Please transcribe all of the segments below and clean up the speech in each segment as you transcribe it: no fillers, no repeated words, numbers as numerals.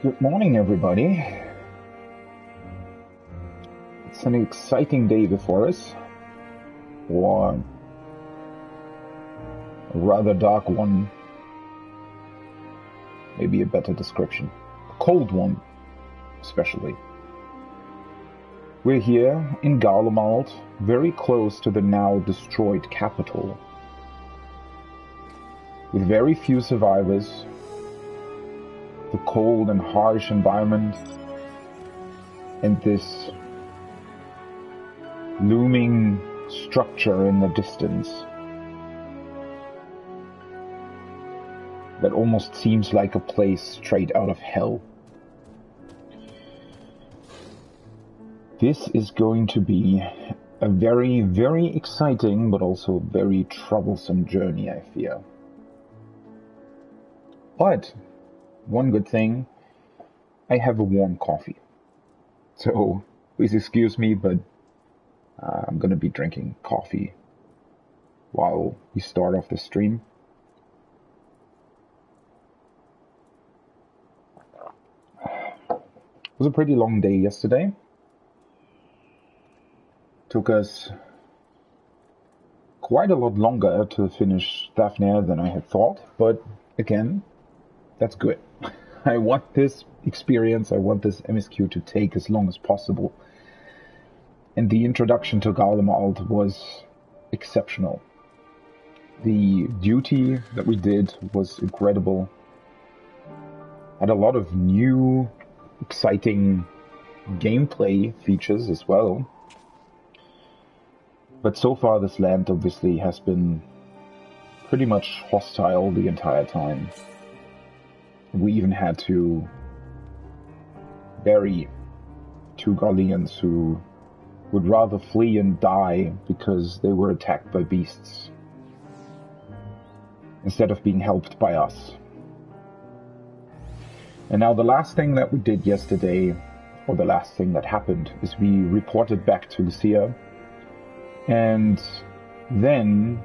Good morning, everybody. It's an exciting day before us, or a rather dark one, maybe a better description. A cold one, especially. We're here in Garlemald, very close to the now destroyed capital, with very few survivors. The cold and harsh environment, and this looming structure in the distance that almost seems like a place straight out of hell. This is going to be a very, very exciting but also very troublesome journey, I fear. But one good thing, I have a warm coffee. So please excuse me, but I'm gonna be drinking coffee while we start off the stream. It was a pretty long day yesterday. Took us quite a lot longer to finish Thafnir than I had thought, but again, that's good. I want this experience, I want this MSQ to take as long as possible. And the introduction to Garlemald was exceptional. The duty that we did was incredible. Had a lot of new, exciting gameplay features as well. But so far this land obviously has been pretty much hostile the entire time. We even had to bury 2 Garleans who would rather flee and die because they were attacked by beasts instead of being helped by us. And now the last thing that we did yesterday, or the last thing that happened, is we reported back to Lucia, and then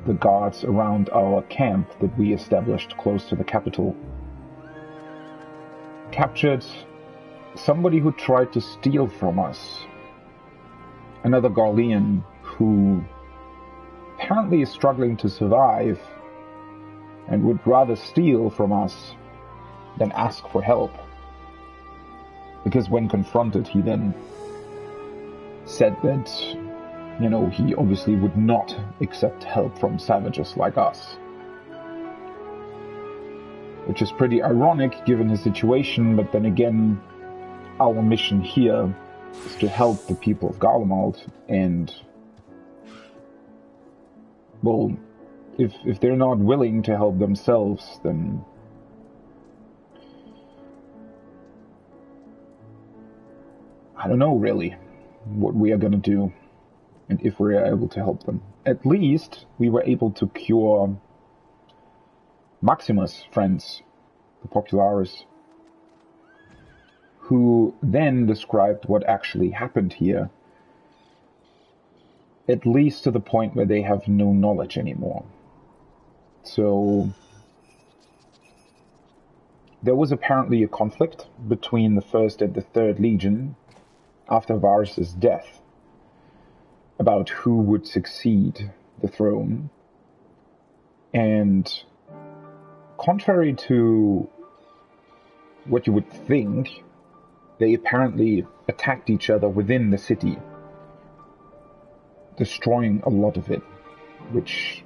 the guards around our camp that we established close to the capital captured somebody who tried to steal from us. Another Garlean who apparently is struggling to survive and would rather steal from us than ask for help. Because when confronted, he then said that, he obviously would not accept help from savages like us. Which is pretty ironic given his situation, but then again, our mission here is to help the people of Garlemald, and, well, if they're not willing to help themselves, then I don't know really what we are gonna do, and if we are able to help them. At least we were able to cure Maximus' friends, the Popularis, who then described what actually happened here, at least to the point where they have no knowledge anymore. So there was apparently a conflict between the 1st and the 3rd Legion after Varus's death about who would succeed the throne, and contrary to what you would think, they apparently attacked each other within the city, destroying a lot of it, which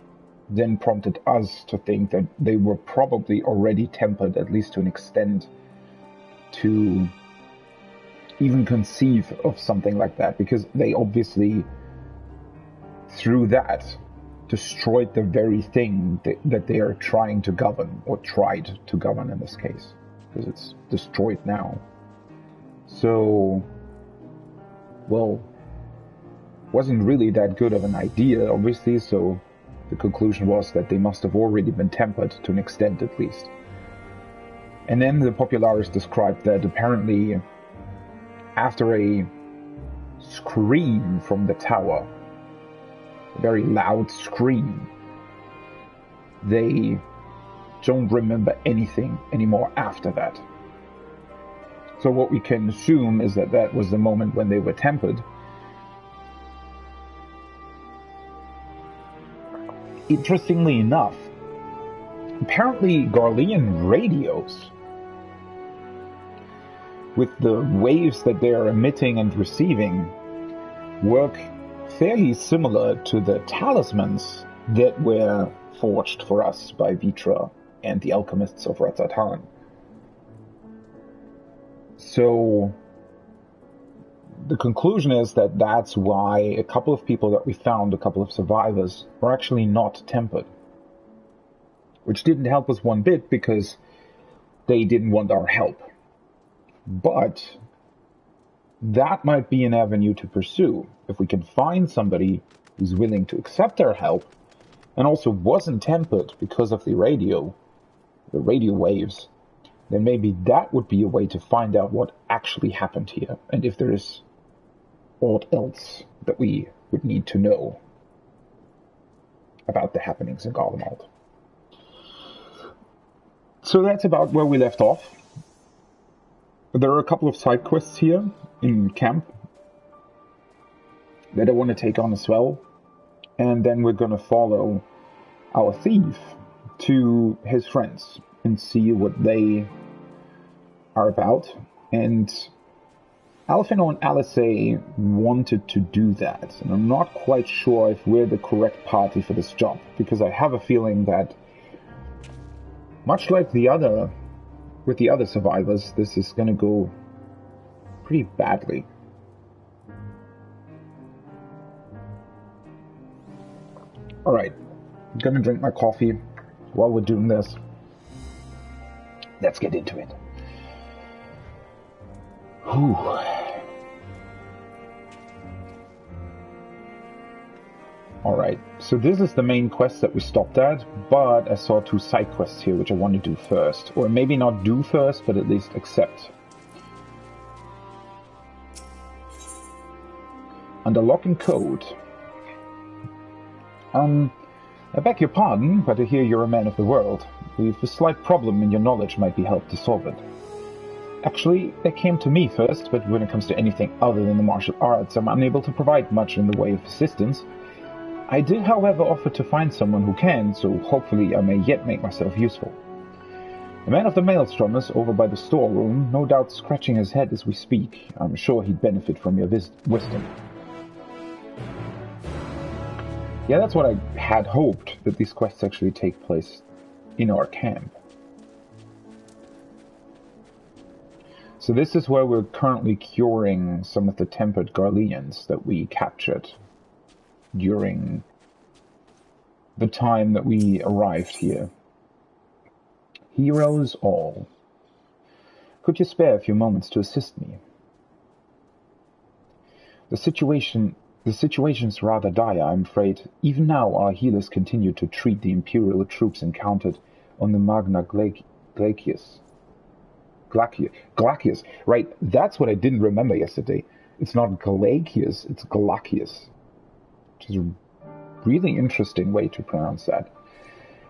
then prompted us to think that they were probably already tempered, at least to an extent, to even conceive of something like that, because they obviously, through that, destroyed the very thing that they are trying to govern, or tried to govern in this case, because it's destroyed now. So, well, wasn't really that good of an idea, obviously, so the conclusion was that they must have already been tempered, to an extent at least. And then the Popularis described that apparently, after a scream from the tower, a very loud scream, they don't remember anything anymore after that. So what we can assume is that that was the moment when they were tempered. Interestingly enough, apparently Garlean radios, with the waves that they are emitting and receiving, work fairly similar to the talismans that were forged for us by Vitra and the alchemists of Ratzatan. So the conclusion is that that's why a couple of people that we found, a couple of survivors, were actually not tempered. Which didn't help us one bit because they didn't want our help. But that might be an avenue to pursue. If we can find somebody who's willing to accept our help and also wasn't tempered because of the radio waves, then maybe that would be a way to find out what actually happened here, and if there is aught else that we would need to know about the happenings in Garlemald. So that's about where we left off. There are a couple of side quests here in camp that I want to take on as well, and then we're going to follow our thief to his friends and see what they are about. And Alfino and Alice wanted to do that, and I'm not quite sure if we're the correct party for this job, because I have a feeling that, much like with the other survivors, this is going to go pretty badly. Alright, I'm going to drink my coffee while we're doing this. Let's get into it. Whew. Alright, so this is the main quest that we stopped at, but I saw two side quests here which I want to do first. Or maybe not do first, but at least accept. Under lock and code. I beg your pardon, but I hear you're a man of the world. We've a slight problem and your knowledge might be helped to solve it. Actually, they came to me first, but when it comes to anything other than the martial arts, I'm unable to provide much in the way of assistance. I did, however, offer to find someone who can, so hopefully I may yet make myself useful. The man of the maelstrom is over by the storeroom, no doubt scratching his head as we speak. I'm sure he'd benefit from your wisdom. Yeah, that's what I had hoped, that these quests actually take place in our camp. So this is where we're currently curing some of the tempered Garleans that we captured during the time that we arrived here. Heroes all. Could you spare a few moments to assist me? The situation's rather dire, I'm afraid. Even now, our healers continue to treat the Imperial troops encountered on the Magna Glacius. Glacius. Right, that's what I didn't remember yesterday. It's not Glacius, it's Glacius. Which is a really interesting way to pronounce that.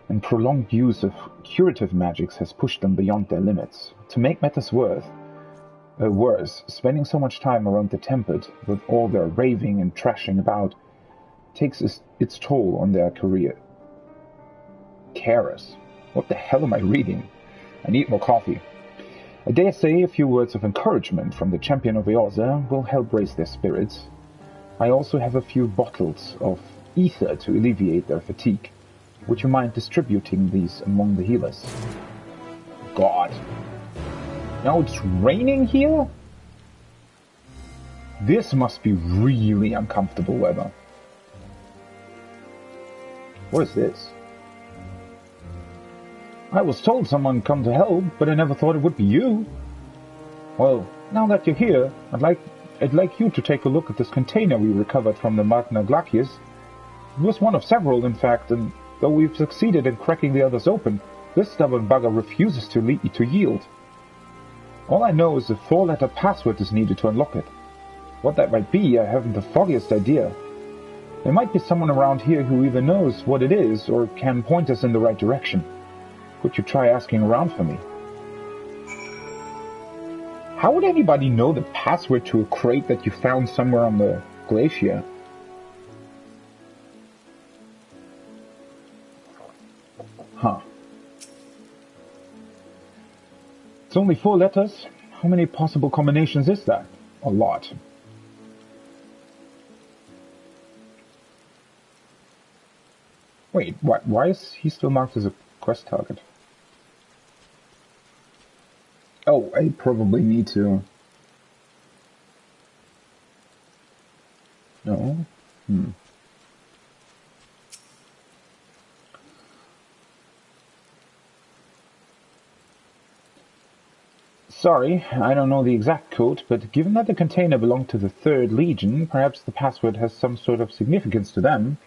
And prolonged use of curative magics has pushed them beyond their limits. To make matters worse, spending so much time around the Tempered, with all their raving and trashing about, takes its toll on their career. Carers. What the hell am I reading? I need more coffee. I dare say a few words of encouragement from the champion of Eosa will help raise their spirits. I also have a few bottles of ether to alleviate their fatigue. Would you mind distributing these among the healers? God. Now it's raining here? This must be really uncomfortable weather. What is this? I was told someone come to help, but I never thought it would be you. Well, now that you're here, I'd like you to take a look at this container we recovered from the Magna Glacius. It was one of several, in fact, and though we've succeeded in cracking the others open, this stubborn bugger refuses to yield. All I know is a 4-letter password is needed to unlock it. What that might be, I haven't the foggiest idea. There might be someone around here who either knows what it is or can point us in the right direction. Could you try asking around for me? How would anybody know the password to a crate that you found somewhere on the glacier? Huh. It's only 4 letters. How many possible combinations is that? A lot. Wait, why is he still marked as a quest target? Oh, I probably need to... No? Sorry, I don't know the exact code, but given that the container belonged to the 3rd Legion, perhaps the password has some sort of significance to them.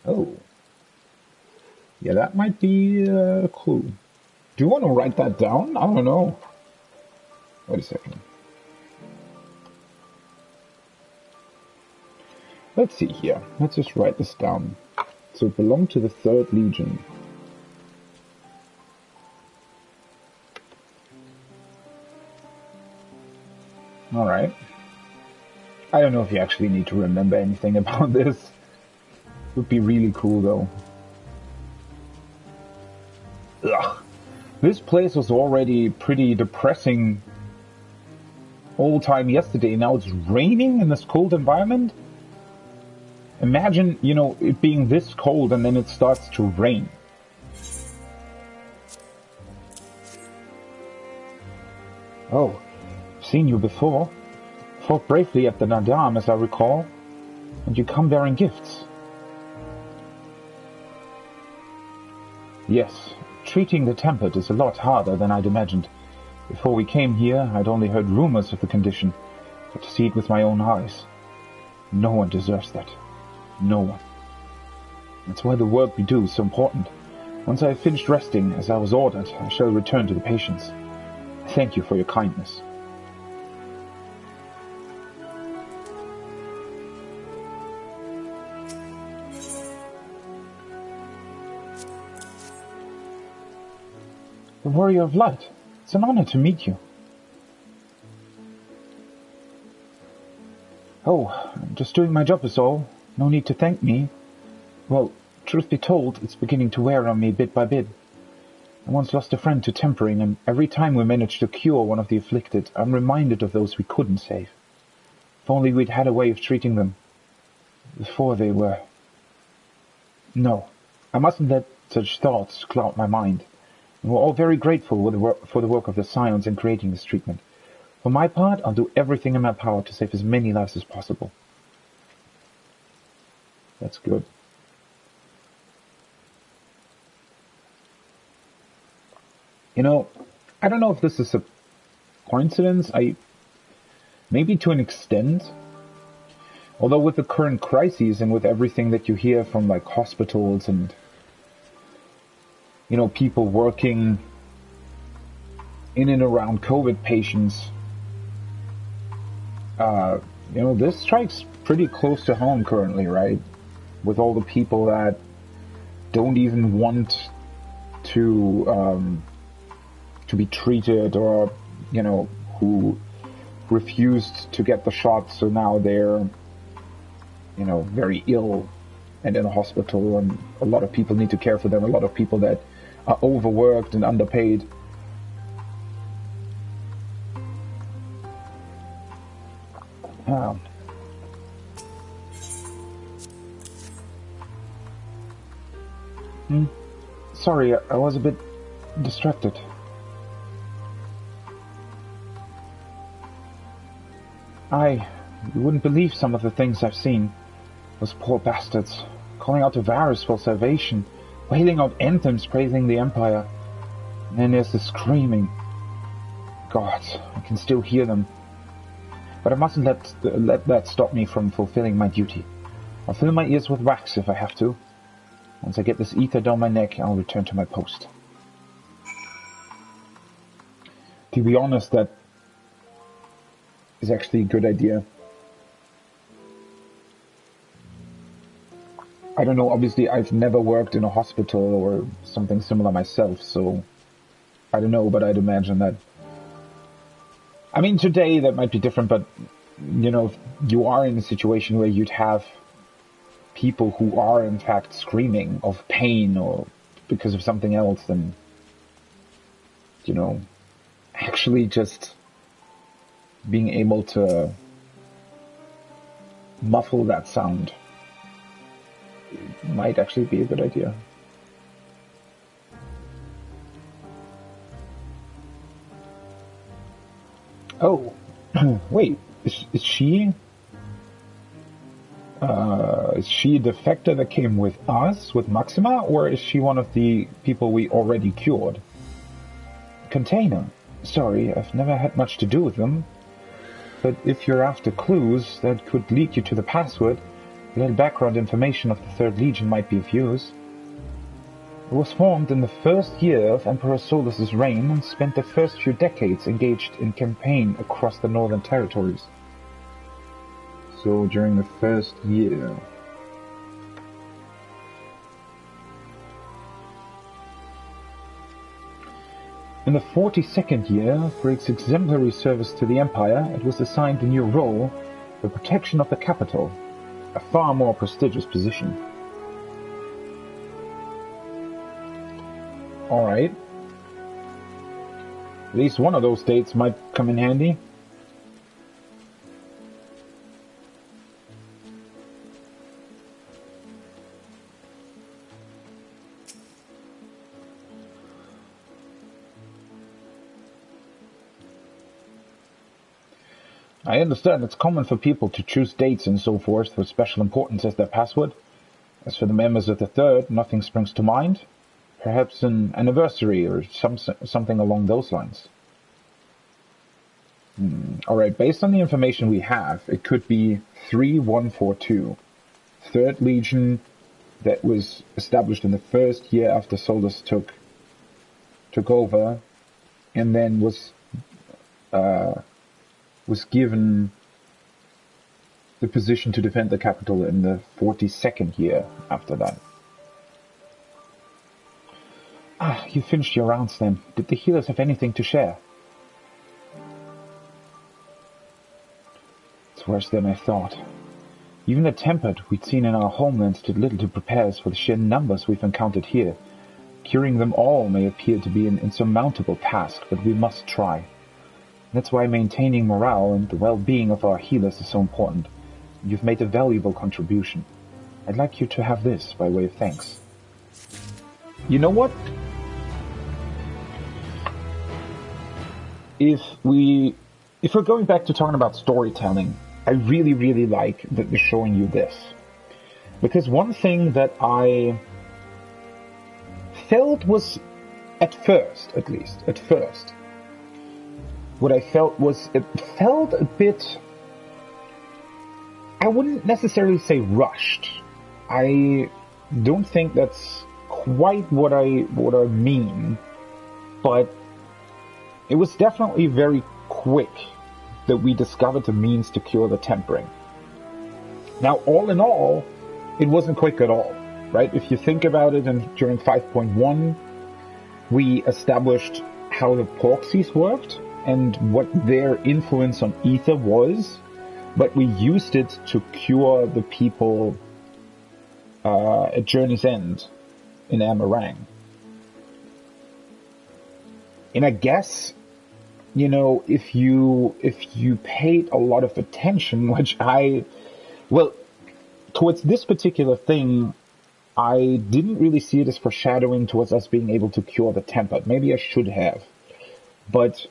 Oh. Yeah, that might be a clue. Do you want to write that down? I don't know. Wait a second. Let's see here. Let's just write this down. So it belonged to the 3rd Legion. Alright. I don't know if you actually need to remember anything about this. It would be really cool though. Ugh. This place was already pretty depressing all the time yesterday. Now it's raining in this cold environment. Imagine, you know, it being this cold and then it starts to rain. Oh, I've seen you before. Fought bravely at the Nadam, as I recall. And you come bearing gifts. Yes, treating the tempered is a lot harder than I'd imagined. Before we came here, I'd only heard rumors of the condition, but to see it with my own eyes. No one deserves that. No one. That's why the work we do is so important. Once I have finished resting, as I was ordered, I shall return to the patients. Thank you for your kindness. The Warrior of Light. It's an honor to meet you. Oh, I'm just doing my job is all. No need to thank me. Well, truth be told, it's beginning to wear on me bit by bit. I once lost a friend to tempering, and every time we managed to cure one of the afflicted, I'm reminded of those we couldn't save. If only we'd had a way of treating them before they were... No, I mustn't let such thoughts cloud my mind. And we're all very grateful for the work of the Scions in creating this treatment. For my part, I'll do everything in my power to save as many lives as possible. That's good. You know, I don't know if this is a coincidence. Maybe to an extent. Although with the current crises and with everything that you hear from like hospitals and, you know, people working in and around COVID patients, you know, this strikes pretty close to home currently, right? With all the people that don't even want to be treated, or, you know, who refused to get the shot, so now they're, you know, very ill and in a hospital, and a lot of people need to care for them, a lot of people that are overworked and underpaid. Sorry, I was a bit distracted. You wouldn't believe some of the things I've seen. Those poor bastards, calling out to Varus for salvation, wailing out anthems praising the Empire. And then there's the screaming. God, I can still hear them. But I mustn't let that stop me from fulfilling my duty. I'll fill my ears with wax if I have to. Once I get this ether down my neck, I'll return to my post. To be honest, that is actually a good idea. I don't know, obviously I've never worked in a hospital or something similar myself, so I don't know, but I'd imagine that I mean, today that might be different, but, you know, if you are in a situation where you'd have people who are, in fact, screaming of pain or because of something else, then, you know, actually just being able to muffle that sound might actually be a good idea. Oh, wait, is she a defector that came with us, with Maxima, or is she one of the people we already cured? Container. Sorry, I've never had much to do with them. But if you're after clues that could lead you to the password, a little background information of the Third Legion might be of use. It was formed in the first year of Emperor Solus's reign and spent the first few decades engaged in campaign across the northern territories. So during the first year. In the 42nd year, for its exemplary service to the Empire, it was assigned a new role, the protection of the capital, a far more prestigious position. Alright. At least one of those dates might come in handy. I understand it's common for people to choose dates and so forth with special importance as their password. As for the members of the Third, nothing springs to mind. Perhaps an anniversary or something along those lines. Alright, based on the information we have, it could be 3142. Third Legion that was established in the first year after Solus took over, and then was given the position to defend the capital in the 42nd year after that. Ah, you finished your rounds then. Did the healers have anything to share? It's worse than I thought. Even the Tempered we'd seen in our homelands did little to prepare us for the sheer numbers we've encountered here. Curing them all may appear to be an insurmountable task, but we must try. That's why maintaining morale and the well-being of our healers is so important. You've made a valuable contribution. I'd like you to have this by way of thanks. You know what? If we're going back to talking about storytelling, I really, really like that they're showing you this. Because one thing that I felt was, at first, what I felt was, it felt a bit, I wouldn't necessarily say rushed. I don't think that's quite what I mean, but it was definitely very quick that we discovered the means to cure the tempering. Now, all in all, it wasn't quick at all, right? If you think about it, and during 5.1, we established how the Porxies worked and what their influence on Ether was, but we used it to cure the people at Journey's End in Amarang. And I guess, you know, if you paid a lot of attention, which towards this particular thing, I didn't really see it as foreshadowing towards us being able to cure the Tempered. Maybe I should have. But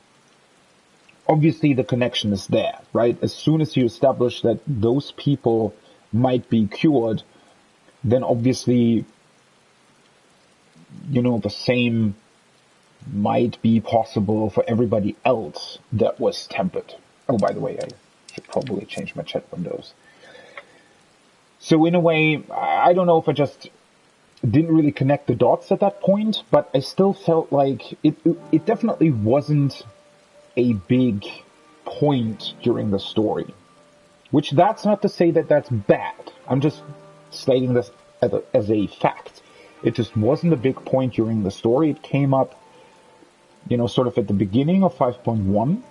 obviously the connection is there, right? As soon as you establish that those people might be cured, then obviously, you know, the same might be possible for everybody else that was tempered. Oh, by the way, I should probably change my chat windows. So in a way, I don't know if I just didn't really connect the dots at that point, but I still felt like it definitely wasn't a big point during the story. Which that's not to say that that's bad. I'm just stating this as a fact. It just wasn't a big point during the story. It came up, you know, sort of at the beginning of 5.1.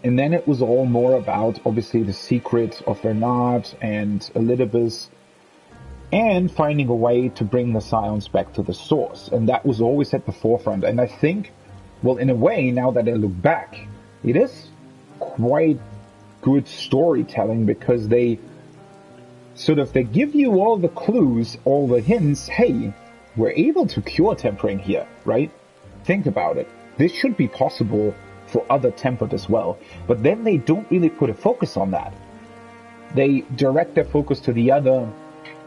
And then it was all more about, obviously, the secret of Bernard and Elidibus, and finding a way to bring the Scions back to the source. And that was always at the forefront. And I think, well, in a way, now that I look back, it is quite good storytelling, because they give you all the clues, all the hints. Hey, we're able to cure tempering here, right? Think about it. This should be possible for other tempered as well. But then they don't really put a focus on that. They direct their focus to the other,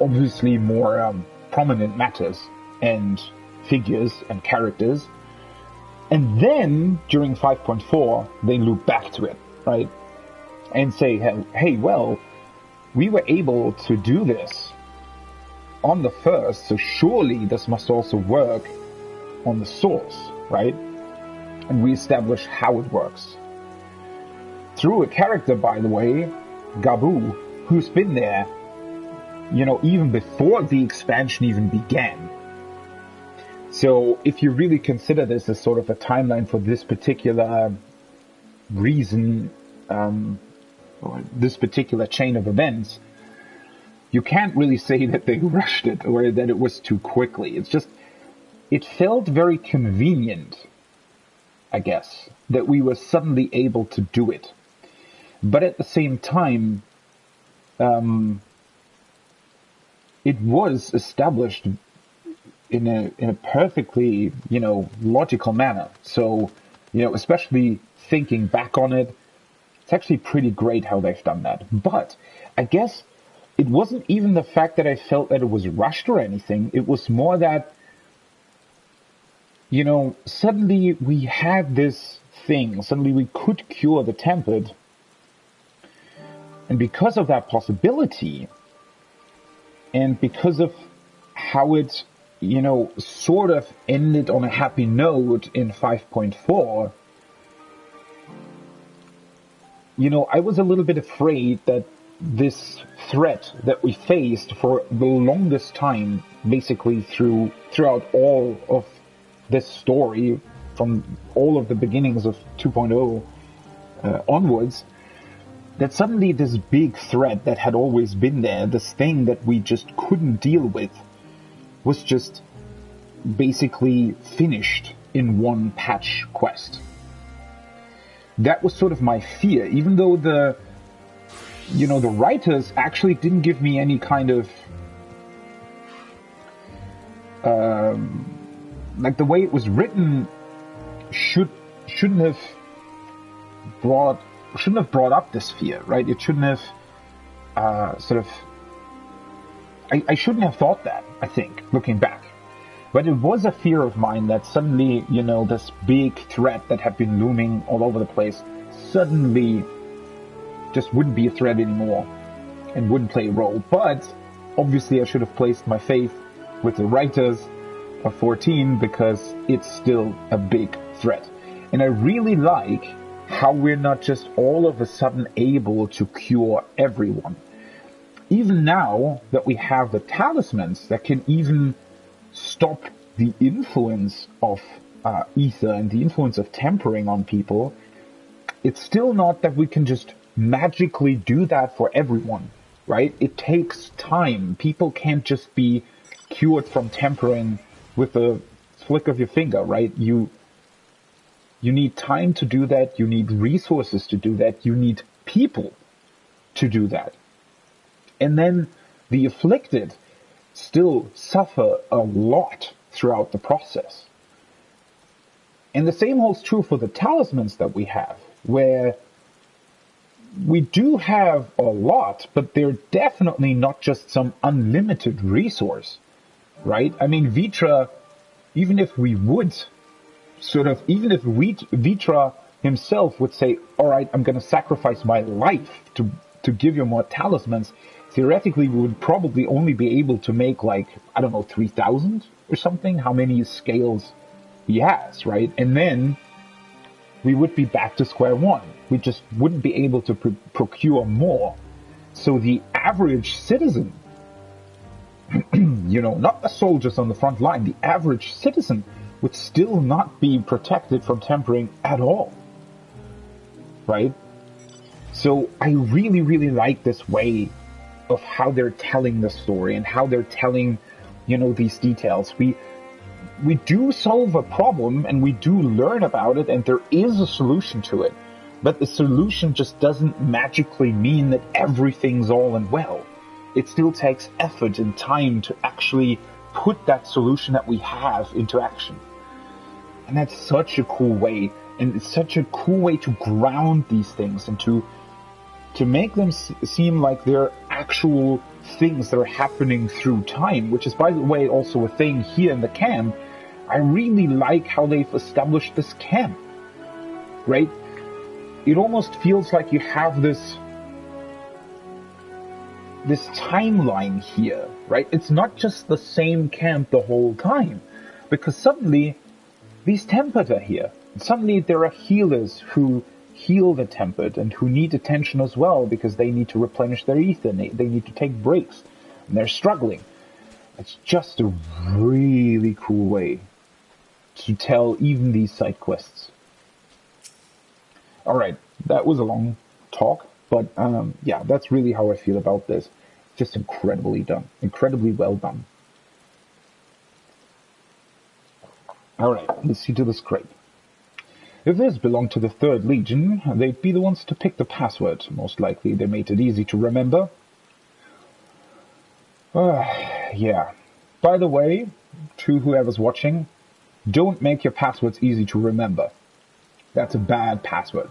obviously more prominent matters and figures and characters. And then, during 5.4, they loop back to it, right? And say, hey, well, we were able to do this on the first, so surely this must also work on the source, right? And we establish how it works. Through a character, by the way, Gabu, who's been there, even before the expansion even began. So if you really consider this as sort of a timeline for this particular reason, or this particular chain of events, you can't really say that they rushed it or that it was too quickly. It's just, it felt very convenient, I guess, that we were suddenly able to do it. But at the same time, it was established in a perfectly, logical manner. So, especially thinking back on it, it's actually pretty great how they've done that. But I guess it wasn't even the fact that I felt that it was rushed or anything. It was more that, suddenly we had this thing. Suddenly we could cure the tempered. And because of that possibility, and because of how it, sort of ended on a happy note in 5.4, I was a little bit afraid that this threat that we faced for the longest time, basically throughout all of this story, from all of the beginnings of 2.0 onwards, that suddenly this big threat that had always been there, this thing that we just couldn't deal with, was just basically finished in one patch quest. That was sort of my fear, even though the writers actually didn't give me any kind of like the way it was written shouldn't have brought up this fear, right? It shouldn't have I shouldn't have thought that, I think, looking back. But it was a fear of mine that suddenly, this big threat that had been looming all over the place suddenly just wouldn't be a threat anymore and wouldn't play a role. But obviously I should have placed my faith with the writers of 14, because it's still a big threat. And I really like how we're not just all of a sudden able to cure everyone. Even now that we have the talismans that can even stop the influence of ether and the influence of tempering on people, it's still not that we can just magically do that for everyone, right? It takes time. People can't just be cured from tempering with a flick of your finger, right? You need time to do that. You need resources to do that. You need people to do that. And then the afflicted still suffer a lot throughout the process. And the same holds true for the talismans that we have, where we do have a lot, but they're definitely not just some unlimited resource, right? I mean, Vitra, even if Vitra himself would say, all right, I'm going to sacrifice my life to give you more talismans, theoretically we would probably only be able to make 3,000 or something, how many scales he has, right? And then we would be back to square one. We just wouldn't be able to procure more. So the average citizen, not the soldiers on the front line, the average citizen would still not be protected from tempering at all, right? So I really, really like this way of how they're telling the story and how they're telling, these details. We do solve a problem and we do learn about it and there is a solution to it. But the solution just doesn't magically mean that everything's all and well. It still takes effort and time to actually put that solution that we have into action. And that's such a cool way. And it's such a cool way to ground these things and to make them seem like they're actual things that are happening through time, which is, by the way, also a thing here in the camp. I really like how they've established this camp, right? It almost feels like you have this timeline here, right? It's not just the same camp the whole time, because suddenly these tempered are here. Suddenly there are healers who heal the tempered and who need attention as well because they need to replenish their ether. They need to take breaks and they're struggling. It's just a really cool way to tell even these side quests. Alright, that was a long talk, but yeah, that's really how I feel about this. Just incredibly done. Incredibly well done. Alright, let's see to the scrape. If this belonged to the 3rd Legion, they'd be the ones to pick the password. Most likely they made it easy to remember. Yeah. By the way, to whoever's watching, don't make your passwords easy to remember. That's a bad password.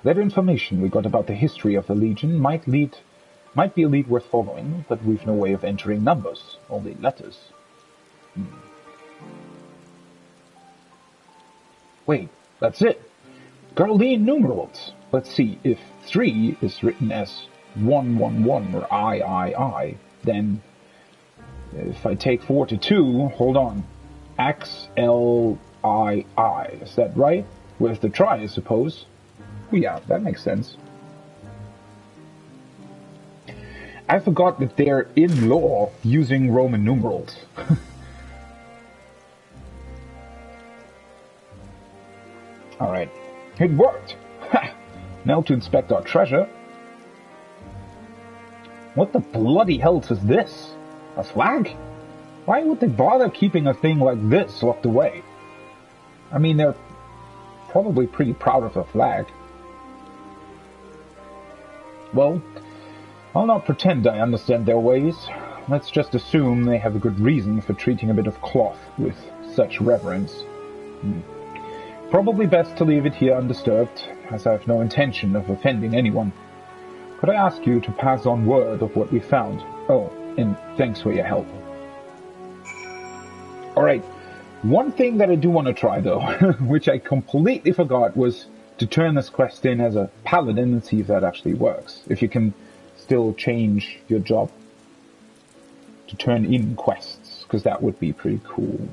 That information we got about the history of the Legion might be a lead worth following, but we've no way of entering numbers, only letters. Wait, that's it. Garlean numerals. Let's see, if 3 is written as 111 or I, then if I take 4 to 2, hold on, XLII, is that right? With the try, I suppose. Oh, yeah, that makes sense. I forgot that they're in law using Roman numerals. Alright, it worked! Ha! Now to inspect our treasure. What the bloody hell is this? A flag? Why would they bother keeping a thing like this locked away? I mean, they're probably pretty proud of the flag. Well, I'll not pretend I understand their ways. Let's just assume they have a good reason for treating a bit of cloth with such reverence. Probably best to leave it here undisturbed, as I have no intention of offending anyone. Could I ask you to pass on word of what we found? Oh, and thanks for your help. Alright, one thing that I do want to try though, which I completely forgot, was to turn this quest in as a paladin and see if that actually works. If you can still change your job to turn in quests, because that would be pretty cool.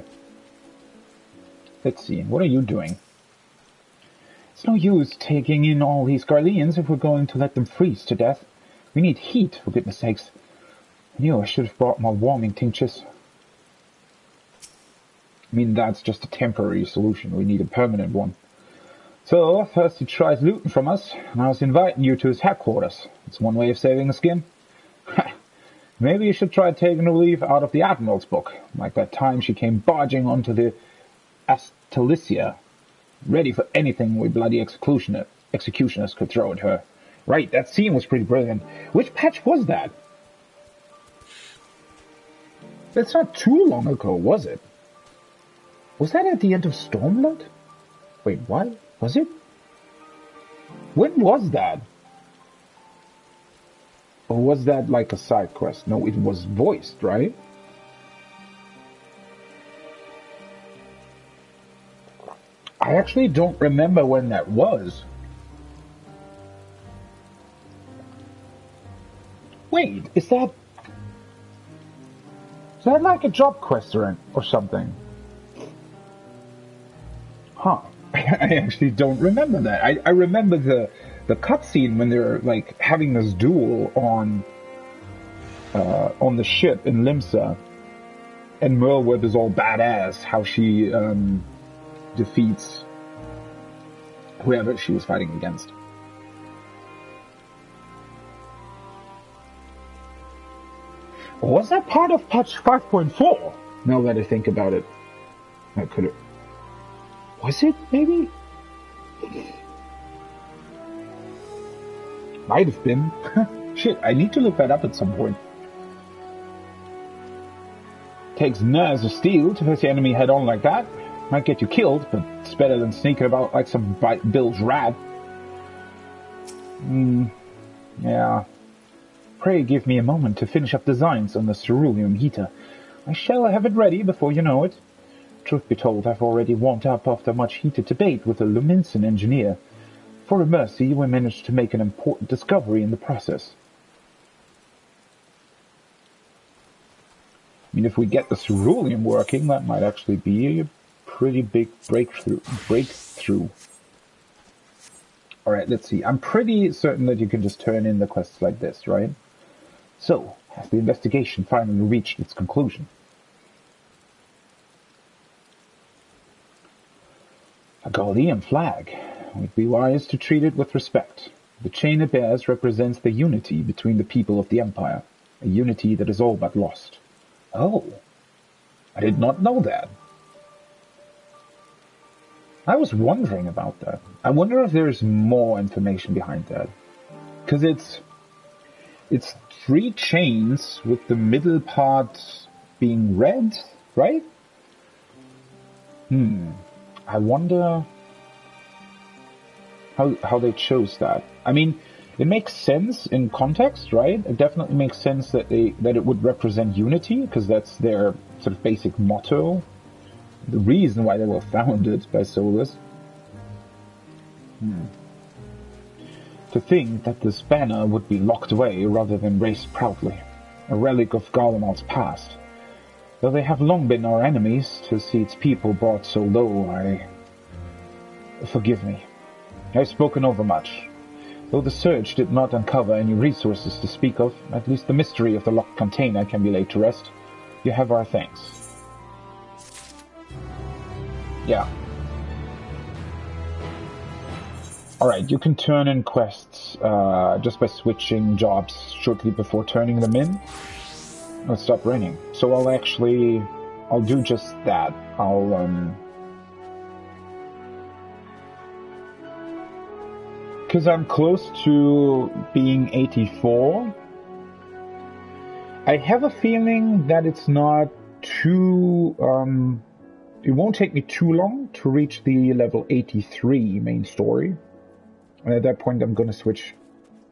Let's see, what are you doing? It's no use taking in all these Garleans if we're going to let them freeze to death. We need heat, for goodness sakes. I knew I should have brought more warming tinctures. I mean, that's just a temporary solution. We need a permanent one. So, first he tries looting from us, and I was inviting you to his headquarters. It's one way of saving the skin. Maybe you should try taking a leaf out of the Admiral's book, like that time she came barging onto the Astalicia, ready for anything we bloody executioners could throw at her. Right, that scene was pretty brilliant. Which patch was that? That's not too long ago, was it? Was that at the end of Stormblood? Wait, what? Was it? When was that? Or was that like a side quest? No, it was voiced, right? I actually don't remember when that was. Wait, is that like a job quest or something? Huh. I actually don't remember that. I remember the cutscene when they're like having this duel on the ship in Limsa, and Merlwyb is all badass how she defeats whoever she was fighting against. Was that part of patch 5.4? Now that I think about it. I could have... Was it, maybe? Might have been. Shit, I need to look that up at some point. Takes nerves of steel to face the enemy head on like that. Might get you killed, but it's better than sneaking about like some bilge rat. Yeah. Pray give me a moment to finish up designs on the cerulean heater. I shall have it ready before you know it. Truth be told, I've already warmed up after much heated debate with a Luminson engineer. For a mercy, we managed to make an important discovery in the process. I mean, if we get the cerulean working, that might actually be a pretty big breakthrough. Alright, let's see. I'm pretty certain that you can just turn in the quests like this, right? So, has the investigation finally reached its conclusion? A Galdean flag. We'd be wise to treat it with respect. The chain it bears represents the unity between the people of the Empire, a unity that is all but lost. Oh, I did not know that. I was wondering about that. I wonder if there's more information behind that. Because it's 3 chains with the middle part being red, right? I wonder how they chose that. I mean, it makes sense in context, right? It definitely makes sense that it would represent unity, because that's their sort of basic motto. The reason why they were founded by Solus. To think that this banner would be locked away rather than raised proudly, a relic of Garlemald's past. Though they have long been our enemies, to see its people brought so low, forgive me. I've spoken overmuch. Though the search did not uncover any resources to speak of, at least the mystery of the locked container can be laid to rest. You have our thanks. Yeah. Alright, you can turn in quests just by switching jobs shortly before turning them in. It'll stop raining. So I'll do just that. Because I'm close to being 84, I have a feeling that it's not too... it won't take me too long to reach the level 83 main story. And at that point, I'm going to switch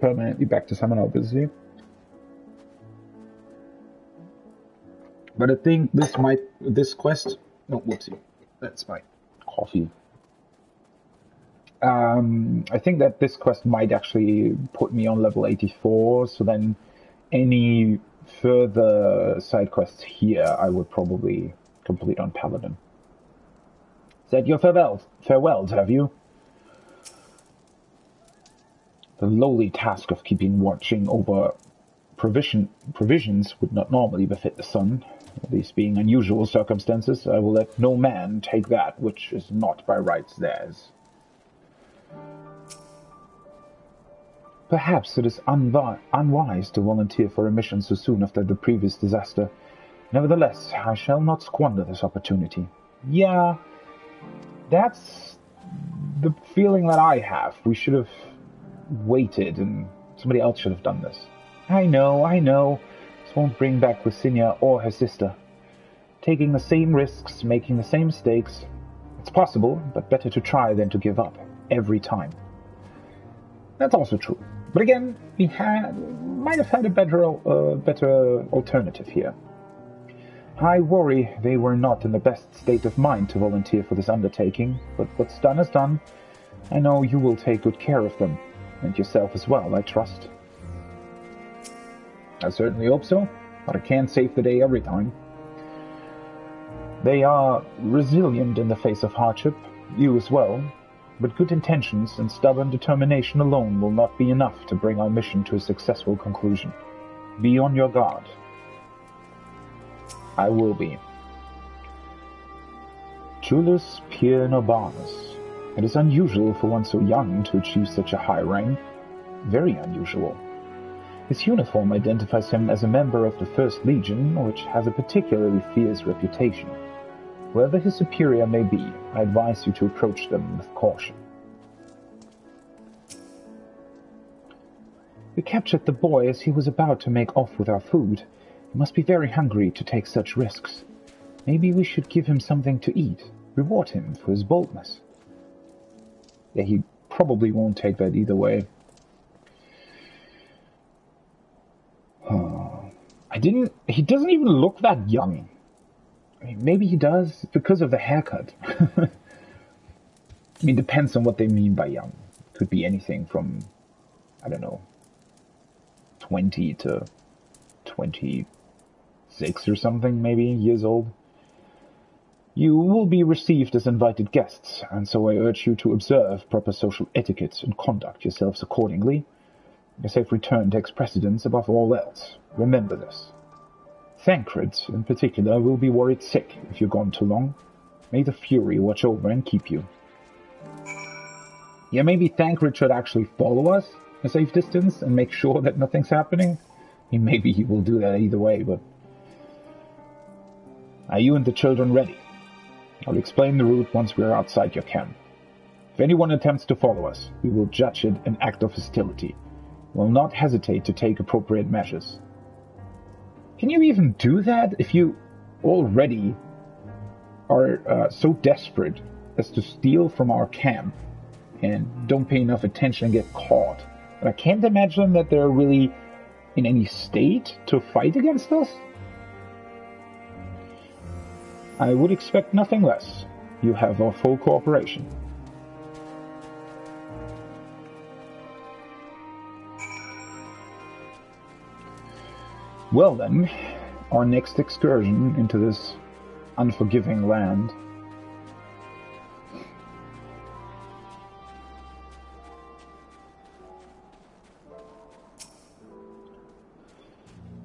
permanently back to Summon, obviously. But I think this quest... Oh, whoopsie. That's my coffee. I think that this quest might actually put me on level 84, so then any further side quests here I would probably complete on Paladin. Said your farewells, have you? The lowly task of keeping watching over provisions would not normally befit the sun. These being unusual circumstances, I will let no man take that which is not by rights theirs. Perhaps it is unwise to volunteer for a mission so soon after the previous disaster. Nevertheless, I shall not squander this opportunity. Yeah, that's the feeling that I have. We should have waited, and somebody else should have done this. I know. This won't bring back Lucinia or her sister. Taking the same risks, making the same mistakes. It's possible, but better to try than to give up. Every time. That's also true. But again, we might have had a better alternative here. I worry they were not in the best state of mind to volunteer for this undertaking, but what's done is done. I know you will take good care of them, and yourself as well, I trust. I certainly hope so, but I can't save the day every time. They are resilient in the face of hardship, you as well, but good intentions and stubborn determination alone will not be enough to bring our mission to a successful conclusion. Be on your guard. I will be. Julius Pierre Nobanus. It is unusual for one so young to achieve such a high rank. Very unusual. His uniform identifies him as a member of the First Legion, which has a particularly fierce reputation. Whoever his superior may be, I advise you to approach them with caution. We captured the boy as he was about to make off with our food. He must be very hungry to take such risks. Maybe we should give him something to eat, reward him for his boldness. Yeah, he probably won't take that either way. He doesn't even look that young. I mean, maybe he does because of the haircut. I mean, depends on what they mean by young. Could be anything from, I don't know, 20 to 26 or something, maybe, years old. You will be received as invited guests, and so I urge you to observe proper social etiquette and conduct yourselves accordingly. Your safe return takes precedence above all else. Remember this. Thancred, in particular, will be worried sick if you're gone too long. May the Fury watch over and keep you. Yeah, maybe Thancred should actually follow us a safe distance and make sure that nothing's happening. I mean, maybe he will do that either way, but... Are you and the children ready? I'll explain the route once we're outside your camp. If anyone attempts to follow us, we will judge it an act of hostility. We will not hesitate to take appropriate measures. Can you even do that if you already are so desperate as to steal from our camp and don't pay enough attention and get caught? But I can't imagine that they're really in any state to fight against us. I would expect nothing less. You have our full cooperation. Well then, our next excursion into this unforgiving land.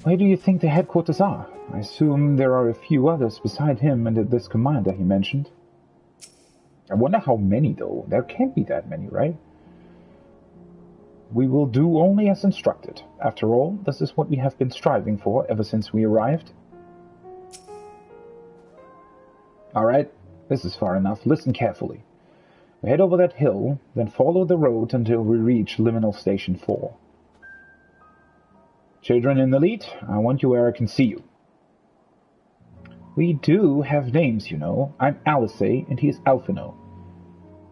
Where do you think the headquarters are? I assume there are a few others beside him and this commander he mentioned. I wonder how many, though. There can't be that many, right? We will do only as instructed. After all, this is what we have been striving for ever since we arrived. Alright, this is far enough. Listen carefully. We head over that hill, then follow the road until we reach Liminal Station 4. Children in the lead, I want you where I can see you. We do have names, you know. I'm Alice, and he is Alphino.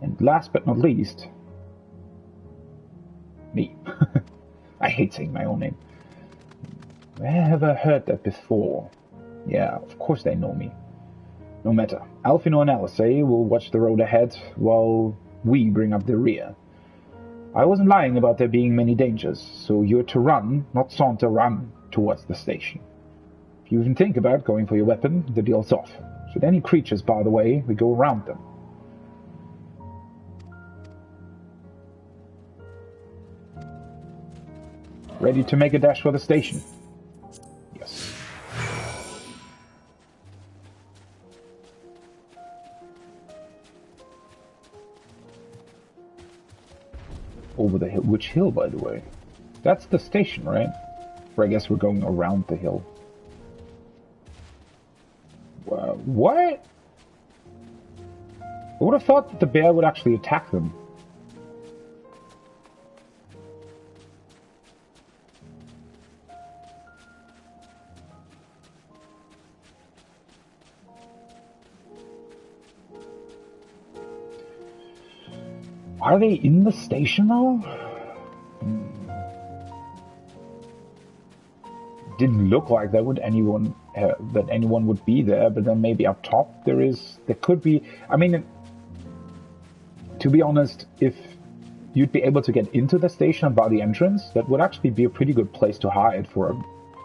And last but not least... me. I hate saying my own name. Where have I heard that before? Yeah, of course they know me. No matter. Alphino and Alice will watch the road ahead while we bring up the rear. I wasn't lying about there being many dangers, so you're to run, not saunter, run towards the station. If you even think about going for your weapon, the deal's off. Should any creatures bar the way, we go around them. Ready to make a dash for the station? Yes. Over the hill. Which hill, by the way? That's the station, right? Or I guess we're going around the hill. What? I would have thought that the bear would actually attack them. Are they in the station though? Didn't look like there would anyone would be there, but then maybe up top there could be. I mean, to be honest, if you'd be able to get into the station by the entrance, that would actually be a pretty good place to hide for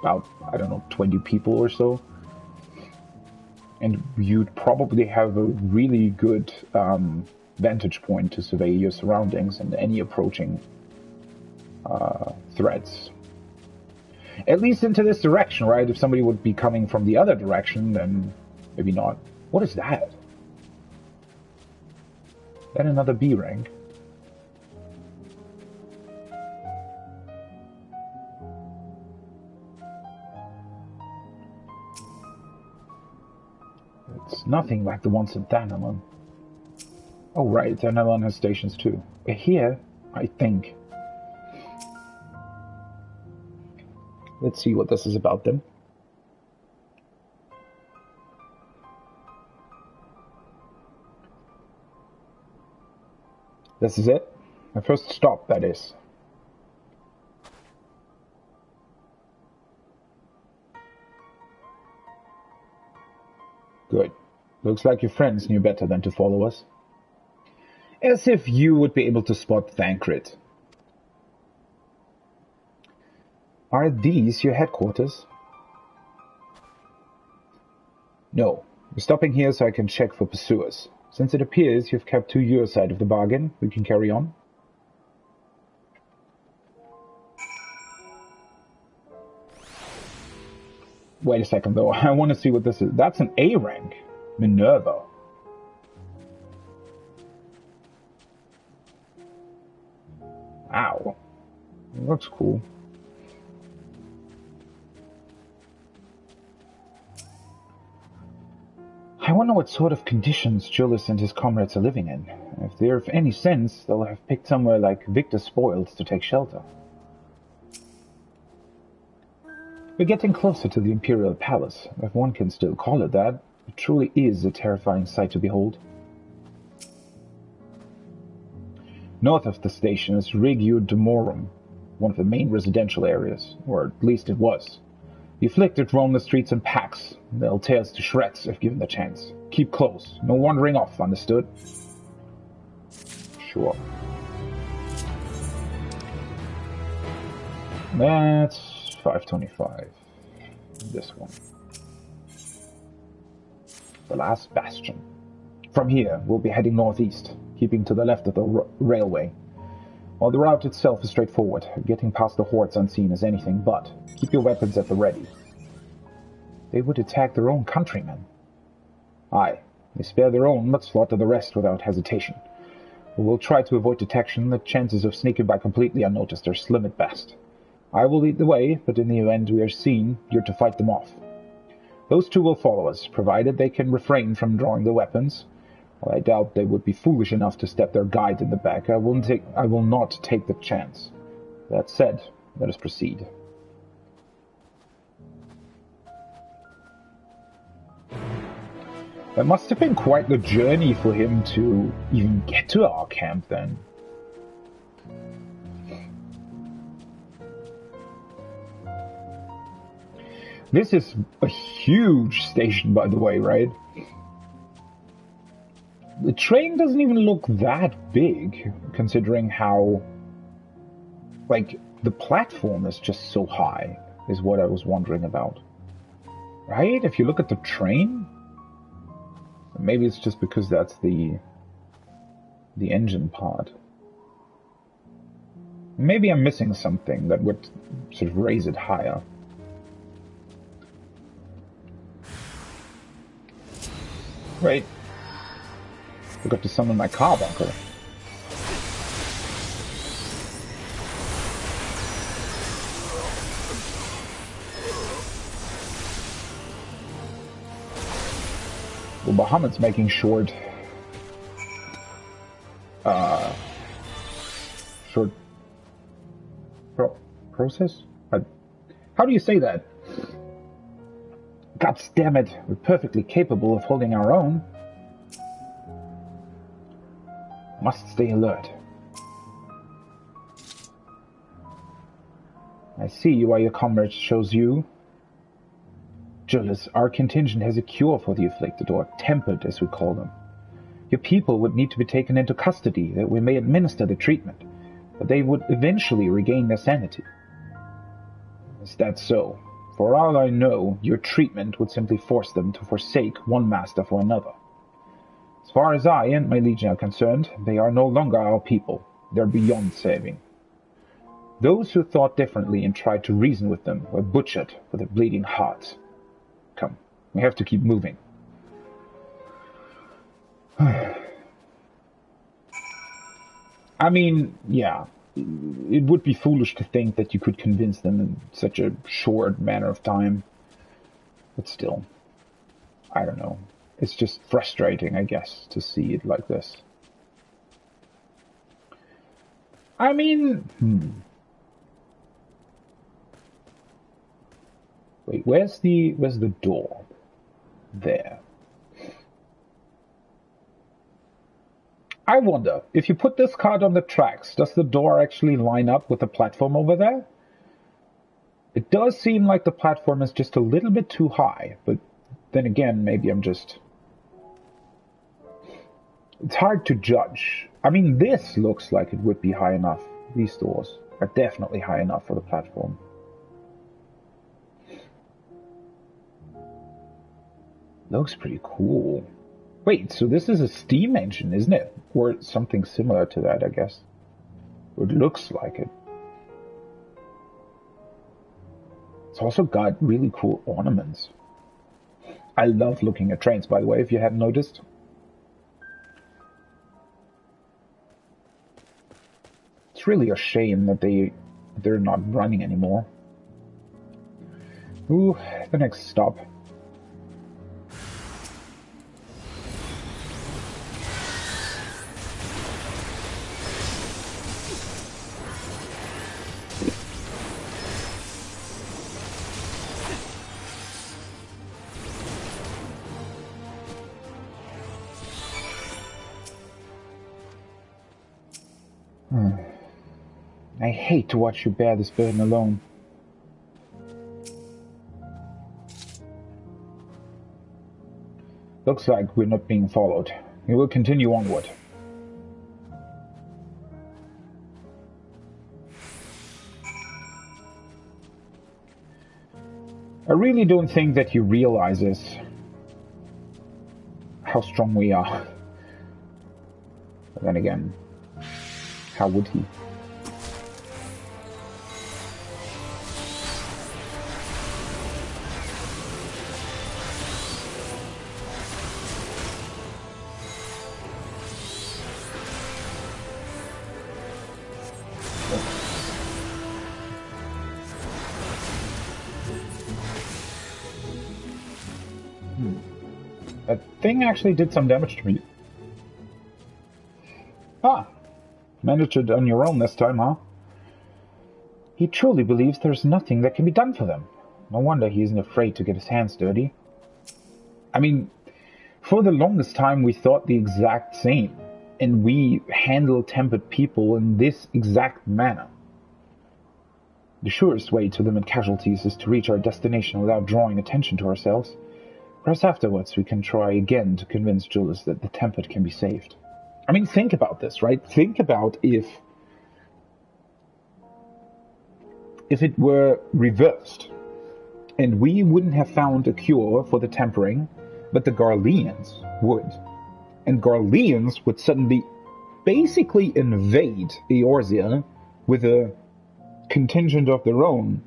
about, I don't know, 20 people or so. And you'd probably have a really good vantage point to survey your surroundings and any approaching threats. At least into this direction, right? If somebody would be coming from the other direction, then maybe not. What is that? Then another B rank. It's nothing like the ones in Danelon. Oh right, Danelon has stations too. Here, I think. Let's see what this is about then. This is it. My first stop, that is. Good. Looks like your friends knew better than to follow us. As if you would be able to spot Thancred. Are these your headquarters? No. We're stopping here so I can check for pursuers. Since it appears you've kept to your side of the bargain, we can carry on. Wait a second, though. I want to see what this is. That's an A rank. Minerva. Wow. It looks cool. I wonder what sort of conditions Julius and his comrades are living in. If they're of any sense, they'll have picked somewhere like Victor's Spoils to take shelter. We're getting closer to the Imperial Palace, if one can still call it that. It truly is a terrifying sight to behold. North of the station is Regiu Demorum, one of the main residential areas, or at least it was. The afflicted roam the streets in packs. They'll tear us to shreds if given the chance. Keep close. No wandering off, understood? Sure. That's 525. This one. The last bastion. From here, we'll be heading northeast, keeping to the left of the railway. While the route itself is straightforward, getting past the hordes unseen is anything but. Keep your weapons at the ready. They would attack their own countrymen. Aye, they spare their own, but slaughter the rest without hesitation. We will try to avoid detection. The chances of sneaking by completely unnoticed are slim at best. I will lead the way, but in the event we are seen, you're to fight them off. Those two will follow us, provided they can refrain from drawing their weapons. While I doubt they would be foolish enough to stab their guide in the back, I will not take the chance. That said, let us proceed. That must have been quite the journey for him to even get to our camp then. This is a huge station, by the way, right? The train doesn't even look that big, considering how, like, the platform is just so high, is what I was wondering about. Right? If you look at the train, maybe it's just because that's the engine part. Maybe I'm missing something that would sort of raise it higher. Wait. Forgot to summon my carbuncle. Well, Bahamut's making short process? How do you say that? God damn it, we're perfectly capable of holding our own. Must stay alert. I see why your comrade chose you. Julius, our contingent has a cure for the afflicted, or tempered as we call them. Your people would need to be taken into custody that we may administer the treatment, but they would eventually regain their sanity. Is that so? For all I know, your treatment would simply force them to forsake one master for another. As far as I and my legion are concerned, they are no longer our people. They're beyond saving. Those who thought differently and tried to reason with them were butchered for their bleeding hearts. Come, we have to keep moving. I mean, yeah, it would be foolish to think that you could convince them in such a short manner of time. But still, I don't know. It's just frustrating, I guess, to see it like this. I mean, Wait, where's the door? There. I wonder, if you put this card on the tracks, does the door actually line up with the platform over there? It does seem like the platform is just a little bit too high, but then again, maybe I'm just... It's hard to judge. I mean, this looks like it would be high enough. These doors are definitely high enough for the platform. Looks pretty cool. Wait, so this is a steam engine, isn't it? Or something similar to that, I guess. Or it looks like it. It's also got really cool ornaments. I love looking at trains, by the way, if you hadn't noticed. It's really a shame that they're not running anymore. Ooh, the next stop. I hate to watch you bear this burden alone. Looks like we're not being followed. We will continue onward. I really don't think that he realizes how strong we are. But then again, how would he? That thing actually did some damage to me. Ah, managed it on your own this time, huh? He truly believes there's nothing that can be done for them. No wonder he isn't afraid to get his hands dirty. I mean, for the longest time we thought the exact same, and we handle tempered people in this exact manner. The surest way to limit casualties is to reach our destination without drawing attention to ourselves. Perhaps afterwards we can try again to convince Julius that the tempered can be saved. I mean, think about this, right? Think about if it were reversed, and we wouldn't have found a cure for the tempering, but the Garleans would. And Garleans would suddenly basically invade Eorzea with a contingent of their own,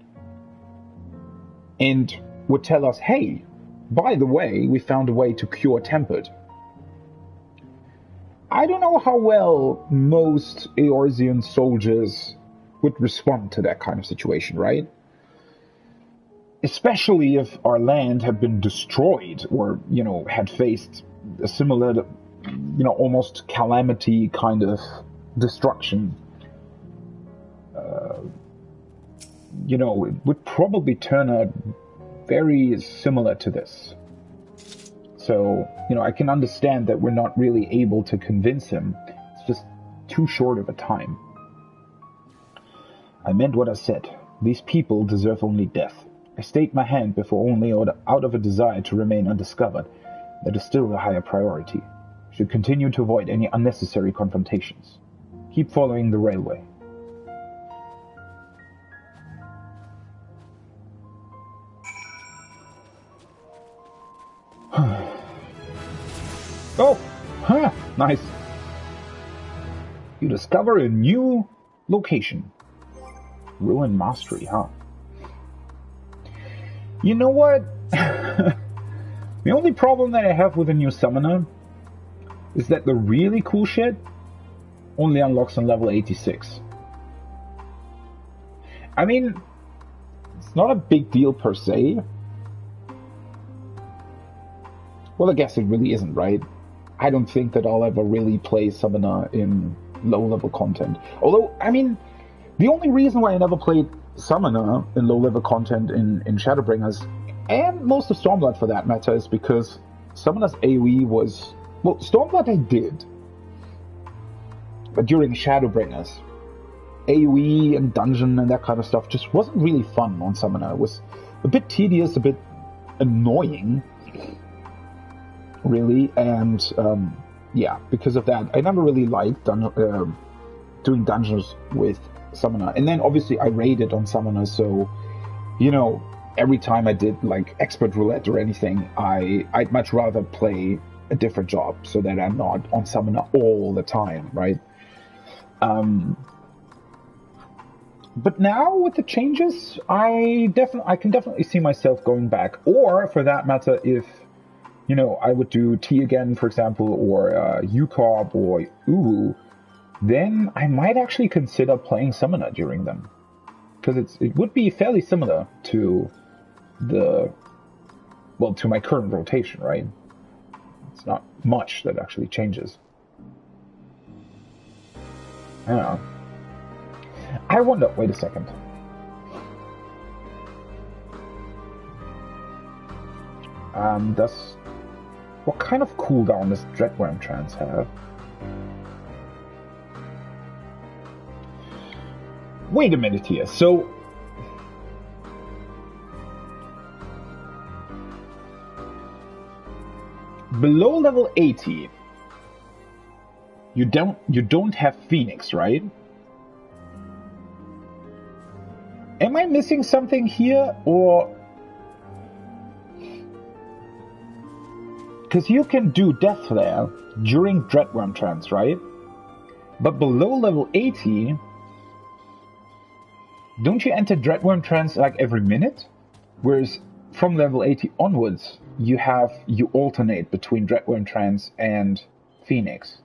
and would tell us, hey, by the way, we found a way to cure tempered. I don't know how well most Eorzean soldiers would respond to that kind of situation, right? Especially if our land had been destroyed or, had faced a similar, almost calamity kind of destruction. It would probably turn out very similar to this. So, I can understand that we're not really able to convince him. It's just too short of a time. I meant what I said. These people deserve only death. I stayed my hand before only out of a desire to remain undiscovered. That is still a higher priority. Should continue to avoid any unnecessary confrontations. Keep following the railway. Oh, nice. You discover a new location. Ruin Mastery, huh? You know what? The only problem that I have with a new summoner is that the really cool shit only unlocks on level 86. I mean, it's not a big deal per se. Well, I guess it really isn't, right? I don't think that I'll ever really play Summoner in low-level content. Although, I mean, the only reason why I never played Summoner in low-level content in Shadowbringers, and most of Stormblood for that matter, is because Summoner's AoE was... Well, Stormblood I did. But during Shadowbringers, AoE and dungeon and that kind of stuff just wasn't really fun on Summoner. It was a bit tedious, a bit annoying, really, and yeah, because of that, I never really liked doing dungeons with Summoner. And then obviously I raided on Summoner, so, you know, every time I did like expert roulette or anything, I'd much rather play a different job so that I'm not on Summoner all the time, right? But now with the changes, I can definitely see myself going back. Or for that matter, if, you know, I would do T again, for example, or UCorp or Uwu, then I might actually consider playing Summoner during them. Because it would be fairly similar to to my current rotation, right? It's not much that actually changes. Yeah. I wonder, wait a second. What kind of cooldown does Dreadworm Trance have? Wait a minute here, so... Below level 80, you don't have Phoenix, right? Am I missing something here, or... Because you can do Death Flare during Dreadworm Trance, right? But below level 80, don't you enter Dreadworm Trance like every minute? Whereas from level 80 onwards, you alternate between Dreadworm Trance and Phoenix.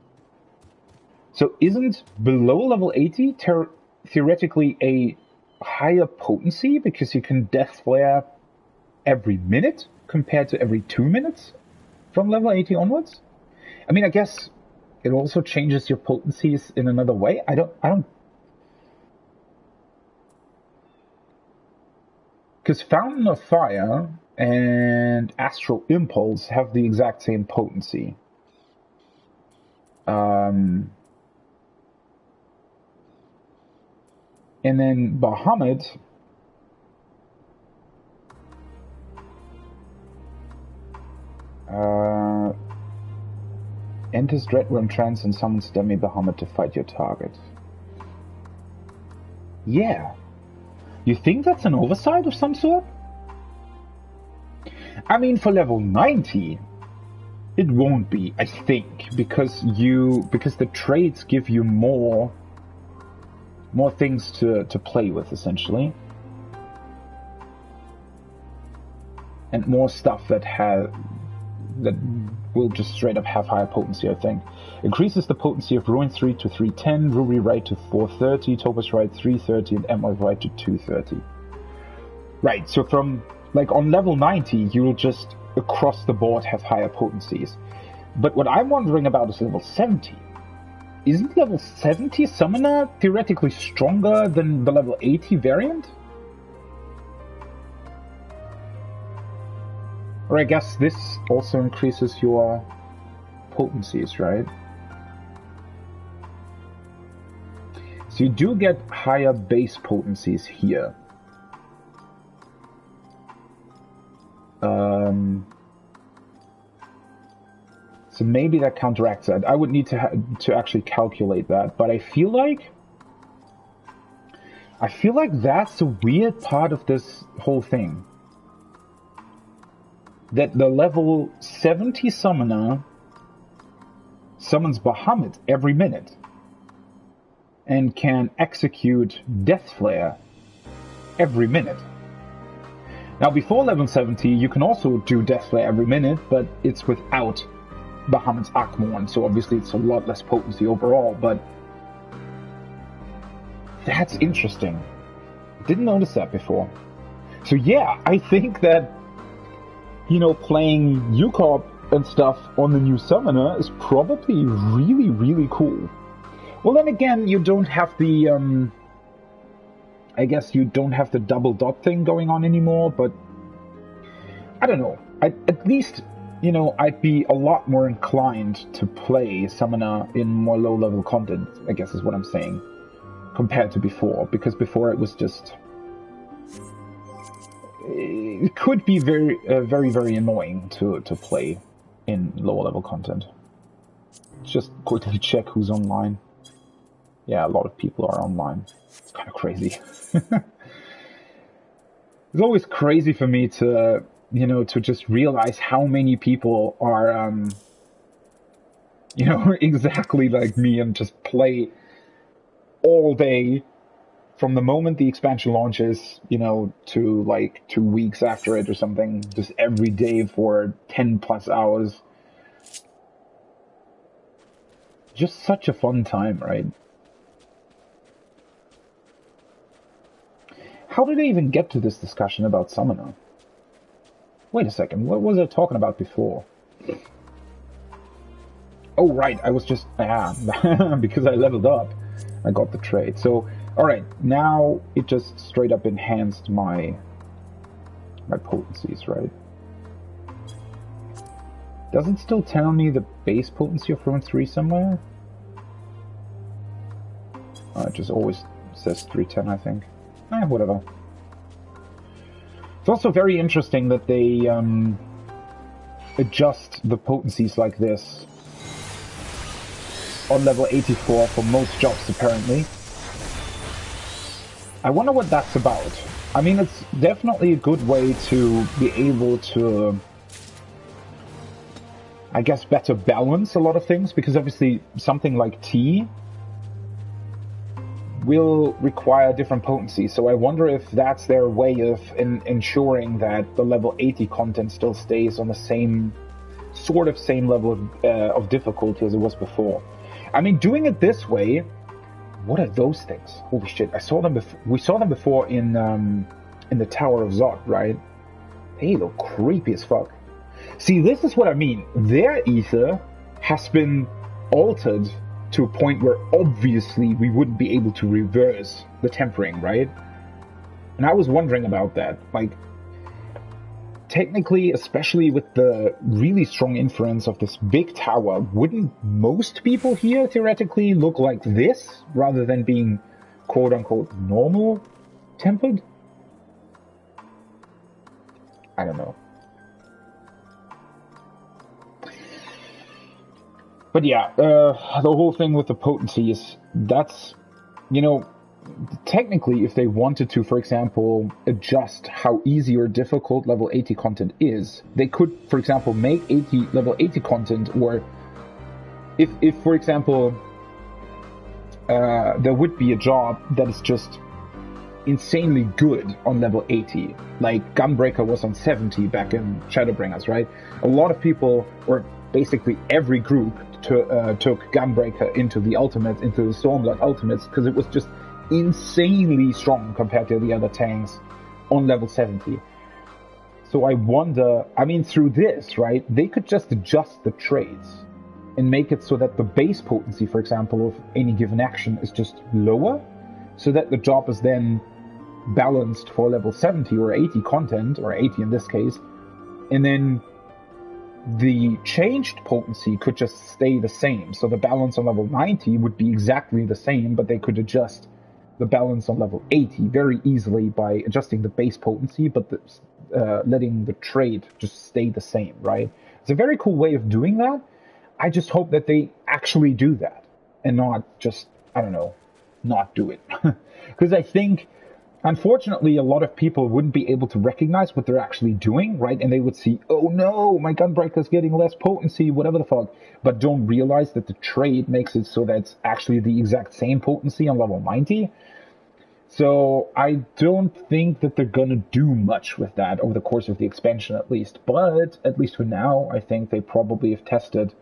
So isn't below level 80 theoretically a higher potency because you can Death Flare every minute compared to every 2 minutes from level 80 onwards? I mean, I guess it also changes your potencies in another way. I don't... Because Fountain of Fire and Astral Impulse have the exact same potency. And then Bahamut enters Dreadworm Trance and summons Demi Bahamut to fight your target. Yeah. You think that's an oversight of some sort? I mean, for level 90, it won't be, I think, because the traits give you more things to play with, essentially. And more stuff that will just straight up have higher potency, I think. Increases the potency of Ruin 3 to 310, Ruby Right to 430, Topaz Right 330, and Emerald Right to 230. Right, so from, like, on level 90, you'll just, across the board, have higher potencies. But what I'm wondering about is level 70. Isn't level 70 Summoner theoretically stronger than the level 80 variant? Or I guess this also increases your potencies, right? So you do get higher base potencies here. So maybe that counteracts that. I would need to actually calculate that, but I feel like that's a weird part of this whole thing. That the level 70 Summoner summons Bahamut every minute and can execute Death Flare every minute. Now, before level 70, you can also do Death Flare every minute, but it's without Bahamut's Akmorn, so obviously it's a lot less potency overall, but that's interesting. Didn't notice that before. So yeah, I think that, you know, playing UCorp and stuff on the new summoner is probably really, really cool. Well, then again, you don't have the, I guess you don't have the double dot thing going on anymore, but I don't know. At least, you know, I'd be a lot more inclined to play Summoner in more low-level content, I guess is what I'm saying, compared to before, because before it was just... It could be very, very annoying to play in lower-level content. Just quickly check who's online. Yeah, a lot of people are online. It's kind of crazy. It's always crazy for me to... you know, to just realize how many people are, you know, exactly like me and just play all day from the moment the expansion launches, you know, to like 2 weeks after it or something, just every day for 10 plus hours. Just such a fun time, right? How did I even get to this discussion about Summoner? Wait a second, what was I talking about before? Oh, right, I was just... because I leveled up, I got the trade. So, alright, now it just straight up enhanced my potencies, right? Does it still tell me the base potency of Ruin 3 somewhere? It just always says 310, I think. Whatever. It's also very interesting that they adjust the potencies like this on level 84 for most jobs, apparently. I wonder what that's about. I mean, it's definitely a good way to be able to, I guess, better balance a lot of things, because obviously something like T will require different potency, so I wonder if that's their way of ensuring that the level 80 content still stays on the same level of difficulty as it was before. I mean, doing it this way, what are those things? Holy shit! I saw them. We saw them before in the Tower of Zod, right? They look creepy as fuck. See, this is what I mean. Their ether has been altered to a point where obviously we wouldn't be able to reverse the tempering, right? And I was wondering about that. Like, technically, especially with the really strong inference of this big tower, wouldn't most people here theoretically look like this, rather than being quote-unquote normal tempered? I don't know. But yeah, the whole thing with the potency is, that's, you know, technically if they wanted to, for example, adjust how easy or difficult level 80 content is, they could, for example, make level 80 content, or if for example, there would be a job that is just insanely good on level 80, like Gunbreaker was on 70 back in Shadowbringers, right? A lot of people, or basically every group, took Gunbreaker into the ultimates, into the Stormblood ultimates, because it was just insanely strong compared to the other tanks on level 70. So I wonder, I mean, through this, right, they could just adjust the trades and make it so that the base potency, for example, of any given action is just lower, so that the job is then balanced for level 70 or 80 content, or 80 in this case, and then the changed potency could just stay the same. So the balance on level 90 would be exactly the same, but they could adjust the balance on level 80 very easily by adjusting the base potency, but letting the trade just stay the same, right? It's a very cool way of doing that. I just hope that they actually do that and not just, I don't know, not do it. Because I think, unfortunately, a lot of people wouldn't be able to recognize what they're actually doing, right? And they would see, oh no, my Gunbreaker's getting less potency, whatever the fuck, but don't realize that the trade makes it so that it's actually the exact same potency on level 90. So I don't think that they're gonna do much with that over the course of the expansion, at least. But at least for now, I think they probably have tested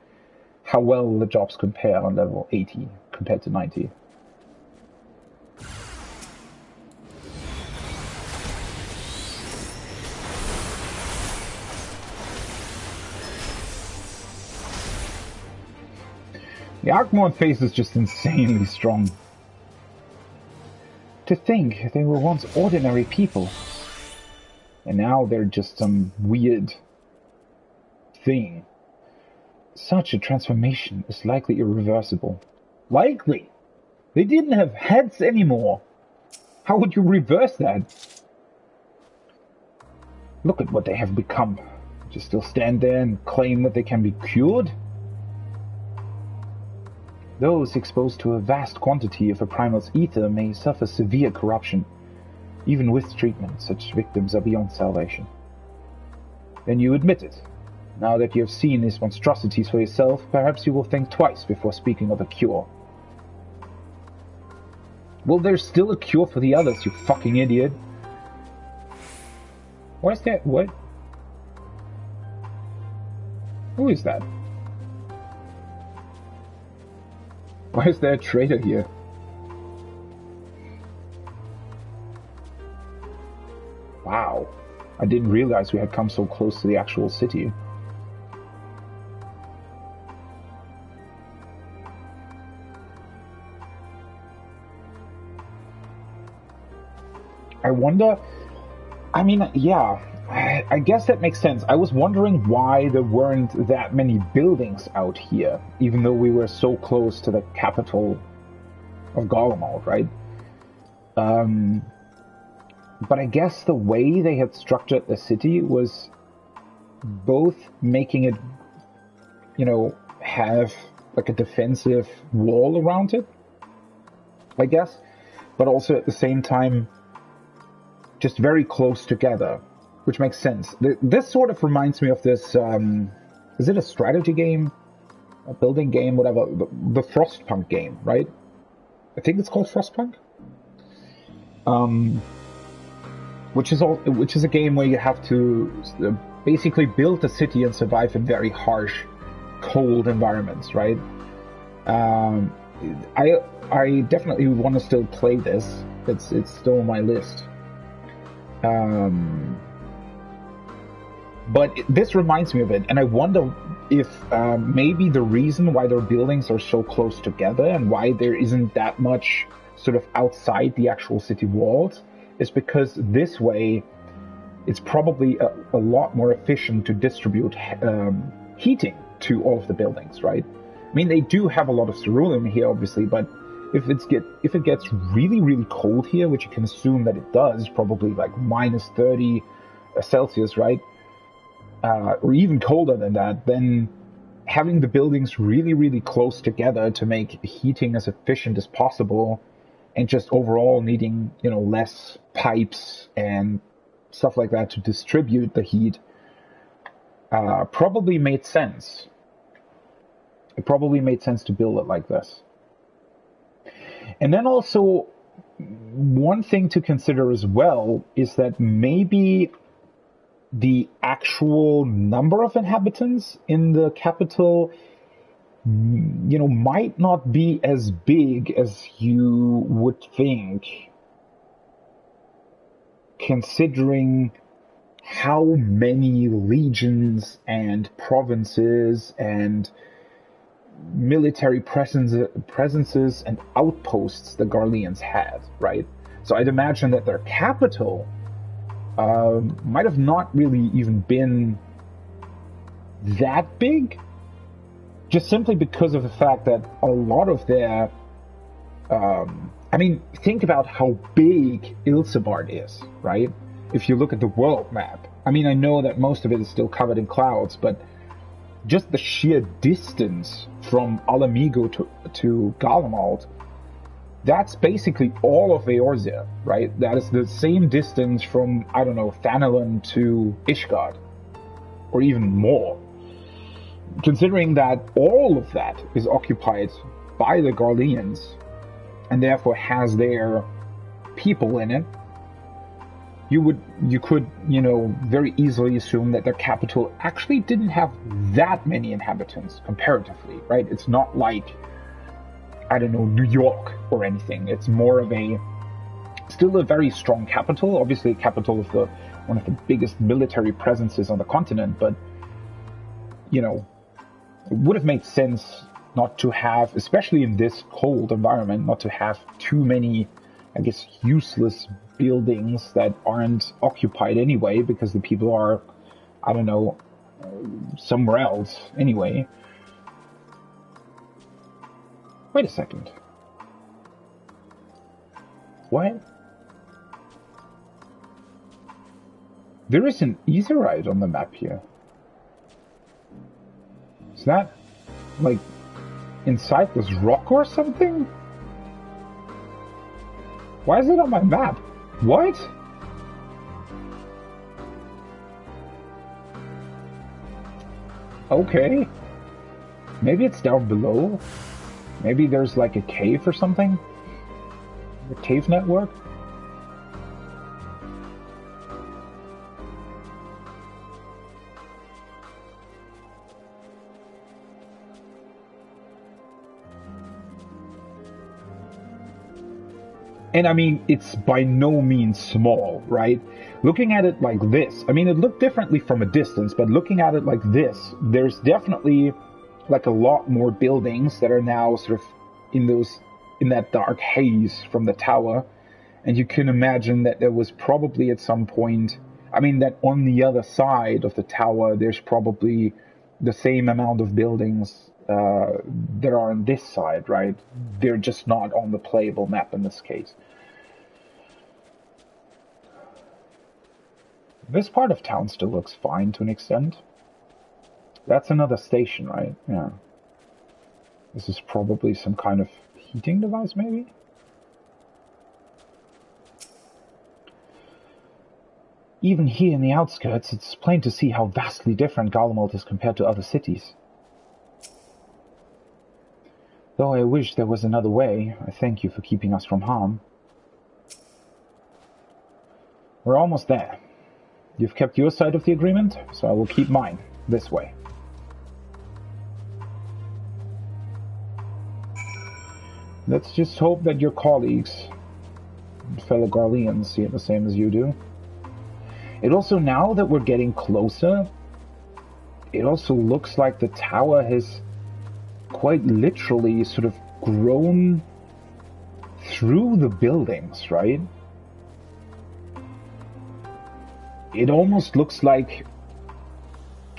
how well the jobs compare on level 80 compared to 90. The Arkmon face is just insanely strong. To think they were once ordinary people, and now they're just some weird thing. Such a transformation is likely irreversible. Likely? They didn't have heads anymore. How would you reverse that? Look at what they have become. Just still stand there and claim that they can be cured? Those exposed to a vast quantity of a primal's ether may suffer severe corruption. Even with treatment, such victims are beyond salvation. Then you admit it. Now that you have seen these monstrosities for yourself, perhaps you will think twice before speaking of a cure. Well, there's still a cure for the others, you fucking idiot. Where's that? What? Who is that? Why is there a traitor here? Wow. I didn't realize we had come so close to the actual city. I wonder... I mean, yeah, I guess that makes sense. I was wondering why there weren't that many buildings out here, even though we were so close to the capital of Garlemald, right? But I guess the way they had structured the city was both making it, you know, have like a defensive wall around it, I guess, but also at the same time just very close together, which makes sense. This sort of reminds me of this, is it a strategy game? A building game, whatever, the Frostpunk game, right? I think it's called Frostpunk? Which is a game where you have to basically build a city and survive in very harsh, cold environments, right? I definitely want to still play this. It's still on my list. But this reminds me of it, and I wonder if maybe the reason why their buildings are so close together and why there isn't that much sort of outside the actual city walls is because this way it's probably a lot more efficient to distribute heating to all of the buildings, right? I mean, they do have a lot of cerulean here, obviously, but if it gets really, really cold here, which you can assume that it does, probably like -30 Celsius, right? Or even colder than that, then having the buildings really, really close together to make heating as efficient as possible, and just overall needing, you know, less pipes and stuff like that to distribute the heat, probably made sense. It probably made sense to build it like this. And then also, one thing to consider as well is that maybe the actual number of inhabitants in the capital, you know, might not be as big as you would think, considering how many legions and provinces and military presences and outposts the Garleans had, right? So I'd imagine that their capital might have not really even been that big, just simply because of the fact that a lot of their... I mean, think about how big Ilsabard is, right? If you look at the world map. I mean, I know that most of it is still covered in clouds, but just the sheer distance from Alamigo to Garlemald, that's basically all of Eorzea, right? That is the same distance from, I don't know, Thanalan to Ishgard, or even more. Considering that all of that is occupied by the Garleans, and therefore has their people in it, you could, you know, very easily assume that their capital actually didn't have that many inhabitants comparatively, right? It's not like, I don't know, New York or anything. It's more of still a very strong capital, obviously a capital of one of the biggest military presences on the continent, but, you know, it would have made sense not to have, especially in this cold environment, not to have too many, I guess, useless buildings that aren't occupied anyway because the people are, I don't know, somewhere else anyway. Wait a second. What? There is an Etherite on the map here. Is that, like, inside this rock or something? Why is it on my map? What? Okay. Maybe it's down below. Maybe there's like a cave or something? A cave network? And I mean, it's by no means small, right? Looking at it like this, I mean, it looked differently from a distance, but looking at it like this, there's definitely like a lot more buildings that are now sort of in that dark haze from the tower. And you can imagine that there was probably at some point, I mean, that on the other side of the tower, there's probably the same amount of buildings that are on this side, right? They're just not on the playable map in this case. This part of town still looks fine to an extent. That's another station, right? Yeah. This is probably some kind of heating device, maybe? Even here in the outskirts, it's plain to see how vastly different Garlemald is compared to other cities. Though I wish there was another way, I thank you for keeping us from harm. We're almost there. You've kept your side of the agreement, so I will keep mine, this way. Let's just hope that your colleagues and fellow Garleans see it the same as you do. It also, now that we're getting closer, it also looks like the tower has quite literally sort of grown through the buildings, right? It almost looks like...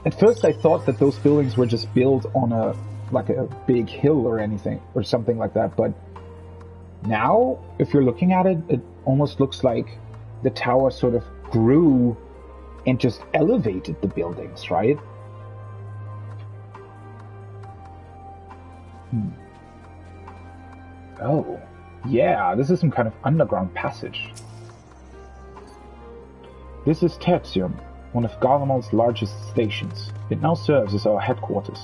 At first I thought that those buildings were just built on a big hill or anything, or something like that, but now, if you're looking at it, it almost looks like the tower sort of grew and just elevated the buildings, right? Oh, yeah, this is some kind of underground passage. This is Tertium, one of Garlemald's largest stations. It now serves as our headquarters.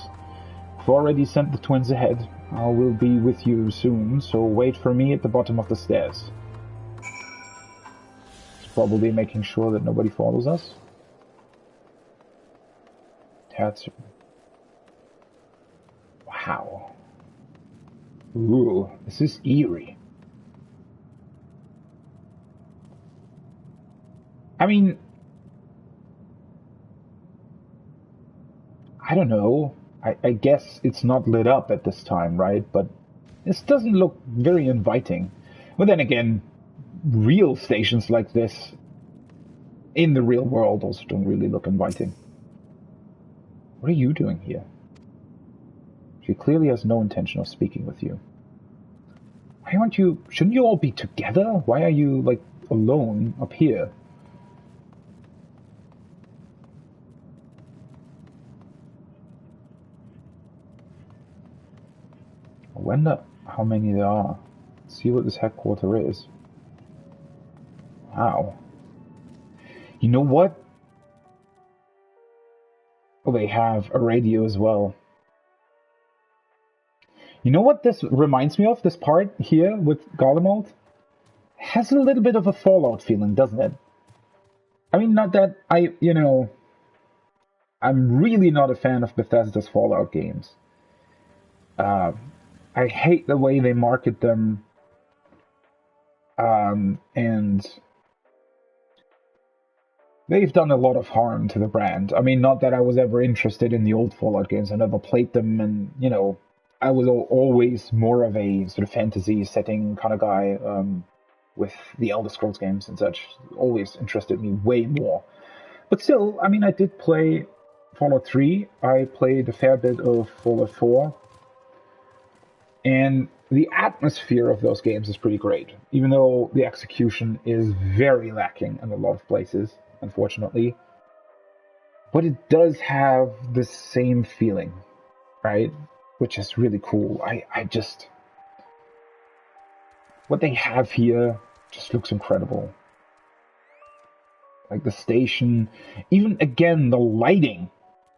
I've already sent the twins ahead. I will be with you soon, so wait for me at the bottom of the stairs. It's probably making sure that nobody follows us. Tertium. Wow. Ooh, this is eerie. I mean, I don't know. I guess it's not lit up at this time, right? But this doesn't look very inviting. But then again, real stations like this in the real world also don't really look inviting. What are you doing here? She clearly has no intention of speaking with you. Why aren't you... Shouldn't you all be together? Why are you, like, alone up here? I wonder how many there are. Let's see what this headquarter is. Wow. You know what? Oh, they have a radio as well. You know what this reminds me of, this part here with Garlemald? Has a little bit of a Fallout feeling, doesn't it? I mean, not that I'm really not a fan of Bethesda's Fallout games. I hate the way they market them, and they've done a lot of harm to the brand. I mean, not that I was ever interested in the old Fallout games. I never played them, and, I was always more of a sort of fantasy setting kind of guy, with the Elder Scrolls games and such. Always interested me way more. But still, I mean, I did play Fallout 3. I played a fair bit of Fallout 4. And the atmosphere of those games is pretty great, even though the execution is very lacking in a lot of places, unfortunately. But it does have the same feeling, right? Which is really cool. I just... What they have here just looks incredible. Like the station, even again, the lighting,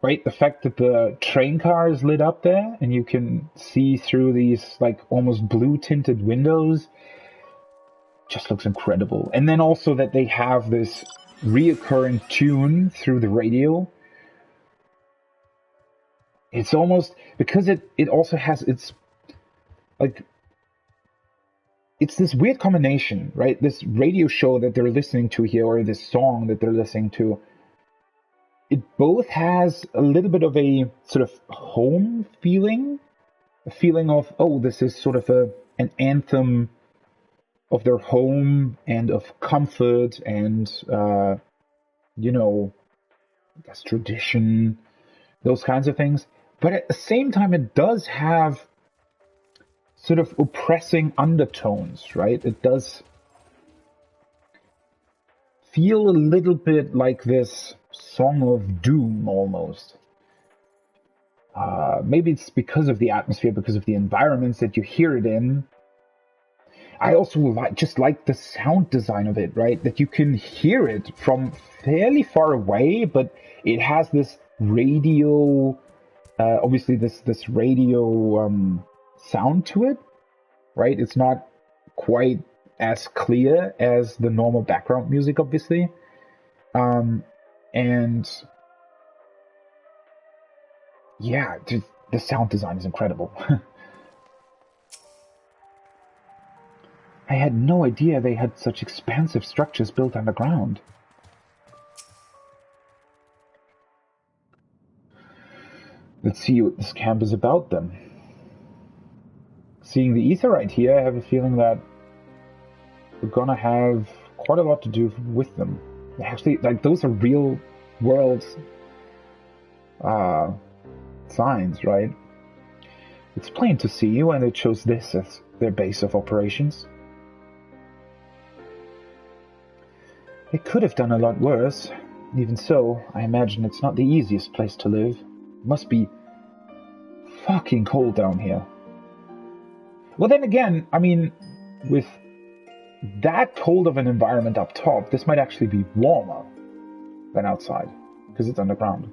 right? The fact that the train car is lit up there and you can see through these like almost blue tinted windows just looks incredible. And then also that they have this reoccurring tune through the radio. It's almost, because it also has its like, it's this weird combination, right? This radio show that they're listening to here, or this song that they're listening to, it both has a little bit of a sort of home feeling, a feeling of, oh, this is sort of an anthem of their home and of comfort and, you know, I guess tradition, those kinds of things. But at the same time, it does have sort of oppressing undertones, right? It does feel a little bit like this song of doom almost. Maybe it's because of the atmosphere, because of the environments that you hear it in. I also just like the sound design of it, right? That you can hear it from fairly far away, but it has this radio, obviously this radio sound to it, right? It's not quite as clear as the normal background music, obviously. And yeah, the sound design is incredible. I had no idea they had such expansive structures built underground. Let's see what this camp is about then. Seeing the Aetheryte here, I have a feeling that we're gonna have quite a lot to do with them. Actually, like, those are real world signs, right? It's plain to see why they chose this as their base of operations. They could have done a lot worse. Even so, I imagine it's not the easiest place to live. It must be fucking cold down here. Well, then again, I mean, with that cold of an environment up top, this might actually be warmer than outside, because it's underground.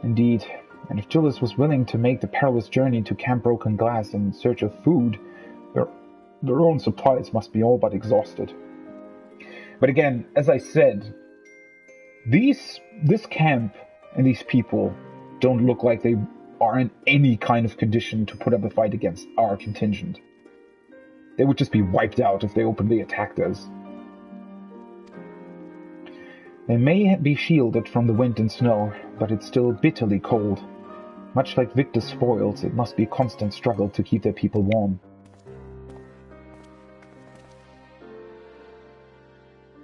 Indeed, and if Julius was willing to make the perilous journey to Camp Broken Glass in search of food, their own supplies must be all but exhausted. But again, as I said, this camp and these people don't look like they are in any kind of condition to put up a fight against our contingent. They would just be wiped out if they openly attacked us. They may be shielded from the wind and snow, but it's still bitterly cold. Much like Victor's spoils, it must be a constant struggle to keep their people warm.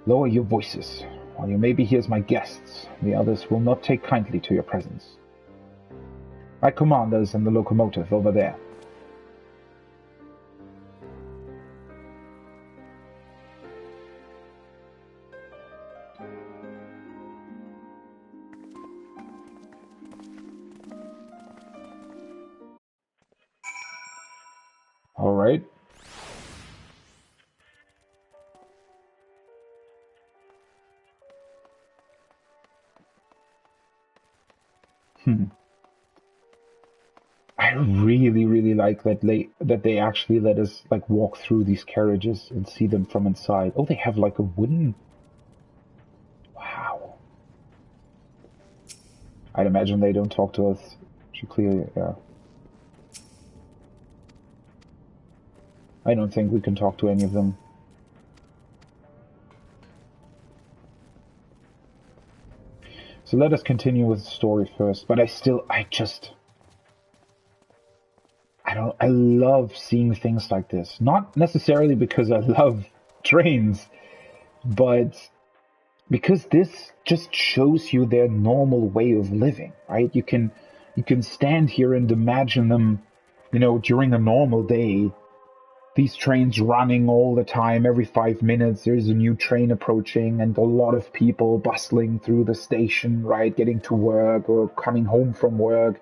Lower your voices. While you may be here as my guests, the others will not take kindly to your presence. My commander's in the locomotive over there. All right. I really like that they actually let us like walk through these carriages and see them from inside. Oh, they have like a wooden. Wow. I'd imagine they don't talk to us. She clearly, yeah. I don't think we can talk to any of them. So let us continue with the story first. But I just... I love seeing things like this. Not necessarily because I love trains, but because this just shows you their normal way of living, right? You can stand here and imagine them, during a normal day. These trains running all the time, every 5 minutes there's a new train approaching, and a lot of people bustling through the station, right? Getting to work or coming home from work.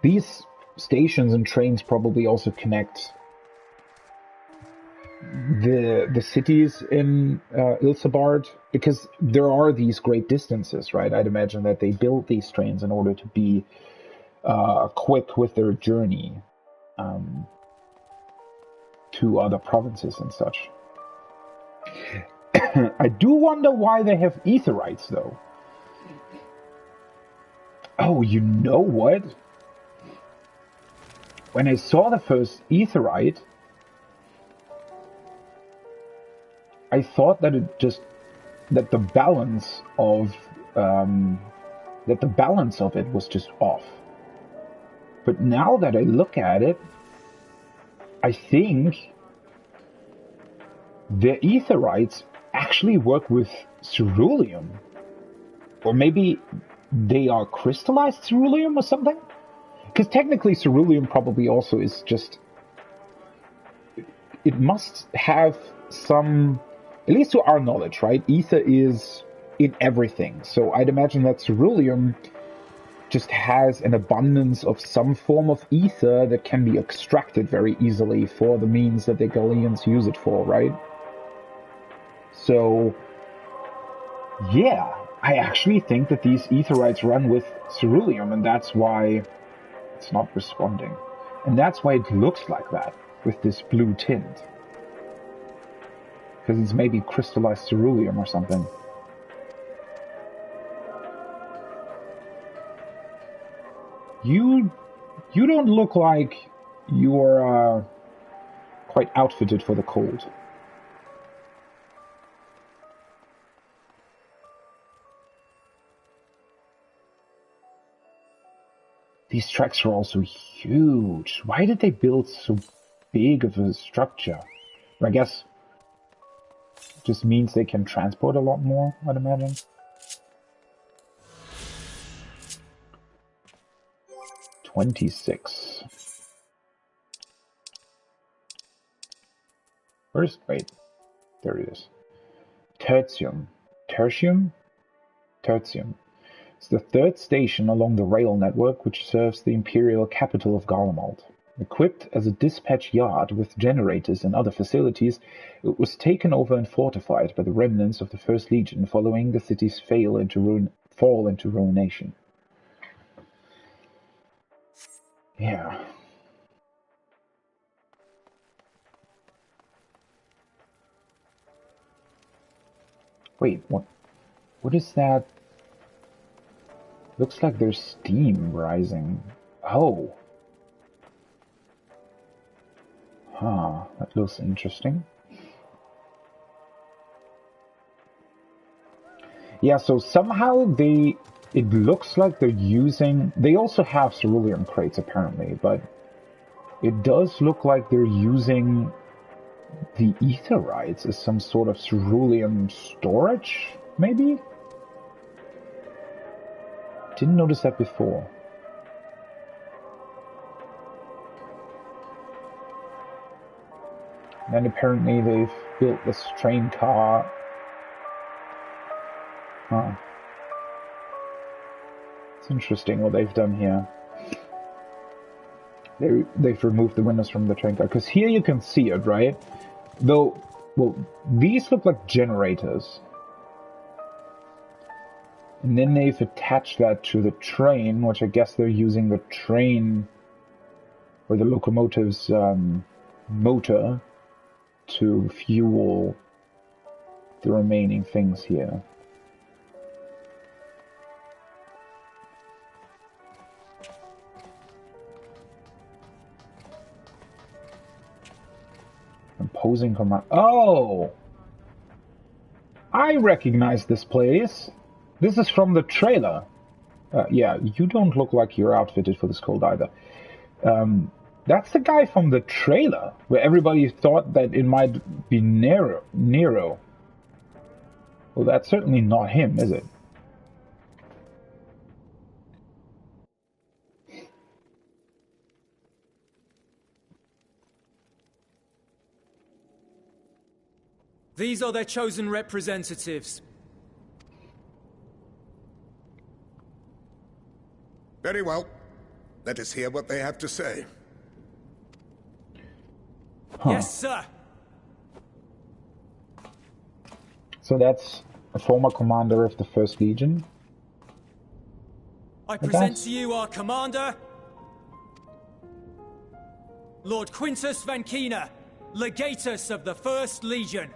These stations and trains probably also connect the cities in Ilsabard, because there are these great distances, right? I'd imagine that they build these trains in order to be quick with their journey to other provinces and such. I do wonder why they have aetherites, though. Oh, you know what? When I saw the first aetherite, I thought that the balance of it was just off. But now that I look at it, I think the aetherites actually work with ceruleum. Or maybe they are crystallized ceruleum or something? Because technically ceruleum probably also is just... It must have some... At least to our knowledge, right? Ether is in everything. So I'd imagine that ceruleum just has an abundance of some form of ether that can be extracted very easily for the means that the Galleons use it for, right? So, yeah, I actually think that these aetherites run with ceruleum, and that's why it's not responding. And that's why it looks like that, with this blue tint. Because it's maybe crystallized ceruleum or something. You don't look like you're quite outfitted for the cold. These tracks are also huge. Why did they build so big of a structure? I guess it just means they can transport a lot more, I'd imagine. $26. Wait, there it is. Tertium. Tertium? Tertium. It's the third station along the rail network which serves the imperial capital of Garlemald. Equipped as a dispatch yard with generators and other facilities, it was taken over and fortified by the remnants of the First Legion following the city's fall into ruination. Yeah. Wait, what is that? Looks like there's steam rising. Oh. Huh, that looks interesting. Yeah, so somehow it looks like they're using... They also have ceruleum crates, apparently, but it does look like they're using the aetherites as some sort of ceruleum storage, maybe? Didn't notice that before. And apparently they've built this train car. Huh. It's interesting what they've done here. They've removed the windows from the train car. Because here you can see it, right? Though, well, these look like generators. And then they've attached that to the train, which I guess they're using the train or the locomotive's motor to fuel the remaining things here. Imposing command. Oh! I recognize this place. This is from the trailer. Yeah, you don't look like you're outfitted for this cold either. That's the guy from the trailer, where everybody thought that it might be Nero. Well, that's certainly not him, is it? These are their chosen representatives. Very well. Let us hear what they have to say. Huh. Yes, sir. So that's a former commander of the First Legion. I present to you our commander, Lord Quintus Vankina, Legatus of the First Legion.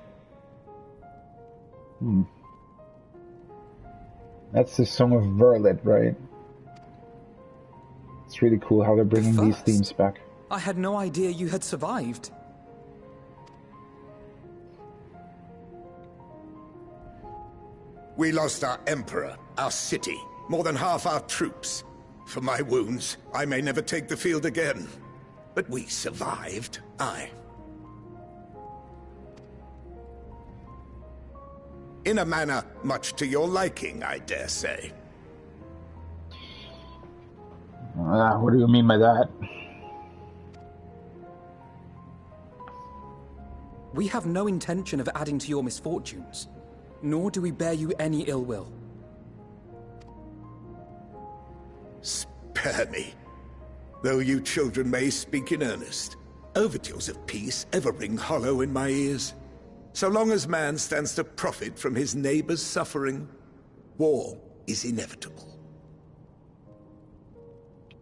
That's the Song of Verlet, right? It's really cool how they're bringing these themes back. I had no idea you had survived. We lost our Emperor, our city, more than half our troops. For my wounds, I may never take the field again. But we survived, aye. In a manner much to your liking, I dare say. What do you mean by that? We have no intention of adding to your misfortunes, nor do we bear you any ill will. Spare me. Though you children may speak in earnest, overtures of peace ever ring hollow in my ears. So long as man stands to profit from his neighbor's suffering, war is inevitable.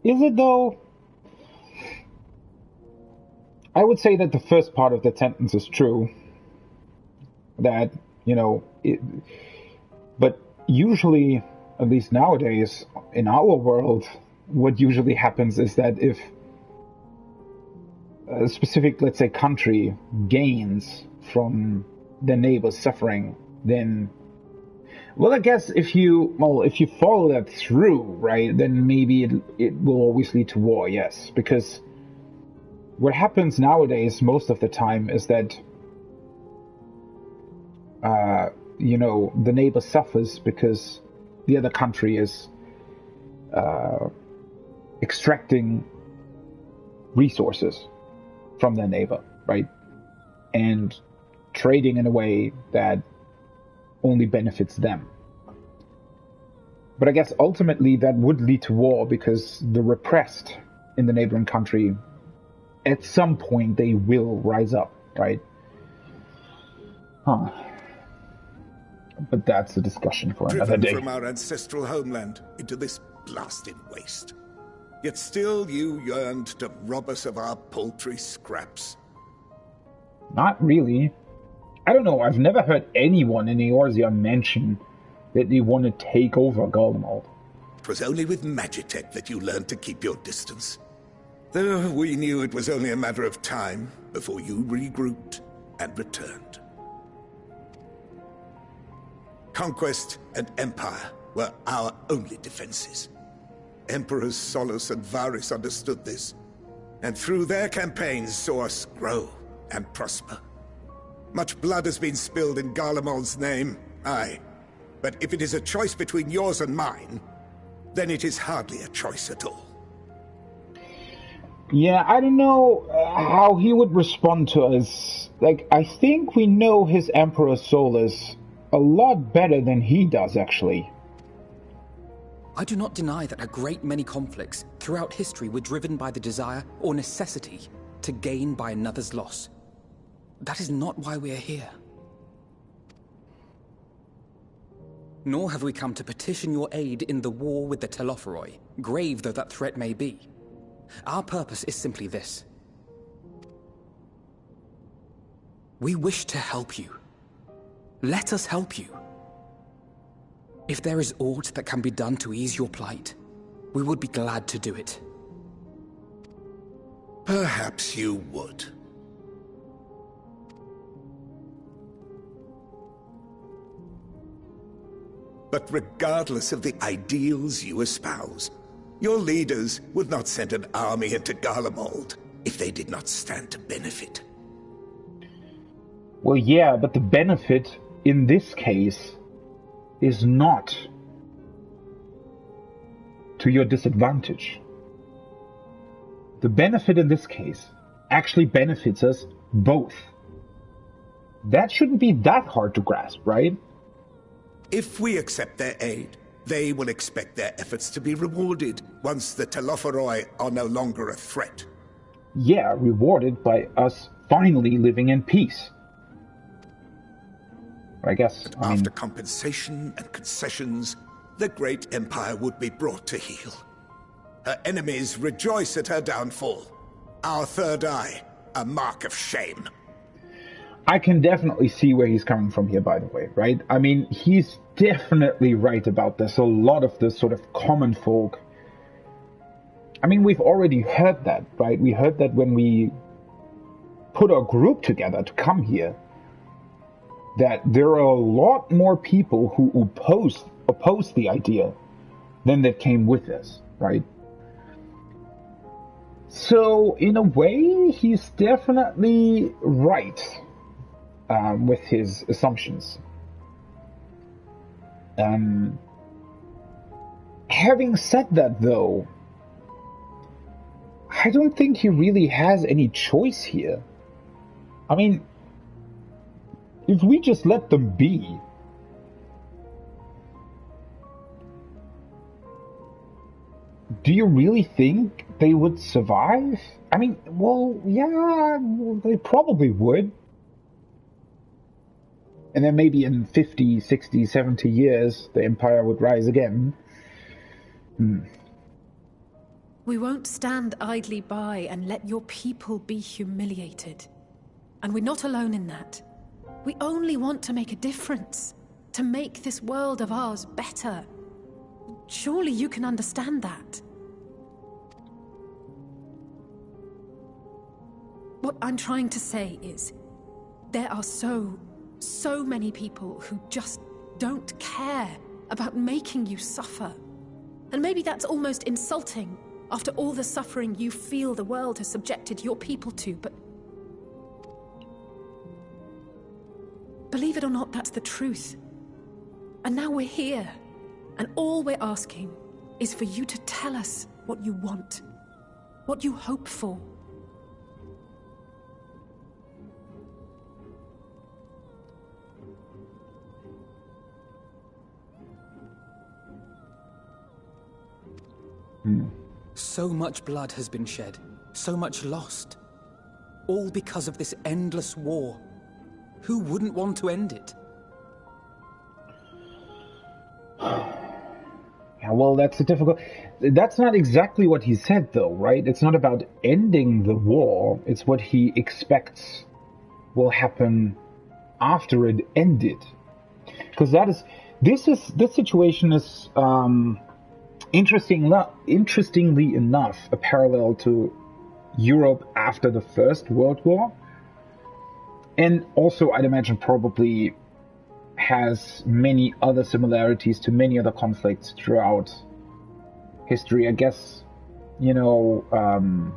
Is it though? I would say that the first part of the sentence is true. That, you know, but usually, at least nowadays, in our world, what usually happens is that if a specific, let's say, country gains from their neighbors suffering, then, well, I guess if you follow that through, right, then maybe it will always lead to war, yes. Because what happens nowadays most of the time is that, you know, the neighbor suffers because the other country is extracting resources from their neighbor, right? And trading in a way that only benefits them. But I guess ultimately that would lead to war because the repressed in the neighboring country, at some point they will rise up, right? Huh. But that's a discussion for another day. Driven from our ancestral homeland into this blasted waste. Yet still you yearned to rob us of our paltry scraps. Not really. I don't know, I've never heard anyone in Eorzea mention that they want to take over Garlemald. It was only with Magitech that you learned to keep your distance. Though we knew it was only a matter of time before you regrouped and returned. Conquest and Empire were our only defenses. Emperors Solus and Varys understood this, and through their campaigns saw us grow and prosper. Much blood has been spilled in Garlemald's name, aye. But if it is a choice between yours and mine, then it is hardly a choice at all. Yeah, I don't know how he would respond to us. Like, I think we know his Emperor Solus a lot better than he does, actually. I do not deny that a great many conflicts throughout history were driven by the desire or necessity to gain by another's loss. That is not why we are here. Nor have we come to petition your aid in the war with the Telophoroi, grave though that threat may be. Our purpose is simply this. We wish to help you. Let us help you. If there is aught that can be done to ease your plight, we would be glad to do it. Perhaps you would. But regardless of the ideals you espouse, your leaders would not send an army into Garlemald if they did not stand to benefit. Well, yeah, but the benefit in this case is not to your disadvantage. The benefit in this case actually benefits us both. That shouldn't be that hard to grasp, right? If we accept their aid, they will expect their efforts to be rewarded once the Telophoroi are no longer a threat. Yeah, rewarded by us finally living in peace. I guess, After compensation and concessions, the great empire would be brought to heel. Her enemies rejoice at her downfall. Our third eye, a mark of shame. I can definitely see where he's coming from here, by the way, right? I mean, he's definitely right about this. A lot of the sort of common folk. I mean, we've already heard that, right? We heard that when we put our group together to come here, that there are a lot more people who oppose the idea than that came with us, right? So, in a way, he's definitely right with his assumptions. Having said that, though, I don't think he really has any choice here. I mean, if we just let them be, do you really think they would survive? I mean, well, yeah, they probably would. And then maybe in 50, 60, 70 years, the Empire would rise again. We won't stand idly by and let your people be humiliated. And we're not alone in that. We only want to make a difference. To make this world of ours better. Surely you can understand that. What I'm trying to say is, there are so many people who just don't care about making you suffer. And maybe that's almost insulting after all the suffering you feel the world has subjected your people to, but believe it or not, that's the truth. And now we're here, and all we're asking is for you to tell us what you want, what you hope for. So much blood has been shed, so much lost. All because of this endless war. Who wouldn't want to end it? Yeah, well, that's a difficult... That's not exactly what he said, though, right? It's not about ending the war. It's what he expects will happen after it ended. Because this situation is... interestingly enough, a parallel to Europe after the First World War. And also, I'd imagine, probably has many other similarities to many other conflicts throughout history. I guess, even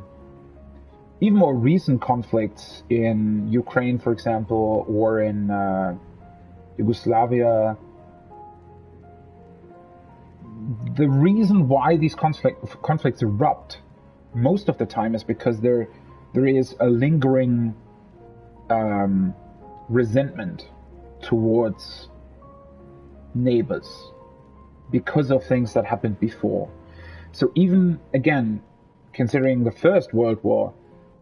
more recent conflicts in Ukraine, for example, or in Yugoslavia. The reason why these conflicts erupt most of the time is because there is a lingering resentment towards neighbors because of things that happened before. So even, again, considering the First World War,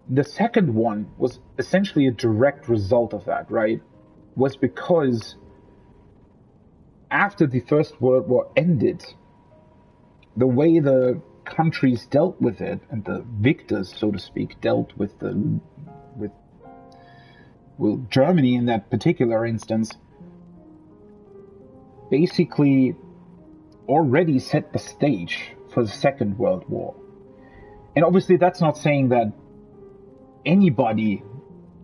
the second one was essentially a direct result of that, right? Was because after the First World War ended, the way the countries dealt with it, and the victors, so to speak, dealt with Germany in that particular instance, basically already set the stage for the Second World War. And obviously that's not saying that anybody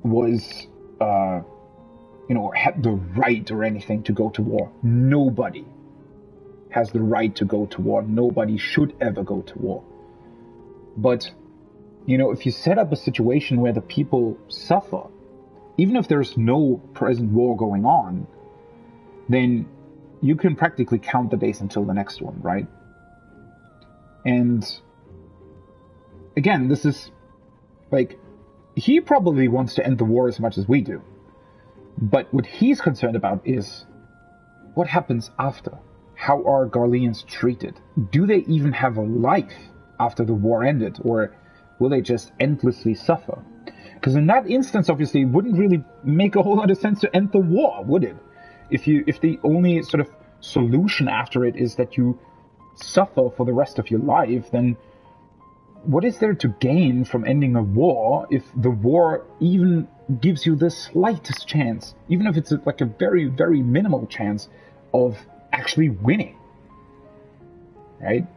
was, had the right or anything to go to war. Nobody. has the right to go to war. Nobody should ever go to war. But, if you set up a situation where the people suffer, even if there's no present war going on, then you can practically count the days until the next one, right? And again, this is he probably wants to end the war as much as we do. But what he's concerned about is what happens after. How are Garleans treated? Do they even have a life after the war ended, or will they just endlessly suffer? Because in that instance, obviously, it wouldn't really make a whole lot of sense to end the war, would it? If the only sort of solution after it is that you suffer for the rest of your life, then what is there to gain from ending a war if the war even gives you the slightest chance, even if it's a very, very minimal chance of actually winning, right?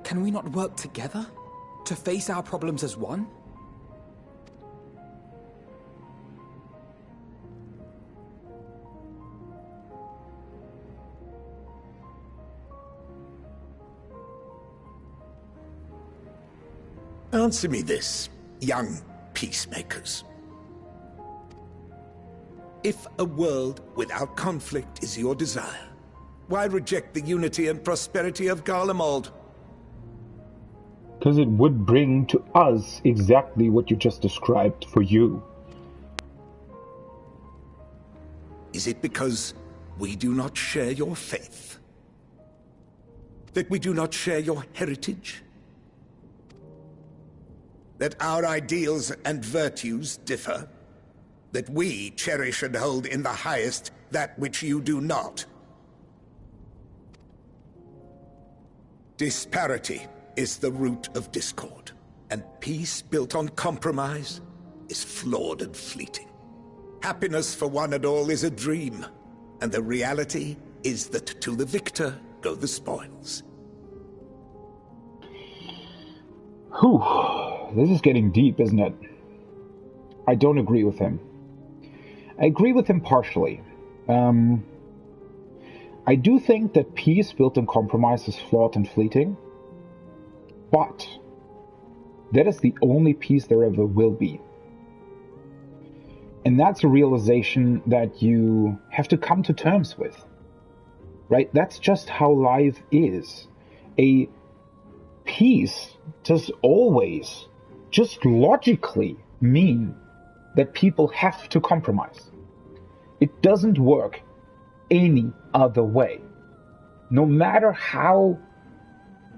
Can we not work together to face our problems as one? Answer me this, young peacemakers. If a world without conflict is your desire, why reject the unity and prosperity of Garlemald? Because it would bring to us exactly what you just described for you. Is it because we do not share your faith? That we do not share your heritage? That our ideals and virtues differ? That we cherish and hold in the highest that which you do not? Disparity is the root of discord, and peace built on compromise is flawed and fleeting. Happiness for one and all is a dream, and the reality is that to the victor go the spoils. Whew, this is getting deep, isn't it? I don't agree with him. I agree with him partially. I do think that peace built on compromise is flawed and fleeting, but that is the only peace there ever will be. And that's a realization that you have to come to terms with, right? That's just how life is. A peace does always, just logically, mean that people have to compromise. It doesn't work any other way. No matter how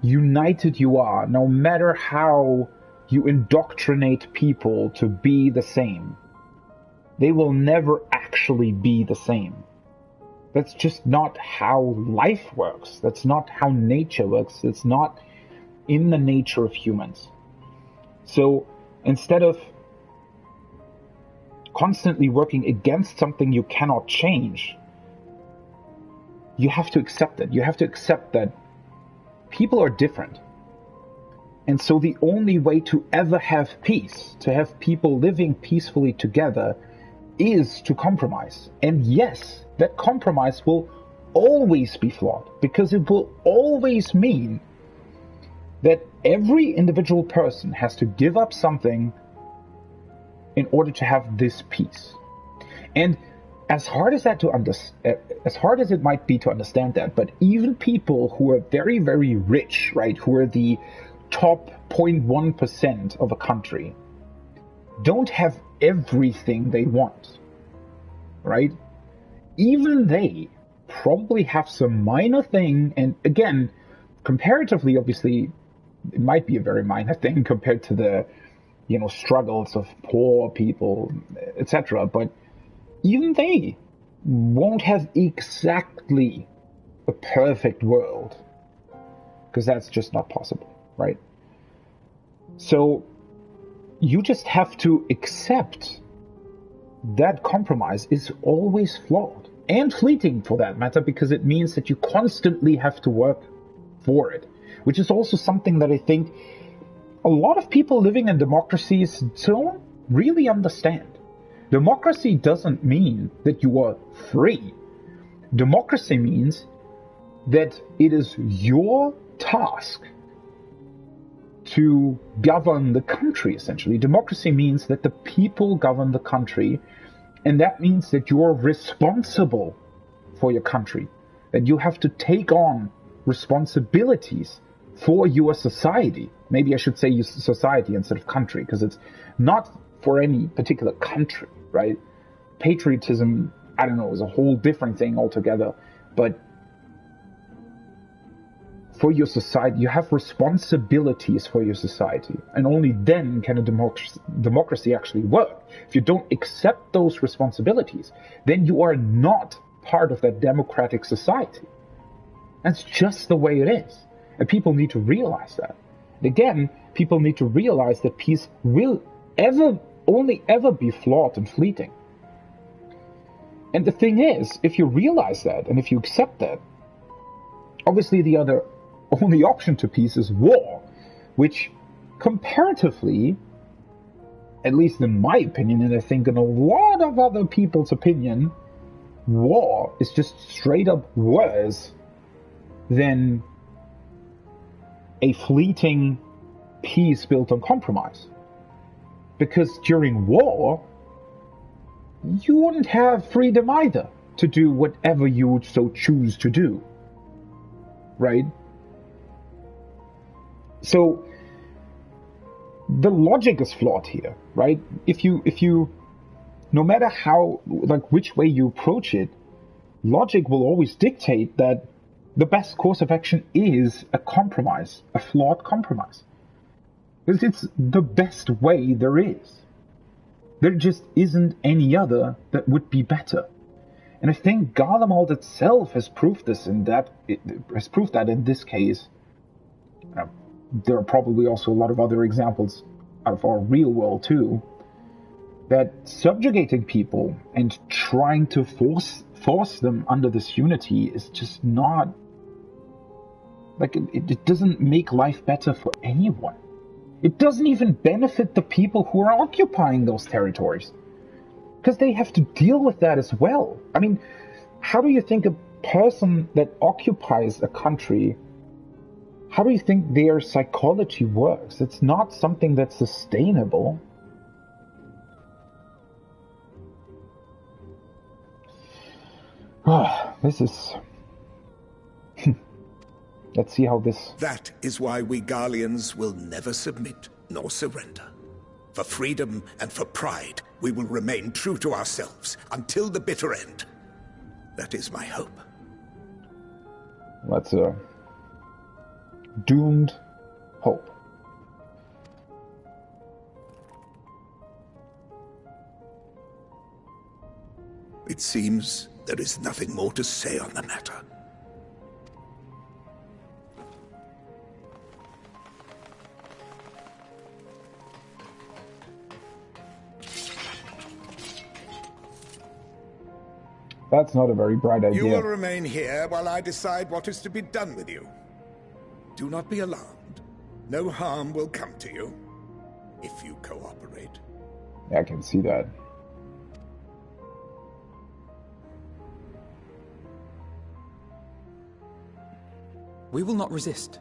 united you are, no matter how you indoctrinate people to be the same, they will never actually be the same. That's just not how life works. That's not how nature works. It's not in the nature of humans. So instead of constantly working against something you cannot change, you have to accept it. You have to accept that people are different. And so the only way to ever have peace, to have people living peacefully together, is to compromise. And yes, that compromise will always be flawed, because it will always mean that every individual person has to give up something in order to have this peace. And as hard as it might be to understand that, but even people who are very, very rich, right, who are the top 0.1% of a country, don't have everything they want, right? Even they probably have some minor thing, and again, comparatively, obviously, it might be a very minor thing compared to the, struggles of poor people, etc. But even they won't have exactly a perfect world, because that's just not possible, right? So you just have to accept that compromise is always flawed and fleeting, for that matter, because it means that you constantly have to work for it, which is also something that I think a lot of people living in democracies don't really understand. Democracy doesn't mean that you are free. Democracy means that it is your task to govern the country, essentially. Democracy means that the people govern the country, and that means that you're responsible for your country, that you have to take on responsibilities for your society. Maybe I should say society instead of country, because it's not for any particular country, right? Patriotism, I don't know, is a whole different thing altogether, but for your society, you have responsibilities for your society, and only then can a democracy actually work. If you don't accept those responsibilities, then you are not part of that democratic society. That's just the way it is, and people need to realize that. And again, people need to realize that peace will only ever be flawed and fleeting. And the thing is, if you realize that, and if you accept that, obviously the only option to peace is war, which comparatively, at least in my opinion, and I think in a lot of other people's opinion, war is just straight up worse than a fleeting peace built on compromise. Because during war, you wouldn't have freedom either to do whatever you would so choose to do, right? So the logic is flawed here, right? If you, no matter how, like which way you approach it, logic will always dictate that the best course of action is a compromise, a flawed compromise. Because it's the best way there is. There just isn't any other that would be better. And I think Garlemald itself has proved this in that, it has proved that in this case. There are probably also a lot of other examples out of our real world too, that subjugating people and trying to force them under this unity is just not, like, it doesn't make life better for anyone. It doesn't even benefit the people who are occupying those territories, because they have to deal with that as well. I mean, how do you think a person that occupies a country, how do you think their psychology works? It's not something that's sustainable. This is... Let's see how this... That is why we Garleans will never submit nor surrender. For freedom and for pride, we will remain true to ourselves until the bitter end. That is my hope. That's a doomed hope. It seems there is nothing more to say on the matter. That's not a very bright idea. You will remain here while I decide what is to be done with you. Do not be alarmed. No harm will come to you if you cooperate. Yeah, I can see that. We will not resist.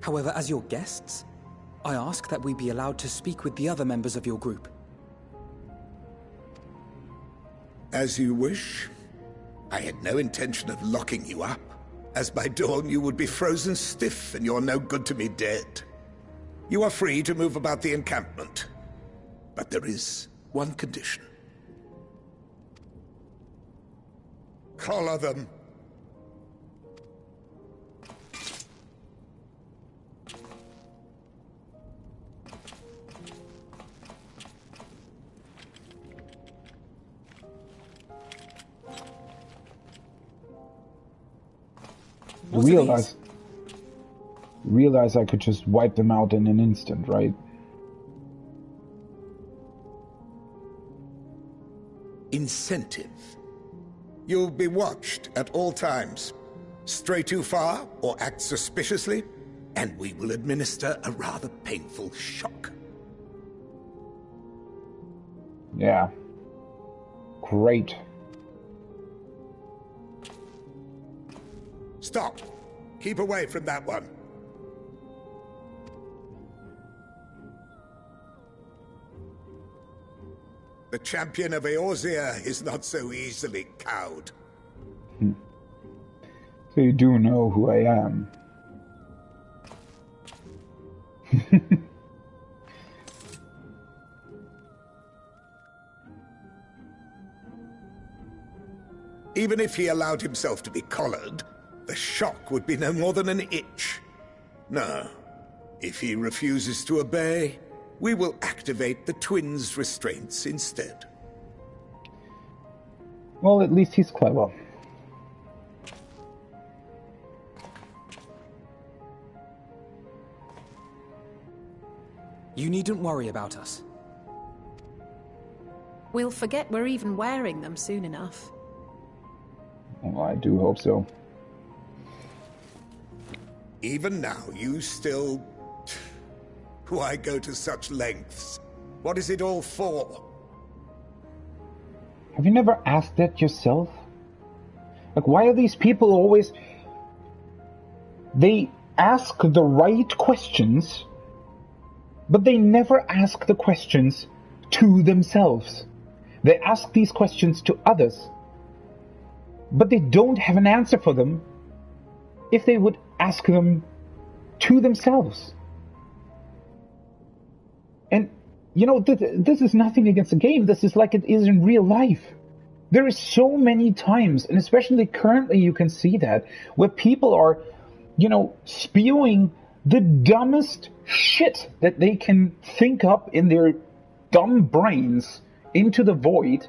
However, as your guests, I ask that we be allowed to speak with the other members of your group. As you wish. I had no intention of locking you up, as by dawn you would be frozen stiff and you're no good to me dead. You are free to move about the encampment, but there is one condition. Collar them. Realize I could just wipe them out in an instant, right? Incentive. You'll be watched at all times. Stray too far or act suspiciously, and we will administer a rather painful shock. Yeah. Great. Stop! Keep away from that one. The champion of Eorzea is not so easily cowed. So you do know who I am. Even if he allowed himself to be collared, the shock would be no more than an itch. No. If he refuses to obey, we will activate the twins' restraints instead. Well, at least he's clever. You needn't worry about us. We'll forget we're even wearing them soon enough. Well, I do hope so. Even now, you still... Why go to such lengths? What is it all for? Have you never asked that yourself? Like, why are these people always... They ask the right questions, but they never ask the questions to themselves. They ask these questions to others, but they don't have an answer for them if they would ask them to themselves. And, you know, this is nothing against the game. This is like it is in real life. There is so many times, and especially currently you can see that, where people are, you know, spewing the dumbest shit that they can think up in their dumb brains into the void.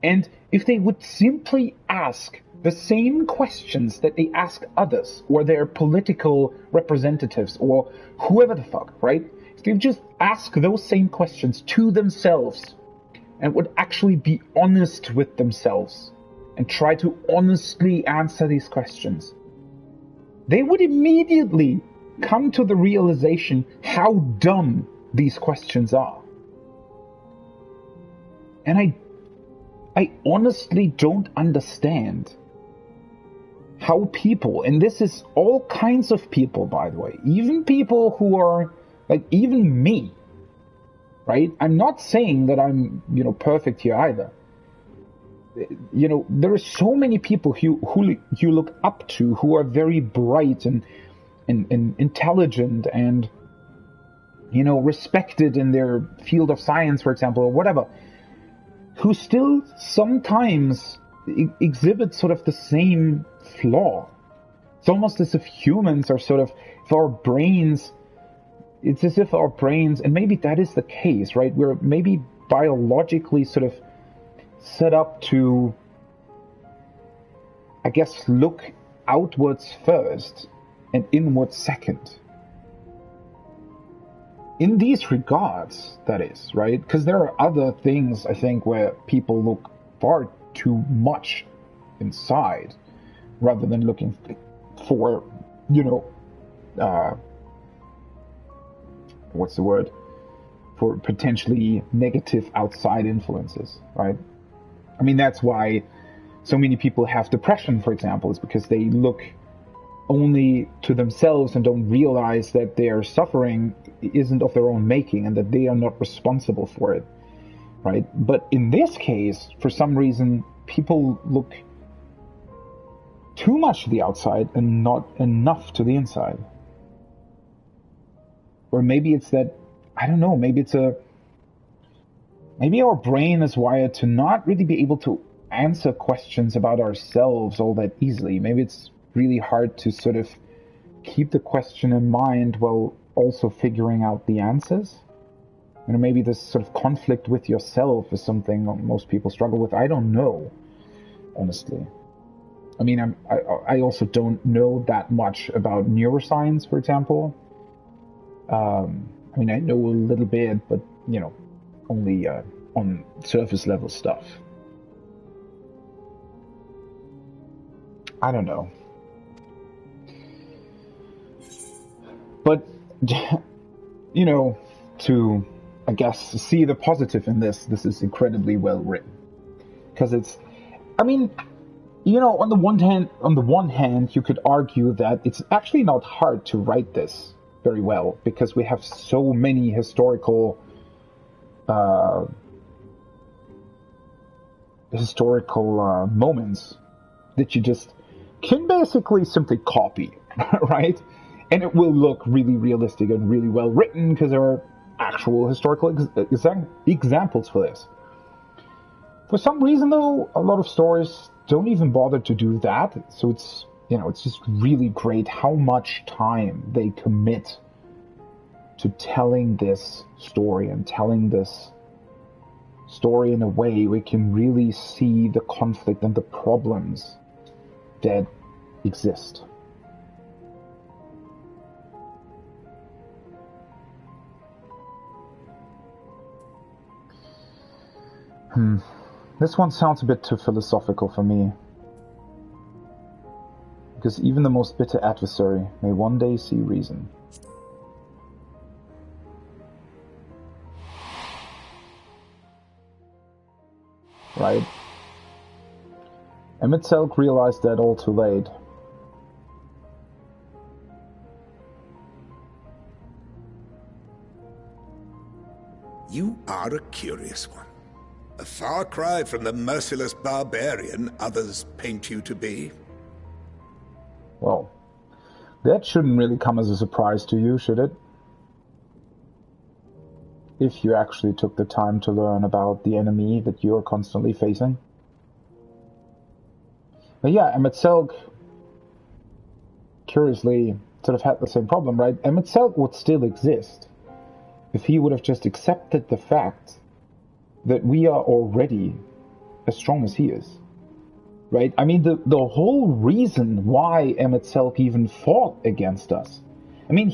And if they would simply ask the same questions that they ask others, or their political representatives, or whoever the fuck, right? If they would just ask those same questions to themselves, and would actually be honest with themselves, and try to honestly answer these questions, they would immediately come to the realization how dumb these questions are. And I honestly don't understand how people, and this is all kinds of people, by the way, even people who are, like, even me, right? I'm not saying that I'm, you know, perfect here either. You know, there are so many people who you look up to who are very bright and intelligent and, you know, respected in their field of science, for example, or whatever, who still sometimes exhibit sort of the same flaw. It's almost as if humans are sort of, if our brains, it's as if our brains, and maybe that is the case, right? We're maybe biologically sort of set up to, I guess, look outwards first and inwards second. In these regards, that is, right? Because there are other things, I think, where people look far too much inside rather than looking for, you know, what's the word? For potentially negative outside influences, right? I mean, that's why so many people have depression, for example, is because they look only to themselves and don't realize that their suffering isn't of their own making and that they are not responsible for it, right? But in this case, for some reason, people look too much to the outside and not enough to the inside. Or maybe it's that, I don't know, maybe our brain is wired to not really be able to answer questions about ourselves all that easily. Maybe it's really hard to sort of keep the question in mind while also figuring out the answers. You know, maybe this sort of conflict with yourself is something most people struggle with. I don't know, honestly. I mean, I also don't know that much about neuroscience, for example. I mean, I know a little bit, but, you know, only on surface level stuff. I don't know. But, you know, to, I guess, see the positive in this is incredibly well written. Because it's, I mean, You know, on the one hand, you could argue that it's actually not hard to write this very well because we have so many historical moments that you just can basically simply copy, right? And it will look really realistic and really well written because there are actual historical examples for this. For some reason, though, a lot of stories don't even bother to do that. So it's, you know, it's just really great how much time they commit to telling this story and telling this story in a way we can really see the conflict and the problems that exist. This one sounds a bit too philosophical for me. Because even the most bitter adversary may one day see reason. Right? Emmett Selk realized that all too late. You are a curious one. A far cry from the merciless barbarian others paint you to be. Well, that shouldn't really come as a surprise to you, should it? If you actually took the time to learn about the enemy that you're constantly facing. But yeah, Emmett Selk, curiously, sort of had the same problem, right? Emmett Selk would still exist if he would have just accepted the fact that we are already as strong as he is. Right? I mean, the whole reason why Emmett Selk even fought against us. I mean,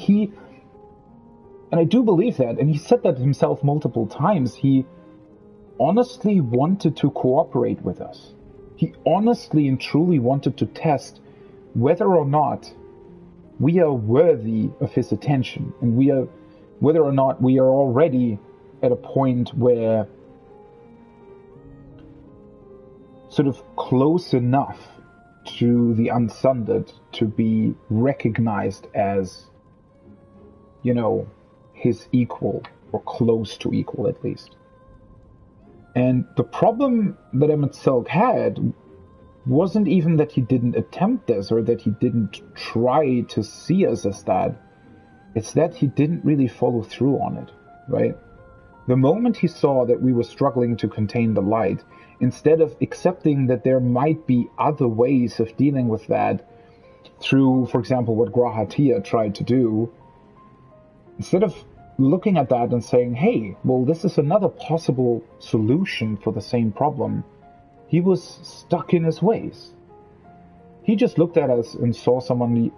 and I do believe that, and he said that himself multiple times, he honestly wanted to cooperate with us. He honestly and truly wanted to test whether or not we are worthy of his attention, and whether or not we are already at a point where sort of close enough to the Unsundered to be recognized as, you know, his equal, or close to equal at least. And the problem that Emmett Selk had wasn't even that he didn't attempt this, or that he didn't try to see us as that. It's that he didn't really follow through on it, right? The moment he saw that we were struggling to contain the light, instead of accepting that there might be other ways of dealing with that through, for example, what Grahatia tried to do, instead of looking at that and saying, hey, well, this is another possible solution for the same problem, he was stuck in his ways. He just looked at us and saw somebody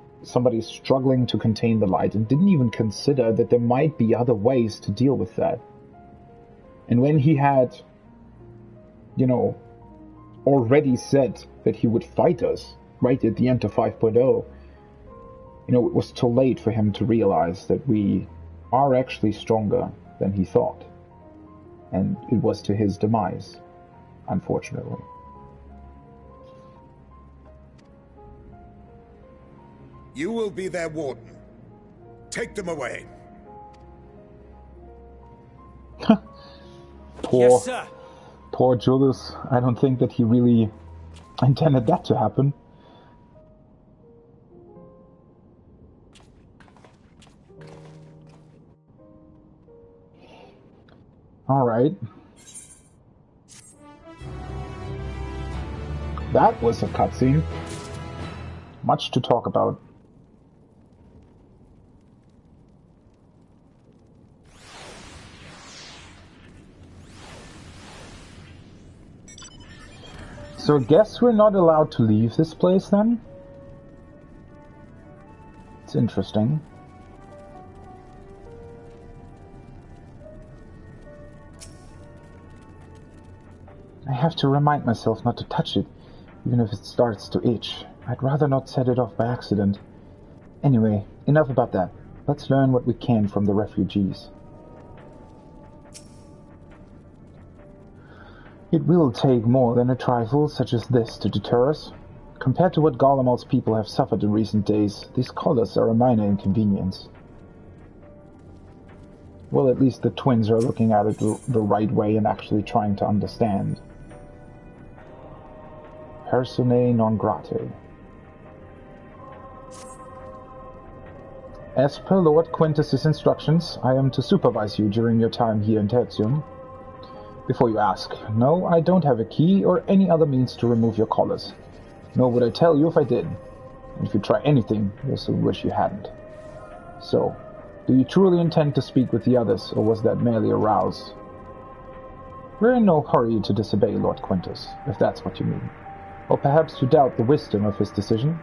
struggling to contain the light and didn't even consider that there might be other ways to deal with that. And when he had, you know, already said that he would fight us right at the end of 5.0, you know, it was too late for him to realize that we are actually stronger than he thought. And it was to his demise, unfortunately. You will be their warden. Take them away. Yes, sir. Poor Julius. I don't think that he really intended that to happen. Alright. That was a cutscene. Much to talk about. So I guess we're not allowed to leave this place then? It's interesting. I have to remind myself not to touch it, even if it starts to itch. I'd rather not set it off by accident. Anyway, enough about that. Let's learn what we can from the refugees. It will take more than a trifle such as this to deter us. Compared to what Garlemald's people have suffered in recent days, these collars are a minor inconvenience. Well, at least the twins are looking at it the right way and actually trying to understand. Personae non gratae. As per Lord Quintus's instructions, I am to supervise you during your time here in Tertium. Before you ask, no, I don't have a key or any other means to remove your collars. Nor would I tell you if I did. And if you try anything, you'll soon wish you hadn't. So, do you truly intend to speak with the others, or was that merely a rouse? We're in no hurry to disobey Lord Quintus, if that's what you mean. Or perhaps to doubt the wisdom of his decision.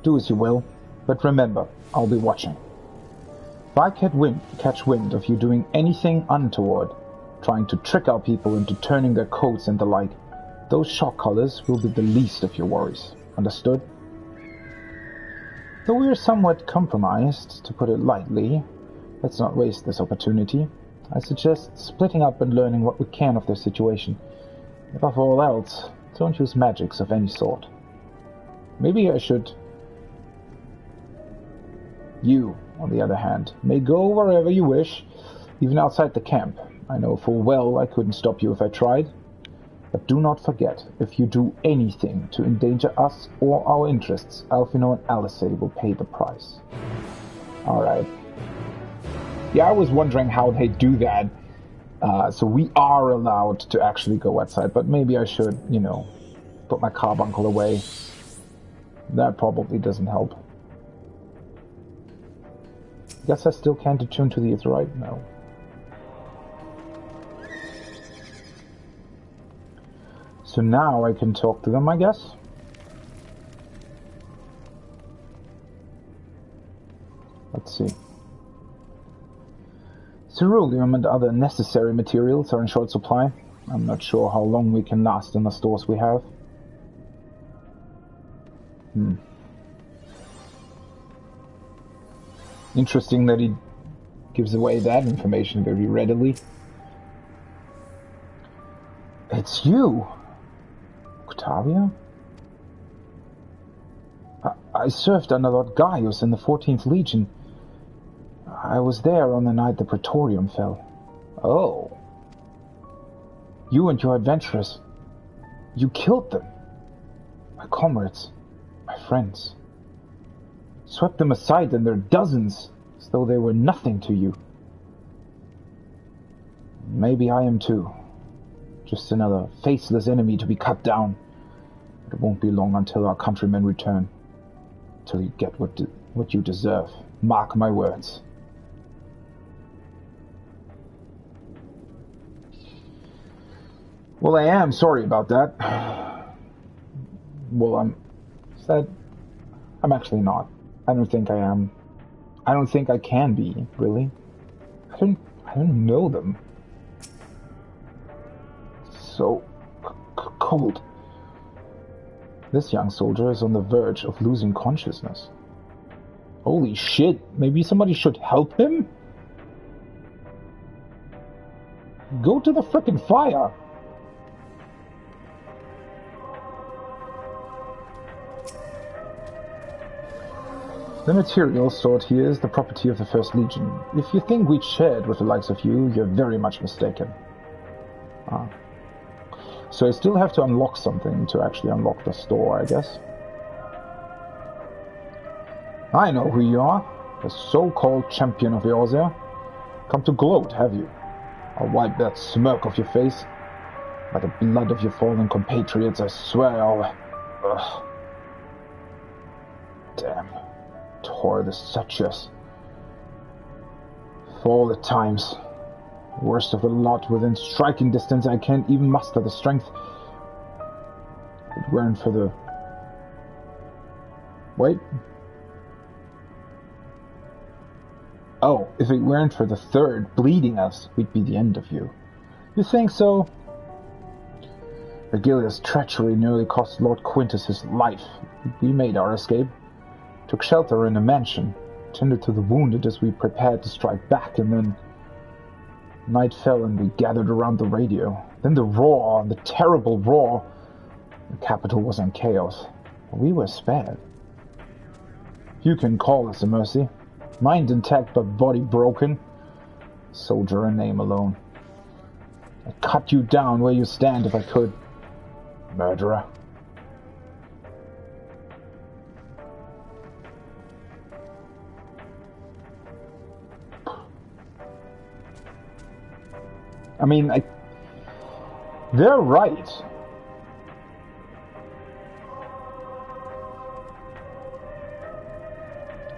Do as you will, but remember, I'll be watching. If I catch wind of you doing anything untoward, trying to trick our people into turning their coats and the like, those shock collars will be the least of your worries. Understood? Though we are somewhat compromised, to put it lightly, let's not waste this opportunity. I suggest splitting up and learning what we can of their situation. Above all else, don't use magics of any sort. Maybe I should... You, on the other hand, may go wherever you wish, even outside the camp. I know full well I couldn't stop you if I tried. But do not forget, if you do anything to endanger us or our interests, Alphino and Alice will pay the price. Alright. Yeah, I was wondering how they do that. So we are allowed to actually go outside, but maybe I should, you know, put my carbuncle away. That probably doesn't help. Guess I still can't attune to the Aetheryte? No. So now I can talk to them, I guess? Let's see. Ceruleum and other necessary materials are in short supply. I'm not sure how long we can last in the stores we have. Interesting that he gives away that information very readily. It's you! Octavia? I served under Lord Gaius in the 14th Legion. I was there on the night the Praetorium fell. Oh. You and your adventurers. You killed them. My comrades. My friends. Swept them aside in their dozens, as though they were nothing to you. Maybe I am too. Just another faceless enemy to be cut down. But it won't be long until our countrymen return. Till you get what you deserve. Mark my words. Well, I am sorry about that. Well, I'm actually not. I don't think I am. I don't think I can be, really. I don't know them. So cold. This young soldier is on the verge of losing consciousness. Holy shit, maybe somebody should help him? Go to the frickin' fire! The material stored here is the property of the First Legion. If you think we'd shared with the likes of you, you're very much mistaken. So I still have to unlock something to actually unlock the store, I guess. I know who you are. The so-called champion of Eorzea. Come to gloat, have you? I'll wipe that smirk off your face. By the blood of your fallen compatriots, I swear I'll... Ugh. Damn. Tore the sutures. For all the times. Worst of the lot, within striking distance, I can't even muster the strength. If it weren't for the... Wait. Oh, if it weren't for the third bleeding us, we'd be the end of you. You think so? Regilia's treachery nearly cost Lord Quintus his life. We made our escape. Took shelter in a mansion. tended to the wounded as we prepared to strike back, and then night fell and we gathered around the radio. Then the roar, the terrible roar. The capital was in chaos. We were spared. You can call us a mercy. Mind intact but body broken. Soldier in name alone. I'd cut you down where you stand if I could. Murderer. I mean, they're right.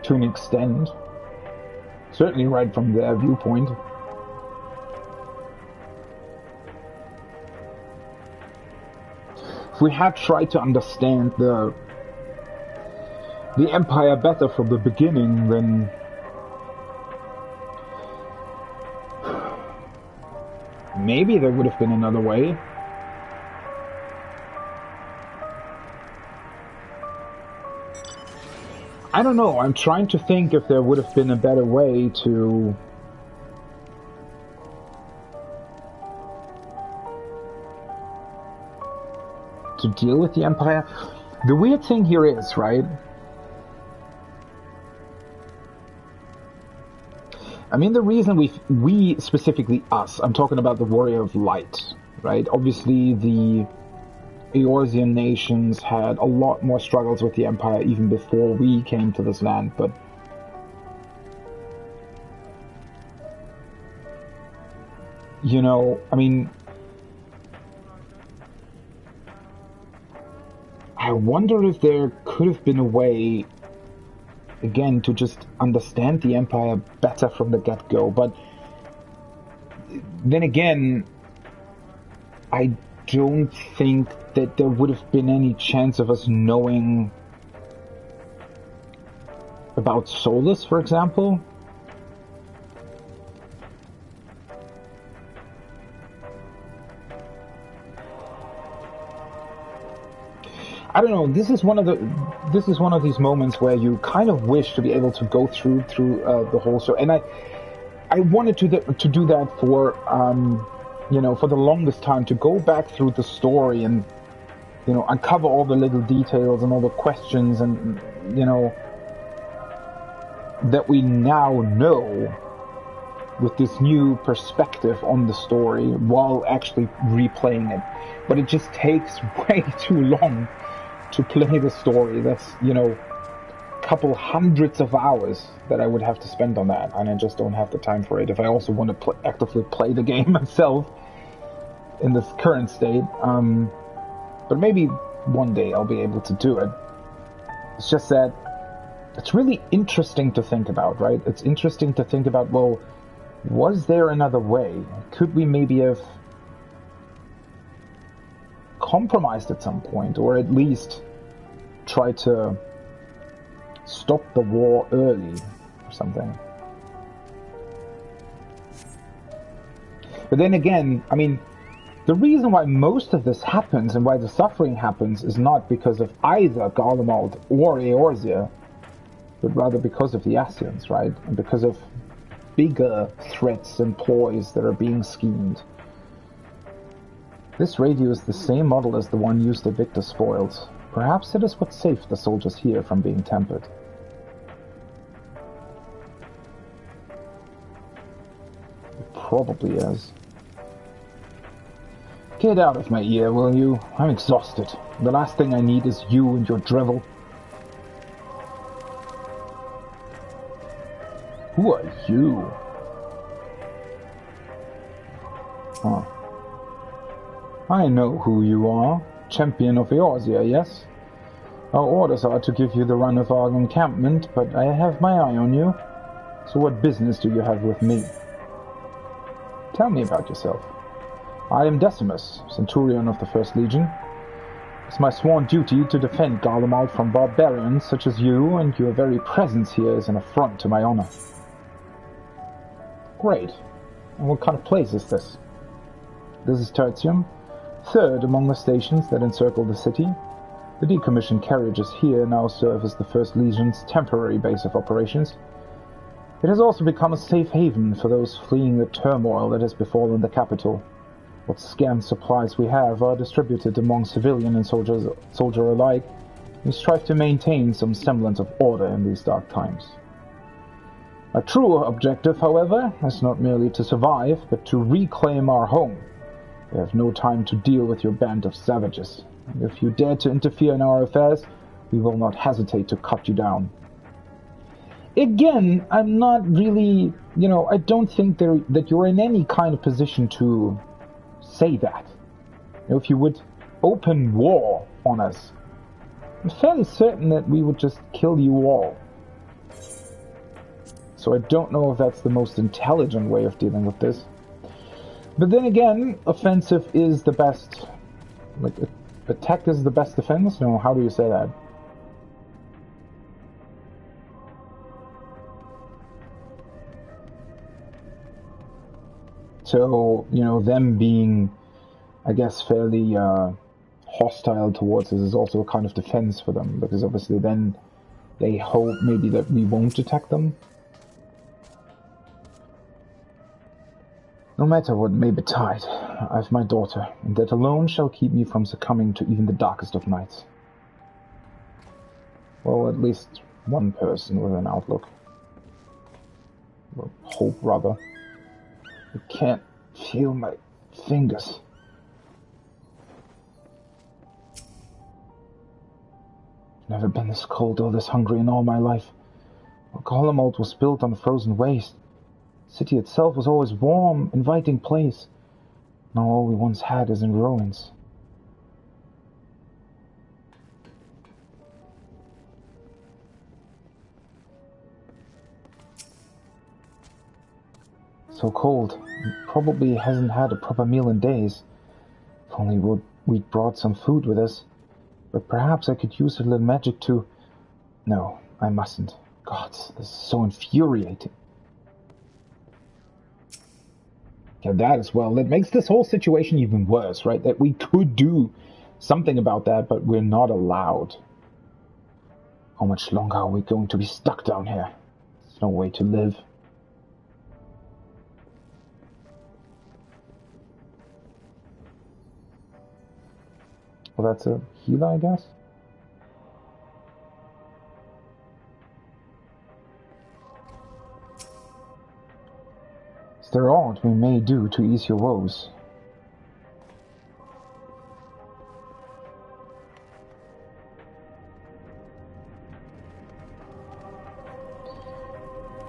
To an extent. Certainly right from their viewpoint. If we had tried to understand the Empire better from the beginning, then maybe there would have been another way. I don't know, I'm trying to think if there would have been a better way to deal with the Empire. The weird thing here is, right? I mean, the reason we specifically us, I'm talking about the Warrior of Light, right? Obviously, the Eorzean nations had a lot more struggles with the Empire even before we came to this land, but you know, I mean, I wonder if there could have been a way, again, to just understand the Empire better from the get-go, but then again, I don't think that there would have been any chance of us knowing about Solus, for example. I don't know. This is one of these moments where you kind of wish to be able to go through the whole show, and I wanted to do that for you know, for the longest time, to go back through the story and, you know, uncover all the little details and all the questions and, you know, that we now know with this new perspective on the story while actually replaying it. But it just takes way too long to play the story. That's, you know, a couple hundreds of hours that I would have to spend on that, and I just don't have the time for it if I also want to actively play the game myself in this current state. But maybe one day I'll be able to do it. It's just that it's really interesting to think about, right? It's interesting to think about, well, was there another way? Could we maybe have compromised at some point, or at least try to stop the war early or something? But then again, I mean, the reason why most of this happens and why the suffering happens is not because of either Garlemald or Eorzea, but rather because of the Ascians, right? And because of bigger threats and ploys that are being schemed. This radio is the same model as the one used at Victor's spoils. Perhaps it is what saved the soldiers here from being tempered. It probably is. Get out of my ear, will you? I'm exhausted. The last thing I need is you and your drivel. Who are you? Huh. I know who you are. Champion of Eorzea, yes? Our orders are to give you the run of our encampment, but I have my eye on you. So what business do you have with me? Tell me about yourself. I am Decimus, Centurion of the First Legion. It's my sworn duty to defend Garlemald from barbarians such as you, and your very presence here is an affront to my honor. Great. And what kind of place is this? This is Tertium, third among the stations that encircle the city. The decommissioned carriages here now serve as the First Legion's temporary base of operations. It has also become a safe haven for those fleeing the turmoil that has befallen the capital. What scant supplies we have are distributed among civilian and soldier alike. We strive to maintain some semblance of order in these dark times. Our true objective, however, is not merely to survive, but to reclaim our home. We have no time to deal with your band of savages. And if you dare to interfere in our affairs, we will not hesitate to cut you down. Again, I'm not really, I don't think that you're in any kind of position to say that. If you would open war on us, I'm fairly certain that we would just kill you all. So I don't know if that's the most intelligent way of dealing with this. But then again, offensive is the best, attack is the best defense? No, how do you say that? So, them being, I guess, fairly hostile towards us is also a kind of defense for them, because obviously then they hope maybe that we won't attack them. No matter what may betide, I've my daughter, and that alone shall keep me from succumbing to even the darkest of nights. Well, at least one person with an outlook. Or hope, rather. I can't feel my fingers. I've never been this cold or this hungry in all my life. Golomalt was built on a frozen waste. The city itself was always warm, inviting place. Now all we once had is in ruins. So cold. Probably hasn't had a proper meal in days. If only we'd brought some food with us. But perhaps I could use a little magic to... No, I mustn't. God, this is so infuriating. Yeah, that as well. It makes this whole situation even worse, right? That we could do something about that, but we're not allowed. How much longer are we going to be stuck down here? There's no way to live. Well, that's a healer, I guess? Is there aught we may do to ease your woes?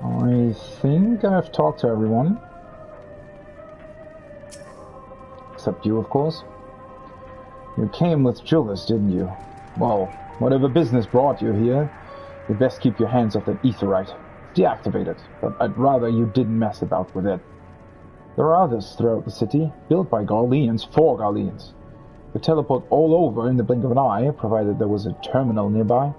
I think I've talked to everyone. Except you, of course. You came with Julius, didn't you? Well, whatever business brought you here, you'd best keep your hands off that aetherite. Deactivate it, but I'd rather you didn't mess about with it. There are others throughout the city, built by Garleans for Garleans. They teleport all over in the blink of an eye, provided there was a terminal nearby.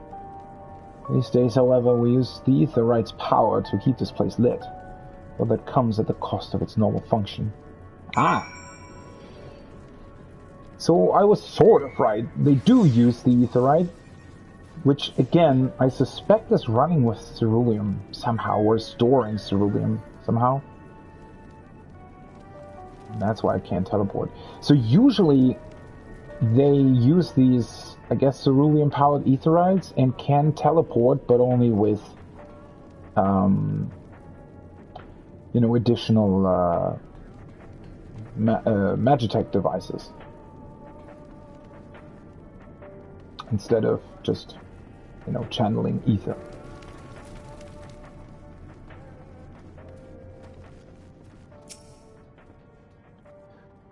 These days, however, we use the aetherite's power to keep this place lit, but that comes at the cost of its normal function. Ah! So I was sort of right. They do use the aetherite, which, again, I suspect is running with ceruleum somehow, or storing ceruleum somehow. That's why I can't teleport. So usually they use these, I guess, ceruleum-powered aetherites and can teleport, but only with, additional Magitech devices. Instead of just, channeling ether.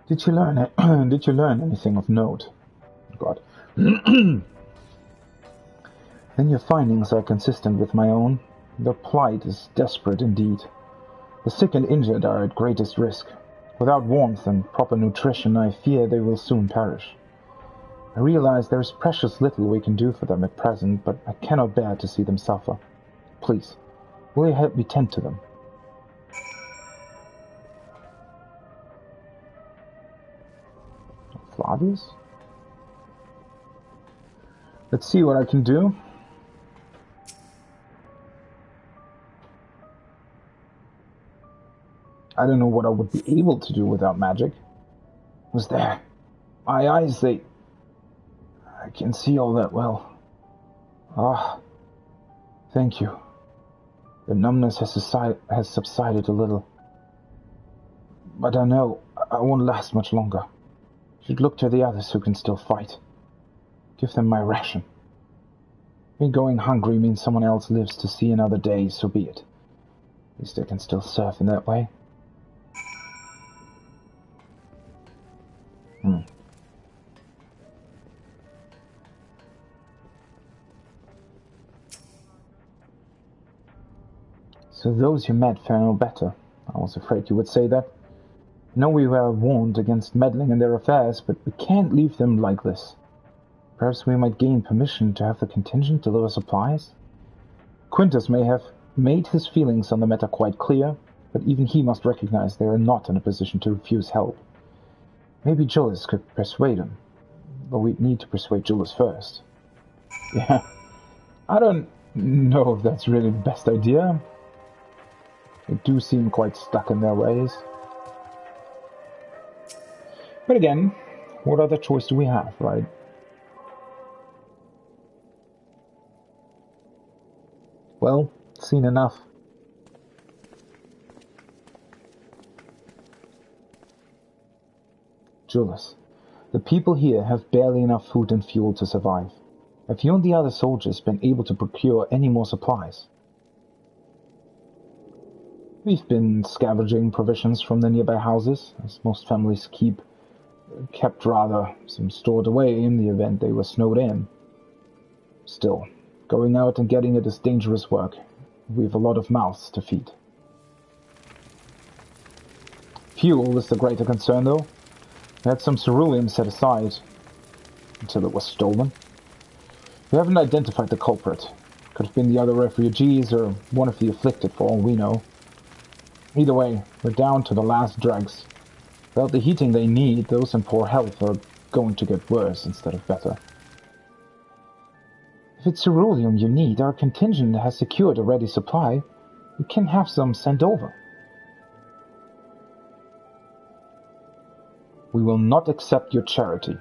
Did you learn it? Did you learn anything of note? God. Then your findings are consistent with my own. Their plight is desperate indeed. The sick and injured are at greatest risk. Without warmth and proper nutrition, I fear they will soon perish. I realize there is precious little we can do for them at present, but I cannot bear to see them suffer. Please, will you help me tend to them? Flavius? Let's see what I can do. I don't know what I would be able to do without magic. It was there. My eyes, I can see all that well. Ah, thank you. The numbness has subsided a little. But I know I won't last much longer. Should look to the others who can still fight. Give them my ration. Me going hungry means someone else lives to see another day, so be it. At least I can still surf in that way. So those you met fare no better. I was afraid you would say that. I know we were warned against meddling in their affairs, but we can't leave them like this. Perhaps we might gain permission to have the contingent deliver supplies? Quintus may have made his feelings on the matter quite clear, but even he must recognize they are not in a position to refuse help. Maybe Julius could persuade him, but we'd need to persuade Julius first. Yeah, I don't know if that's really the best idea. They do seem quite stuck in their ways. But again, what other choice do we have, right? Well, seen enough. Julius, the people here have barely enough food and fuel to survive. Have you and the other soldiers been able to procure any more supplies? We've been scavenging provisions from the nearby houses, as most families kept some stored away in the event they were snowed in. Still, going out and getting it is dangerous work. We've a lot of mouths to feed. Fuel is the greater concern, though. We had some ceruleum set aside until it was stolen. We haven't identified the culprit. Could have been the other refugees or one of the afflicted for all we know. Either way, we're down to the last dregs. Without the heating they need, those in poor health are going to get worse instead of better. If it's ceruleum you need, our contingent has secured a ready supply. We can have some sent over. We will not accept your charity.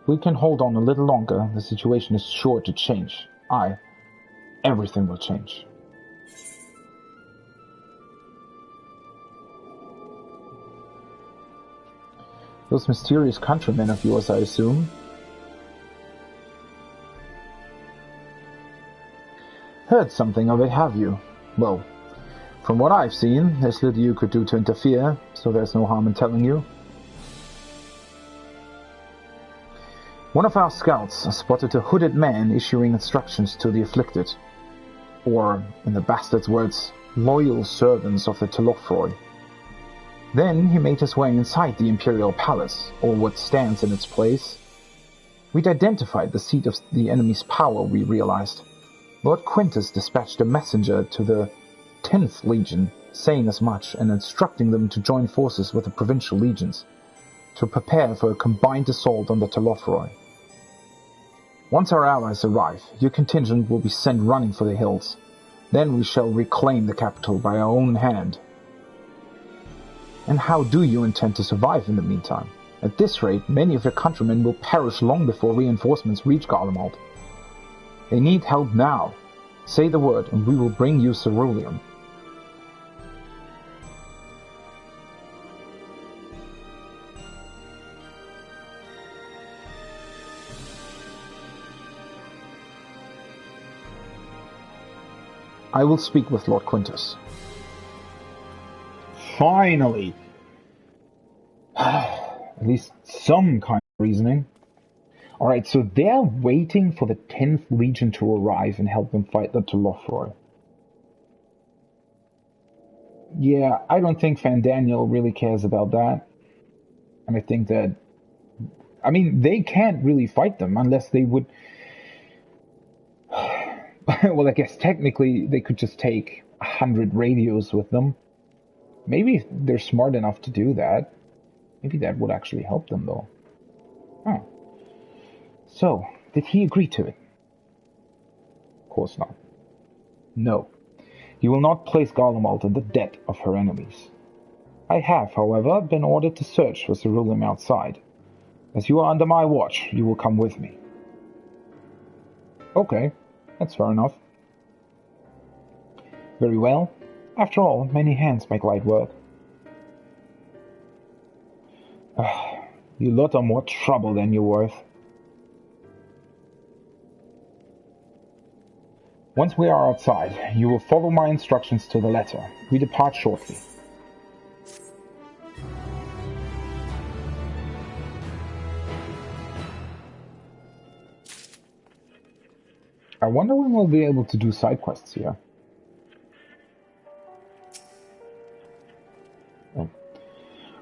If we can hold on a little longer, the situation is sure to change. Everything will change. Those mysterious countrymen of yours, I assume. Heard something of it, have you? Well, from what I've seen, there's little you could do to interfere, so there's no harm in telling you. One of our scouts spotted a hooded man issuing instructions to the afflicted, or, in the bastard's words, loyal servants of the Telofroi. Then he made his way inside the Imperial Palace, or what stands in its place. We'd identified the seat of the enemy's power, we realized. Lord Quintus dispatched a messenger to the 10th Legion, saying as much and instructing them to join forces with the provincial legions, to prepare for a combined assault on the Telofroi. Once our allies arrive, your contingent will be sent running for the hills. Then we shall reclaim the capital by our own hand. And how do you intend to survive in the meantime? At this rate, many of your countrymen will perish long before reinforcements reach Garlemald. They need help now. Say the word, and we will bring you ceruleum. I will speak with Lord Quintus. Finally! At least some kind of reasoning. Alright, so they're waiting for the 10th Legion to arrive and help them fight the Telofroi. Yeah, I don't think Fandaniel really cares about that. And I think that... I mean, they can't really fight them unless they would... Well, I guess technically they could just take 100 radios with them. Maybe they're smart enough to do that. Maybe that would actually help them, though. Huh. So, did he agree to it? Of course not. No. He will not place Garlemald in the debt of her enemies. I have, however, been ordered to search for ceruleum outside. As you are under my watch, you will come with me. Okay, that's fair enough. Very well. After all, many hands make light work. You lot are more trouble than you're worth. Once we are outside, you will follow my instructions to the letter. We depart shortly. I wonder when we'll be able to do side quests here.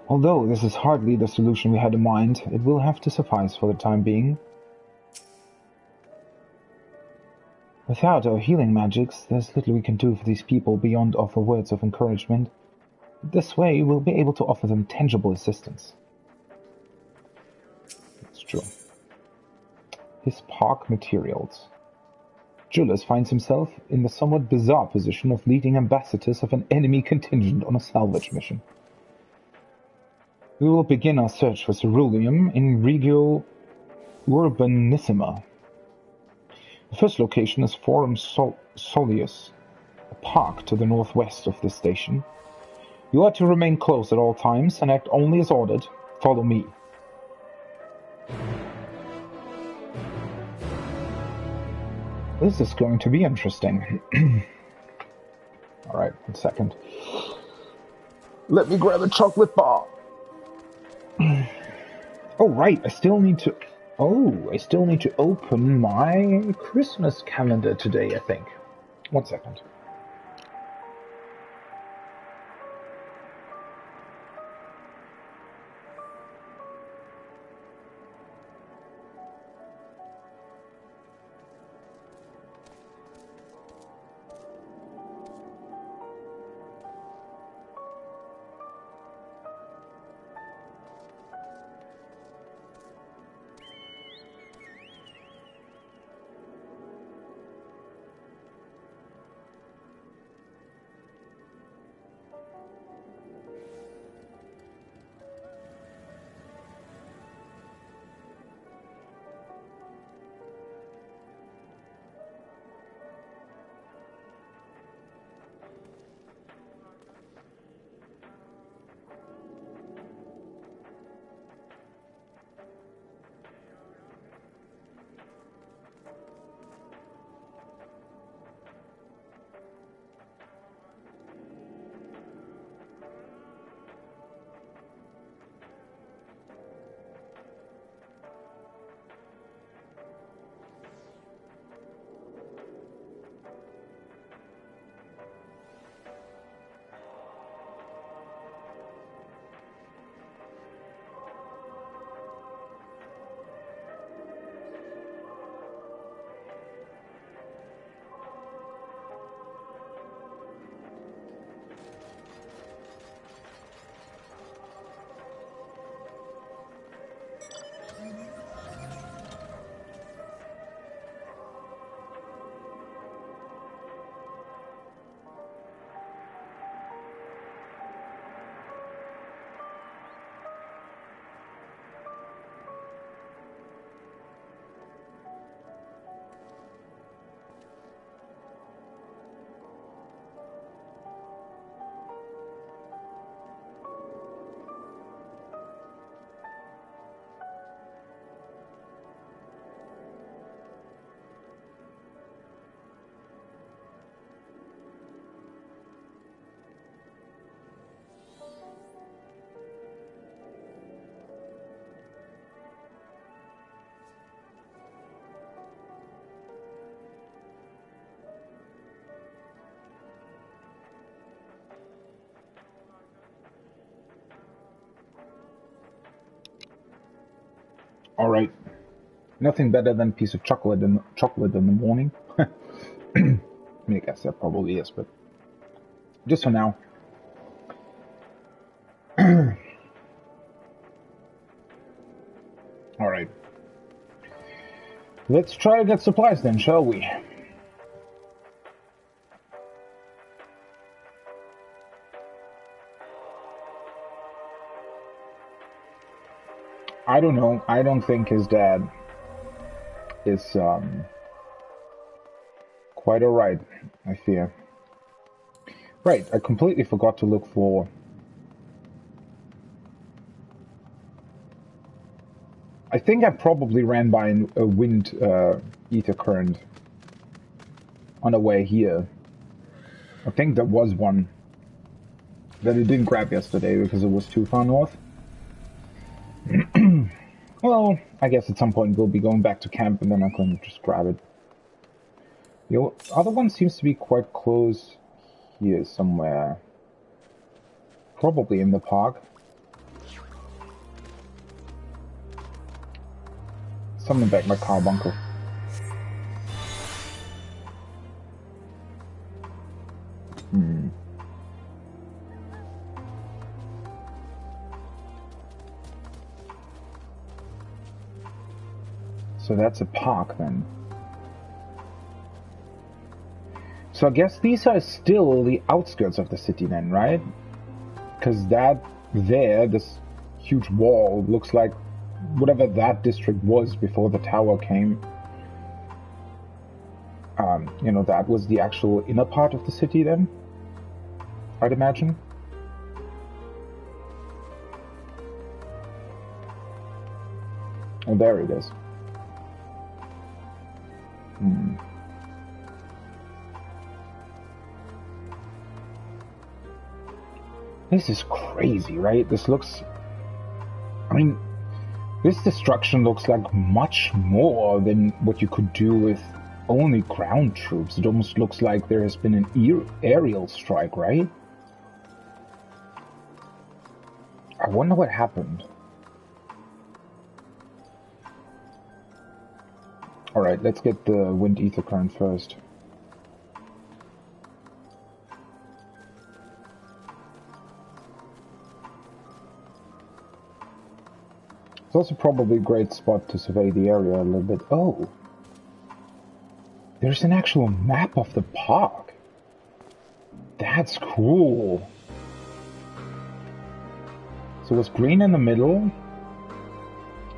Although this is hardly the solution we had in mind, it will have to suffice for the time being. Without our healing magics, there's little we can do for these people beyond offer words of encouragement. This way, we'll be able to offer them tangible assistance. That's true. His park materials. Julius finds himself in the somewhat bizarre position of leading ambassadors of an enemy contingent on a salvage mission. We will begin our search for ceruleum in Regio Urbanissima. The first location is Forum Soleus, a park to the northwest of this station. You are to remain close at all times and act only as ordered. Follow me. This is going to be interesting. Alright, 1 second. Let me grab a chocolate bar. Oh, right, I still need to open my Christmas calendar today, I think. 1 second. Alright. Nothing better than a piece of chocolate in the morning. I mean, I guess that probably is, but just for now. Alright. Let's try to get supplies then, shall we? I don't know. I don't think his dad is quite alright, I fear. Right, I completely forgot to look for... I think I probably ran by a wind ether current on the way here. I think there was one that I didn't grab yesterday because it was too far north. Well, I guess at some point we'll be going back to camp and then I can just grab it. The other one seems to be quite close here somewhere. Probably in the park. Summon back my carbuncle. So that's a park then. So I guess these are still the outskirts of the city then, right? Because that there, this huge wall, looks like whatever that district was before the tower came. You know, that was the actual inner part of the city then, I'd imagine. Oh, there it is. This is crazy, right? This looks... I mean, this destruction looks like much more than what you could do with only ground troops. It almost looks like there has been an aerial strike, right? I wonder what happened. Alright, let's get the wind ether current first. It's also probably a great spot to survey the area a little bit. Oh! There's an actual map of the park! That's cool! So it's green in the middle,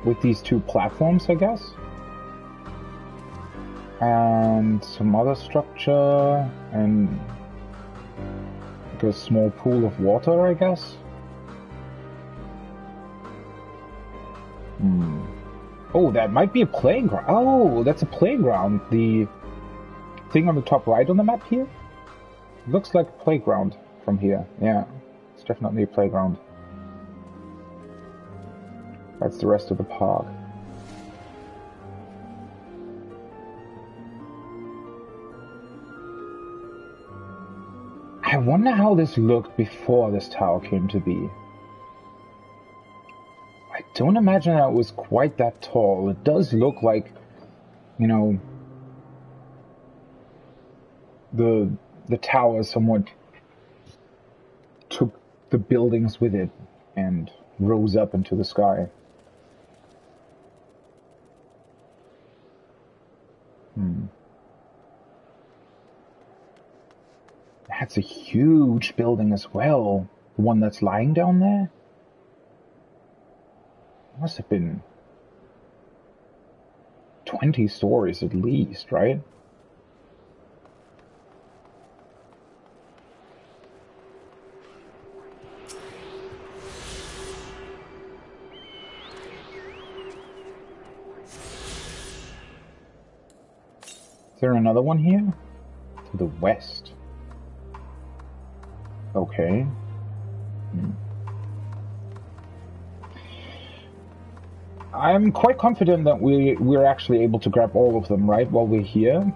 with these two platforms, I guess? And some other structure, and like a small pool of water, I guess? Oh, that might be a playground. Oh, that's a playground. The thing on the top right on the map here? Looks like a playground from here. Yeah, it's definitely a playground. That's the rest of the park. I wonder how this looked before this tower came to be. I don't imagine that it was quite that tall. It does look like, you know, the tower somewhat took the buildings with it and rose up into the sky. That's a huge building as well. The one that's lying down there? Must have been 20 stories at least, right? Is there another one here? To the west. Okay. I'm quite confident that we're actually able to grab all of them, right, while we're here.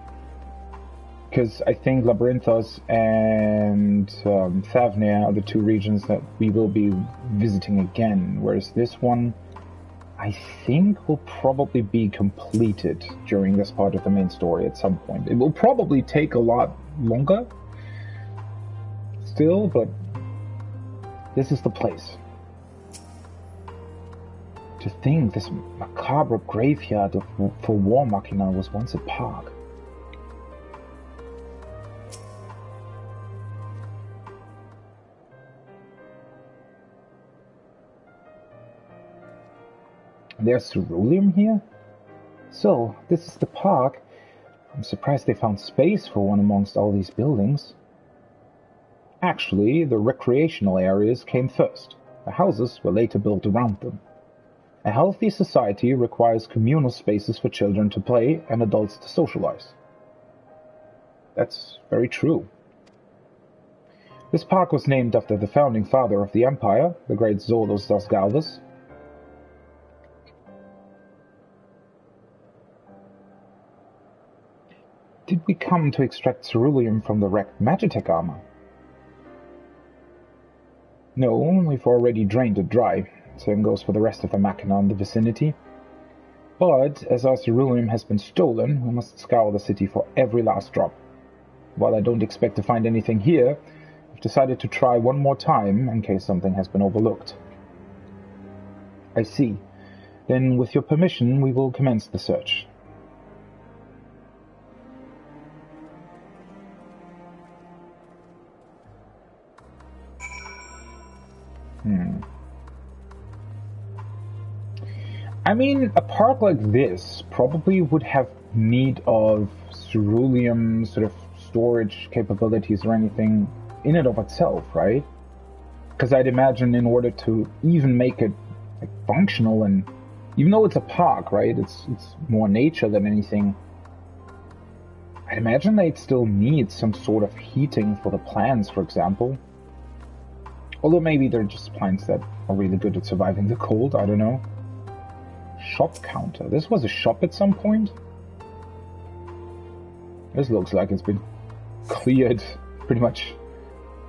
Because I think Labyrinthos and Thavnir are the two regions that we will be visiting again, whereas this one, I think, will probably be completed during this part of the main story at some point. It will probably take a lot longer still, but this is the place. To think this macabre graveyard for War Machina was once a park. There's ceruleum here? So, this is the park. I'm surprised they found space for one amongst all these buildings. Actually, the recreational areas came first. The houses were later built around them. A healthy society requires communal spaces for children to play and adults to socialize. That's very true. This park was named after the founding father of the empire, the great Zolos das Galvas. Did we come to extract ceruleum from the wrecked Magitech armor? No, we've already drained it dry. Same goes for the rest of the machina in the vicinity. But, as our ceruleum has been stolen, we must scour the city for every last drop. While I don't expect to find anything here, I've decided to try one more time in case something has been overlooked. I see. Then, with your permission, we will commence the search. I mean, a park like this probably would have need of ceruleum sort of storage capabilities or anything in and of itself, right? Because I'd imagine in order to even make it like, functional, and even though it's a park, right, it's more nature than anything, I'd imagine they'd still need some sort of heating for the plants, for example. Although maybe they're just plants that are really good at surviving the cold, I don't know. Shop counter. This was a shop at some point? This looks like it's been cleared pretty much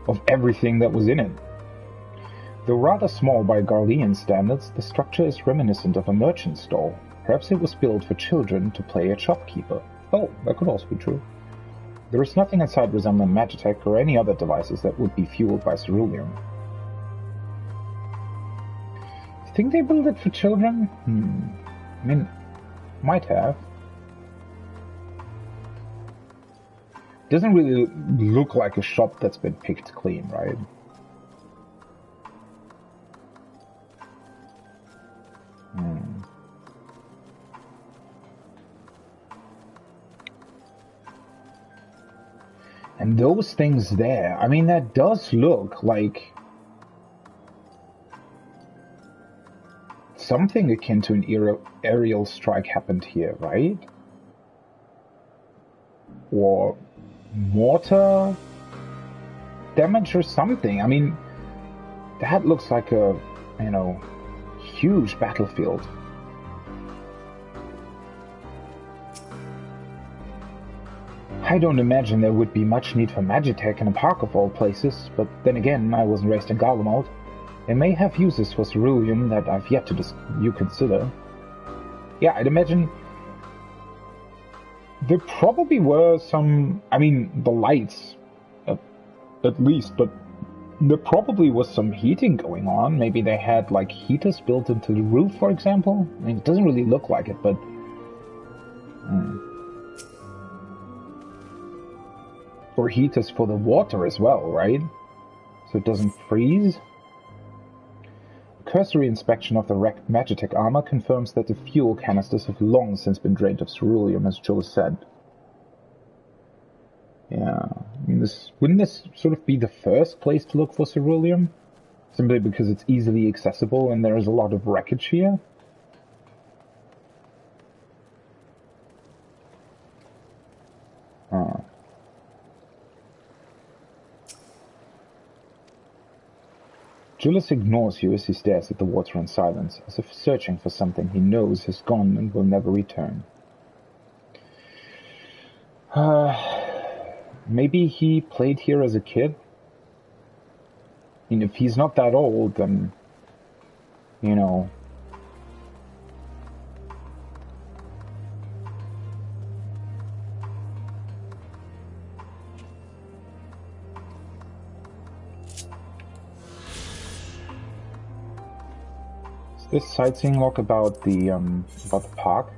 of everything that was in it. Though rather small by Garlean standards, the structure is reminiscent of a merchant stall. Perhaps it was built for children to play at shopkeeper. Oh, that could also be true. There is nothing inside resembling Magitech or any other devices that would be fueled by ceruleum. Think they built it for children? I mean, might have. Doesn't really look like a shop that's been picked clean, right? And those things there, I mean, that does look like something akin to an aerial strike happened here, right? Or mortar damage or something. I mean, that looks like a, you know, huge battlefield. I don't imagine there would be much need for Magitech in a park of all places, but then again, I wasn't raised in Garlemald. They may have uses for ceruleum that I've yet to consider. Yeah, I'd imagine there probably were some, I mean, the lights, at least, but there probably was some heating going on. Maybe they had, like, heaters built into the roof, for example. I mean, it doesn't really look like it, but... Or heaters for the water as well, right? So it doesn't freeze? Cursory inspection of the wrecked Magitech armor confirms that the fuel canisters have long since been drained of ceruleum, as Jules said. Yeah, I mean, wouldn't this sort of be the first place to look for ceruleum? Simply because it's easily accessible and there is a lot of wreckage here? Julius ignores you as he stares at the water in silence, as if searching for something he knows has gone and will never return. Maybe he played here as a kid? I mean, if he's not that old, then, you know... This sightseeing log about the park.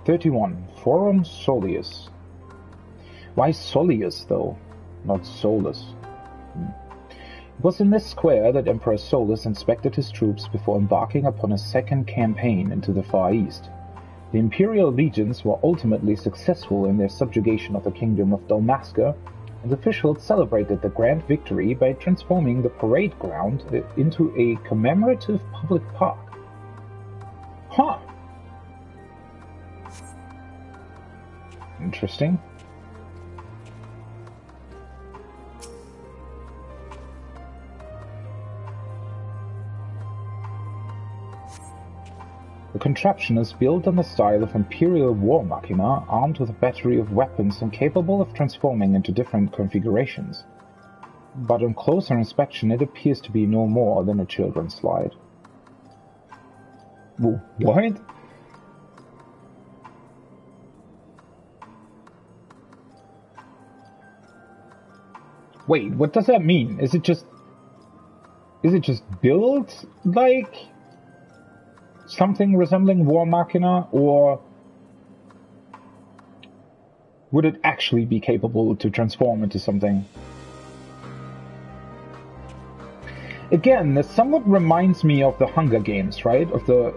31. Forum Soleus. Why Soleus though, not Solus? It was in this square that Emperor Solus inspected his troops before embarking upon a second campaign into the Far East. The Imperial legions were ultimately successful in their subjugation of the Kingdom of Dalmasca, and officials celebrated the grand victory by transforming the parade ground into a commemorative public park. Huh. Interesting. The contraption is built in the style of Imperial war machina, armed with a battery of weapons and capable of transforming into different configurations. But on closer inspection it appears to be no more than a children's slide. What? Wait, what does that mean? Is it just built like something resembling War Machina, or would it actually be capable to transform into something? Again, this somewhat reminds me of the Hunger Games, right? Of the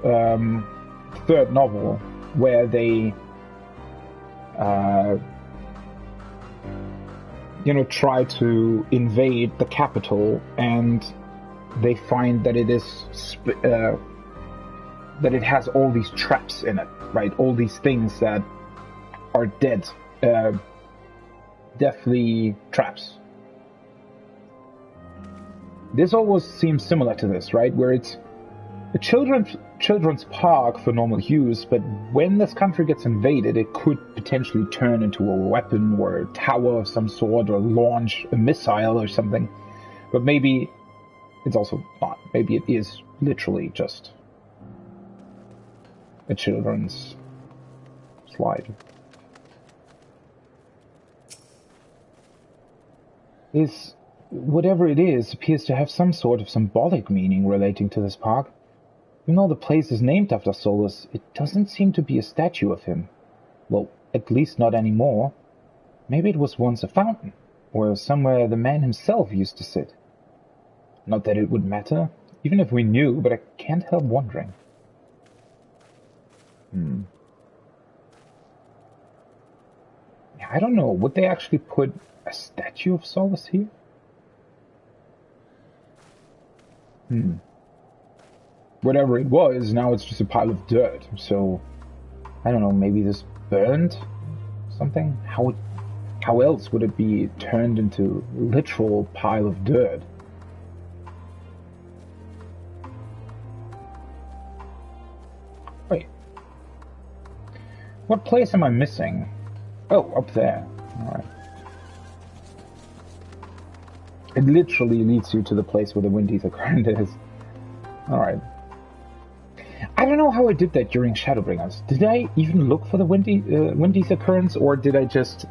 third novel, where they try to invade the capital, and they find that it is that it has all these traps in it, right? All these things that are deathly traps. This almost seems similar to this, right? Where it's a children's park for normal use, but when this country gets invaded, it could potentially turn into a weapon or a tower of some sort, or launch a missile or something. But maybe it's also not. Maybe it is literally just a children's slide. Whatever it is appears to have some sort of symbolic meaning relating to this park. Even though the place is named after Solus, it doesn't seem to be a statue of him. Well, at least not anymore. Maybe it was once a fountain, or somewhere the man himself used to sit. Not that it would matter, even if we knew, but I can't help wondering. I don't know, would they actually put a statue of Solus here? Whatever it was, now it's just a pile of dirt, so I don't know, maybe this burned something? How else would it be turned into a literal pile of dirt? Wait. What place am I missing? Oh, up there. Alright. It literally leads you to the place where the wind ether current is. Alright. I don't know how I did that during Shadowbringers. Did I even look for the wind ether currents, or did I just...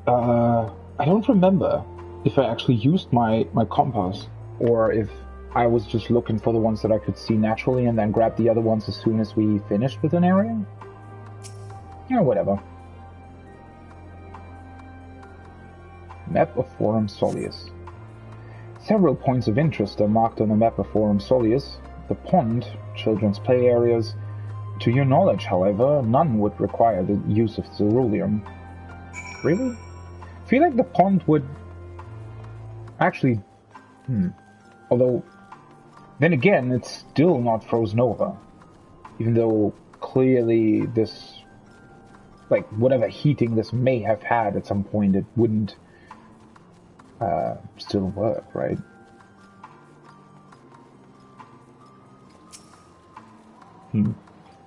I don't remember if I actually used my compass, or if I was just looking for the ones that I could see naturally and then grab the other ones as soon as we finished with an area. Yeah, whatever. Map of Forum Solius. Several points of interest are marked on the map of Forum Solius. The pond, children's play areas. To your knowledge, however, none would require the use of ceruleum. Really? I feel like the pond would... Actually... Although, then again, it's still not frozen over. Even though, clearly, this... Like, whatever heating this may have had at some point, it wouldn't... still work, right?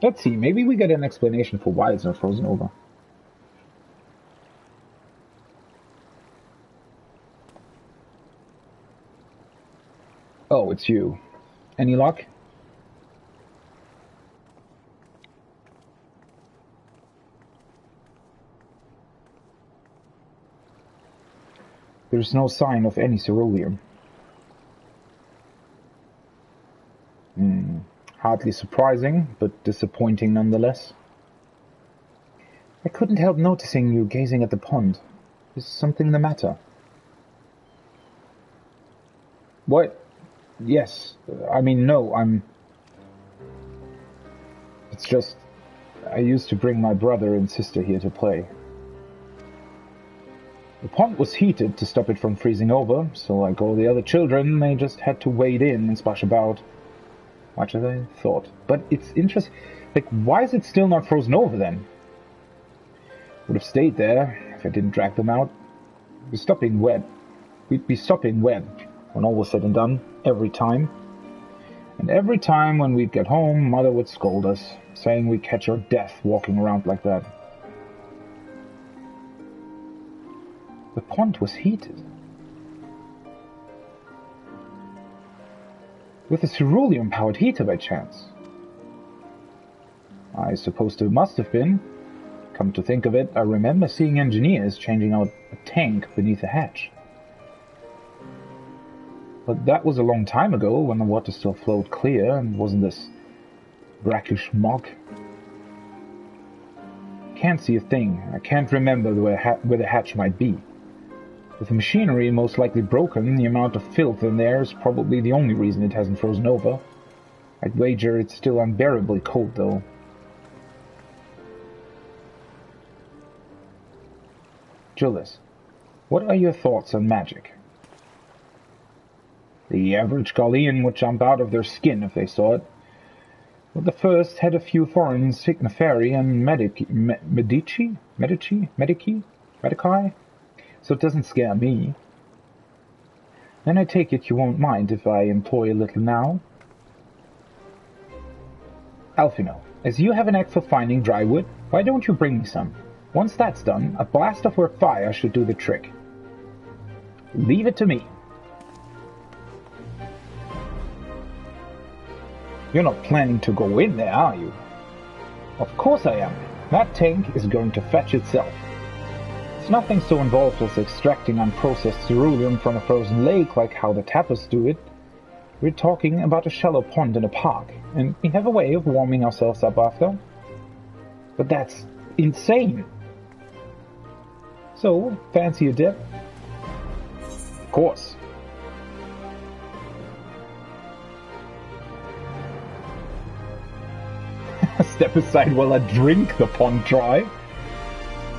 Let's see, maybe we get an explanation for why it's not frozen over. Oh, it's you. Any luck? There's no sign of any ceruleum. Hardly surprising, but disappointing nonetheless. I couldn't help noticing you gazing at the pond. Is something the matter? What? Yes. I mean, no, It's just... I used to bring my brother and sister here to play. The pond was heated to stop it from freezing over, so like all the other children, they just had to wade in and splash about. Much as I thought. But it's interesting. Like, why is it still not frozen over then? Would have stayed there if I didn't drag them out. We'd be stopping wet when all was said and done, every time. And every time when we'd get home, Mother would scold us, saying we'd catch our death walking around like that. The pond was heated. With a ceruleum-powered heater by chance. I suppose there must have been. Come to think of it, I remember seeing engineers changing out a tank beneath a hatch. But that was a long time ago, when the water still flowed clear and wasn't this brackish muck. Can't see a thing. I can't remember where the hatch might be. With the machinery most likely broken, the amount of filth in there is probably the only reason it hasn't frozen over. I'd wager it's still unbearably cold, though. Julius, what are your thoughts on magic? The average Gallian would jump out of their skin if they saw it. But the first had a few foreign signiferi and medici? So it doesn't scare me. Then I take it you won't mind if I employ a little now? Alfino, as you have an knack for finding dry wood, why don't you bring me some? Once that's done, a blast of her fire should do the trick. Leave it to me. You're not planning to go in there, are you? Of course I am. That tank is going to fetch itself. It's nothing so involved as extracting unprocessed ceruleum from a frozen lake like how the tappers do it. We're talking about a shallow pond in a park, and we have a way of warming ourselves up after. But that's insane. So, fancy a dip? Of course. Step aside while I drink the pond dry.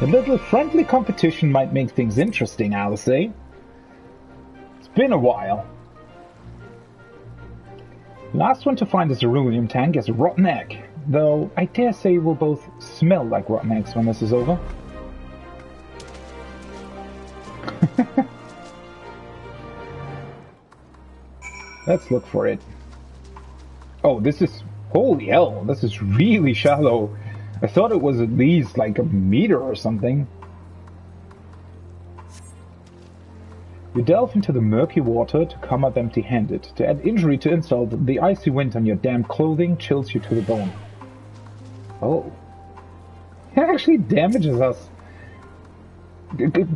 A little friendly competition might make things interesting, I'll say. It's been a while. Last one to find a ceruleum tank is a rotten egg, though I dare say we'll both smell like rotten eggs when this is over. Let's look for it. Oh, this is... Holy hell, this is really shallow. I thought it was at least like a meter or something. You delve into the murky water to come up empty-handed. To add injury to insult, the icy wind on your damp clothing chills you to the bone. Oh. It actually damages us.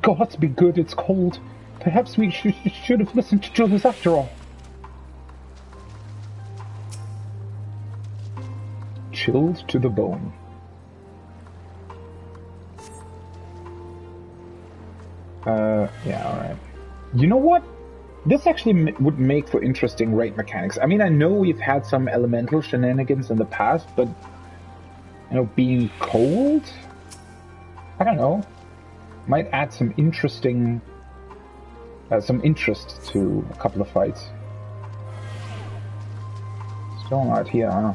Gods be good, it's cold. Perhaps we should have listened to Julius after all. Chilled to the bone. Yeah, alright. You know what? This actually would make for interesting raid mechanics. I mean, I know we've had some elemental shenanigans in the past, but, you know, being cold? I don't know. Might add some interesting... some interest to a couple of fights. Still not here, huh?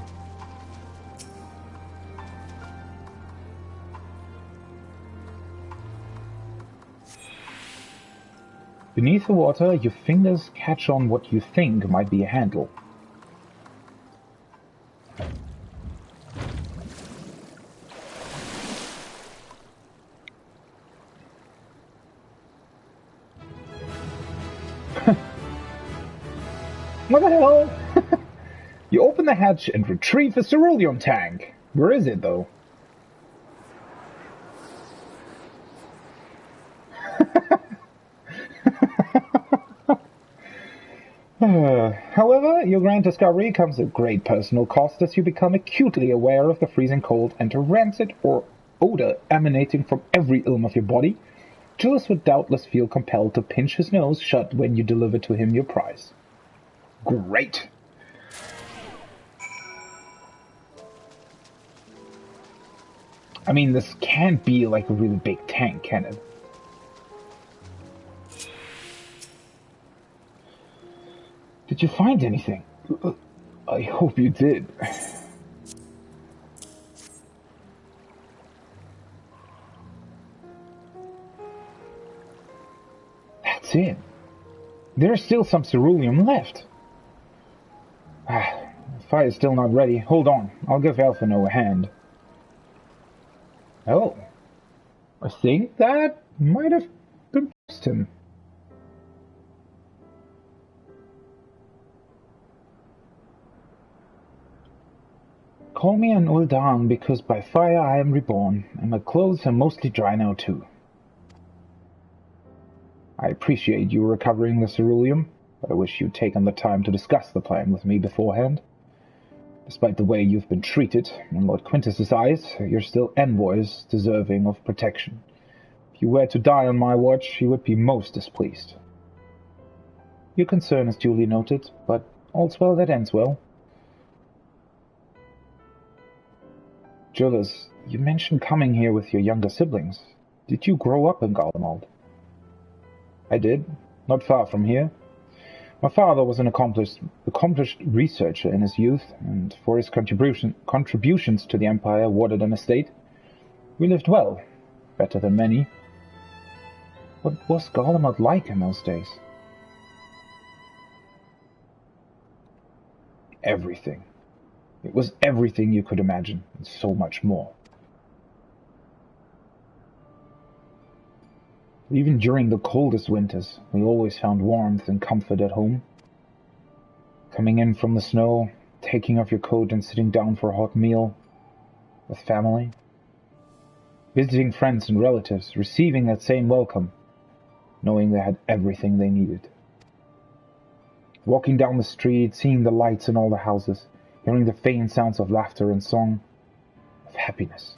Beneath the water, your fingers catch on what you think might be a handle. What the hell? You open the hatch and retrieve a ceruleum tank. Where is it, though? However, your grand discovery comes at great personal cost as you become acutely aware of the freezing cold and a rancid odor emanating from every ilm of your body. Julius would doubtless feel compelled to pinch his nose shut when you deliver to him your prize. Great. I mean, this can't be like a really big tank, can it? Did you find anything? I hope you did. That's it. There's still some ceruleum left. The fire's still not ready. Hold on. I'll give Alphino a hand. Oh. I think that might have impressed him. Call me an Uldan, because by fire I am reborn, and my clothes are mostly dry now too. I appreciate you recovering the ceruleum, but I wish you'd taken the time to discuss the plan with me beforehand. Despite the way you've been treated, in Lord Quintus's eyes, you're still envoys deserving of protection. If you were to die on my watch, he would be most displeased. Your concern is duly noted, but all's well that ends well. Jullus, you mentioned coming here with your younger siblings. Did you grow up in Garlemald? I did, not far from here. My father was an accomplished researcher in his youth, and for his contributions to the Empire awarded an estate. We lived well, better than many. What was Garlemald like in those days? Everything. It was everything you could imagine, and so much more. Even during the coldest winters, we always found warmth and comfort at home. Coming in from the snow, taking off your coat and sitting down for a hot meal with family. Visiting friends and relatives, receiving that same welcome, knowing they had everything they needed. Walking down the street, seeing the lights in all the houses, hearing the faint sounds of laughter and song, of happiness.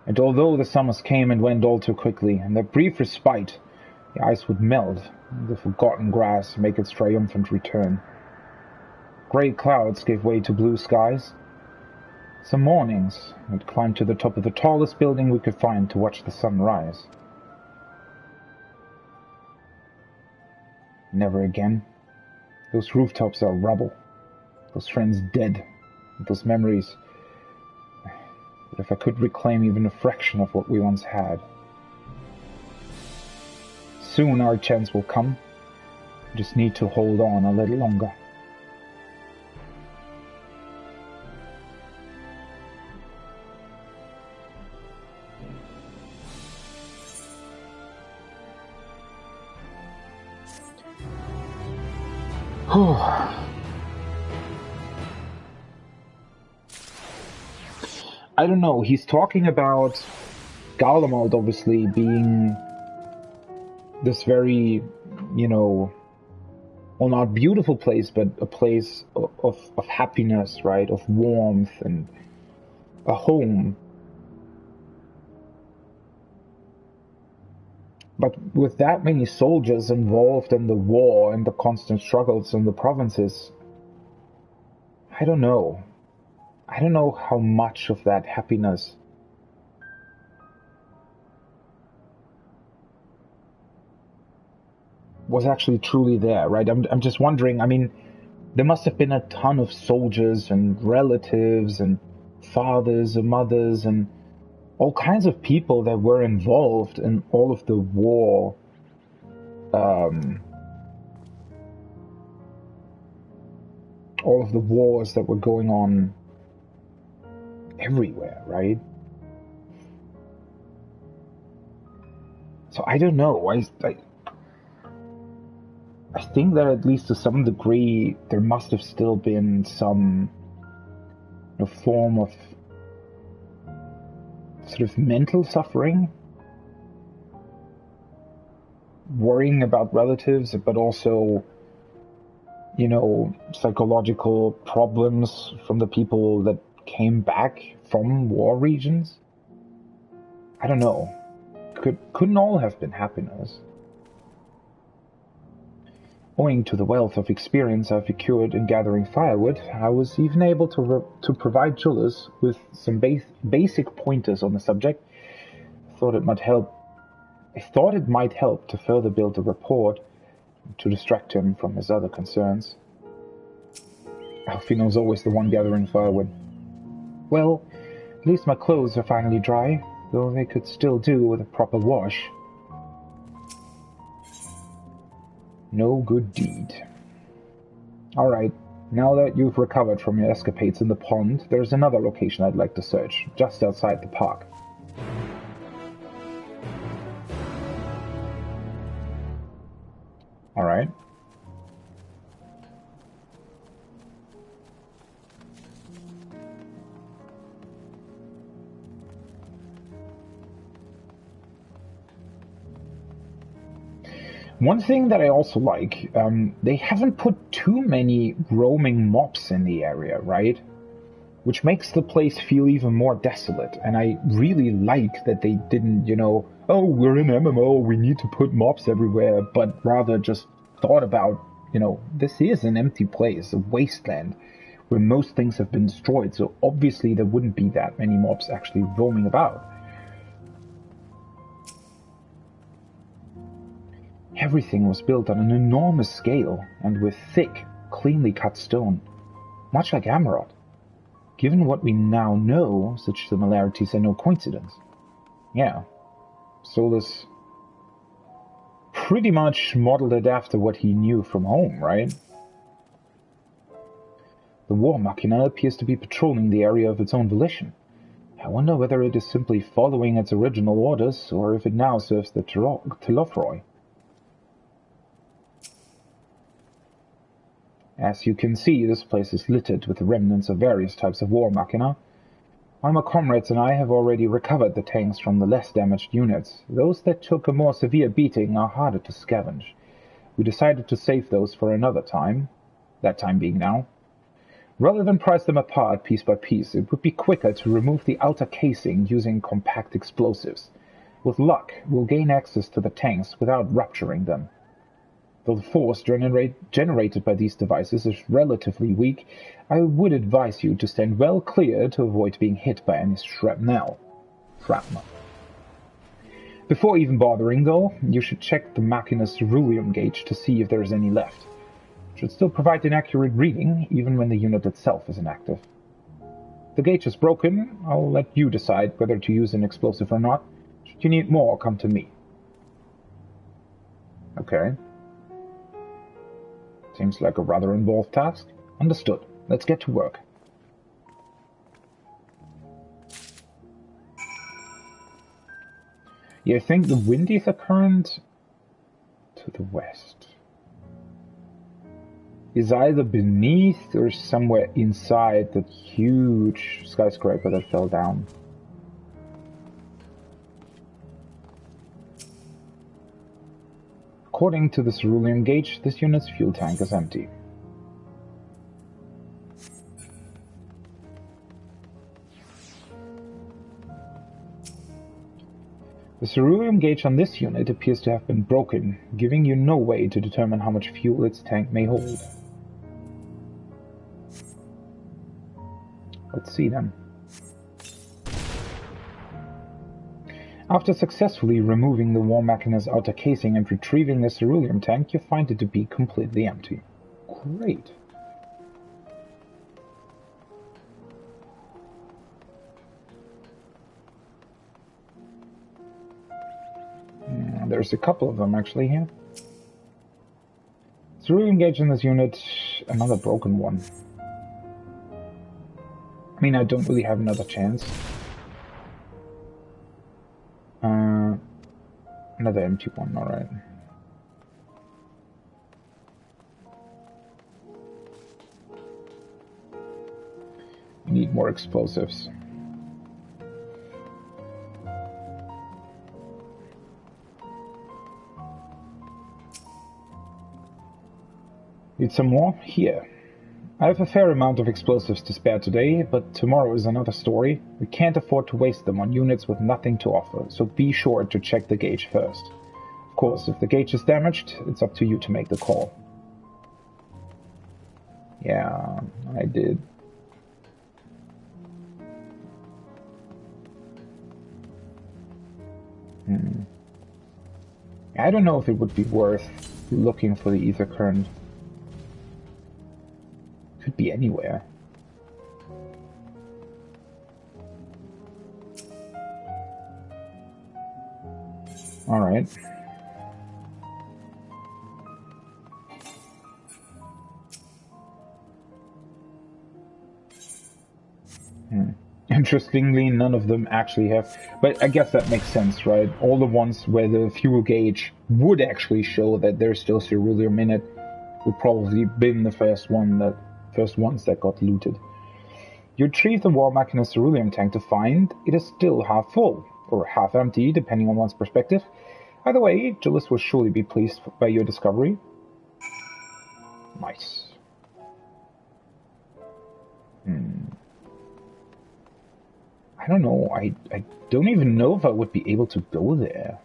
And although the summers came and went all too quickly, and that brief respite, the ice would melt, and the forgotten grass make its triumphant return. Grey clouds gave way to blue skies. Some mornings, we'd climb to the top of the tallest building we could find to watch the sun rise. Never again. Those rooftops are rubble. Those friends dead. Those memories. But if I could reclaim even a fraction of what we once had. Soon our chance will come. We just need to hold on a little longer. I don't know, he's talking about Garlemald obviously being this very, well, not beautiful place, but a place of happiness, right? Of warmth and a home. But with that many soldiers involved in the war and the constant struggles in the provinces, I don't know. I don't know how much of that happiness was actually truly there, right? I'm just wondering, I mean, there must have been a ton of soldiers and relatives and fathers and mothers and all kinds of people that were involved in all of the war, all of the wars that were going on everywhere, right? So I don't know. I think that at least to some degree there must have still been some form of sort of mental suffering, worrying about relatives, but also, psychological problems from the people that came back from war regions. I don't know. Couldn't all have been happiness? Owing to the wealth of experience I've accrued in gathering firewood, I was even able to provide Julius with some basic pointers on the subject. I thought it might help to further build a rapport, to distract him from his other concerns. Alfino's always the one gathering firewood. Well, at least my clothes are finally dry, though they could still do with a proper wash. No good deed. Alright, now that you've recovered from your escapades in the pond, there's another location I'd like to search, just outside the park. Alright. One thing that I also like, they haven't put too many roaming mobs in the area, right? Which makes the place feel even more desolate, and I really like that they didn't, oh, we're in MMO, we need to put mobs everywhere, but rather just thought about, this is an empty place, a wasteland, where most things have been destroyed, so obviously there wouldn't be that many mobs actually roaming about. Everything was built on an enormous scale, and with thick, cleanly cut stone, much like Amarot. Given what we now know, such similarities are no coincidence. Yeah, Solus pretty much modeled it after what he knew from home, right? The War Machina appears to be patrolling the area of its own volition. I wonder whether it is simply following its original orders, or if it now serves the Telothroi. As you can see, this place is littered with the remnants of various types of war machina. While my comrades and I have already recovered the tanks from the less damaged units, those that took a more severe beating are harder to scavenge. We decided to save those for another time, that time being now. Rather than price them apart piece by piece, it would be quicker to remove the outer casing using compact explosives. With luck, we'll gain access to the tanks without rupturing them. Though the force generated by these devices is relatively weak, I would advise you to stand well clear to avoid being hit by any shrapnel. Before even bothering, though, you should check the Machina's ceruleum gauge to see if there is any left. It should still provide an accurate reading, even when the unit itself is inactive. If the gauge is broken, I'll let you decide whether to use an explosive or not. Should you need more, come to me. Okay. Seems like a rather involved task. Understood. Let's get to work. Yeah, I think the wind ether current to the west is either beneath or somewhere inside that huge skyscraper that fell down. According to the ceruleum gauge, this unit's fuel tank is empty. The ceruleum gauge on this unit appears to have been broken, giving you no way to determine how much fuel its tank may hold. Let's see then. After successfully removing the war machina's outer casing and retrieving the ceruleum tank, you find it to be completely empty. Great. There's a couple of them actually here. Ceruleum gauge in this unit, another broken one. I mean, I don't really have another chance. Another empty one, alright. We need more explosives. Need some more? Here. I have a fair amount of explosives to spare today, but tomorrow is another story. We can't afford to waste them on units with nothing to offer, so be sure to check the gauge first. Of course, if the gauge is damaged, it's up to you to make the call. Yeah, I did. I don't know if it would be worth looking for the ether current. Could be anywhere. Alright. Interestingly, none of them actually have, but I guess that makes sense, right? All the ones where the fuel gauge would actually show that there's still ceruleum in it would probably been the first ones that got looted. You retrieve the War Machina ceruleum tank to find it is still half full, or half empty, depending on one's perspective. Either way, Julius will surely be pleased by your discovery. Nice. I don't know, I don't even know if I would be able to go there.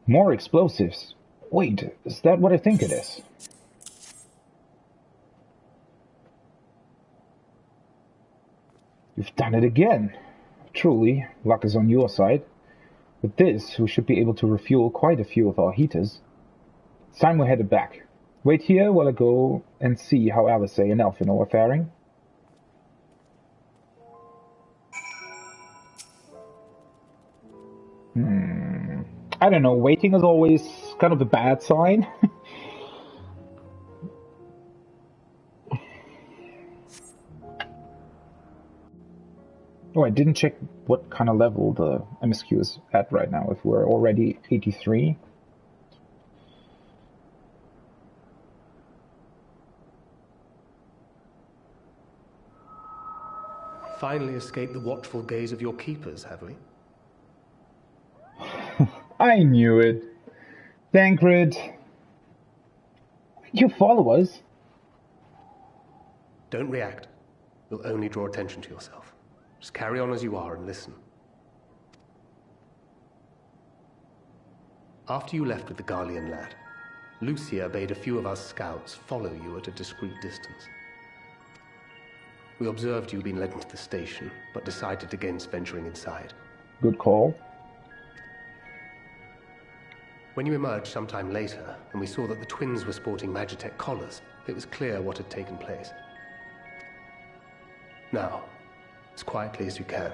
More explosives. Wait, is that what I think it is? You've done it again. Truly, luck is on your side. With this, we should be able to refuel quite a few of our heaters. It's time we're headed back. Wait here while I go and see how Alice and Elfino are faring. I don't know, waiting is always kind of a bad sign. Oh, I didn't check what kind of level the MSQ is at right now, if we're already 83. Finally escaped the watchful gaze of your keepers, have we? I knew it. Thancred. You follow us? Don't react. You'll only draw attention to yourself. Just carry on as you are and listen. After you left with the Garlean lad, Lucia bade a few of us scouts follow you at a discreet distance. We observed you being led into the station, but decided against venturing inside. Good call. When you emerged sometime later, and we saw that the twins were sporting Magitech collars, it was clear what had taken place. Now, as quietly as you can,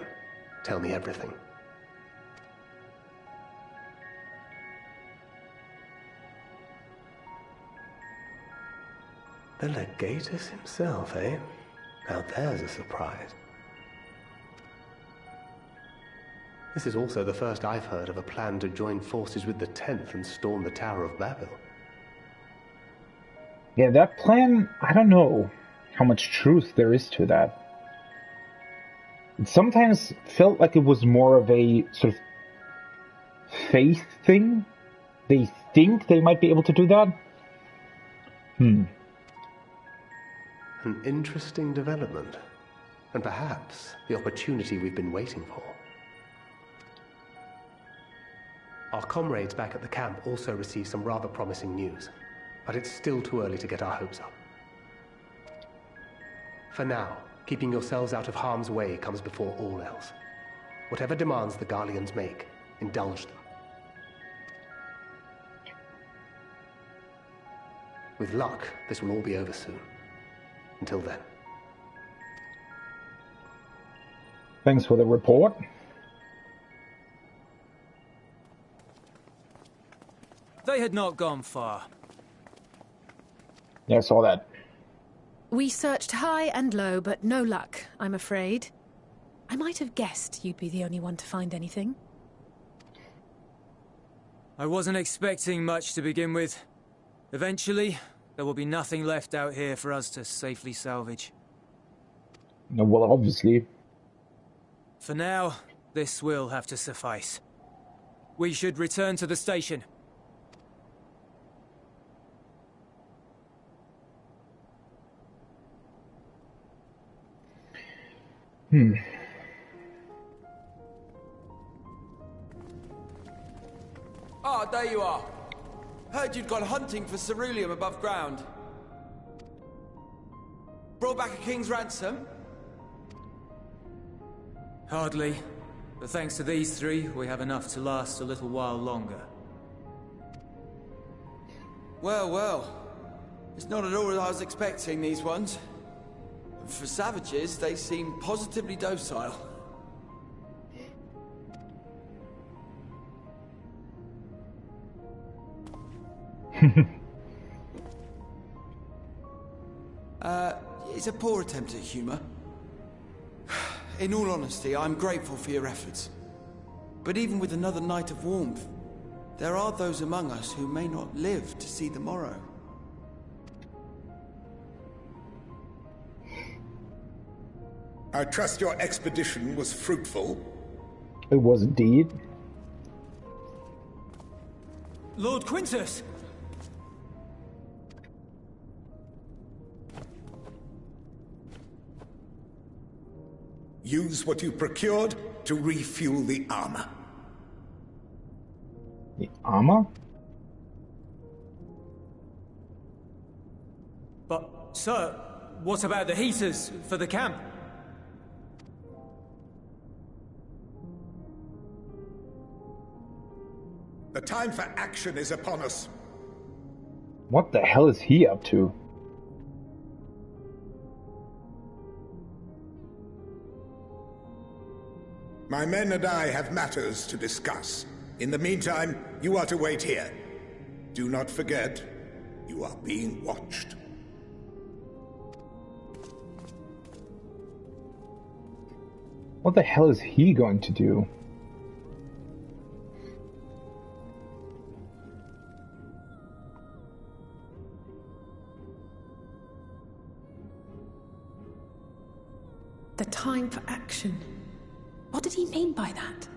tell me everything. The Legatus himself, eh? Now there's a surprise. This is also the first I've heard of a plan to join forces with the 10th and storm the Tower of Babel. Yeah, that plan, I don't know how much truth there is to that. It sometimes felt like it was more of a sort of faith thing. They think they might be able to do that. An interesting development, and perhaps the opportunity we've been waiting for. Our comrades back at the camp also received some rather promising news, but it's still too early to get our hopes up. For now, keeping yourselves out of harm's way comes before all else. Whatever demands the Garleans make, indulge them. With luck, this will all be over soon. Until then. Thanks for the report. They had not gone far. Yeah, I saw that. We searched high and low, but no luck, I'm afraid. I might have guessed you'd be the only one to find anything. I wasn't expecting much to begin with. Eventually, there will be nothing left out here for us to safely salvage. No, well, obviously. For now, this will have to suffice. We should return to the station. Ah, there you are. Heard you'd gone hunting for ceruleum above ground. Brought back a king's ransom? Hardly. But thanks to these three, we have enough to last a little while longer. Well, well. It's not at all as I was expecting, these ones. For savages, they seem positively docile. It's a poor attempt at humor. In all honesty, I'm grateful for your efforts. But even with another night of warmth, there are those among us who may not live to see the morrow. I trust your expedition was fruitful. It was indeed. Lord Quintus! Use what you procured to refuel the armor. The armor? But, sir, what about the heaters for the camp? The time for action is upon us. What the hell is he up to? My men and I have matters to discuss. In the meantime, you are to wait here. Do not forget, you are being watched. What the hell is he going to do? The time for action. What did he mean by that?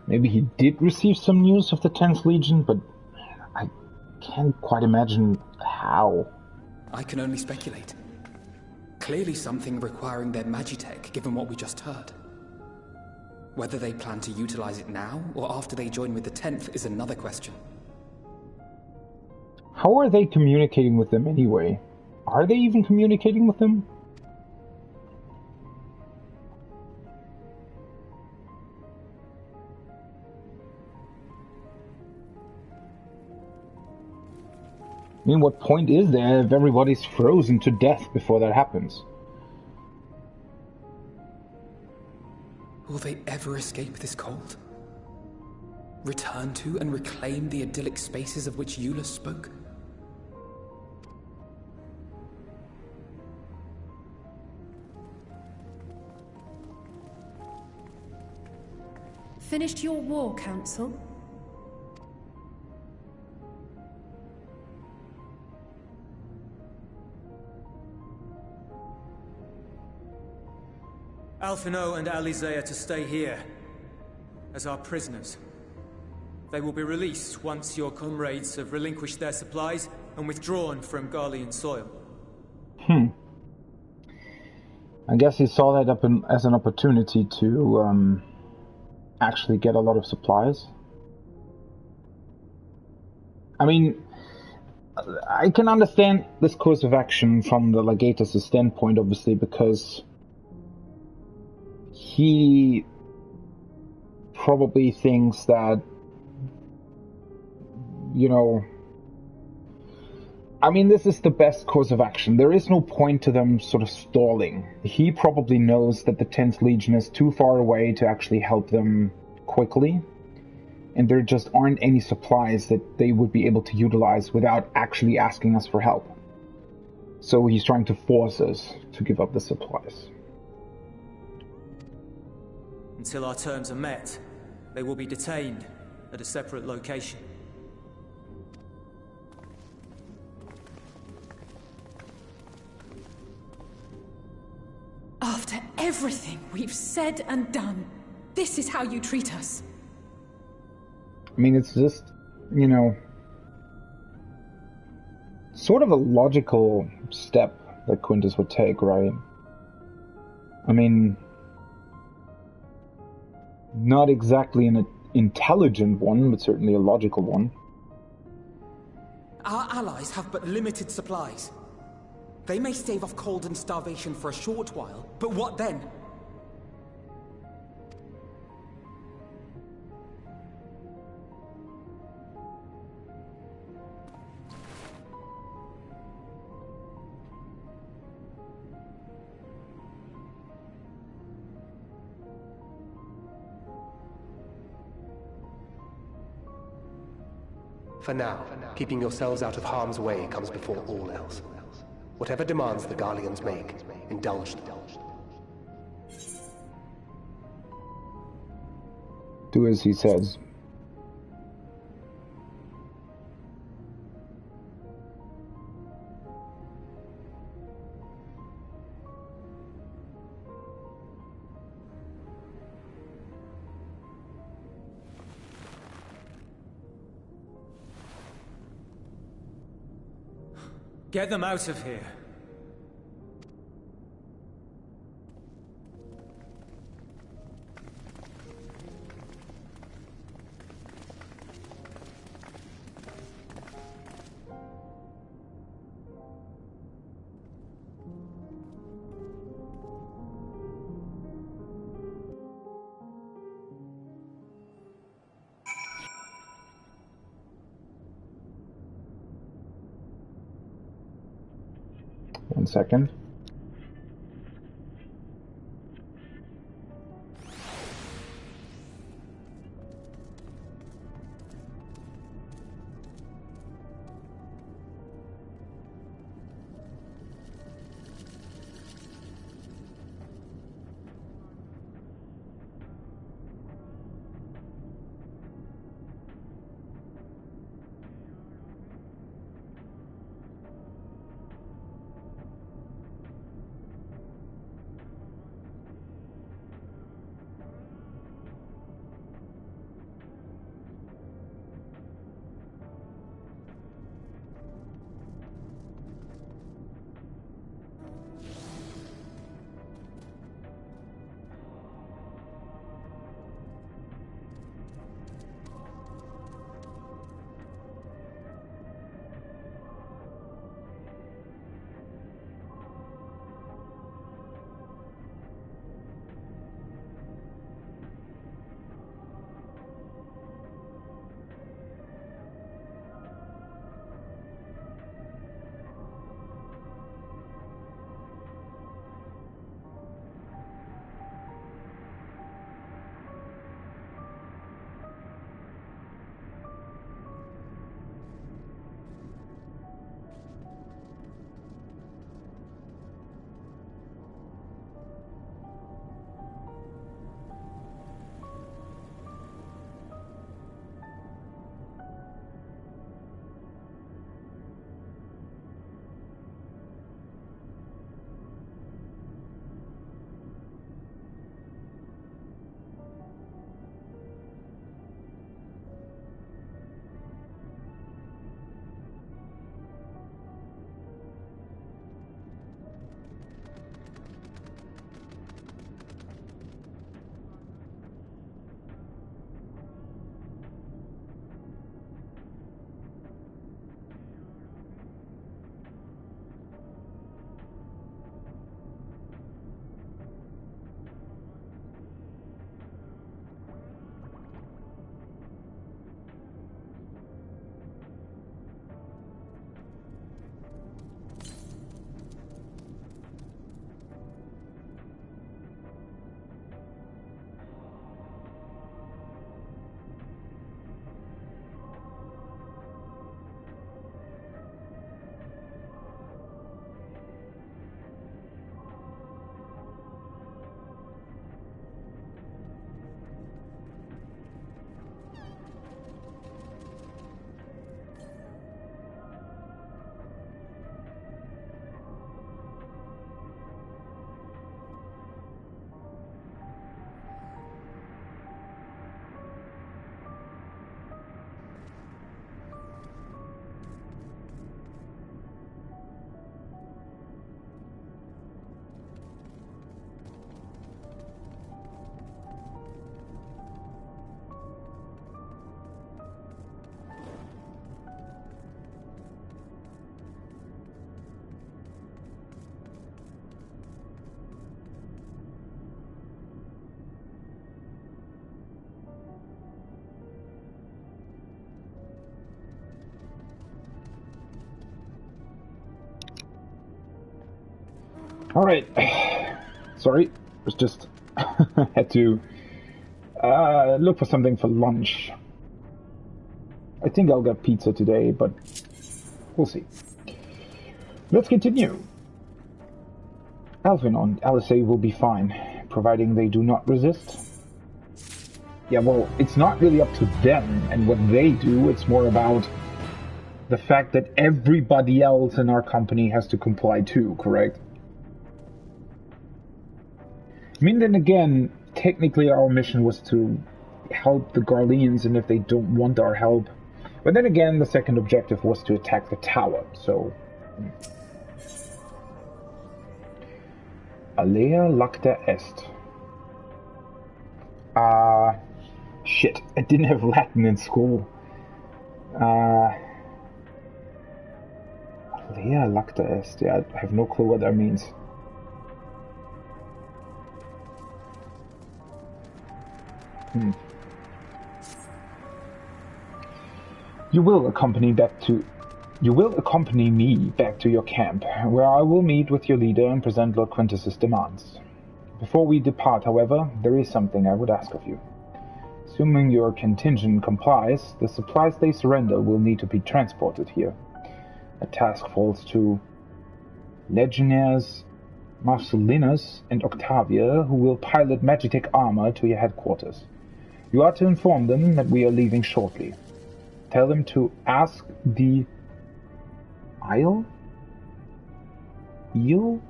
Maybe he did receive some news of the 10th Legion, but I can't quite imagine how. I can only speculate. Clearly something requiring their magitech, given what we just heard. Whether they plan to utilize it now, or after they join with the 10th, is another question. How are they communicating with them anyway? Are they even communicating with them? I mean, what point is there if everybody's frozen to death before that happens? Will they ever escape this cold? Return to and reclaim the idyllic spaces of which Eula spoke? Finished your war, Council? Alphino and Alizé are to stay here, as our prisoners. They will be released once your comrades have relinquished their supplies and withdrawn from Garlean soil. I guess he saw that as an opportunity to actually get a lot of supplies. I mean, I can understand this course of action from the Legatus' standpoint, obviously, because he probably thinks that, you know, I mean, this is the best course of action. There is no point to them sort of stalling. He probably knows that the 10th Legion is too far away to actually help them quickly, and there just aren't any supplies that they would be able to utilize without actually asking us for help. So he's trying to force us to give up the supplies. Until our terms are met, they will be detained at a separate location. After everything we've said and done, this is how you treat us. I mean, it's just, you know, sort of a logical step that Quintus would take, right? I mean, not exactly an intelligent one, but certainly a logical one. Our allies have but limited supplies. They may stave off cold and starvation for a short while, but what then? For now, keeping yourselves out of harm's way comes before all else. Whatever demands the Garleans make, indulge them. Do as he says. Get them out of here. One second. Alright. Sorry. Was just had to look for something for lunch. I think I'll get pizza today, but we'll see. Let's continue. Alvin on LSA will be fine, providing they do not resist. Yeah, well, it's not really up to them and what they do, it's more about the fact that everybody else in our company has to comply too, correct? I mean, then again, technically our mission was to help the Garleans, and if they don't want our help... But then again, the second objective was to attack the tower, so... Alea lacta est. Shit, I didn't have Latin in school. Alea lacta est. Yeah, I have no clue what that means. You will accompany me back to your camp, where I will meet with your leader and present Lord Quintus's demands. Before we depart, however, there is something I would ask of you. Assuming your contingent complies, the supplies they surrender will need to be transported here. A task falls to Legionnaires Marcellinus and Octavia, who will pilot Magitech armor to your headquarters. You are to inform them that we are leaving shortly. Tell them to ask the Eel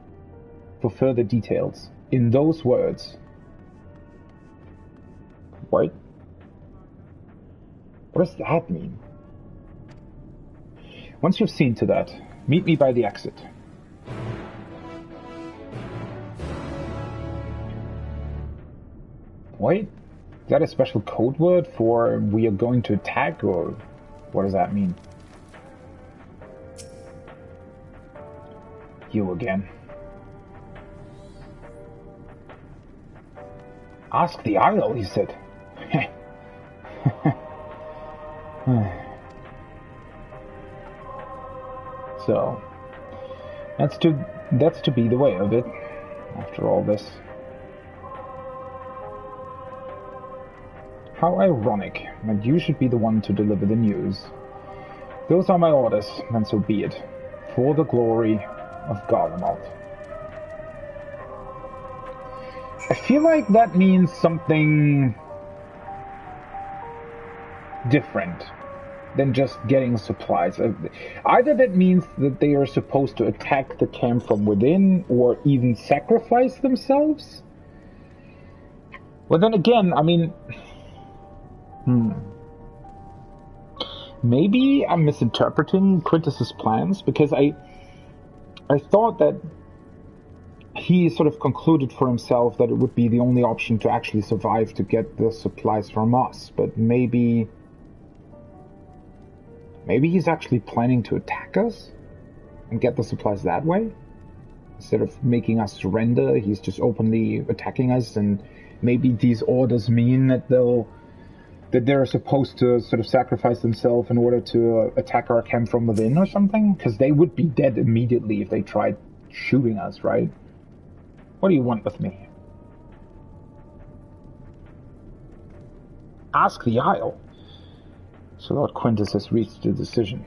for further details. In those words. What? What does that mean? Once you've seen to that, meet me by the exit. Wait, is that a special code word for we are going to attack, or what does that mean? You again. Ask the Isle, he said. So, that's to be the way of it, after all this. How ironic that you should be the one to deliver the news. Those are my orders, and so be it. For the glory of Garlemald. I feel like that means something different than just getting supplies. Either that means that they are supposed to attack the camp from within, or even sacrifice themselves. Well, then again, I mean... Maybe I'm misinterpreting Quintus's plans, because I thought that he sort of concluded for himself that it would be the only option to actually survive to get the supplies from us, but maybe he's actually planning to attack us and get the supplies that way? Instead of making us surrender, he's just openly attacking us, and maybe these orders mean that they're supposed to sort of sacrifice themselves in order to attack our camp from within or something? Because they would be dead immediately if they tried shooting us, right? What do you want with me? Ask the Isle. So Lord Quintus has reached a decision.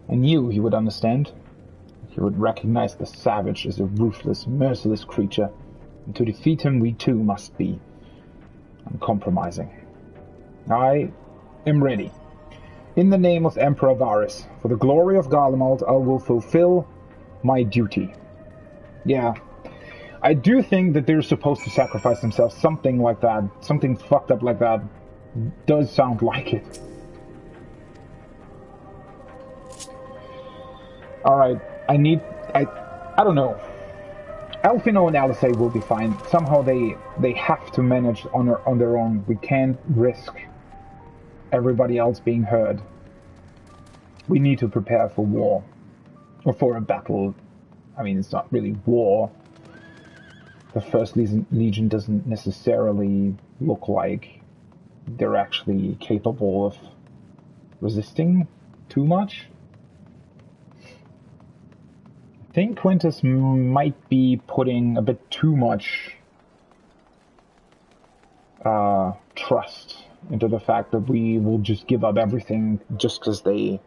I knew he would understand. He would recognize the savage as a ruthless, merciless creature, and to defeat him we too must be uncompromising. I am ready. In the name of Emperor Varus, for the glory of Garlemald, I will fulfill my duty. Yeah, I do think that they're supposed to sacrifice themselves, something like that, something fucked up like that. Does sound like it. Alright, I don't know. Alfino and Alisei will be fine. Somehow they have to manage on their own. We can't risk everybody else being heard. We need to prepare for war. Or for a battle. I mean, it's not really war. The First Legion doesn't necessarily look like they're actually capable of resisting too much. think Quintus might be putting a bit too much trust into the fact that we will just give up everything just because they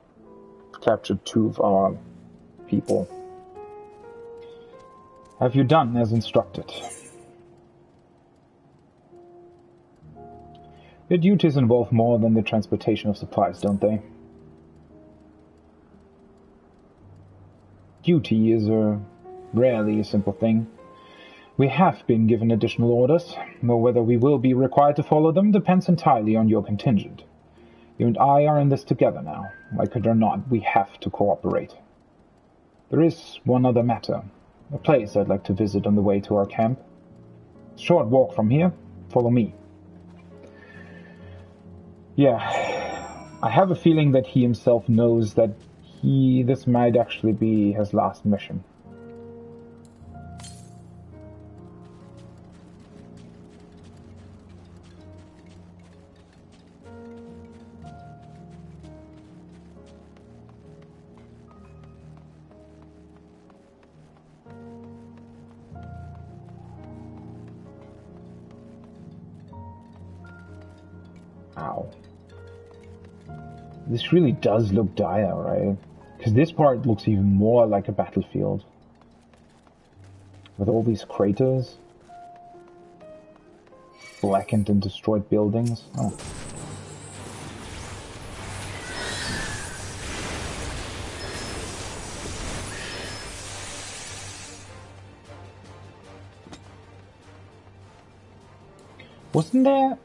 captured 2 of our people. Have you done as instructed? Your duties involve more than the transportation of supplies, don't they? Duty is rarely a simple thing. We have been given additional orders, though whether we will be required to follow them depends entirely on your contingent. You and I are in this together now. Like it or not, we have to cooperate. There is one other matter. A place I'd like to visit on the way to our camp. Short walk from here. Follow me. Yeah, I have a feeling that he himself knows that this might actually be his last mission. Ow. This really does look dire, right? Because this part looks even more like a battlefield. With all these craters. Blackened and destroyed buildings. Oh. Wasn't there...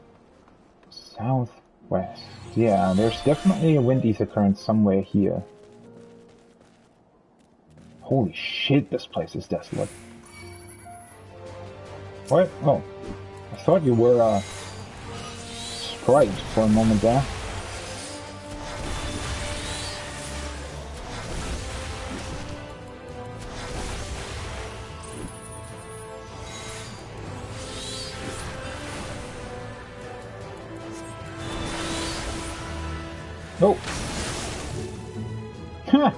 Southwest. Yeah, there's definitely a wind ether current somewhere here. Holy shit, this place is desolate. What? Oh. I thought you were, Sprite for a moment there. Oh. Huh.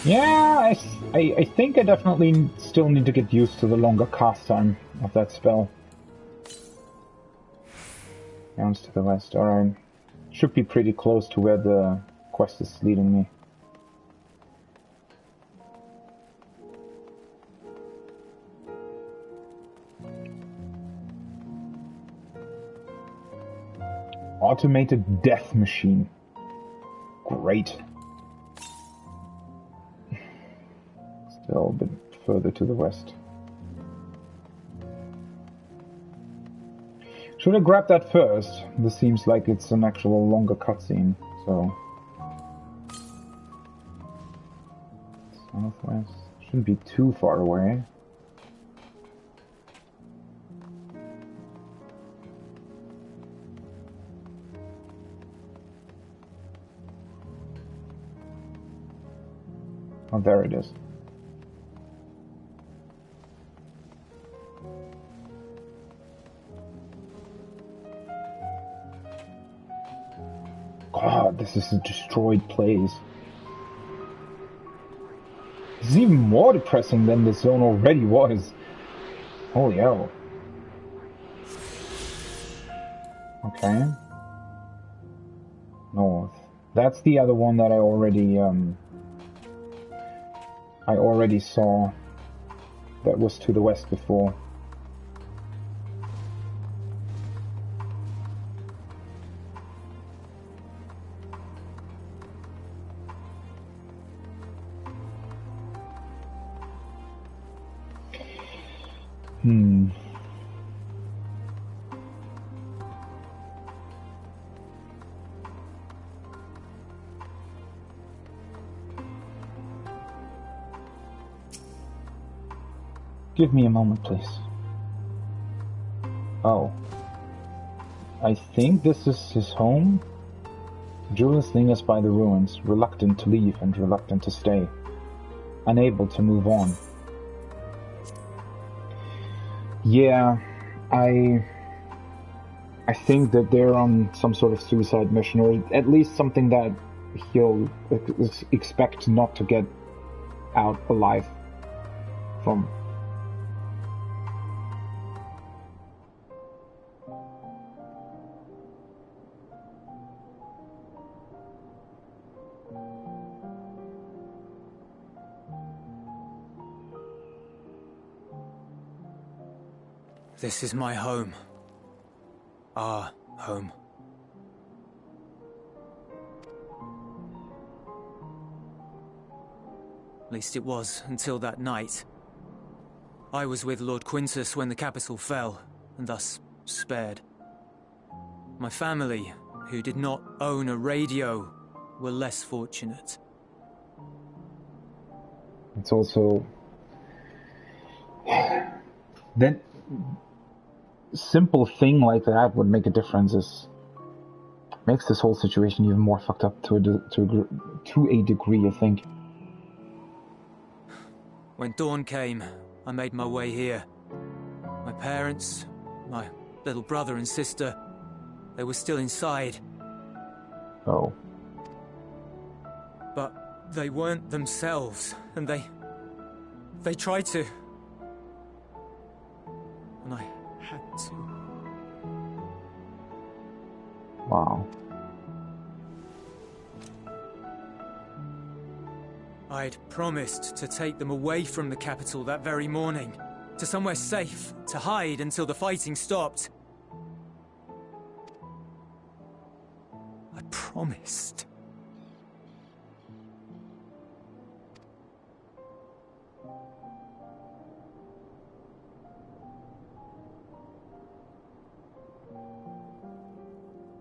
Yeah, I think I definitely still need to get used to the longer cast time of that spell. Rounds to the west, alright. Should be pretty close to where the quest is leading me. Automated death machine. Great. Still a bit further to the west. Should have grabbed that first. This seems like it's an actual longer cutscene, so... Southwest. Shouldn't be too far away. Oh, there it is. God, this is a destroyed place. This is even more depressing than the zone already was. Holy hell. Okay. North. That's the other one that I already saw. That was to the west before. Give me a moment, please. Oh. I think this is his home? Julius lingers by the ruins, reluctant to leave and reluctant to stay. Unable to move on. Yeah, I think that they're on some sort of suicide mission, or at least something that he'll expect not to get out alive from. This is my home. Our home. At least it was, until that night. I was with Lord Quintus when the capital fell, and thus spared. My family, who did not own a radio, were less fortunate. It's also... that simple thing like that would make a difference. Makes this whole situation even more fucked up to a degree, I think. When dawn came, I made my way here. My parents, my little brother and sister, they were still inside. Oh. But they weren't themselves, and they tried to. And I had to. Wow. I'd promised to take them away from the capital that very morning, to somewhere safe, to hide until the fighting stopped. I promised.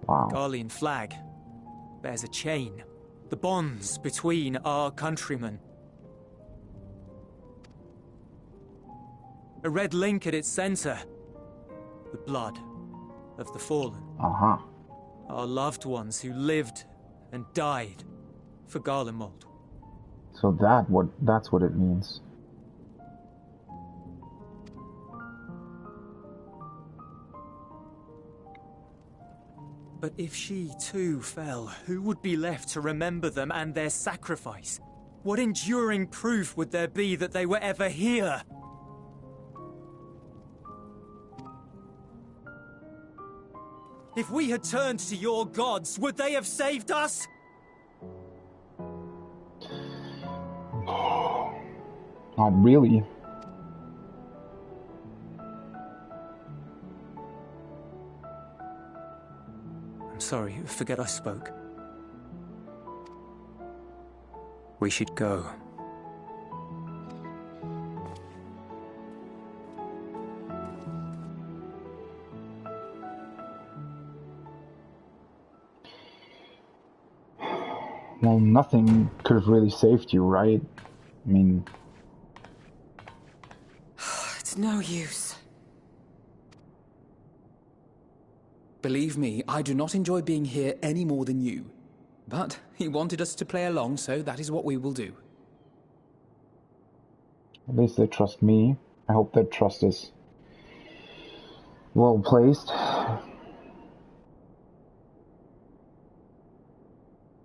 Wow. Garlean flag bears a chain. The bonds between our countrymen. A red link at its center. The blood of the fallen. Uh-huh. Our loved ones who lived and died for Garlemald. So that's what it means. But if she too fell, who would be left to remember them and their sacrifice? What enduring proof would there be that they were ever here? If we had turned to your gods, would they have saved us? Not really. Sorry, forget I spoke. We should go. Well, nothing could have really saved you, right? I mean... It's no use. Believe me, I do not enjoy being here any more than you. But he wanted us to play along, so that is what we will do. At least they trust me. I hope their trust is well placed. I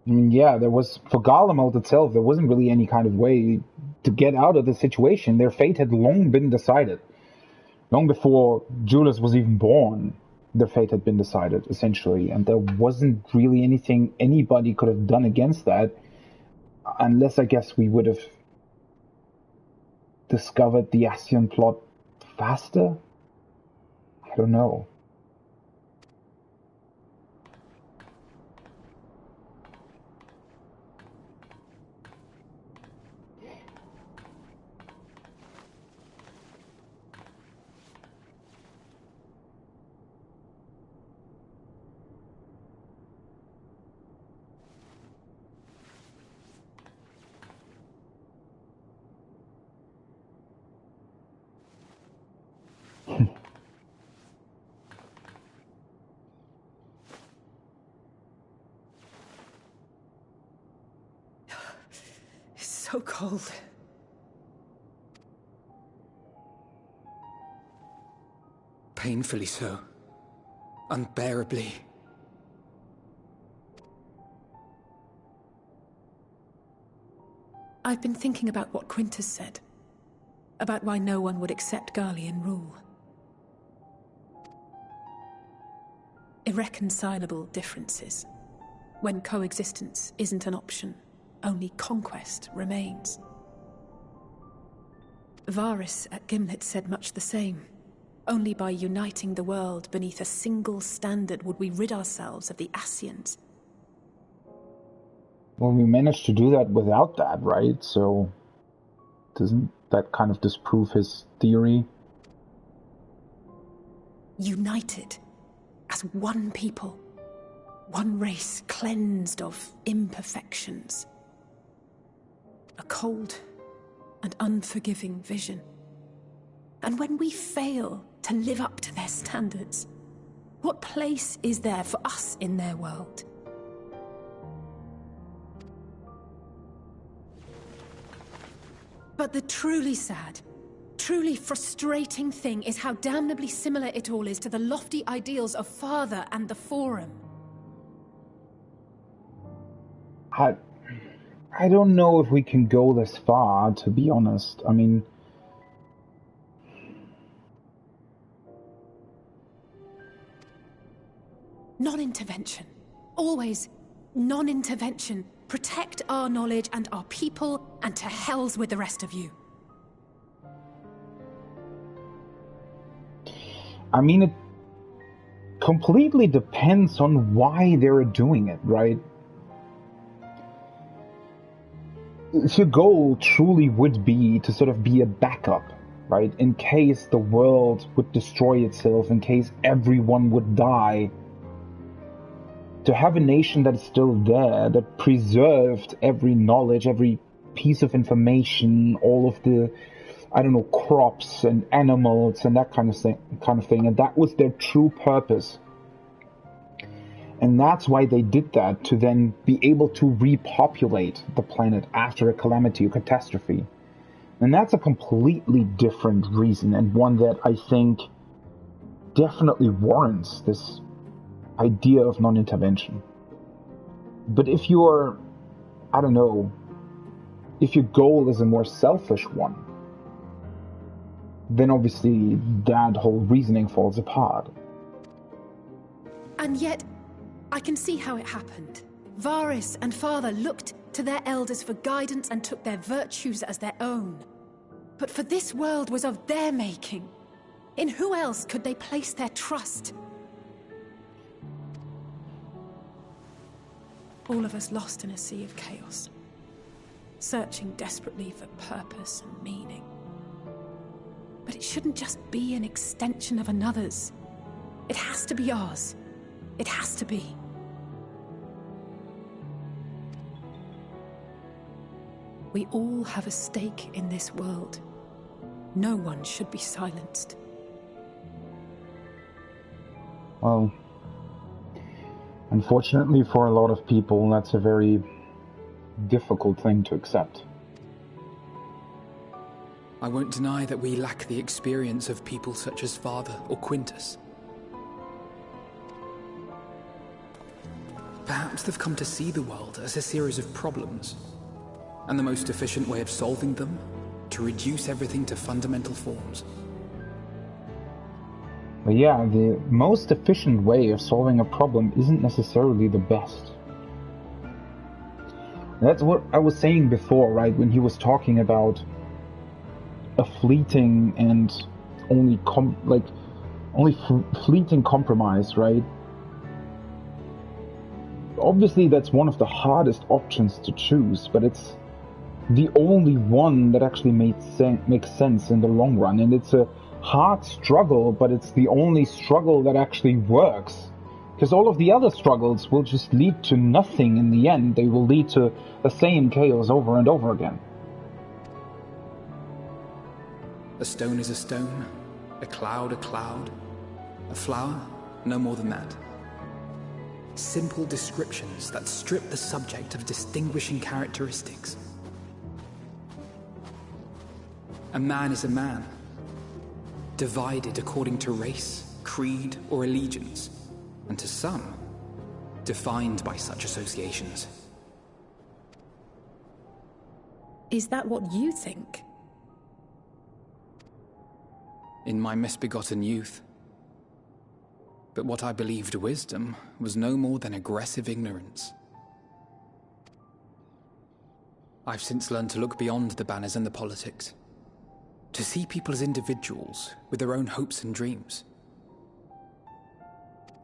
mean, yeah, there was, for Garlemald itself, there wasn't really any kind of way to get out of the situation. Their fate had long been decided. Long before Julius was even born, their fate had been decided, essentially. And there wasn't really anything anybody could have done against that, unless, I guess, we would have discovered the Ascian plot faster? I don't know. So cold. Painfully so. Unbearably. I've been thinking about what Quintus said. About why no one would accept Garlean rule. Irreconcilable differences. When coexistence isn't an option, only conquest remains. Varys at Gimlet said much the same. Only by uniting the world beneath a single standard would we rid ourselves of the Ascians. Well, we managed to do that without that, right? So, doesn't that kind of disprove his theory? United as one people. One race cleansed of imperfections. A cold and unforgiving vision. And when we fail to live up to their standards, what place is there for us in their world? But the truly sad, truly frustrating thing is how damnably similar it all is to the lofty ideals of Father and the Forum. I don't know if we can go this far, to be honest. I mean, non-intervention. Always non-intervention. Protect our knowledge and our people, and to hells with the rest of you. I mean, it completely depends on why they're doing it, right? If your goal truly would be to sort of be a backup, right? In case the world would destroy itself, in case everyone would die, to have a nation that is still there, that preserved every knowledge, every piece of information, all of the, I don't know, crops and animals and that kind of thing, and that was their true purpose. And that's why they did that, to then be able to repopulate the planet after a calamity or catastrophe. And that's a completely different reason, and one that I think definitely warrants this idea of non-intervention. But if you're, I don't know, if your goal is a more selfish one, then obviously that whole reasoning falls apart. And yet, I can see how it happened. Varys and Father looked to their elders for guidance and took their virtues as their own. But for this world was of their making. In who else could they place their trust? All of us lost in a sea of chaos, searching desperately for purpose and meaning. But it shouldn't just be an extension of another's. It has to be ours. It has to be. We all have a stake in this world. No one should be silenced. Well, unfortunately for a lot of people, that's a very difficult thing to accept. I won't deny that we lack the experience of people such as Father or Quintus. Perhaps they've come to see the world as a series of problems, and the most efficient way of solving them, to reduce everything to fundamental forms. But yeah, the most efficient way of solving a problem isn't necessarily the best. That's what I was saying before, right, when he was talking about a fleeting and only fleeting compromise, right? Obviously, that's one of the hardest options to choose, but it's the only one that actually makes sense in the long run. And it's a hard struggle, but it's the only struggle that actually works. Because all of the other struggles will just lead to nothing in the end. They will lead to the same chaos over and over again. A stone is a stone, a cloud, a flower, no more than that. Simple descriptions that strip the subject of distinguishing characteristics. A man is a man, divided according to race, creed, or allegiance, and to some, defined by such associations. Is that what you think? In my misbegotten youth. But what I believed wisdom was no more than aggressive ignorance. I've since learned to look beyond the banners and the politics, to see people as individuals with their own hopes and dreams.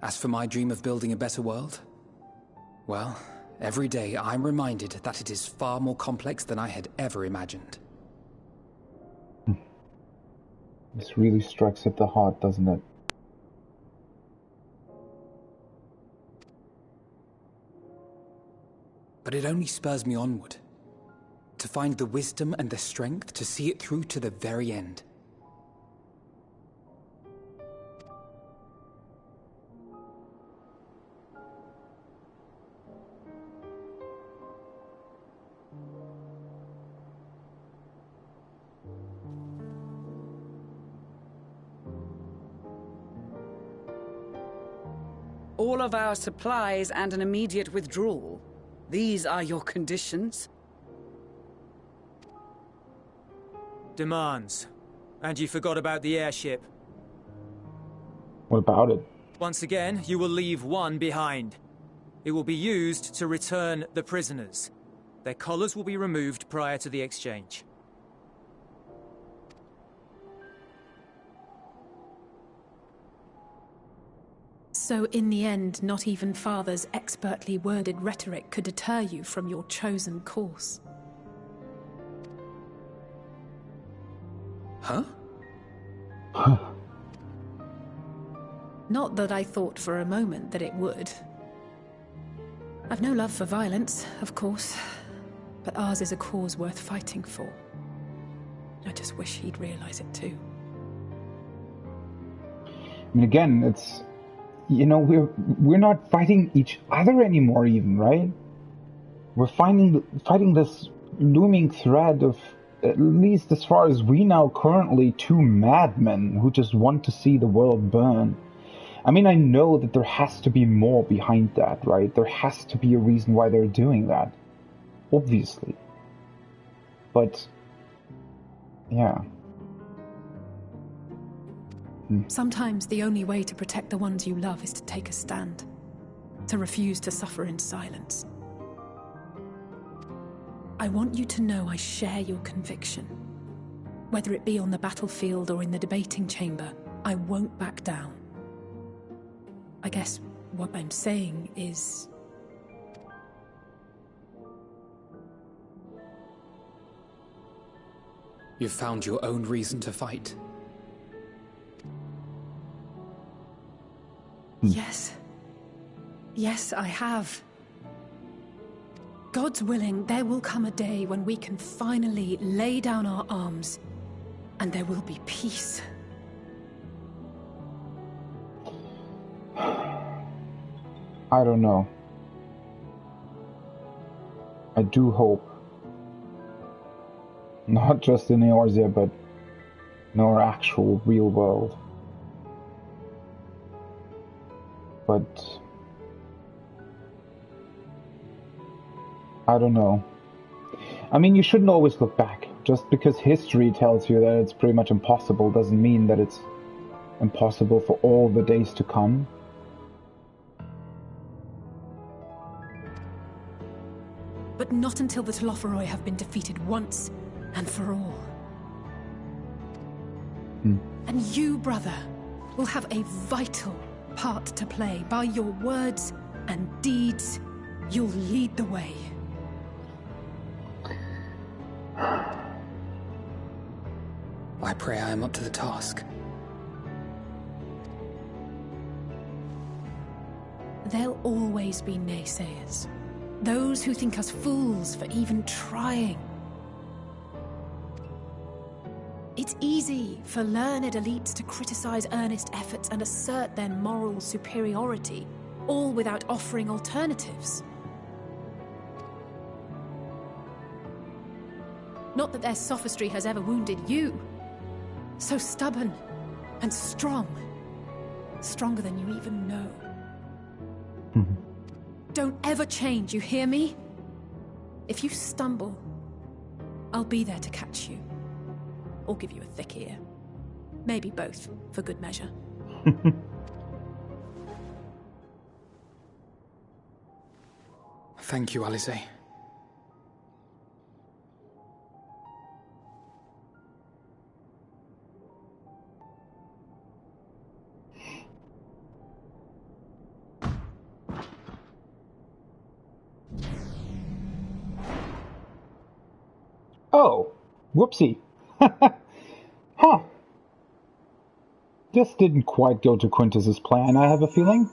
As for my dream of building a better world, well, every day I'm reminded that it is far more complex than I had ever imagined. This really strikes at the heart, doesn't it? But it only spurs me onward, to find the wisdom and the strength to see it through to the very end. All of our supplies and an immediate withdrawal. These are your conditions? Demands. And you forgot about the airship. What about it? Once again, you will leave one behind. It will be used to return the prisoners. Their collars will be removed prior to the exchange. So in the end, not even Father's expertly worded rhetoric could deter you from your chosen course. Huh? Not that I thought for a moment that it would. I've no love for violence, of course, but ours is a cause worth fighting for. I just wish he'd realize it too. I mean, again, it's... You know, we're not fighting each other anymore even, right? We're fighting this looming thread of, at least as far as we know currently, two madmen who just want to see the world burn. I mean, I know that there has to be more behind that, right? There has to be a reason why they're doing that. Obviously. But, yeah. Sometimes the only way to protect the ones you love is to take a stand. To refuse to suffer in silence. I want you to know I share your conviction. Whether it be on the battlefield or in the debating chamber, I won't back down. I guess what I'm saying is... You've found your own reason to fight. Yes. Yes, I have. God's willing, there will come a day when we can finally lay down our arms, and there will be peace. I don't know. I do hope. Not just in Eorzea, but in our actual real world. But I don't know. I mean, you shouldn't always look back. Just because history tells you that it's pretty much impossible doesn't mean that it's impossible for all the days to come. But not until the Telophoroi have been defeated once and for all. And you, brother, will have a vital part to play. By your words and deeds, you'll lead the way. I pray I am up to the task. There'll always be naysayers. Those who think us fools for even trying. It's easy for learned elites to criticize earnest efforts and assert their moral superiority, all without offering alternatives. Not that their sophistry has ever wounded you. So stubborn and strong. Stronger than you even know. Don't ever change, you hear me? If you stumble, I'll be there to catch you. Or give you a thick ear. Maybe both, for good measure. Thank you, Alizé. Oh, whoopsie. Huh. This didn't quite go to Quintus's plan, I have a feeling.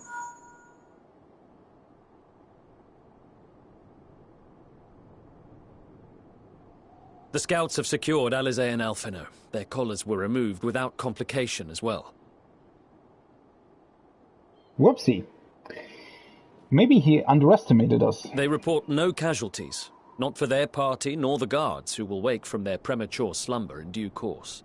The scouts have secured Alizé and Alphino. Their collars were removed without complication as well. Whoopsie. Maybe he underestimated us. They report no casualties. Not for their party, nor the guards, who will wake from their premature slumber in due course.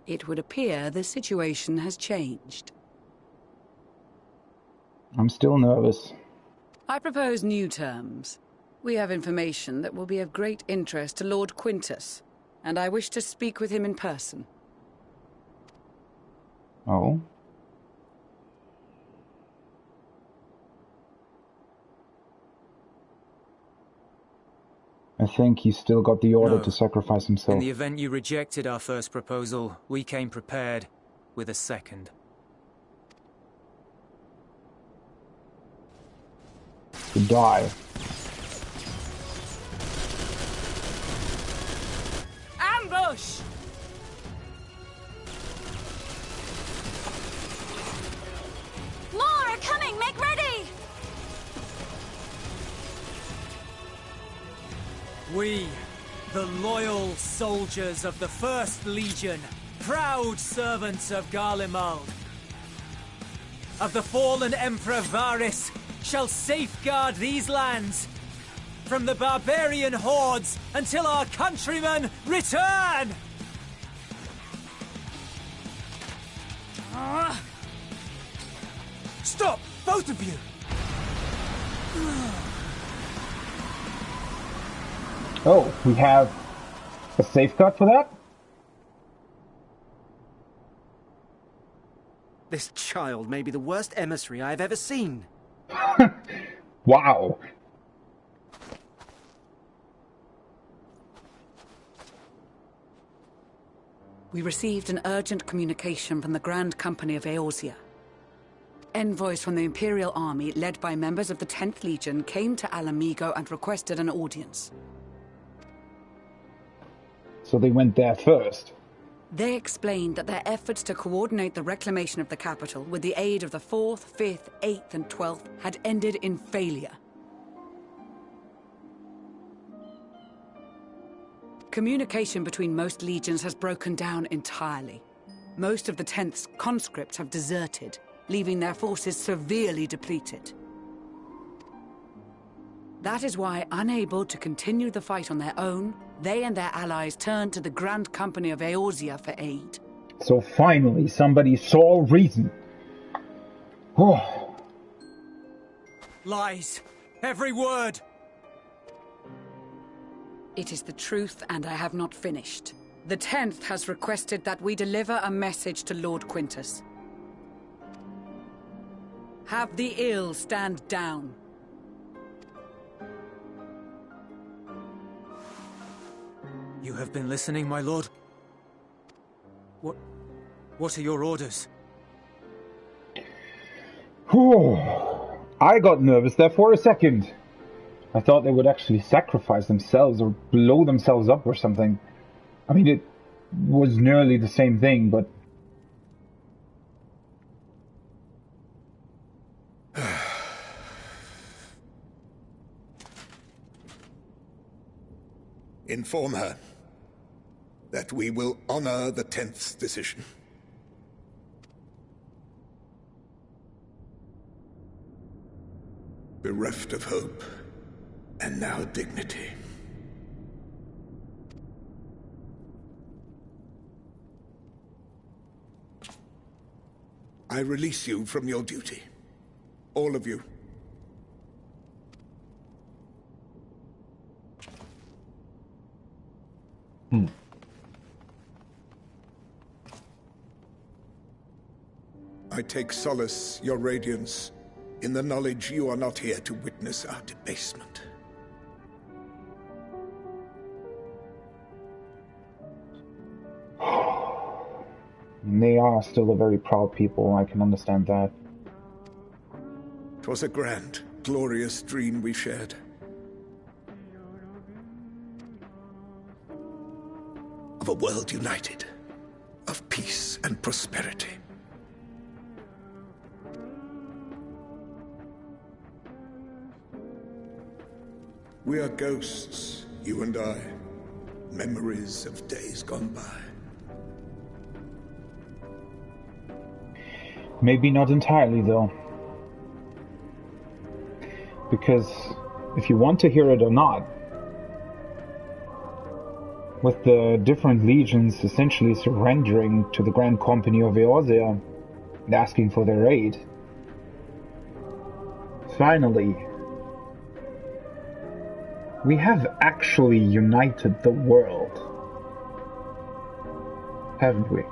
It would appear the situation has changed. I'm still nervous. I propose new terms. We have information that will be of great interest to Lord Quintus, and I wish to speak with him in person. Oh? I think he still got the order to sacrifice himself. In the event you rejected our first proposal, we came prepared with a second. To die. Ambush! More are coming! Make ready! We, the loyal soldiers of the First Legion, proud servants of Garlemald, of the fallen Emperor Varys, shall safeguard these lands from the barbarian hordes until our countrymen return! Stop! Both of you! Oh, we have a safeguard for that? This child may be the worst emissary I have ever seen. Wow. We received an urgent communication from the Grand Company of Eorzea. Envoys from the Imperial Army, led by members of the 10th Legion, came to Alamigo and requested an audience. So they went there first. They explained that their efforts to coordinate the reclamation of the capital with the aid of the 4th, 5th, 8th and 12th had ended in failure. Communication between most legions has broken down entirely. Most of the 10th's conscripts have deserted, leaving their forces severely depleted. That is why, unable to continue the fight on their own, they and their allies turned to the Grand Company of Eorzea for aid. So finally, somebody saw reason. Oh. Lies! Every word! It is the truth, and I have not finished. The 10th has requested that we deliver a message to Lord Quintus. Have the ill stand down. You have been listening, my lord? What are your orders? Oh. I got nervous there for a second. I thought they would actually sacrifice themselves or blow themselves up or something. I mean, it was nearly the same thing, but... Inform her that we will honor the 10th's decision. Bereft of hope, and now dignity. I release you from your duty. All of you. I take solace, your radiance, in the knowledge you are not here to witness our debasement. They are still a very proud people, I can understand that. 'Twas a grand, glorious dream we shared. Of a world united, of peace and prosperity. We are ghosts, you and I, memories of days gone by. Maybe not entirely, though. Because, if you want to hear it or not, with the different legions essentially surrendering to the Grand Company of Eorzea and asking for their aid, finally, we have actually united the world, haven't we?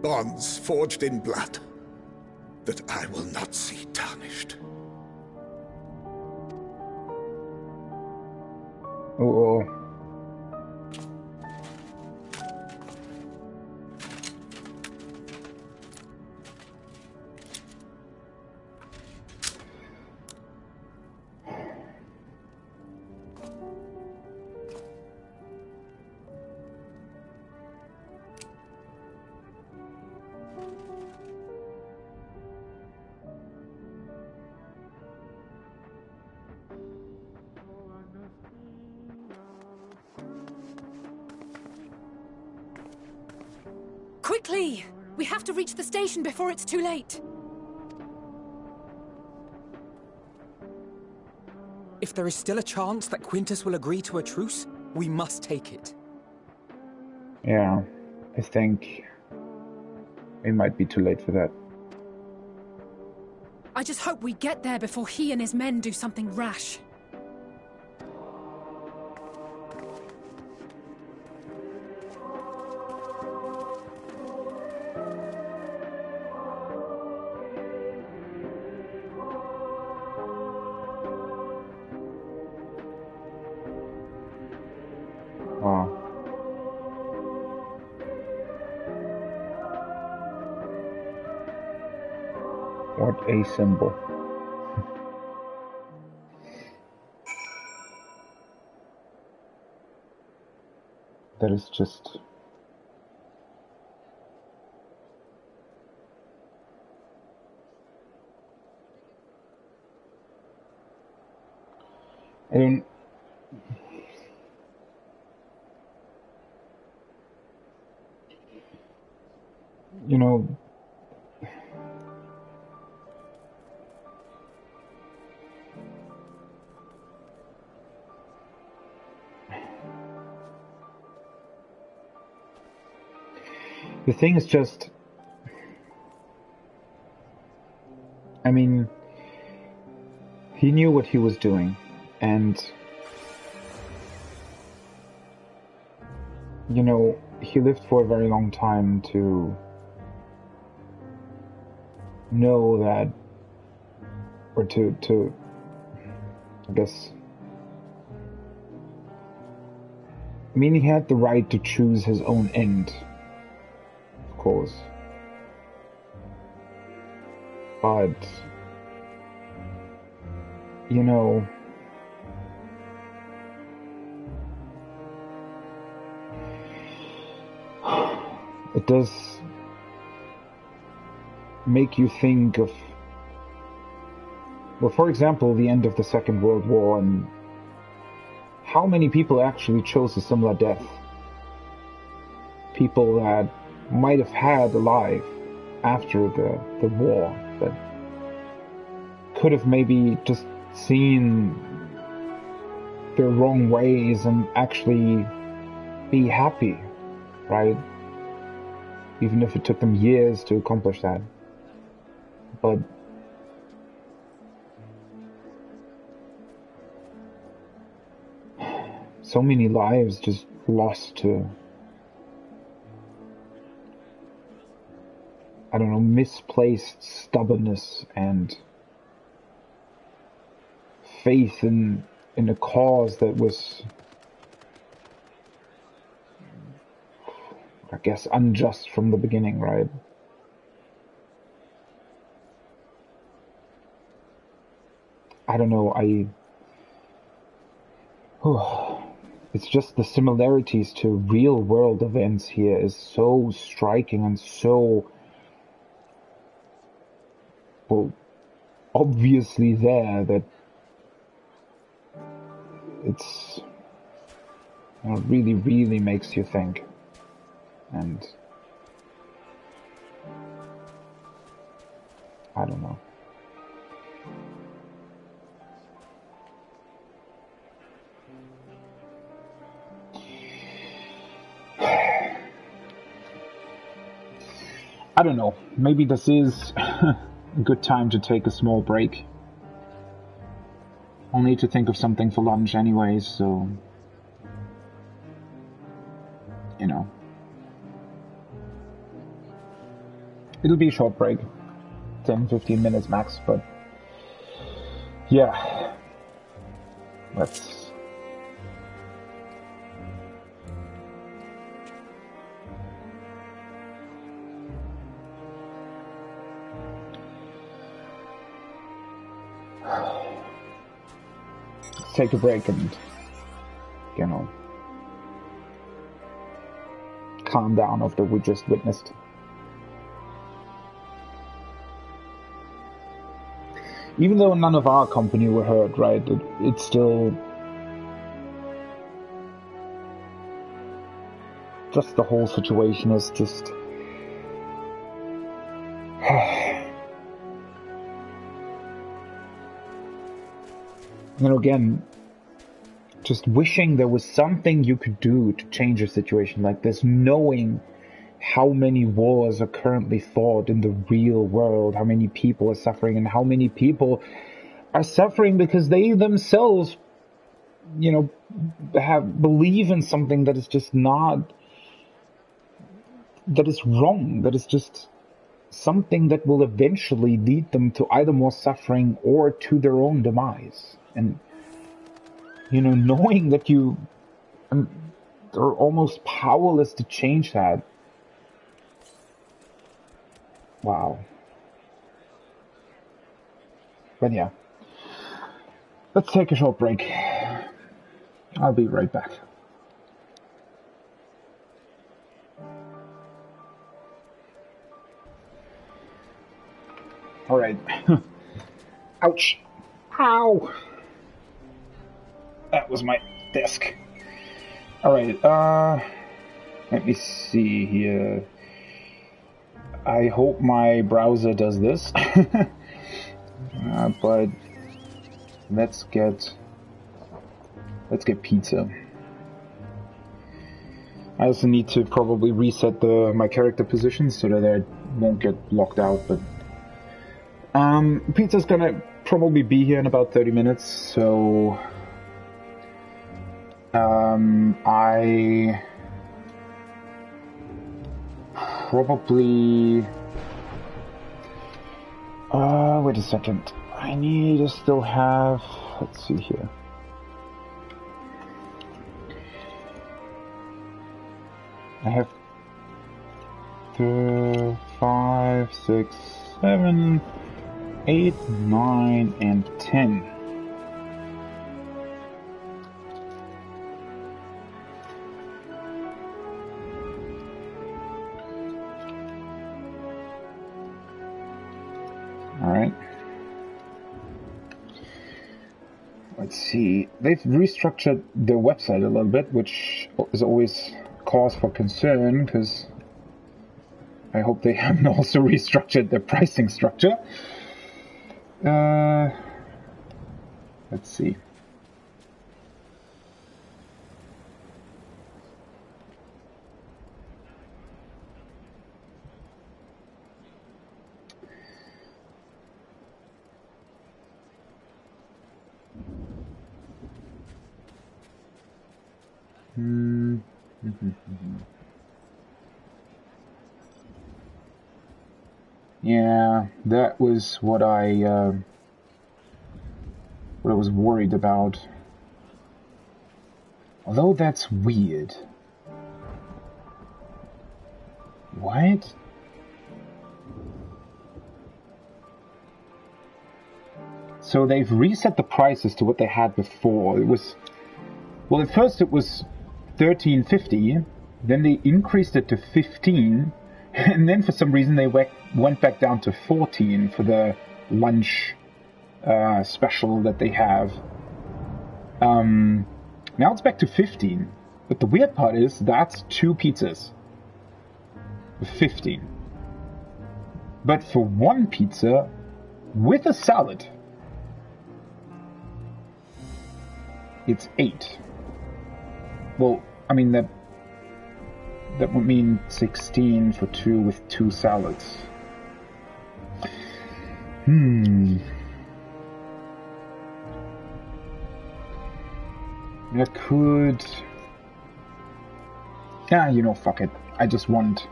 Bonds forged in blood that I will not see tarnished. Uh-oh. Quickly! We have to reach the station before it's too late. If there is still a chance that Quintus will agree to a truce, we must take it. Yeah, I think it might be too late for that. I just hope we get there before he and his men do something rash. Wow. What a symbol. That is just... I don't... You know... The thing is just... I mean... He knew what he was doing, and... You know, he lived for a very long time to... know that... Or to... I guess... I mean, he had the right to choose his own end. Of course. But... You know... It does... make you think of... Well, for example, the end of the Second World War, and how many people actually chose a similar death? People that might have had alive after the war, but could have maybe just seen their wrong ways and actually be happy, right? Even if it took them years to accomplish that. But so many lives just lost to, I don't know, misplaced stubbornness and faith in a cause that was, I guess, unjust from the beginning, right? I don't know, it's just the similarities to real world events here is so striking and so, well, obviously there that it's, you know, really, really makes you think. And I don't know. I don't know. Maybe this is a good time to take a small break. I'll need to think of something for lunch anyways, so, you know. It'll be a short break, 10-15 minutes max, but yeah, let's take a break and, you know, calm down after we just witnessed. Even though none of our company were hurt, right, it's still just the whole situation is just you know, again, just wishing there was something you could do to change a situation like this, knowing how many wars are currently fought in the real world, how many people are suffering, and how many people are suffering because they themselves, you know, believe in something that is just not, that is wrong, that is just something that will eventually lead them to either more suffering or to their own demise. And, you know, knowing that you are almost powerless to change that. Wow. But yeah. Let's take a short break. I'll be right back. Alright. Ouch. Ow. That was my desk. Alright, let me see here. I hope my browser does this. But let's get pizza. I also need to probably reset my character position so that I won't get locked out, but pizza's gonna probably be here in about 30 minutes, so I probably wait a second. I need to still have, let's see here. I have 5, 6, 7, 8, 9, and 10. Alright. Let's see. They've restructured their website a little bit, which is always cause for concern, because I hope they haven't also restructured their pricing structure. Let's see. Yeah, that was what I was worried about. Although that's weird. What? So they've reset the prices to what they had before. It was, well, at first it was $13.50, then they increased it to 15, and then for some reason they went back down to 14 for the lunch special that they have. Now it's back to 15. But the weird part is that's 2 pizzas. 15. But for 1 pizza with a salad, it's 8. Well, I mean that would mean 16 for 2 with 2 salads. I could... Yeah, you know, fuck it. I want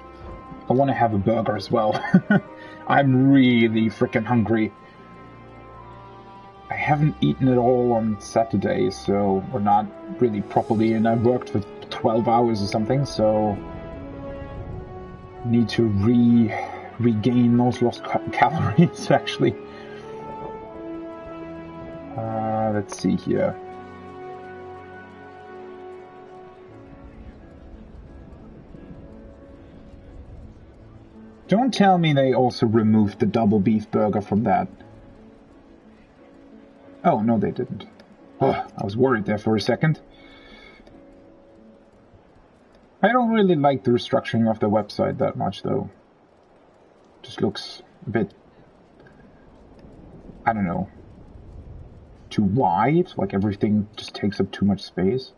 to have a burger as well. I'm really freaking hungry. I haven't eaten at all on Saturday, so we're not really properly, and I worked for 12 hours or something, so need to regain those lost calories, actually. Let's see here. Don't tell me they also removed the double beef burger from that. Oh, no, they didn't. Oh, I was worried there for a second. I don't really like the restructuring of the website that much, though. Just looks a bit... I don't know. Too wide, like everything just takes up too much space.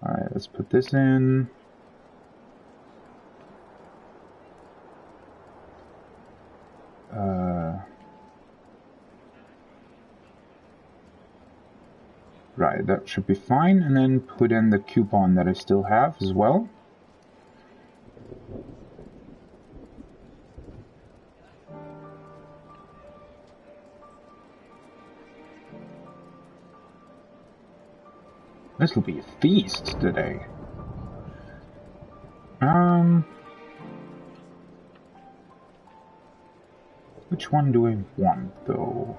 Alright, let's put this in. Right, that should be fine, and then put in the coupon that I still have as well. This will be a feast today. Which one do I want, though?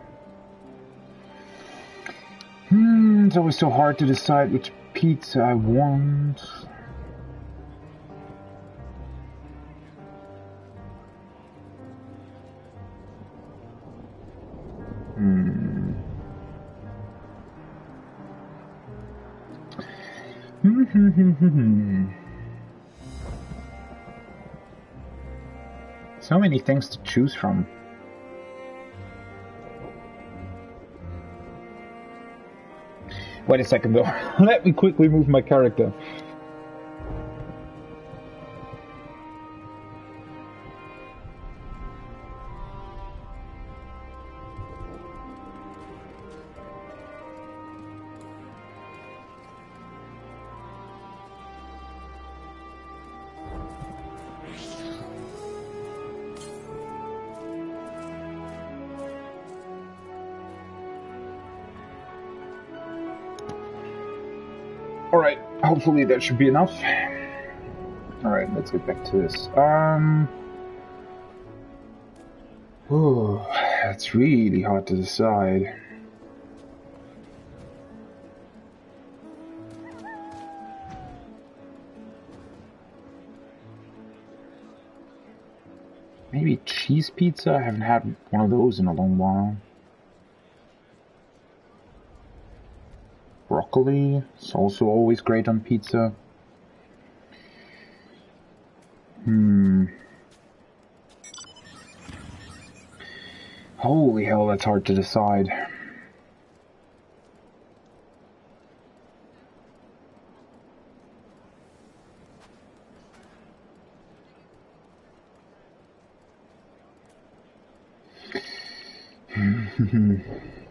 It's always so hard to decide which pizza I want. So many things to choose from. Wait a second though, let me quickly move my character. Alright, hopefully that should be enough. Alright, let's get back to this. Oh, it's really hard to decide. Maybe cheese pizza? I haven't had one of those in a long while. Broccoli is also always great on pizza. Holy hell, that's hard to decide.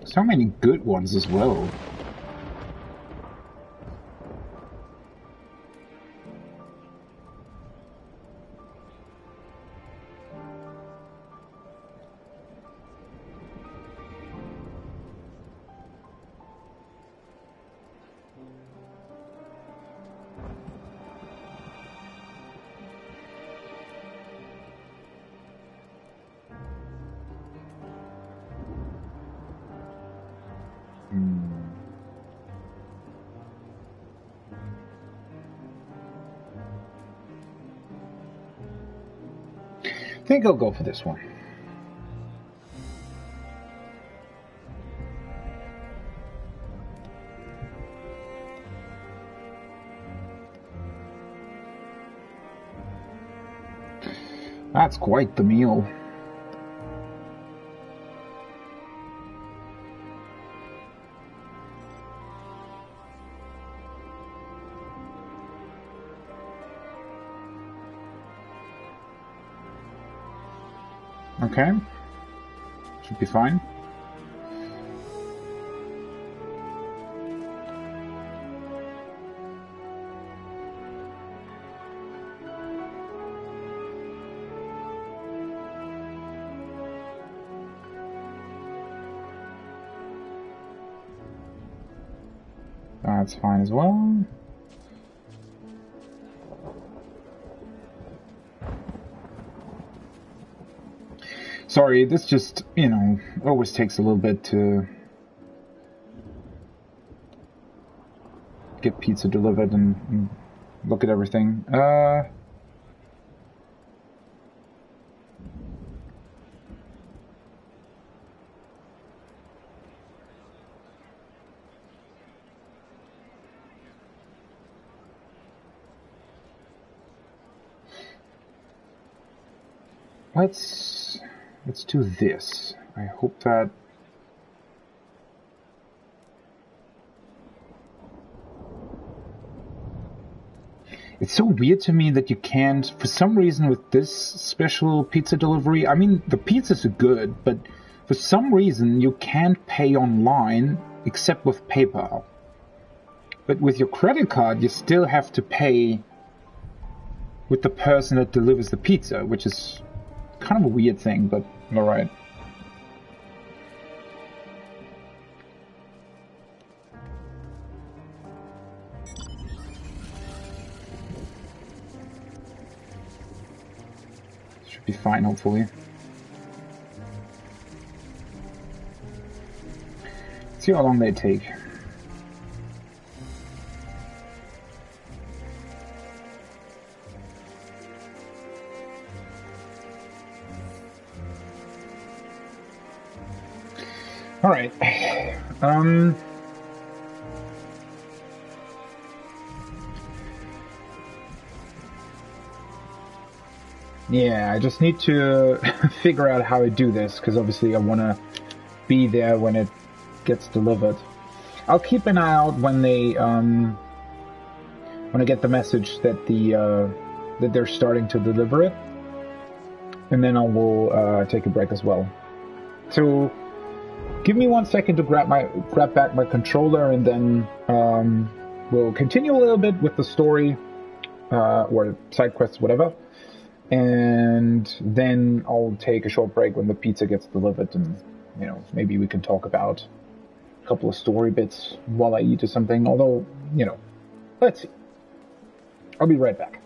So many good ones as well. I think I'll go for this one. That's quite the meal. Okay. Should be fine. That's fine as well. Sorry, this just, you know, always takes a little bit to get pizza delivered and look at everything. Let's do this. I hope that... It's so weird to me that you can't, for some reason with this special pizza delivery, I mean, the pizzas are good, but for some reason you can't pay online except with PayPal. But with your credit card, you still have to pay with the person that delivers the pizza, which is kind of a weird thing, but alright. Should be fine, hopefully. See how long they take. All right. Yeah, I just need to figure out how to do this, because obviously I want to be there when it gets delivered. I'll keep an eye out when they when I get the message that that they're starting to deliver it, and then I will take a break as well. So give me 1 second to grab back my controller, and then we'll continue a little bit with the story or side quests, whatever. And then I'll take a short break when the pizza gets delivered, and you know, maybe we can talk about a couple of story bits while I eat or something. Although, you know, let's see. I'll be right back.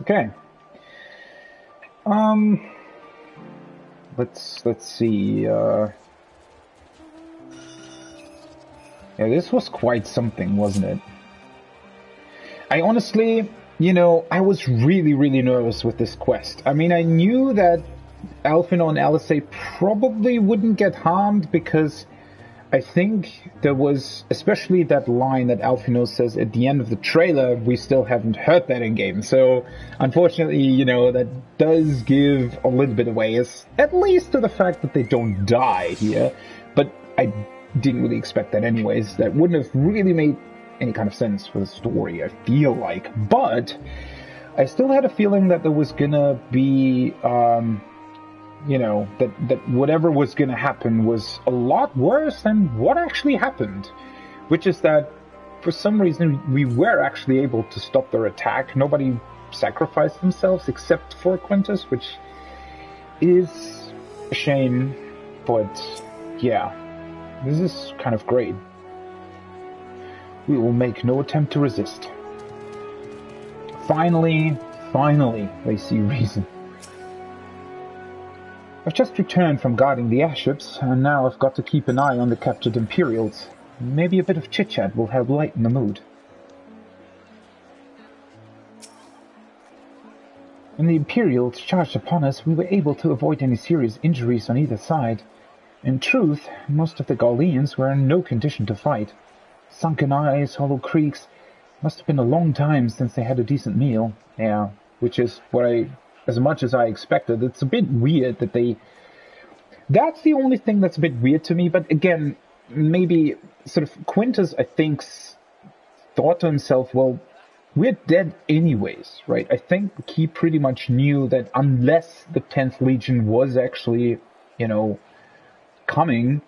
Okay. Let's see. Yeah, this was quite something, wasn't it? I honestly, you know, I was really nervous with this quest. I mean, I knew that Alphinaud and Alizé probably wouldn't get harmed, because I think there was, especially that line that Alphinaud says at the end of the trailer, we still haven't heard that in game. So, unfortunately, you know, that does give a little bit away, at least to the fact that they don't die here. But I didn't really expect that anyways. That wouldn't have really made any kind of sense for the story, I feel like. But I still had a feeling that there was gonna be that whatever was going to happen was a lot worse than what actually happened. Which is that, for some reason, we were actually able to stop their attack. Nobody sacrificed themselves except for Quintus, which is a shame, but yeah, this is kind of great. We will make no attempt to resist. Finally, they see reason. I've just returned from guarding the airships, and now I've got to keep an eye on the captured Imperials. Maybe a bit of chit-chat will help lighten the mood. When the Imperials charged upon us, we were able to avoid any serious injuries on either side. In truth, most of the Garleans were in no condition to fight. Sunken eyes, hollow creaks. Must have been a long time since they had a decent meal. Yeah, which is as much as I expected. It's a bit weird that they... That's the only thing that's a bit weird to me, but again, maybe sort of Quintus, I think, thought to himself, well, we're dead anyways, right? I think he pretty much knew that unless the 10th Legion was actually, coming,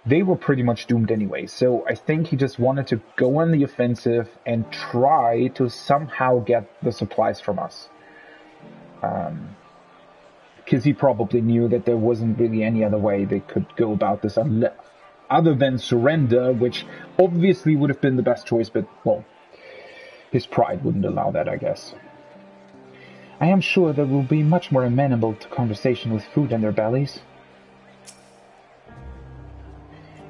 they were pretty much doomed anyway. So I think he just wanted to go on the offensive and try to somehow get the supplies from us. Because he probably knew that there wasn't really any other way they could go about this other than surrender, which obviously would have been the best choice, but, well, his pride wouldn't allow that, I guess. I am sure they will be much more amenable to conversation with food in their bellies.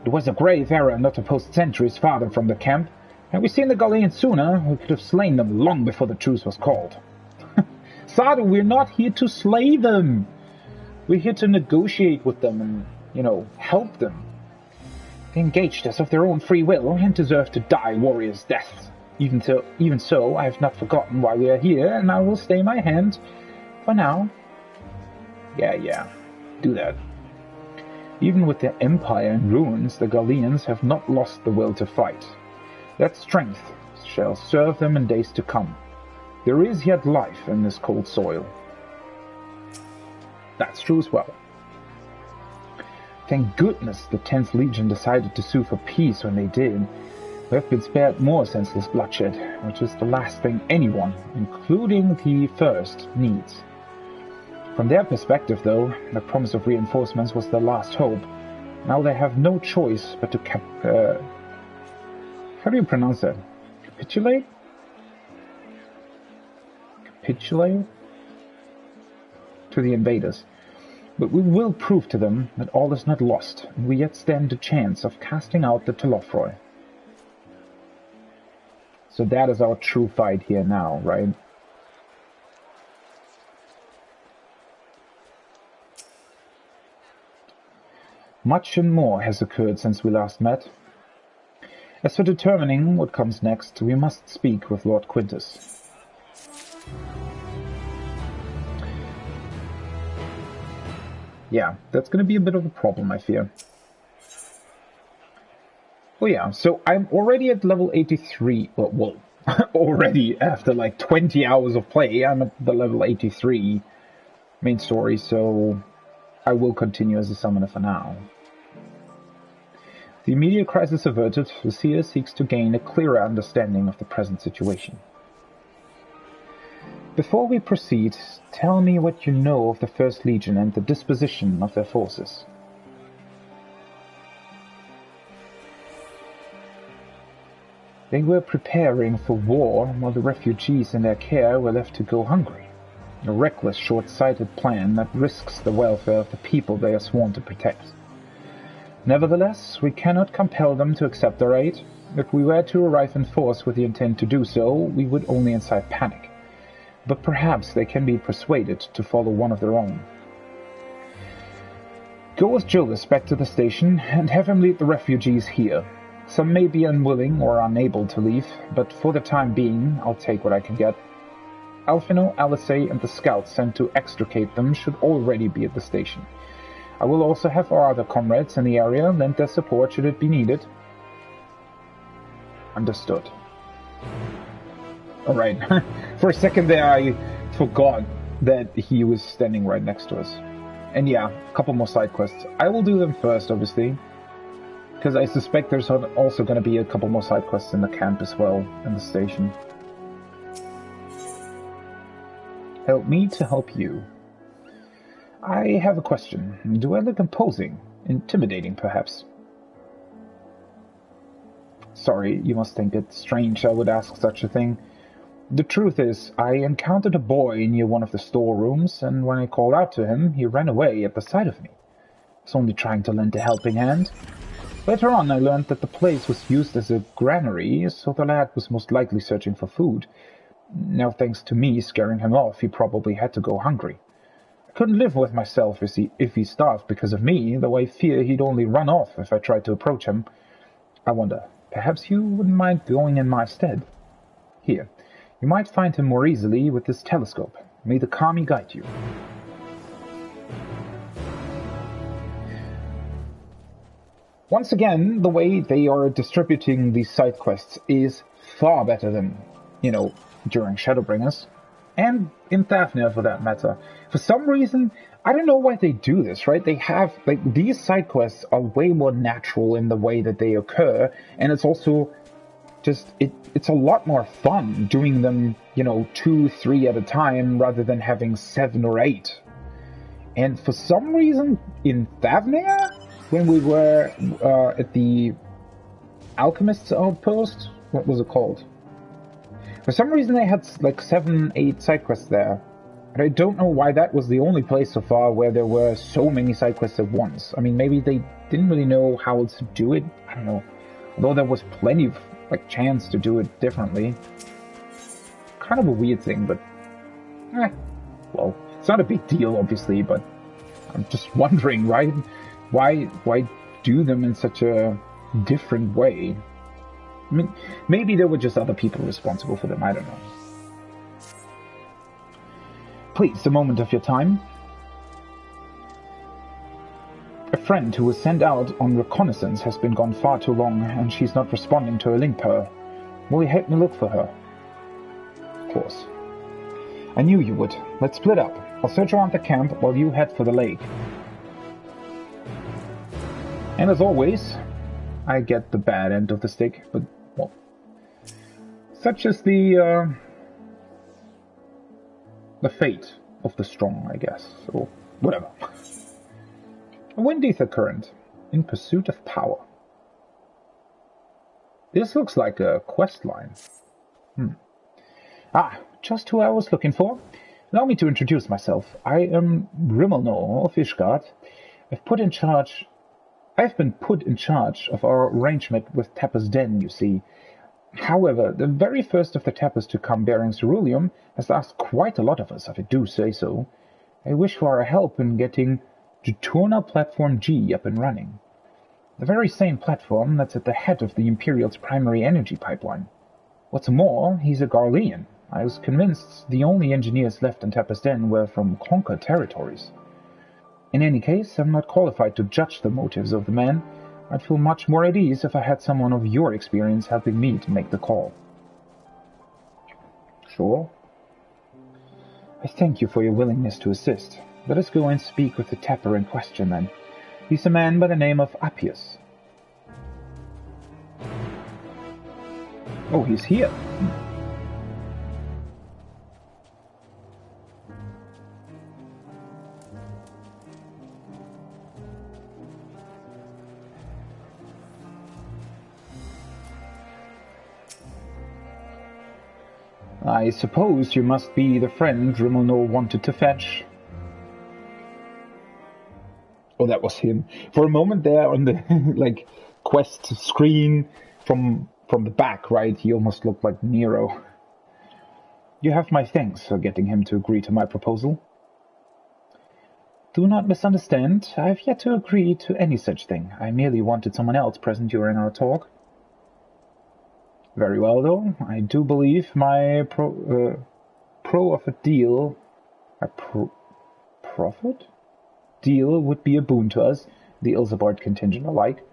It was a grave error not to post sentries farther from the camp. Had we seen the Garleans sooner, we could have slain them long before the truce was called. Sadu, we're not here to slay them. We're here to negotiate with them and, help them. They engaged us of their own free will and deserve to die warriors' deaths. Even so, I have not forgotten why we are here, and I will stay my hand for now. Yeah, do that. Even with their empire in ruins, the Garleans have not lost the will to fight. That strength shall serve them in days to come. There is yet life in this cold soil. That's true as well. Thank goodness the 10th Legion decided to sue for peace when they did. We have been spared more senseless bloodshed, which is the last thing anyone, including the First, needs. From their perspective, though, the promise of reinforcements was their last hope. Now they have no choice but to how do you pronounce that? Capitulate? Capitulate? To the invaders. But we will prove to them that all is not lost, and we yet stand a chance of casting out the Telofroi. So that is our true fight here now, right? Much and more has occurred since we last met. As for determining what comes next, we must speak with Lord Quintus. Yeah, that's going to be a bit of a problem, I fear. Oh yeah, so I'm already at level 83. Well, already after like 20 hours of play, I'm at the level 83 main story, so I will continue as a summoner for now. The immediate crisis averted, the seer seeks to gain a clearer understanding of the present situation. Before we proceed, tell me what you know of the First Legion and the disposition of their forces. They were preparing for war while the refugees in their care were left to go hungry. A reckless, short-sighted plan that risks the welfare of the people they are sworn to protect. Nevertheless, we cannot compel them to accept our aid. If we were to arrive in force with the intent to do so, we would only incite panic. But perhaps they can be persuaded to follow one of their own. Go with Jovis back to the station and have him lead the refugees here. Some may be unwilling or unable to leave, but for the time being, I'll take what I can get. Alfino, Alice, and the scouts sent to extricate them should already be at the station. I will also have our other comrades in the area lend their support should it be needed. Understood. Alright, for a second there I forgot that he was standing right next to us. And yeah, a couple more side quests. I will do them first, obviously, because I suspect there's also going to be a couple more side quests in the camp as well, in the station. Help me to help you. I have a question. Do I look imposing? Intimidating, perhaps? Sorry, you must think it strange I would ask such a thing. The truth is, I encountered a boy near one of the storerooms, and when I called out to him, he ran away at the sight of me. I was only trying to lend a helping hand. Later on, I learned that the place was used as a granary, so the lad was most likely searching for food. Now, thanks to me scaring him off, he probably had to go hungry. I couldn't live with myself if he starved because of me, though I fear he'd only run off if I tried to approach him. I wonder, perhaps you wouldn't mind going in my stead? Here, you might find him more easily with this telescope. May the Kami guide you. Once again, the way they are distributing these side quests is far better than, during Shadowbringers, and in Thavnir for that matter. For some reason, I don't know why they do this, right? They have, these side quests are way more natural in the way that they occur, and it's also just, it's a lot more fun doing them, 2, 3 at a time, rather than having 7 or 8. And for some reason, in Thavnir, when we were at the Alchemist's Outpost, what was it called? For some reason they had 7, 8 side quests there. And I don't know why that was the only place so far where there were so many side quests at once. I mean, maybe they didn't really know how else to do it. I don't know. Although there was plenty of chance to do it differently. Kind of a weird thing, but well, it's not a big deal obviously, but I'm just wondering, right? Why do them in such a different way? I mean, maybe there were just other people responsible for them, I don't know. Please, a moment of your time. A friend who was sent out on reconnaissance has been gone far too long, and she's not responding to a link pearl. Will you help me look for her? Of course. I knew you would. Let's split up. I'll search around the camp while you head for the lake. And as always, I get the bad end of the stick, but, well, such is the fate of the strong, I guess, or whatever. A wind ether current, in pursuit of power. This looks like a quest line. Just who I was looking for. Allow me to introduce myself. I am Rimelno of Ishgard. I've been put in charge of our arrangement with Tapper's Den, you see. However, the very first of the Tappers to come bearing ceruleum has asked quite a lot of us, if I do say so. I wish for our help in getting Juturna Platform G up and running. The very same platform that's at the head of the Imperial's primary energy pipeline. What's more, he's a Garlean. I was convinced the only engineers left in Tapper's Den were from conquered territories. In any case, I'm not qualified to judge the motives of the man. I'd feel much more at ease if I had someone of your experience helping me to make the call. Sure. I thank you for your willingness to assist. Let us go and speak with the Tapper in question, then. He's a man by the name of Appius. Oh, he's here. I suppose you must be the friend Rimelno wanted to fetch. Oh, that was him. For a moment there on the quest screen from the back, right? He almost looked like Nero. You have my thanks for getting him to agree to my proposal. Do not misunderstand. I have yet to agree to any such thing. I merely wanted someone else present during our talk. Very well, though. I do believe my profit deal would be a boon to us, the Ilsabard contingent alike.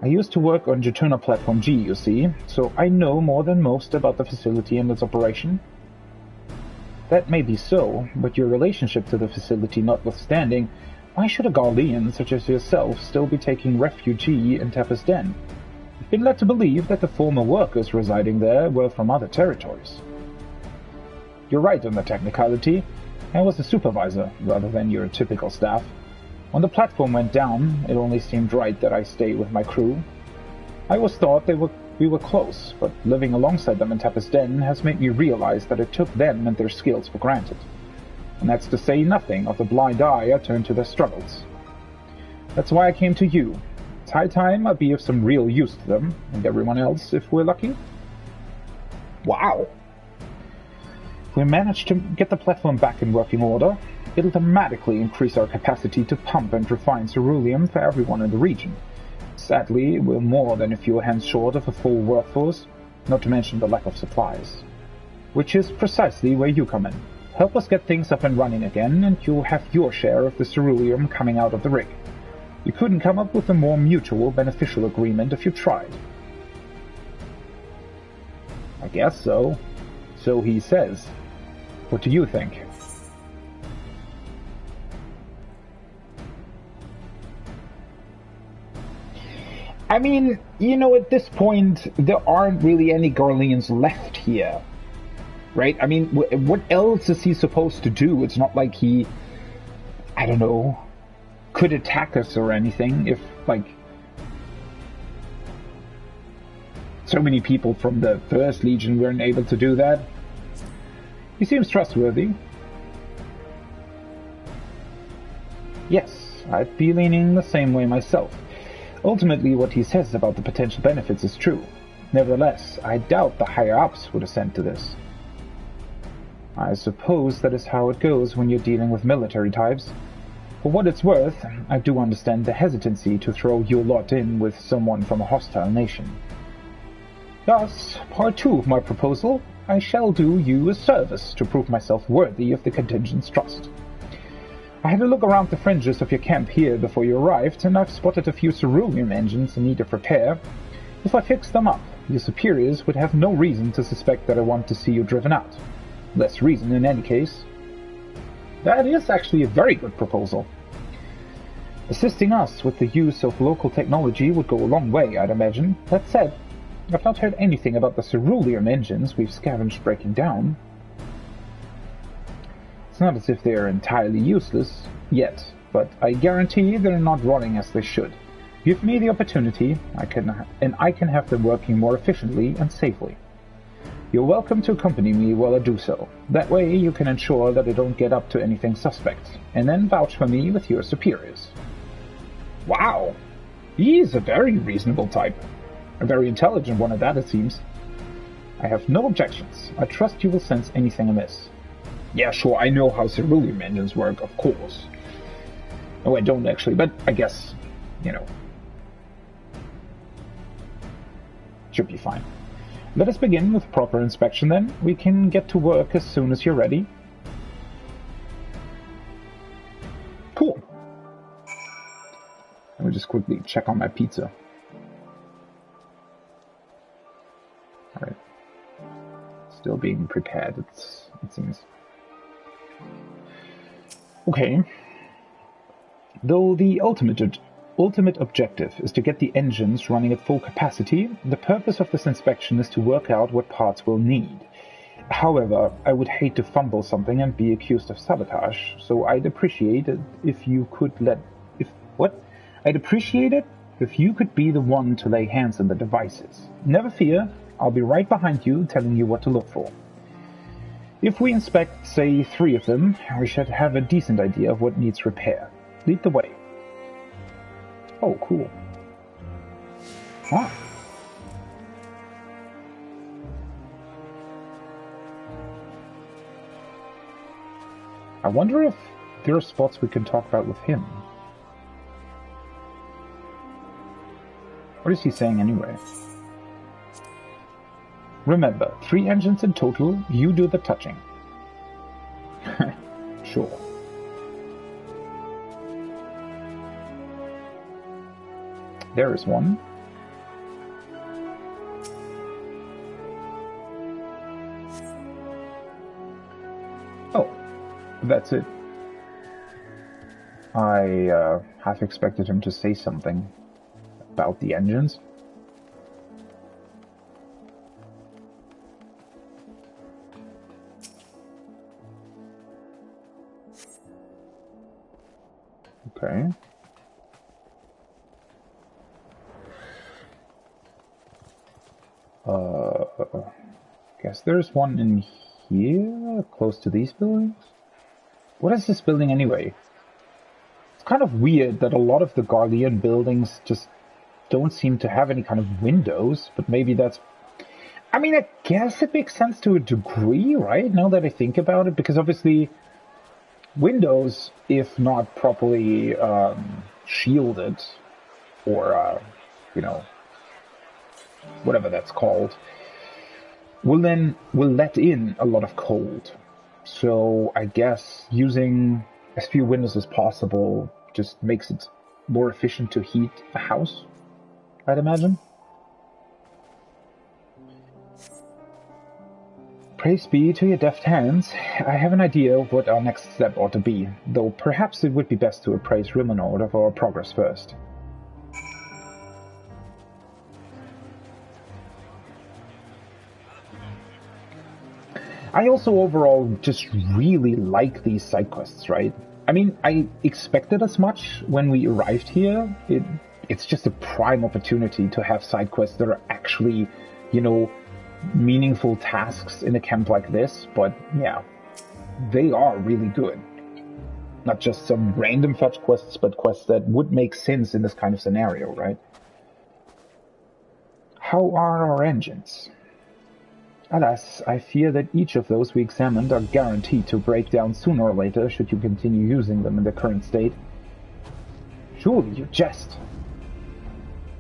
I used to work on Juturna Platform G, you see, so I know more than most about the facility and its operation. That may be so, but your relationship to the facility notwithstanding, why should a Garlean such as yourself still be taking refuge in Tempest Den? You've been led to believe that the former workers residing there were from other territories. You're right on the technicality. I was the supervisor, rather than your typical staff. When the platform went down, it only seemed right that I stay with my crew. I always thought we were close, but living alongside them in Tempest Den has made me realize that I took them and their skills for granted. And that's to say nothing of the blind eye I turned to their struggles. That's why I came to you. It's high time I be of some real use to them, and everyone else, if we're lucky. Wow! If we manage to get the platform back in working order, it'll dramatically increase our capacity to pump and refine ceruleum for everyone in the region. Sadly, we're more than a few hands short of a full workforce, not to mention the lack of supplies. Which is precisely where you come in. Help us get things up and running again, and you'll have your share of the ceruleum coming out of the rig. You couldn't come up with a more mutual beneficial agreement if you tried. I guess so. So he says. What do you think? I mean, at this point, there aren't really any Garleans left here. Right? I mean, what else is he supposed to do? It's not like he, I don't know, could attack us or anything if, so many people from the First Legion weren't able to do that. He seems trustworthy. Yes, I'd be leaning the same way myself. Ultimately, what he says about the potential benefits is true. Nevertheless, I doubt the higher-ups would assent to this. I suppose that is how it goes when you're dealing with military types. For what it's worth, I do understand the hesitancy to throw your lot in with someone from a hostile nation. Thus, part 2 of my proposal, I shall do you a service to prove myself worthy of the contingent's trust. I had a look around the fringes of your camp here before you arrived, and I've spotted a few ceruleum engines in need of repair. If I fix them up, your superiors would have no reason to suspect that I want to see you driven out. Less reason in any case. That is actually a very good proposal. Assisting us with the use of local technology would go a long way, I'd imagine. That said, I've not heard anything about the ceruleum engines we've scavenged breaking down. It's not as if they are entirely useless, yet, but I guarantee they're not running as they should. Give me the opportunity, I can have them working more efficiently and safely. You're welcome to accompany me while I do so. That way you can ensure that I don't get up to anything suspect, and then vouch for me with your superiors. Wow! He is a very reasonable type. A very intelligent one at that, it seems. I have no objections. I trust you will sense anything amiss. Yeah, sure, I know how ceruleum engines work, of course. No, I don't actually, but I guess, should be fine. Let us begin with proper inspection then. We can get to work as soon as you're ready. Cool. Let me just quickly check on my pizza. Alright. Still being prepared, it seems. Okay. Though the ultimate objective is to get the engines running at full capacity, the purpose of this inspection is to work out what parts we'll need. However, I would hate to fumble something and be accused of sabotage, so I'd appreciate it if you could I'd appreciate it if you could be the one to lay hands on the devices. Never fear, I'll be right behind you telling you what to look for. If we inspect, say, 3 of them, we should have a decent idea of what needs repair. Lead the way. Oh, cool. Ah. I wonder if there are spots we can talk about with him. What is he saying anyway? Remember, 3 engines in total, you do the touching. Sure. There is one. That's it. I half expected him to say something about the engines. Okay. Guess there's one in here, close to these buildings? What is this building anyway? It's kind of weird that a lot of the Guardian buildings just don't seem to have any kind of windows, but maybe that's... I mean, I guess it makes sense to a degree, right? Now that I think about it, because obviously windows, if not properly shielded, or, you know, whatever that's called, will let in a lot of cold. So I guess using as few windows as possible just makes it more efficient to heat a house, I'd imagine. Praise be to your deft hands. I have an idea of what our next step ought to be, though perhaps it would be best to appraise Rimonord of our progress first. I also overall just really like these side quests, right? I mean, I expected as much when we arrived here. It's just a prime opportunity to have side quests that are actually, you know, meaningful tasks in a camp like this, but yeah, they are really good. Not just some random fetch quests, but quests that would make sense in this kind of scenario, right? How are our engines? Alas, I fear that each of those we examined are guaranteed to break down sooner or later should you continue using them in their current state. Surely you jest.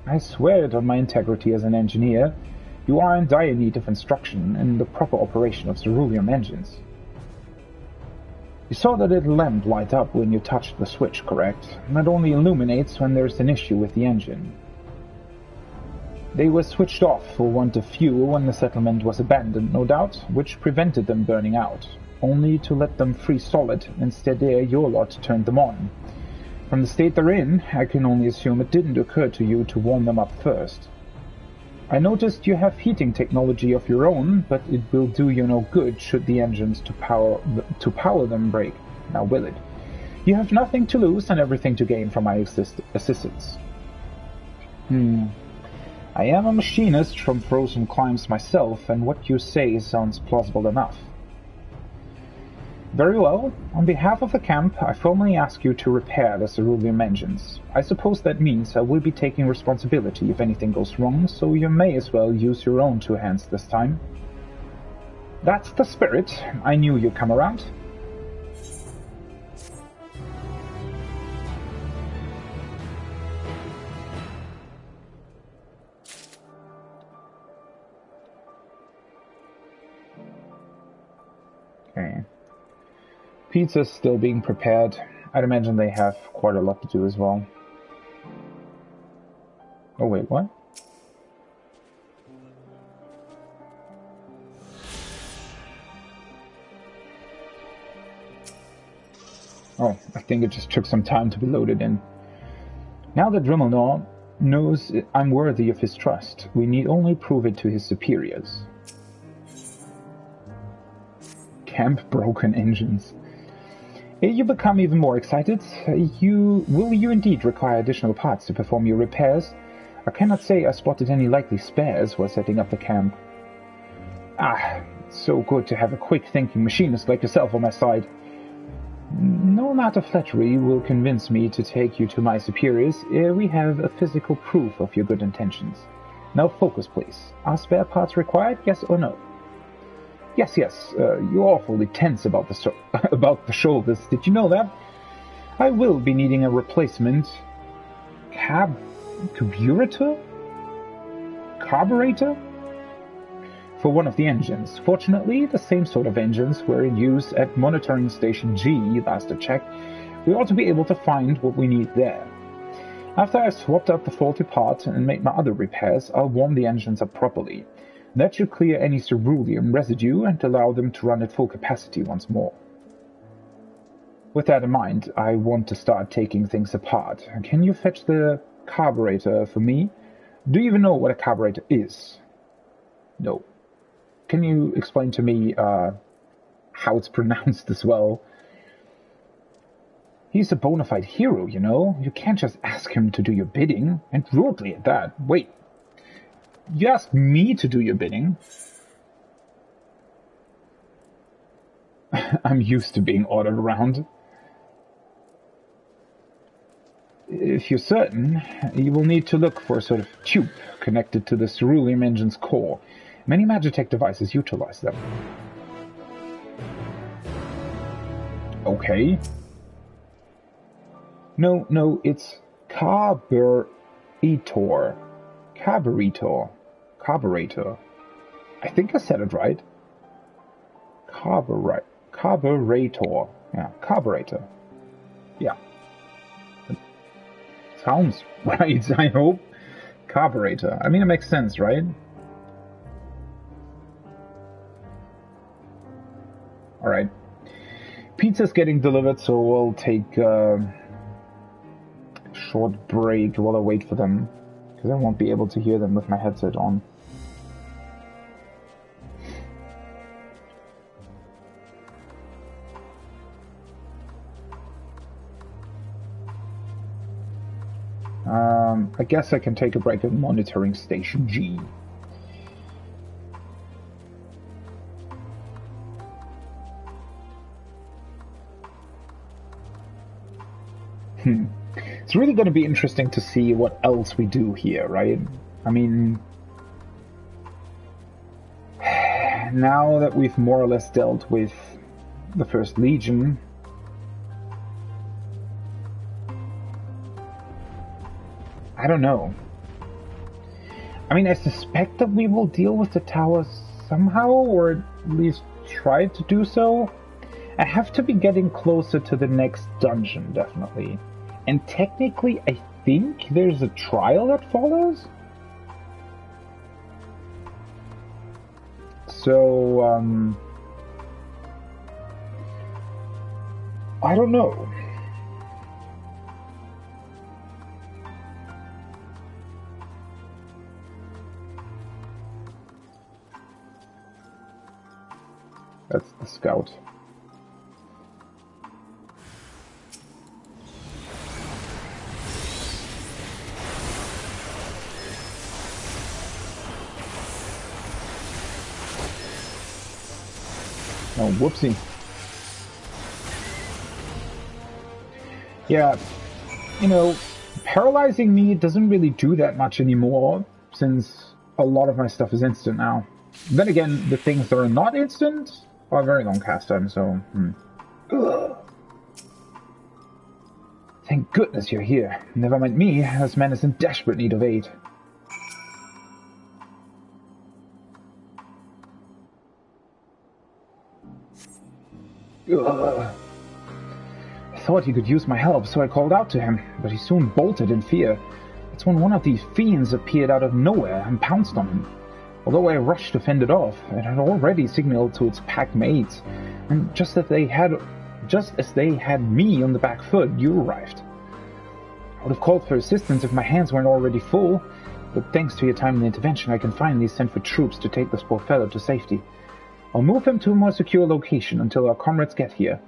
I swear it on my integrity as an engineer. You are in dire need of instruction in the proper operation of cerulean engines. You saw the little lamp light up when you touched the switch, correct? That only illuminates when there's an issue with the engine. They were switched off for want of fuel when the settlement was abandoned, no doubt, which prevented them burning out, only to let them free solid. Instead, your lot turned them on. From the state they're in, I can only assume it didn't occur to you to warm them up first. I noticed you have heating technology of your own, but it will do you no good should the engines to power them break. Now will it? You have nothing to lose and everything to gain from my assistance. I am a machinist from Frozen Climes myself, and what you say sounds plausible enough. Very well. On behalf of the camp, I formally ask you to repair the cerulean engines. I suppose that means I will be taking responsibility if anything goes wrong, so you may as well use your own two hands this time. That's the spirit. I knew you'd come around. Okay. Pizza's still being prepared. I'd imagine they have quite a lot to do as well. Oh wait, what? Oh, I think it just took some time to be loaded in. Now that Rimonord knows I'm worthy of his trust, we need only prove it to his superiors. Camp broken engines. You become even more excited. Will you indeed require additional parts to perform your repairs? I cannot say I spotted any likely spares while setting up the camp. Ah, it's so good to have a quick-thinking machinist like yourself on my side. No amount of flattery will convince me to take you to my superiors. We have a physical proof of your good intentions. Now focus, please. Are spare parts required, yes or no? Yes, you're awfully tense about the shoulders. Did you know that? I will be needing a replacement carburetor for one of the engines. Fortunately, the same sort of engines were in use at Monitoring Station G last I checked. We ought to be able to find what we need there. After I've swapped out the faulty part and made my other repairs, I'll warm the engines up properly. That should clear any cerulean residue and allow them to run at full capacity once more. With that in mind, I want to start taking things apart. Can you fetch the carburetor for me? Do you even know what a carburetor is? No. Can you explain to me how it's pronounced as well? He's a bona fide hero, you know? You can't just ask him to do your bidding, and rudely at that. Wait, you asked me to do your bidding? I'm used to being ordered around. If you're certain, you will need to look for a sort of tube connected to the cerulean engine's core. Many Magitech devices utilize them. Okay. No, it's carburetor. Carburetor. I think I said it right. Carburetor. Yeah, carburetor. Yeah. Sounds right, I hope. Carburetor. I mean, it makes sense, right? Alright. Pizza's getting delivered, so we'll take a short break while I wait for them, because I won't be able to hear them with my headset on. I guess I can take a break at monitoring station G. It's really going to be interesting to see what else we do here, right? I mean, now that we've more or less dealt with the First Legion, I don't know. I mean, I suspect that we will deal with the tower somehow, or at least try to do so. I have to be getting closer to the next dungeon, definitely. And technically, I think there's a trial that follows? So, I don't know. That's the scout. Oh, whoopsie. Yeah, you know, paralyzing me doesn't really do that much anymore, since a lot of my stuff is instant now. Then again, the things that are not instant are very long cast time, so... Ugh. Thank goodness you're here. Never mind me, this man is in desperate need of aid. Ugh. I thought he could use my help, so I called out to him, but he soon bolted in fear. It's when one of these fiends appeared out of nowhere and pounced on him. Although I rushed to fend it off, it had already signaled to its pack mates, and just as they had me on the back foot, you arrived. I would have called for assistance if my hands weren't already full, but thanks to your timely intervention, I can finally send for troops to take this poor fellow to safety. I'll move him to a more secure location until our comrades get here.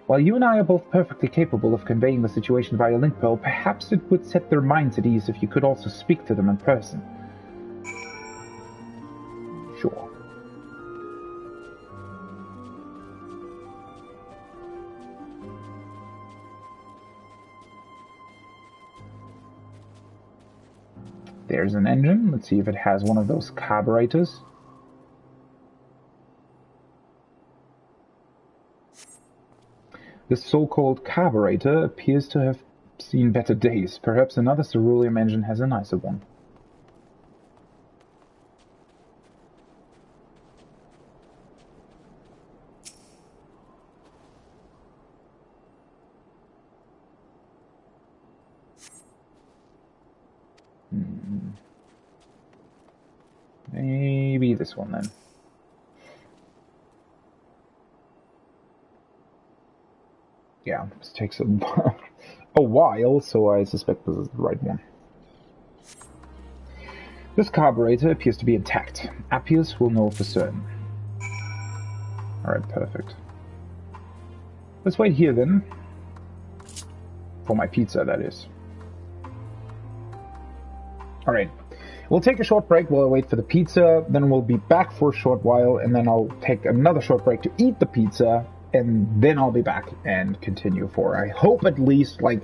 While you and I are both perfectly capable of conveying the situation via link pearl, perhaps it would set their minds at ease if you could also speak to them in person. Sure. There's an engine. Let's see if it has one of those carburetors. This so-called carburetor appears to have seen better days. Perhaps another cerulean engine has a nicer one. Maybe this one then. Yeah, this takes a while, so I suspect this is the right one. This carburetor appears to be intact. Appius will know for certain. Alright, perfect. Let's wait here then. For my pizza, that is. Alright. We'll take a short break while I wait for the pizza, then we'll be back for a short while, and then I'll take another short break to eat the pizza, and then I'll be back and continue for, I hope, at least, like,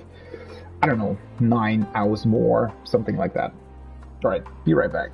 I don't know, 9 hours more, something like that. Alright, be right back.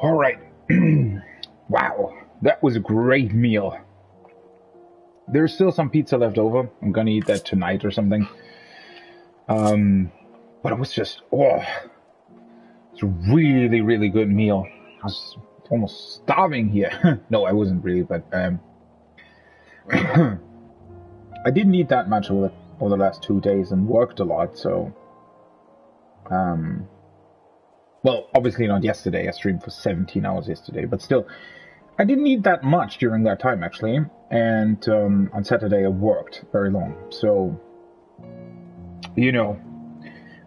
Alright. Wow, that was a great meal. There's still some pizza left over. I'm gonna eat that tonight or something. But it was just, it's a really, really good meal. I was almost starving here. No, I wasn't really, but I didn't eat that much over the last 2 days and worked a lot, so well, obviously not yesterday. I streamed for 17 hours yesterday, but still, I didn't eat that much during that time, actually. And on Saturday I worked very long, so, you know,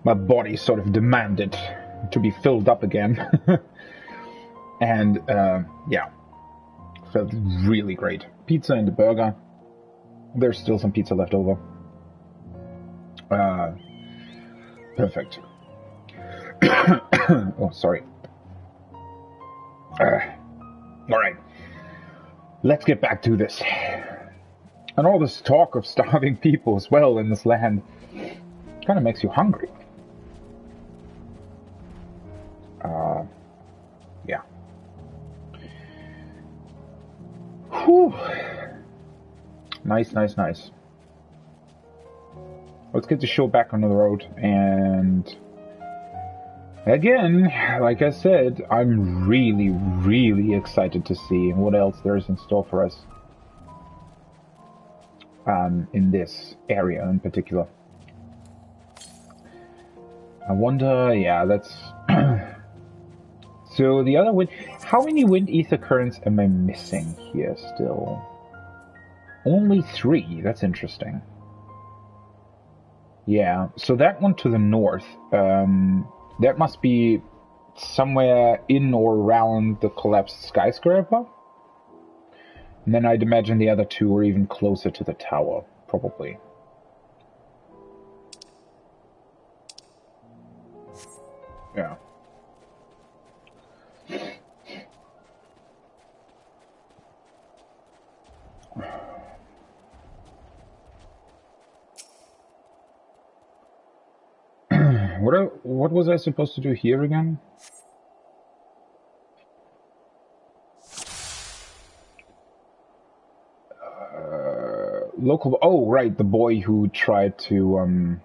my body sort of demanded to be filled up again. And, yeah, felt really great. Pizza and a burger. There's still some pizza left over. Perfect. Oh, sorry. Alright. Let's get back to this. And all this talk of starving people as well in this land kind of makes you hungry. Yeah. Whew. Nice, nice, nice. Let's get the show back on the road, and again, like I said, I'm really, really excited to see what else there is in store for us in this area in particular. I wonder, yeah, that's... So the other wind... How many wind ether currents am I missing here still? Only 3, that's interesting. Yeah, so that one to the north, that must be somewhere in or around the collapsed skyscraper. And then I'd imagine the other 2 are even closer to the tower, probably. Yeah. What was I supposed to do here again? Local... Oh, right, the boy who tried to,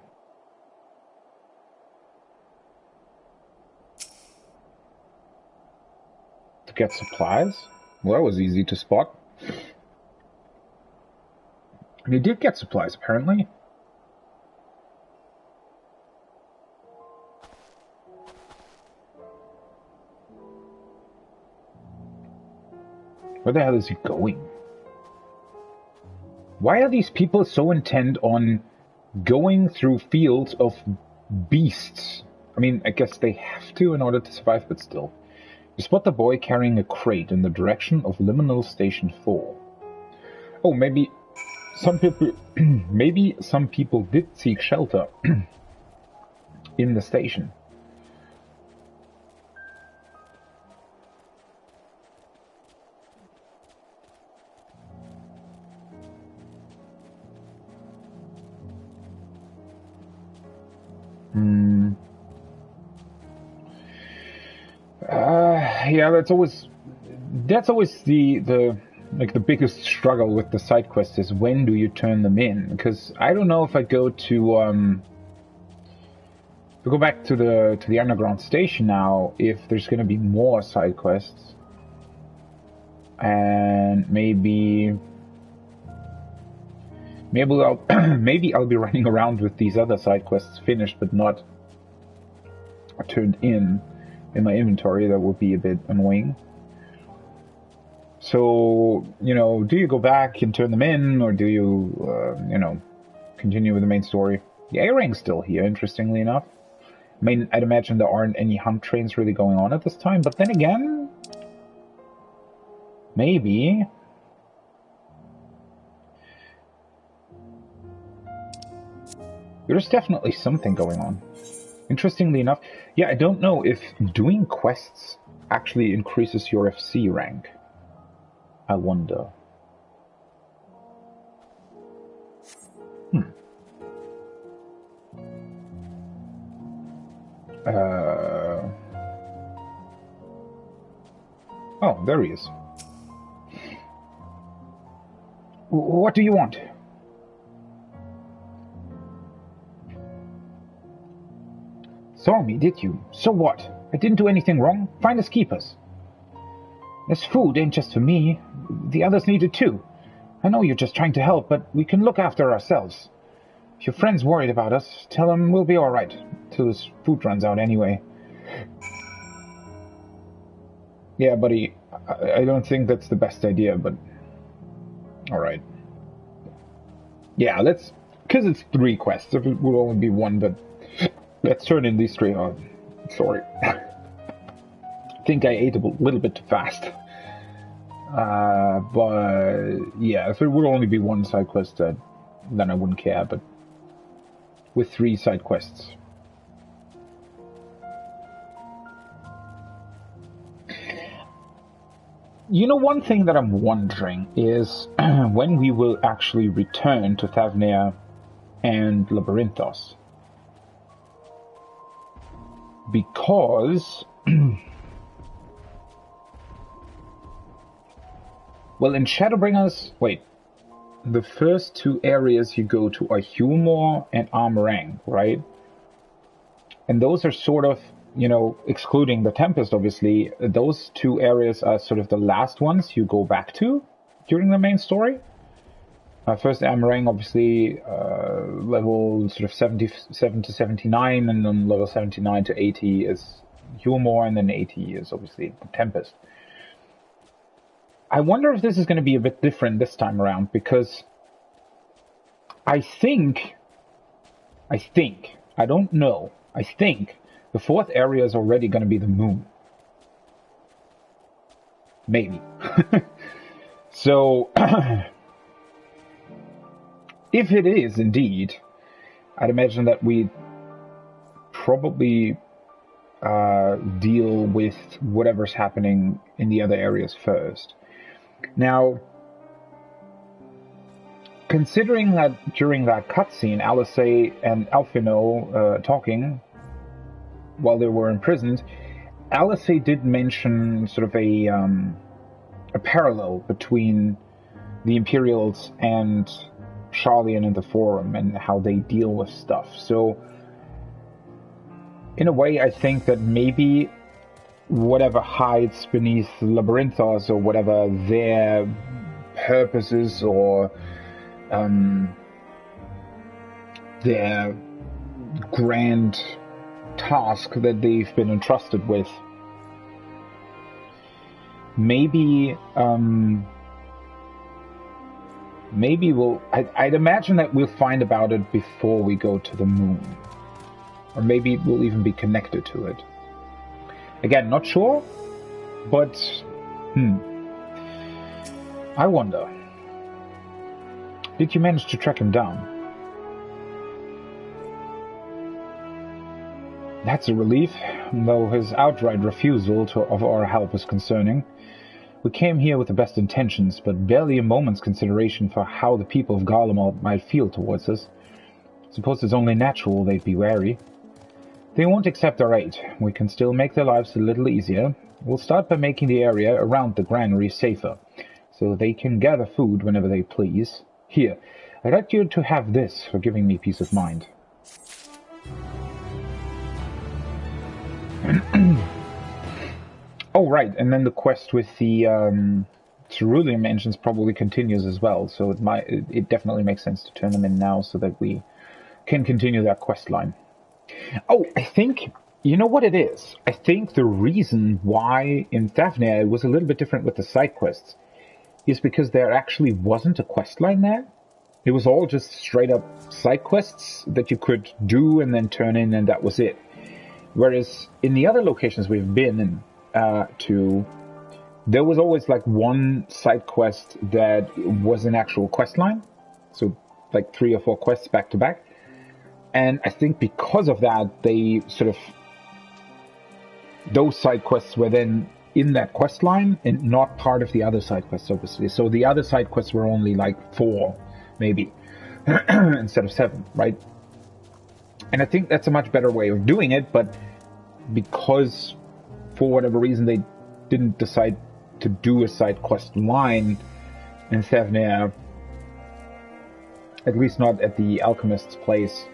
get supplies? Well, that was easy to spot. And he did get supplies, apparently. Where the hell is he going? Why are these people so intent on going through fields of beasts? I mean, I guess they have to in order to survive, but still. You spot the boy carrying a crate in the direction of Liminal Station 4. Oh, maybe some people... maybe some people did seek shelter in the station. Yeah, that's always the like the biggest struggle with the side quests is when do you turn them in? Because I don't know if I go to go back to the underground station now, if there's going to be more side quests, and maybe I'll maybe I'll be running around with these other side quests finished but not turned in my inventory. That would be a bit annoying. So, you know, do you go back and turn them in, or do you, you know, continue with the main story? The A-Ring's still here, interestingly enough. I mean, I'd imagine there aren't any hunt trains really going on at this time, but then again, maybe. There's definitely something going on. Interestingly enough, yeah, I don't know if doing quests actually increases your FC rank. I wonder. Oh, there he is. What do you want? Saw me, did you? So what? I didn't do anything wrong. Find us keepers. This food ain't just for me. The others need it too. I know you're just trying to help, but we can look after ourselves. If your friend's worried about us, tell him we'll be alright. Till his food runs out anyway. Yeah, buddy, I don't think that's the best idea, but... Alright. Yeah, let's... Because it's 3 quests, if it would only be 1, but... Let's turn in these 3. Oh, sorry. I think I ate a little bit too fast. But yeah, if it would only be 1 side quest, then I wouldn't care. But with 3 side quests, you know, one thing that I'm wondering is when we will actually return to Thavnir and Labyrinthos. Because, well, in Shadowbringers, wait, the first 2 areas you go to are Humor and Armorang, right? And those are sort of, you know, excluding the Tempest, obviously, those 2 areas are sort of the last ones you go back to during the main story. First Armorang, obviously, level sort of 77 to 79, and then level 79 to 80 is Humor, and then 80 is obviously the Tempest. I wonder if this is going to be a bit different this time around, because I think, I don't know, I think the 4th area is already going to be the Moon. Maybe. So... If it is indeed, I'd imagine that we probably deal with whatever's happening in the other areas first. Now, considering that during that cutscene, Alice and Alphino talking while they were imprisoned, Alice did mention sort of a parallel between the Imperials and Sharlayan in the Forum and how they deal with stuff. So, in a way, I think that maybe whatever hides beneath Labyrinthos, or whatever their purposes or their grand task that they've been entrusted with, maybe I'd imagine that we'll find about it before we go to the Moon. Or maybe it will even be connected to it. Again, not sure, but I wonder. Did you manage to track him down? That's a relief, though his outright refusal of our help is concerning. We came here with the best intentions, but barely a moment's consideration for how the people of Garlemald might feel towards us. Suppose it's only natural they'd be wary. They won't accept our aid. We can still make their lives a little easier. We'll start by making the area around the granary safer, so they can gather food whenever they please. Here, I'd like you to have this for giving me peace of mind. Oh, right, and then the quest with the cerulean engines probably continues as well, so it definitely makes sense to turn them in now so that we can continue that quest line. Oh, I think, you know what it is? I think the reason why in Thavnir it was a little bit different with the side quests is because there actually wasn't a quest line there. It was all just straight up side quests that you could do and then turn in, and that was it. Whereas in the other locations we've been to, there was always like one side quest that was an actual quest line. So like 3 or 4 quests back to back. And I think because of that, they sort of... those side quests were then in that quest line and not part of the other side quests, obviously. So the other side quests were only like 4, maybe, instead of 7, right? And I think that's a much better way of doing it, but because for whatever reason they didn't decide to do a side quest line in Thavnir, at least not at the alchemist's place,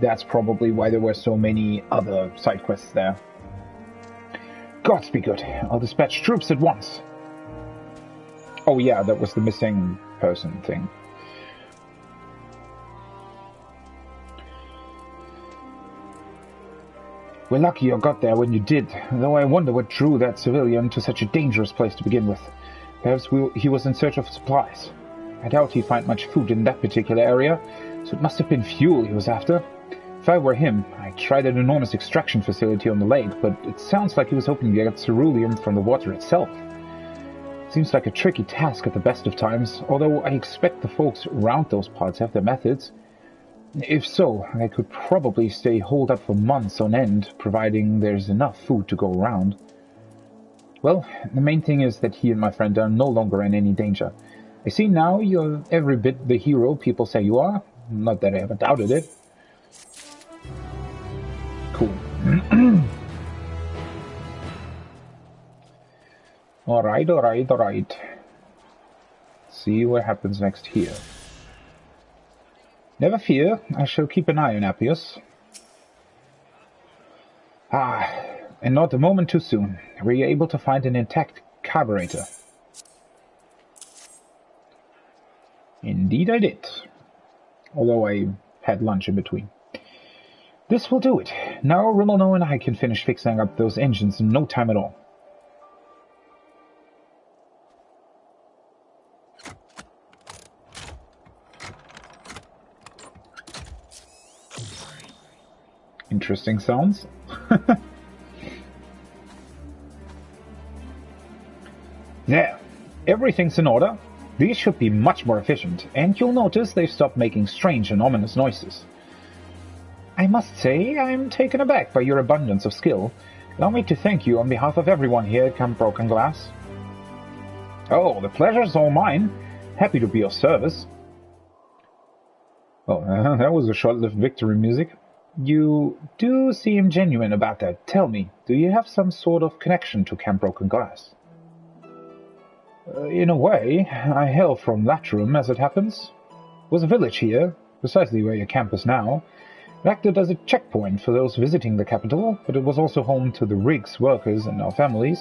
that's probably why there were so many other side quests there. Gods be good. I'll dispatch troops at once. Oh yeah, that was the missing person thing. We're lucky you got there when you did, though I wonder what drew that civilian to such a dangerous place to begin with. Perhaps he was in search of supplies. I doubt he'd find much food in that particular area, so it must have been fuel he was after. If I were him, I'd try that enormous extraction facility on the lake, but it sounds like he was hoping to get ceruleum from the water itself. Seems like a tricky task at the best of times, although I expect the folks around those parts have their methods. If so, they could probably stay holed up for months on end, providing there's enough food to go around. Well, the main thing is that he and my friend are no longer in any danger. I see now you're every bit the hero people say you are. Not that I ever doubted it. Cool. Alright. See what happens next here. Never fear, I shall keep an eye on Appius. And not a moment too soon. Were you able to find an intact carburetor? Indeed I did. Although I had lunch in between. This will do it. Now Rimmelno and I can finish fixing up those engines in no time at all. Interesting sounds. There. Everything's in order. These should be much more efficient, and you'll notice they've stopped making strange and ominous noises. I must say, I'm taken aback by your abundance of skill. Allow me to thank you on behalf of everyone here at Camp Broken Glass. Oh, the pleasure's all mine. Happy to be of service. Oh, that was a short-lived victory music. You do seem genuine about that. Tell me, do you have some sort of connection to Camp Broken Glass? In a way, I hail from Latrum, as it happens. There was a village here, precisely where your camp is now. It acted as a checkpoint for those visiting the capital, but it was also home to the Riggs workers and our families.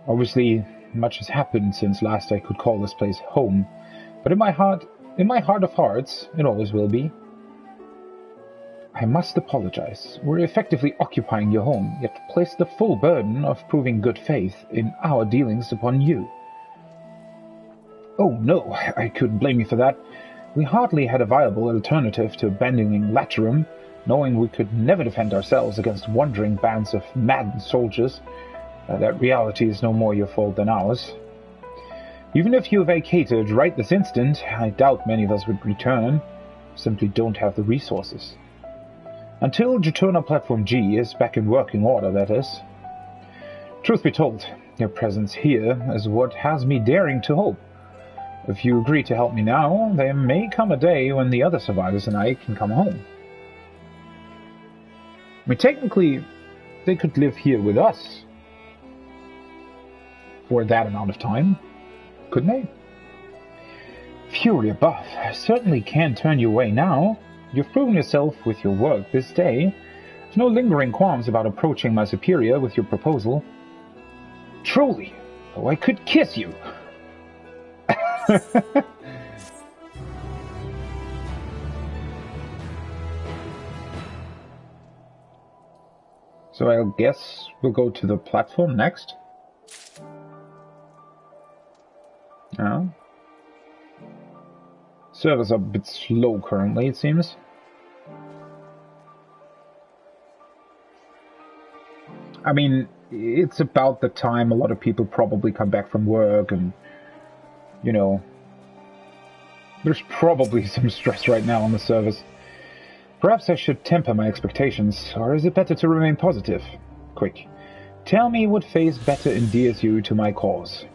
Obviously, much has happened since last I could call this place home, but in my heart of hearts, it always will be. I must apologize. We're effectively occupying your home, yet place the full burden of proving good faith in our dealings upon you. Oh no, I couldn't blame you for that. We hardly had a viable alternative to abandoning Latrum, knowing we could never defend ourselves against wandering bands of mad soldiers. That reality is no more your fault than ours. Even if you vacated right this instant, I doubt many of us would return. Simply don't have the resources. Until Juturna Platform G is back in working order, that is. Truth be told, your presence here is what has me daring to hope. If you agree to help me now, there may come a day when the other survivors and I can come home. I mean, technically, they could live here with us. For that amount of time, couldn't they? Fury above, I certainly can't turn you away now. You've proven yourself with your work this day. I've no lingering qualms about approaching my superior with your proposal. Truly, though I could kiss you. So I guess we'll go to the platform next. Servers are a bit slow currently, it seems. I mean, it's about the time a lot of people probably come back from work and, you know, there's probably some stress right now on the servers. Perhaps I should temper my expectations, or is it better to remain positive? Quick, tell me what phase better endears you to my cause.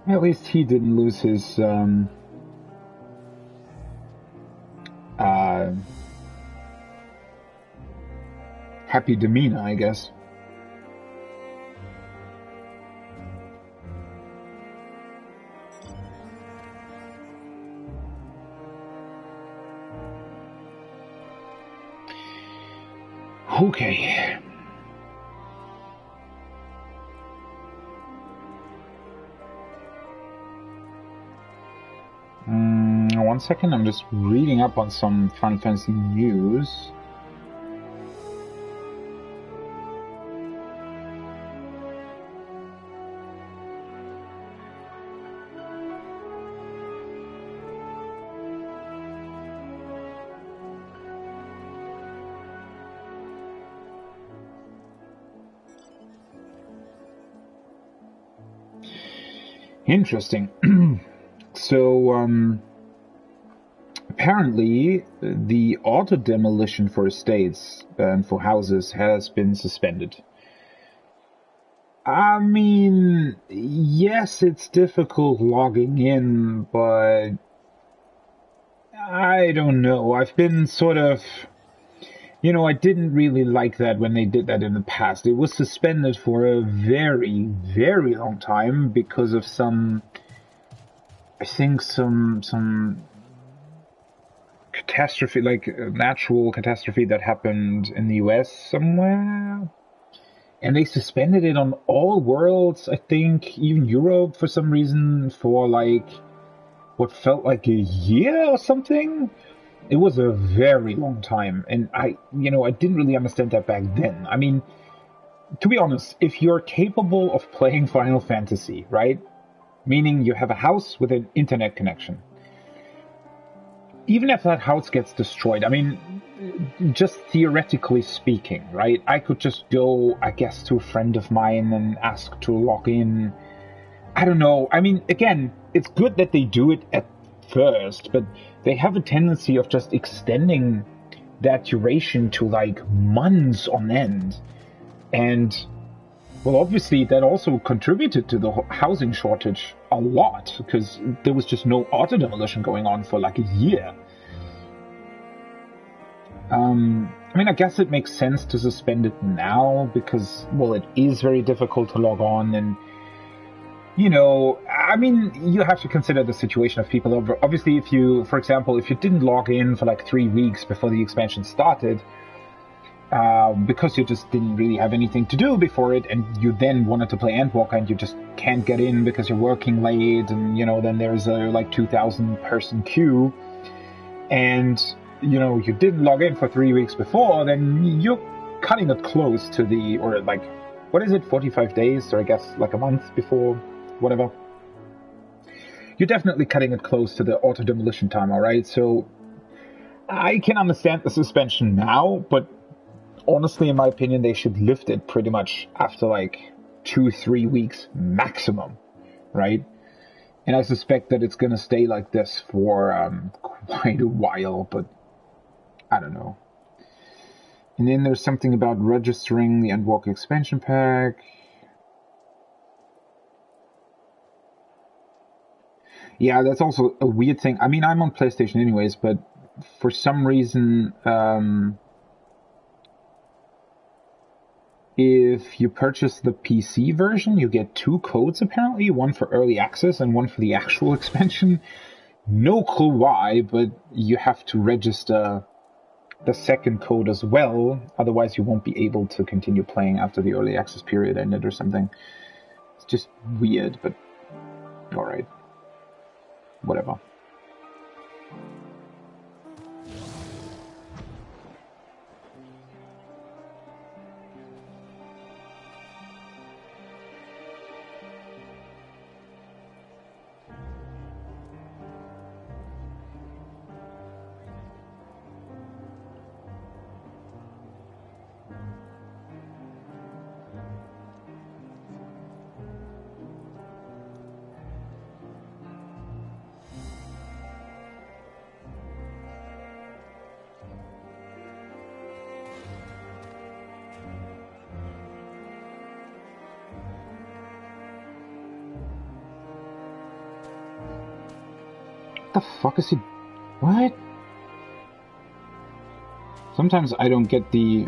At least he didn't lose his, happy demeanor, I guess. Okay. One second, I'm just reading up on some Final Fantasy news. Interesting. So, apparently, the auto-demolition for estates and for houses has been suspended. I mean, yes, it's difficult logging in, but I don't know. I've been sort of... You know, I didn't really like that when they did that in the past. It was suspended for a very, very long time because of some... I think some catastrophe, like a natural catastrophe that happened in the US somewhere. And they suspended it on all worlds, I think, even Europe for some reason, for like what felt like a year or something. It was a very long time, and I didn't really understand that back then. I mean, to be honest, if you're capable of playing Final Fantasy, right? Meaning you have a house with an internet connection. Even if that house gets destroyed, I mean, just theoretically speaking, right? I could just go, I guess, to a friend of mine and ask to log in. I don't know. I mean, again, it's good that they do it at first, but they have a tendency of just extending that duration to like months on end. And, well, obviously that also contributed to the housing shortage a lot, because there was just no auto-demolition going on for like a year. I mean, I guess it makes sense to suspend it now, because, well, it is very difficult to log on, and you know, I mean, you have to consider the situation of people over. Obviously, if you, for example, if you didn't log in for like 3 weeks before the expansion started, because you just didn't really have anything to do before it, and you then wanted to play Endwalker and you just can't get in because you're working late, and, you know, then there's a like 2,000 person queue, and, you know, you didn't log in for 3 weeks before, then you're cutting it close to the, or like, what is it, 45 days, or I guess like a month before, whatever. You're definitely cutting it close to the auto-demolition time, alright? So I can understand the suspension now, but honestly, in my opinion, they should lift it pretty much after like 2-3 weeks maximum, right? And I suspect that it's gonna stay like this for quite a while, but I don't know. And then there's something about registering the Endwalker expansion pack. Yeah, that's also a weird thing. I mean, I'm on PlayStation anyways, but for some reason, if you purchase the PC version, you get 2 codes apparently, one for early access and one for the actual expansion. No clue why, but you have to register the second code as well, otherwise you won't be able to continue playing after the early access period ended or something. It's just weird, but alright. Whatever. What the fuck is he... What? Sometimes I don't get the...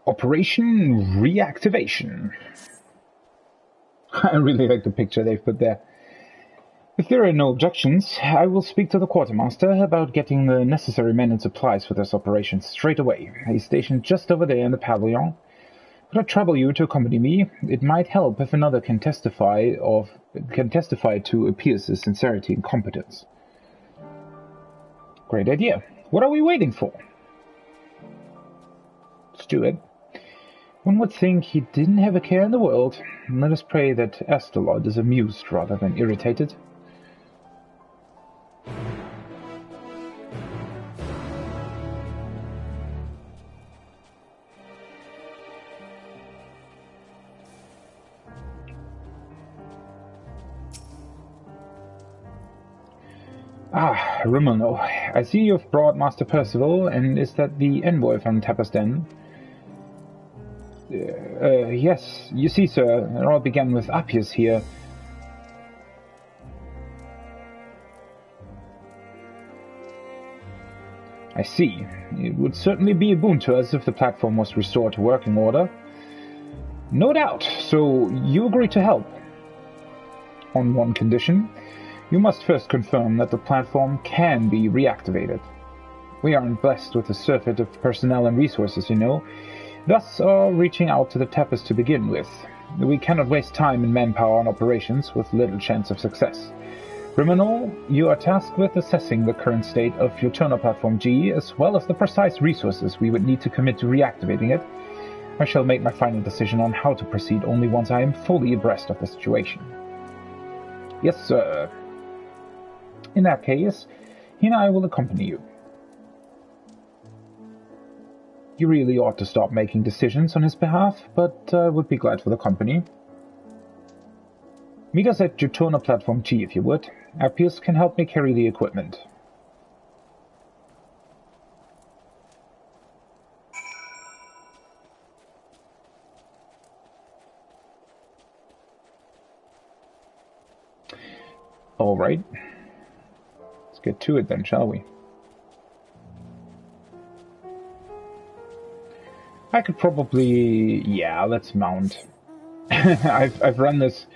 Operation Reactivation. I really like the picture they've put there. If there are no objections, I will speak to the quartermaster about getting the necessary men and supplies for this operation straight away. He's stationed just over there in the pavilion. Could I trouble you to accompany me? It might help if another can testify to Pierce's sincerity and competence. Great idea. What are we waiting for? Let's do it. One would think he didn't have a care in the world. Let us pray that Astrolod is amused rather than irritated. Ah, Romulo, I see you've brought Master Percival, and is that the envoy from Tapasden? Yes, you see, sir, it all began with Appius here. I see. It would certainly be a boon to us if the platform was restored to working order. No doubt, so you agree to help? On one condition. You must first confirm that the platform can be reactivated. We aren't blessed with a surfeit of personnel and resources, you know, thus are reaching out to the Tappers to begin with. We cannot waste time and manpower on operations with little chance of success. Criminal, you are tasked with assessing the current state of Utona Platform G, as well as the precise resources we would need to commit to reactivating it. I shall make my final decision on how to proceed only once I am fully abreast of the situation. Yes, sir. In that case, he and I will accompany you. You really ought to stop making decisions on his behalf, but would be glad for the company. Meet us at Jutona Platform G, if you would. Appius can help me carry the equipment. Alright. Let's get to it then, shall we? I could probably... yeah, let's mount. I've run this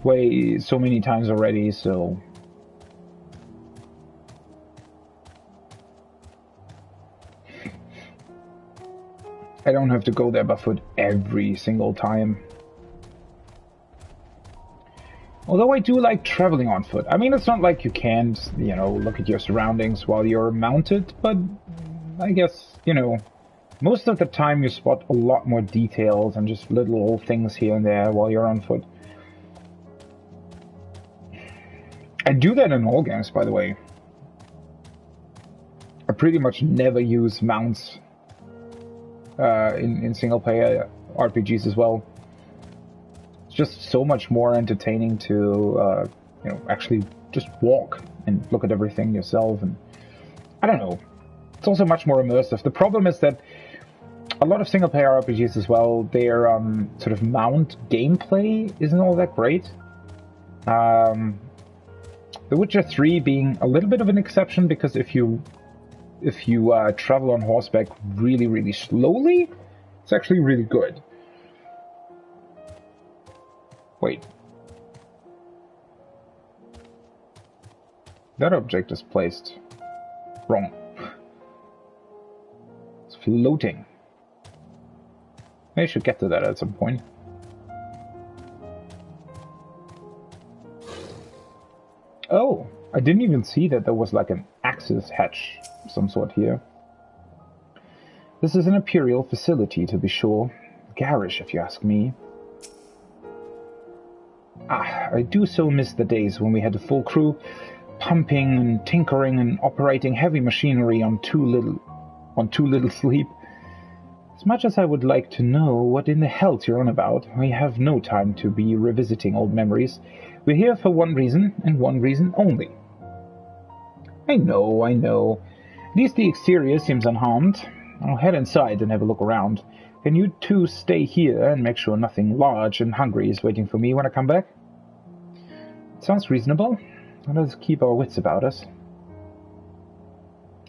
way so many times already, so... I don't have to go there by foot every single time. Although I do like traveling on foot. I mean, it's not like you can't, you know, look at your surroundings while you're mounted, but I guess, you know, most of the time you spot a lot more details and just little things here and there while you're on foot. I do that in all games, by the way. I pretty much never use mounts in single-player RPGs as well. It's just so much more entertaining to, you know, actually just walk and look at everything yourself. And I don't know. It's also much more immersive. The problem is that a lot of single-player RPGs as well, their sort of mount gameplay isn't all that great. The Witcher 3 being a little bit of an exception, because if you travel on horseback really, really slowly, it's actually really good. Wait. That object is placed wrong. It's floating. I should get to that at some point. Oh, I didn't even see that there was like an access hatch of some sort here. This is an Imperial facility, to be sure. Garish, if you ask me. I do so miss the days when we had a full crew, pumping and tinkering and operating heavy machinery on too little sleep. As much as I would like to know what in the hell's you're on about, we have no time to be revisiting old memories. We're here for one reason, and one reason only. I know. At least the exterior seems unharmed. I'll head inside and have a look around. Can you two stay here and make sure nothing large and hungry is waiting for me when I come back? Sounds reasonable. Let us keep our wits about us.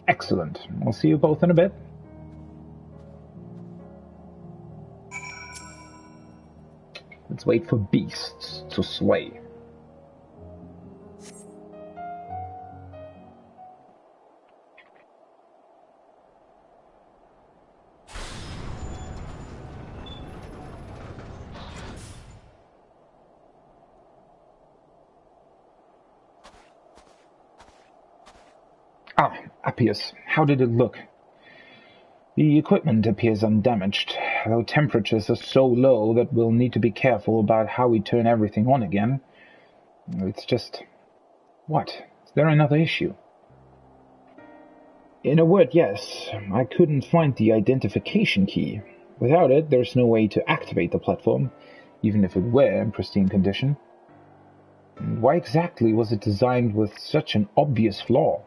Excellent. I'll see you both in a bit. Let's wait for beasts to slay. Appius, how did it look? The equipment appears undamaged, though temperatures are so low that we'll need to be careful about how we turn everything on again. It's just... what? Is there another issue? In a word, yes. I couldn't find the identification key. Without it, there's no way to activate the platform, even if it were in pristine condition. Why exactly was it designed with such an obvious flaw?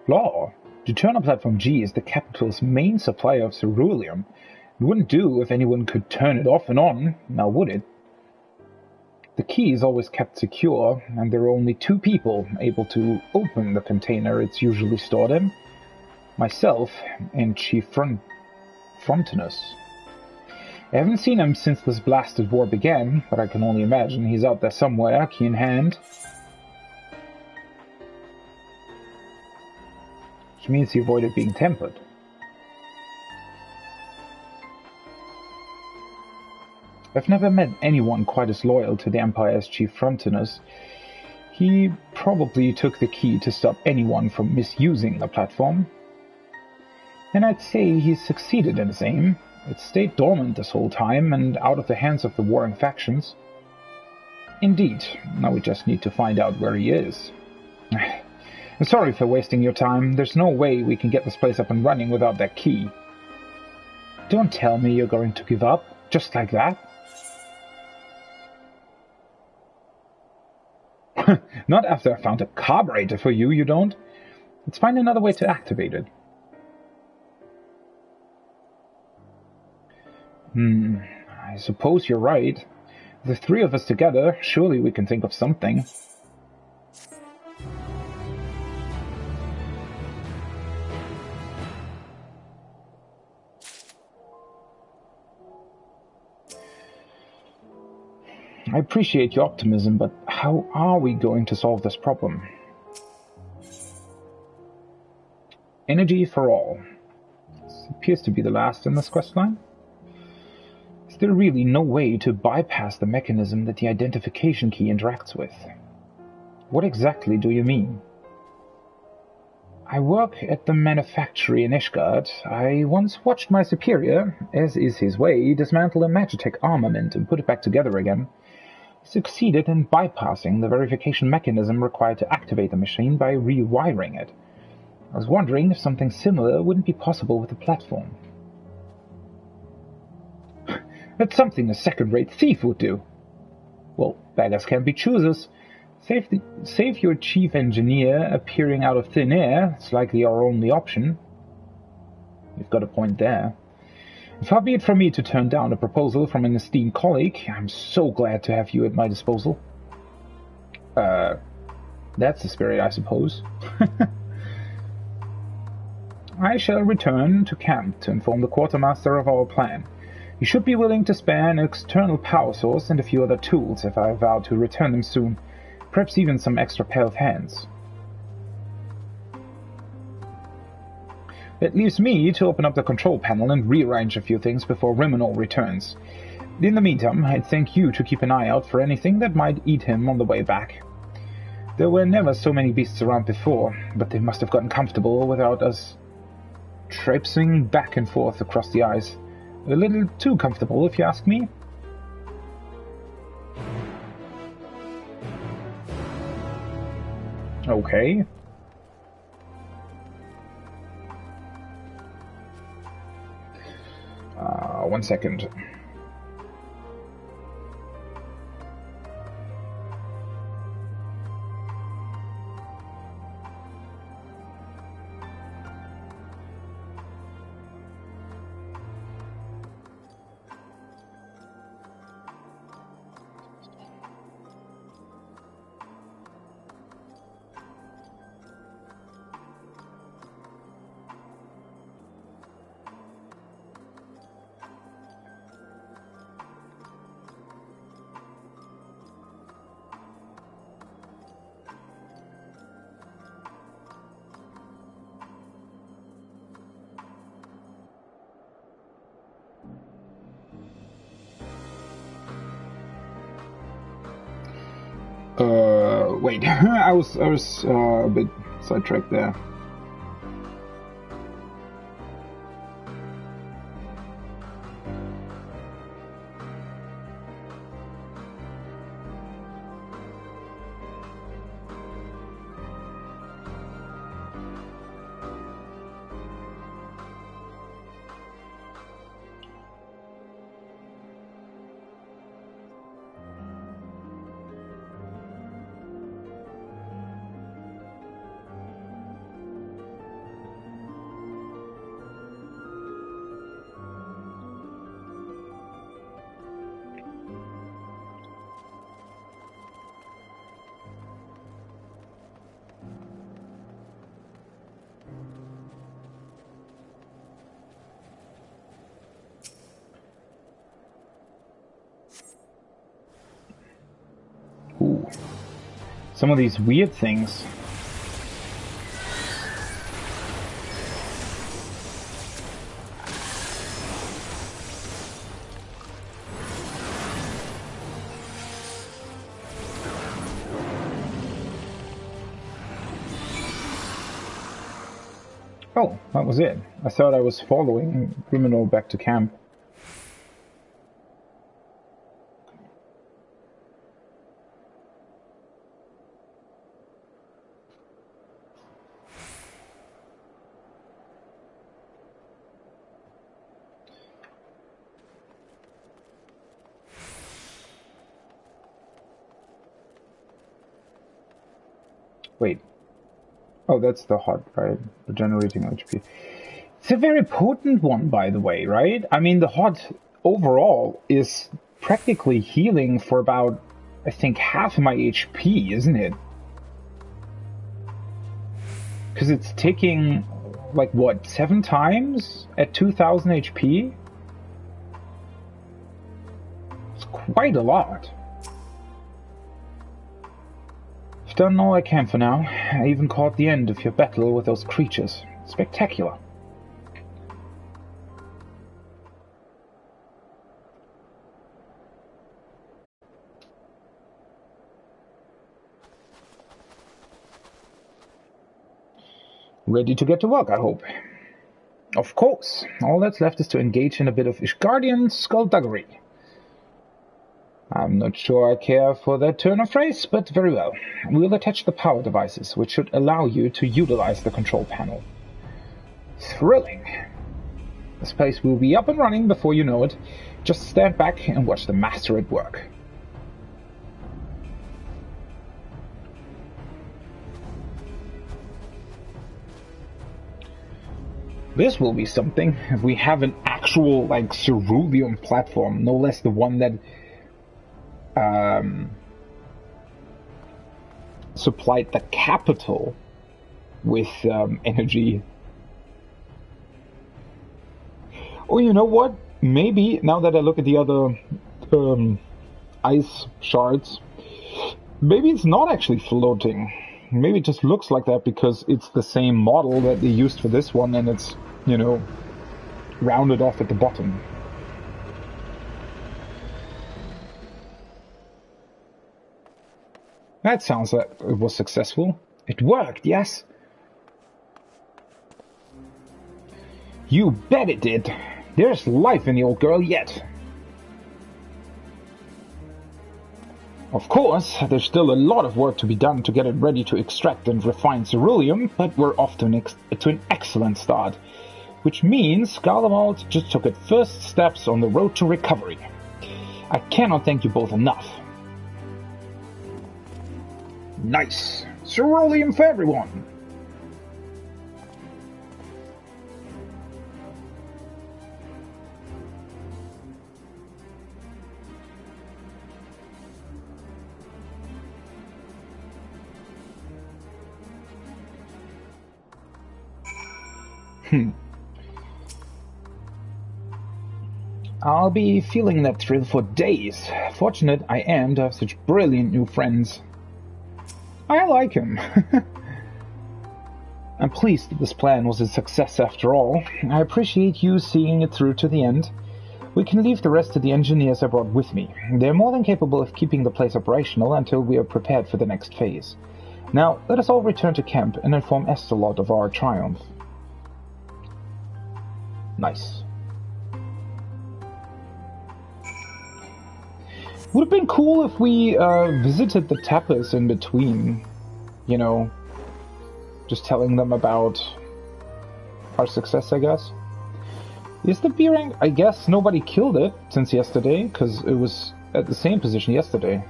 Flaw? To turn on Platform G is the capital's main supplier of ceruleum. It wouldn't do if anyone could turn it off and on, now would it? The key is always kept secure, and there are only two people able to open the container it's usually stored in. Myself and Chief Frontinus. I haven't seen him since this blasted war began, but I can only imagine he's out there somewhere, key in hand. Which means he avoided being tempered. I've never met anyone quite as loyal to the Empire as Chief Frontinus. He probably took the key to stop anyone from misusing the platform. And I'd say he's succeeded in his aim. It stayed dormant this whole time and out of the hands of the warring factions. Indeed, now we just need to find out where he is. I'm sorry for wasting your time. There's no way we can get this place up and running without that key. Don't tell me you're going to give up, just like that. Not after I found a carburetor for you, you don't. Let's find another way to activate it. I suppose you're right. The three of us together, surely we can think of something. I appreciate your optimism, but how are we going to solve this problem? Energy for all. This appears to be the last in this questline. Is there really no way to bypass the mechanism that the identification key interacts with? What exactly do you mean? I work at the manufactory in Ishgard. I once watched my superior, as is his way, dismantle a Magitech armament and put it back together again. He succeeded in bypassing the verification mechanism required to activate the machine by rewiring it. I was wondering if something similar wouldn't be possible with the platform. That's something a second-rate thief would do. Well, beggars can't be choosers. Save your chief engineer appearing out of thin air. It's likely our only option. You've got a point there. Far be it from me to turn down a proposal from an esteemed colleague. I'm so glad to have you at my disposal. That's the spirit, I suppose. I shall return to camp to inform the quartermaster of our plan. He should be willing to spare an external power source and a few other tools if I vow to return them soon. Perhaps even some extra pair of hands. It leaves me to open up the control panel and rearrange a few things before Rimonol returns. In the meantime, I'd thank you to keep an eye out for anything that might eat him on the way back. There were never so many beasts around before, but they must have gotten comfortable without us traipsing back and forth across the ice. A little too comfortable, if you ask me. Okay. One second. Wait, I was a bit sidetracked there. Ooh. Some of these weird things. Oh, that was it. I thought I was following Criminal back to camp. Wait. Oh, that's the HOT, right? Regenerating HP. It's a very potent one, by the way, right? I mean, the HOT overall is practically healing for about, I think, half my HP, isn't it? Because it's taking, like, what, 7 times at 2000 HP? It's quite a lot. I've done all I can for now. I even caught the end of your battle with those creatures. Spectacular. Ready to get to work, I hope. Of course. All that's left is to engage in a bit of Ishgardian skullduggery. I'm not sure I care for that turn of phrase, but very well. We'll attach the power devices, which should allow you to utilize the control panel. Thrilling. This place will be up and running before you know it. Just stand back and watch the master at work. This will be something if we have an actual, like, cerulean platform, no less the one that supplied the capital with energy. Oh, you know what? Maybe, now that I look at the other ice shards, maybe it's not actually floating. Maybe it just looks like that because it's the same model that they used for this one, and it's, you know, rounded off at the bottom. That sounds like it was successful. It worked, yes? You bet it did. There's life in the old girl yet. Of course, there's still a lot of work to be done to get it ready to extract and refine ceruleum, but we're off to an excellent start. Which means Garlemald just took its first steps on the road to recovery. I cannot thank you both enough. Nice! Ceruleum for everyone! I'll be feeling that thrill for days. Fortunate I am to have such brilliant new friends. I like him. I'm pleased that this plan was a success after all. I appreciate you seeing it through to the end. We can leave the rest to the engineers I brought with me. They're more than capable of keeping the place operational until we are prepared for the next phase. Now, let us all return to camp and inform Estelot of our triumph. Nice. Would have been cool if we visited the tappers in between, you know, just telling them about our success, I guess. Is the B rank? I guess nobody killed it since yesterday, because it was at the same position yesterday.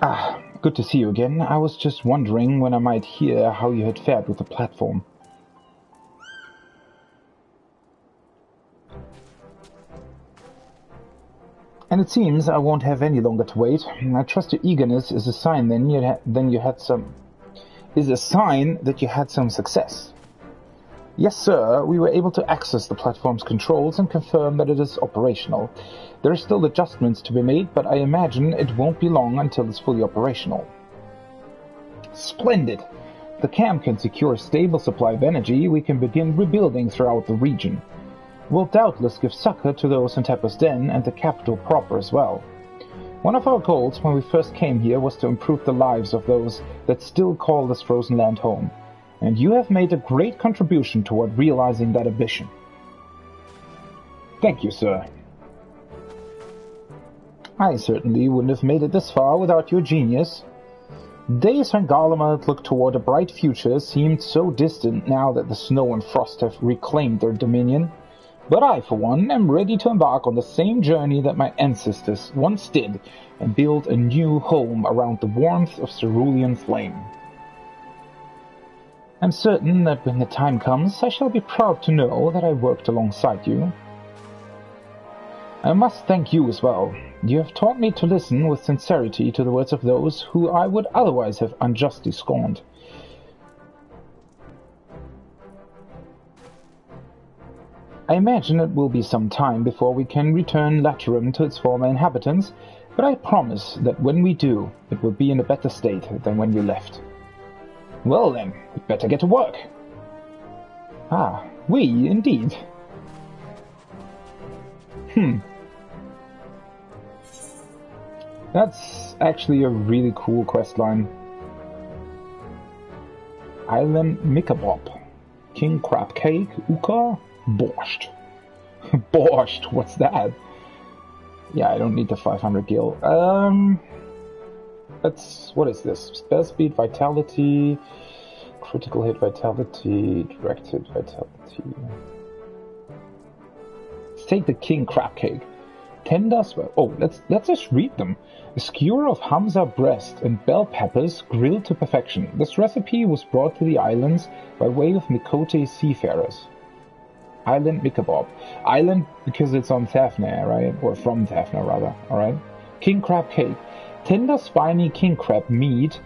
Ah, good to see you again. I was just wondering when I might hear how you had fared with the platform. And it seems I won't have any longer to wait. I trust your eagerness is a sign that you had some success. Yes, sir, we were able to access the platform's controls and confirm that it is operational. There are still adjustments to be made, but I imagine it won't be long until it's fully operational. Splendid! The camp can secure a stable supply of energy. We can begin rebuilding throughout the region. We'll doubtless give succor to those in Tepper's Den and the capital proper as well. One of our goals when we first came here was to improve the lives of those that still call this frozen land home, and you have made a great contribution toward realizing that ambition. Thank you, sir. I certainly wouldn't have made it this far without your genius. Days when Garlemald looked toward a bright future seemed so distant now that the snow and frost have reclaimed their dominion. But I, for one, am ready to embark on the same journey that my ancestors once did and build a new home around the warmth of cerulean flame. I'm certain that when the time comes, I shall be proud to know that I worked alongside you. I must thank you as well. You have taught me to listen with sincerity to the words of those who I would otherwise have unjustly scorned. I imagine it will be some time before we can return Laterum to its former inhabitants, but I promise that when we do, it will be in a better state than when we left. Well then, we'd better get to work. Ah, we indeed. That's actually a really cool questline. Island Mikabob. King Crab Cake, Uka, Borscht. Borscht, what's that? Yeah, I don't need the 500 gil. What is this? Spell speed, vitality, critical hit vitality, direct hit vitality. Let's take the King Crab Cake. Tender swell. Oh, let's just read them. A skewer of Hamza breast and bell peppers grilled to perfection. This recipe was brought to the islands by way of Mikote seafarers. Island Mikabob. Island because it's on Thafnir, right? Or from Thafnir, rather. Alright? King Crab Cake. Tender, spiny king crab meat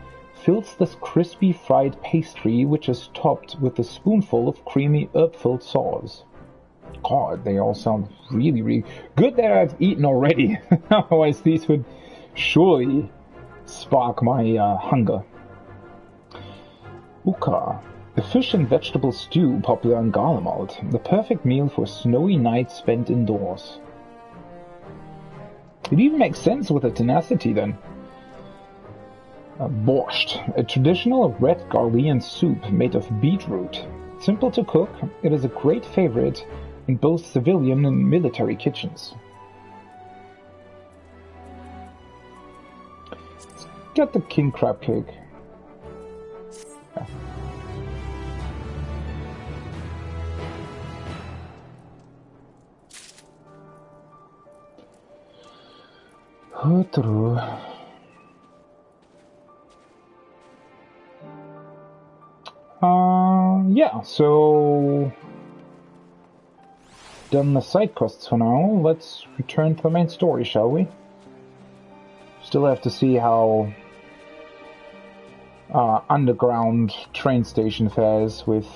fills this crispy fried pastry, which is topped with a spoonful of creamy herb-filled sauce. God, they all sound really, really good that I've eaten already. Otherwise, these would surely spark my hunger. Uka. The fish and vegetable stew popular in Garlemald. The perfect meal for snowy nights spent indoors. It even makes sense with the tenacity then. Borscht. A traditional red Garlean soup made of beetroot. Simple to cook, it is a great favorite in both civilian and military kitchens. Let's get the King Crab Cake. Yeah, so done the side quests for now. Let's return to the main story, shall we? Still have to see how underground train station fares with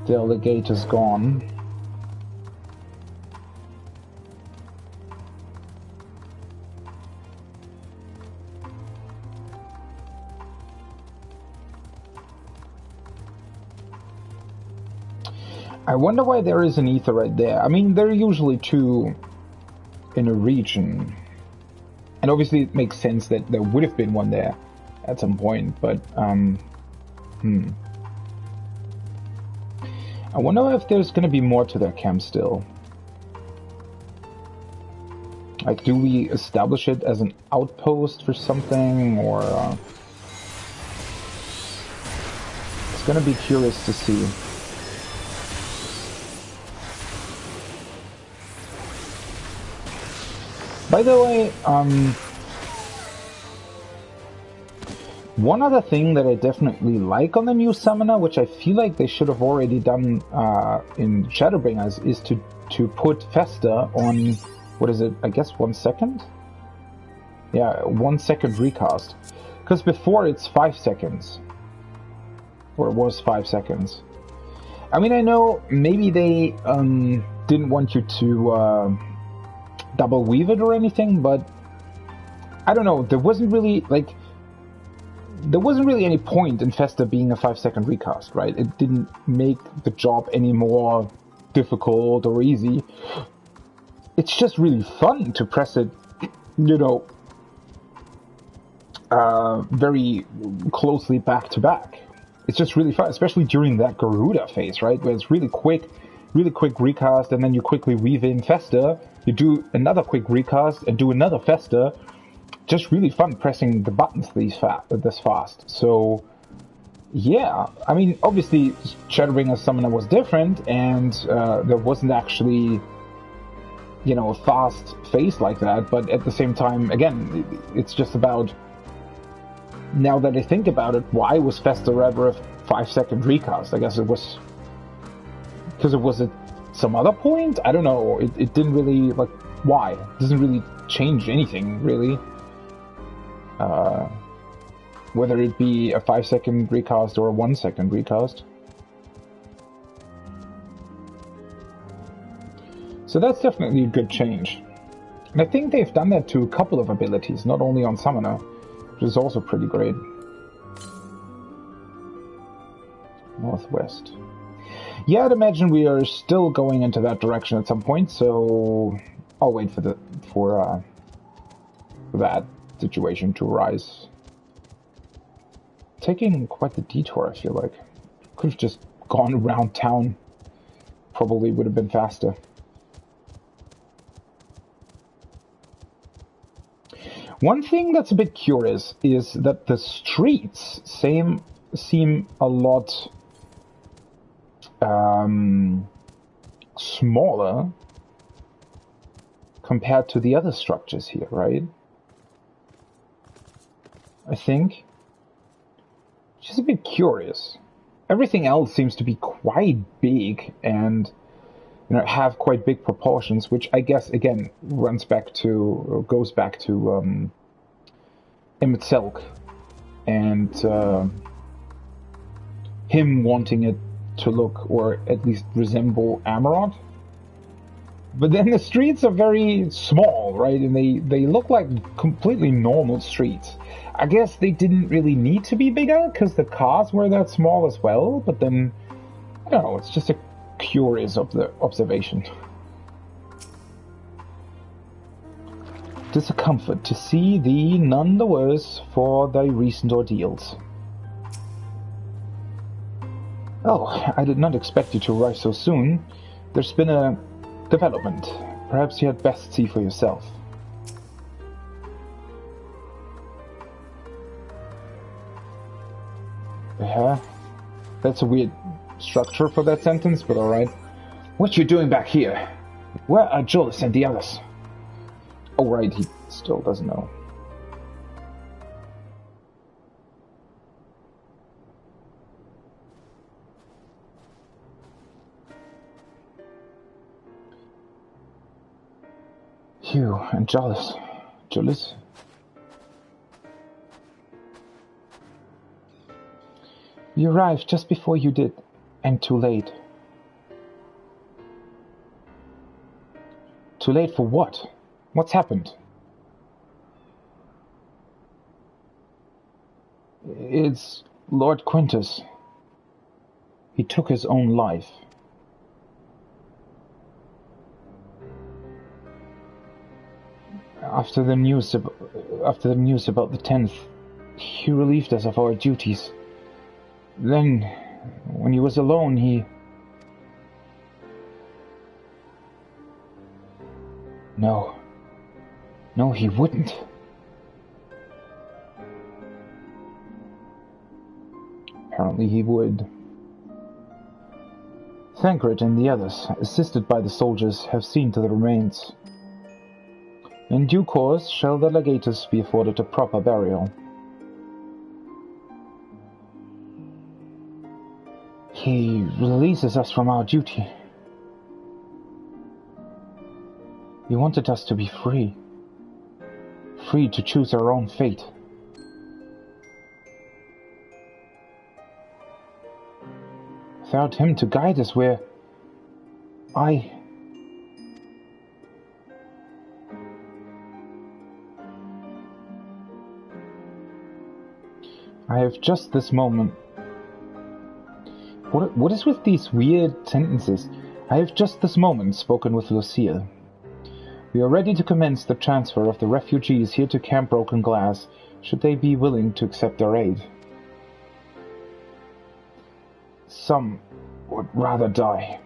the alligators gone. I wonder why there is an ether right there. I mean, there are usually two in a region. And obviously it makes sense that there would have been one there at some point, but, I wonder if there's gonna be more to that camp still. Like, do we establish it as an outpost for something, or, it's gonna be curious to see. By the way, one other thing that I definitely like on the new Summoner, which I feel like they should have already done in Shadowbringers, is to put Festa on, what is it, I guess 1 second? Yeah, 1 second recast. Because before it's 5 seconds. Or it was 5 seconds. I mean, I know maybe they didn't want you to double weave it or anything, but I don't know, there wasn't really, like, there wasn't really any point in Festa being a 5-second recast, right? It didn't make the job any more difficult or easy. It's just really fun to press it, you know, very closely back to back. It's just really fun, especially during that Garuda phase, right? Where it's really quick recast, and then you quickly weave in Festa, you do another quick recast, and do another Festa. Just really fun pressing the buttons this fast. So, yeah, I mean, obviously, Shadowbringers Summoner was different, and there wasn't actually, you know, a fast phase like that, but at the same time, again, it's just about, now that I think about it, why was Festa ever a 5-second recast? I guess it was because it was at some other point? I don't know. It didn't really, like, why? It doesn't really change anything, really. Whether it be a 5-second recast or a 1-second recast. So that's definitely a good change. And I think they've done that to a couple of abilities, not only on Summoner, which is also pretty great. Northwest. Yeah, I'd imagine we are still going into that direction at some point, so I'll wait for that situation to arise. Taking quite the detour, I feel like. Could have just gone around town. Probably would have been faster. One thing that's a bit curious is that the streets seem a lot smaller compared to the other structures here, right? I think. Which is a bit curious. Everything else seems to be quite big and, you know, have quite big proportions, which I guess again goes back to Emmett Selk and him wanting it to look or at least resemble Amarant. But then the streets are very small, right? And they look like completely normal streets. I guess they didn't really need to be bigger because the cars were that small as well. But then, I don't know, it's just a curious observation. "'Tis a comfort to see thee none the worse for thy recent ordeals." "Oh, I did not expect you to arrive so soon. There's been a development. Perhaps you had best see for yourself." Yeah, that's a weird structure for that sentence, but alright. "What you doing back here? Where are Jules and the others?" Oh right, he still doesn't know. Hugh and Jules. Jules? "You arrived just before you did, and too late." "Too late for what? What's happened?" "It's Lord Quintus. He took his own life." After the news about the 10th, he relieved us of our duties. Then, when he was alone, he... No, he wouldn't. Apparently he would. Thancred and the others, assisted by the soldiers, have seen to the remains. In due course shall the legatus be afforded a proper burial. He releases us from our duty. He wanted us to be free. Free to choose our own fate. Without him to guide us where I I have just this moment... What is with these weird sentences? I have just this moment spoken with Lucille. We are ready to commence the transfer of the refugees here to Camp Broken Glass, should they be willing to accept our aid. Some would rather die.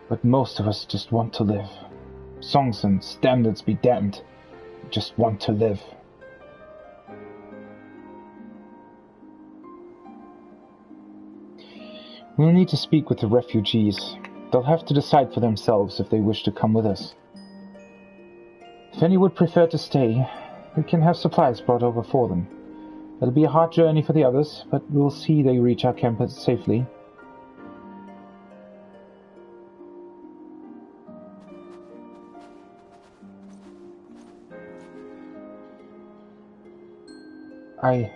But most of us just want to live. Songs and standards be damned. We just want to live. We'll need to speak with the refugees. They'll have to decide for themselves if they wish to come with us. If any would prefer to stay, we can have supplies brought over for them. It'll be a hard journey for the others, but we'll see they reach our camp safely. I...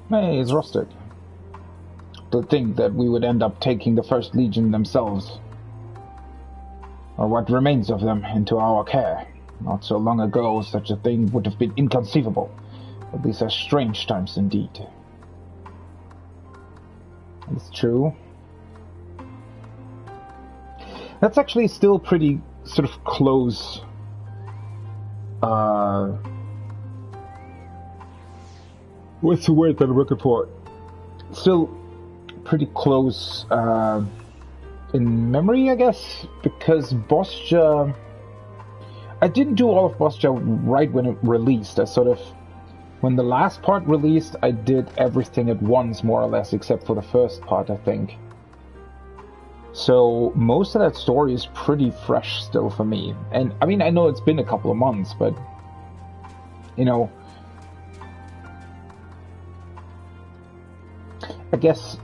Hey, it's Rustic. To think that we would end up taking the First Legion themselves, or what remains of them, into our care. Not so long ago, such a thing would have been inconceivable. But these are strange times indeed. It's true. That's actually still pretty sort of close. What's the word that I'm looking for? Still pretty close in memory, I guess, because Bosja... I didn't do all of Bosja right when it released. I sort of... When the last part released, I did everything at once, more or less, except for the first part, I think. So most of that story is pretty fresh still for me. And, I mean, I know it's been a couple of months, but... You know... I guess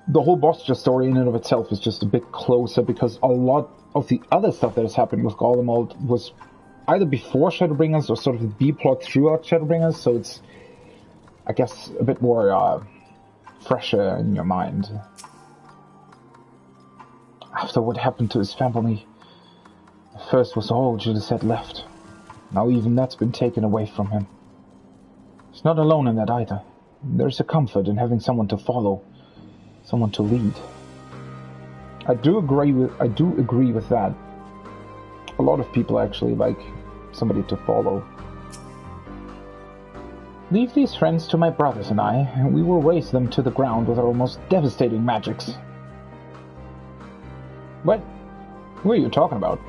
the whole Bosja story in and of itself is just a bit closer because a lot of the other stuff that has happened with Garlemald was either before Shadowbringers or sort of the B-plot throughout Shadowbringers, so it's, I guess, a bit more fresher in your mind. After what happened to his family, the first was all Judas had left. Now even that's been taken away from him. He's not alone in that either. There's a comfort in having someone to follow, someone to lead. I do agree with that. A lot of people actually like somebody to follow. Leave these friends to my brothers and I, and we will raise them to the ground with our most devastating magics. What? Who are you talking about?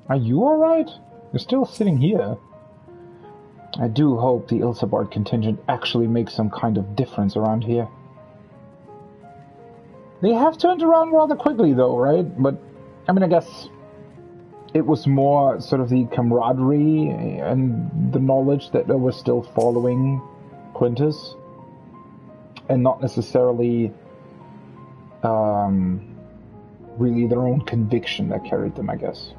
Are you alright? You're still sitting here. I do hope the Ilsabard contingent actually makes some kind of difference around here. They have turned around rather quickly though, right? But, I mean, I guess it was more sort of the camaraderie and the knowledge that they were still following Quintus. And not necessarily really their own conviction that carried them, I guess.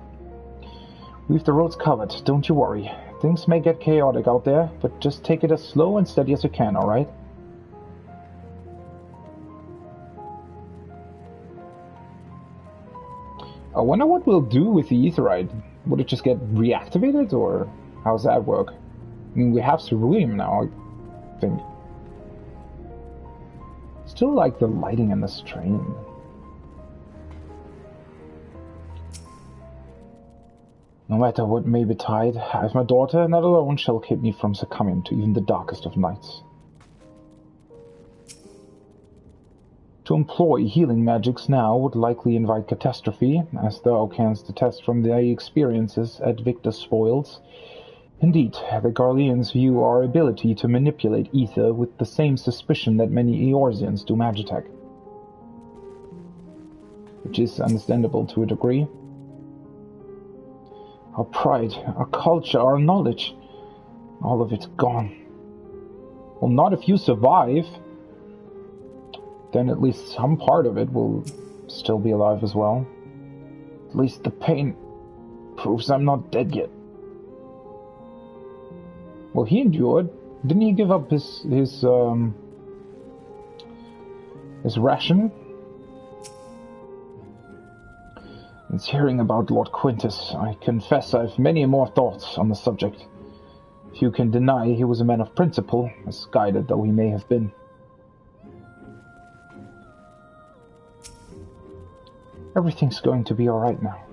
We've the roads covered, don't you worry. Things may get chaotic out there, but just take it as slow and steady as you can, alright? I wonder what we'll do with the Aetheryte. Would it just get reactivated, or how's that work? I mean, we have Ceruleum now, I think. Still like the lighting in this train. No matter what may betide, I have my daughter, not alone shall keep me from succumbing to even the darkest of nights. To employ healing magics now would likely invite catastrophe, as thou canst attest from thy experiences at Victor's Spoils. Indeed, the Garleans view our ability to manipulate ether with the same suspicion that many Eorzeans do Magitech. Which is understandable to a degree. Our pride, our culture, our knowledge. All of it's gone. Well, not if you survive. Then at least some part of it will still be alive as well. At least the pain proves I'm not dead yet. Well, he endured. Didn't he give up his ration? It's hearing about Lord Quintus. I confess I've many more thoughts on the subject. Few can deny he was a man of principle, misguided though he may have been. Everything's going to be alright now.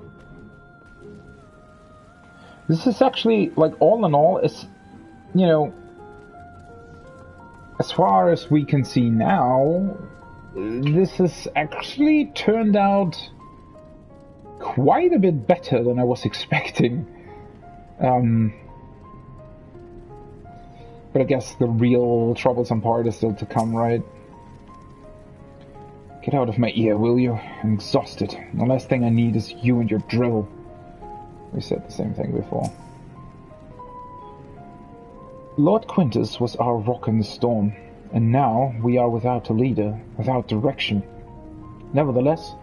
This is actually, like, all in all, is, you know, as far as we can see now, this has actually turned out quite a bit better than I was expecting. But I guess the real troublesome part is still to come, right? Get out of my ear, will you? I'm exhausted. The last thing I need is you and your drivel. We said the same thing before. Lord Quintus was our rock in the storm, and now we are without a leader, without direction. Nevertheless,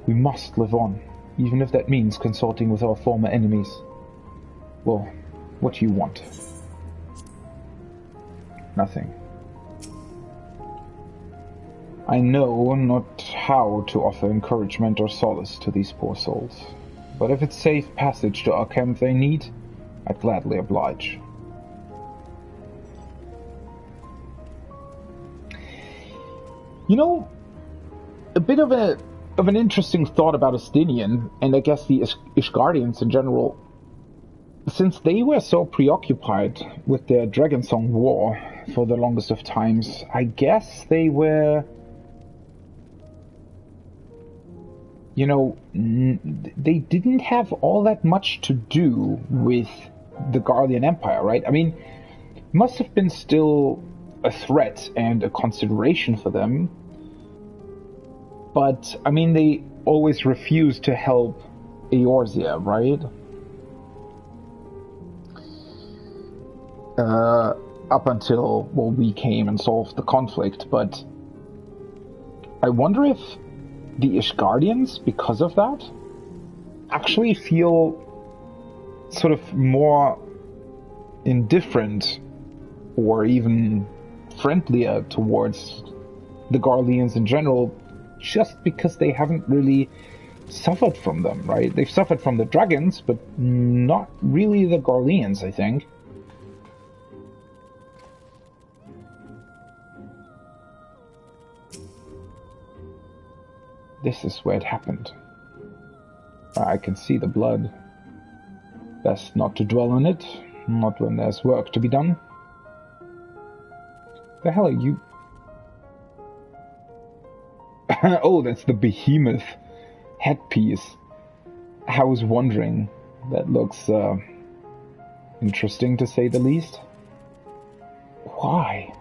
we must live on, even if that means consorting with our former enemies. Well, what do you want? Nothing. I know not how to offer encouragement or solace to these poor souls, but if it's safe passage to our camp they need, I'd gladly oblige. You know, a bit of an interesting thought about Estinian, and I guess the Ishgardians in general, since they were so preoccupied with their Dragonsong War for the longest of times, I guess they were, you know, they didn't have all that much to do with the Garlean Empire, right? I mean, it must have been still a threat and a consideration for them, but, I mean, they always refused to help Eorzea, right? Up until, well, we came and solved the conflict, but I wonder if the Ishgardians, because of that, actually feel sort of more indifferent or even friendlier towards the Garleans in general, just because they haven't really suffered from them, right? They've suffered from the dragons, but not really the Garleans, I think. This is where it happened. I can see the blood. Best not to dwell on it, not when there's work to be done. The hell are you? Oh, that's the behemoth headpiece. I was wondering. That looks interesting to say the least. Why?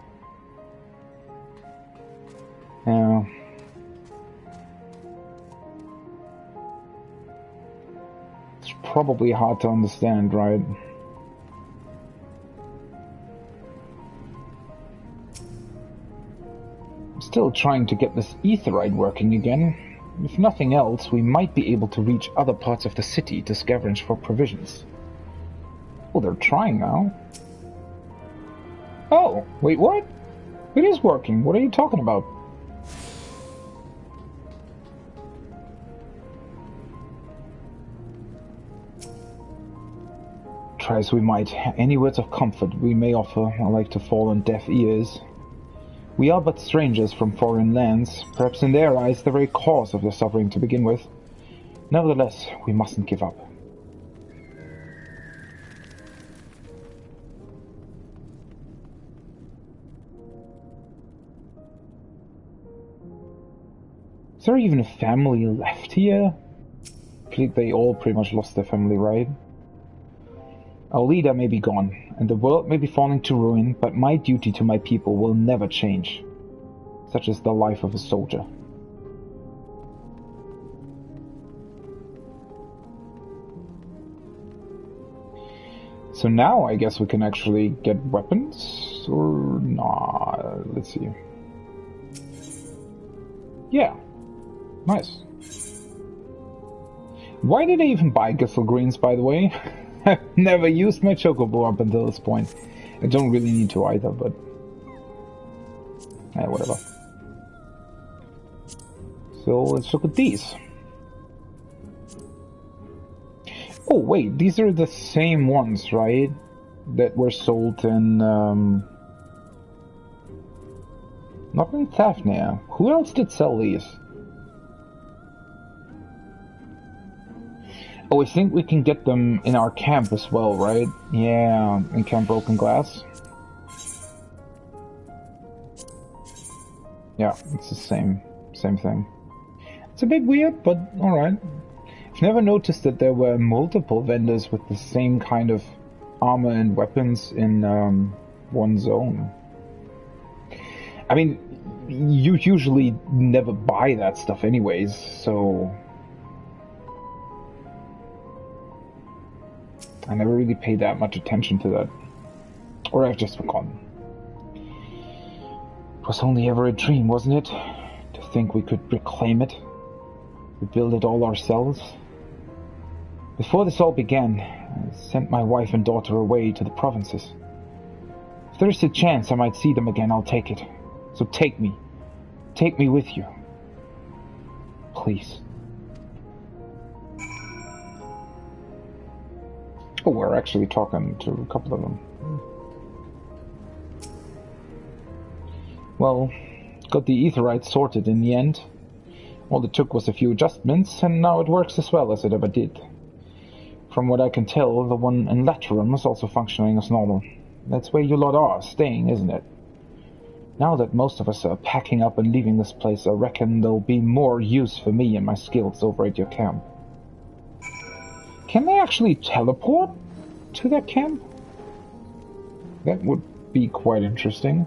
It's probably hard to understand, right? I'm still trying to get this aetheryte working again. If nothing else, we might be able to reach other parts of the city to scavenge for provisions. Well, they're trying now. Oh, wait, what? It is working. What are you talking about? Try as we might, any words of comfort we may offer are like to fall on deaf ears. We are but strangers from foreign lands, perhaps in their eyes the very cause of their suffering to begin with. Nevertheless, we mustn't give up. Is there even a family left here? They all pretty much lost their family, right? Our leader may be gone, and the world may be falling to ruin, but my duty to my people will never change. Such is the life of a soldier. So now I guess we can actually get weapons, or not? Let's see. Yeah, nice. Why did I even buy Gissel Greens, by the way? I've never used my Chocobo up until this point. I don't really need to either, but... whatever. So let's look at these. Oh wait, these are the same ones, right? That were sold in... not in Thafnir. Who else did sell these? Oh, I think we can get them in our camp as well, right? Yeah, in Camp Broken Glass. Yeah, it's the same thing. It's a bit weird, but alright. I've never noticed that there were multiple vendors with the same kind of armor and weapons in one zone. I mean, you usually never buy that stuff anyways, so... I never really paid that much attention to that. Or I've just forgotten. It was only ever a dream, wasn't it? To think we could reclaim it. Rebuild it all ourselves. Before this all began, I sent my wife and daughter away to the provinces. If there's a chance I might see them again, I'll take it. So take me. Take me with you. Please. Oh, we're actually talking to a couple of them. Well, got the aetherite sorted in the end. All it took was a few adjustments, and now it works as well as it ever did. From what I can tell, the one in Laterum is also functioning as normal. That's where you lot are, staying, isn't it? Now that most of us are packing up and leaving this place, I reckon there'll be more use for me and my skills over at your camp. Can they actually teleport to that camp? That would be quite interesting.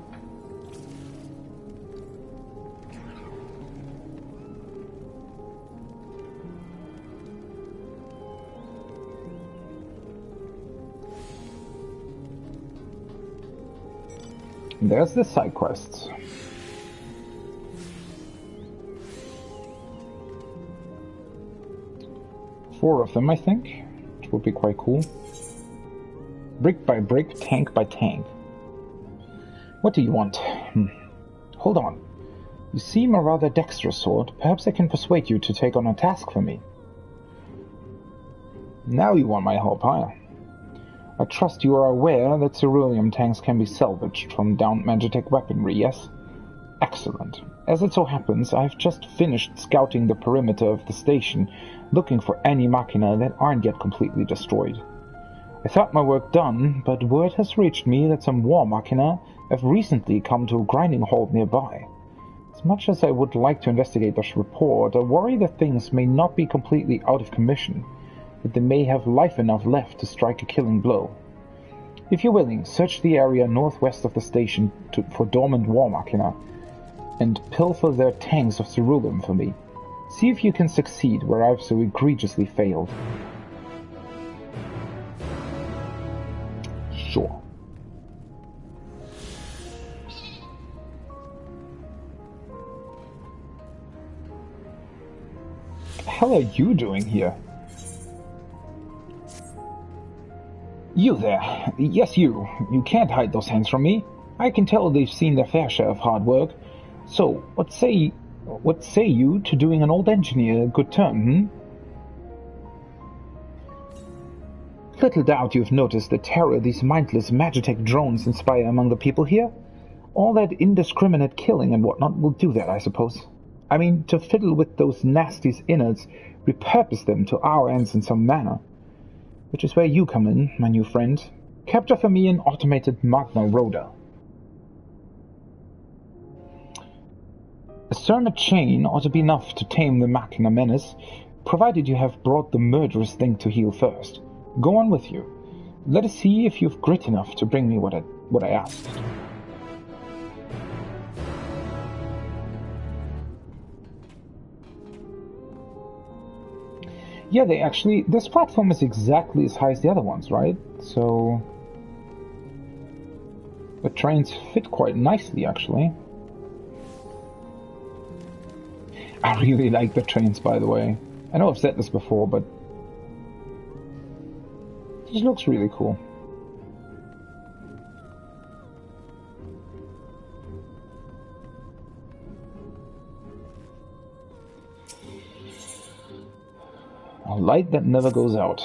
There's the side quests. Four of them, I think, which would be quite cool. Brick by brick, tank by tank. What do you want? Hold on. You seem a rather dexterous sword. Perhaps I can persuade you to take on a task for me. Now you want my help, huh? I trust you are aware that ceruleum tanks can be salvaged from downed Magitech weaponry, yes? Excellent. As it so happens, I've just finished scouting the perimeter of the station, looking for any machina that aren't yet completely destroyed. I thought my work done, but word has reached me that some war machina have recently come to a grinding halt nearby. As much as I would like to investigate this report, I worry that things may not be completely out of commission, but they may have life enough left to strike a killing blow. If you're willing, search the area northwest of the station for dormant war machina, and pilfer their tanks of ceruleum for me. See if you can succeed where I've so egregiously failed. Sure. What the hell are you doing here? You there. Yes, you. You can't hide those hands from me. I can tell they've seen their fair share of hard work. So, what say you to doing an old engineer a good turn, Little doubt you've noticed the terror these mindless Magitech drones inspire among the people here. All that indiscriminate killing and whatnot will do that, I suppose. I mean, to fiddle with those nasty innards, repurpose them to our ends in some manner. Which is where you come in, my new friend. Capture for me an automated Magna Rhoda. A Cernet chain ought to be enough to tame the Machina menace, provided you have brought the murderous thing to heel first. Go on with you. Let us see if you've grit enough to bring me what I asked. Yeah, they actually... This platform is exactly as high as the other ones, right? So... the trains fit quite nicely, actually. I really like the trains, by the way. I know I've said this before, but... this looks really cool. A light that never goes out.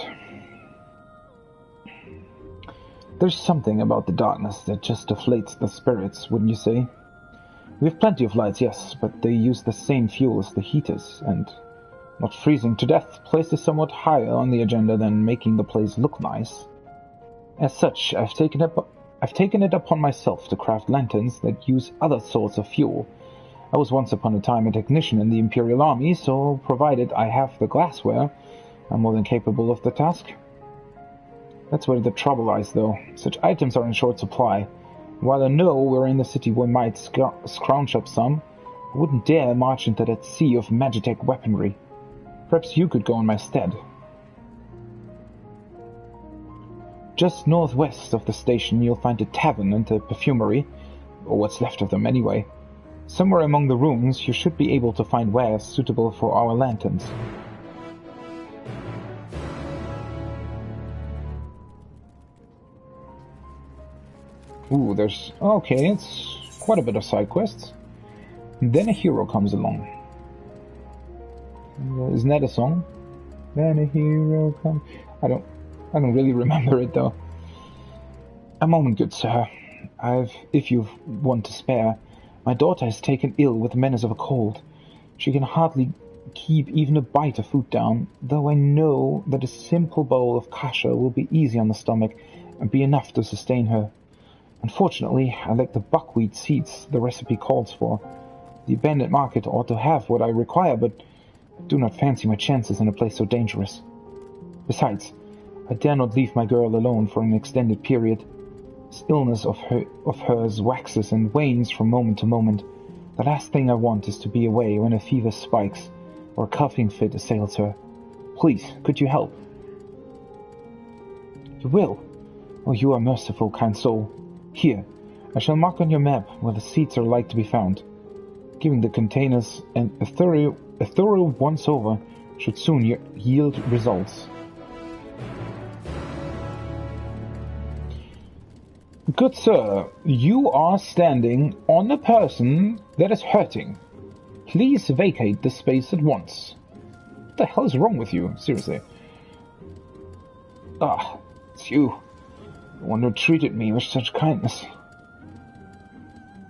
There's something about the darkness that just deflates the spirits, wouldn't you say? We have plenty of lights, yes, but they use the same fuel as the heaters, and not freezing to death places somewhat higher on the agenda than making the place look nice. As such, I've taken it upon myself to craft lanterns that use other sorts of fuel. I was once upon a time a technician in the Imperial Army, so provided I have the glassware, I'm more than capable of the task. That's where the trouble lies, though. Such items are in short supply. While I know we're in the city we might scrounge up some, I wouldn't dare march into that sea of Magitech weaponry. Perhaps you could go in my stead. Just northwest of the station you'll find a tavern and a perfumery, or what's left of them anyway. Somewhere among the rooms you should be able to find wares suitable for our lanterns. Ooh, there's... okay, it's quite a bit of side quests. Then a hero comes along. Isn't that a song? Then a hero comes... I don't really remember it, though. A moment, good sir. If you've one to spare, my daughter has taken ill with the menace of a cold. She can hardly keep even a bite of food down, though I know that a simple bowl of kasha will be easy on the stomach and be enough to sustain her. Unfortunately, I lack the buckwheat seeds the recipe calls for. The abandoned market ought to have what I require, but I do not fancy my chances in a place so dangerous. Besides, I dare not leave my girl alone for an extended period. This illness of hers waxes and wanes from moment to moment. The last thing I want is to be away when a fever spikes or a coughing fit assails her. Please, could you help? You will? Oh, you are merciful, kind soul. Here, I shall mark on your map where the seeds are like to be found. Giving the containers and a thorough once-over should soon yield results. Good sir, you are standing on a person that is hurting. Please vacate the space at once. What the hell is wrong with you? Seriously. Ah, it's you. The one who treated me with such kindness.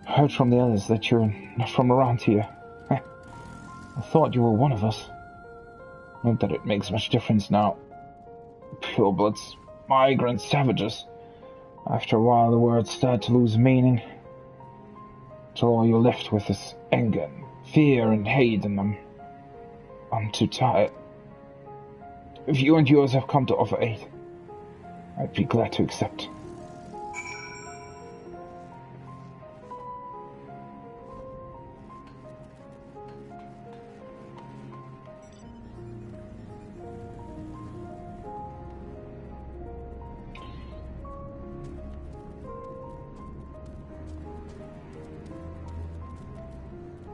I heard from the others that you're not from around here. I thought you were one of us. Not that it makes much difference now. Purebloods, migrant savages. After a while the words start to lose meaning. Till all you're left with is anger, and fear and hate in them. I'm too tired. If you and yours have come to offer aid, I'd be glad to accept.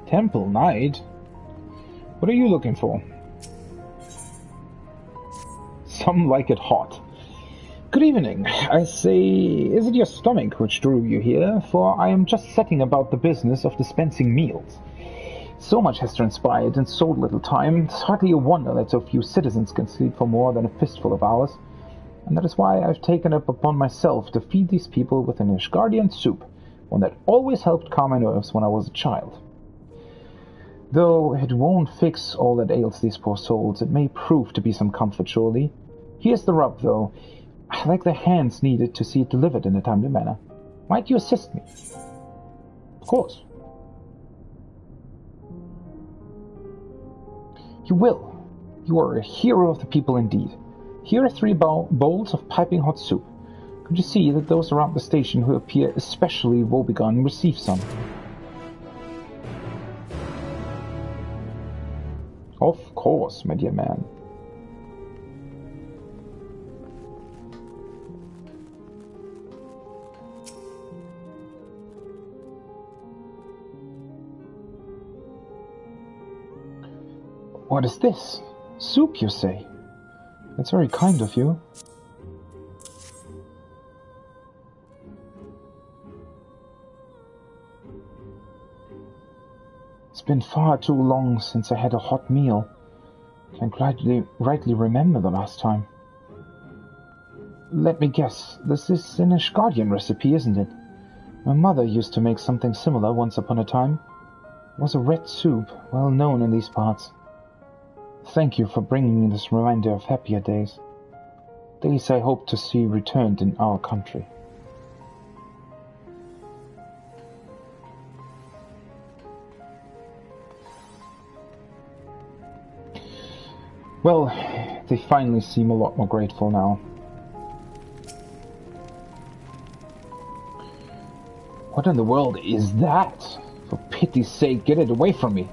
Temple Knight? What are you looking for? Some like it hot. Good evening. I say, is it your stomach which drew you here? For I am just setting about the business of dispensing meals. So much has transpired in so little time, it's hardly a wonder that so few citizens can sleep for more than a fistful of hours. And that is why I've taken it upon myself to feed these people with an Ishgardian soup, one that always helped calm my nerves when I was a child. Though it won't fix all that ails these poor souls, it may prove to be some comfort, surely. Here's the rub, though. I lack the hands needed to see it delivered in a timely manner. Might you assist me? Of course. You will. You are a hero of the people indeed. Here are 3 bowls of piping hot soup. Could you see that those around the station who appear especially woebegone receive some? Of course, my dear man. What is this? Soup, you say? That's very kind of you. It's been far too long since I had a hot meal. Can't rightly remember the last time. Let me guess, this is an Ishgardian recipe, isn't it? My mother used to make something similar once upon a time. It was a red soup, well known in these parts. Thank you for bringing me this reminder of happier days. Days I hope to see returned in our country. Well, they finally seem a lot more grateful now. What in the world is that? For pity's sake, get it away from me.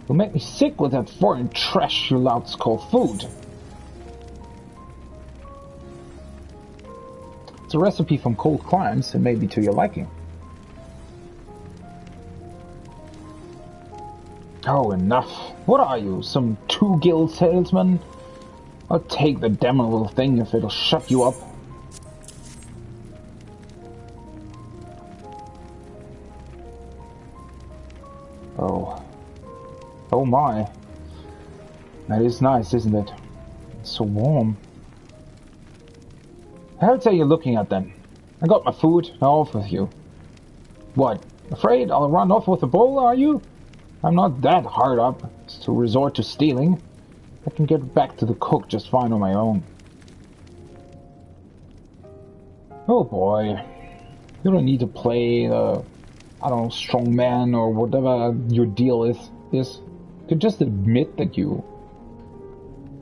You'll make me sick with that foreign trash you louts call food. It's a recipe from cold climes and maybe to your liking. Oh, enough. What are you, some two-guild salesman? I'll take the damnable thing if it'll shut you up. Oh my. That is nice, isn't it? It's so warm. The hell are you looking at then? I got my food, now off with you. What, afraid I'll run off with the bowl, are you? I'm not that hard up to resort to stealing. I can get back to the cook just fine on my own. Oh boy. You don't need to play the, I don't know, strong man or whatever your deal is. You can just admit that you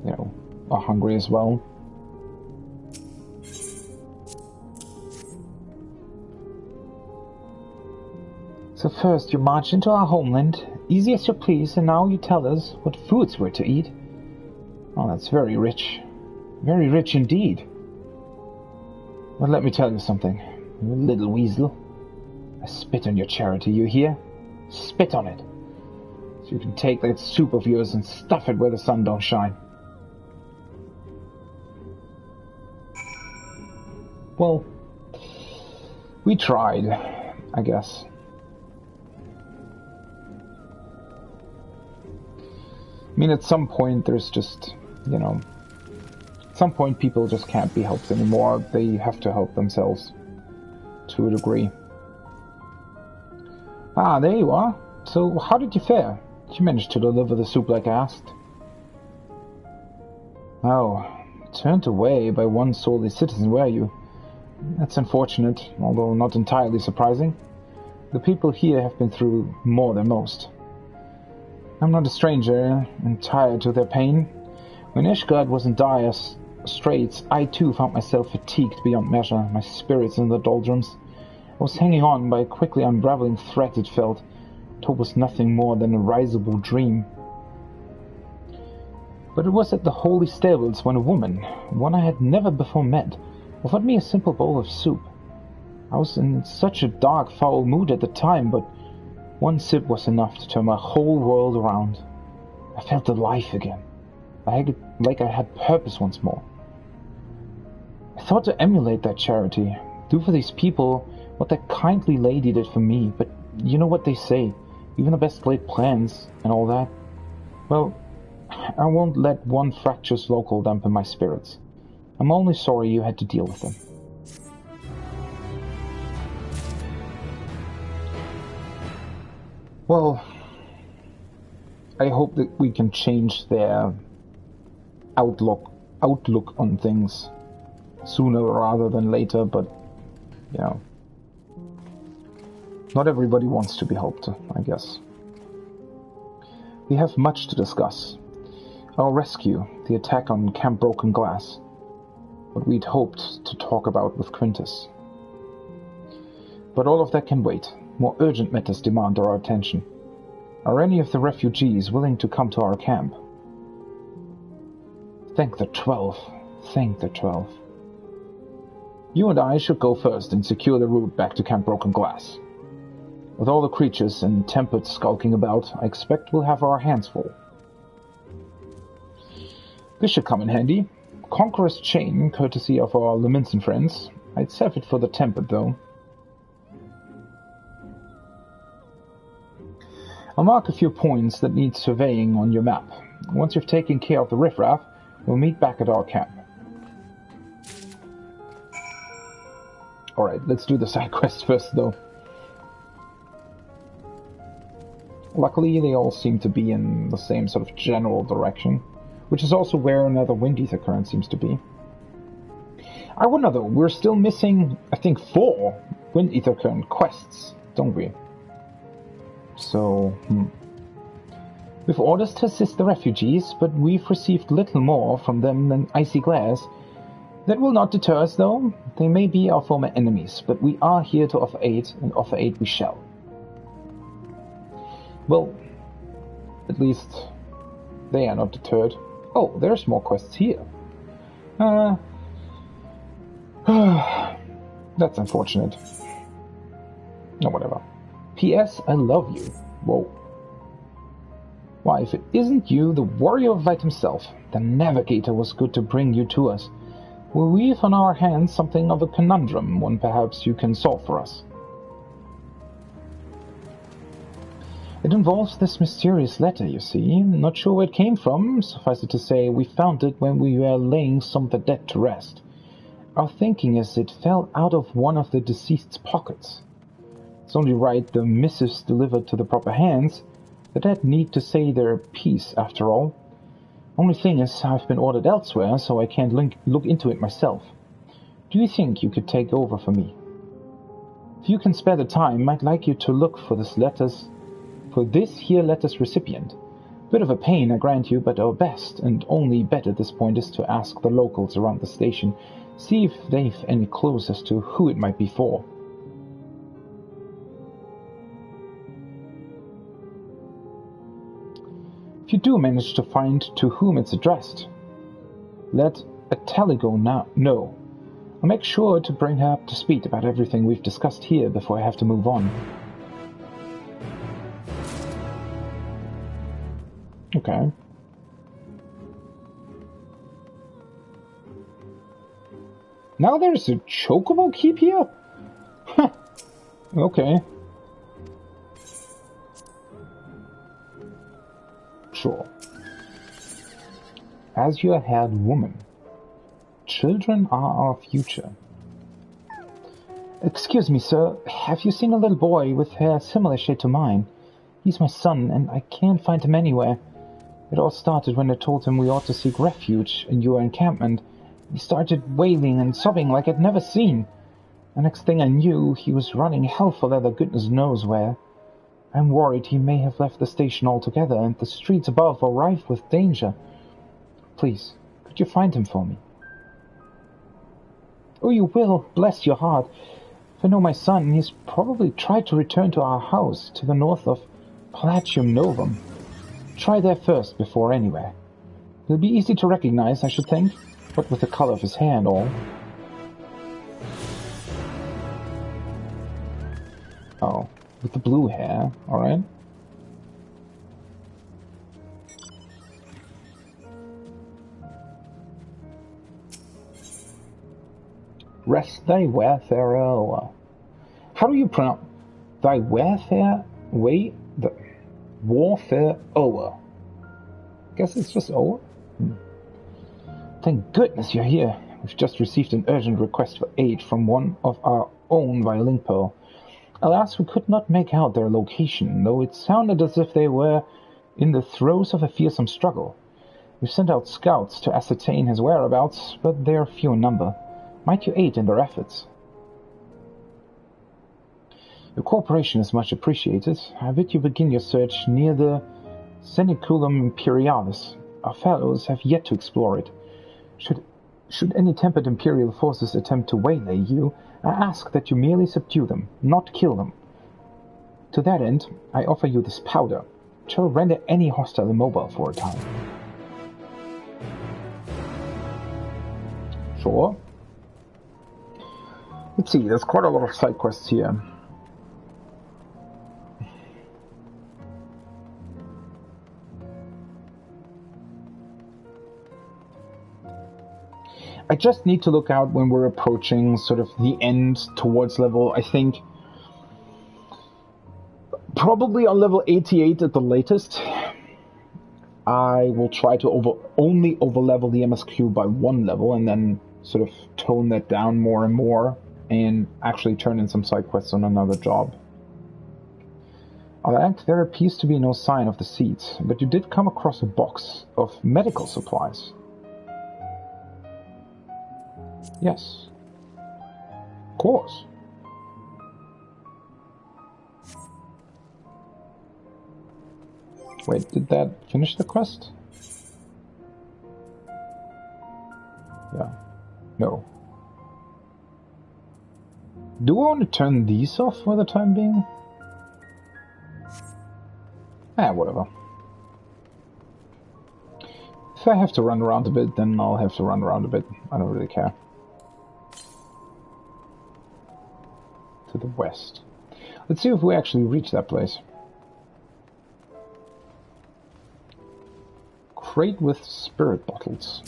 know, are hungry as well. So first you march into our homeland, easy as you please, and now you tell us what foods we're to eat. Oh, that's very rich. Very rich indeed. But let me tell you something, you little weasel. I spit on your charity, you hear? Spit on it. So you can take that soup of yours and stuff it where the sun don't shine. Well, we tried, I guess. I mean, at some point there's just, you know, at some point people just can't be helped anymore. They have to help themselves to a degree. Ah, there you are. So, how did you fare? Did you manage to deliver the soup like I asked? Oh, turned away by one solely citizen, were you? That's unfortunate, although not entirely surprising. The people here have been through more than most. I'm not a stranger, and tired to their pain. When Ishgard was in dire straits, I too found myself fatigued beyond measure, my spirits in the doldrums. I was hanging on by a quickly unraveling thread, it felt. It was nothing more than a risible dream. But it was at the holy stables when a woman, one I had never before met, offered me a simple bowl of soup. I was in such a dark, foul mood at the time, but one sip was enough to turn my whole world around. I felt alive again, like I had purpose once more. I thought to emulate that charity, do for these people what that kindly lady did for me, but you know what they say, even the best laid plans and all that. Well, I won't let one fractious local dampen my spirits. I'm only sorry you had to deal with them. Well, I hope that we can change their outlook on things sooner rather than later, but, you know, not everybody wants to be helped, I guess. We have much to discuss. Our rescue, the attack on Camp Broken Glass, what we'd hoped to talk about with Quintus. But all of that can wait. More urgent matters demand our attention. Are any of the refugees willing to come to our camp? Thank the 12. Thank the 12. You and I should go first and secure the route back to Camp Broken Glass. With all the creatures and tempests skulking about, I expect we'll have our hands full. This should come in handy. Conqueror's Chain, courtesy of our Leminson friends. I'd save it for the tempered, though. I'll mark a few points that need surveying on your map. Once you've taken care of the riffraff, we'll meet back at our camp. Alright, let's do the side quest first, though. Luckily, they all seem to be in the same sort of general direction, which is also where another Wind Ether current seems to be. I wonder, though, we're still missing, I think, 4 Wind Ether current quests, don't we? So, We've orders to assist the refugees, but we've received little more from them than icy glares. That will not deter us, though. They may be our former enemies, but we are here to offer aid, and offer aid we shall. Well, at least they are not deterred. Oh, there's more quests here. That's unfortunate. No, whatever. P.S. I love you. Whoa. Why, if it isn't you, the warrior of light himself, the navigator was good to bring you to us. We've on our hands something of a conundrum, one perhaps you can solve for us. It involves this mysterious letter, you see. Not sure where it came from. Suffice it to say, we found it when we were laying some of the dead to rest. Our thinking is it fell out of one of the deceased's pockets. It's only right the missives delivered to the proper hands. The dead need to say their piece, after all. Only thing is, I've been ordered elsewhere, so I can't look into it myself. Do you think you could take over for me? If you can spare the time, I'd like you to look for this here letter's recipient. Bit of a pain, I grant you, but our best and only bet at this point is to ask the locals around the station, see if they've any clues as to who it might be for. If you do manage to find to whom it's addressed, let Ateligo know. I'll make sure to bring her up to speed about everything we've discussed here before I have to move on. Okay. Now there's a chocobo keep here? Huh. Okay. Sure. As you haired woman, children are our future. Excuse me, sir, have you seen a little boy with hair similar shade to mine? He's my son, and I can't find him anywhere. It all started when I told him we ought to seek refuge in your encampment. He started wailing and sobbing like I'd never seen. The next thing I knew, he was running hell for leather goodness knows where. I'm worried he may have left the station altogether, and the streets above are rife with danger. Please, could you find him for me? Oh, you will, bless your heart. If I know my son, he's probably tried to return to our house to the north of Palatium Novum. Try there first before anywhere. He'll be easy to recognize, I should think, what with the color of his hair and all. Oh, with the blue hair, alright. Rest thy warfare o'er. How do you pronounce thy warfare? Wait, the warfare o'er. Guess it's just over. Thank goodness you're here. We've just received an urgent request for aid from one of our own via link pearl. Alas, we could not make out their location, though it sounded as if they were in the throes of a fearsome struggle. We've sent out scouts to ascertain his whereabouts, but they are few in number. Might you aid in their efforts? Your cooperation is much appreciated. I bid you begin your search near the Seniculum Imperialis. Our fellows have yet to explore it. Should any tempered Imperial forces attempt to waylay you, I ask that you merely subdue them, not kill them. To that end, I offer you this powder, which shall render any hostile immobile for a time. Sure. Let's see, there's quite a lot of side quests here. I just need to look out when we're approaching sort of the end towards level, I think, probably on level 88 at the latest. I will try to only overlevel the MSQ by 1 level and then sort of tone that down more and more and actually turn in some side quests on another job. Alright, there appears to be no sign of the seeds, but you did come across a box of medical supplies. Yes. Of course. Wait, did that finish the quest? Yeah. No. Do I want to turn these off for the time being? Whatever. If I have to run around a bit, then I'll have to run around a bit. I don't really care. To the west. Let's see if we actually reach that place. Crate with spirit bottles.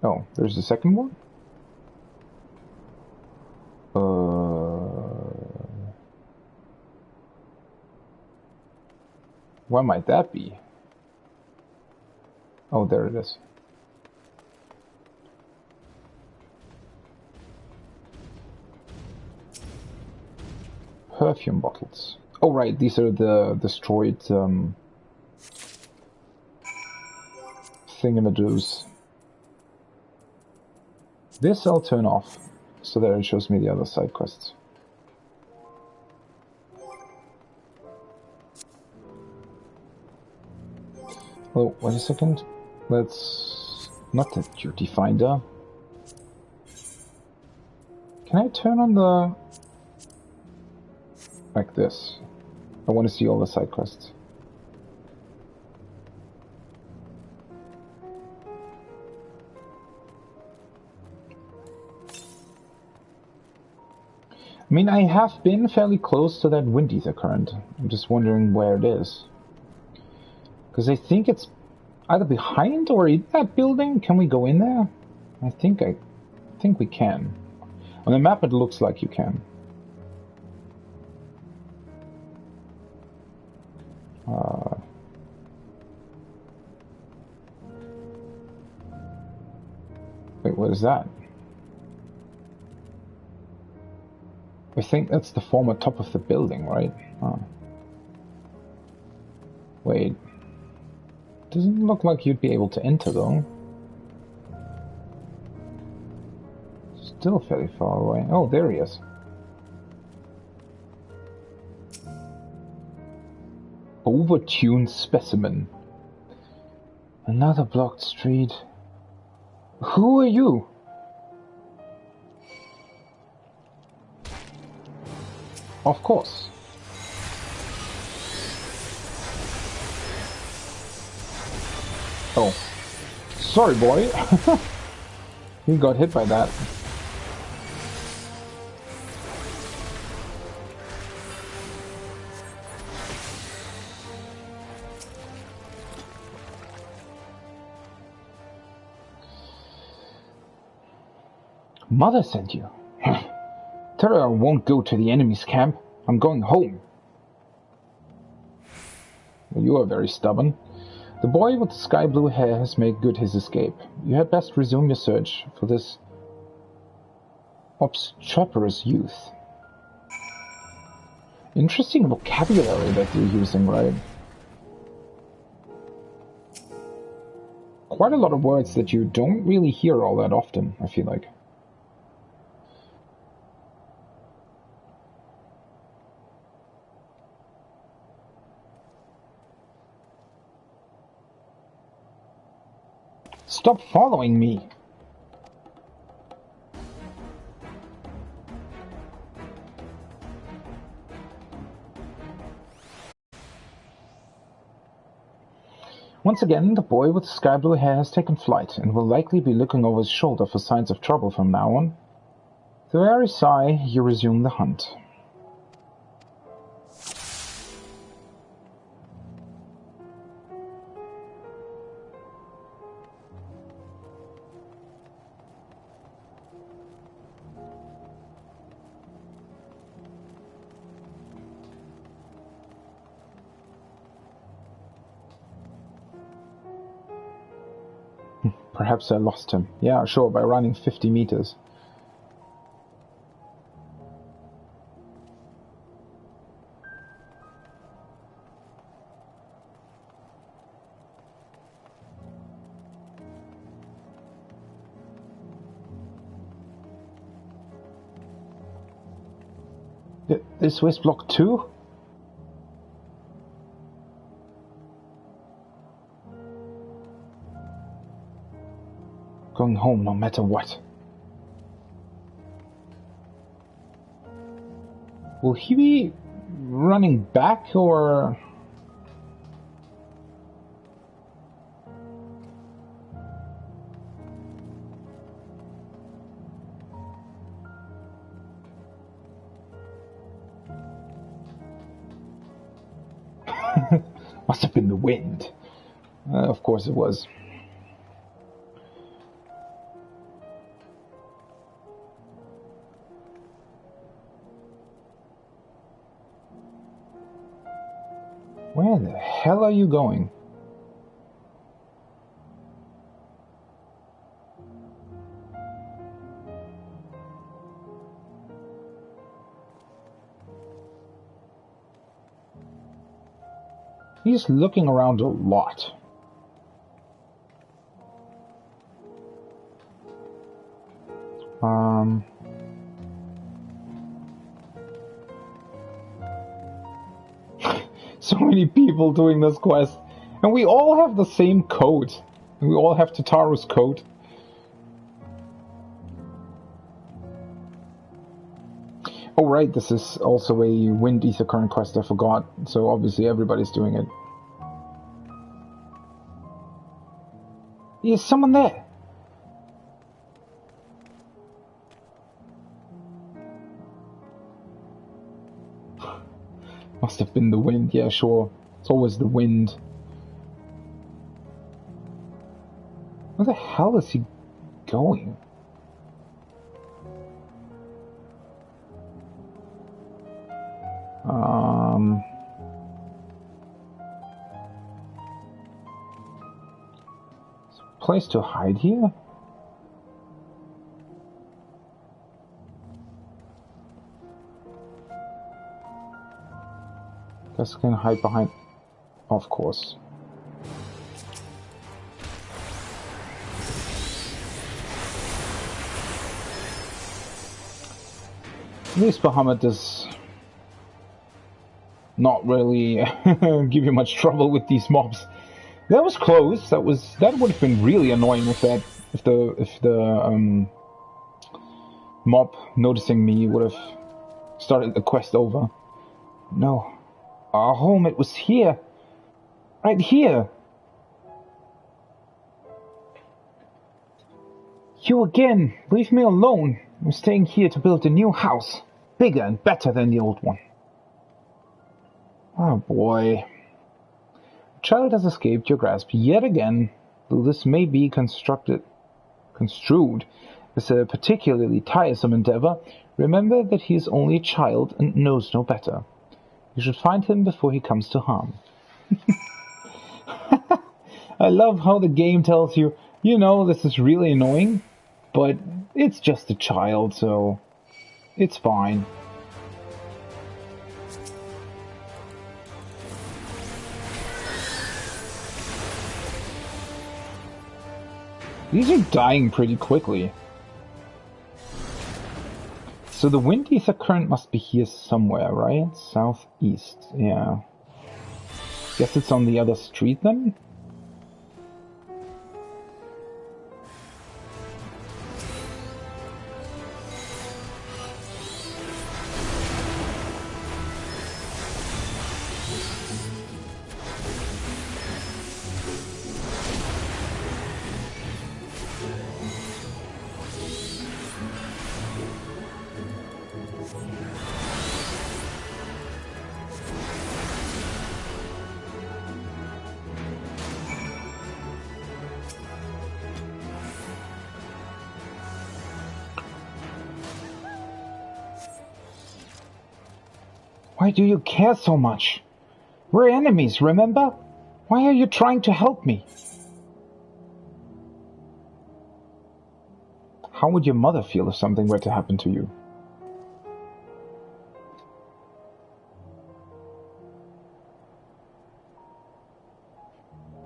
Oh, there's the second one? Where might that be? Oh, there it is. Perfume bottles. Oh, right, these are the destroyed thingamadoos. This I'll turn off, so that it shows me the other side quests. Oh, wait a second. Let's... not the duty finder. Can I turn on the... like this? I want to see all the side quests. I mean, I have been fairly close to that wind ether current. I'm just wondering where it is. Because I think it's either behind or in that building. Can we go in there? I think we can. On the map it looks like you can. Wait, what is that? I think that's the former top of the building, right? Oh. Wait. Doesn't look like you'd be able to enter, though. Still fairly far away. Oh, there he is. Overtuned specimen. Another blocked street. Who are you? Of course. Oh. Sorry, boy. He got hit by that. Mother sent you. Tell her I won't go to the enemy's camp. I'm going home. You are very stubborn. The boy with the sky blue hair has made good his escape. You had best resume your search for this obstreperous youth. Interesting vocabulary that you're using, right? Quite a lot of words that you don't really hear all that often, I feel like. Stop following me! Once again, the boy with the sky blue hair has taken flight and will likely be looking over his shoulder for signs of trouble from now on. With a very sigh, you resume the hunt. Perhaps I lost him. Yeah, sure, by running 50 meters. This was block 2? Going home no matter what. Will he be running back or... Must have been the wind. Of course it was. Where the hell are you going? He's looking around a lot. So many people doing this quest, and we all have the same code. And we all have Tataru's code. Oh right, this is also a Wind Ether Current quest, I forgot. So obviously everybody's doing it. Is someone there? Must have been the wind, yeah sure. It's always the wind. Where the hell is he going? Place to hide here? Guess I can hide behind... Of course. At least Bahamut does not really give you much trouble with these mobs. That was close. That would have been really annoying if the mob noticing me would have started the quest over. No. Our home, it was here. Right here. You again. Leave me alone. I'm staying here to build a new house. Bigger and better than the old one. Oh boy. The child has escaped your grasp yet again, though this may be construed as a particularly tiresome endeavor. Remember that he is only a child and knows no better. You should find him before he comes to harm. I love how the game tells you, you know, this is really annoying, but it's just a child, so it's fine. These are dying pretty quickly. So the Wind Ether Current must be here somewhere, right? Southeast, yeah. Guess it's on the other street then? Why do you care so much? We're enemies, remember? Why are you trying to help me? How would your mother feel if something were to happen to you?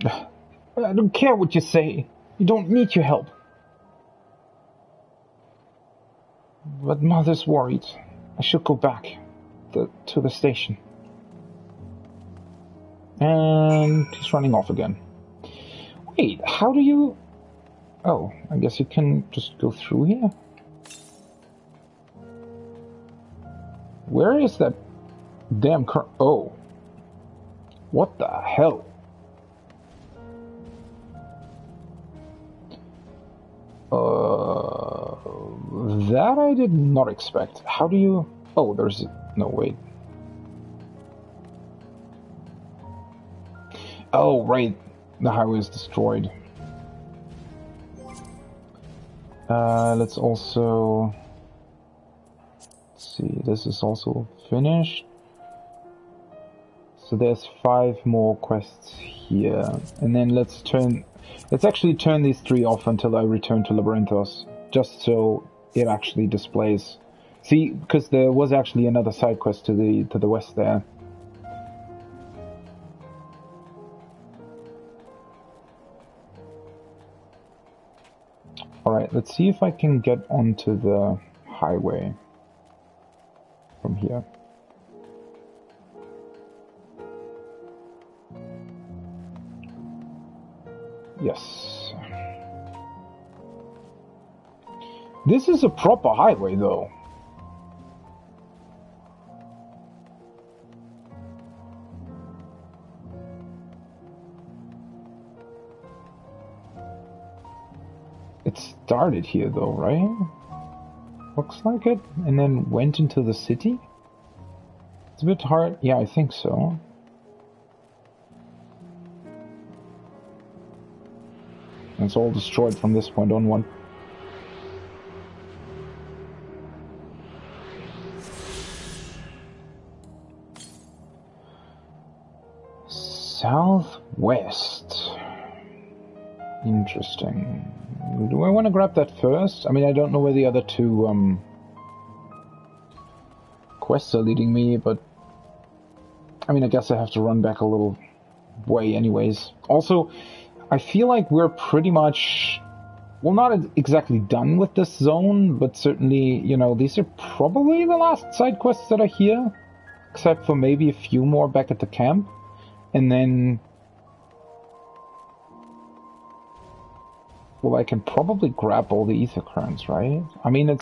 I don't care what you say. You don't need your help. But Mother's worried. I should go back to the station. And he's running off again. Wait, how do you... Oh, I guess you can just go through here? Where is that damn car? Oh. What the hell? That I did not expect. How do you... Oh, there's... No, wait. Oh, right. The highway is destroyed. Let's also... Let's see, this is also finished. So there's 5 more quests here. And then let's actually turn these 3 off until I return to Labyrinthos. Just so it actually displays. See, because there was actually another side quest to the west there. Alright, let's see if I can get onto the highway from here. Yes. This is a proper highway, though. It started here, though, right? Looks like it. And then went into the city? It's a bit hard. Yeah, I think so. It's all destroyed from this point onward. Southwest. Interesting. Do I want to grab that first? I mean, I don't know where the other 2 quests are leading me, but I mean, I guess I have to run back a little way anyways. Also, I feel like we're pretty much, well, not exactly done with this zone, but certainly, you know, these are probably the last side quests that are here, except for maybe a few more back at the camp, and then, well, I can probably grab all the ether currents, right? I mean,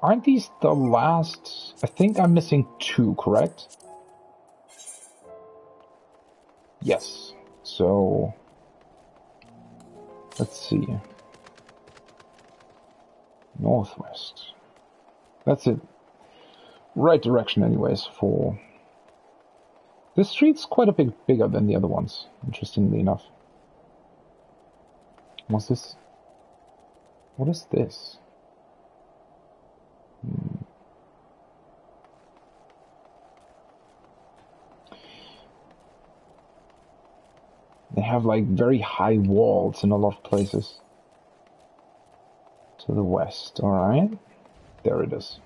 aren't these the last? I think I'm missing 2, correct? Yes. So, let's see. Northwest. That's it. Right direction anyways for... This street's quite a bit bigger than the other ones, interestingly enough. What's this? What is this? They have like very high walls in a lot of places. To the west, alright. There it is.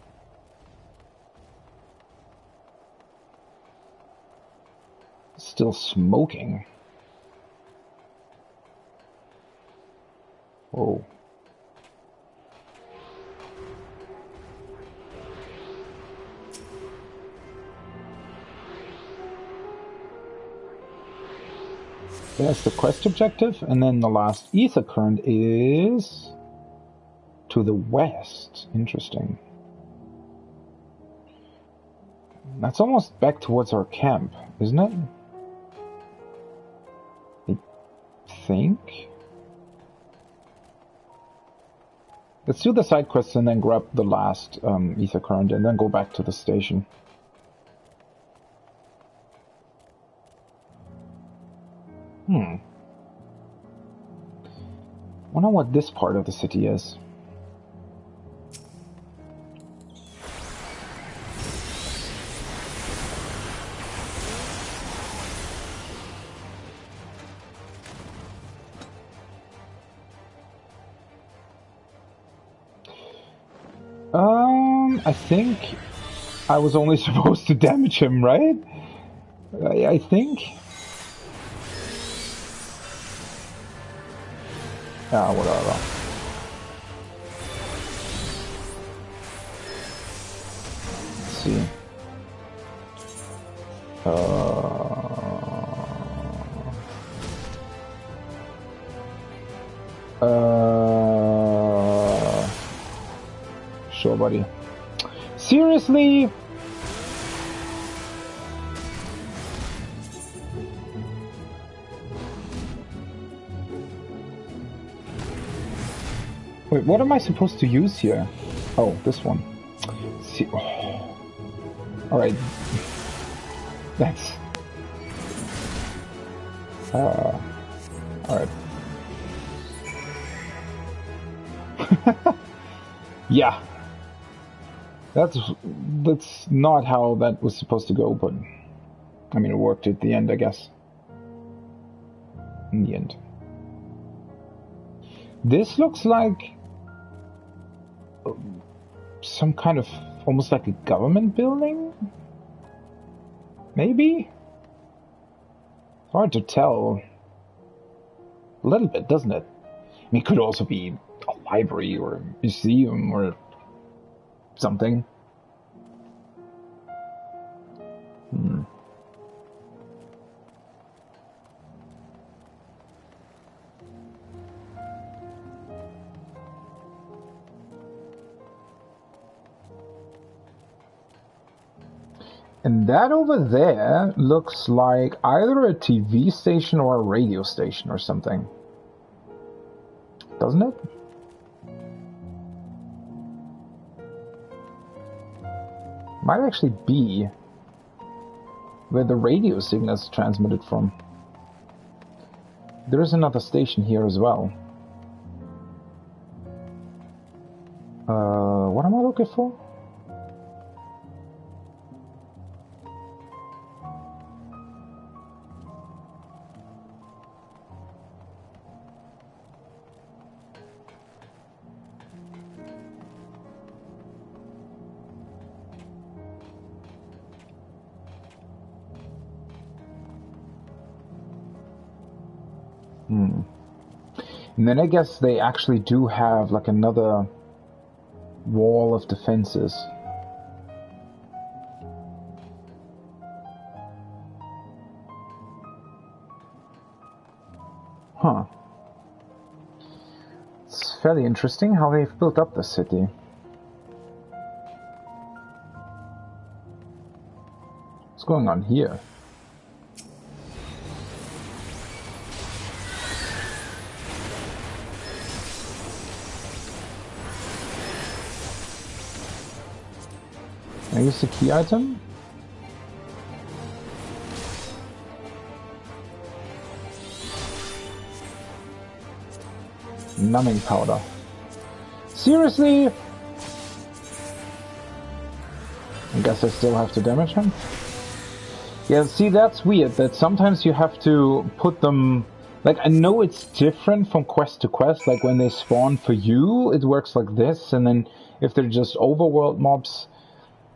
Still smoking. Whoa. There's the quest objective, and then the last ether current is to the west. Interesting. That's almost back towards our camp, isn't it? I think. Let's do the side quests and then grab the last ether current and then go back to the station. Wonder what this part of the city is. I think I was only supposed to damage him, right? I think. Ah, whatever. Let's see. Sure, buddy. Seriously? Wait, what am I supposed to use here? Oh, this one. See, oh. Alright. That's... Alright. Yeah. That's not how that was supposed to go, but... I mean, it worked at the end, I guess. In the end. This looks like... some kind of... almost like a government building? Maybe? Hard to tell. A little bit, doesn't it? I mean, it could also be a library or a museum or something. And that over there looks like either a TV station or a radio station or something. Doesn't it? Might actually be where the radio signal is transmitted from. There is another station here as well. What am I looking for? And then I guess they actually do have like another wall of defenses. Huh. It's fairly interesting how they've built up the city. What's going on here? Can I use the key item? Numbing powder. Seriously? I guess I still have to damage him? Yeah, see, that's weird, that sometimes you have to put them... Like, I know it's different from quest to quest, like when they spawn for you, it works like this, and then if they're just overworld mobs,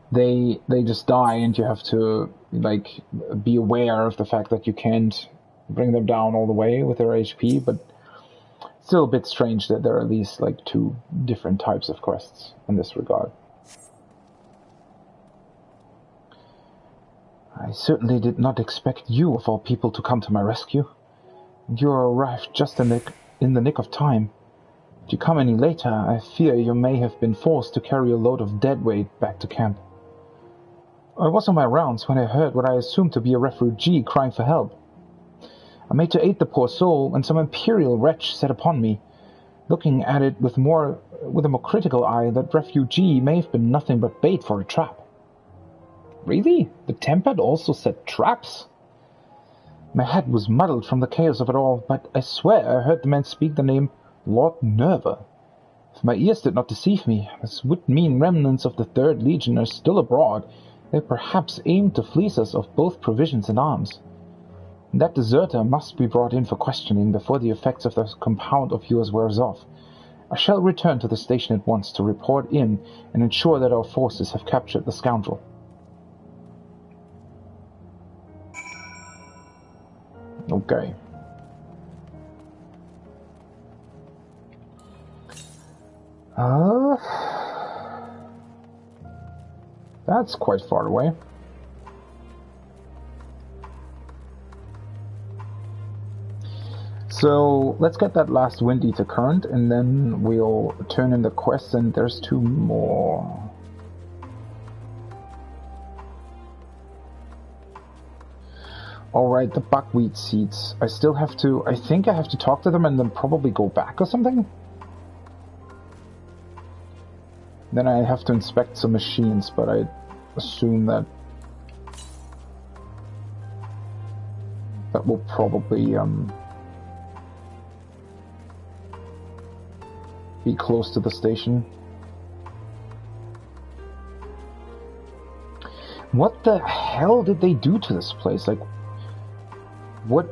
they just die, and you have to, like, be aware of the fact that you can't bring them down all the way with their HP, but still a bit strange that there are at least, like, two different types of quests in this regard. I certainly did not expect you, of all people, to come to my rescue. You arrived just in the nick of time. If you come any later, I fear you may have been forced to carry a load of dead weight back to camp. I was on my rounds when I heard what I assumed to be a refugee crying for help. I made to aid the poor soul, and some imperial wretch set upon me. Looking at it with a more critical eye, that refugee may have been nothing but bait for a trap. Really? The Tempered also set traps? My head was muddled from the chaos of it all, but I swear I heard the man speak the name Lord Nerva. If my ears did not deceive me, this would mean remnants of the 3rd Legion are still abroad. They perhaps aim to fleece us of both provisions and arms. That deserter must be brought in for questioning before the effects of the compound of yours wears off. I shall return to the station at once to report in and ensure that our forces have captured the scoundrel. Okay. That's quite far away. So let's get that last Wind Eater current, and then we'll turn in the quest, and there's 2 more. Alright, the buckwheat seeds. I think I have to talk to them and then probably go back or something? Then I have to inspect some machines, but I assume that will probably be close to the station. What the hell did they do to this place? Like, what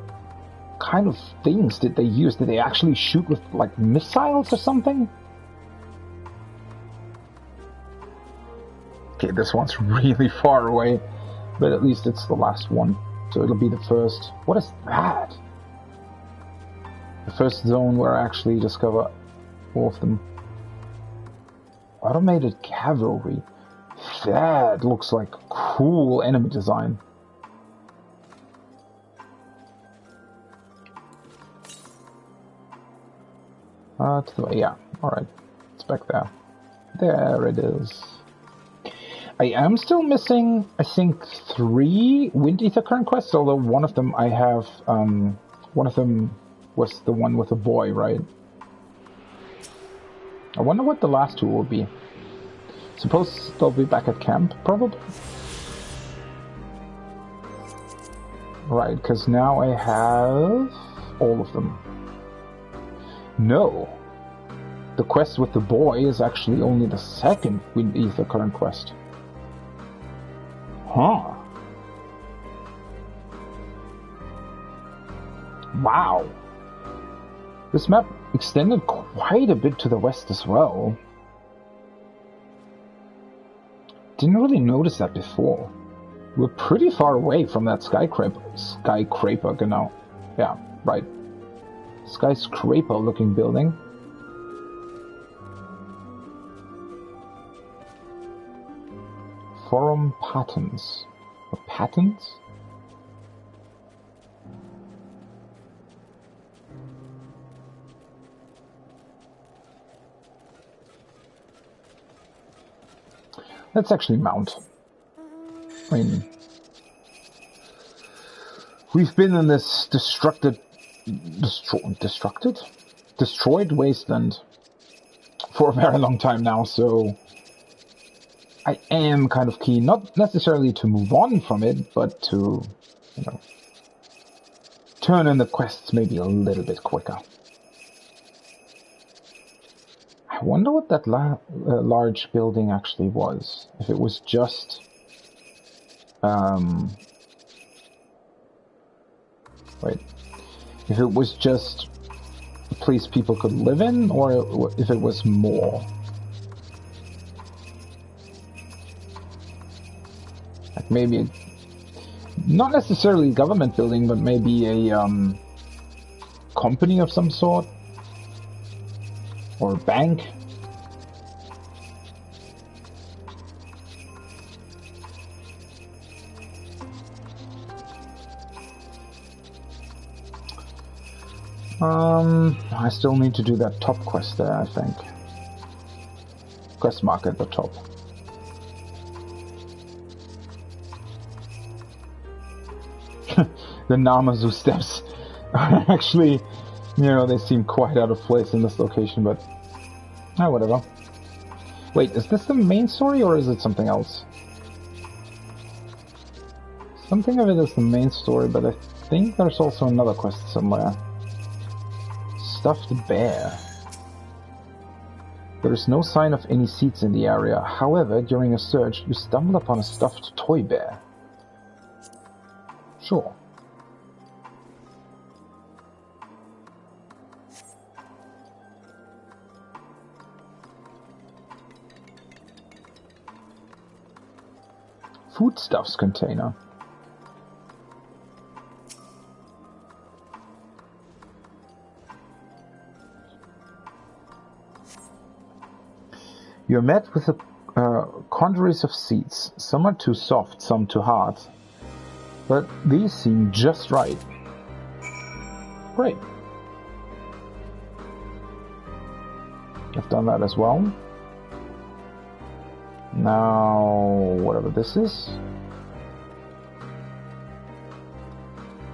kind of things did they use? Did they actually shoot with, like, missiles or something? Okay, this one's really far away, but at least it's the last one, so it'll be the first. What is that? The first zone where I actually discover all of them. Automated cavalry. That looks like cool enemy design. Yeah, alright. It's back there. There it is. I am still missing, I think, 3 Wind Eater current quests, although one of them I have, one of them was the one with the boy, right? I wonder what the last 2 will be. Suppose they'll be back at camp, probably? Right, because now I have all of them. No. The quest with the boy is actually only the 2nd Wind Eater current quest. Huh. Wow. This map extended quite a bit to the west as well. Didn't really notice that before. We're pretty far away from that skyscraper, genau. Yeah, right. Skyscraper looking building. Forum patents. Or patents? Let's actually mount. I mean, we've been in this destroyed wasteland for a very long time now, so I am kind of keen, not necessarily to move on from it, but to, you know, turn in the quests maybe a little bit quicker. I wonder what that large building actually was. If it was just... wait. If it was just a place people could live in, or if it was more. Like maybe... not necessarily a government building, but maybe a company of some sort. Or a bank. I still need to do that top quest there, I think. Quest mark at the top. The Namazu steps are actually, you know, they seem quite out of place in this location, but whatever. Wait, is this the main story or is it something else? Something of it is the main story, but I think there's also another quest somewhere. Stuffed bear. There is no sign of any seats in the area. However, during a search, you stumble upon a stuffed toy bear. Sure. foodstuffs container. You're met with a congeries of seeds. Some are too soft, some too hard. But these seem just right. Great. I've done that as well. Now, whatever this is.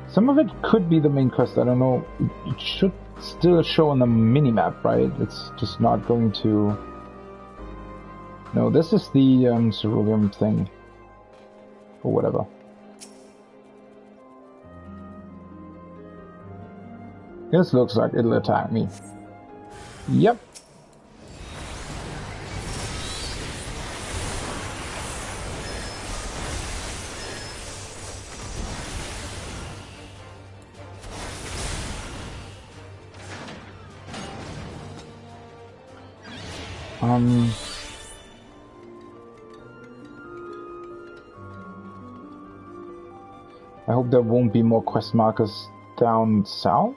Some of it could be the main quest, I don't know. It should still show on the minimap, right? It's just not going to... No, this is the ceruleum thing. Or whatever. This looks like it'll attack me. Yep. I hope there won't be more quest markers down south.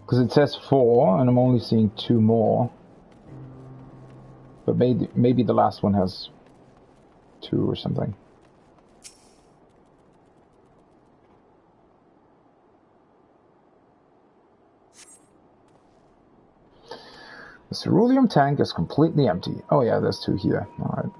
Because it says 4, and I'm only seeing 2 more. But maybe the last one has 2 or something. The ceruleum tank is completely empty. Oh yeah, there's 2 here. Alright.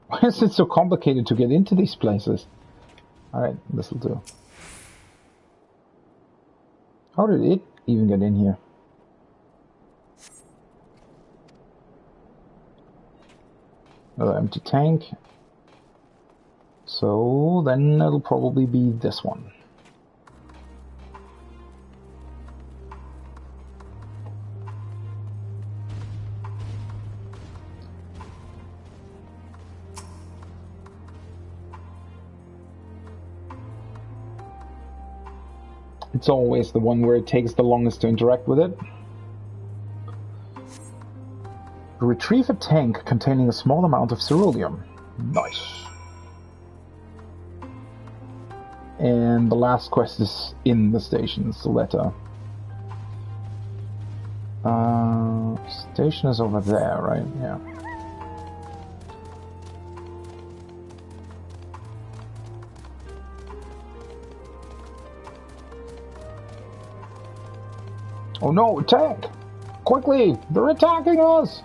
Why is it so complicated to get into these places? Alright, this'll do. How did it even get in here? Another empty tank. So then it'll probably be this one. It's always the one where it takes the longest to interact with it. Retrieve a tank containing a small amount of ceruleum. Nice. And the last quest is in the station's letter. Station is over there, right? Yeah. Oh no, tank! Quickly! They're attacking us!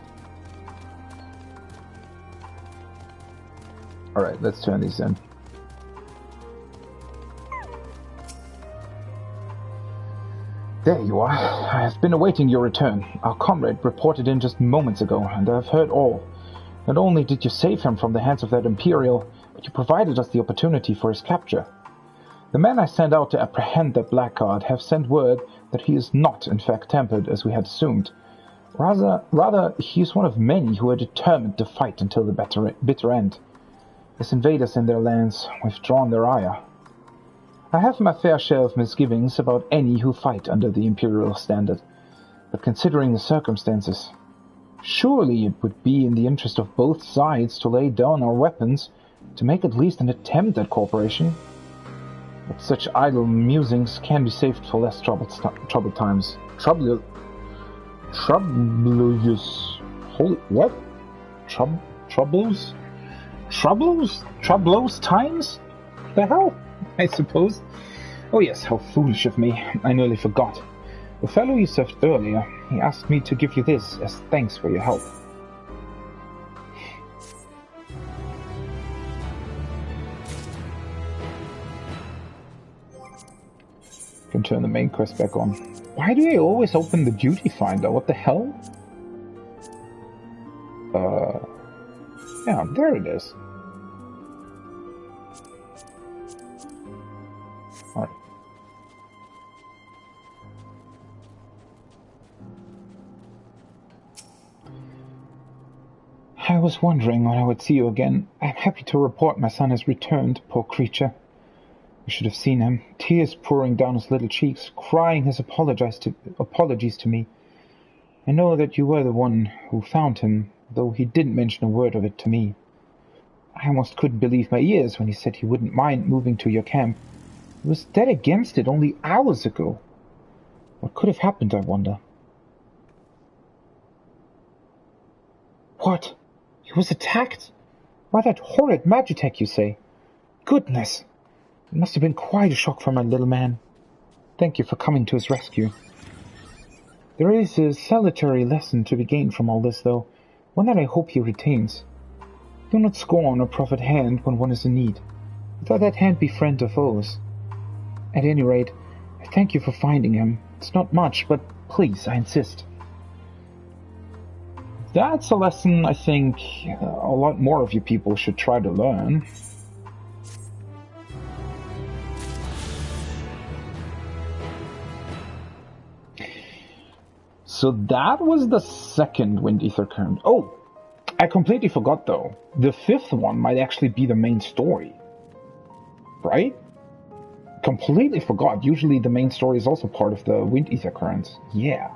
Alright, let's turn these in. There you are. I have been awaiting your return. Our comrade reported in just moments ago, and I have heard all. Not only did you save him from the hands of that Imperial, but you provided us the opportunity for his capture. The men I sent out to apprehend that blackguard have sent word that he is not, in fact, tempered as we had assumed. Rather, he is one of many who are determined to fight until the bitter end. As invaders in their lands, we've drawn their ire. I have my fair share of misgivings about any who fight under the Imperial standard, but considering the circumstances, surely it would be in the interest of both sides to lay down our weapons to make at least an attempt at cooperation. But such idle musings can be saved for less troubled times. Troublous? Holy, what? Troublous times? The hell? I suppose. Oh yes, how foolish of me. I nearly forgot. The fellow you served earlier, he asked me to give you this as thanks for your help. Can turn the main quest back on. Why do I always open the duty finder? What the hell? Yeah, there it is. Alright. I was wondering when I would see you again. I'm happy to report my son has returned, poor creature. You should have seen him, tears pouring down his little cheeks, crying his apologies to me. I know that you were the one who found him, though he didn't mention a word of it to me. I almost couldn't believe my ears when he said he wouldn't mind moving to your camp. He was dead against it only hours ago. What could have happened, I wonder? What? He was attacked? By that horrid Magitech, you say? Goodness! It must have been quite a shock for my little man. Thank you for coming to his rescue. There is a salutary lesson to be gained from all this, though, one that I hope he retains. Do not scorn or proffered hand when one is in need, whether that hand be friend or foes. At any rate, I thank you for finding him. It's not much, but please, I insist. That's a lesson I think a lot more of you people should try to learn. So that was the second Wind Ether Current. Oh, I completely forgot though. The fifth one might actually be the main story. Right? Completely forgot. Usually the main story is also part of the Wind Ether Currents. Yeah.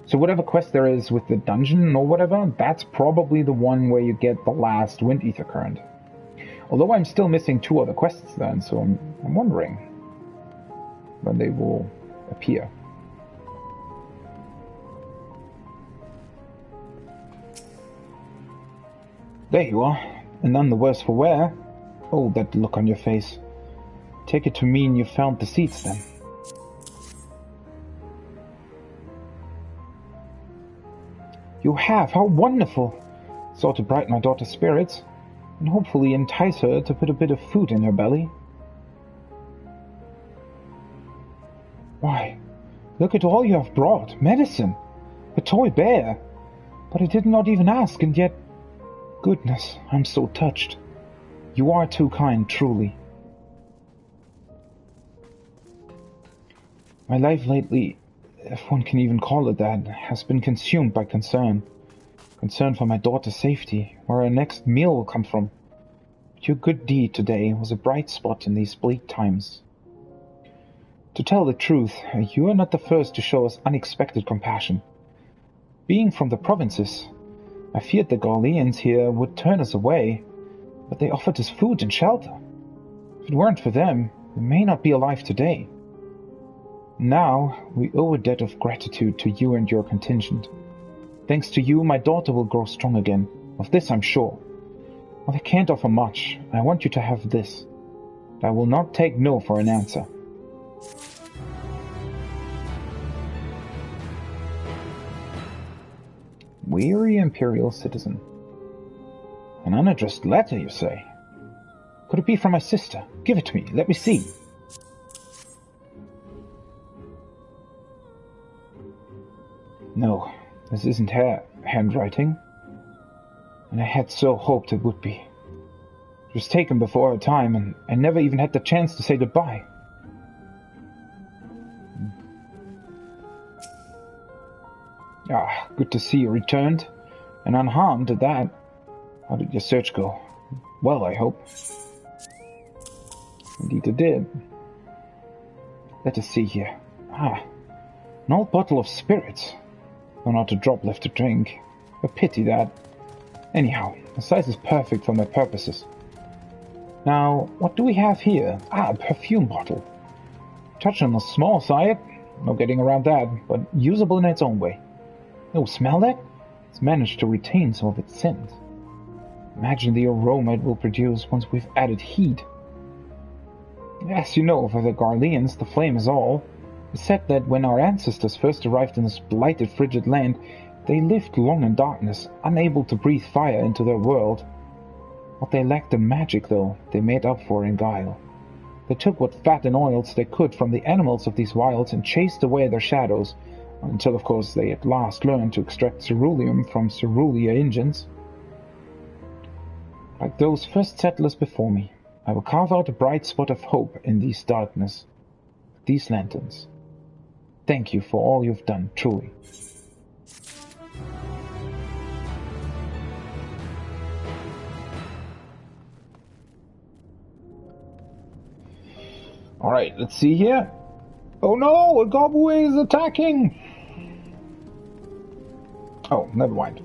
So whatever quest there is with the dungeon or whatever, that's probably the one where you get the last Wind Ether Current. Although I'm still missing 2 other quests then, so I'm wondering when they will appear. There you are, and none the worse for wear. Oh, that look on your face. Take it to mean you found the seeds then. You have, how wonderful! So to brighten my daughter's spirits, and hopefully entice her to put a bit of food in her belly. Why, look at all you have brought. Medicine! A toy bear! But I did not even ask, and yet... Goodness, I'm so touched. You are too kind, truly. My life lately, if one can even call it that, has been consumed by concern. Concern for my daughter's safety, where our next meal will come from. But your good deed today was a bright spot in these bleak times. To tell the truth, you are not the first to show us unexpected compassion. Being from the provinces, I feared the Garleans here would turn us away, but they offered us food and shelter. If it weren't for them, we may not be alive today. Now, we owe a debt of gratitude to you and your contingent. Thanks to you, my daughter will grow strong again. Of this I'm sure. While I can't offer much, I want you to have this. I will not take no for an answer. Weary Imperial citizen. An unaddressed letter, you say? Could it be from my sister? Give it to me. Let me see. No, this isn't her handwriting. And I had so hoped it would be. It was taken before her time, and I never even had the chance to say goodbye. Ah, good to see you returned, and unharmed at that. How did your search go? Well, I hope. Indeed it did. Let us see here. Ah, an old bottle of spirits. Though not a drop left to drink. A pity that. Anyhow, the size is perfect for my purposes. Now, what do we have here? Ah, a perfume bottle. Touch on the small side. No getting around that, but usable in its own way. Oh, smell that? It's managed to retain some of its scent. Imagine the aroma it will produce once we've added heat. As you know, for the Garleans, the flame is all. It's said that when our ancestors first arrived in this blighted, frigid land, they lived long in darkness, unable to breathe fire into their world. What they lacked in magic, though, they made up for in guile. They took what fat and oils they could from the animals of these wilds and chased away their shadows, until of course they at last learned to extract ceruleum from cerulear engines. Like those first settlers before me, I will carve out a bright spot of hope in these darkness, these lanterns. Thank you for all you've done, truly. Alright, let's see here. Oh no, a Gobway is attacking! Oh, never mind.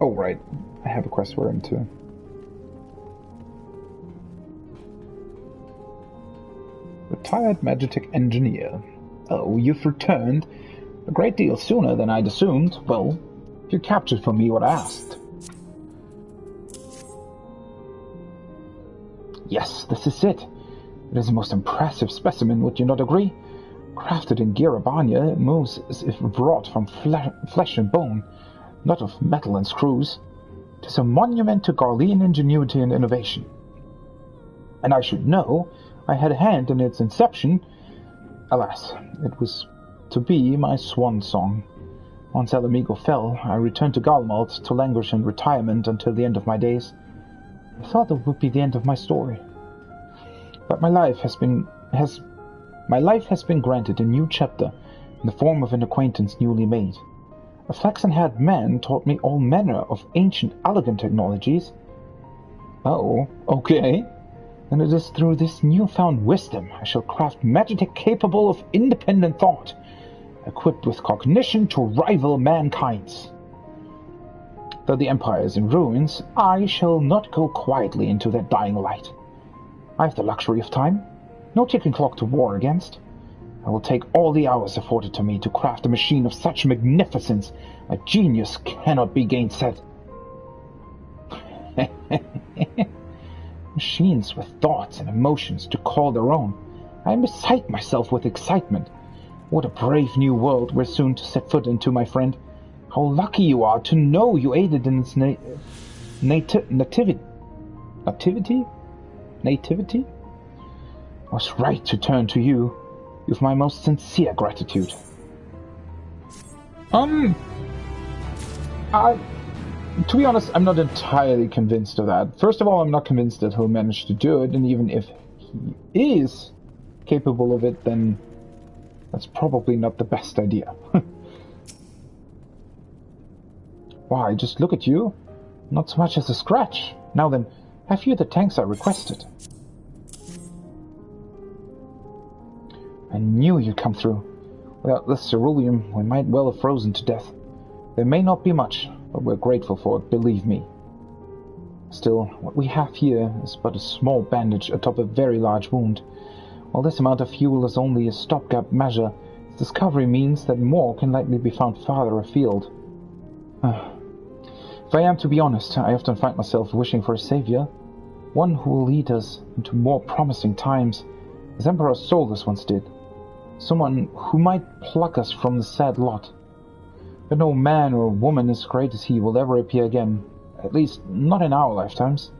Oh, right. I have a quest for him too. Retired Magitech Engineer. Oh, you've returned a great deal sooner than I'd assumed. Well, you captured for me what I asked. Yes, this is it. It is a most impressive specimen, would you not agree? Crafted in Girabania, it moves as if wrought from flesh and bone, not of metal and screws. It is a monument to Garlean ingenuity and innovation. And I should know, I had a hand in its inception. Alas, it was to be my swan song. Once Alamigo fell, I returned to Galmalt to languish in retirement until the end of my days. I thought it would be the end of my story. But my life has been granted a new chapter in the form of an acquaintance newly made. A flaxen-haired man taught me all manner of ancient, elegant technologies. Oh, okay. And it is through this newfound wisdom I shall craft Magitech capable of independent thought, equipped with cognition to rival mankind's. Though the Empire is in ruins, I shall not go quietly into that dying light. I have the luxury of time, no ticking clock to war against. I will take all the hours afforded to me to craft a machine of such magnificence a genius cannot be gainsaid. Machines with thoughts and emotions to call their own. I am beside myself with excitement. What a brave new world we're soon to set foot into, my friend. How lucky you are to know you aided in its nativity? I was right to turn to you. You've my most sincere gratitude. To be honest, I'm not entirely convinced of that. First of all, I'm not convinced that he'll manage to do it, and even if he is capable of it, then that's probably not the best idea. Why, just look at you. Not so much as a scratch. Now then, have you the tanks I requested? I knew you'd come through. Without this ceruleum, we might well have frozen to death. There may not be much, but we're grateful for it, believe me. Still, what we have here is but a small bandage atop a very large wound. While this amount of fuel is only a stopgap measure, its discovery means that more can likely be found farther afield. If I am to be honest, I often find myself wishing for a savior, one who will lead us into more promising times, as Emperor Solus once did. Someone who might pluck us from the sad lot. But no man or woman as great as he will ever appear again, at least not in our lifetimes.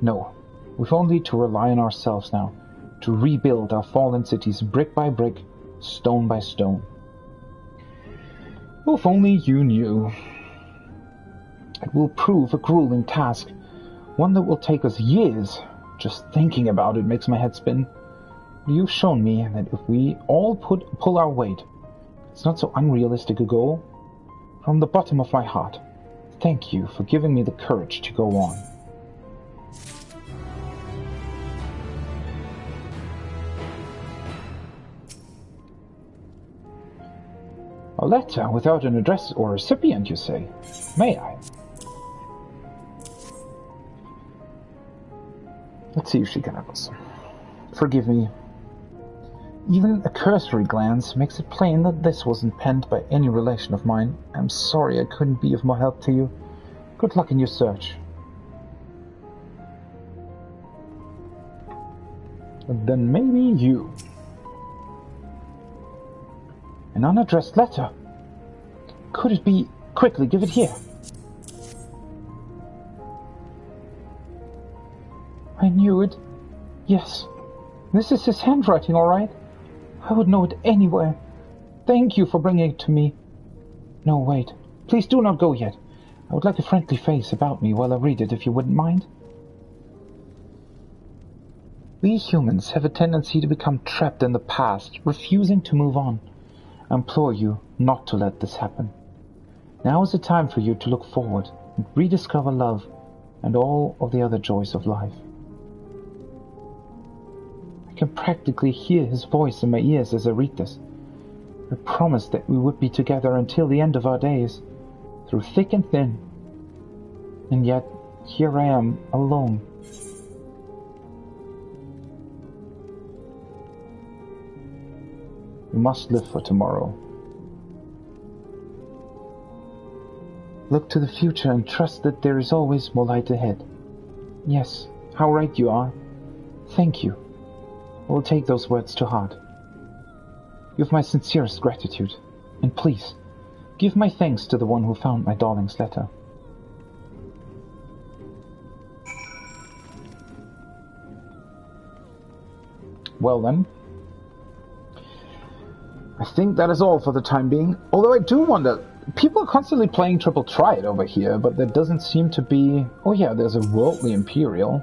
No, we've only to rely on ourselves now, to rebuild our fallen cities brick by brick, stone by stone. Oh, if only you knew. It will prove a grueling task, one that will take us years. Just thinking about it makes my head spin. But you've shown me that if we all pull our weight, it's not so unrealistic a goal. From the bottom of my heart, thank you for giving me the courage to go on. A letter without an address or recipient, you say? May I? Let's see if she can help us. Forgive me. Even a cursory glance makes it plain that this wasn't penned by any relation of mine. I'm sorry I couldn't be of more help to you. Good luck in your search. Then maybe you. An unaddressed letter. Could it be? Quickly, give it here. I knew it. Yes. This is his handwriting, all right. I would know it anywhere. Thank you for bringing it to me. No, wait. Please do not go yet. I would like a friendly face about me while I read it, if you wouldn't mind. We humans have a tendency to become trapped in the past, refusing to move on. I implore you not to let this happen. Now is the time for you to look forward and rediscover love and all of the other joys of life. I can practically hear his voice in my ears as I read this. I promised that we would be together until the end of our days, through thick and thin. And yet, here I am, alone. We must live for tomorrow. Look to the future and trust that there is always more light ahead. Yes, how right you are. Thank you. I will take those words to heart. You have my sincerest gratitude, and please, give my thanks to the one who found my darling's letter. Well then, I think that is all for the time being, although I do wonder, people are constantly playing Triple Triad over here, but there doesn't seem to be... Oh yeah, there's a Worldly Imperial.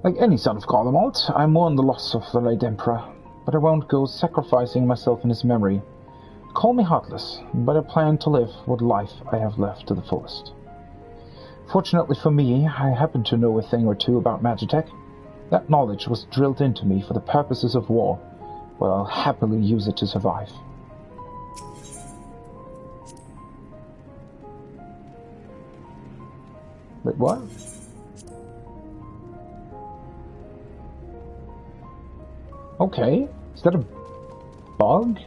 Like any son of Garlemald, I mourn the loss of the late Emperor, but I won't go sacrificing myself in his memory. Call me heartless, but I plan to live what life I have left to the fullest. Fortunately for me, I happen to know a thing or two about Magitech. That knowledge was drilled into me for the purposes of war, but I'll happily use it to survive. Wait, what? Okay, is that a bug?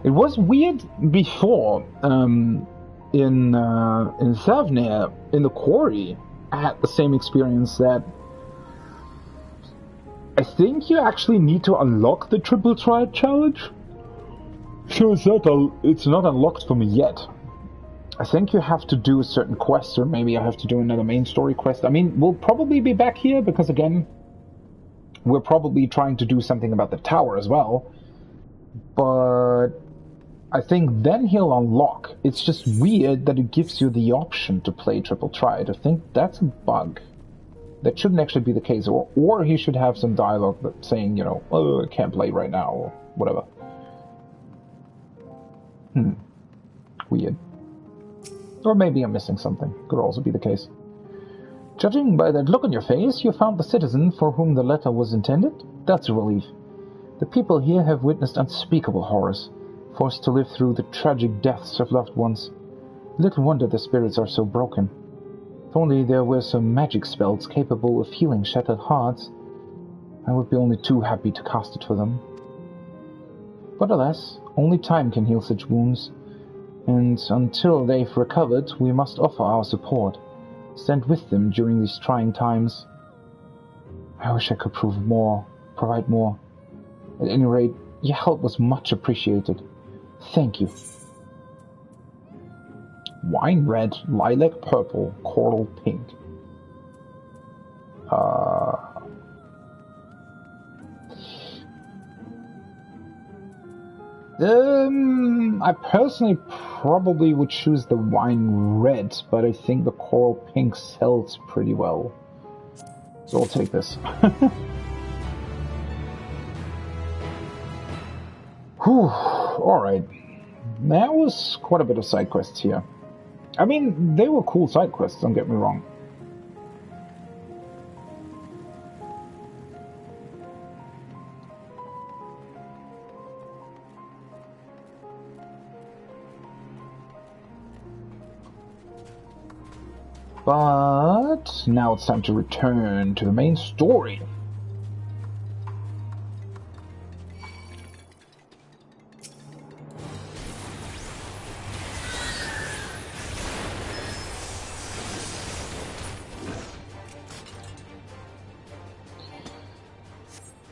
It was weird before, in Thavnir, in the quarry, I had the same experience that I think you actually need to unlock the Triple Triad challenge. So it's not unlocked for me yet. I think you have to do a certain quest, or maybe I have to do another main story quest. I mean, we'll probably be back here, because again, we're probably trying to do something about the tower as well. But I think then he'll unlock. It's just weird that it gives you the option to play Triple Triad. I think that's a bug. That shouldn't actually be the case. Or he should have some dialogue saying, you know, oh, I can't play right now, or whatever. Weird. Or maybe I'm missing something. Could also be the case. Judging by that look on your face, you found the citizen for whom the letter was intended? That's a relief. The people here have witnessed unspeakable horrors, forced to live through the tragic deaths of loved ones. Little wonder their spirits are so broken. If only there were some magic spells capable of healing shattered hearts, I would be only too happy to cast it for them. But alas, only time can heal such wounds, and until they've recovered, we must offer our support. Stand with them during these trying times. I wish I could provide more. At any rate, your help was much appreciated. Thank you. Wine red, lilac purple, coral pink. I personally probably would choose the wine red, but I think the coral pink sells pretty well. So I'll take this. Whew, alright. That was quite a bit of side quests here. I mean, they were cool side quests, don't get me wrong. But now it's time to return to the main story.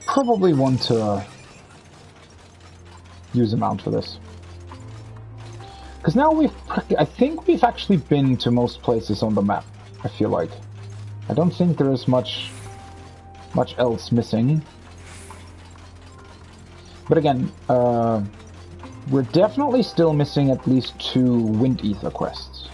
Probably want to use a mount for this. Because now I think we've actually been to most places on the map, I feel like. I don't think there is much else missing. But again, we're definitely still missing at least 2 Wind Ether quests.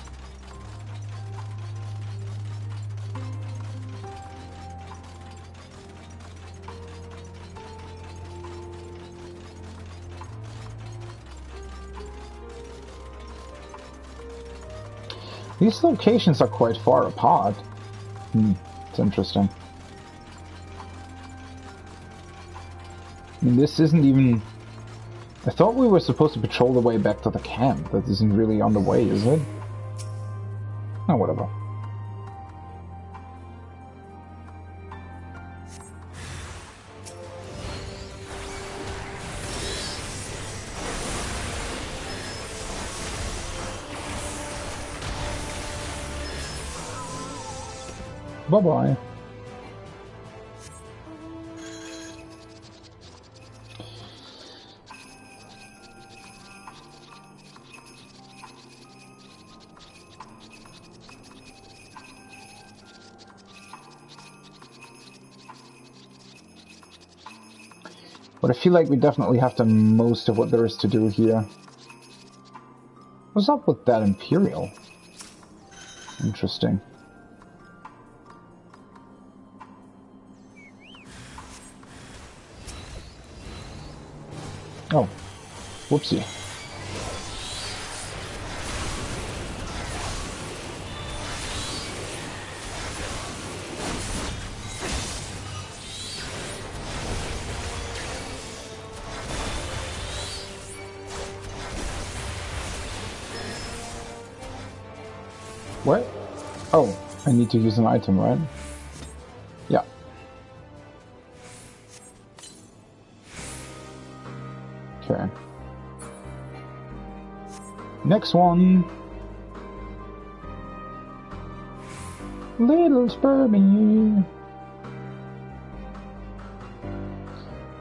These locations are quite far apart. It's interesting. I mean, this isn't even... I thought we were supposed to patrol the way back to the camp. That isn't really on the way, is it? Oh, whatever. Bye-bye. But I feel like we definitely have done most of what there is to do here. What's up with that Imperial? Interesting. Oh, whoopsie. What? Oh, I need to use an item, right? Yeah. Okay. Next one. Little Spurby.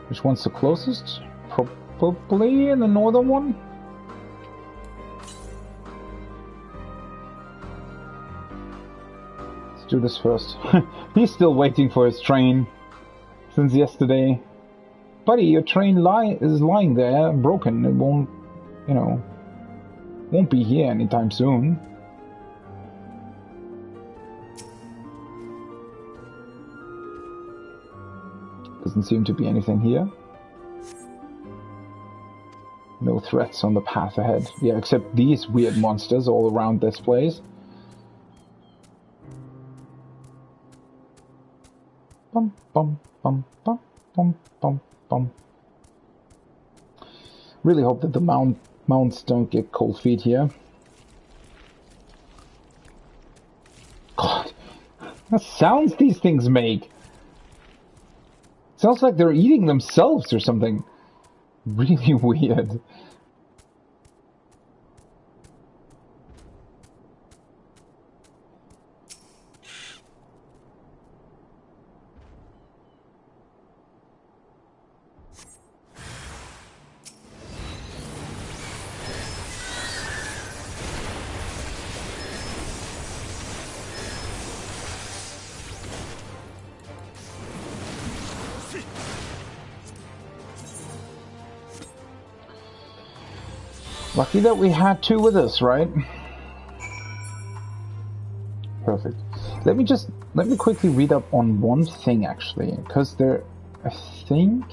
Which one's the closest? Probably the northern one? Let's do this first. He's still waiting for his train since yesterday. Buddy, your train is lying there, broken. It won't, won't be here anytime soon. Doesn't seem to be anything here. No threats on the path ahead. Yeah, except these weird monsters all around this place. Bum, bum, bum, bum, bum, bum. Really hope that the mounts don't get cold feet here. God, what sounds these things make? Sounds like they're eating themselves or something. Really weird. Lucky that we had two with us, right? Perfect. Let me quickly read up on one thing actually, because I think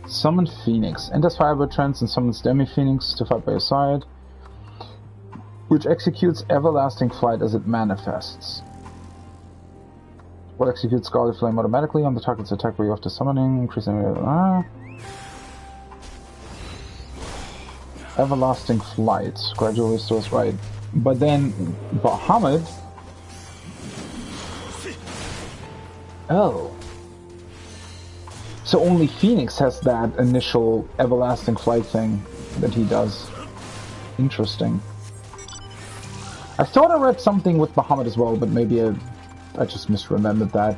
summon Phoenix, enters Firebird trance and summons Demi Phoenix to fight by your side, which executes everlasting flight as it manifests. Will execute Scarlet Flame automatically on the target's attack roll after summoning, increasing everlasting flight gradually restores right, but then Bahamut. Oh, so only Phoenix has that initial everlasting flight thing that he does. Interesting. I thought I read something with Bahamut as well, but maybe I just misremembered that.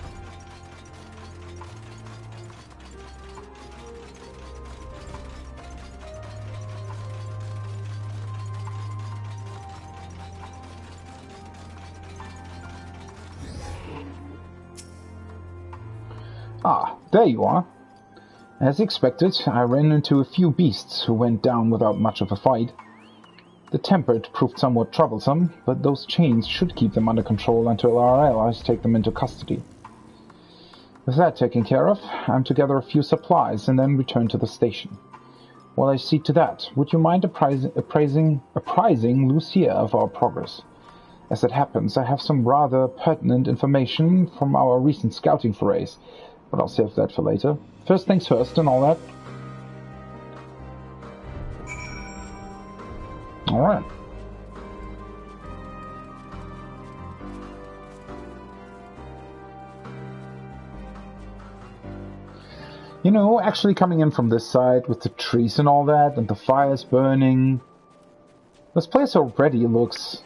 Ah, there you are. As expected, I ran into a few beasts who went down without much of a fight. The Tempered proved somewhat troublesome, but those chains should keep them under control until our allies take them into custody. With that taken care of, I'm to gather a few supplies and then return to the station. Well, I see to that. Would you mind apprising Lucia of our progress? As it happens, I have some rather pertinent information from our recent scouting forays, but I'll save that for later. First things first and all that. Alright. You know, actually coming in from this side with the trees and all that, and the fires burning, this place already looks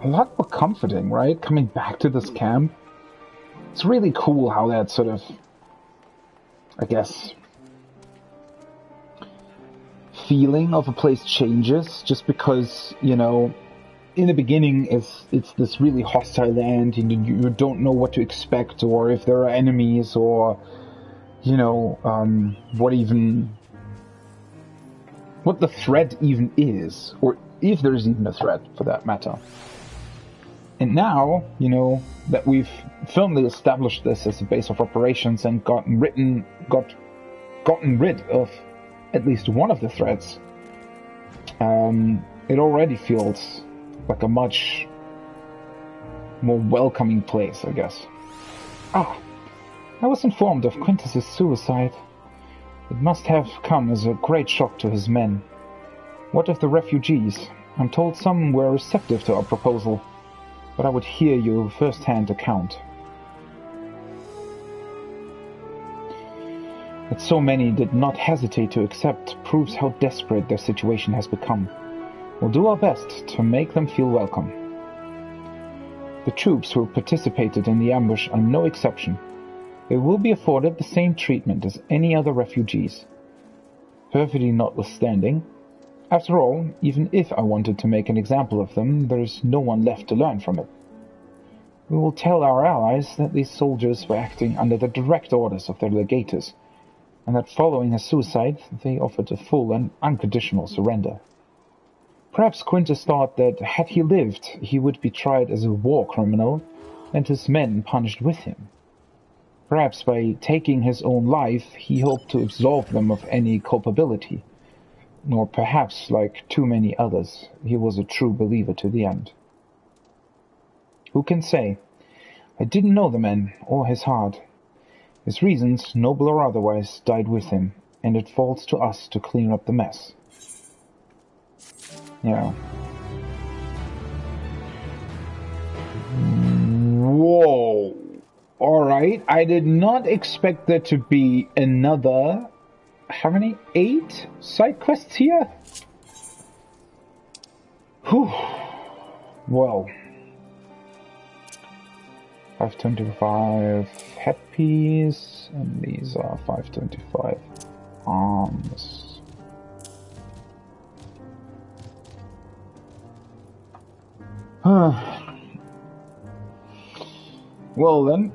a lot more comforting, right? Coming back to this camp. It's really cool how that sort of, I guess, feeling of a place changes, just because, you know, in the beginning it's this really hostile land, and you don't know what to expect, or if there are enemies, or you know, what the threat even is, or if there's even a threat for that matter. And now, you know, that we've firmly established this as a base of operations and gotten rid of at least one of the threats, it already feels like a much more welcoming place, I guess. I was informed of Quintus's suicide. It must have come as a great shock to his men. What of the refugees? I'm told some were receptive to our proposal, but I would hear your first-hand account. That so many did not hesitate to accept proves how desperate their situation has become. We'll do our best to make them feel welcome. The troops who participated in the ambush are no exception. They will be afforded the same treatment as any other refugees. Perfidy notwithstanding, after all, even if I wanted to make an example of them, there is no one left to learn from it. We will tell our allies that these soldiers were acting under the direct orders of their legators, and that following his suicide, they offered a full and unconditional surrender. Perhaps Quintus thought that had he lived, he would be tried as a war criminal, and his men punished with him. Perhaps by taking his own life, he hoped to absolve them of any culpability. Or perhaps, like too many others, he was a true believer to the end. Who can say? I didn't know the man, or his heart. His reasons, noble or otherwise, died with him, and it falls to us to clean up the mess. Yeah. Whoa! Alright, I did not expect there to be another... How many? 8 side quests here? Whew. Well. 525 headpiece, and these are 525 arms. Well then.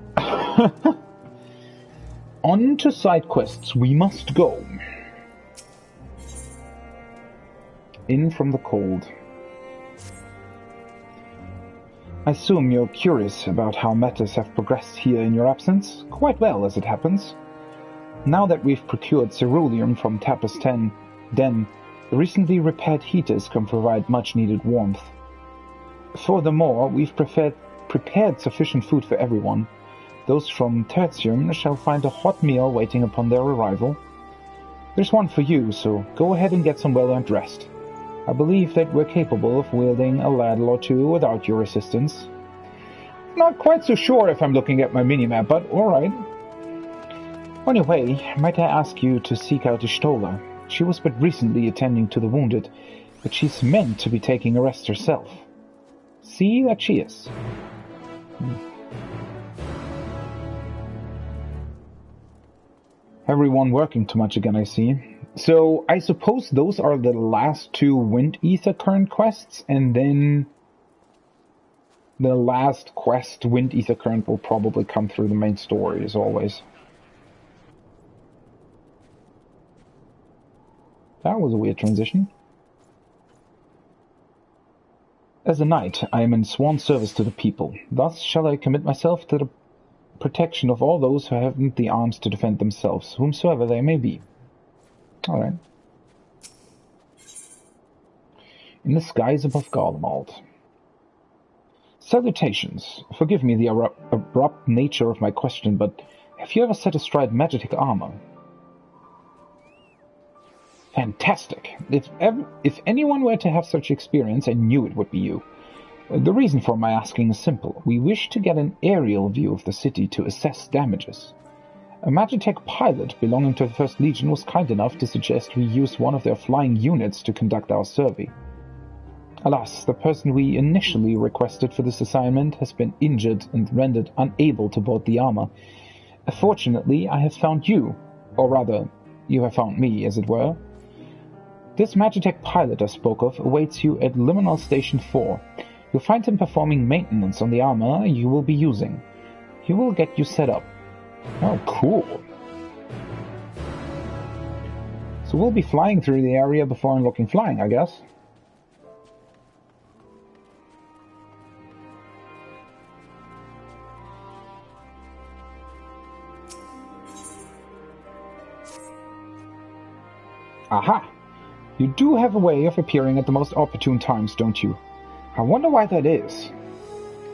On to side quests we must go. In from the cold. I assume you're curious about how matters have progressed here in your absence? Quite well, as it happens. Now that we've procured ceruleum from Tapper's den, the recently repaired heaters can provide much-needed warmth. Furthermore, we've prepared sufficient food for everyone. Those from Tertium shall find a hot meal waiting upon their arrival. There's one for you, so go ahead and get some well-earned rest. I believe that we're capable of wielding a ladle or two without your assistance. Not quite so sure if I'm looking at my minimap, but alright. On your way, might I ask you to seek out Ishtola? She was but recently attending to the wounded, but she's meant to be taking a rest herself. See that she is. Everyone working too much again, I see. So, I suppose those are the last 2 Wind Ether current quests, and then the last quest, Wind Ether current, will probably come through the main story, as always. That was a weird transition. As a knight, I am in sworn service to the people. Thus shall I commit myself to the protection of all those who haven't the arms to defend themselves, whomsoever they may be. Alright. in the skies above Garlemald. Salutations. Forgive me the abrupt nature of my question, but have you ever set astride magic armor? Fantastic. If anyone were to have such experience, I knew it would be you. The reason for my asking is simple. We wish to get an aerial view of the city to assess damages. A Magitech pilot belonging to the 1st Legion was kind enough to suggest we use one of their flying units to conduct our survey. Alas, the person we initially requested for this assignment has been injured and rendered unable to board the armor. Fortunately, I have found you, or rather, you have found me, as it were. This Magitech pilot I spoke of awaits you at Liminal Station 4. You'll find him performing maintenance on the armor you will be using. He will get you set up. Oh, cool. So we'll be flying through the area before unlocking flying, I guess. Aha! You do have a way of appearing at the most opportune times, don't you? I wonder why that is.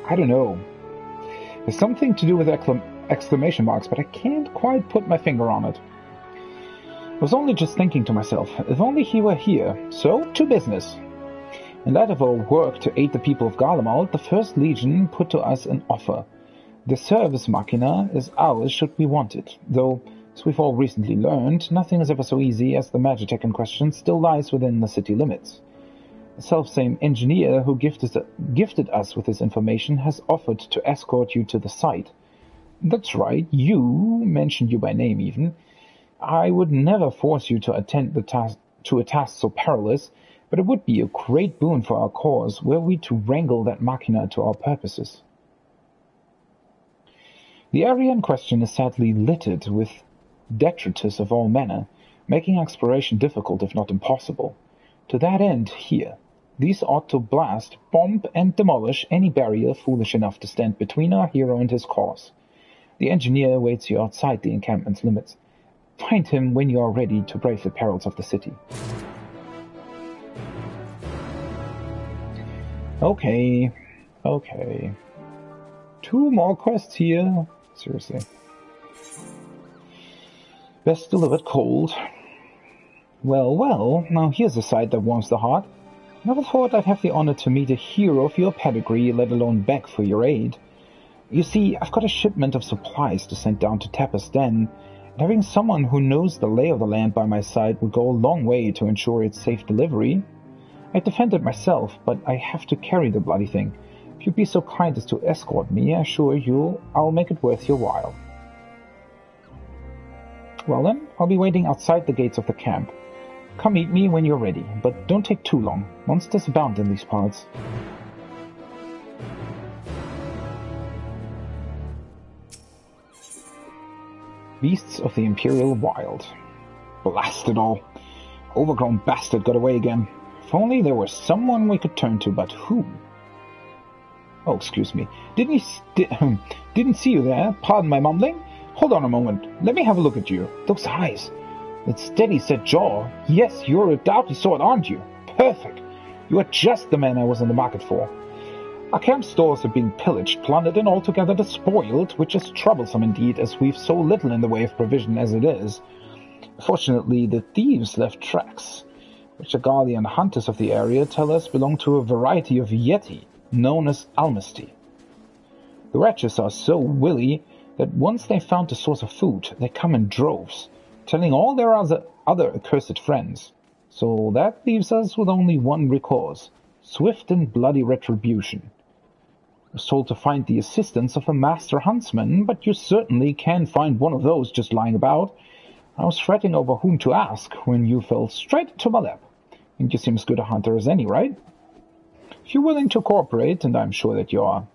I don't know. There's something to do with exclamation marks, but I can't quite put my finger on it. I was only just thinking to myself, if only he were here. So, to business. In light of our work to aid the people of Garlemald, the 1st Legion put to us an offer. The service machina is ours should we want it, though, as we've all recently learned, nothing is ever so easy as the Magitech in question still lies within the city limits. The selfsame engineer who gifted us with this information has offered to escort you to the site. That's right, you, mentioned you by name even. I would never force you to attend to a task so perilous, but it would be a great boon for our cause were we to wrangle that machina to our purposes. The area in question is sadly littered with detritus of all manner, making exploration difficult if not impossible. To that end, here, these ought to blast, bomb, and demolish any barrier foolish enough to stand between our hero and his cause. The engineer awaits you outside the encampment's limits. Find him when you are ready to brave the perils of the city. Okay. 2 more quests here. Seriously. Best delivered cold. Well, now here's a sight that warms the heart. Never thought I'd have the honor to meet a hero of your pedigree, let alone beg for your aid. You see, I've got a shipment of supplies to send down to Tapper's Den, and having someone who knows the lay of the land by my side would go a long way to ensure its safe delivery. I'd defend it myself, but I have to carry the bloody thing. If you'd be so kind as to escort me, I assure you I'll make it worth your while. Well then, I'll be waiting outside the gates of the camp. Come meet me when you're ready, but don't take too long. Monsters abound in these parts. Beasts of the Imperial Wild. Blast it all. Overgrown bastard got away again. If only there were someone we could turn to, but who? Oh, excuse me. Didn't see you there. Pardon my mumbling. Hold on a moment. Let me have a look at you. Those eyes. That steady set jaw. Yes, you're a doughty sword, aren't you? Perfect. You are just the man I was in the market for. Our camp stores are being pillaged, plundered, and altogether despoiled, which is troublesome indeed, as we've so little in the way of provision as it is. Fortunately, the thieves left tracks, which the Garlean hunters of the area tell us belong to a variety of yeti, known as almasty. The wretches are so wily that once they've found the source of food, they come in droves, telling all their other accursed friends. So that leaves us with only one recourse, swift and bloody retribution. I was told to find the assistance of a master huntsman, but you certainly can find one of those just lying about. I was fretting over whom to ask when you fell straight into my lap. And you seem as good a hunter as any, right? If you're willing to cooperate, and I'm sure that you are,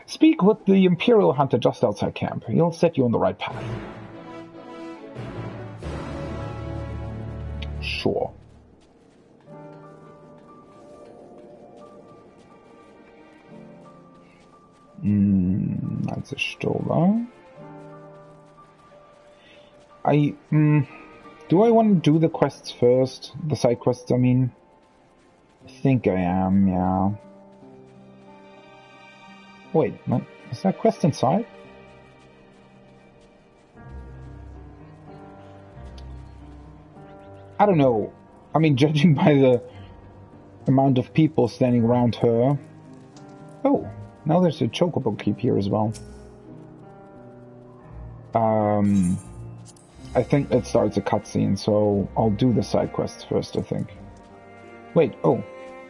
speak with the Imperial hunter just outside camp. He'll set you on the right path. Sure. That's a Stoller. Do I want to do the quests first? The side quests, I mean? I think I am, yeah. Wait, is that quest inside? I don't know. I mean, judging by the amount of people standing around her... Oh, now there's a chocobo keep here as well. I think it starts a cutscene, so I'll do the side quests first, I think. Wait, oh,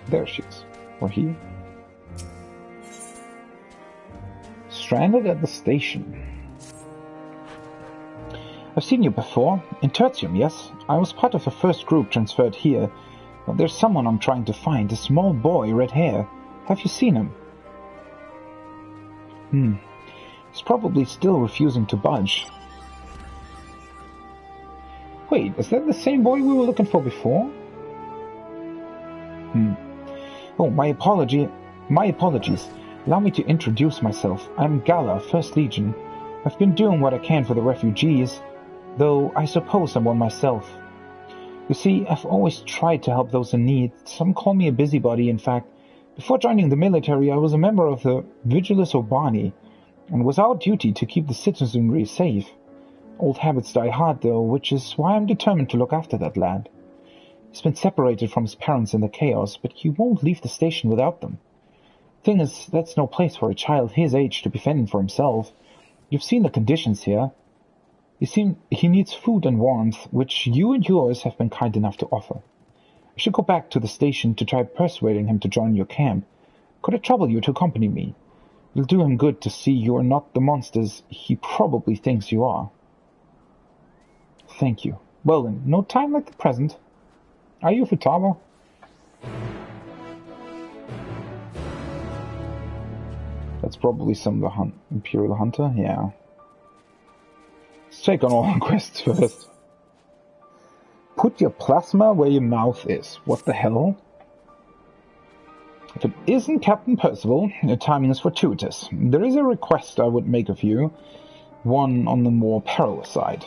there she is. Or he. Stranded at the station. I've seen you before. In Tertium, yes. I was part of the first group transferred here. But there's someone I'm trying to find. A small boy, red hair. Have you seen him? He's probably still refusing to budge. Wait, is that the same boy we were looking for before? Oh, my apologies. Allow me to introduce myself. I'm Gala, 1st Legion. I've been doing what I can for the refugees, though I suppose I'm one myself. You see, I've always tried to help those in need. Some call me a busybody, in fact. Before joining the military, I was a member of the Vigilus Urbani, and was our duty to keep the citizenry safe. Old habits die hard, though, which is why I'm determined to look after that lad. He's been separated from his parents in the chaos, but he won't leave the station without them. Thing is, that's no place for a child his age to be fending for himself. You've seen the conditions here. He needs food and warmth, which you and yours have been kind enough to offer. I should go back to the station to try persuading him to join your camp. Could it trouble you to accompany me? It'll do him good to see you are not the monsters he probably thinks you are. Thank you. Well then, no time like the present. Are you Futaba? That's probably some of the Imperial Hunter, yeah. Let's check on all the quests first. Put your plasma where your mouth is. What the hell? If it isn't Captain Percival, your timing is fortuitous. There is a request I would make of you, one on the more perilous side.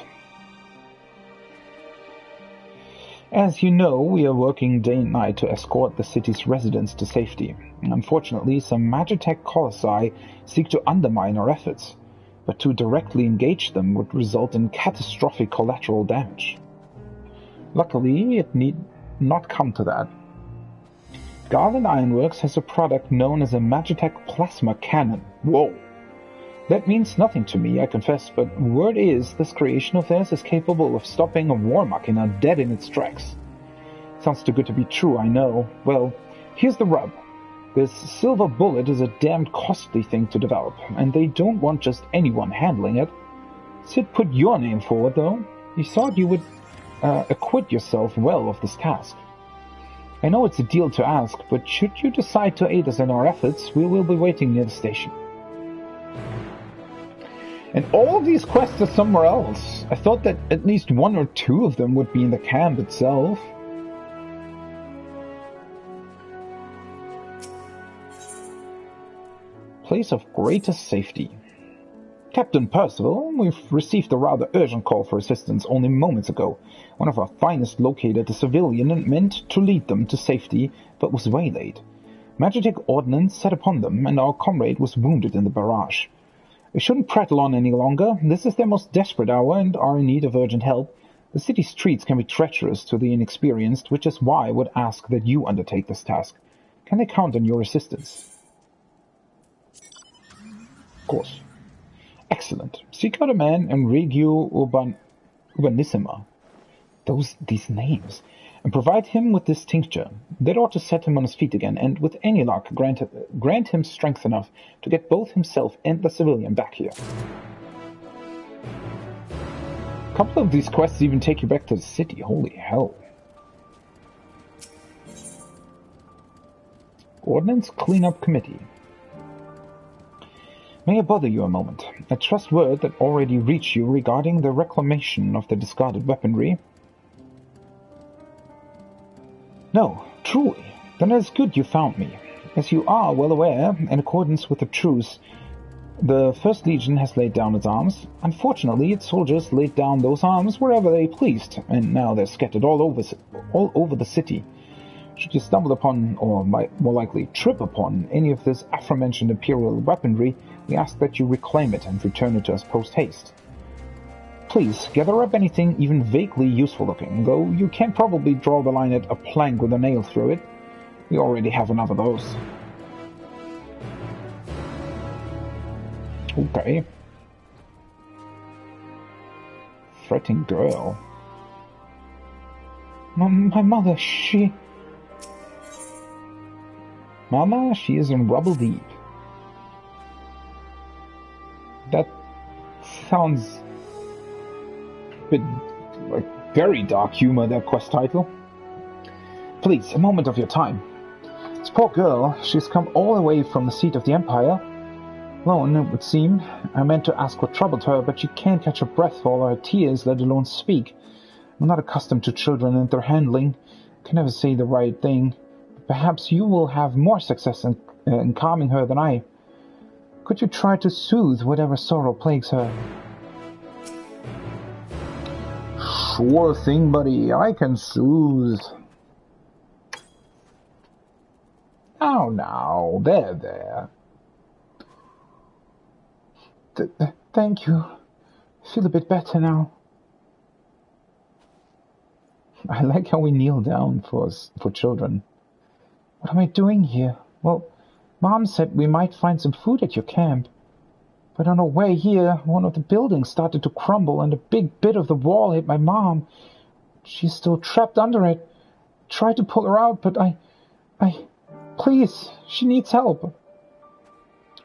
As you know, we are working day and night to escort the city's residents to safety. Unfortunately, some Magitech colossi seek to undermine our efforts, but to directly engage them would result in catastrophic collateral damage. Luckily, it need not come to that. Garland Ironworks has a product known as a Magitech Plasma Cannon. Whoa! That means nothing to me, I confess, but word is this creation of theirs is capable of stopping a war machina dead in its tracks. Sounds too good to be true, I know. Well, here's the rub. This silver bullet is a damned costly thing to develop, and they don't want just anyone handling it. Sid put your name forward, though. He thought you would acquit yourself well of this task. I know it's a deal to ask, but should you decide to aid us in our efforts, we will be waiting near the station. And all of these quests are somewhere else. I thought that at least one or two of them would be in the camp itself. Place of greatest safety. Captain Percival, we've received a rather urgent call for assistance only moments ago. One of our finest located a civilian and meant to lead them to safety, but was waylaid. Magitech ordnance set upon them, and our comrade was wounded in the barrage. We shouldn't prattle on any longer. This is their most desperate hour and are in need of urgent help. The city streets can be treacherous to the inexperienced, which is why I would ask that you undertake this task. Can they count on your assistance? Of course. Excellent. Seek out a man and Regio Urbanissima. These names. And provide him with this tincture. That ought to set him on his feet again, and with any luck, grant him strength enough to get both himself and the civilian back here. A couple of these quests even take you back to the city. Holy hell. Ordnance Cleanup Committee. May I bother you a moment? I trust word that already reached you regarding the reclamation of the discarded weaponry. No, truly. Then it is good you found me. As you are well aware, in accordance with the truce, The First Legion has laid down its arms. Unfortunately, its soldiers laid down those arms wherever they pleased, and now they're scattered all over the city. Should you stumble upon, or more likely trip upon, any of this aforementioned Imperial weaponry, we ask that you reclaim it and return it to us post-haste. Please, gather up anything even vaguely useful-looking, though you can probably draw the line at a plank with a nail through it. We already have enough of those. Okay. Fretting girl. My mother, she... Mama, she is in rubble deep. That sounds a bit like very dark humor, that quest title. Please, a moment of your time. This poor girl, she's come all the way from the seat of the Empire. Alone, it would seem. I meant to ask what troubled her, but she can't catch her breath for all her tears, let alone speak. I'm not accustomed to children and their handling. I can never say the right thing. Perhaps you will have more success in calming her than I. Could you try to soothe whatever sorrow plagues her? Sure thing, buddy. I can soothe. Oh, now. There. Thank you. I feel a bit better now. I like how we kneel down for children. What am I doing here? Well, Mom said we might find some food at your camp. But on our way here, one of the buildings started to crumble and a big bit of the wall hit my mom. She's still trapped under it. I tried to pull her out, but Please, she needs help.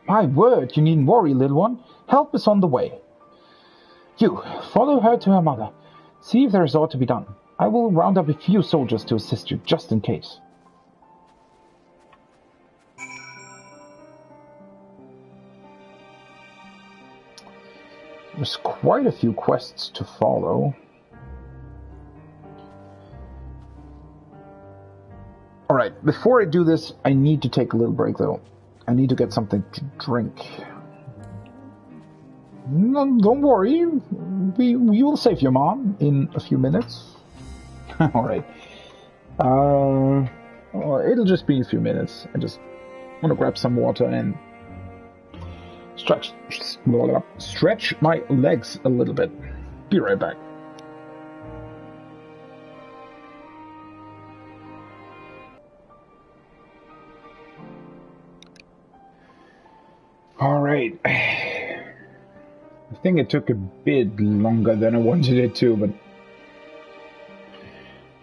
My word, you needn't worry, little one. Help is on the way. You, follow her to her mother. See if there is aught to be done. I will round up a few soldiers to assist you, just in case. There's quite a few quests to follow. Alright, before I do this, I need to take a little break, though. I need to get something to drink. No, don't worry. We will save your mom in a few minutes. Alright. It'll just be a few minutes. I just want to grab some water and stretch my legs a little bit. Be right back. Alright. I think it took a bit longer than I wanted it to, but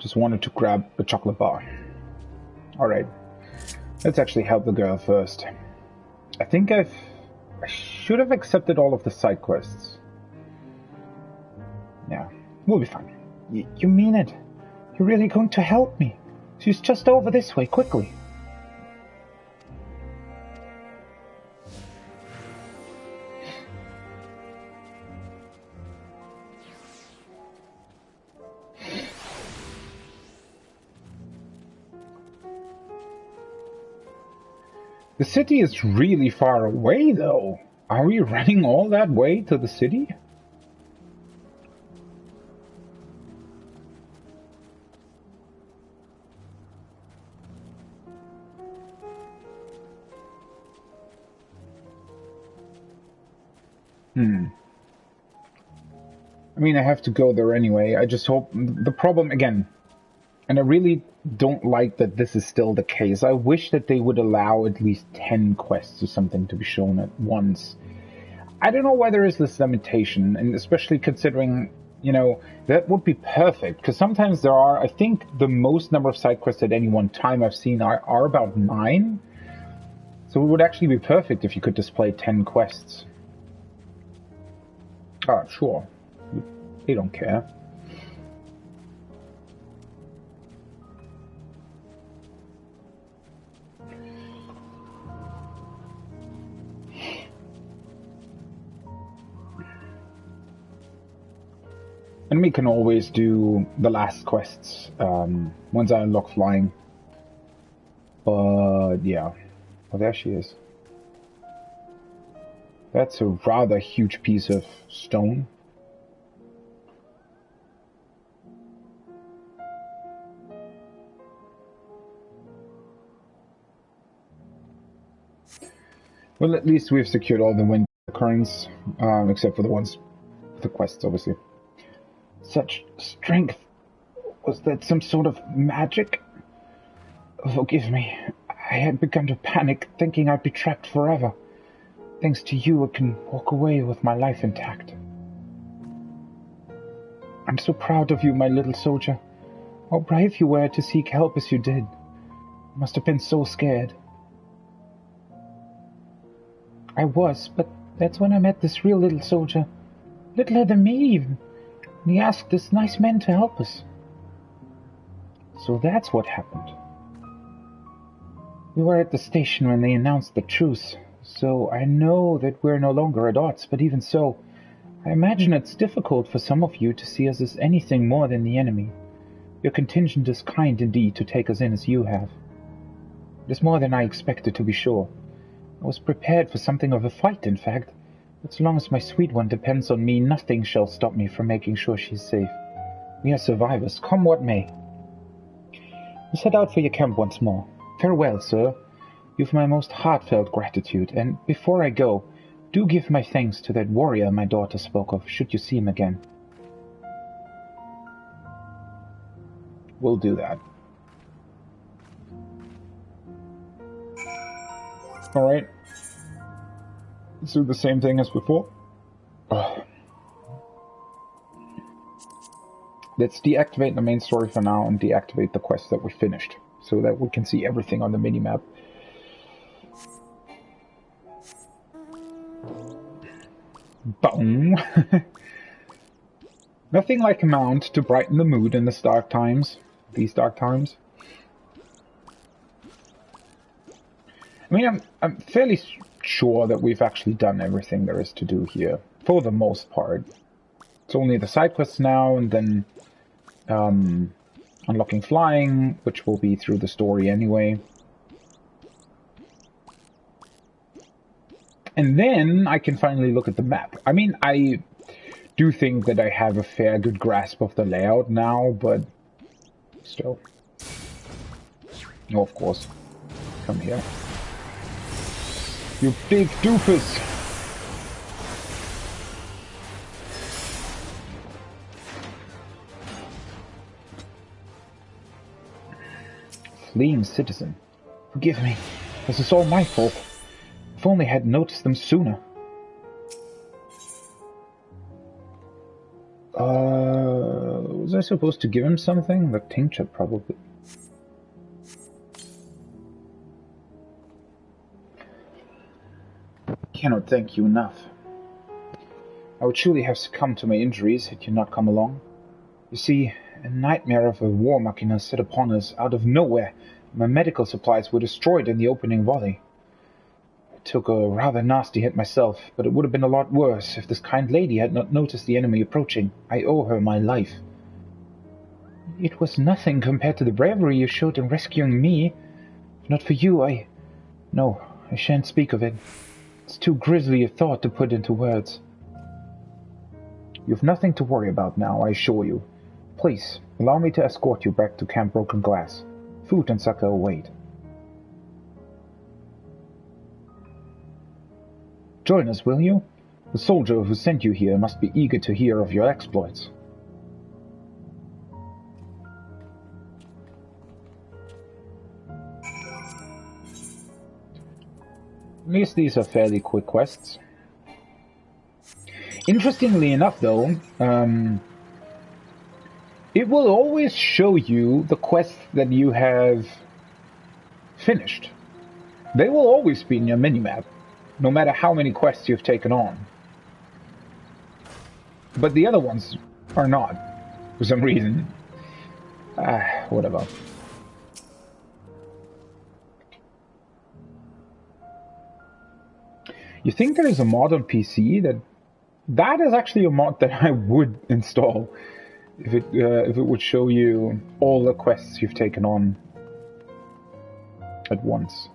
just wanted to grab a chocolate bar. Alright. Let's actually help the girl first. I think I should have accepted all of the side quests. Yeah, we'll be fine. You mean it? You're really going to help me? She's just over this way, quickly. The city is really far away, though. Are we running all that way to the city? I mean, I have to go there anyway. I just hope... The problem, again... And I really don't like that this is still the case. I wish that they would allow at least 10 quests or something to be shown at once. I don't know why there is this limitation, and especially considering, you know, that would be perfect. Because sometimes there are, I think the most number of side quests at any one time I've seen are about 9. So it would actually be perfect if you could display 10 quests. Ah, sure. They don't care. And we can always do the last quests once I unlock flying. But yeah. Oh, there she is. That's a rather huge piece of stone. Well, at least we've secured all the wind currents, except for the ones with the quests, obviously. Such strength. Was that some sort of magic? Forgive me. I had begun to panic, thinking I'd be trapped forever. Thanks to you, I can walk away with my life intact. I'm so proud of you, my little soldier. How brave you were to seek help as you did. You must have been so scared. I was, but that's when I met this real little soldier. Littler than me, even. And he asked this nice man to help us. So that's what happened. We were at the station when they announced the truce, so I know that we're no longer at odds, but even so, I imagine it's difficult for some of you to see us as anything more than the enemy. Your contingent is kind indeed to take us in as you have. It is more than I expected, to be sure. I was prepared for something of a fight, in fact. But so long as my sweet one depends on me, nothing shall stop me from making sure she is safe. We are survivors, come what may. Let's head out for your camp once more. Farewell, sir. You've my most heartfelt gratitude, and before I go, do give my thanks to that warrior my daughter spoke of, should you see him again. We'll do that. Alright. Let's do the same thing as before. Let's deactivate the main story for now and deactivate the quest that we finished, so that we can see everything on the minimap. Boom! Nothing like a mount to brighten the mood in these dark times. I mean, I'm fairly sure that we've actually done everything there is to do here, for the most part. It's only the side quests now, and then unlocking flying, which will be through the story anyway. And then I can finally look at the map. I mean, I do think that I have a fair good grasp of the layout now, but still. Oh, of course. Come here. You big doofus! Fleeing citizen. Forgive me. This is all my fault. If only I had noticed them sooner. Was I supposed to give him something? The tincture, probably. Cannot thank you enough. I would surely have succumbed to my injuries had you not come along. You see, a nightmare of a war machina set upon us out of nowhere. My medical supplies were destroyed in the opening volley. I took a rather nasty hit myself, but it would have been a lot worse if this kind lady had not noticed the enemy approaching. I owe her my life. It was nothing compared to the bravery you showed in rescuing me. If not for you, No, I shan't speak of it. It's too grisly a thought to put into words. You've nothing to worry about now, I assure you. Please, allow me to escort you back to Camp Broken Glass. Food and succor await. Join us, will you? The soldier who sent you here must be eager to hear of your exploits. At least these are fairly quick quests. Interestingly enough, though, it will always show you the quests that you have finished. They will always be in your minimap, no matter how many quests you've taken on. But the other ones are not, for some reason. Whatever. You think there is a mod on PC that is actually a mod that I would install if it would show you all the quests you've taken on at once.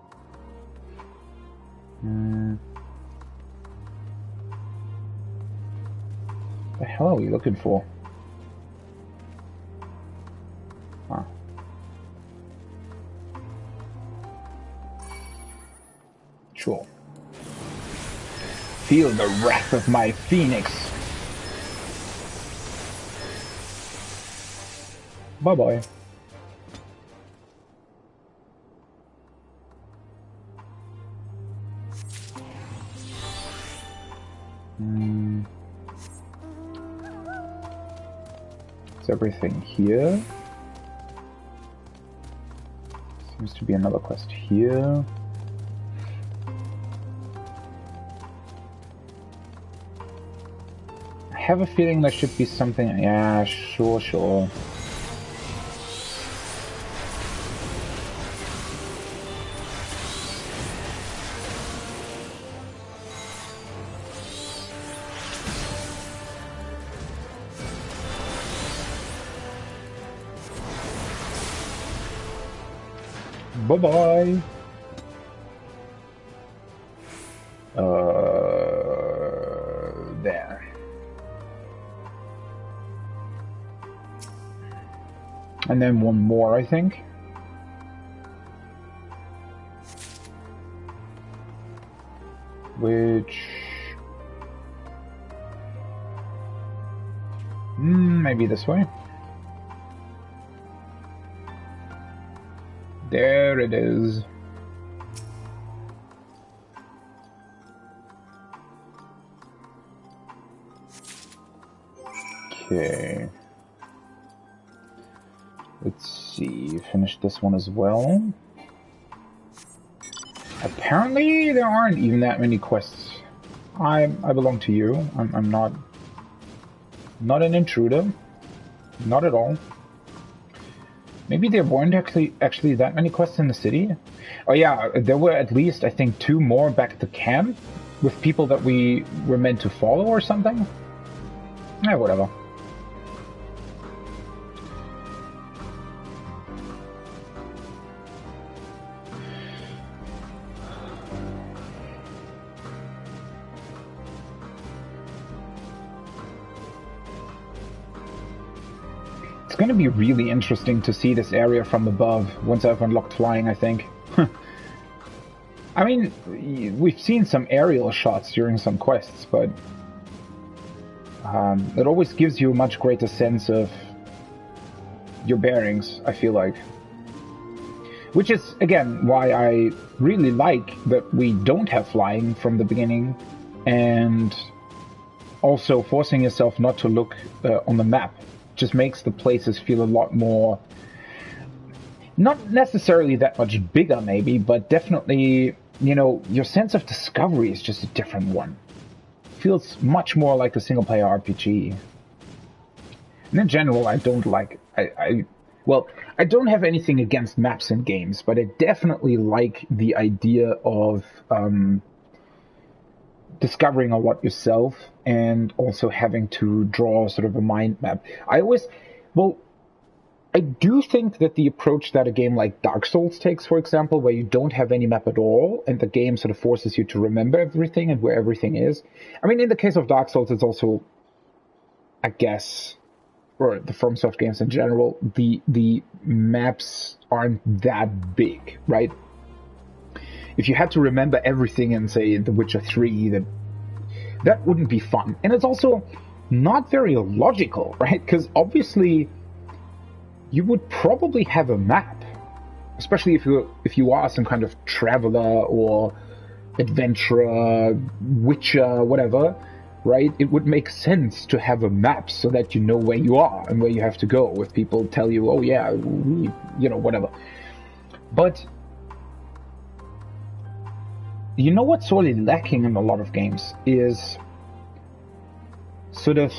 The hell are we looking for? Huh. Sure. Feel the wrath of my phoenix. Bye-bye. Is everything here? Seems to be another quest here. I have a feeling there should be something. Yeah, sure. Bye-bye. There. And then one more, I think. Which... maybe this way. There it is. Okay. Let's see. Finish this one as well. Apparently there aren't even that many quests. I belong to you. I'm not an intruder. Not at all. Maybe there weren't actually that many quests in the city. Oh yeah, there were at least, I think, 2 more back at the camp with people that we were meant to follow or something. Yeah, whatever. It's going to be really interesting to see this area from above once I've unlocked flying, I think. I mean, we've seen some aerial shots during some quests, but it always gives you a much greater sense of your bearings, I feel like. Which is, again, why I really like that we don't have flying from the beginning, and also forcing yourself not to look on the map just makes the places feel a lot more, not necessarily that much bigger maybe, but definitely, you know, your sense of discovery is just a different one. It feels much more like a single player RPG. And in general, I don't like, well, I don't have anything against maps in games, but I definitely like the idea of discovering a lot yourself and also having to draw sort of a mind map. I do think that the approach that a game like Dark Souls takes, for example, where you don't have any map at all and the game sort of forces you to remember everything and where everything is. I mean, in the case of Dark Souls, it's also, I guess, or the FromSoft games in general, the maps aren't that big, right? If you had to remember everything in, say, The Witcher 3, that wouldn't be fun. And it's also not very logical, right? Because obviously you would probably have a map, especially if you are some kind of traveler or adventurer, witcher, whatever, right? It would make sense to have a map so that you know where you are and where you have to go. If people tell you, oh yeah, you know, whatever. But you know what's sorely lacking in a lot of games is sort of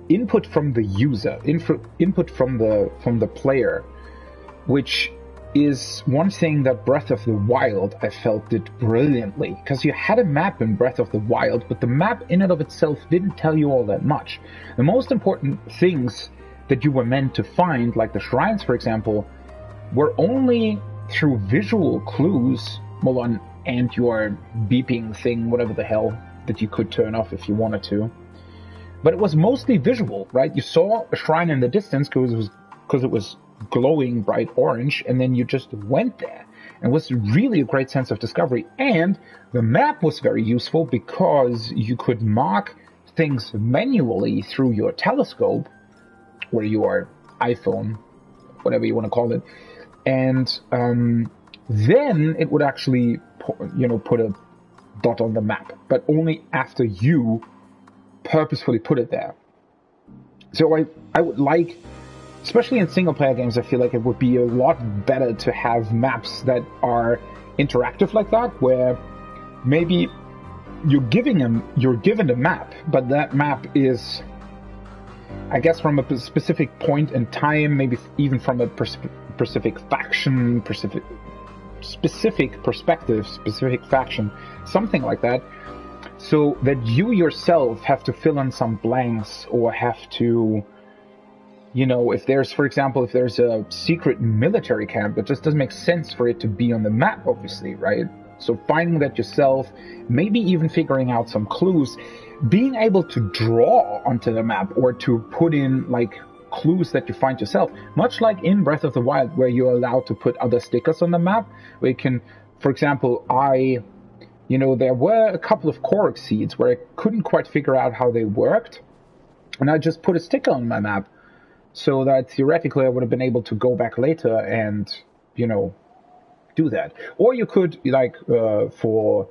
input from the user, input from the player, which is one thing that Breath of the Wild, I felt, did brilliantly. Because you had a map in Breath of the Wild, but the map in and of itself didn't tell you all that much. The most important things that you were meant to find, like the shrines, for example, were only through visual clues, Molon, and your beeping thing, whatever the hell, that you could turn off if you wanted to. But it was mostly visual, right? You saw a shrine in the distance because it was glowing bright orange, and then you just went there. And it was really a great sense of discovery. And the map was very useful because you could mark things manually through your telescope or your iPhone, whatever you want to call it. And then it would actually, put a dot on the map, but only after you purposefully put it there. So I would like, especially in single-player games, I feel like it would be a lot better to have maps that are interactive like that, where maybe you're given a map, but that map is, I guess, from a specific point in time, maybe even from a specific faction, specific perspective, specific faction, something like that, so that you yourself have to fill in some blanks or have to, if there's, for example, if there's a secret military camp, it just doesn't make sense for it to be on the map, obviously, right? So finding that yourself, maybe even figuring out some clues, being able to draw onto the map or to put in like clues that you find yourself, much like in Breath of the Wild, where you're allowed to put other stickers on the map, where you can, for example, there were a couple of Korok seeds where I couldn't quite figure out how they worked, and I just put a sticker on my map so that theoretically I would have been able to go back later and, do that. Or you could, for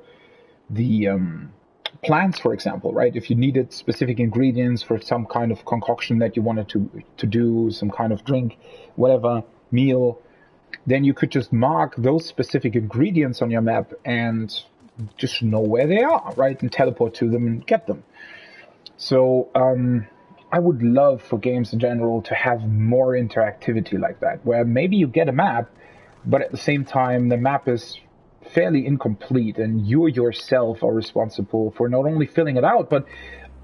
the plants, for example, right? If you needed specific ingredients for some kind of concoction that you wanted to do, some kind of drink, whatever, meal, then you could just mark those specific ingredients on your map and just know where they are, right? And teleport to them and get them. So I would love for games in general to have more interactivity like that, where maybe you get a map, but at the same time the map is fairly incomplete and you yourself are responsible for not only filling it out, but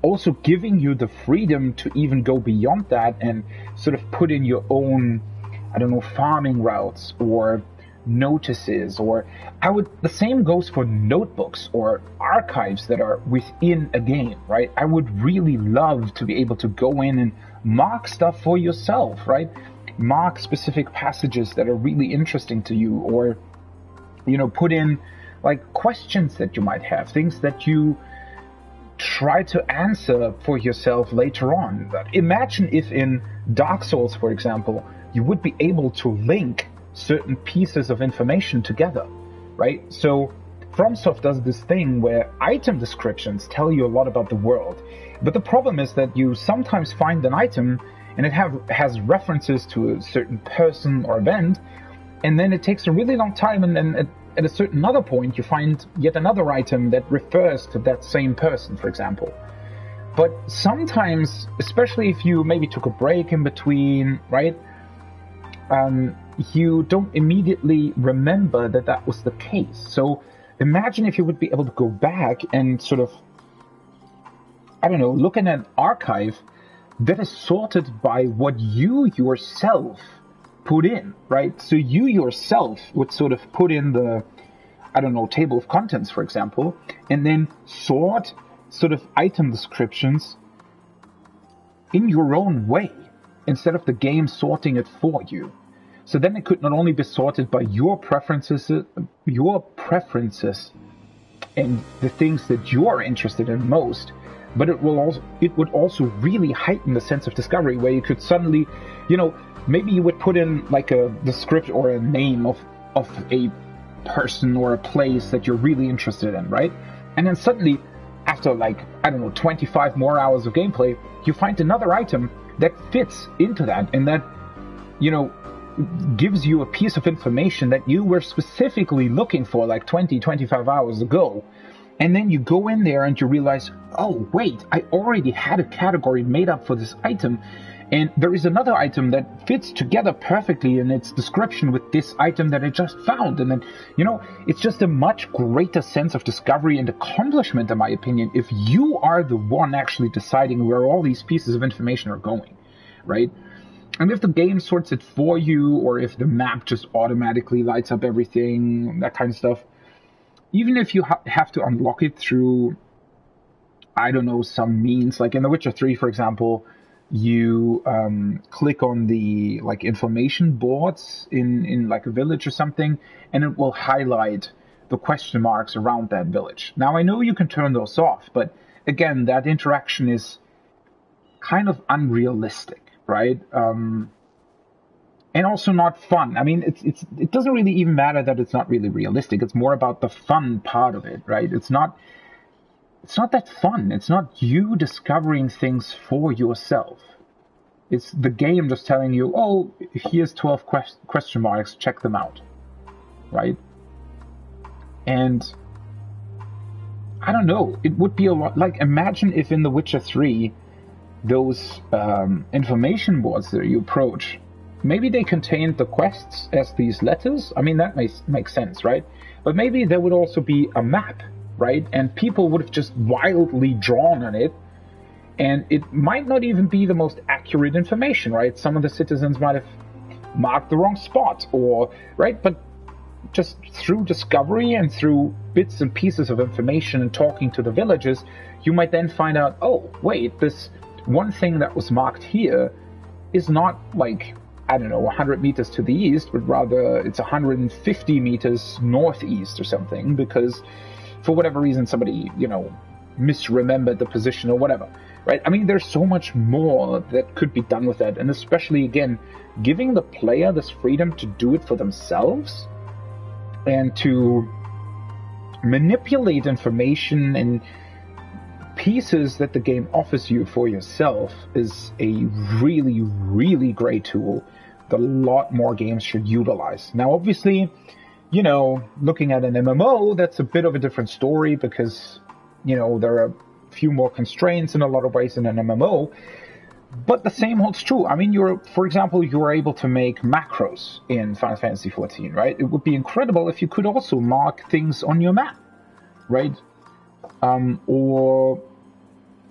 also giving you the freedom to even go beyond that and sort of put in your own, farming routes or notices, or the same goes for notebooks or archives that are within a game, right? I would really love to be able to go in and mark stuff for yourself, right? Mark specific passages that are really interesting to you, or put in like questions that you might have, things that you try to answer for yourself later on. Imagine if in Dark Souls, for example, you would be able to link certain pieces of information together, right? So FromSoft does this thing where item descriptions tell you a lot about the world, but the problem is that you sometimes find an item and it has references to a certain person or event, and then it takes a really long time, and then at a certain other point you find yet another item that refers to that same person, for example. But sometimes, especially if you maybe took a break in between, right, you don't immediately remember that was the case. So imagine if you would be able to go back and sort of, look at an archive that is sorted by what you yourself put in, right? So you yourself would sort of put in the, table of contents, for example, and then sort sort of item descriptions in your own way, instead of the game sorting it for you. So then it could not only be sorted by your preferences and the things that you're interested in most, but it would also really heighten the sense of discovery, where you could suddenly, maybe you would put in like a description or a name of a person or a place that you're really interested in, right? And then suddenly, after 25 more hours of gameplay, you find another item that fits into that, and that, gives you a piece of information that you were specifically looking for 25 hours ago. And then you go in there and you realize, oh, wait, I already had a category made up for this item. And there is another item that fits together perfectly in its description with this item that I just found. And then, it's just a much greater sense of discovery and accomplishment, in my opinion, if you are the one actually deciding where all these pieces of information are going, right? And if the game sorts it for you, or if the map just automatically lights up everything, that kind of stuff, even if you have to unlock it through I don't know, some means. Like in The Witcher 3, for example, you click on the like information boards in like a village or something, and it will highlight the question marks around that village. Now I know you can turn those off, but again, that interaction is kind of unrealistic, right? And also not fun. I mean, it doesn't really even matter that it's not really realistic. It's more about the fun part of it, right? It's not that fun. It's not you discovering things for yourself. It's the game just telling you, oh, here's 12 question marks, check them out, right? And I don't know, it would be a lot, like, imagine if in The Witcher 3, those information boards that you approach, maybe they contained the quests as these letters. I mean, that makes sense, right? But maybe there would also be a map, right? And people would have just wildly drawn on it, and it might not even be the most accurate information, right? Some of the citizens might have marked the wrong spot, or, right? But just through discovery and through bits and pieces of information and talking to the villagers, you might then find out, oh, wait, this one thing that was marked here is not like, I don't know, 100 meters to the east, but rather it's 150 meters northeast or something, because for whatever reason somebody, misremembered the position or whatever, right? I mean, there's so much more that could be done with that, and especially, again, giving the player this freedom to do it for themselves and to manipulate information and pieces that the game offers you for yourself is a really, really great tool that a lot more games should utilize. Now, obviously, looking at an MMO, that's a bit of a different story because, there are a few more constraints in a lot of ways in an MMO, but the same holds true. I mean, for example, you were able to make macros in Final Fantasy XIV, right? It would be incredible if you could also mark things on your map, right? Or,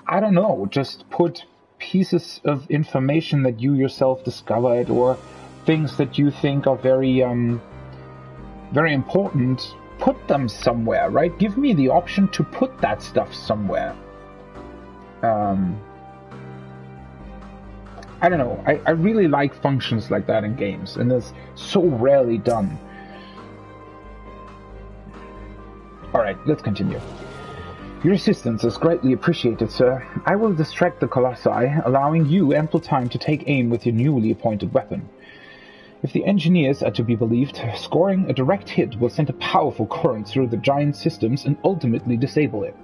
I don't know, just put pieces of information that you yourself discovered or things that you think are very, very important, put them somewhere, right? Give me the option to put that stuff somewhere. I don't know. I really like functions like that in games, and it's so rarely done. Alright, let's continue. Your assistance is greatly appreciated, sir. I will distract the Colossi, allowing you ample time to take aim with your newly appointed weapon. If the engineers are to be believed, scoring a direct hit will send a powerful current through the giant systems and ultimately disable it.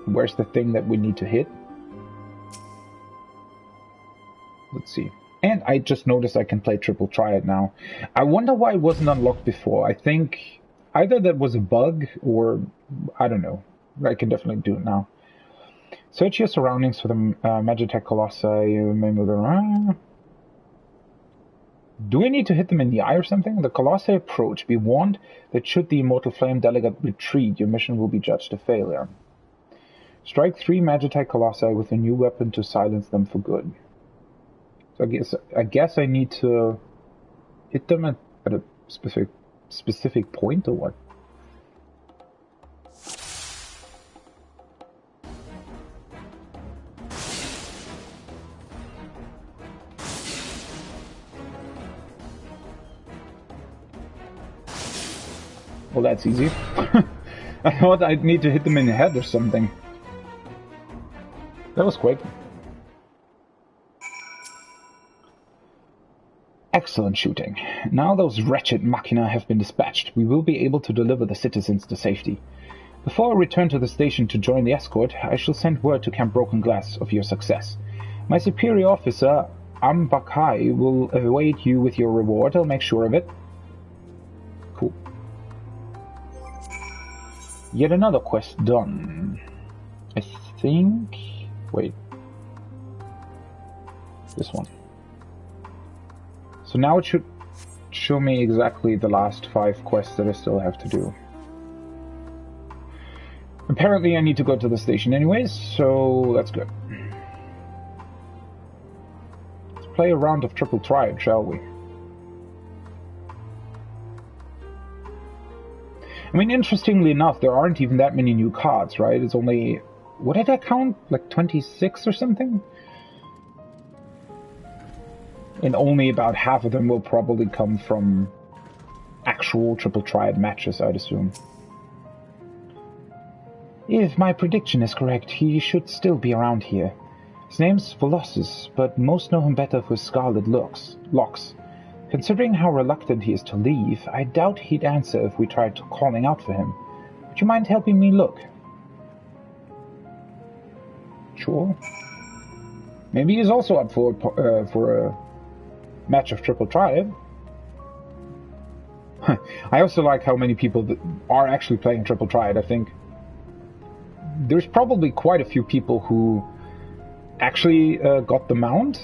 Where's the thing that we need to hit? Let's see. And I just noticed I can play Triple Triad now. I wonder why it wasn't unlocked before. I think either that was a bug or I don't know. I can definitely do it now. Search your surroundings for the Magitech Colossi. You may move around. Do we need to hit them in the eye or something? The Colossi approach. Be warned that should the Immortal Flame Delegate retreat, your mission will be judged a failure. Strike 3 Magitech Colossi with a new weapon to silence them for good. So I guess I need to hit them at a specific point or what? Well, that's easy. I thought I'd need to hit them in the head or something. That was quick. Excellent shooting. Now those wretched machina have been dispatched, we will be able to deliver the citizens to safety. Before I return to the station to join the escort, I shall send word to Camp Broken Glass of your success. My superior officer, Ambakai, will await you with your reward. I'll make sure of it. Cool. Yet another quest done. I think... Wait. This one. So now it should show me exactly the last 5 quests that I still have to do. Apparently I need to go to the station anyways, so that's good. Let's play a round of Triple Triad, shall we? I mean, interestingly enough, there aren't even that many new cards, right? It's only... What did I count? Like 26 or something? And only about half of them will probably come from actual Triple Triad matches, I'd assume. If my prediction is correct, he should still be around here. His name's Velocus, but most know him better for his scarlet locks. Considering how reluctant he is to leave, I doubt he'd answer if we tried calling out for him. Would you mind helping me look? Sure. Maybe he's also up for a match of Triple Triad. I also like how many people that are actually playing Triple Triad. I think there's probably quite a few people who actually got the mount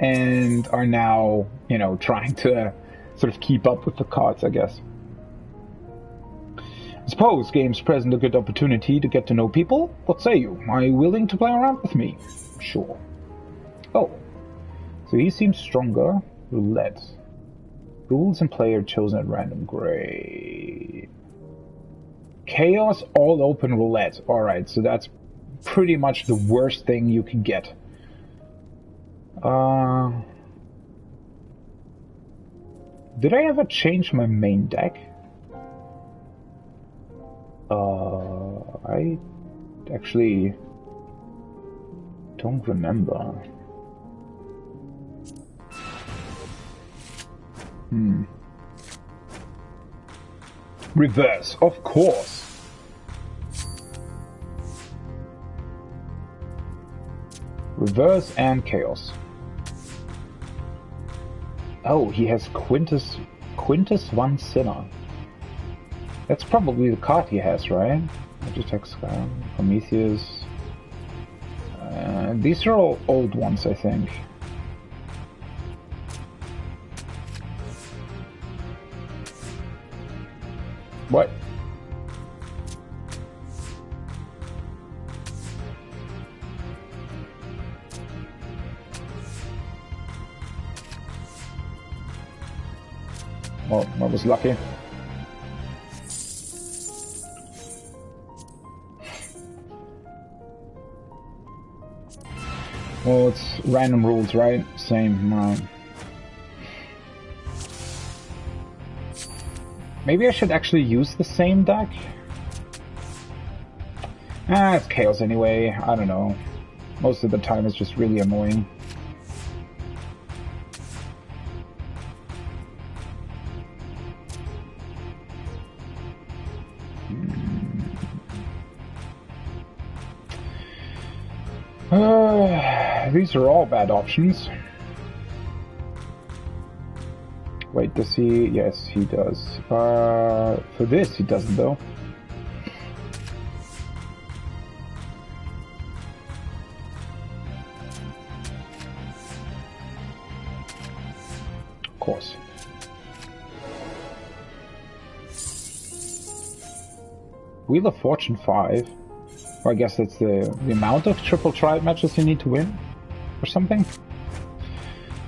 and are now, you know, trying to sort of keep up with the cards, I guess. I suppose games present a good opportunity to get to know people. What say you? Are you willing to play around with me? Sure. Oh, so he seems stronger. Roulette. Rules and player chosen at random. Great. Chaos all open roulette. Alright, so that's pretty much the worst thing you can get. Did I ever change my main deck? I actually don't remember. Reverse, of course. Reverse and Chaos. Oh, he has Quintus Van Sinner. That's probably the card he has, right? Magitech Sky, Prometheus. These are all old ones, I think. What? Well, I was lucky. Well, it's random rules, right? Same. Maybe I should actually use the same deck? It's Chaos anyway. I don't know. Most of the time it's just really annoying. These are all bad options. Wait, does he? Yes, he does. For this, he doesn't, though. Of course. Wheel of Fortune 5. Or I guess that's the amount of Triple Triad matches you need to win? Or something?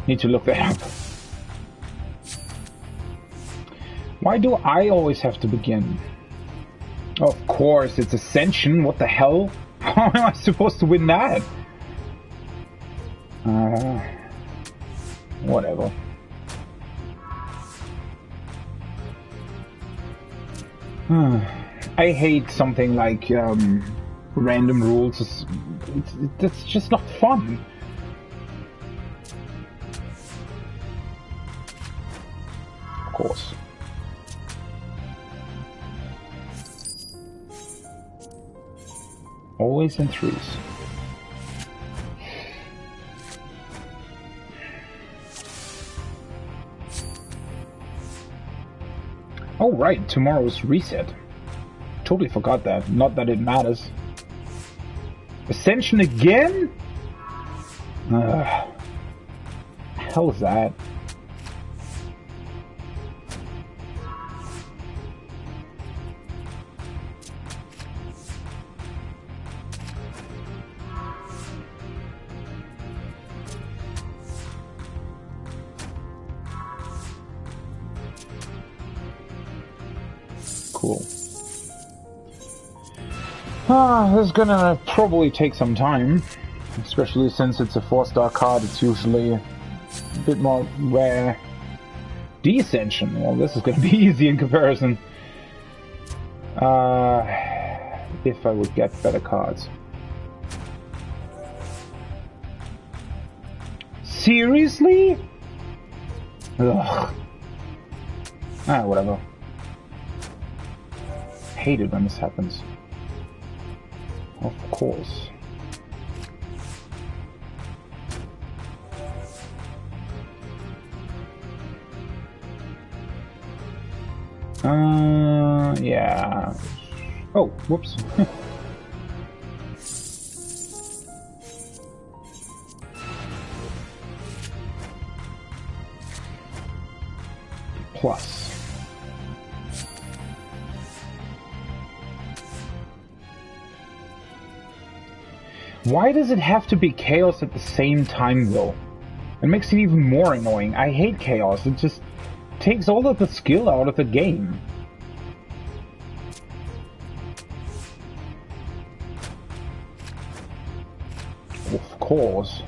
Need to look that up. Why do I always have to begin? Of course, it's Ascension. What the hell? How am I supposed to win that? Whatever. I hate something like random rules. It's just not fun. Of course. Always in threes. Oh right, tomorrow's reset. Totally forgot that. Not that it matters. Ascension again? Hell is that? Cool. This is gonna probably take some time, especially since it's a 4-star card. It's usually a bit more rare. Descension. Well, this is gonna be easy in comparison. If I would get better cards. Seriously? Ugh. Whatever. Hate it when this happens. Of course. Yeah. Oh, whoops. Plus. Why does it have to be chaos at the same time, though? It makes it even more annoying. I hate chaos. It just takes all of the skill out of the game. Of course.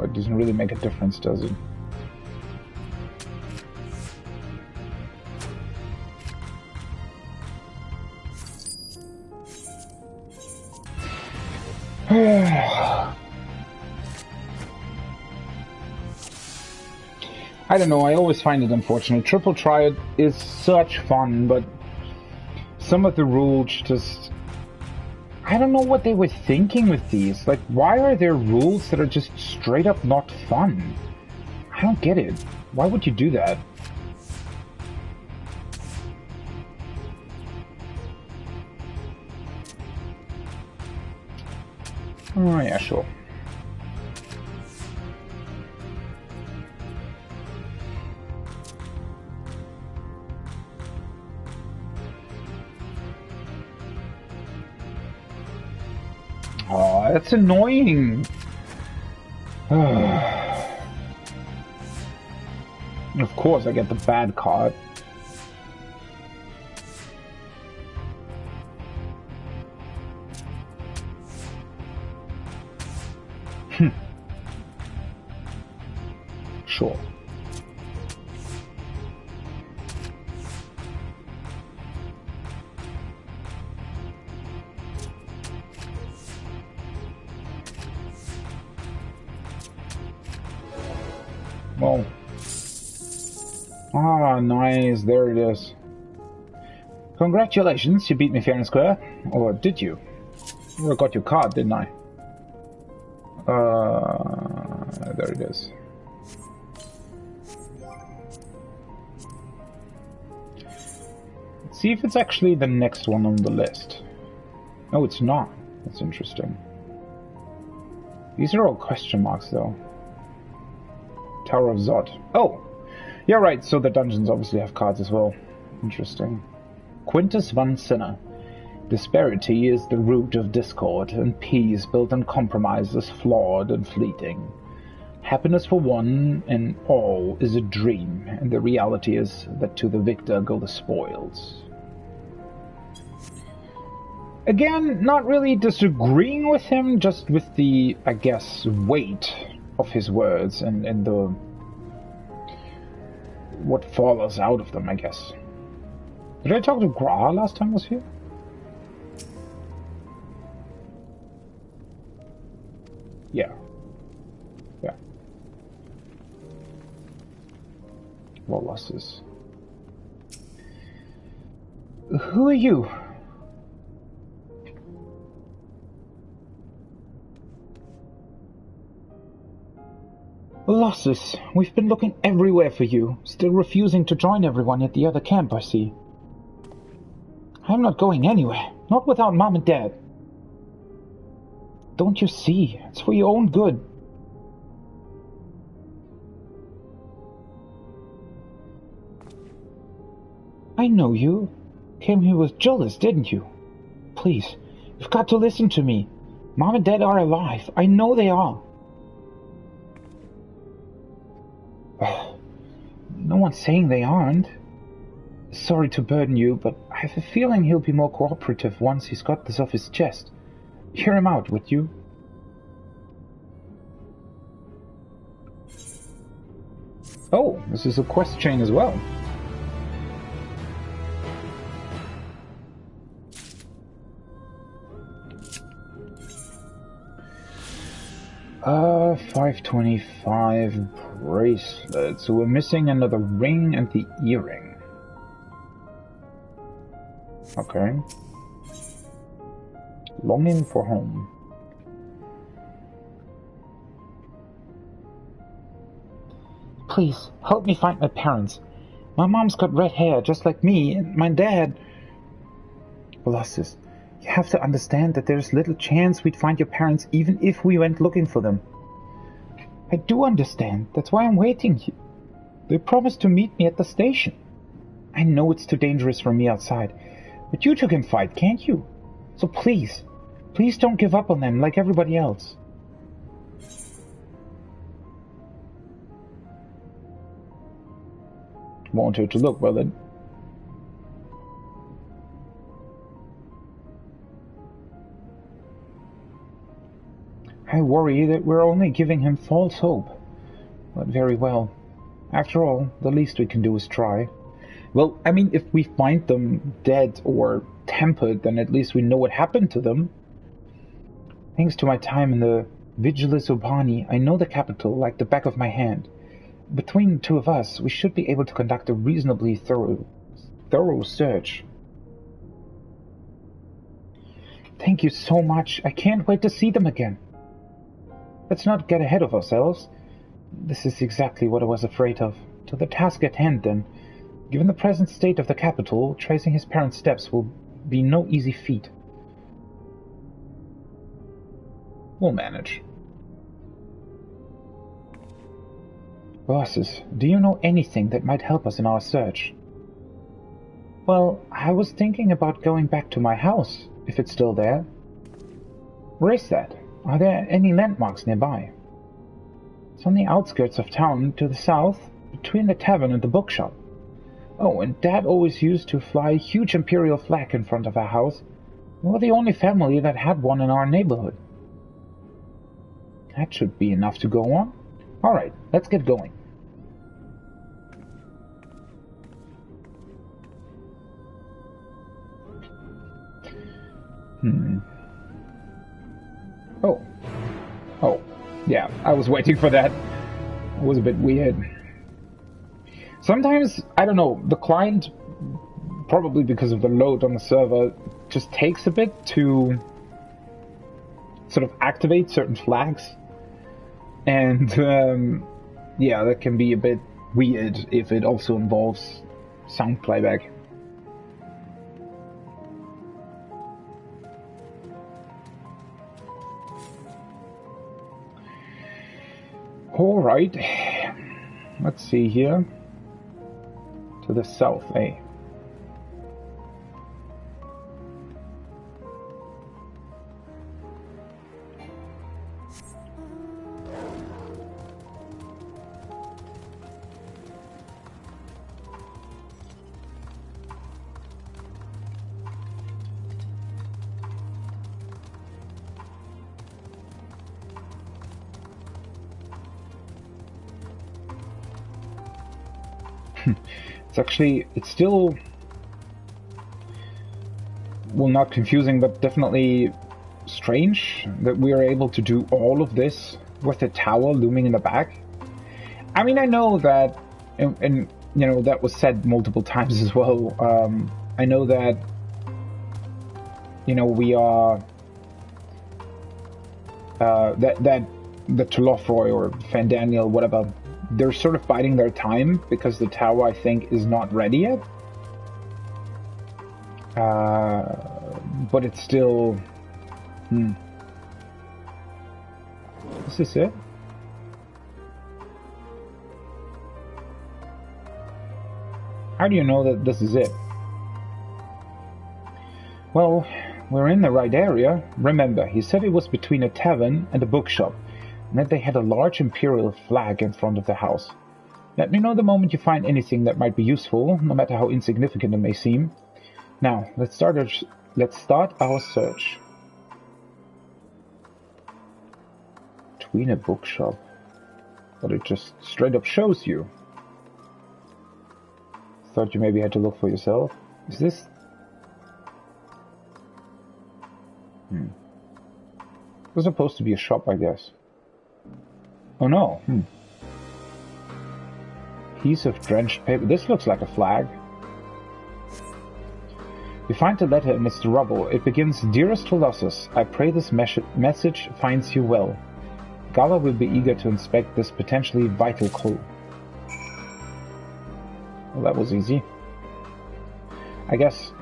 It doesn't really make a difference, does it? I don't know, I always find it unfortunate. Triple Triad is such fun, but some of the rules just... I don't know what they were thinking with these. Like, why are there rules that are just straight up not fun? I don't get it. Why would you do that? Oh, yeah, sure. Oh, that's annoying. Of course, I get the bad card. Sure. Well. Ah, nice. There it is. Congratulations, you beat me fair and square. Or did you? I got your card, didn't I? There it is. Let's see if it's actually the next one on the list. No, it's not. That's interesting. These are all question marks, though. Tower of Zod. Oh! Yeah, right, so the dungeons obviously have cards as well. Interesting. Quintus Van Sinner. Disparity is the root of discord, and peace built on compromise is flawed and fleeting. Happiness for one and all is a dream, and the reality is that to the victor go the spoils. Again, not really disagreeing with him, just with the, I guess, weight of his words and the what follows out of them, I guess. Did I talk to Gra last time I was here? Yeah. Yeah. Losses. Who are you? Losses. We've been looking everywhere for you, still refusing to join everyone at the other camp, I see. I'm not going anywhere, not without Mom and Dad. Don't you see? It's for your own good. I know you. Came here with Jullus, didn't you? please. You've got to listen to me. Mom and Dad are alive. I know they are. No one's saying they aren't. Sorry to burden you, but I have a feeling he'll be more cooperative once he's got this off his chest. Hear him out, would you? Oh, this is a quest chain as well. 525 bracelets. So we're missing another ring and the earring. Okay. Longing for home. Please, help me find my parents. My mom's got red hair, just like me, and my dad... Colossus, you have to understand that there's little chance we'd find your parents even if we went looking for them. I do understand. That's why I'm waiting here. They promised to meet me at the station. I know it's too dangerous for me outside, but you two can fight, can't you? So please, please don't give up on them like everybody else. Want her to look, well then. I worry that we're only giving him false hope. But very well. After all, the least we can do is try. Well, I mean, if we find them dead or tempered, then at least we know what happened to them. Thanks to my time in the Vigilis Urbani, I know the capital like the back of my hand. Between the two of us, we should be able to conduct a reasonably thorough search. Thank you so much. I can't wait to see them again. Let's not get ahead of ourselves. This is exactly what I was afraid of. To the task at hand, then. Given the present state of the capital, tracing his parents' steps will be no easy feat. We'll manage. Bosses, do you know anything that might help us in our search? Well, I was thinking about going back to my house, if it's still there. Where is that? Are there any landmarks nearby? It's on the outskirts of town, to the south, between the tavern and the bookshop. Oh, and Dad always used to fly a huge imperial flag in front of our house. We were the only family that had one in our neighborhood. That should be enough to go on. Alright, let's get going. Oh, yeah, I was waiting for that. It was a bit weird. Sometimes, I don't know, the client, probably because of the load on the server, just takes a bit to sort of activate certain flags. And, yeah, that can be a bit weird if it also involves sound playback. Alright, let's see here. To the south, eh? It's still, well, not confusing, but definitely strange that we are able to do all of this with the tower looming in the back. I mean, I know that, and you know, that was said multiple times as well. I know that, you know, we are, that the Tulofroy or Fandaniel, whatever, they're sort of biding their time because the tower, I think, is not ready yet. But it's still... Is this it? How do you know that this is it? Well, we're in the right area. Remember, he said it was between a tavern and a bookshop, and that they had a large imperial flag in front of the house. Let me know the moment you find anything that might be useful, no matter how insignificant it may seem. Now, let's start our search. Between a bookshop. But it just straight up shows you. Thought you maybe had to look for yourself. Is this... It was supposed to be a shop, I guess. Oh no. Piece of drenched paper. This looks like a flag. You find the letter amidst the rubble. It begins, Dearest Colossus, I pray this message finds you well. Gala will be eager to inspect this potentially vital clue. Well, that was easy. I guess...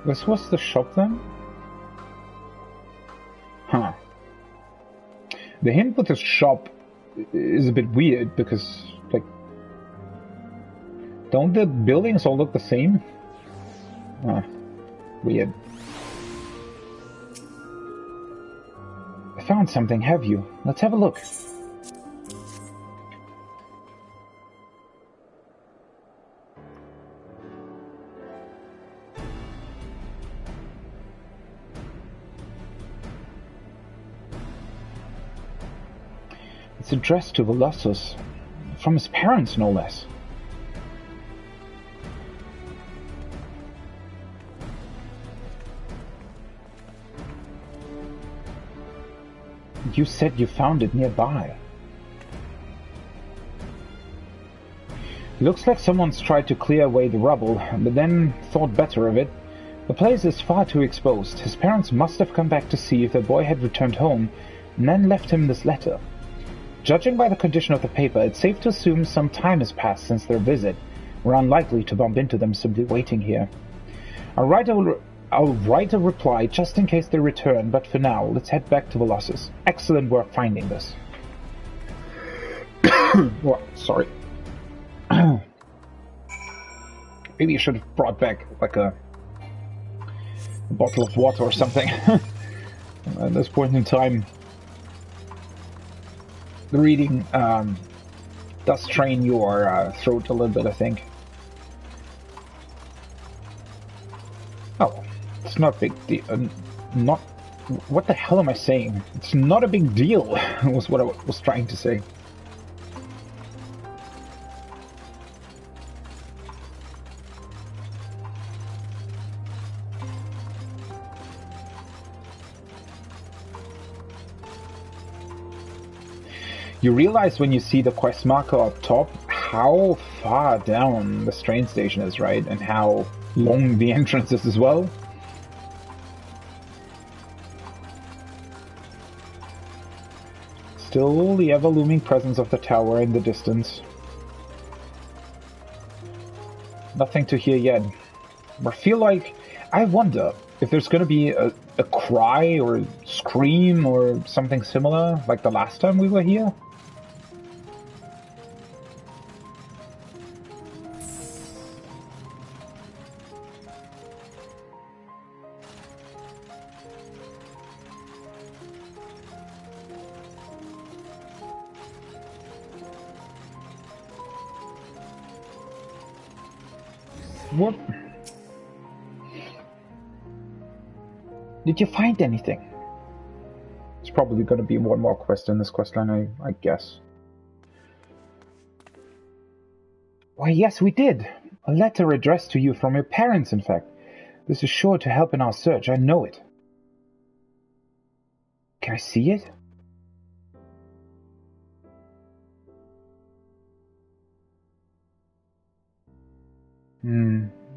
this was the shop then? Huh. The hint with the shop is a bit weird because, like... don't the buildings all look the same? Weird. I found something, have you? Let's have a look. It's addressed to Colossus, from his parents no less. You said you found it nearby. Looks like someone's tried to clear away the rubble, but then thought better of it. The place is far too exposed. His parents must have come back to see if their boy had returned home, and then left him this letter. Judging by the condition of the paper, it's safe to assume some time has passed since their visit. We're unlikely to bump into them simply waiting here. I'll write a reply just in case they return, but for now, let's head back to Colossus. Excellent work finding this. Well, sorry. Maybe you should have brought back, like, a bottle of water or something. At this point in time, the reading does strain your throat a little bit, I think. Oh, it's not a big deal. Not... what the hell am I saying? It's not a big deal, was what I was trying to say. You realize when you see the quest marker up top how far down the train station is, right? And how long the entrance is as well. Still the ever-looming presence of the tower in the distance. Nothing to hear yet. I feel like... I wonder if there's going to be a cry or scream or something similar like the last time we were here. What? Did you find anything? It's probably going to be one more quest in this questline, I guess. Why, yes, we did. A letter addressed to you from your parents, in fact. This is sure to help in our search, I know it. Can I see it?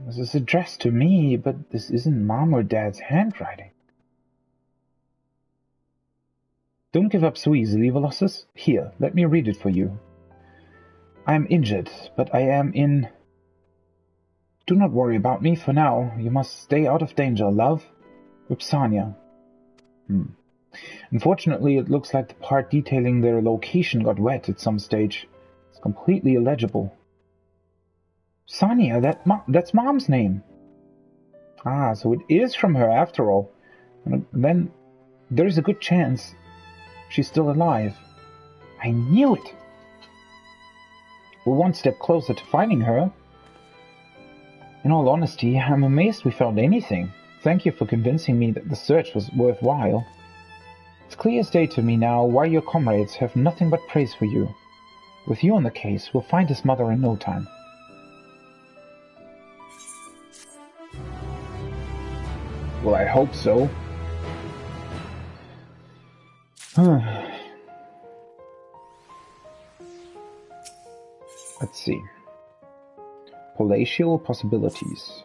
This is addressed to me, but this isn't Mom or Dad's handwriting. Don't give up so easily, Colossus. Here, let me read it for you. I am injured, but I am in... Do not worry about me for now. You must stay out of danger, love. Ripsania. Unfortunately, it looks like the part detailing their location got wet at some stage. It's completely illegible. Sania, that's Mom's name. Ah, so it is from her after all. And then there's a good chance she's still alive. I knew it! We're one step closer to finding her. In all honesty, I'm amazed we found anything. Thank you for convincing me that the search was worthwhile. It's clear as day to me now why your comrades have nothing but praise for you. With you on the case, we'll find his mother in no time. Well, I hope so. Let's see. Palatial possibilities.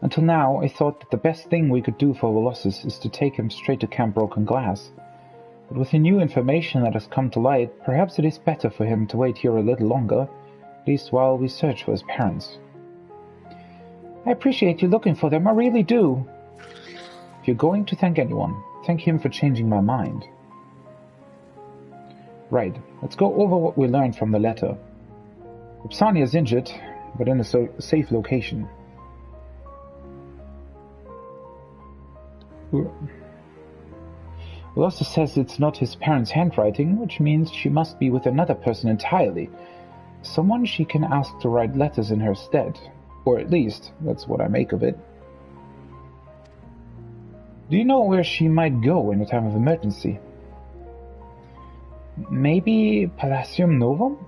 Until now, I thought that the best thing we could do for Colossus is to take him straight to Camp Broken Glass. But with the new information that has come to light, perhaps it is better for him to wait here a little longer, at least while we search for his parents. I appreciate you looking for them, I really do. If you're going to thank anyone, thank him for changing my mind. Right, let's go over what we learned from the letter. Upsania is injured, but in a safe location. Colossus says it's not his parents' handwriting, which means she must be with another person entirely. Someone she can ask to write letters in her stead. Or at least, that's what I make of it. Do you know where she might go in a time of emergency? Maybe Palatium Novum?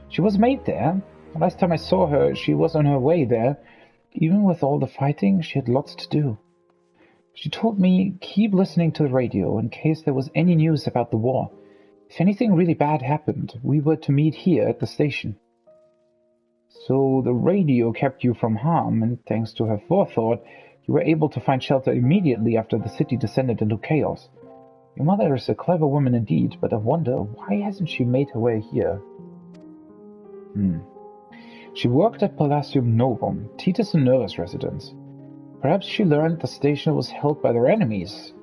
She was made there. The last time I saw her, she was on her way there. Even with all the fighting, she had lots to do. She told me, keep listening to the radio in case there was any news about the war. If anything really bad happened, we were to meet here at the station. So the radio kept you from harm, and thanks to her forethought, you were able to find shelter immediately after the city descended into chaos. Your mother is a clever woman indeed, but I wonder, why hasn't she made her way here? She worked at Palatium Novum, Titus and Nerva's residence. Perhaps she learned the station was held by their enemies.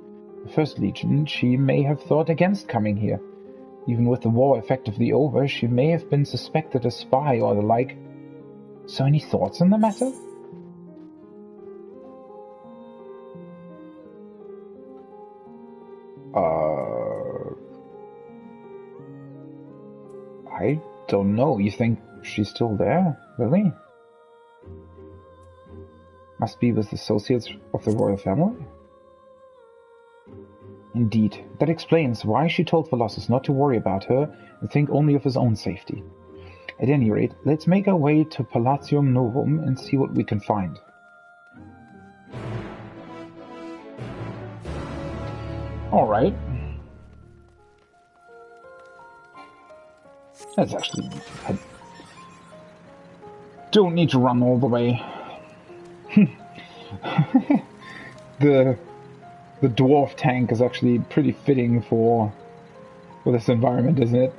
The First Legion, she may have thought against coming here. Even with the war effectively over, she may have been suspected as spy or the like. So any thoughts on the matter? I don't know. You think she's still there? Really? Must be with associates of the royal family? Indeed, that explains why she told Colossus not to worry about her and think only of his own safety. At any rate, let's make our way to Palatium Novum and see what we can find. Alright. That's actually... I don't need to run all the way. The dwarf tank is actually pretty fitting for this environment, isn't it?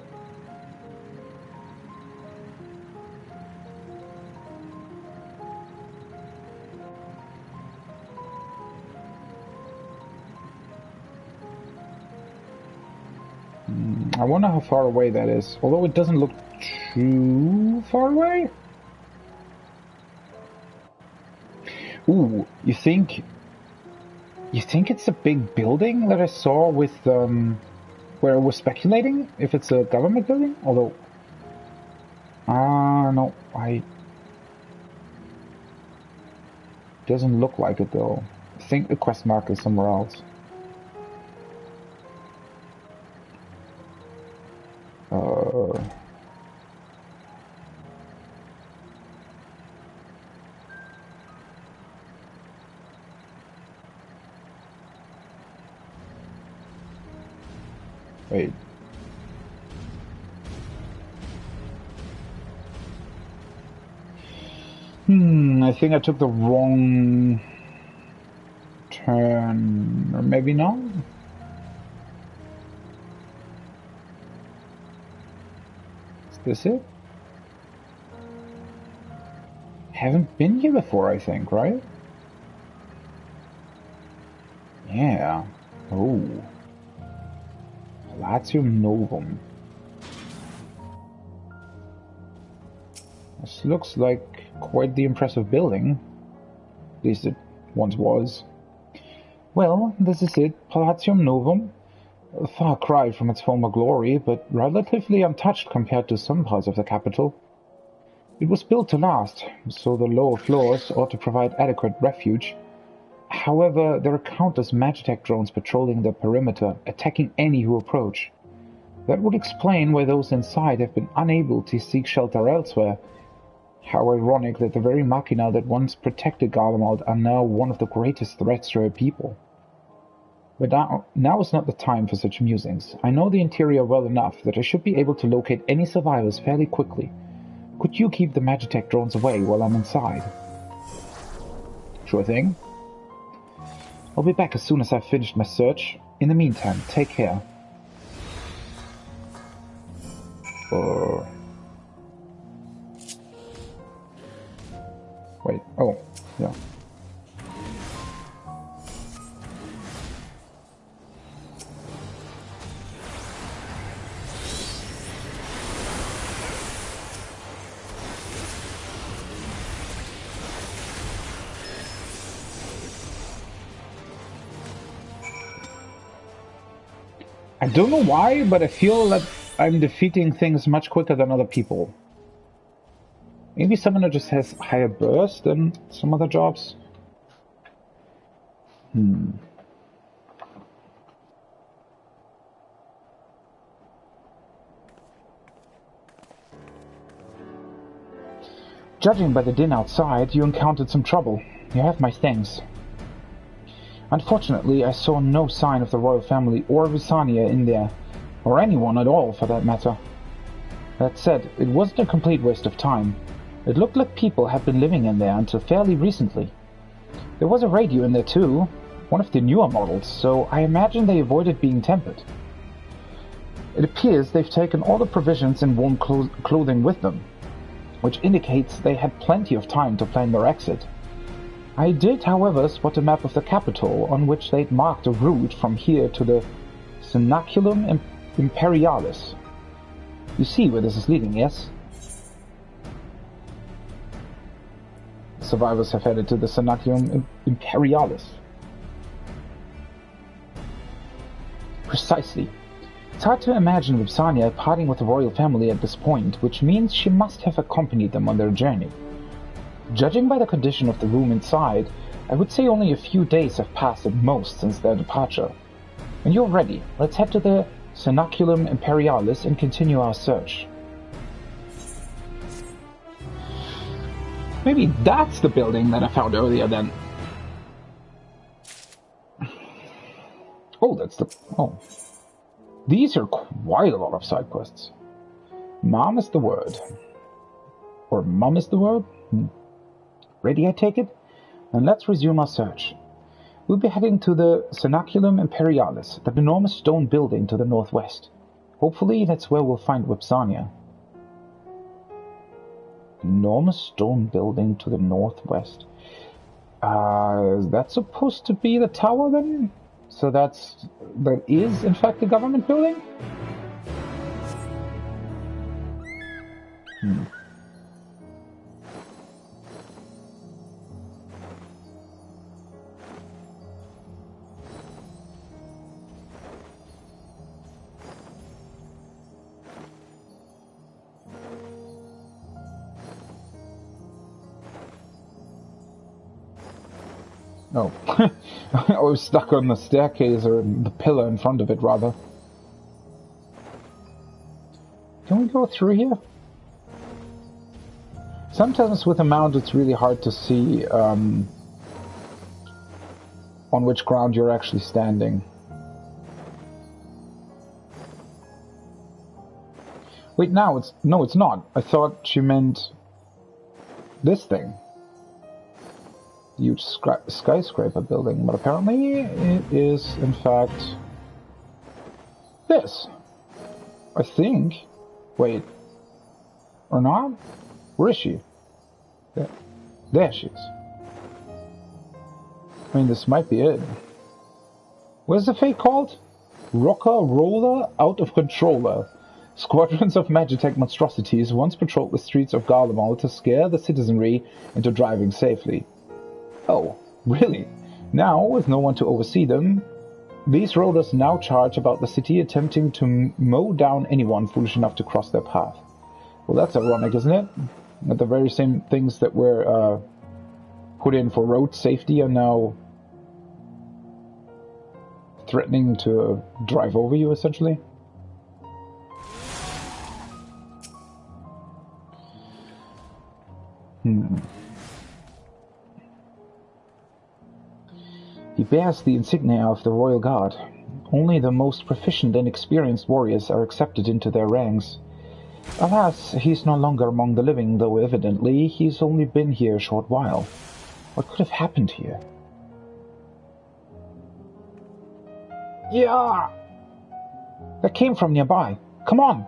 I wonder how far away that is, although it doesn't look too far away. Ooh, you think it's a big building that I saw with, where I was speculating if it's a government building? Although, no, doesn't look like it though. I think the quest mark is somewhere else. Wait. I think I took the wrong turn, or maybe not? Is this it? Haven't been here before, I think, right? Yeah. Oh. Palatium Novum. This looks like quite the impressive building. At least it once was. Well, this is it, Palatium Novum. A far cry from its former glory, but relatively untouched compared to some parts of the capital. It was built to last, so the lower floors ought to provide adequate refuge. However, there are countless Magitech drones patrolling the perimeter, attacking any who approach. That would explain why those inside have been unable to seek shelter elsewhere. How ironic that the very machina that once protected Garlemald are now one of the greatest threats to her people. But now is not the time for such musings. I know the interior well enough that I should be able to locate any survivors fairly quickly. Could you keep the Magitech drones away while I'm inside? Sure thing. I'll be back as soon as I've finished my search. In the meantime, take care. Wait, oh, yeah. I don't know why, but I feel that I'm defeating things much quicker than other people. Maybe Summoner just has higher burst than some other jobs? Judging by the din outside, you encountered some trouble. You have my thanks. Unfortunately, I saw no sign of the royal family or Visania in there, or anyone at all for that matter. That said, it wasn't a complete waste of time. It looked like people had been living in there until fairly recently. There was a radio in there too, one of the newer models, so I imagine they avoided being tempered. It appears they've taken all the provisions and warm clothing with them, which indicates they had plenty of time to plan their exit. I did, however, spot a map of the capital on which they'd marked a route from here to the Cenaculum Imperialis. You see where this is leading, yes? Survivors have headed to the Cenaculum Imperialis. Precisely. It's hard to imagine Vipsania parting with the royal family at this point, which means she must have accompanied them on their journey. Judging by the condition of the room inside, I would say only a few days have passed at most since their departure. When you're ready, let's head to the Cenaculum Imperialis and continue our search. Maybe that's the building that I found earlier then. Oh, that's the... oh. These are quite a lot of side quests. Mom is the word. Or mum is the word? Ready, I take it? Then let's resume our search. We'll be heading to the Cenaculum Imperialis, that enormous stone building to the northwest. Hopefully that's where we'll find Vipsania. Enormous stone building to the northwest. Is that supposed to be the tower then? So that is in fact the government building? Oh, I was stuck on the staircase, or the pillar in front of it, rather. Can we go through here? Sometimes with a mount it's really hard to see on which ground you're actually standing. Wait, no, it's not. I thought she meant this thing. Huge skyscraper building, but apparently it is, in fact, this. I think. Wait. Or not? Where is she? There she is. I mean, this might be it. What's the fate called? Rocker Roller Out of Controller. Squadrons of Magitech monstrosities once patrolled the streets of Garlemald to scare the citizenry into driving safely. Oh, really? Now, with no one to oversee them, these rovers now charge about the city, attempting to mow down anyone foolish enough to cross their path. Well, that's ironic, isn't it? That the very same things that were put in for road safety are now threatening to drive over you, essentially. He bears the insignia of the Royal Guard. Only the most proficient and experienced warriors are accepted into their ranks. Alas, he's no longer among the living, though evidently he's only been here a short while. What could have happened here? Yeah! That came from nearby. Come on!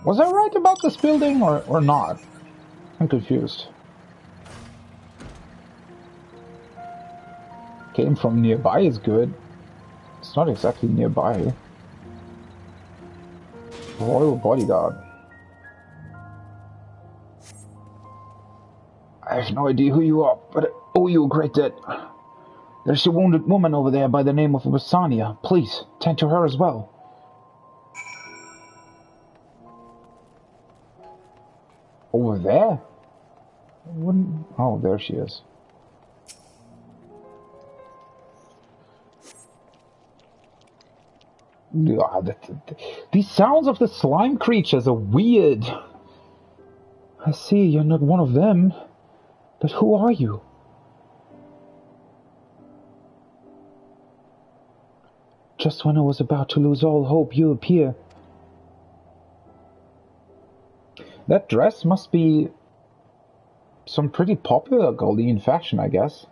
Was I right about this building or not? I'm confused. Came from nearby is good. It's not exactly nearby. Royal Bodyguard. I have no idea who you are, but I owe you a great debt. There's a wounded woman over there by the name of Lasania. Please, tend to her as well. Over there? Oh, there she is. These sounds of the slime creatures are weird. I see you're not one of them, but who are you? Just when I was about to lose all hope, you appear. That dress must be some pretty popular Galdian fashion, I guess.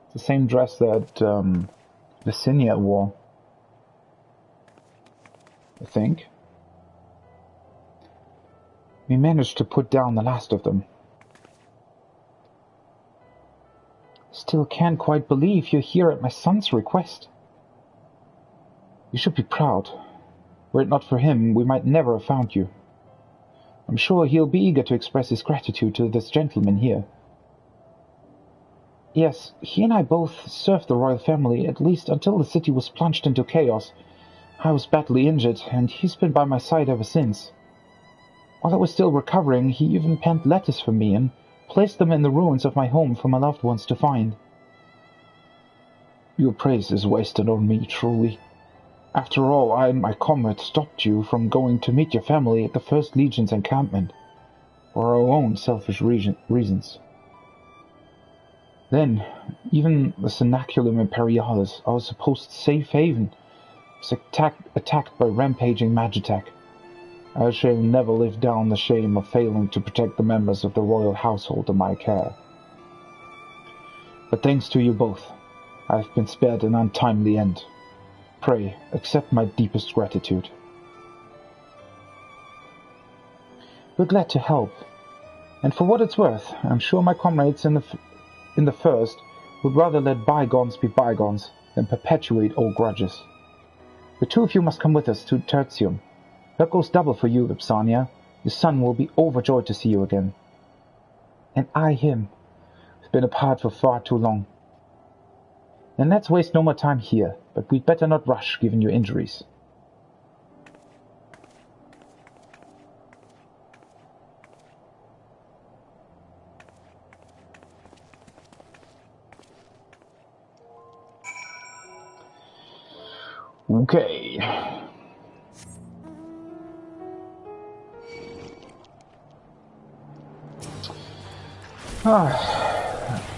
It's the same dress that Vicinia wore, I think. We managed to put down the last of them. Still can't quite believe you're here at my son's request. You should be proud. Were it not for him, we might never have found you. I'm sure he'll be eager to express his gratitude to this gentleman here. Yes, he and I both served the royal family, at least until the city was plunged into chaos. I was badly injured, and he's been by my side ever since. While I was still recovering, he even penned letters for me and placed them in the ruins of my home for my loved ones to find. Your praise is wasted on me, truly. After all, I and my comrade stopped you from going to meet your family at the First Legion's encampment, for our own selfish reasons. Then, even the Cenaculum Imperialis, our supposed safe haven, was attacked by rampaging Magitech. I shall never live down the shame of failing to protect the members of the royal household in my care. But thanks to you both, I have been spared an untimely end. Pray, accept my deepest gratitude. We're glad to help, and for what it's worth, I'm sure my comrades in the First would rather let bygones be bygones than perpetuate old grudges. The two of you must come with us to Tertium. That goes double for you, Ipsania. Your son will be overjoyed to see you again. And I him. We've been apart for far too long. And let's waste no more time here, but we'd better not rush given your injuries. Okay.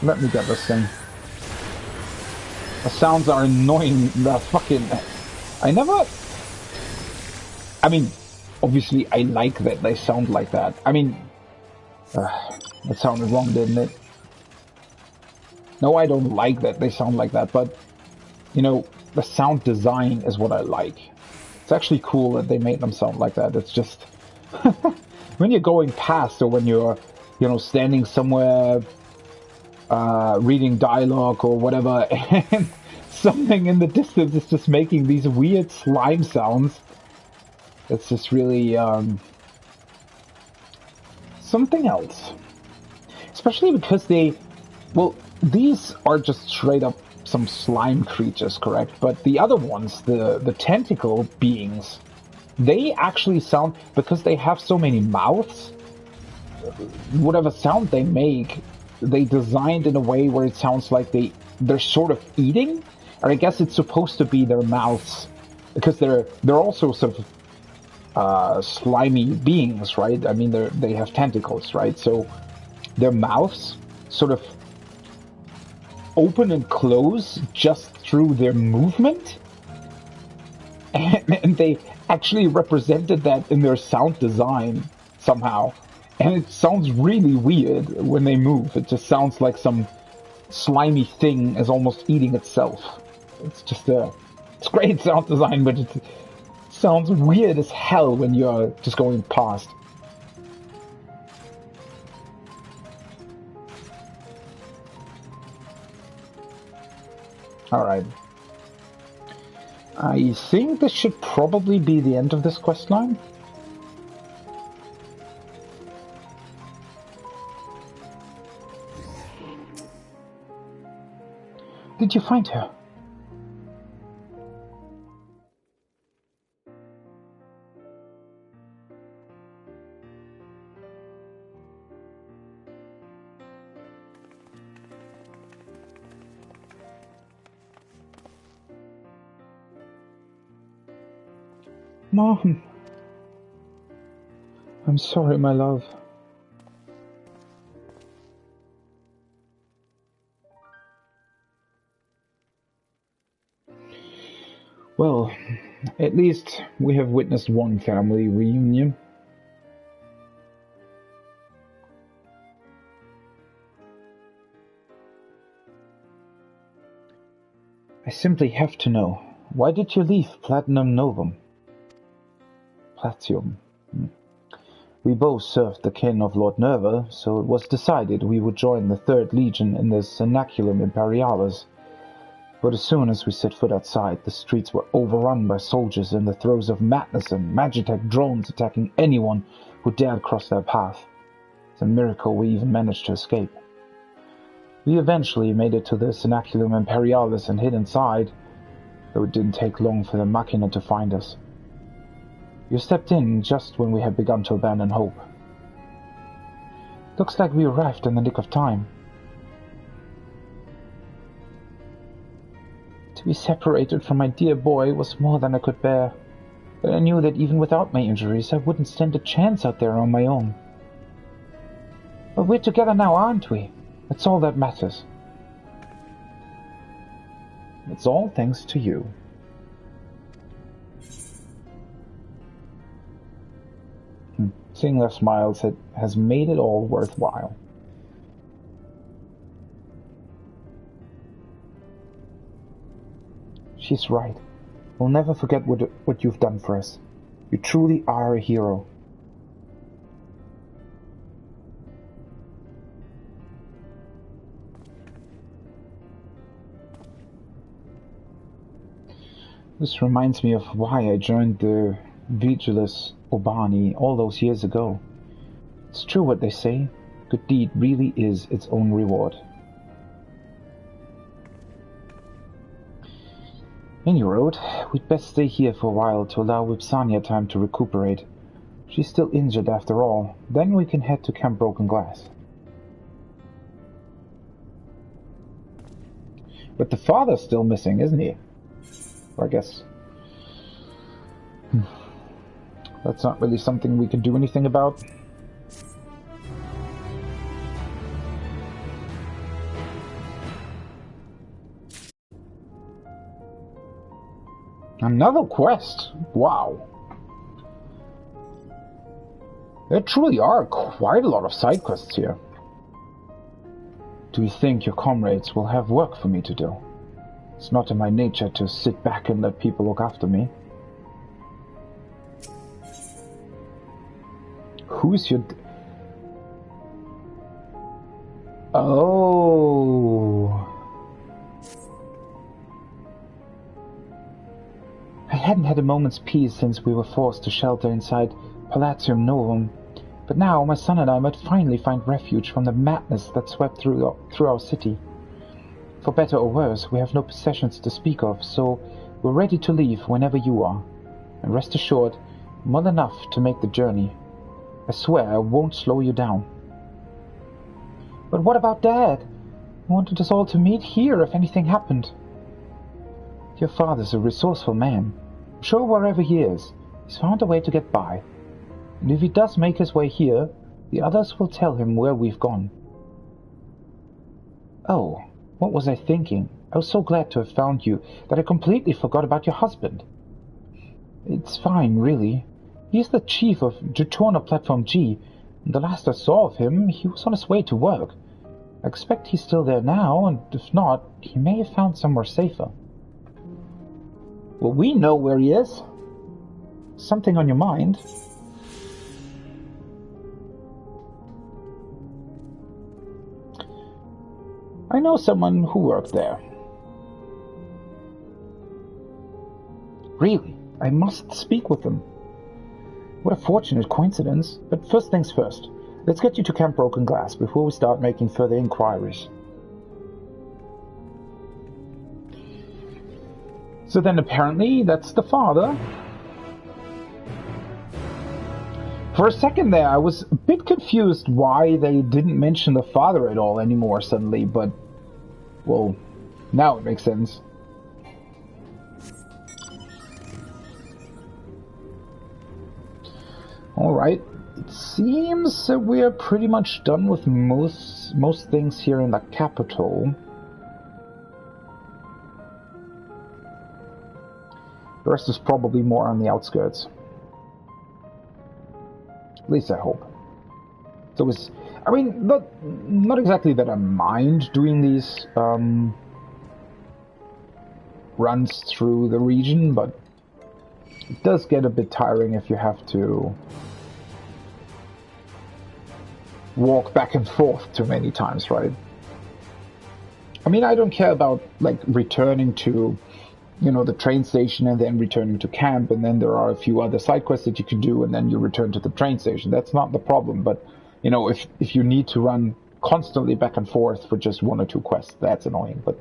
Let me get this thing. The sounds are annoying. The fucking... I mean, obviously I like that they sound like that. I mean... that sounded wrong, didn't it? No, I don't like that they sound like that, but... You know, the sound design is what I like. It's actually cool that they made them sound like that. It's just... when you're going past, or when you're, you know, standing somewhere... reading dialogue or whatever, and something in the distance is just making these weird slime sounds. It's just really something else. Especially because they... Well, these are just straight up some slime creatures, correct? But the other ones, the tentacle beings, they actually sound... Because they have so many mouths, whatever sound they make, they designed in a way where it sounds like they're sort of eating? Or I guess it's supposed to be their mouths. Because they're also sort of slimy beings, right? I mean, they have tentacles, right? So their mouths sort of open and close just through their movement. And they actually represented that in their sound design somehow. And it sounds really weird when they move. It just sounds like some slimy thing is almost eating itself. It's just it's great sound design, but it sounds weird as hell when you're just going past. Alright. I think this should probably be the end of this questline. Did you find her? Mom. I'm sorry, my love. Well, at least we have witnessed one family reunion. I simply have to know, why did you leave Platinum Novum? Platinum. We both served the kin of Lord Nerva, so it was decided we would join the 3rd Legion in the Cenaculum Imperialis. But as soon as we set foot outside, the streets were overrun by soldiers in the throes of madness and Magitech drones attacking anyone who dared cross their path. It's a miracle we even managed to escape. We eventually made it to the Cenaculum Imperialis and hid inside, though it didn't take long for the Machina to find us. You stepped in just when we had begun to abandon hope. Looks like we arrived in the nick of time. To be separated from my dear boy was more than I could bear, but I knew that even without my injuries I wouldn't stand a chance out there on my own. But we're together now, aren't we? That's all that matters. It's all thanks to you. Seeing their smiles has made it all worthwhile. She's right. We'll never forget what you've done for us. You truly are a hero. This reminds me of why I joined the Vigilis Urbani all those years ago. It's true what they say. Good deed really is its own reward. Any road, we'd best stay here for a while to allow Vipsania time to recuperate. She's still injured after all. Then we can head to Camp Broken Glass. But the father's still missing, isn't he? Or I guess... That's not really something we can do anything about. Another quest? Wow. There truly are quite a lot of side quests here. Do you think your comrades will have work for me to do? It's not in my nature to sit back and let people look after me. Who's your... Oh... I hadn't had a moment's peace since we were forced to shelter inside Palatium Novum, But now my son and I might finally find refuge from the madness that swept through our city. For better or worse, we have no possessions to speak of, so we're ready to leave whenever you are. And rest assured, more than enough to make the journey. I swear I won't slow you down. But what about Dad? He wanted us all to meet here if anything happened. Your father's a resourceful man. I'm sure wherever he is, he's found a way to get by. And if he does make his way here, the others will tell him where we've gone. Oh, what was I thinking? I was so glad to have found you that I completely forgot about your husband. It's fine, really. He's the chief of Jutorna Platform G, and the last I saw of him, he was on his way to work. I expect he's still there now, and if not, he may have found somewhere safer. Well, we know where he is. Something on your mind? I know someone who worked there. Really? I must speak with them. What a fortunate coincidence. But first things first. Let's get you to Camp Broken Glass before we start making further inquiries. So then apparently that's the father. For a second there, I was a bit confused why they didn't mention the father at all anymore suddenly, but, well, now it makes sense. Alright, it seems that we are pretty much done with most things here in the capital. The rest is probably more on the outskirts. At least I hope. So it's, I mean, not exactly that I mind doing these runs through the region, but it does get a bit tiring if you have to walk back and forth too many times, right? I mean, I don't care about, like, returning to, you know, the train station and then returning to camp, and then there are a few other side quests that you can do, and then you return to the train station. That's not the problem, but, you know, if you need to run constantly back and forth for just one or two quests, that's annoying, but,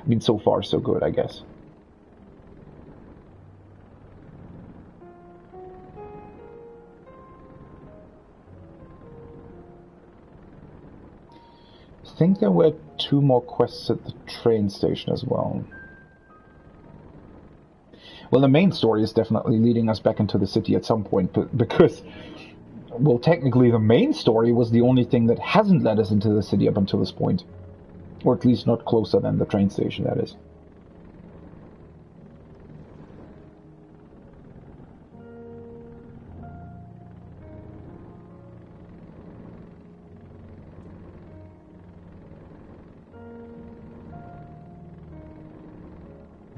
I mean, so far so good, I guess. I think there were 2 more quests at the train station as well. Well, the main story is definitely leading us back into the city at some point, but because, well, technically the main story was the only thing that hasn't led us into the city up until this point. Or at least not closer than the train station, that is.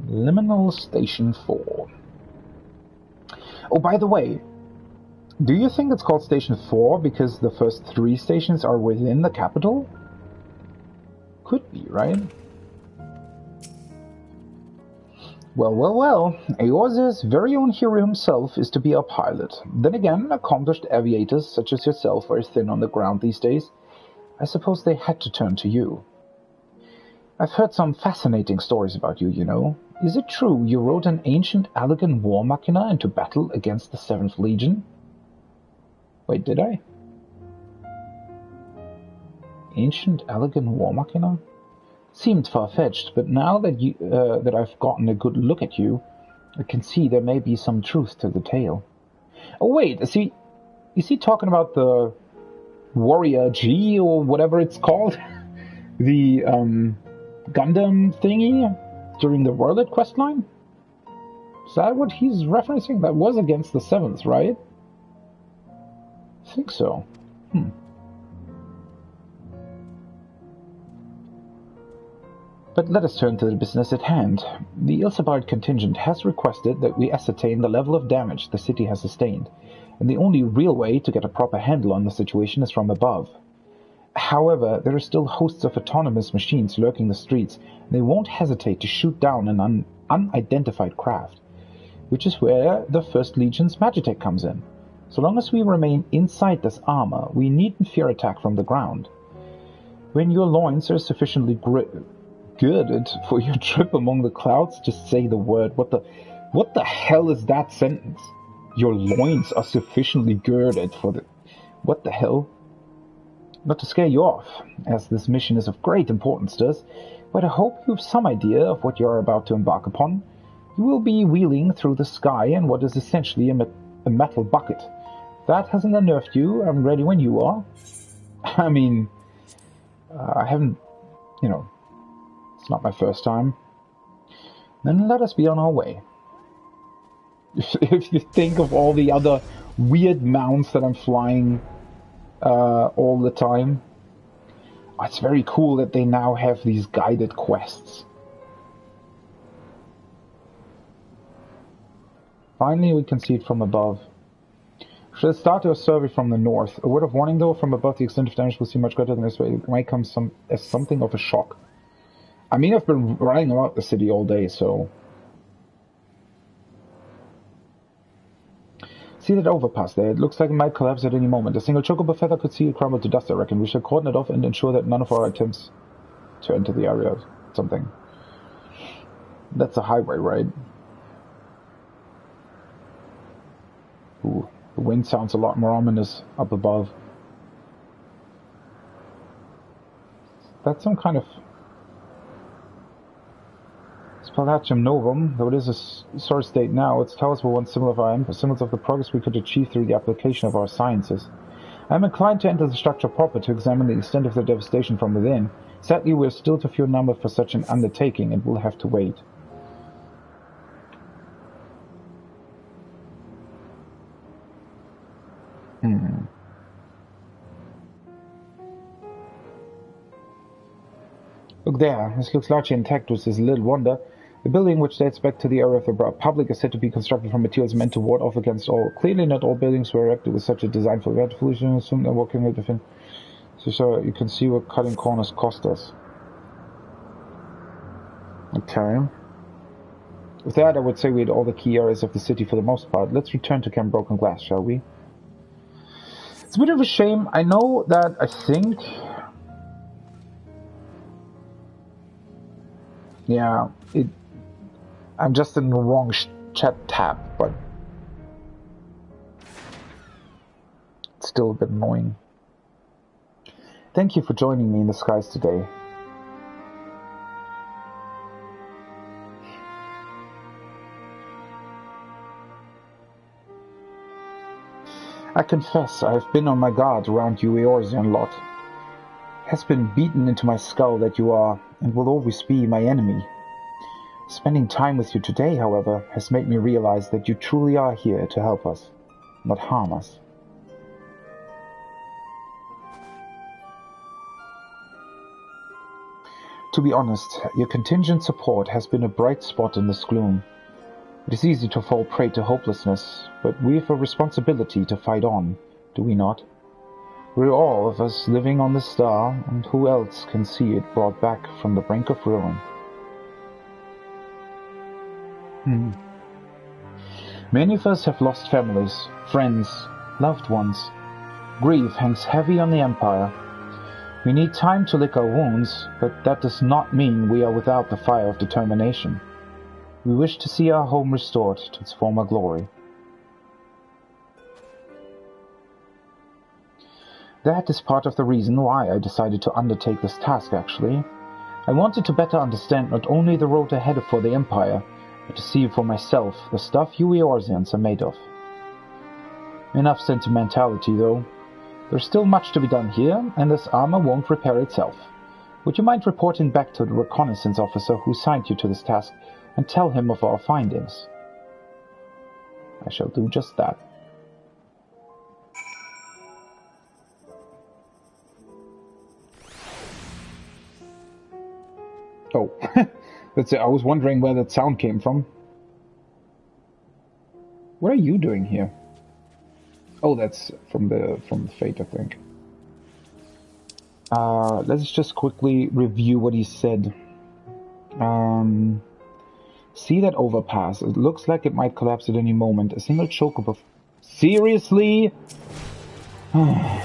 Liminal Station 4. Oh, by the way, do you think it's called Station 4 because the first 3 stations are within the capital? Could be, right? Well. Eorze's very own hero himself is to be our pilot. Then again, accomplished aviators such as yourself are thin on the ground these days. I suppose they had to turn to you. I've heard some fascinating stories about you, you know. Is it true you rode an ancient Allegan war machina into battle against the 7th Legion? Wait, did I? Ancient Allegan war machina? Seemed far-fetched, but now that that I've gotten a good look at you, I can see there may be some truth to the tale. Oh wait, is he talking about the Warrior G or whatever it's called? The Gundam thingy during the World questline? Is that what he's referencing? That was against the 7th, right? I think so. But let us turn to the business at hand. The Ilsabard contingent has requested that we ascertain the level of damage the city has sustained, and the only real way to get a proper handle on the situation is from above. However, there are still hosts of autonomous machines lurking the streets, and they won't hesitate to shoot down an unidentified craft, which is where the 1st Legion's Magitech comes in. So long as we remain inside this armor, we needn't fear attack from the ground. When your loins are sufficiently girded for your trip among the clouds, just say the word. What the hell is that sentence? Your loins are sufficiently girded for the... What the hell? Not to scare you off, as this mission is of great importance to us, but I hope you have some idea of what you are about to embark upon. You will be wheeling through the sky in what is essentially a metal bucket. If that hasn't unnerved you, I'm ready when you are. I mean, I haven't, it's not my first time. Then let us be on our way. If you think of all the other weird mounts that I'm flying all the time, it's very cool that they now have these guided quests. Finally, we can see it from above. Should I start our survey from the north? A word of warning, though, from above the extent of damage will seem much greater than this way. It might come as something of a shock. I mean, I've been running about the city all day, so... See that overpass there? It looks like it might collapse at any moment. A single chocobo feather could see it crumble to dust, I reckon. We should cordon it off and ensure that none of our attempts to enter the area or something. That's a highway, right? Ooh, the wind sounds a lot more ominous up above. That's some kind of... Spalacium Novum, though it is a sore state now, its towers were once symbols of the progress we could achieve through the application of our sciences. I am inclined to enter the structure proper to examine the extent of the devastation from within. Sadly, we are still too few in number for such an undertaking, and will have to wait. Look there, this looks largely intact, which is a little wonder. The building, which dates back to the era of the Republic, is said to be constructed from materials meant to ward off against all. Clearly not all buildings were erected with such a design for that. Foolish and assume they're working with different. So you can see what cutting corners cost us. Okay. With that, I would say we had all the key areas of the city for the most part. Let's return to Camp Broken Glass, shall we? It's a bit of a shame. I know that I think... Yeah, I'm just in the wrong chat tab, but it's still a bit annoying. Thank you for joining me in the skies today. I confess I have been on my guard around you Eorzean lot. It has been beaten into my skull that you are, and will always be, my enemy. Spending time with you today, however, has made me realize that you truly are here to help us, not harm us. To be honest, your contingent support has been a bright spot in this gloom. It is easy to fall prey to hopelessness, but we have a responsibility to fight on, do we not? We're all of us living on this star, and who else can see it brought back from the brink of ruin? Many of us have lost families, friends, loved ones. Grief hangs heavy on the Empire. We need time to lick our wounds, but that does not mean we are without the fire of determination. We wish to see our home restored to its former glory. That is part of the reason why I decided to undertake this task, actually. I wanted to better understand not only the road ahead for the Empire, but to see for myself the stuff you Eorzeans are made of. Enough sentimentality, though. There's still much to be done here, and this armor won't repair itself. Would you mind reporting back to the reconnaissance officer who signed you to this task, and tell him of our findings? I shall do just that. Oh, that's it. I was wondering where that sound came from. What are you doing here? Oh, that's from the Fate, I think. Let's just quickly review what he said. See that overpass? It looks like it might collapse at any moment. A single chocobo Seriously? I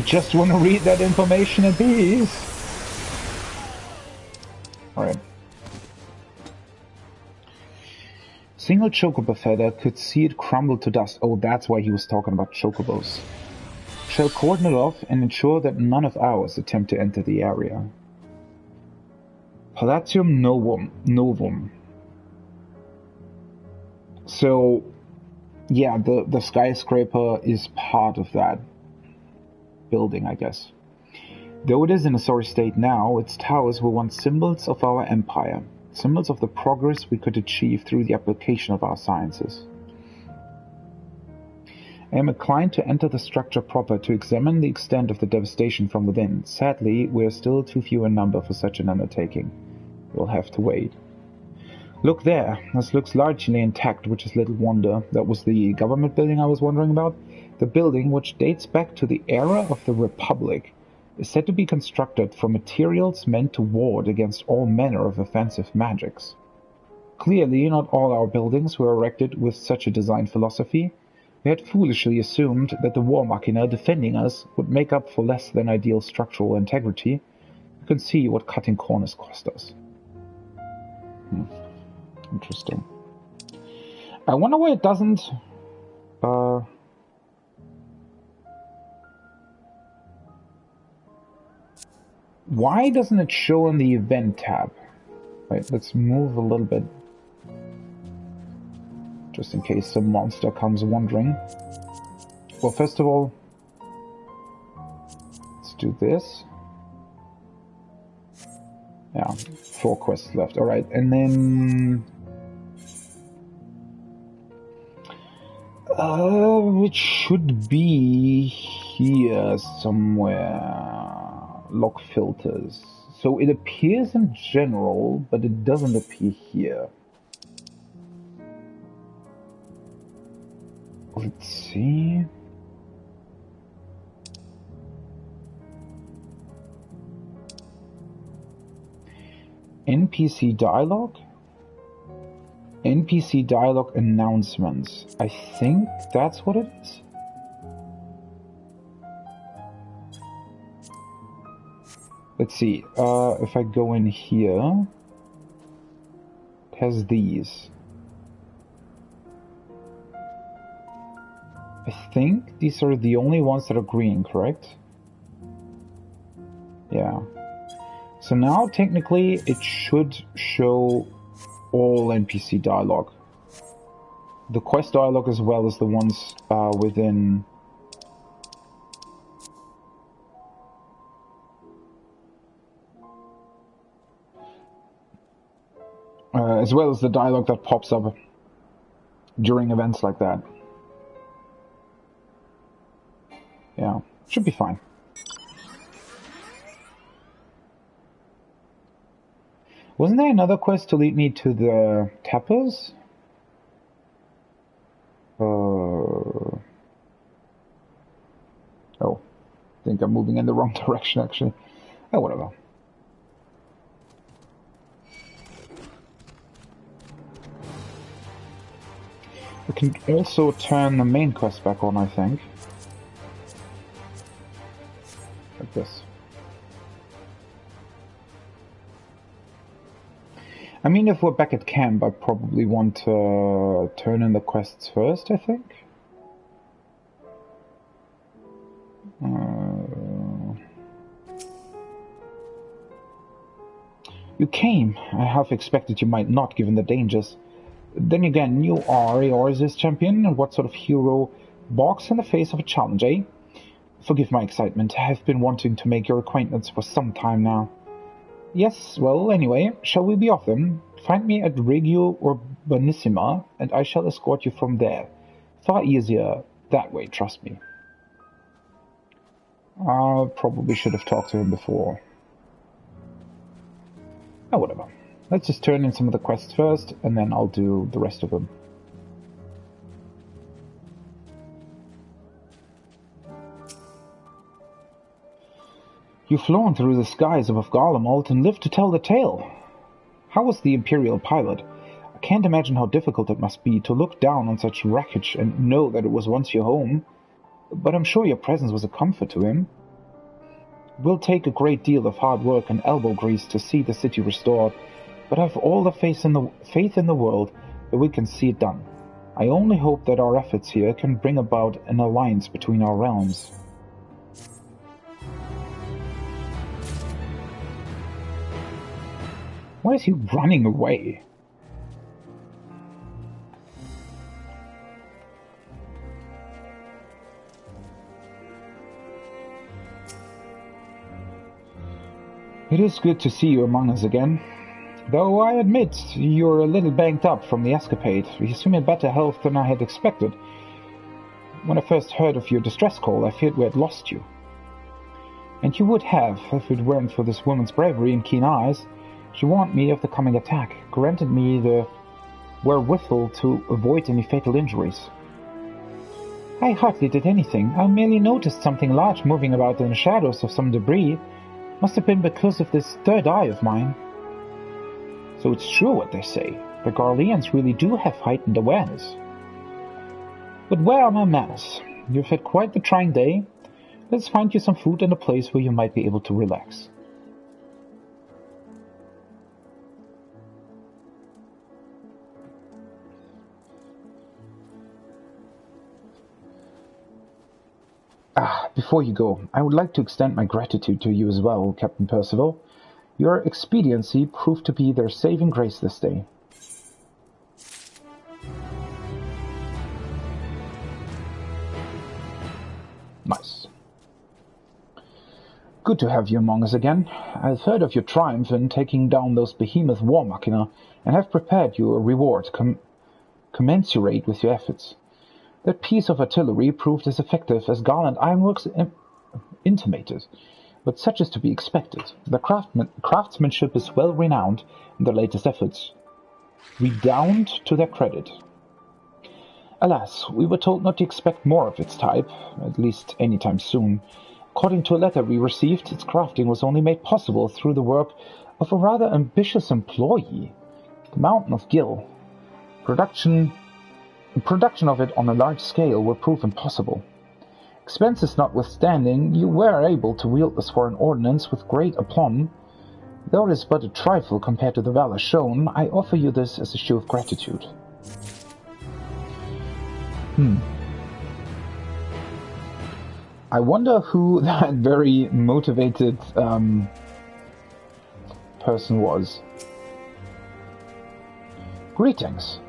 just want to read that information in peace. Alright. Single chocobo feather, could see it crumble to dust. Oh, that's why he was talking about chocobos. Shall cordon it off and ensure that none of ours attempt to enter the area. Palatium Novum. So, yeah, the skyscraper is part of that building, I guess. Though it is in a sorry state now, its towers were once symbols of our empire, symbols of the progress we could achieve through the application of our sciences. I am inclined to enter the structure proper to examine the extent of the devastation from within. Sadly, we are still too few in number for such an undertaking. We'll have to wait. Look there, this looks largely intact, which is little wonder. That was the government building I was wondering about. The building, which dates back to the era of the Republic, is said to be constructed from materials meant to ward against all manner of offensive magics. Clearly, not all our buildings were erected with such a design philosophy. We had foolishly assumed that the war machina defending us would make up for less than ideal structural integrity. You can see what cutting corners cost us. Interesting. I wonder why it doesn't... Why doesn't it show in the event tab? Wait, let's move a little bit. Just in case some monster comes wandering. Well, first of all, let's do this. Yeah, 4 quests left. Alright, and then... it should be here somewhere. Lock filters. So it appears in general, but it doesn't appear here. Let's see. NPC dialogue? NPC dialogue announcements. I think that's what it is. Let's see. If I go in here, it has these. I think these are the only ones that are green, correct? Yeah. So now, technically, it should show all NPC dialogue. The quest dialogue as well as the ones within... as well as the dialogue that pops up during events like that. Yeah, should be fine. Wasn't there another quest to lead me to the tappers? Oh, I think I'm moving in the wrong direction actually. Oh, whatever. We can also turn the main quest back on, I think. Like this. I mean, if we're back at camp, I probably want to turn in the quests first, I think. You came. I half expected you might not, given the dangers. Then again, you are a Orzis champion, and what sort of hero balks in the face of a challenge, eh? Forgive my excitement. I have been wanting to make your acquaintance for some time now. Yes, well, anyway, shall we be off then? Find me at Regio Urbanissima, and I shall escort you from there. Far easier that way, trust me. I probably should have talked to him before. Oh, whatever. Let's just turn in some of the quests first, and then I'll do the rest of them. You've flown through the skies above Garlemald and lived to tell the tale. How was the Imperial pilot? I can't imagine how difficult it must be to look down on such wreckage and know that it was once your home, but I'm sure your presence was a comfort to him. It will take a great deal of hard work and elbow grease to see the city restored, but I have all the faith in the world that we can see it done. I only hope that our efforts here can bring about an alliance between our realms. Why is he running away? It is good to see you among us again. Though I admit you're a little banged up from the escapade. You seem in better health than I had expected. When I first heard of your distress call, I feared we had lost you. And you would have, if it weren't for this woman's bravery and keen eyes. She warned me of the coming attack, granted me the wherewithal to avoid any fatal injuries. I hardly did anything. I merely noticed something large moving about in the shadows of some debris. Must have been because of this third eye of mine. So it's true what they say. The Garleans really do have heightened awareness. But where are my manners? You've had quite the trying day. Let's find you some food and a place where you might be able to relax. Before you go, I would like to extend my gratitude to you as well, Captain Percival. Your expediency proved to be their saving grace this day. Nice. Good to have you among us again. I've heard of your triumph in taking down those behemoth war machina, and have prepared you a reward commensurate with your efforts. That piece of artillery proved as effective as Garland Ironworks intimated, but such is to be expected. The craftsmanship is well renowned, and their latest efforts redound to their credit. Alas, we were told not to expect more of its type, at least anytime soon. According to a letter we received, its crafting was only made possible through the work of a rather ambitious employee, the Mountain of Gil. Production of it on a large scale would prove impossible. Expenses notwithstanding, you were able to wield this foreign ordnance with great aplomb. Though it is but a trifle compared to the valor shown, I offer you this as a show of gratitude. I wonder who that very motivated person was. Greetings.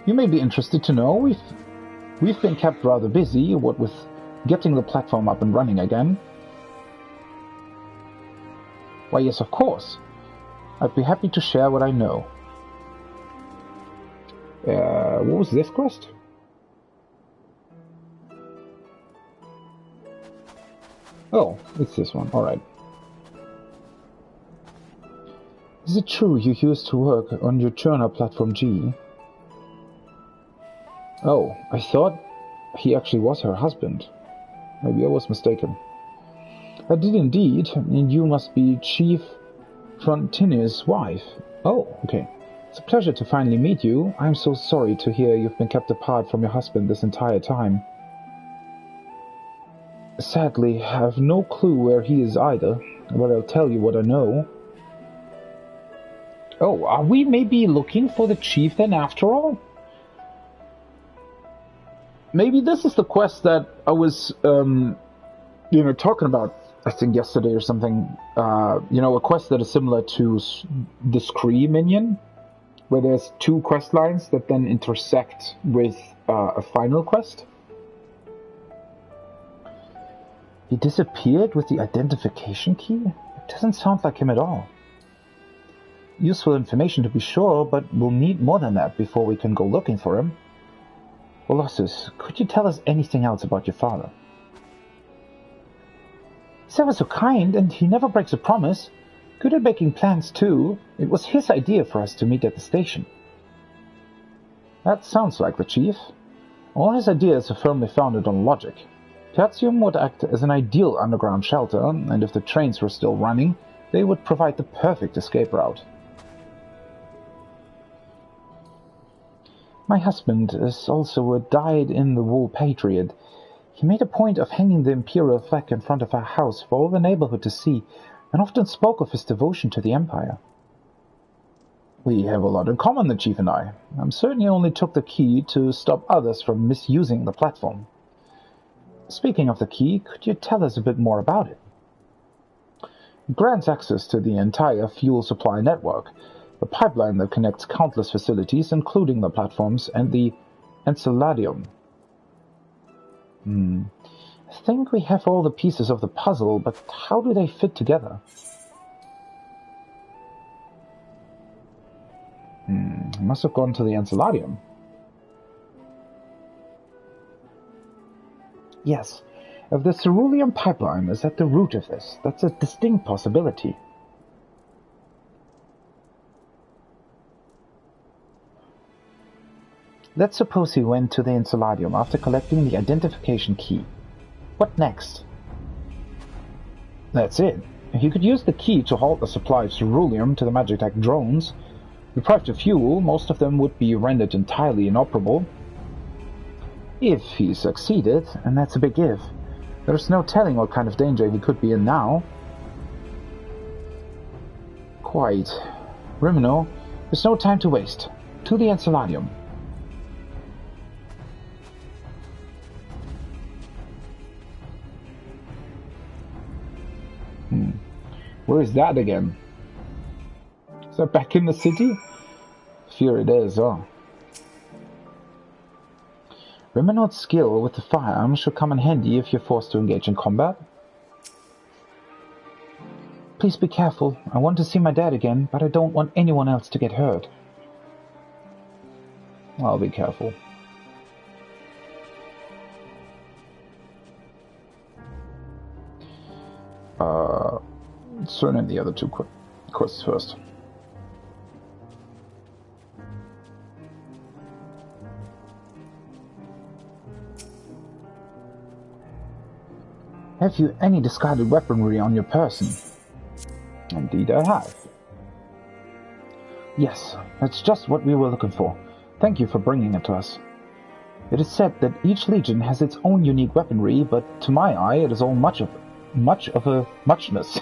You may be interested to know we've been kept rather busy, what with getting the platform up and running again. Why, yes, of course. I'd be happy to share what I know. What was this quest? Oh, it's this one, alright. Is it true you used to work on your Turner Platform G? Oh, I thought he actually was her husband. Maybe I was mistaken. I did indeed, and you must be Chief Frontini's wife. Oh, okay. It's a pleasure to finally meet you. I'm so sorry to hear you've been kept apart from your husband this entire time. Sadly, I have no clue where he is either, but I'll tell you what I know. Oh, are we maybe looking for the chief then after all? Maybe this is the quest that I was, talking about, I think yesterday or something. A quest that is similar to the Scree minion, where there's two quest lines that then intersect with a final quest. He disappeared with the identification key? It doesn't sound like him at all. Useful information to be sure, but we'll need more than that before we can go looking for him. Colossus, could you tell us anything else about your father? He's ever so kind, and he never breaks a promise. Good at making plans, too. It was his idea for us to meet at the station. That sounds like the chief. All his ideas are firmly founded on logic. Tertium would act as an ideal underground shelter, and if the trains were still running, they would provide the perfect escape route. My husband is also a dyed-in-the-wool patriot. He made a point of hanging the Imperial flag in front of our house for all the neighborhood to see, and often spoke of his devotion to the Empire. We have a lot in common, the Chief and I. I'm certain he only took the key to stop others from misusing the platform. Speaking of the key, could you tell us a bit more about it? It grants access to the entire fuel supply network, the pipeline that connects countless facilities, including the platforms and the Enceladium. I think we have all the pieces of the puzzle, but how do they fit together? I must have gone to the Enceladium. Yes, if the cerulean pipeline is at the root of this, that's a distinct possibility. Let's suppose he went to the Enceladium after collecting the identification key. What next? That's it. He could use the key to halt the supply of ceruleum to the Magitech drones. Deprived of fuel, most of them would be rendered entirely inoperable. If he succeeded, and that's a big if, there's no telling what kind of danger he could be in now. Quite. Rimino, there's no time to waste. To the Enceladium. Where is that again? Is that back in the city? Fear it is, oh. Rimino's skill with the firearm should come in handy if you're forced to engage in combat. Please be careful. I want to see my dad again, but I don't want anyone else to get hurt. I'll be careful. Let's turn in the other two quests first. Have you any discarded weaponry on your person? Indeed I have. Yes, that's just what we were looking for. Thank you for bringing it to us. It is said that each legion has its own unique weaponry, but to my eye it is all much of a muchness.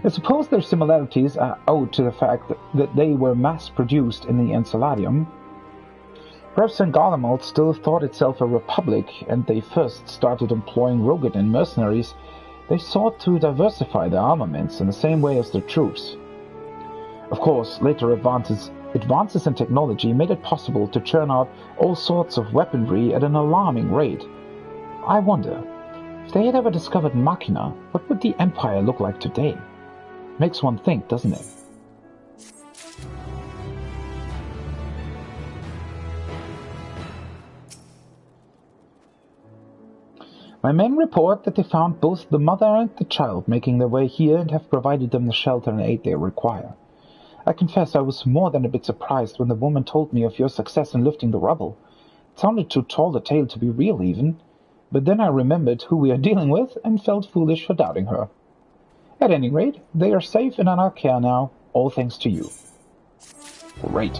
I suppose their similarities are owed to the fact that they were mass-produced in the Enceladium. Perhaps when Garlemald still thought itself a republic and they first started employing Roegadyn mercenaries, they sought to diversify their armaments in the same way as their troops. Of course, later advances in technology made it possible to churn out all sorts of weaponry at an alarming rate. I wonder, if they had ever discovered Machina, what would the Empire look like today? Makes one think, doesn't it? My men report that they found both the mother and the child making their way here and have provided them the shelter and aid they require. I confess I was more than a bit surprised when the woman told me of your success in lifting the rubble. It sounded too tall a tale to be real even, but then I remembered who we are dealing with and felt foolish for doubting her. At any rate, they are safe and in our care now, all thanks to you. Great.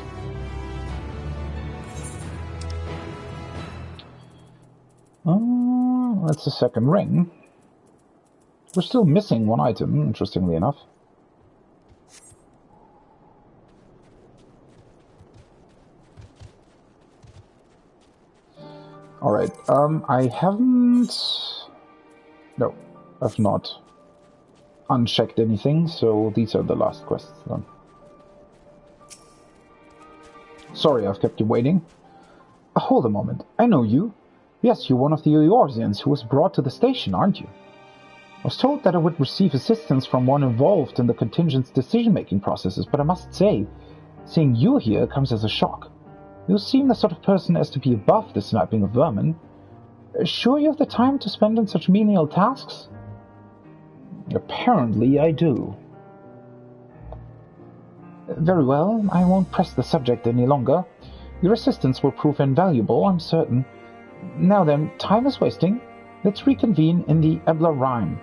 That's the second ring. We're still missing one item, interestingly enough. Alright, I haven't... No, I've not unchecked anything, so these are the last quests then. Sorry I've kept you waiting. Hold a moment, I know you. Yes, you're one of the Eorzeans who was brought to the station, aren't you? I was told that I would receive assistance from one involved in the contingent's decision-making processes, but I must say, seeing you here comes as a shock. You seem the sort of person as to be above the sniping of vermin. Sure you have the time to spend on such menial tasks? Apparently I do. Very well, I won't press the subject any longer. Your assistance will prove invaluable, I'm certain. Now then, time is wasting. Let's reconvene in the Ebla Rhyme,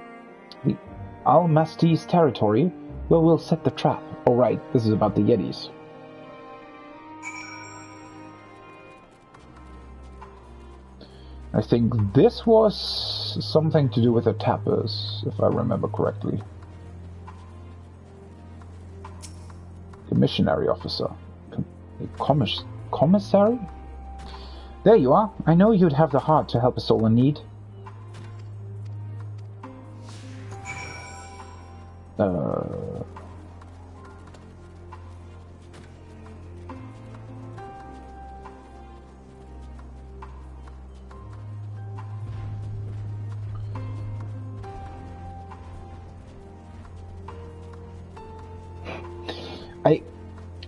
the Almastis territory, where we'll set the trap. Oh, right, this is about the Yetis. I think this was something to do with the tappers, if I remember correctly. The missionary officer. Commissary? There you are. I know you'd have the heart to help a soul in need.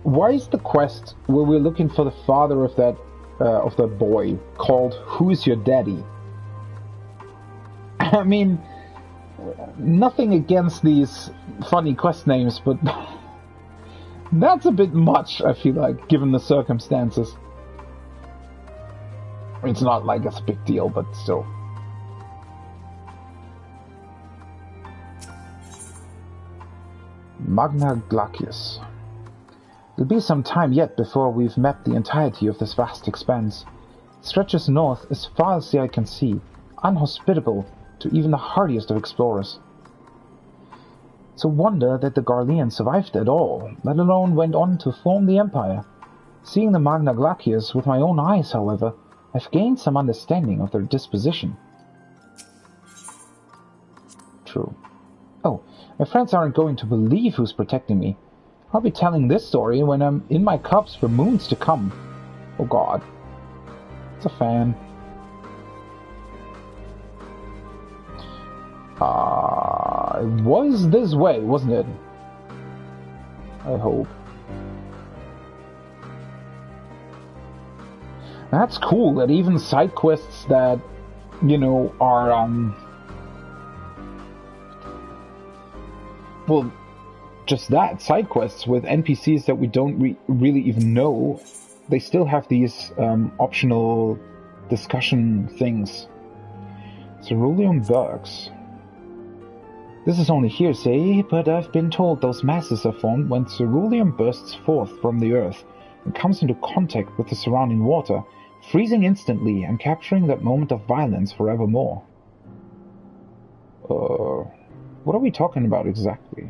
Why is the quest where we're looking for the father of that boy called "Who's Your Daddy"? I mean, nothing against these funny quest names, but that's a bit much, I feel like, given the circumstances. It's not like it's a big deal, but still. Magna Glacius. It'll be some time yet before we've mapped the entirety of this vast expanse. It stretches north as far as the eye can see, unhospitable to even the hardiest of explorers. It's a wonder that the Garleans survived at all, let alone went on to form the Empire. Seeing the Magna Glacius with my own eyes, however, I've gained some understanding of their disposition. True. Oh, my friends aren't going to believe who's protecting me. I'll be telling this story when I'm in my cups for moons to come. Oh god. It's a fan. It was this way, wasn't it? I hope. That's cool that even side quests that, you know, are, well, just that, side quests with NPCs that we don't really even know, they still have these optional discussion things. Cerulean Bergs. This is only hearsay, but I've been told those masses are formed when ceruleum bursts forth from the earth and comes into contact with the surrounding water, freezing instantly and capturing that moment of violence forevermore. What are we talking about exactly?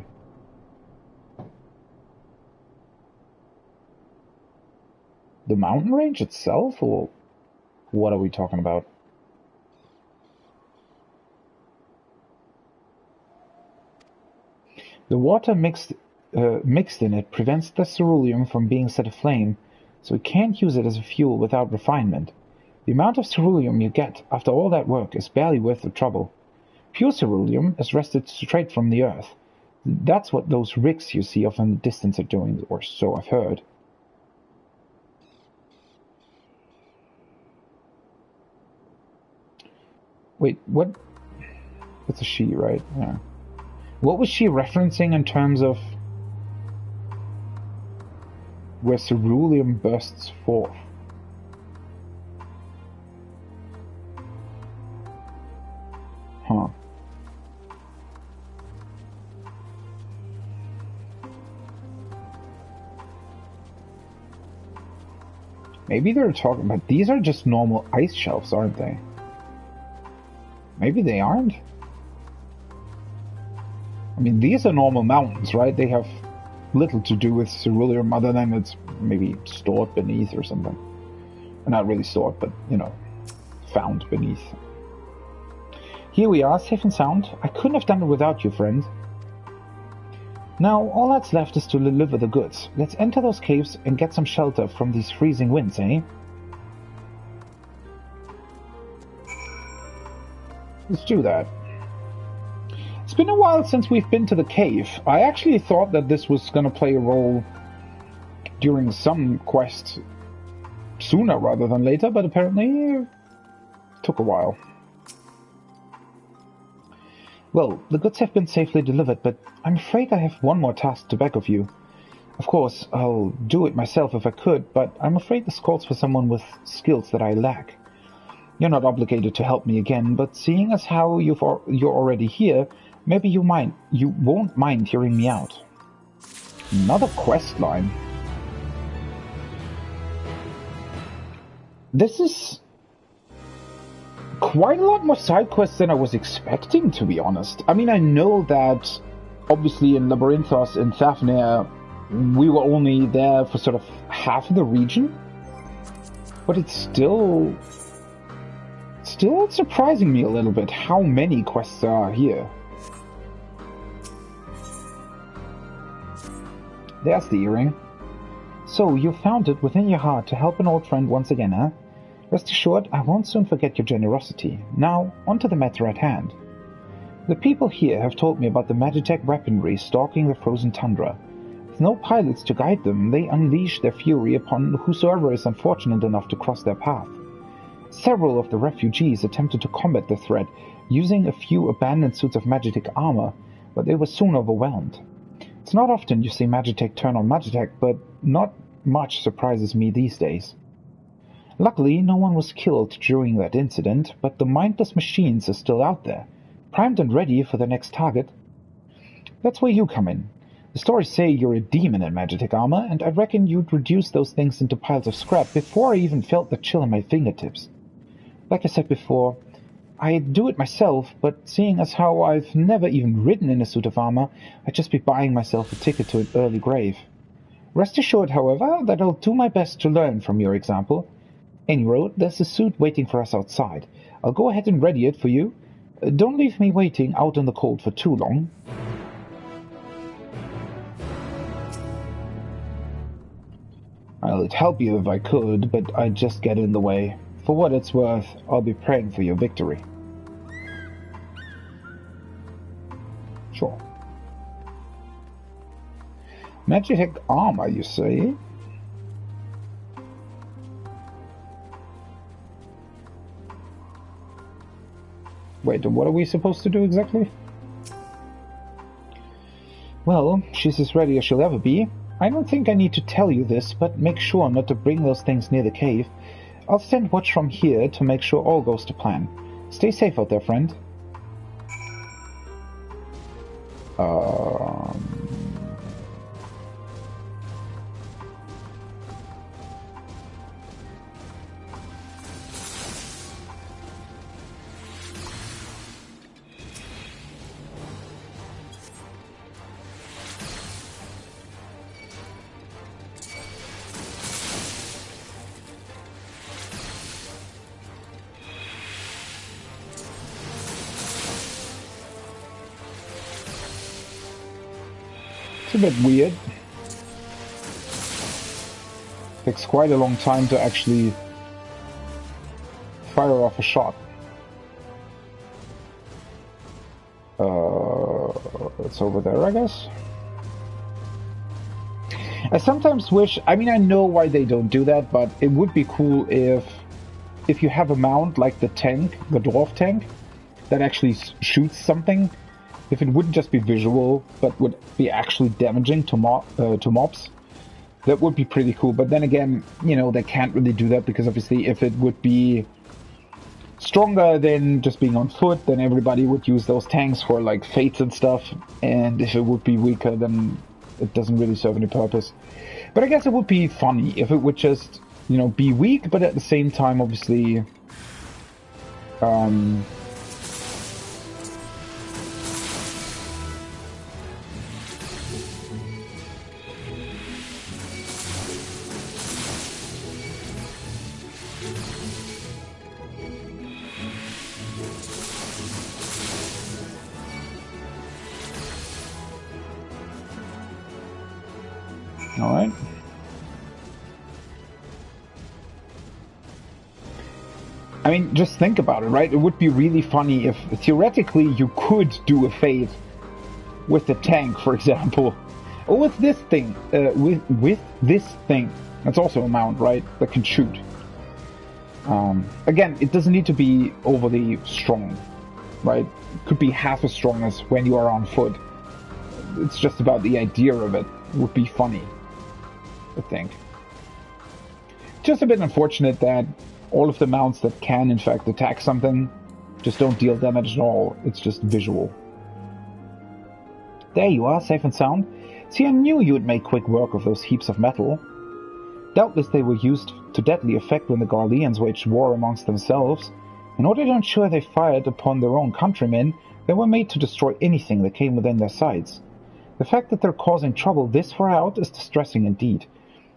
The mountain range itself, or what are we talking about? The water mixed in it prevents the ceruleum from being set aflame, so we can't use it as a fuel without refinement. The amount of ceruleum you get after all that work is barely worth the trouble. Pure ceruleum is wrested straight from the earth. That's what those rigs you see off in the distance are doing, or so I've heard. Wait, what? It's a she, right? Yeah. What was she referencing in terms of where ceruleum bursts forth? Huh. Maybe they're talking about, these are just normal ice shelves, aren't they? Maybe they aren't. I mean, these are normal mountains, right? They have little to do with ceruleum other than it's maybe stored beneath or something. Not really stored, but, you know, found beneath. Here we are, safe and sound. I couldn't have done it without you, friend. Now, all that's left is to deliver the goods. Let's enter those caves and get some shelter from these freezing winds, eh? Let's do that. It's been a while since we've been to the cave. I actually thought that this was going to play a role during some quest sooner rather than later, but apparently it took a while. Well, the goods have been safely delivered, but I'm afraid I have one more task to beg of you. Of course, I'll do it myself if I could, but I'm afraid this calls for someone with skills that I lack. You're not obligated to help me again, but seeing as how you're already here, maybe you won't mind hearing me out. Another quest line. quite a lot more side quests than I was expecting, to be honest. I mean, I know that obviously in Labyrinthos and Fafnir we were only there for sort of half of the region, but it's still surprising me a little bit how many quests there are here. There's the earring. So, you found it within your heart to help an old friend once again, huh? Rest assured, I won't soon forget your generosity. Now, on to the matter at hand. The people here have told me about the Magitech weaponry stalking the frozen tundra. With no pilots to guide them, they unleash their fury upon whosoever is unfortunate enough to cross their path. Several of the refugees attempted to combat the threat, using a few abandoned suits of Magitech armor, but they were soon overwhelmed. It's not often you see Magitech turn on Magitech, but not much surprises me these days. Luckily, no one was killed during that incident, but the mindless machines are still out there, primed and ready for the next target. That's where you come in. The stories say you're a demon in Magitech armor, and I reckon you'd reduce those things into piles of scrap before I even felt the chill in my fingertips. Like I said before, I'd do it myself, but seeing as how I've never even ridden in a suit of armor, I'd just be buying myself a ticket to an early grave. Rest assured, however, that I'll do my best to learn from your example. Anyway, there's a suit waiting for us outside. I'll go ahead and ready it for you. Don't leave me waiting out in the cold for too long. I'd help you if I could, but I'd just get in the way. For what it's worth, I'll be praying for your victory. Sure. Magitech armor, you say? Wait, what are we supposed to do exactly? Well, she's as ready as she'll ever be. I don't think I need to tell you this, but make sure not to bring those things near the cave. I'll stand watch from here to make sure all goes to plan. Stay safe out there, friend. A bit weird. Takes quite a long time to actually fire off a shot. It's over there, I guess. I sometimes wish, I mean, I know why they don't do that, but it would be cool if you have a mount like the tank, the dwarf tank, that actually shoots something. If it wouldn't just be visual, but would be actually damaging to mobs, that would be pretty cool. But then again, you know, they can't really do that because obviously if it would be stronger than just being on foot, then everybody would use those tanks for like fates and stuff. And if it would be weaker, then it doesn't really serve any purpose. But I guess it would be funny if it would just, you know, be weak, but at the same time, obviously, Alright. I mean, just think about it, right? It would be really funny if, theoretically, you could do a fate with the tank, for example. Or with this thing. With this thing. That's also a mount, right? That can shoot. Again, it doesn't need to be overly strong, right? It could be half as strong as when you are on foot. It's just about the idea of it. It would be funny, I think. Just a bit unfortunate that all of the mounts that can in fact attack something just don't deal damage at all. It's just visual. There you are, safe and sound. See, I knew you would make quick work of those heaps of metal. Doubtless they were used to deadly effect when the Garleans waged war amongst themselves. In order to ensure they fired upon their own countrymen, they were made to destroy anything that came within their sights. The fact that they're causing trouble this far out is distressing indeed.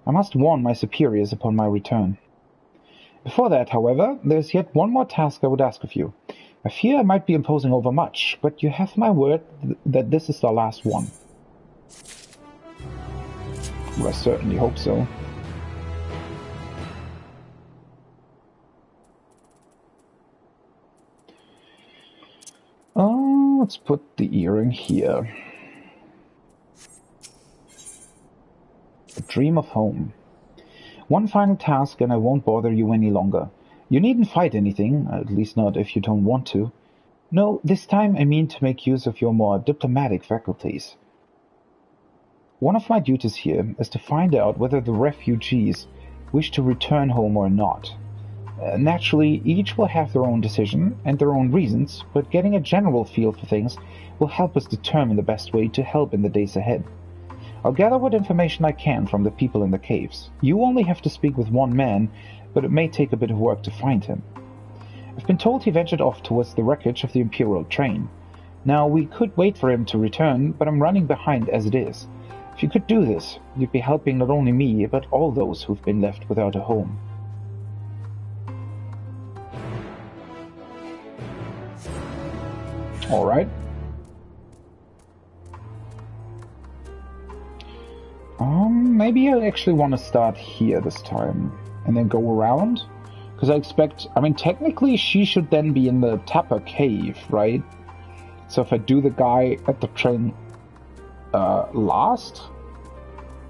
I must warn my superiors upon my return. Before that, however, there is yet one more task I would ask of you. I fear I might be imposing overmuch, but you have my word that this is the last one. Well, I certainly hope so. Oh, let's put the earring here. A dream of home. One final task and I won't bother you any longer. You needn't fight anything, at least not if you don't want to. No, this time I mean to make use of your more diplomatic faculties. One of my duties here is to find out whether the refugees wish to return home or not. Naturally, each will have their own decision and their own reasons, but getting a general feel for things will help us determine the best way to help in the days ahead. I'll gather what information I can from the people in the caves. You only have to speak with one man, but it may take a bit of work to find him. I've been told he ventured off towards the wreckage of the Imperial train. Now, we could wait for him to return, but I'm running behind as it is. If you could do this, you'd be helping not only me, but all those who've been left without a home. Alright. Maybe I actually want to start here this time, and then go around. Because I expect, I mean, technically she should then be in the Tapper Cave, right? So if I do the guy at the train last,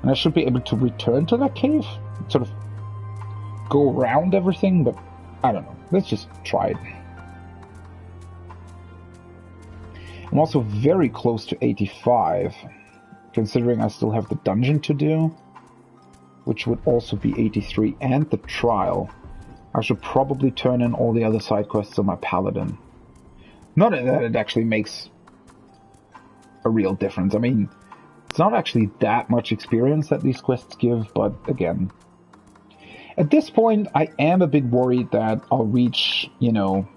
and I should be able to return to that cave, sort of go around everything, but I don't know. Let's just try it. I'm also very close to 85, considering I still have the dungeon to do, which would also be 83, and the trial. I should probably turn in all the other side quests on my paladin. Not that it actually makes a real difference. I mean, it's not actually that much experience that these quests give, but again, at this point, I am a bit worried that I'll reach, you know,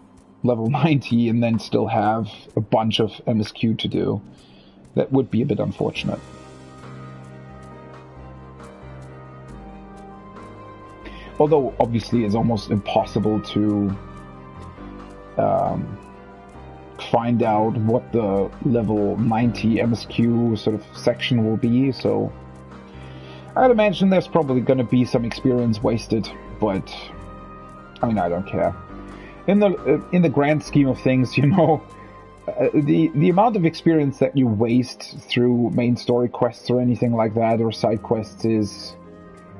level 90 and then still have a bunch of MSQ to do. That would be a bit unfortunate. Although, obviously, it's almost impossible to find out what the level 90 MSQ sort of section will be, so I'd imagine there's probably going to be some experience wasted, but I mean, I don't care. In the grand scheme of things, you know, the amount of experience that you waste through main story quests or anything like that, or side quests, is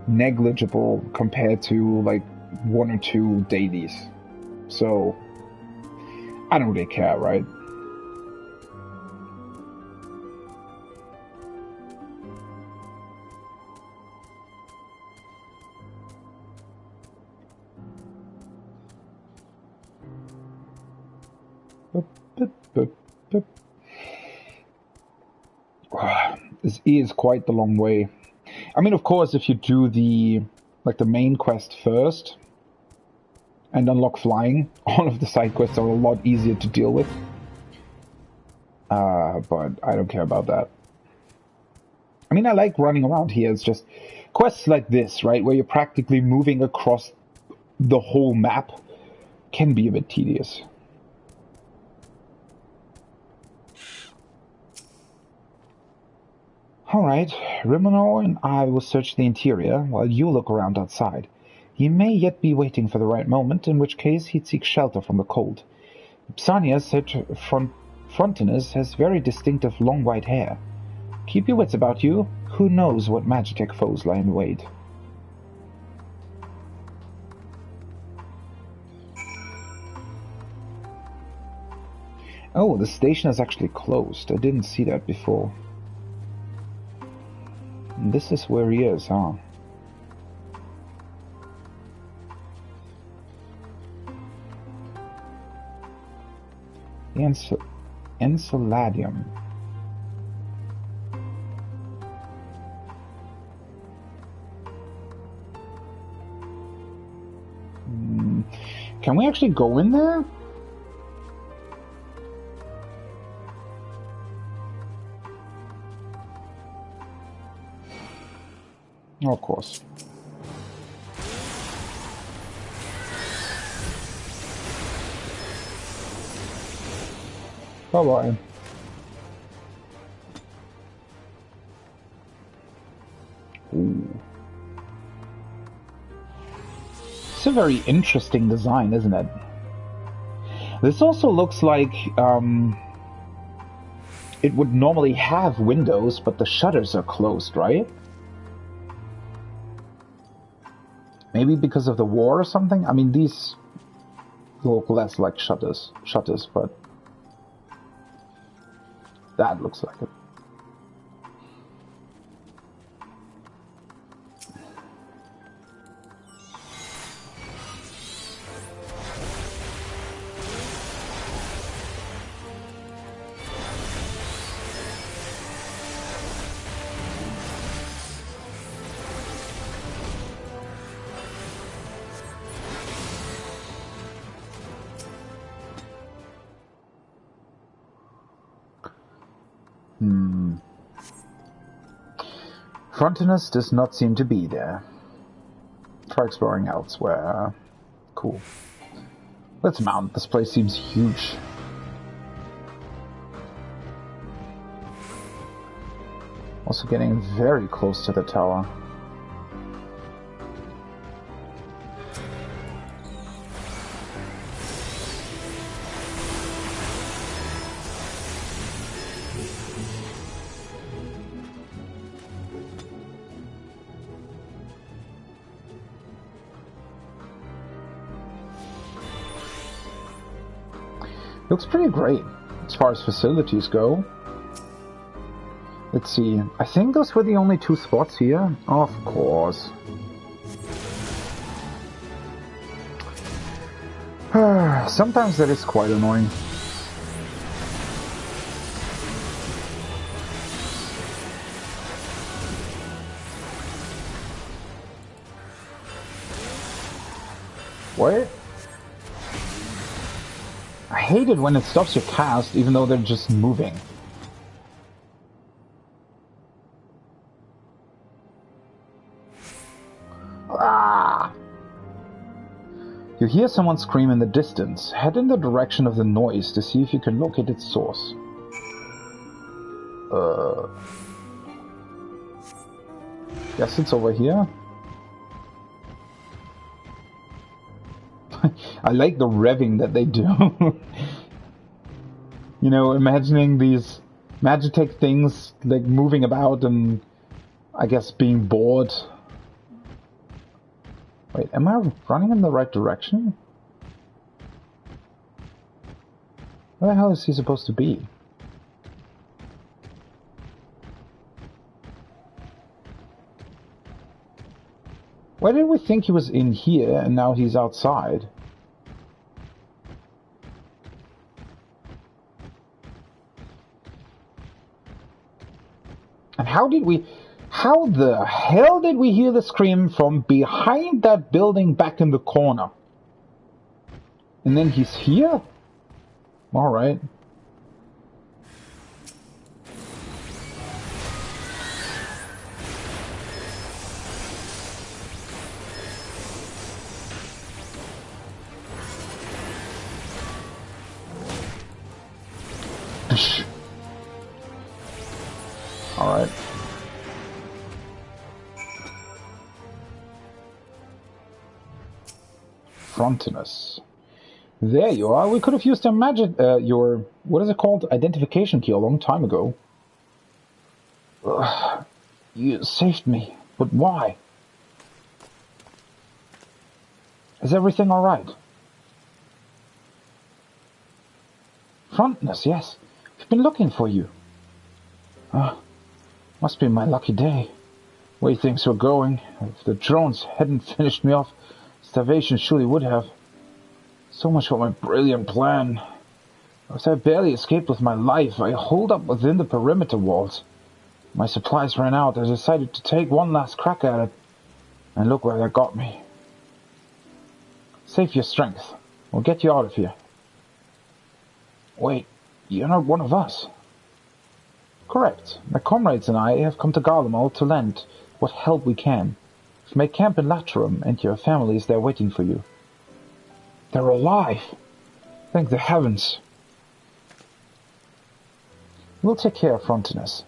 negligible compared to like 1 or 2 dailies. So I don't really care, right? This is quite the long way. I mean, of course, if you do the main quest first and unlock flying, all of the side quests are a lot easier to deal with. But I don't care about that. I mean, I like running around here. It's just quests like this, right, where you're practically moving across the whole map, can be a bit tedious. Alright, Rimano and I will search the interior while you look around outside. He may yet be waiting for the right moment, in which case he'd seek shelter from the cold. Psania said Frontinus has very distinctive long white hair. Keep your wits about you. Who knows what Magitech foes lie in wait. Oh, the station is actually closed. I didn't see that before. This is where he is, huh? The Enceladium. Can we actually go in there? Oh, of course. Bye-bye. Ooh. It's a very interesting design, isn't it? This also looks like it would normally have windows, but the shutters are closed, right? Maybe because of the war or something? I mean, these look less like shutters, but that looks like it. Frontinus does not seem to be there. Try exploring elsewhere. Cool. Let's mount. This place seems huge. Also getting very close to the tower. Looks pretty great as far as facilities go. Let's see. I think those were the only two spots here. Of course. Sometimes that is quite annoying. What? I hate it when it stops your cast, even though they're just moving. Ah! You hear someone scream in the distance. Head in the direction of the noise to see if you can locate its source. Guess it's over here. I like the revving that they do. You know, imagining these Magitech things like moving about and I guess being bored. Wait, am I running in the right direction? Where the hell is he supposed to be? Why did we think he was in here and now he's outside? And how the hell did we hear the scream from behind that building back in the corner? And then he's here? Alright. Alright. Frontinus. There you are. We could have used your, what is it called? Identification key a long time ago. Ugh. You saved me. But why? Is everything alright? Frontinus, yes. We've been looking for you. Must be my lucky day. Way things were going. If the drones hadn't finished me off, starvation surely would have. So much for my brilliant plan. As I barely escaped with my life, I holed up within the perimeter walls. My supplies ran out. I decided to take one last crack at it. And look where that got me. Save your strength. We'll get you out of here. Wait, you're not one of us. Correct. My comrades and I have come to Garlemald to lend what help we can. We've made camp in Latrum, and your family is there waiting for you. They're alive! Thank the heavens! We'll take care of Frontinus.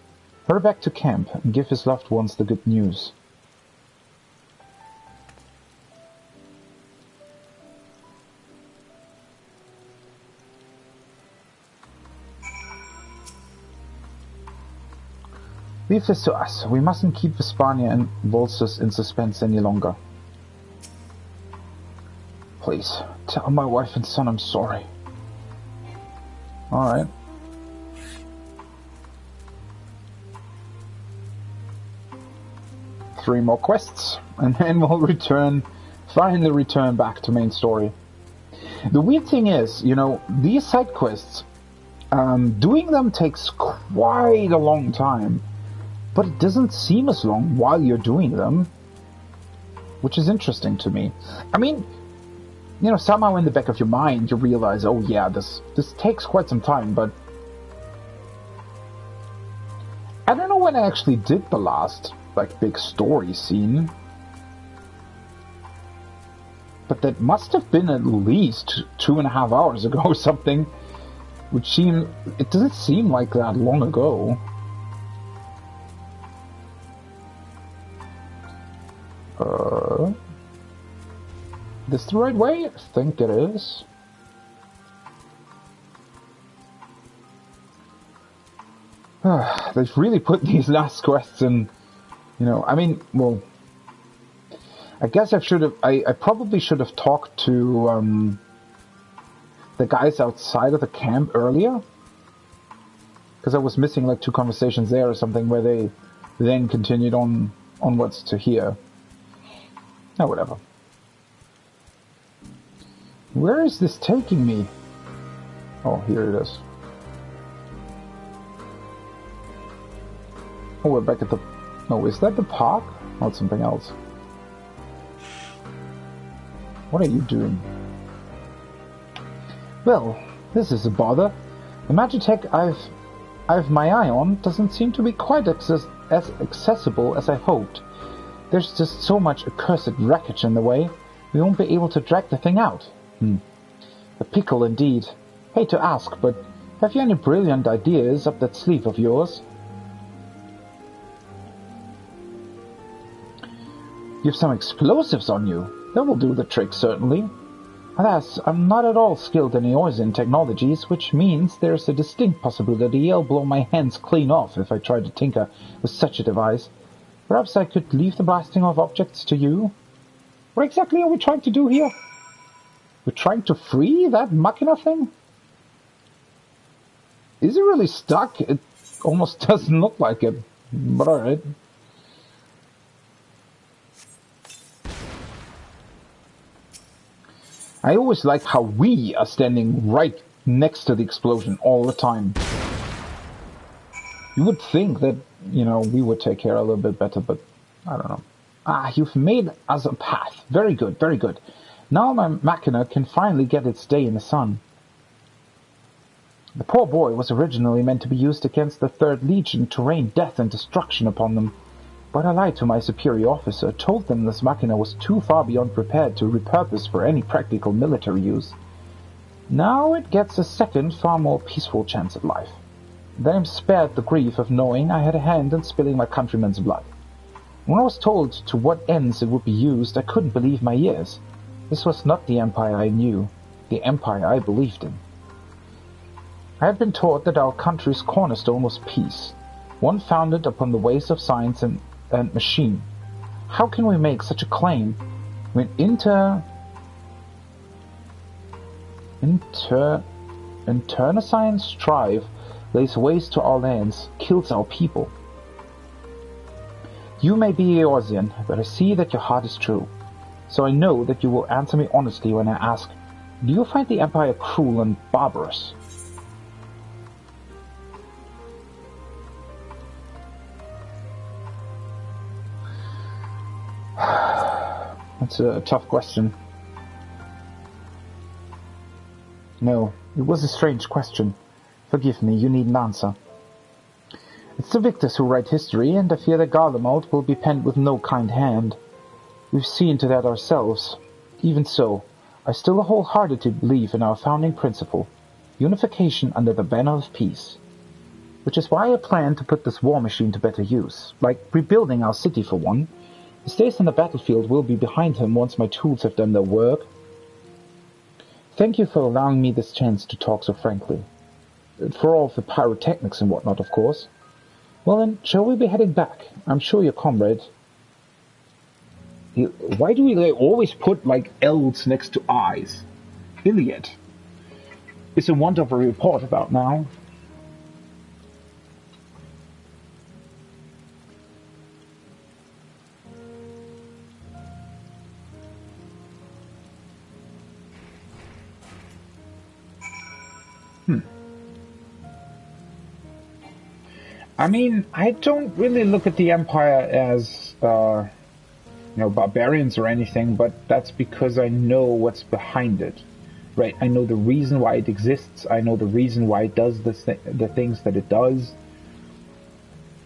Hurry back to camp and give his loved ones the good news. Leave this to us. We mustn't keep Vespania and Volsus in suspense any longer. Please, tell my wife and son I'm sorry. Alright. Three more quests, and then we'll finally return back to main story. The weird thing is, you know, these side quests, doing them takes quite a long time. But it doesn't seem as long while you're doing them, which is interesting to me. I mean, you know, somehow in the back of your mind you realize, oh yeah, this takes quite some time, but I don't know when I actually did the last, like, big story scene. But that must have been at least 2.5 hours ago or something, which it doesn't seem like that long ago. This the right way? I think it is. They've really put these last quests in, you know, I mean, well, I guess I probably should have talked to the guys outside of the camp earlier, because I was missing like 2 conversations there or something where they then continued onwards to here. Oh, whatever. Where is this taking me? Oh, here it is. Oh, we're back at the... Oh, is that the park? Oh, it's something else. What are you doing? Well, this is a bother. The Magitech I've my eye on doesn't seem to be quite as accessible as I hoped. There's just so much accursed wreckage in the way, we won't be able to drag the thing out. A pickle indeed. Hate to ask, but have you any brilliant ideas up that sleeve of yours? You've some explosives on you. That will do the trick, certainly. Alas, I'm not at all skilled in Eorzean technologies, which means there's a distinct possibility I'll blow my hands clean off if I try to tinker with such a device. Perhaps I could leave the blasting of objects to you? What exactly are we trying to do here? We're trying to free that machina thing? Is it really stuck? It almost doesn't look like it, but alright. I always like how we are standing right next to the explosion all the time. You would think that, you know, we would take care a little bit better, but I don't know. Ah, you've made us a path. Very good, very good. Now my machina can finally get its day in the sun. The poor boy was originally meant to be used against the 3rd Legion to rain death and destruction upon them. But I lied to my superior officer, told them this machina was too far beyond prepared to repurpose for any practical military use. Now it gets a second, far more peaceful chance at life. Then I'm spared the grief of knowing I had a hand in spilling my countrymen's blood. When I was told to what ends it would be used, I couldn't believe my ears. This was not the empire I knew, the empire I believed in. I had been taught that our country's cornerstone was peace, one founded upon the ways of science and machine. How can we make such a claim when internecine strife lays waste to our lands, kills our people? You may be Eorzean, but I see that your heart is true. So I know that you will answer me honestly when I ask, do you find the Empire cruel and barbarous? That's a tough question. No, it was a strange question. Forgive me, you need an answer. It's the victors who write history, and I fear that Garlemald will be penned with no kind hand. We've seen to that ourselves. Even so, I still wholeheartedly believe in our founding principle, unification under the banner of peace. Which is why I plan to put this war machine to better use, like rebuilding our city for one. The stays on the battlefield will be behind him once my tools have done their work. Thank you for allowing me this chance to talk so frankly. For all of the pyrotechnics and whatnot, of course. Well then, shall we be heading back? I'm sure your comrade... Why do we always put, like, L's next to I's? Iliad is a want of a report about now. I mean, I don't really look at the Empire as, barbarians or anything, but that's because I know what's behind it, right? I know the reason why it exists. I know the reason why it does the things that it does.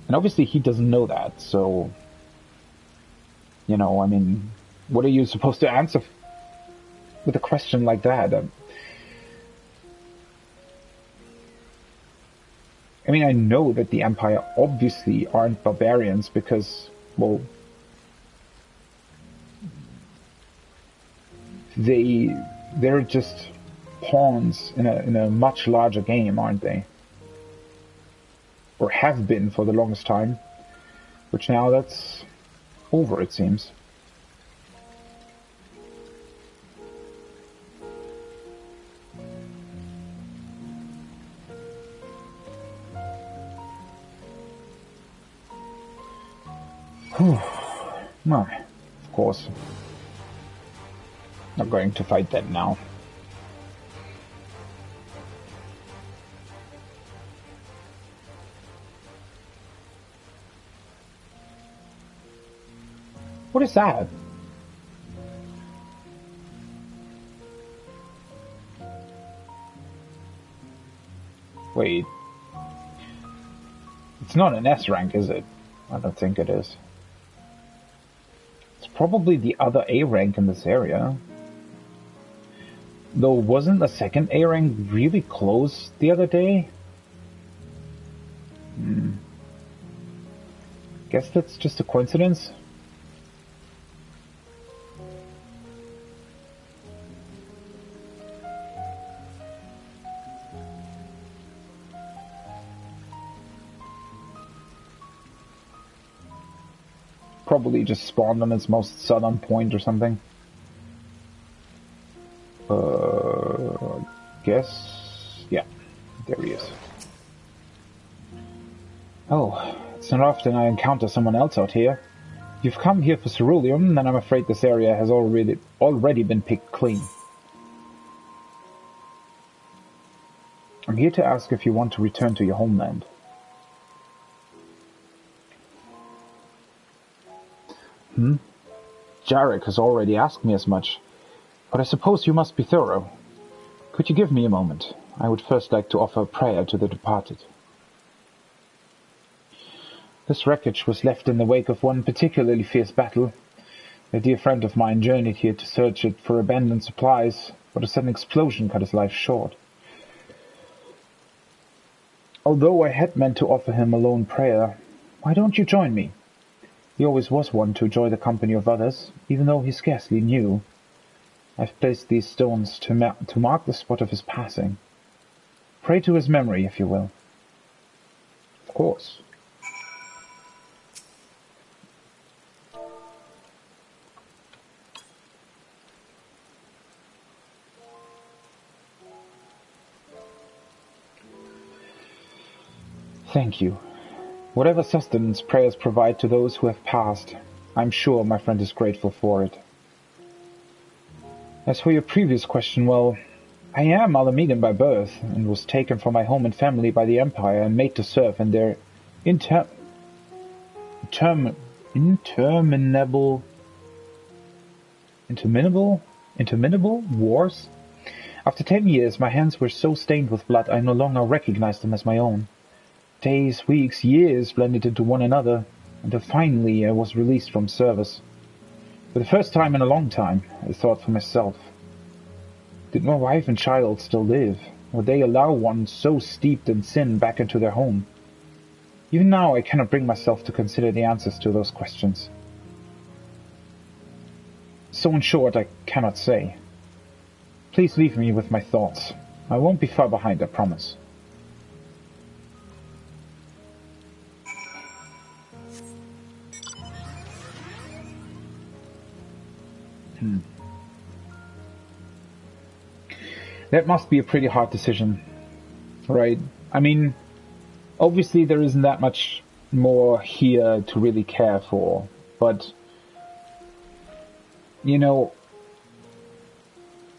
And obviously he doesn't know that, so, I mean, what are you supposed to answer with a question like that? I mean, I know that the Empire obviously aren't barbarians because, well, they're just pawns in a much larger game, aren't they? Or have been for the longest time, which now that's over, it seems. Well, of course. Not going to fight that now. What is that? Wait. It's not an S rank, is it? I don't think it is. It's probably the other A rank in this area. Though, wasn't the second A rank really close the other day? Guess that's just a coincidence. Probably just spawned on its most southern point or something. Guess... yeah, there he is. Oh, it's not often I encounter someone else out here. If you've come here for ceruleum, then I'm afraid this area has already been picked clean. I'm here to ask if you want to return to your homeland. Jarek has already asked me as much, but I suppose you must be thorough. Could you give me a moment? I would first like to offer a prayer to the departed. This wreckage was left in the wake of one particularly fierce battle. A dear friend of mine journeyed here to search it for abandoned supplies, but a sudden explosion cut his life short. Although I had meant to offer him a lone prayer, why don't you join me? He always was one to enjoy the company of others, even though he scarcely knew. I've placed these stones to mark the spot of his passing. Pray to his memory, if you will. Of course. Thank you. Whatever sustenance prayers provide to those who have passed, I'm sure my friend is grateful for it. As for your previous question, well, I am Alamegan by birth, and was taken from my home and family by the Empire and made to serve in their interminable wars. After 10 years, my hands were so stained with blood I no longer recognized them as my own. Days, weeks, years blended into one another, until finally I was released from service. For the first time in a long time, I thought for myself. Did my wife and child still live? Would they allow one so steeped in sin back into their home? Even now I cannot bring myself to consider the answers to those questions. So in short, I cannot say. Please leave me with my thoughts. I won't be far behind, I promise. That must be a pretty hard decision, right? I mean, obviously there isn't that much more here to really care for, but, you know,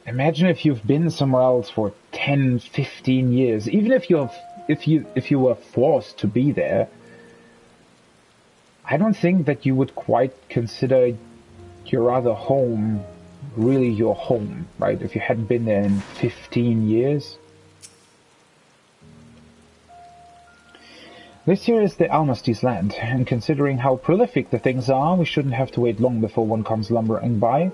imagine if you've been somewhere else for 10, 15 years, even if you were forced to be there, I don't think that you would quite consider your other home really your home, right? If you hadn't been there in 15 years. This here is the Almasty's land, and considering how prolific the things are, we shouldn't have to wait long before one comes lumbering by.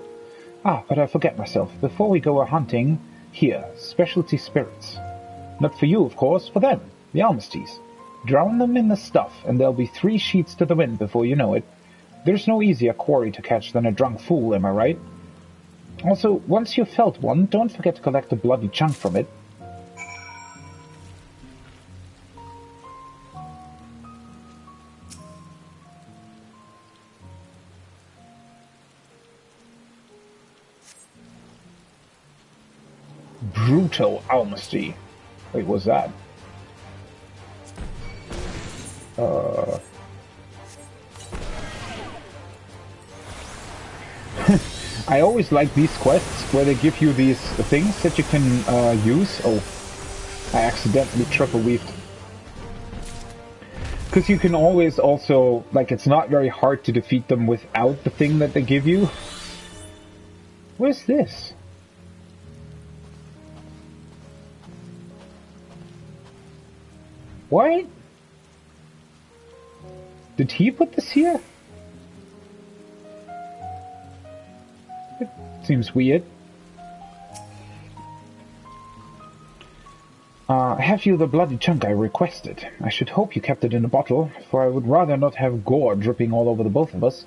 Ah, but I forget myself. Before we go a-hunting, here, specialty spirits. Not for you, of course, for them, the Almasties. Drown them in the stuff, and there'll be 3 sheets to the wind before you know it. There's no easier quarry to catch than a drunk fool, am I right? Also, once you've felt one, don't forget to collect a bloody chunk from it. Brutal Almasty. Wait, what's that? I always like these quests where they give you these things that you can use. Oh, I accidentally triple weaved. Because you can always also, like, it's not very hard to defeat them without the thing that they give you. Where's this? What? Did he put this here? It seems weird. Have you the bloody chunk I requested? I should hope you kept it in a bottle, for I would rather not have gore dripping all over the both of us.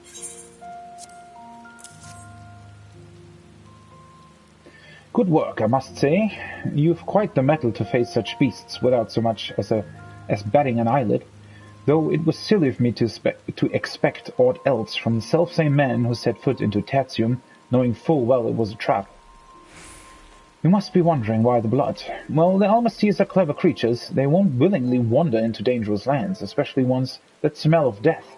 Good work, I must say. You've quite the mettle to face such beasts without so much as batting an eyelid, though it was silly of me to expect aught else from the selfsame man who set foot into Tertium, knowing full well it was a trap. You must be wondering why the blood. Well, the Almasties are clever creatures. They won't willingly wander into dangerous lands, especially ones that smell of death.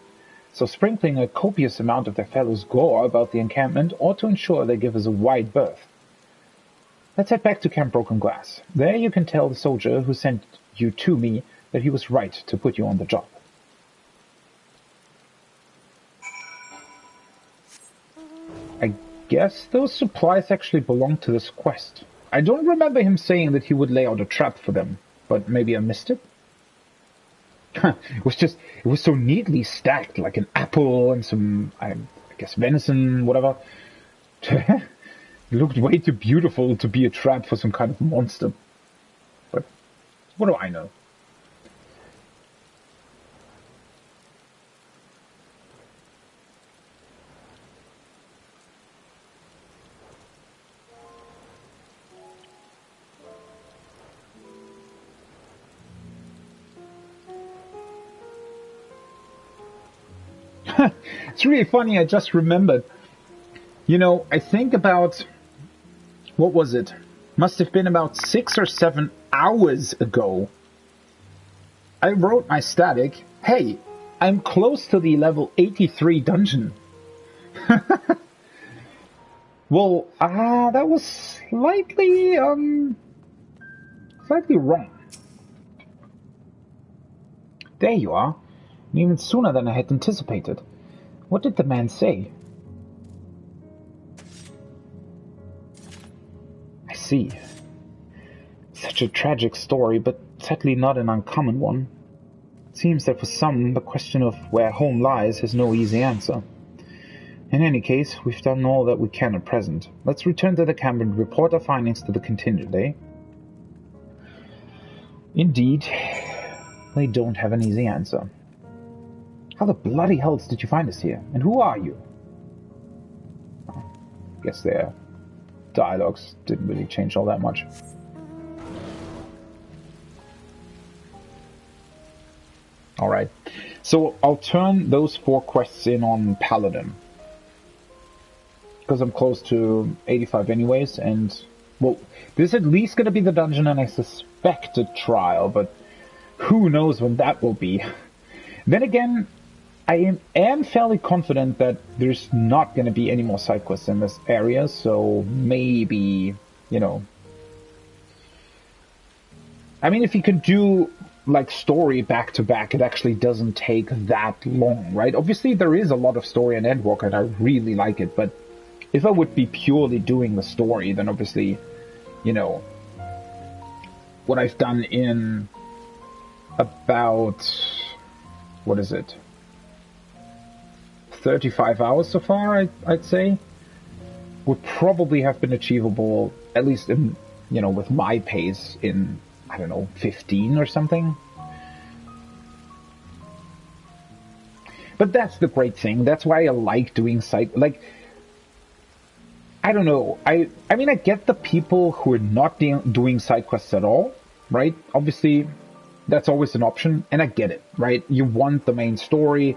So sprinkling a copious amount of their fellows' gore about the encampment ought to ensure they give us a wide berth. Let's head back to Camp Broken Glass. There you can tell the soldier who sent you to me that he was right to put you on the job. I guess those supplies actually belong to this quest. I don't remember him saying that he would lay out a trap for them, but maybe I missed it? It was so neatly stacked, like an apple and some, I guess, venison, whatever. It looked way too beautiful to be a trap for some kind of monster. But what do I know? It's really funny, I just remembered. You know, I think about, what was it? Must have been about 6 or 7 hours ago. I wrote my static, hey, I'm close to the level 83 dungeon. Well, that was slightly wrong. There you are. Even sooner than I had anticipated. What did the man say? I see. such a tragic story, but sadly not an uncommon one. It seems that for some, the question of where home lies has no easy answer. In any case, we've done all that we can at present. Let's return to the camp and report our findings to the contingent, eh? Indeed, they don't have an easy answer. How the bloody hells did you find us here? And who are you? Oh, guess their dialogues didn't really change all that much. Alright, so I'll turn those 4 quests in on Paladin. Because I'm close to 85 anyways, and, well, this is at least going to be the dungeon and I suspect a trial, but who knows when that will be. Then again, I am fairly confident that there's not going to be any more side quests in this area, so maybe, you know. I mean, if you can do, like, story back-to-back, it actually doesn't take that long, right? Obviously, there is a lot of story in Endwalker, and I really like it, but if I would be purely doing the story, then obviously, you know, what I've done in about, what is it, 35 hours so far, I'd say, would probably have been achievable, at least in, you know, with my pace in, I don't know, 15 or something. But that's the great thing. That's why I like doing like, I don't know. I mean, I get the people who are not doing side quests at all, right? Obviously, that's always an option, and I get it, right? You want the main story.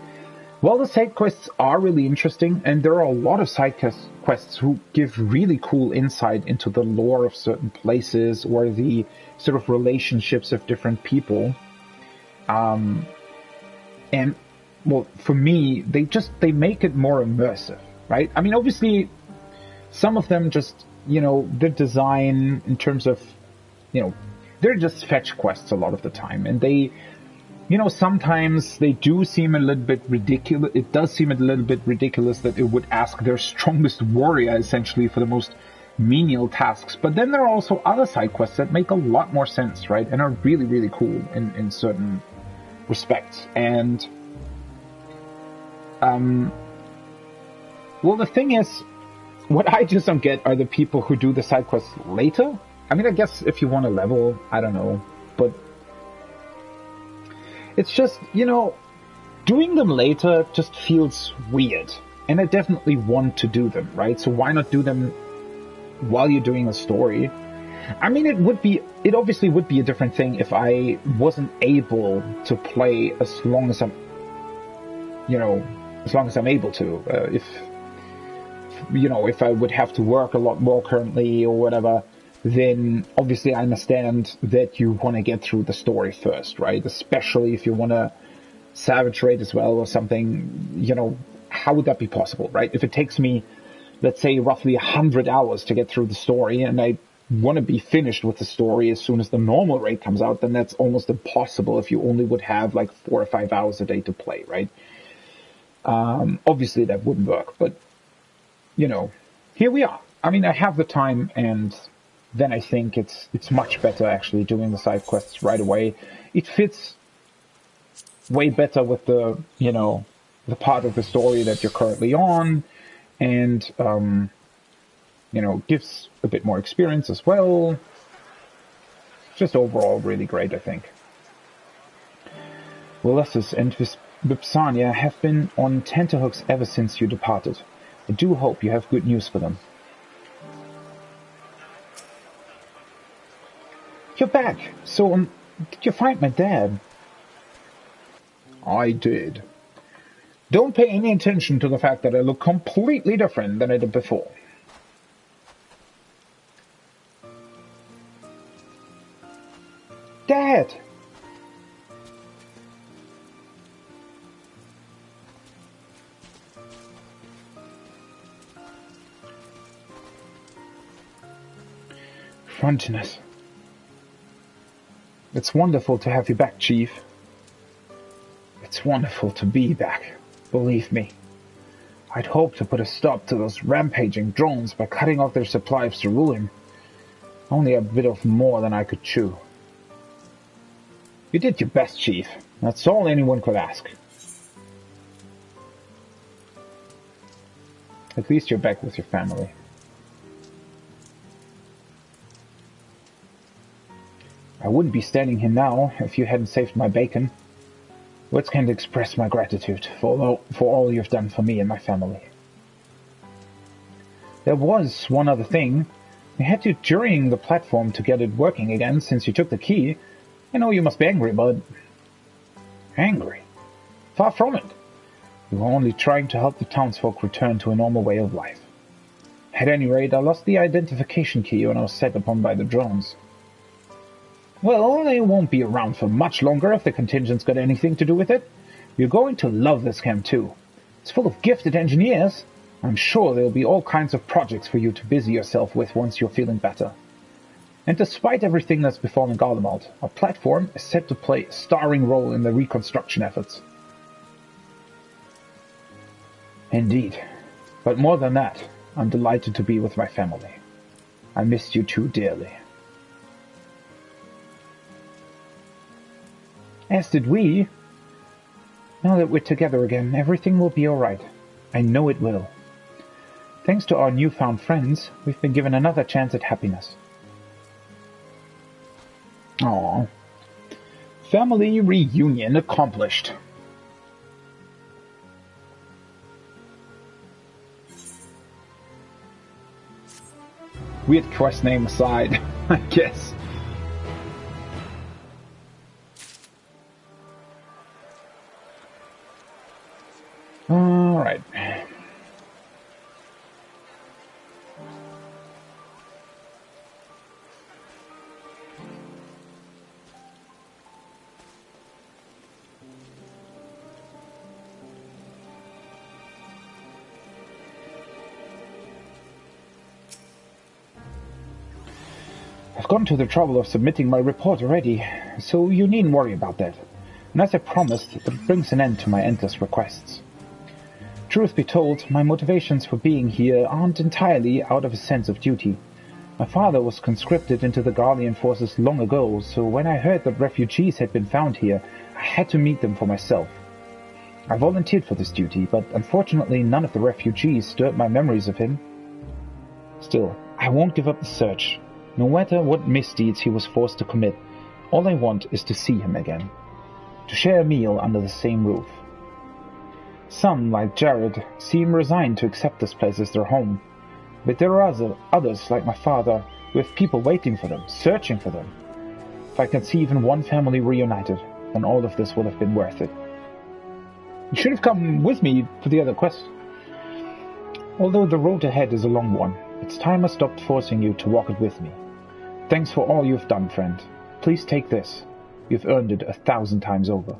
Well, the side quests are really interesting, and there are a lot of side quests who give really cool insight into the lore of certain places or the sort of relationships of different people. And, well, for me, they make it more immersive, right? I mean, obviously, some of them just, you know, the design in terms of, you know, they're just fetch quests a lot of the time. And they, you know, sometimes they do seem a little bit ridiculous. It does seem a little bit ridiculous that it would ask their strongest warrior, essentially, for the most menial tasks. But then there are also other side quests that make a lot more sense, right? And are really, really cool in certain respects. And, well, the thing is, what I just don't get are the people who do the side quests later. I mean, I guess if you want to level, I don't know, but it's just, you know, doing them later just feels weird, and I definitely want to do them, right? So why not do them while you're doing a story? I mean, it obviously would be a different thing if I wasn't able to play as long as I'm able to, if I would have to work a lot more currently or whatever, then obviously I understand that you want to get through the story first, right? Especially if you want to savage raid as well or something, you know, how would that be possible, right? If it takes me, let's say, roughly 100 hours to get through the story and I want to be finished with the story as soon as the normal raid comes out, then that's almost impossible if you only would have like 4 or 5 hours a day to play, right? Obviously that wouldn't work, but you know, here we are. I mean, I have the time, and then I think it's much better actually doing the side quests right away. It fits way better with the, you know, the part of the story that you're currently on, and, you know, gives a bit more experience as well. Just overall really great, I think. Wilessus and Vipsania have been on tenterhooks ever since you departed. I do hope you have good news for them. You're back! So, did you find my dad? I did. Don't pay any attention to the fact that I look completely different than I did before. Dad! Frontinus. It's wonderful to have you back, Chief. It's wonderful to be back, believe me. I'd hoped to put a stop to those rampaging drones by cutting off their supply of cerulean. Only a bit of more than I could chew. You did your best, Chief. That's all anyone could ask. At least you're back with your family. I wouldn't be standing here now if you hadn't saved my bacon. Words can't express my gratitude for all you've done for me and my family. There was one other thing. We had you during the platform to get it working again since you took the key. I know you must be angry, but... Angry? Far from it. We were only trying to help the townsfolk return to a normal way of life. At any rate, I lost the identification key when I was set upon by the drones. Well, they won't be around for much longer if the contingent's got anything to do with it. You're going to love this camp too. It's full of gifted engineers. I'm sure there'll be all kinds of projects for you to busy yourself with once you're feeling better. And despite everything that's befallen Garlemald, our platform is set to play a starring role in the reconstruction efforts. Indeed. But more than that, I'm delighted to be with my family. I missed you too dearly. As did we. Now that we're together again, everything will be alright. I know it will. Thanks to our newfound friends, we've been given another chance at happiness. Aww. Family reunion accomplished. Weird quest name aside, I guess. Alright. I've gone to the trouble of submitting my report already, so you needn't worry about that. And as I promised, it brings an end to my endless requests. Truth be told, my motivations for being here aren't entirely out of a sense of duty. My father was conscripted into the Guardian forces long ago, so when I heard that refugees had been found here, I had to meet them for myself. I volunteered for this duty, but unfortunately none of the refugees stirred my memories of him. Still, I won't give up the search. No matter what misdeeds he was forced to commit, all I want is to see him again. To share a meal under the same roof. Some, like Jared, seem resigned to accept this place as their home. But there are others, like my father, with people waiting for them, searching for them. If I can see even one family reunited, then all of this would have been worth it. You should have come with me for the other quest. Although the road ahead is a long one, it's time I stopped forcing you to walk it with me. Thanks for all you've done, friend. Please take this. You've earned it 1,000 times over.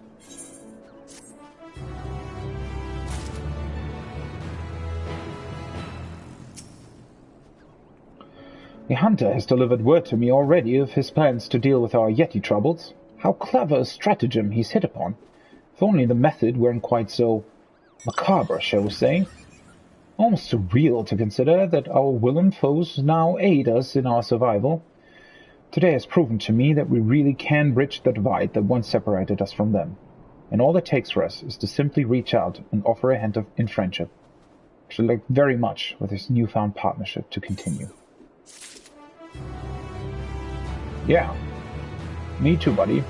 The hunter has delivered word to me already of his plans to deal with our Yeti troubles. How clever a stratagem he's hit upon. If only the method weren't quite so macabre, shall we say. Almost surreal to consider that our villain foes now aid us in our survival. Today has proven to me that we really can bridge the divide that once separated us from them. And all it takes for us is to simply reach out and offer a hand in friendship. I should like very much for this newfound partnership to continue. Yeah, me too, buddy.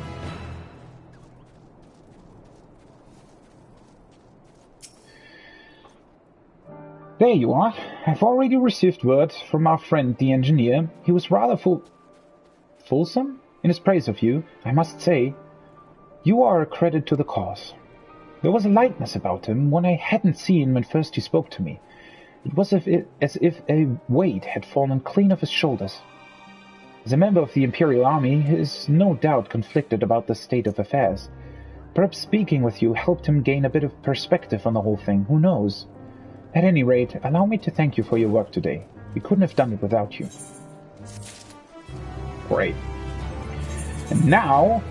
There you are. I've already received word from our friend the engineer. He was rather fulsome in his praise of you, I must say. You are a credit to the cause. There was a lightness about him one I hadn't seen when first he spoke to me. It was as if a weight had fallen clean off his shoulders. As a member of the Imperial Army, he is no doubt conflicted about the state of affairs. Perhaps speaking with you helped him gain a bit of perspective on the whole thing, who knows? At any rate, allow me to thank you for your work today. We couldn't have done it without you. Great. And now,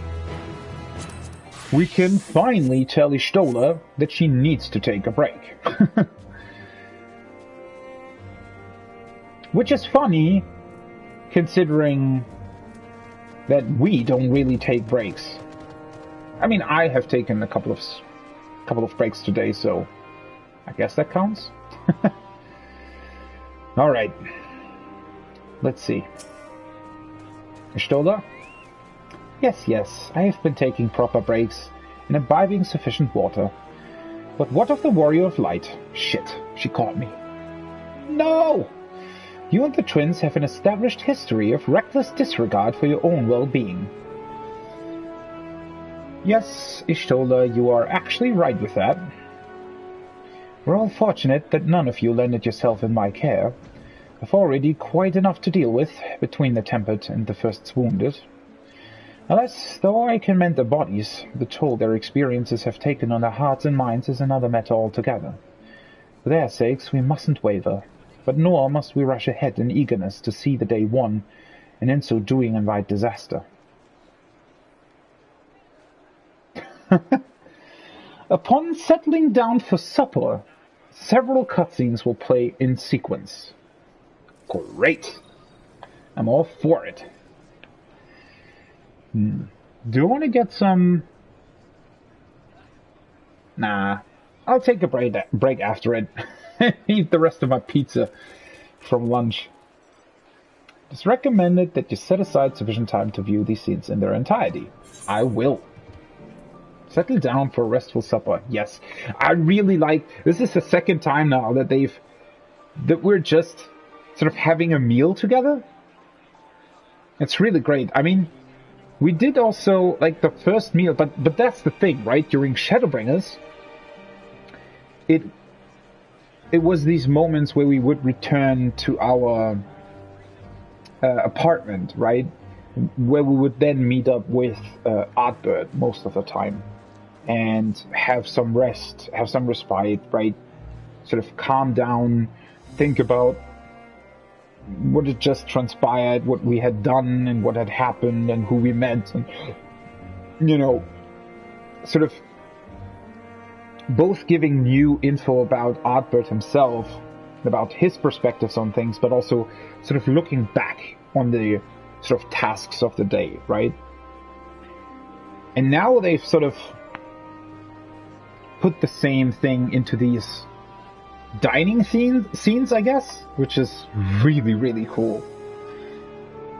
we can finally tell Ishtola that she needs to take a break. Which is funny, considering that we don't really take breaks. I mean, I have taken a couple of breaks today, so I guess that counts. All right. Let's see. Stola? Yes, I have been taking proper breaks and imbibing sufficient water. But what of the Warrior of Light? Shit, she caught me. No! You and the twins have an established history of reckless disregard for your own well-being. Yes, Ishtola, you are actually right with that. We're all fortunate that none of you landed yourself in my care. I've already quite enough to deal with between the tempered and the first wounded. Alas, though I can mend their bodies, the toll their experiences have taken on their hearts and minds is another matter altogether. For their sakes we mustn't waver, but nor must we rush ahead in eagerness to see the day won, and in so doing invite disaster. Upon settling down for supper, several cutscenes will play in sequence. Great! I'm all for it. Do you want to get some... Nah, I'll take a break after it. Eat the rest of my pizza from lunch. It's recommended that you set aside sufficient time to view these scenes in their entirety. I will. Settle down for a restful supper. Yes, I really like... This is the second time now that we're just sort of having a meal together. It's really great. I mean... We did also, like, the first meal, but that's the thing, right? During Shadowbringers, it was these moments where we would return to our apartment, right? Where we would then meet up with Artbird most of the time and have some rest, have some respite, right? Sort of calm down, think about what had just transpired, what we had done, and what had happened, and who we met, and, you know, sort of both giving new info about Artbird himself, about his perspectives on things, but also sort of looking back on the sort of tasks of the day, right? And now they've sort of put the same thing into these dining scenes, I guess, which is really, really cool.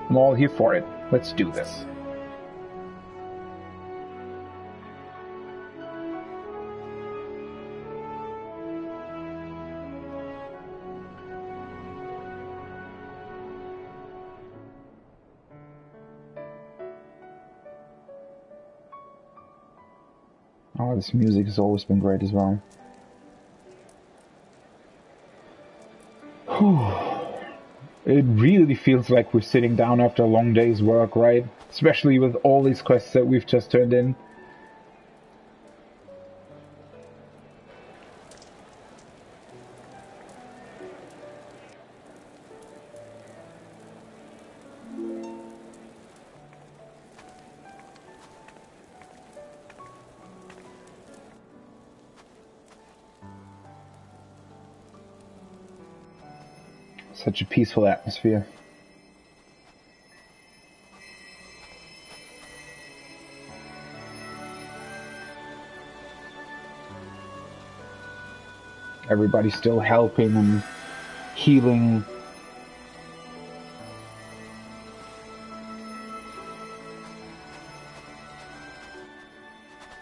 I'm all here for it. Let's do this. Oh, this music has always been great as well. It really feels like we're sitting down after a long day's work, right? Especially with all these quests that we've just turned in. Such a peaceful atmosphere. Everybody's still helping and healing.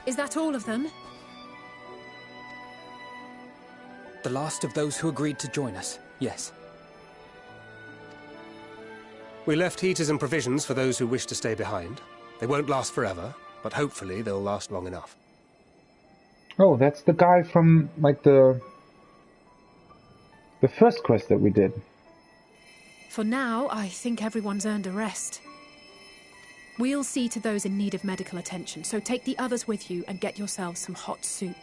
Is that all of them? The last of those who agreed to join us, yes. We left heaters and provisions for those who wish to stay behind. They won't last forever, but hopefully they'll last long enough. Oh, that's the guy from, like, the first quest that we did. For now, I think everyone's earned a rest. We'll see to those in need of medical attention, so take the others with you and get yourselves some hot soup.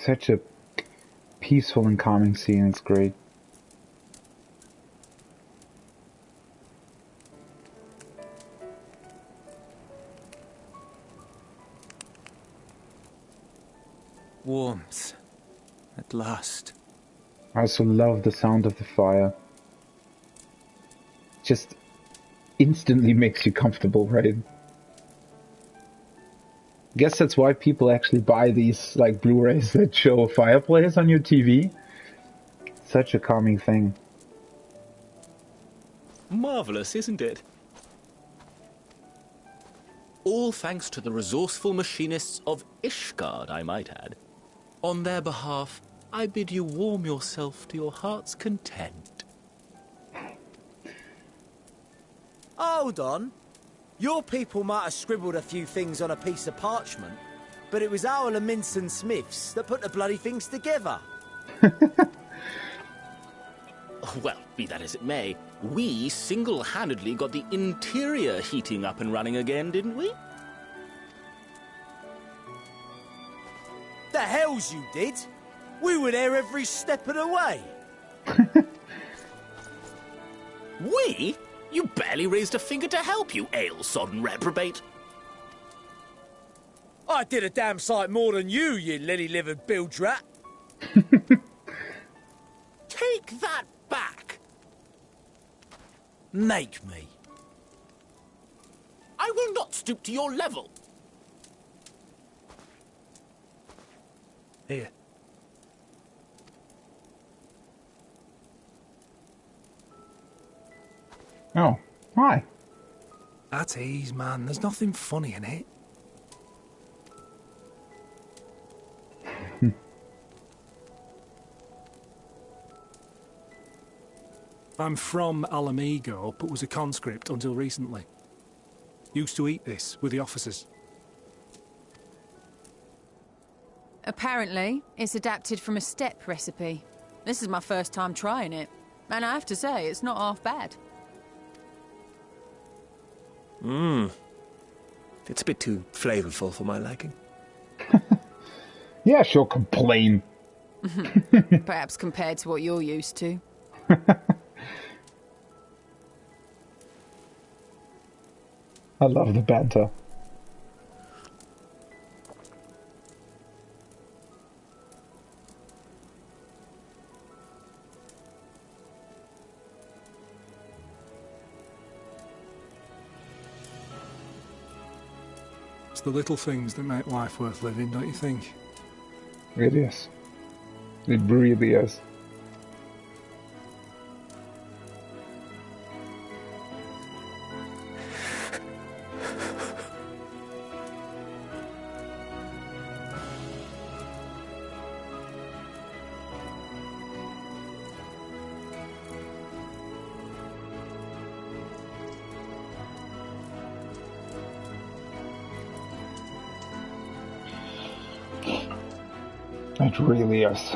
such a peaceful and calming scene. It's great. Warmth. At last. I also love the sound of the fire. Just instantly makes you comfortable, right? Guess that's why people actually buy these like Blu-rays that show a fireplace on your TV. Such a calming thing. Marvelous, isn't it? All thanks to the resourceful machinists of Ishgard, I might add. On their behalf, I bid you warm yourself to your heart's content. Hold on. Your people might have scribbled a few things on a piece of parchment, but it was our Minson Smiths that put the bloody things together. Well, be that as it may, we single-handedly got the interior heating up and running again, didn't we? The hells you did! We were there every step of the way. We? You barely raised a finger to help, you ale-sodden reprobate. I did a damn sight more than you lily-livered bilge rat. Take that back. Make me. I will not stoop to your level. Here. Oh, hi. At ease, man. There's nothing funny in it. I'm from Alamigo, but was a conscript until recently. Used to eat this with the officers. Apparently, it's adapted from a steppe recipe. This is my first time trying it, and I have to say, it's not half bad. It's a bit too flavorful for my liking. Yeah, she'll complain. Perhaps compared to what you're used to. I love the banter. It's the little things that make life worth living, don't you think? It is. It really is. It really is.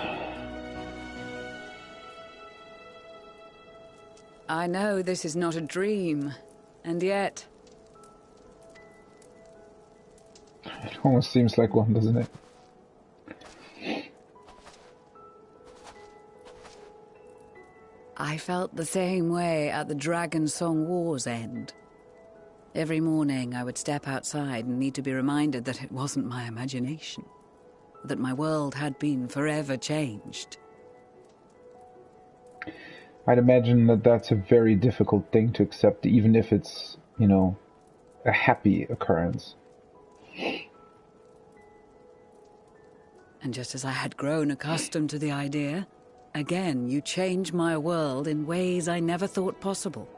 I know this is not a dream, and yet... It almost seems like one, doesn't it? I felt the same way at the Dragon Song War's end. Every morning I would step outside and need to be reminded that it wasn't my imagination. That my world had been forever changed. I'd imagine that that's a very difficult thing to accept, even if it's, you know, a happy occurrence. And just as I had grown accustomed to the idea, again you change my world in ways I never thought possible.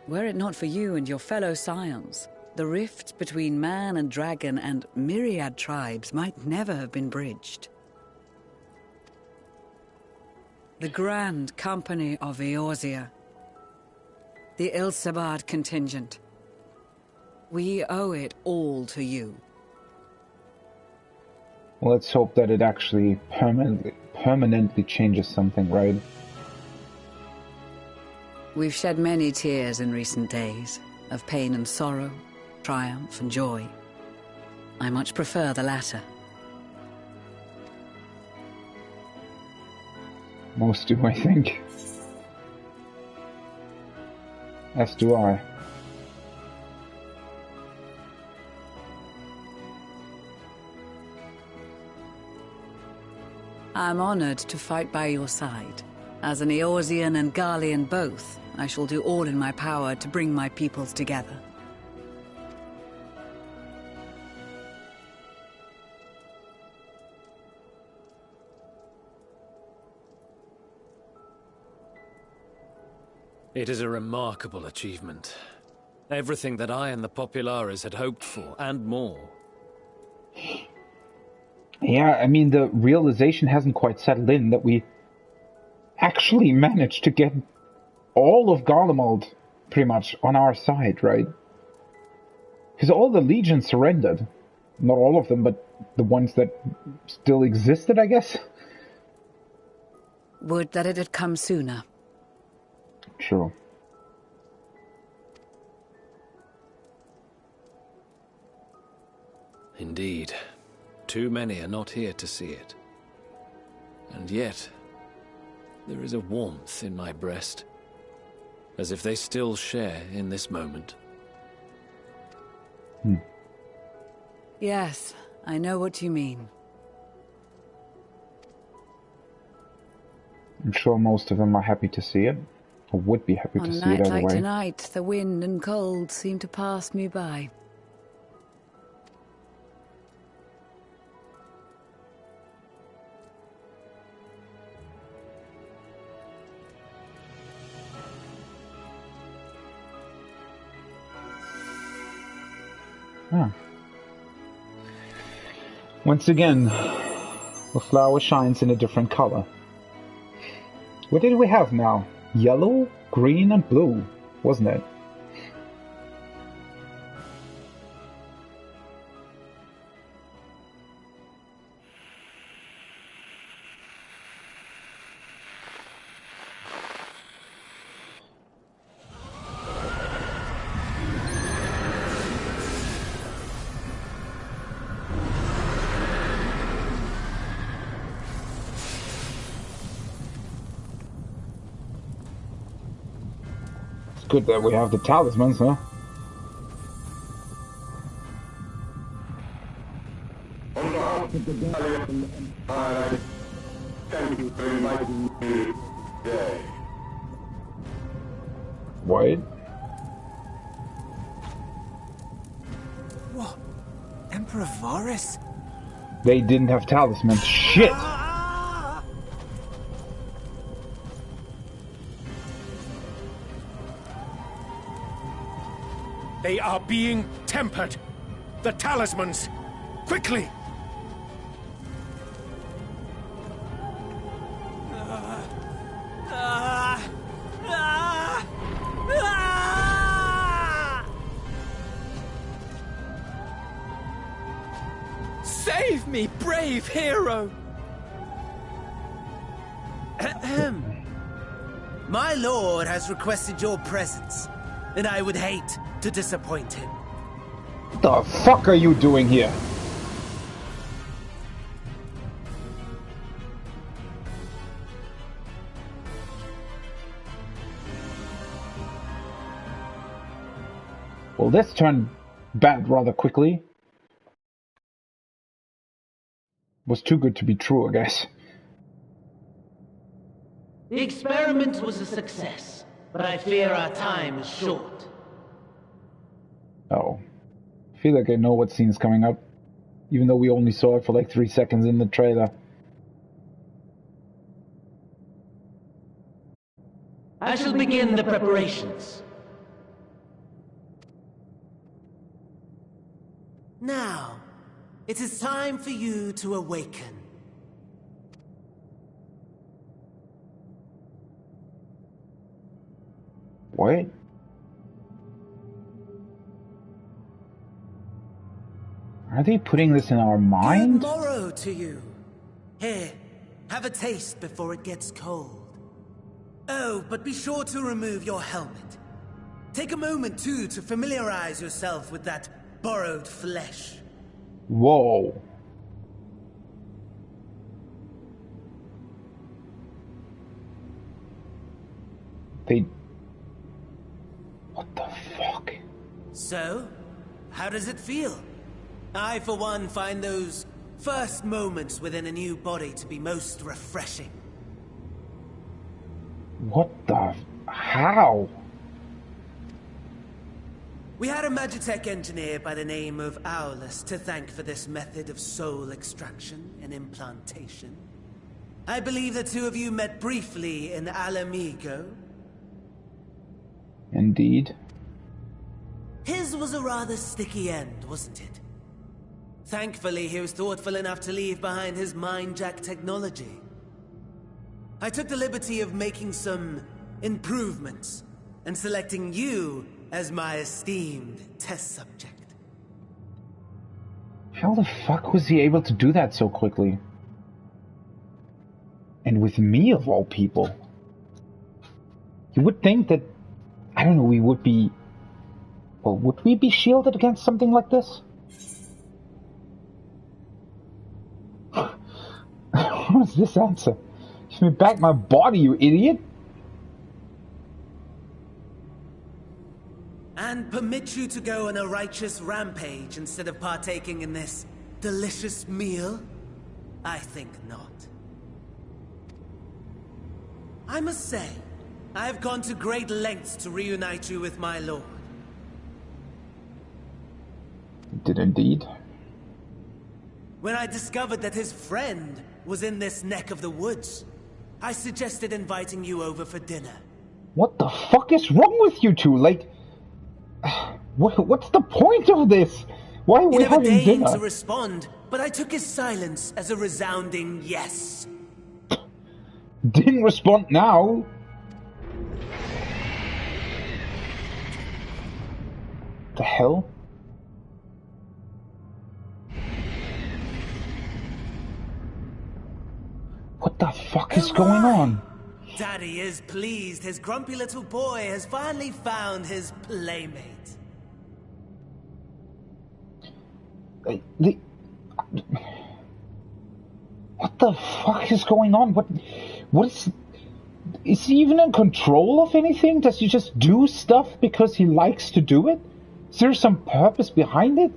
Were it not for you and your fellow scions, the rift between man and dragon and myriad tribes might never have been bridged. The Grand Company of Eorzea, the Ilsabard contingent, we owe it all to you. Let's hope that it actually permanently changes something, right? We've shed many tears in recent days, of pain and sorrow, triumph and joy. I much prefer the latter. Most do, I think. As do I. I'm honored to fight by your side. As an Eorzean and Garlean both, I shall do all in my power to bring my peoples together. It is a remarkable achievement. Everything that I and the Populares had hoped for, and more. Yeah, I mean, the realization hasn't quite settled in that we actually managed to get all of Garlemald pretty much on our side, right? Because all the legions surrendered. Not all of them, but the ones that still existed, I guess? Would that it had come sooner. True. Indeed. Too many are not here to see it. And yet, there is a warmth in my breast, as if they still share in this moment. Yes, I know what you mean. I'm sure most of them are happy to see it, or would be happy to see it On a night either like way. tonight, the wind and cold seem to pass me by. Ah. Once again, the flower shines in a different color. What did we have now? Yellow, green, and blue, wasn't it? Good that we have the talismans, huh? On behalf of the Garlean Empire, thank you for inviting me today. What? What? Emperor Varys? They didn't have talismans. Shit! They are being tempered. The talismans! Quickly! Save me, brave hero! My lord has requested your presence, and I would hate to disappoint him. What the fuck are you doing here? Well, this turned bad rather quickly. Was too good to be true, I guess. The experiment was a success, but I fear our time is short. Oh. I feel like I know what scene's coming up, even though we only saw it for like 3 seconds in the trailer. I shall begin the preparations. Now, it is time for you to awaken. What? Are they putting this in our mind? Good morrow to you. Here, have a taste before it gets cold. Oh, but be sure to remove your helmet. Take a moment, too, to familiarize yourself with that borrowed flesh. Whoa. What the fuck? So, how does it feel? I, for one, find those first moments within a new body to be most refreshing. What the... how? We had a Magitech engineer by the name of Aulus to thank for this method of soul extraction and implantation. I believe the two of you met briefly in Alamigo. Indeed. His was a rather sticky end, wasn't it? Thankfully, he was thoughtful enough to leave behind his mind-jack technology. I took the liberty of making some improvements and selecting you as my esteemed test subject. How the fuck was he able to do that so quickly? And with me, of all people. You would think that, I don't know, we would be... Well, would we be shielded against something like this? What is this answer? Give me back my body, you idiot! And permit you to go on a righteous rampage instead of partaking in this delicious meal? I think not. I must say, I have gone to great lengths to reunite you with my lord. Did indeed. When I discovered that his friend was in this neck of the woods, I suggested inviting you over for dinner. What the fuck is wrong with you two? Like, what's the point of this? Why are we having dinner? He never deigned to respond, but I took his silence as a resounding yes. Didn't respond now. The hell? What the fuck is going on? Daddy is pleased his grumpy little boy has finally found his playmate. What the fuck is going on? What is he even in control of anything? Does he just do stuff because he likes to do it? Is there some purpose behind it?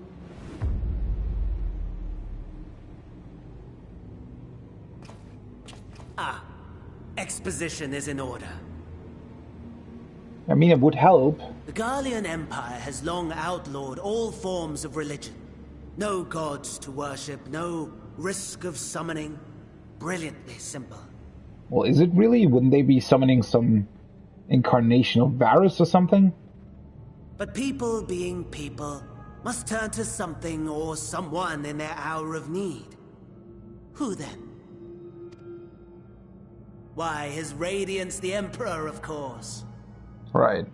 Exposition is in order. I mean, it would help. The Garlean Empire has long outlawed all forms of religion. No gods to worship, no risk of summoning. Brilliantly simple. Well, is it really? Wouldn't they be summoning some incarnation of Varus or something? But people being people must turn to something or someone in their hour of need. Who then? Why, His Radiance the Emperor, of course. Right.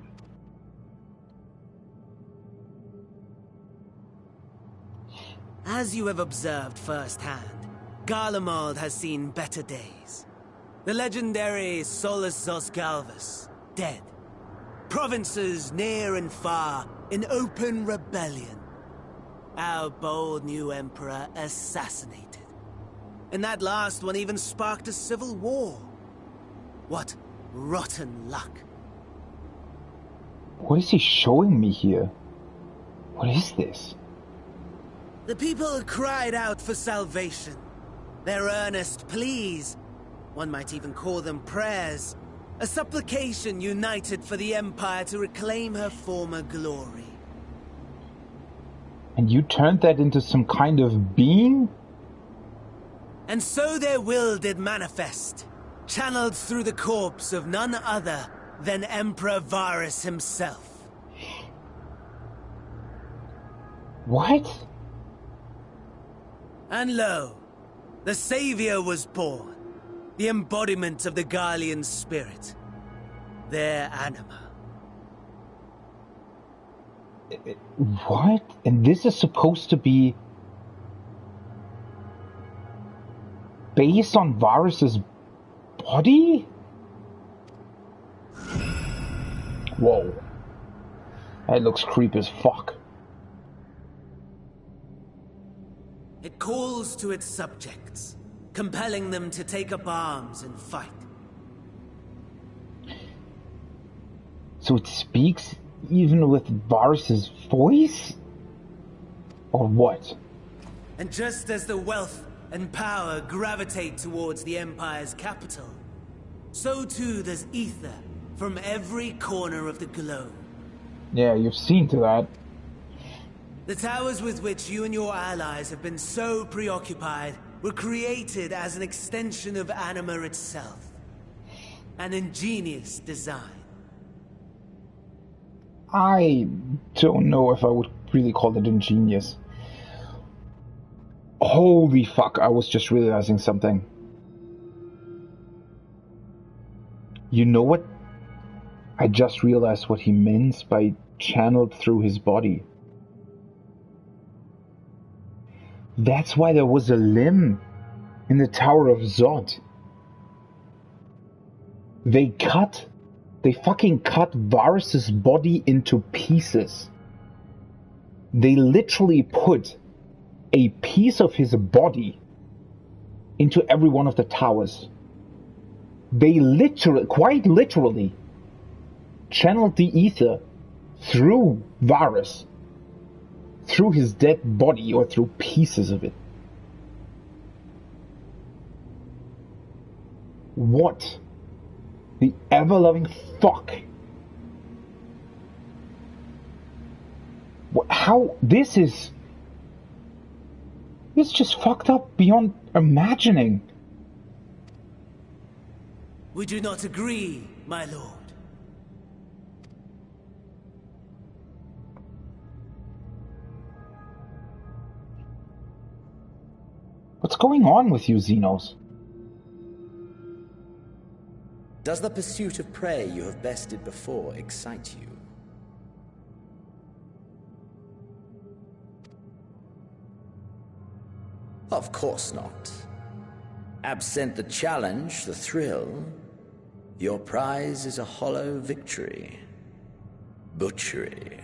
As you have observed firsthand, Garlemald has seen better days. The legendary Solus Zosgalvus, dead. Provinces near and far in open rebellion. Our bold new emperor assassinated. And that last one even sparked a civil war. What rotten luck. What is he showing me here? What is this? The people cried out for salvation. Their earnest pleas, one might even call them prayers, a supplication united for the Empire to reclaim her former glory. And you turned that into some kind of being? And so their will did manifest, channeled through the corpse of none other than Emperor Varus himself. What? And lo, the Savior was born, the embodiment of the Garlean spirit, their anima. What? And this is supposed to be based on Varus's body? Whoa. That looks creepy as fuck. It calls to its subjects, compelling them to take up arms and fight. So it speaks even with Varus's voice? Or what? And just as the wealth and power gravitate towards the Empire's capital, so too does ether from every corner of the globe. Yeah, you've seen to that. The towers with which you and your allies have been so preoccupied were created as an extension of Anima itself. An ingenious design. I don't know if I would really call it ingenious. Holy fuck, I was just realizing something. You know what? I just realized what he means by channeled through his body. That's why there was a limb in the Tower of Zod. They fucking cut Varus's body into pieces. They literally put a piece of his body into every one of the towers. They quite literally, channeled the ether through Varus, through his dead body, or through pieces of it. What the ever-loving fuck? How this is just fucked up beyond imagining. We do not agree, my lord. What's going on with you, Xenos? Does the pursuit of prey you have bested before excite you? Of course not. Absent the challenge, the thrill, your prize is a hollow victory. Butchery.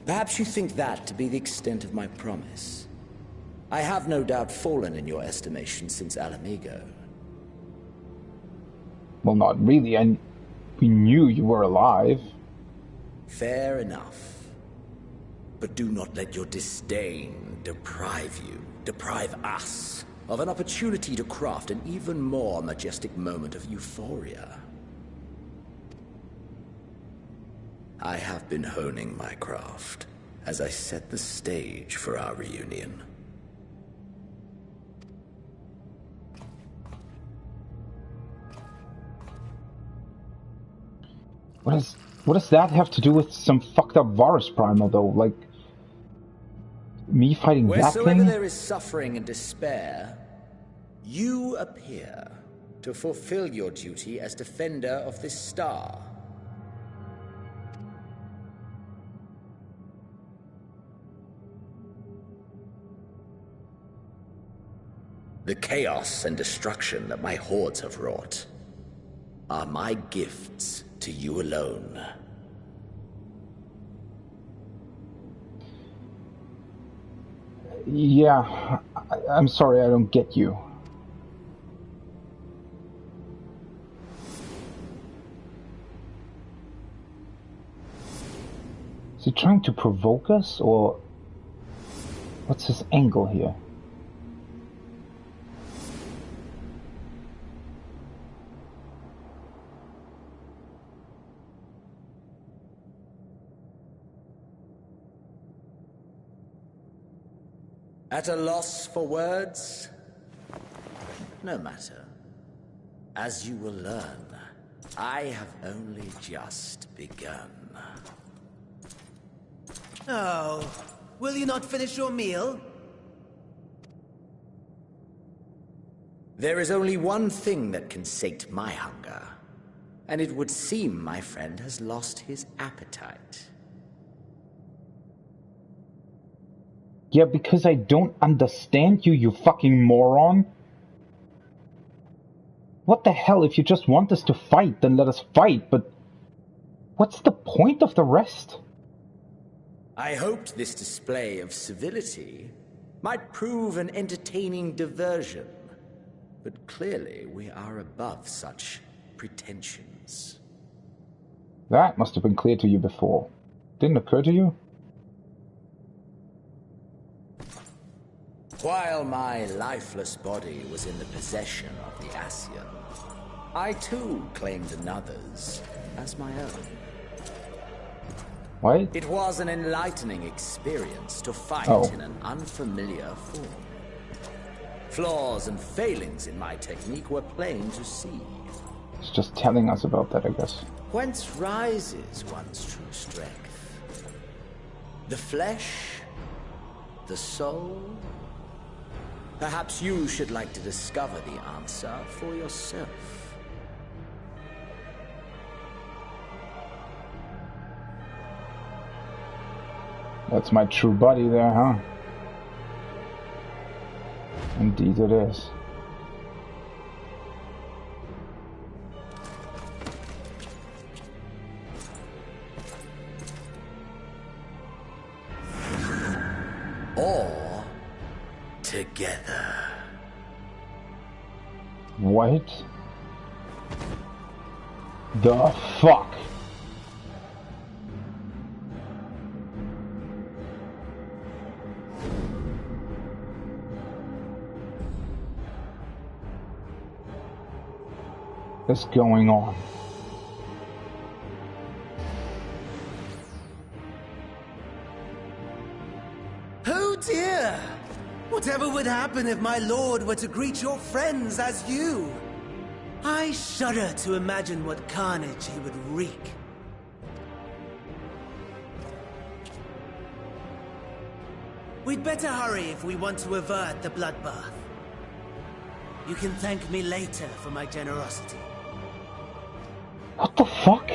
Perhaps you think that to be the extent of my promise. I have no doubt fallen in your estimation since Alamigo. Well, not really, and we knew you were alive. Fair enough. But do not let your disdain deprive us, of an opportunity to craft an even more majestic moment of euphoria. I have been honing my craft as I set the stage for our reunion. What does that have to do with some fucked up Varus primal though? Like me fighting that thing? Wheresoever there is suffering and despair, you appear to fulfill your duty as defender of this star. The chaos and destruction that my hordes have wrought are my gifts to you alone. Yeah, I'm sorry, I don't get you. Is he trying to provoke us, or what's his angle here? At a loss for words? No matter. As you will learn, I have only just begun. Oh, will you not finish your meal? There is only one thing that can sate my hunger, and it would seem my friend has lost his appetite. Yeah, because I don't understand you, you fucking moron. What the hell? If you just want us to fight, then let us fight, but what's the point of the rest? I hoped this display of civility might prove an entertaining diversion, but clearly we are above such pretensions. That must have been clear to you before. Didn't occur to you? While my lifeless body was in the possession of the Ascian, I too claimed another's as my own. What? It was an enlightening experience to fight in an unfamiliar form. Flaws and failings in my technique were plain to see. It's just telling us about that, I guess. Whence rises one's true strength? The flesh? The soul? Perhaps you should like to discover the answer for yourself. That's my true body there, huh? Indeed it is. Or together. What the fuck? What's going on? Oh dear! Whatever would happen if my lord were to greet your friends as you? I shudder to imagine what carnage he would wreak. We'd better hurry if we want to avert the bloodbath. You can thank me later for my generosity. What the fuck?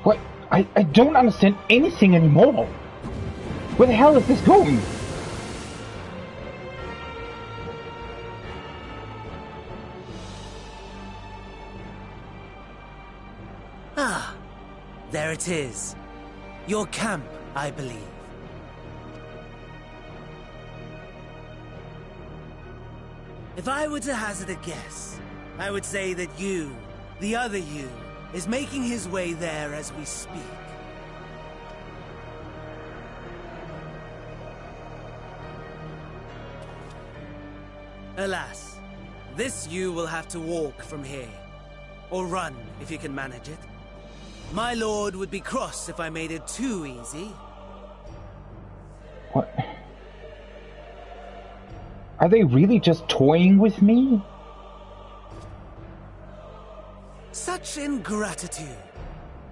What? I don't understand anything anymore. Where the hell is this going? Ah, there it is. Your camp, I believe. If I were to hazard a guess, I would say that you, the other you, is making his way there as we speak. Alas, this you will have to walk from here. Or run, if you can manage it. My lord would be cross if I made it too easy. What? Are they really just toying with me? Such ingratitude.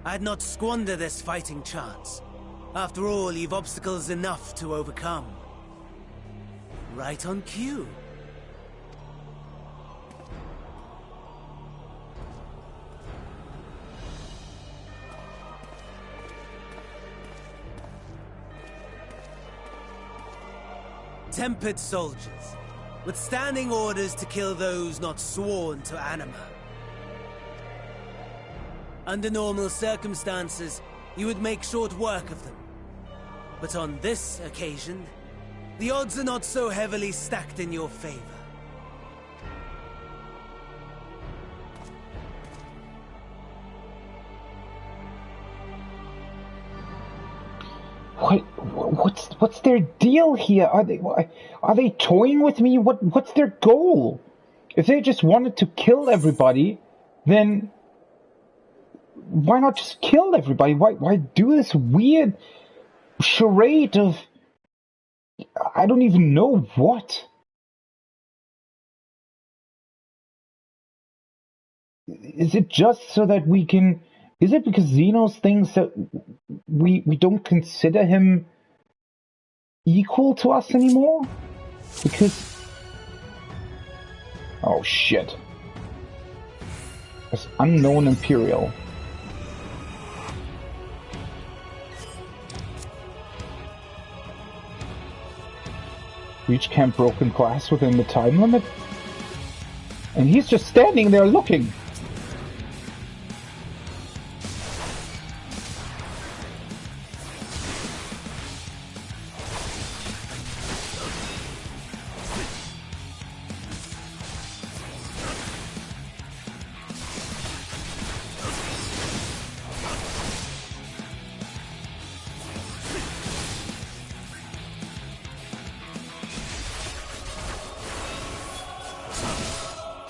I'd not squander this fighting chance. After all, you've obstacles enough to overcome. Right on cue. Tempered soldiers, with standing orders to kill those not sworn to Anima. Under normal circumstances, you would make short work of them. But on this occasion, the odds are not so heavily stacked in your favor. What's their deal here? Are they toying with me? What's their goal? If they just wanted to kill everybody, then why not just kill everybody? Why do this weird charade of I don't even know what? Is it just so that we can? Is it because Xenos thinks that we don't consider him equal to us anymore? Because Oh shit. It's unknown Imperial. Reach camp broken glass within the time limit? And he's just standing there looking!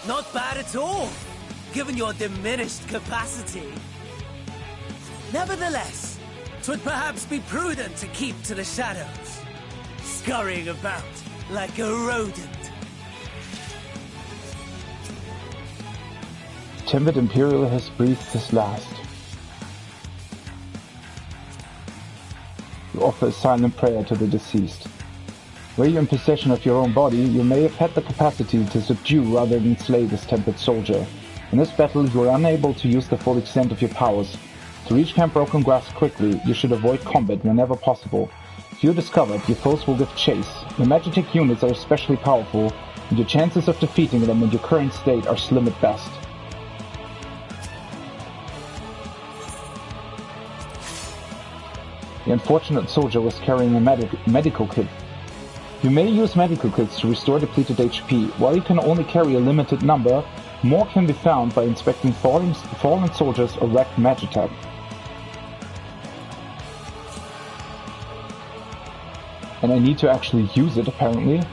Not bad at all, given your diminished capacity. Nevertheless, 'twould perhaps be prudent to keep to the shadows, scurrying about like a rodent. Timid Imperial has breathed his last. You offer a silent prayer to the deceased. Were you in possession of your own body, you may have had the capacity to subdue rather than slay this tempered soldier. In this battle, you are unable to use the full extent of your powers. To reach Camp Broken Grass quickly, you should avoid combat whenever possible. If you're discovered, your foes will give chase. Your Magitech units are especially powerful, and your chances of defeating them in your current state are slim at best. The unfortunate soldier was carrying a medical kit. You may use medical kits to restore depleted HP. While you can only carry a limited number, more can be found by inspecting fallen soldiers or wrecked Magitech. And I need to actually use it, apparently.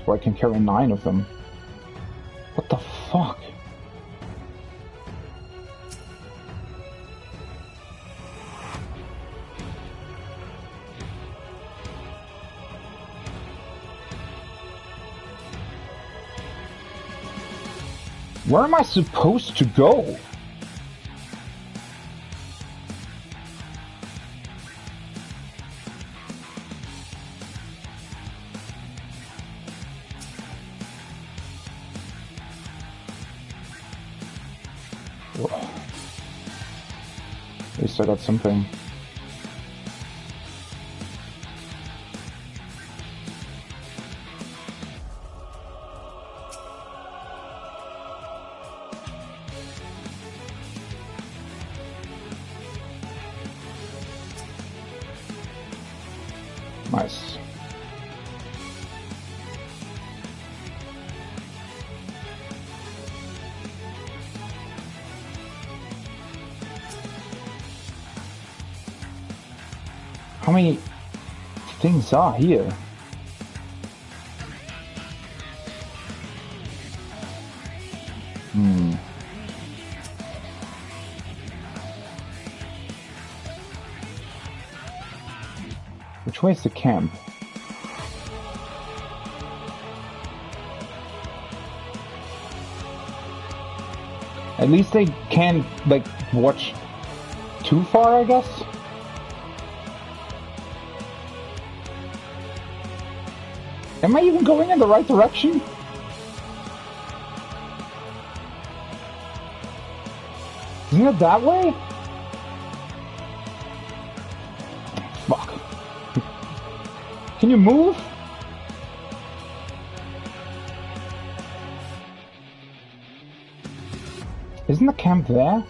Or I can carry 9 of them. What the fuck? Where am I supposed to go? Whoa. At least I got something. Nice. How many things are here? Which way is the camp? At least they can't, like, watch too far, I guess? Am I even going in the right direction? Isn't it that way? Fuck. Can you move? Isn't the camp there?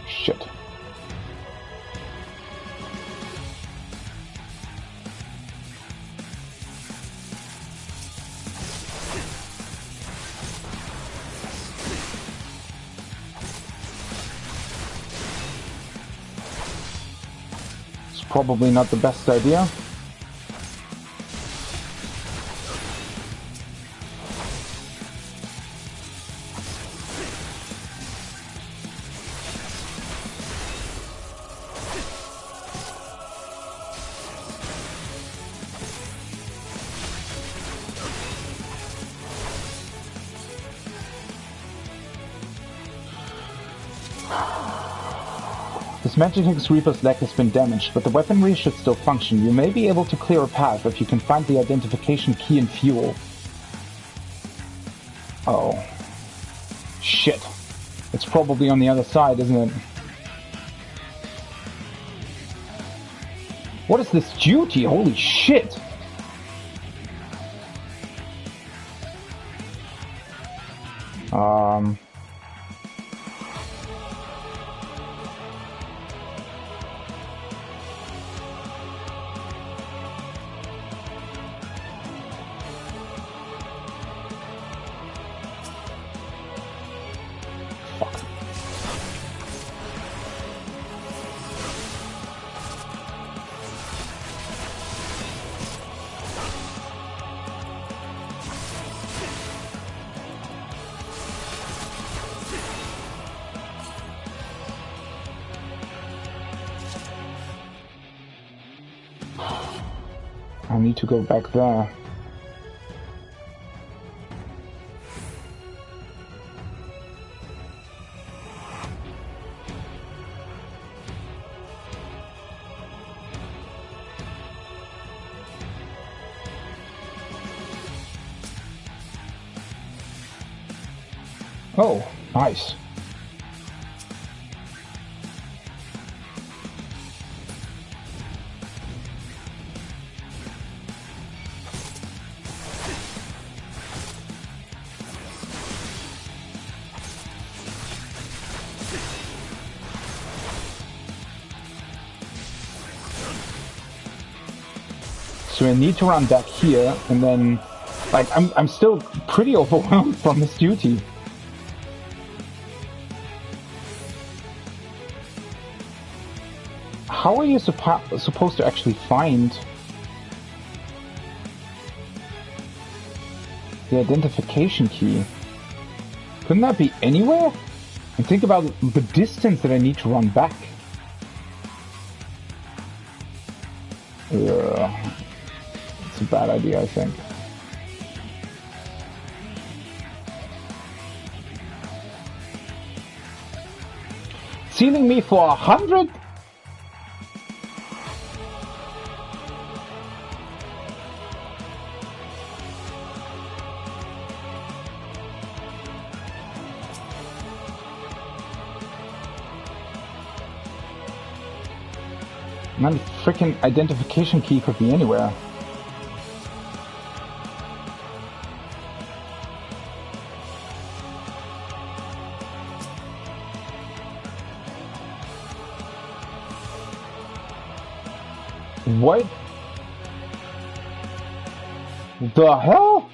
Shit. It's probably not the best idea. Magitech's Reaper's leg has been damaged, but the weaponry should still function. You may be able to clear a path if you can find the identification key and fuel. Oh. Shit. It's probably on the other side, isn't it? What is this duty? Holy shit! I need to go back there. Oh, nice. So I need to run back here, and then, like, I'm still pretty overwhelmed from this duty. How are you supposed to actually find the identification key? Couldn't that be anywhere? And think about the distance that I need to run back. It's a bad idea, I think. Sealing me for 100? Man, the freaking identification key could be anywhere. What the hell?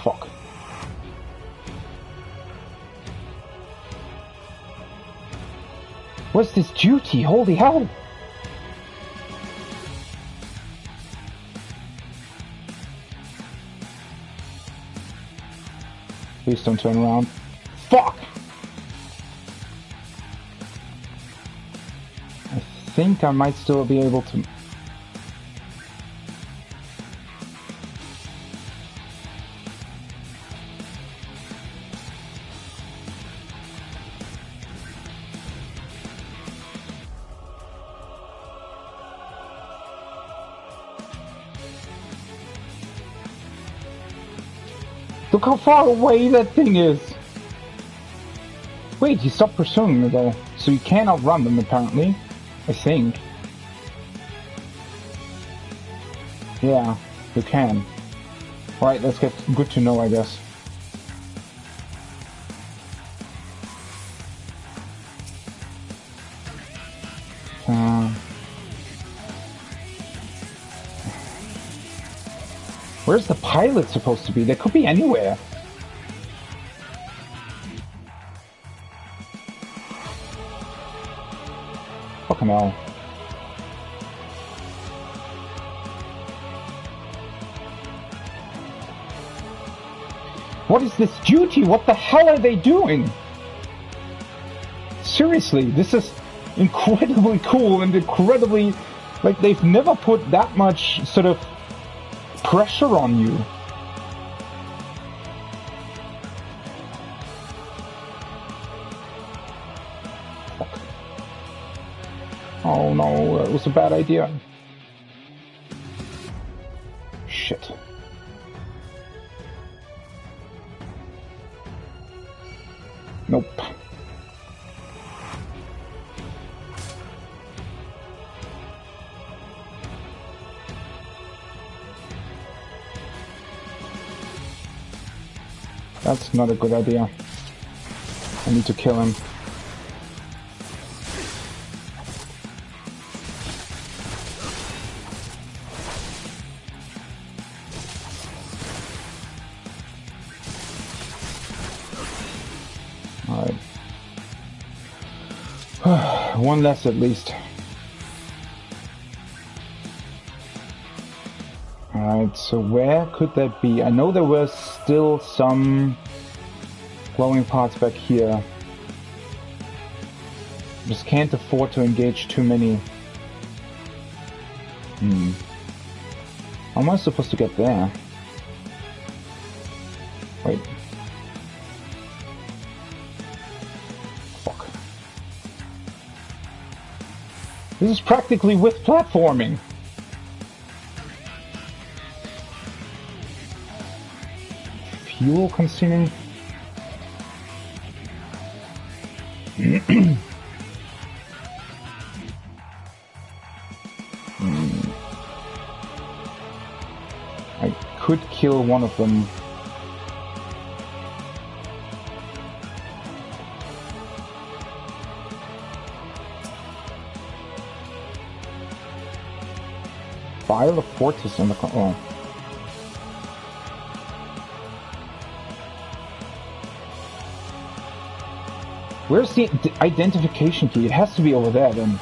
Fuck. What's this duty? Holy hell! Please don't turn around. Fuck! I think I might still be able to... Look how far away that thing is! Wait, you stopped pursuing me though, so you can't outrun them apparently. I think. Yeah, you can. Alright, that's good to know, I guess. Where's the pilot supposed to be? They could be anywhere. Fucking hell. What is this duty? What the hell are they doing? Seriously, this is incredibly cool and incredibly... Like, they've never put that much sort of pressure on you. Fuck. Oh no, that was a bad idea. Shit. Nope. That's not a good idea. I need to kill him. Alright. One less at least. Alright, so where could that be? I know there were still some glowing parts back here. Just can't afford to engage too many. How am I supposed to get there? Wait. Fuck. This is practically with platforming. Fuel consuming. I could kill one of them. File of Fortis on the oh. Where's the identification key? It has to be over there then.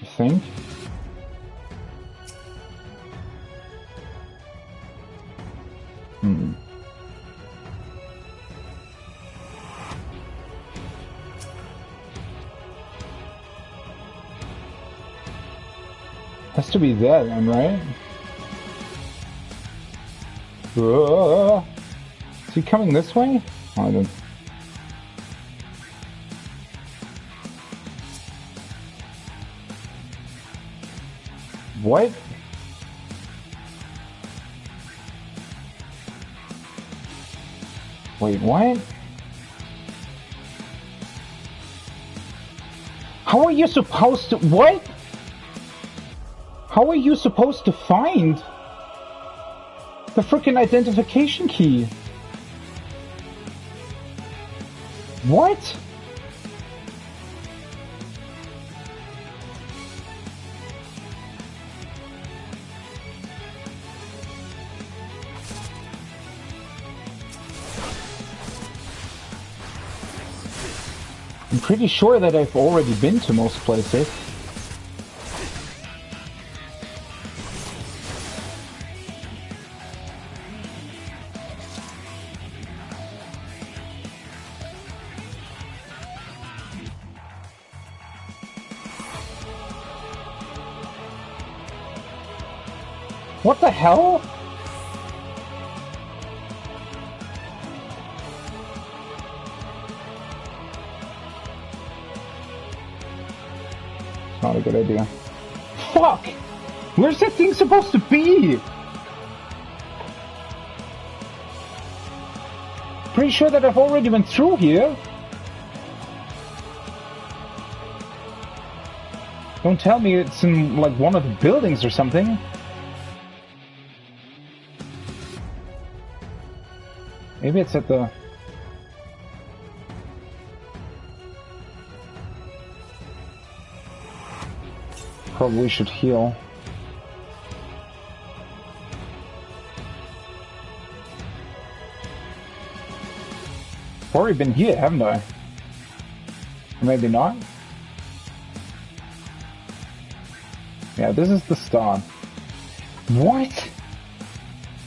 I think. Has to be there then, right? Is he coming this way? Oh, I don't. What? Wait, what? How are you supposed to... What? How are you supposed to find the frickin' identification key? What? I'm pretty sure that I've already been to most places. What the hell? Not a good idea. Fuck! Where's that thing supposed to be? Pretty sure that I've already been through here. Don't tell me it's in like one of the buildings or something. Maybe it's at the... Probably should heal. I've already been here, haven't I? Or maybe not? Yeah, this is the start. What?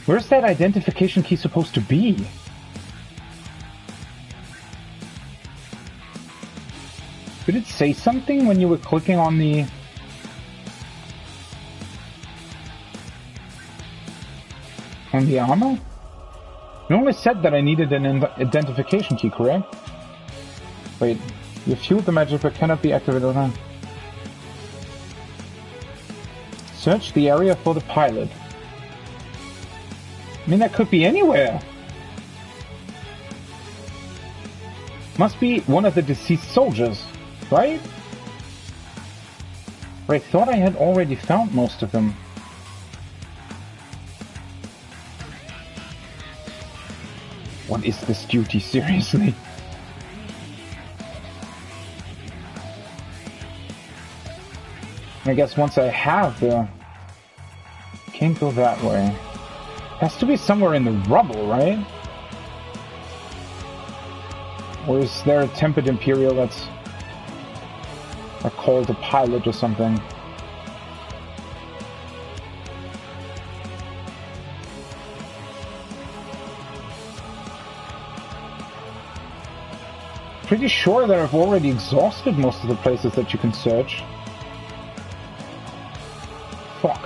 Where's that identification key supposed to be? Did it say something when you were clicking on the... armor? It only said that I needed an identification key, correct? Wait, you fueled the magic but cannot be activated on. Search the area for the pilot. I mean, that could be anywhere. Must be one of the deceased soldiers, right? But I thought I had already found most of them. What is this duty, seriously? I guess once I have the... Can't go that way. Has to be somewhere in the rubble, right? Or is there a tempered Imperial that's... called a pilot or something? Pretty sure that I've already exhausted most of the places that you can search. Fuck.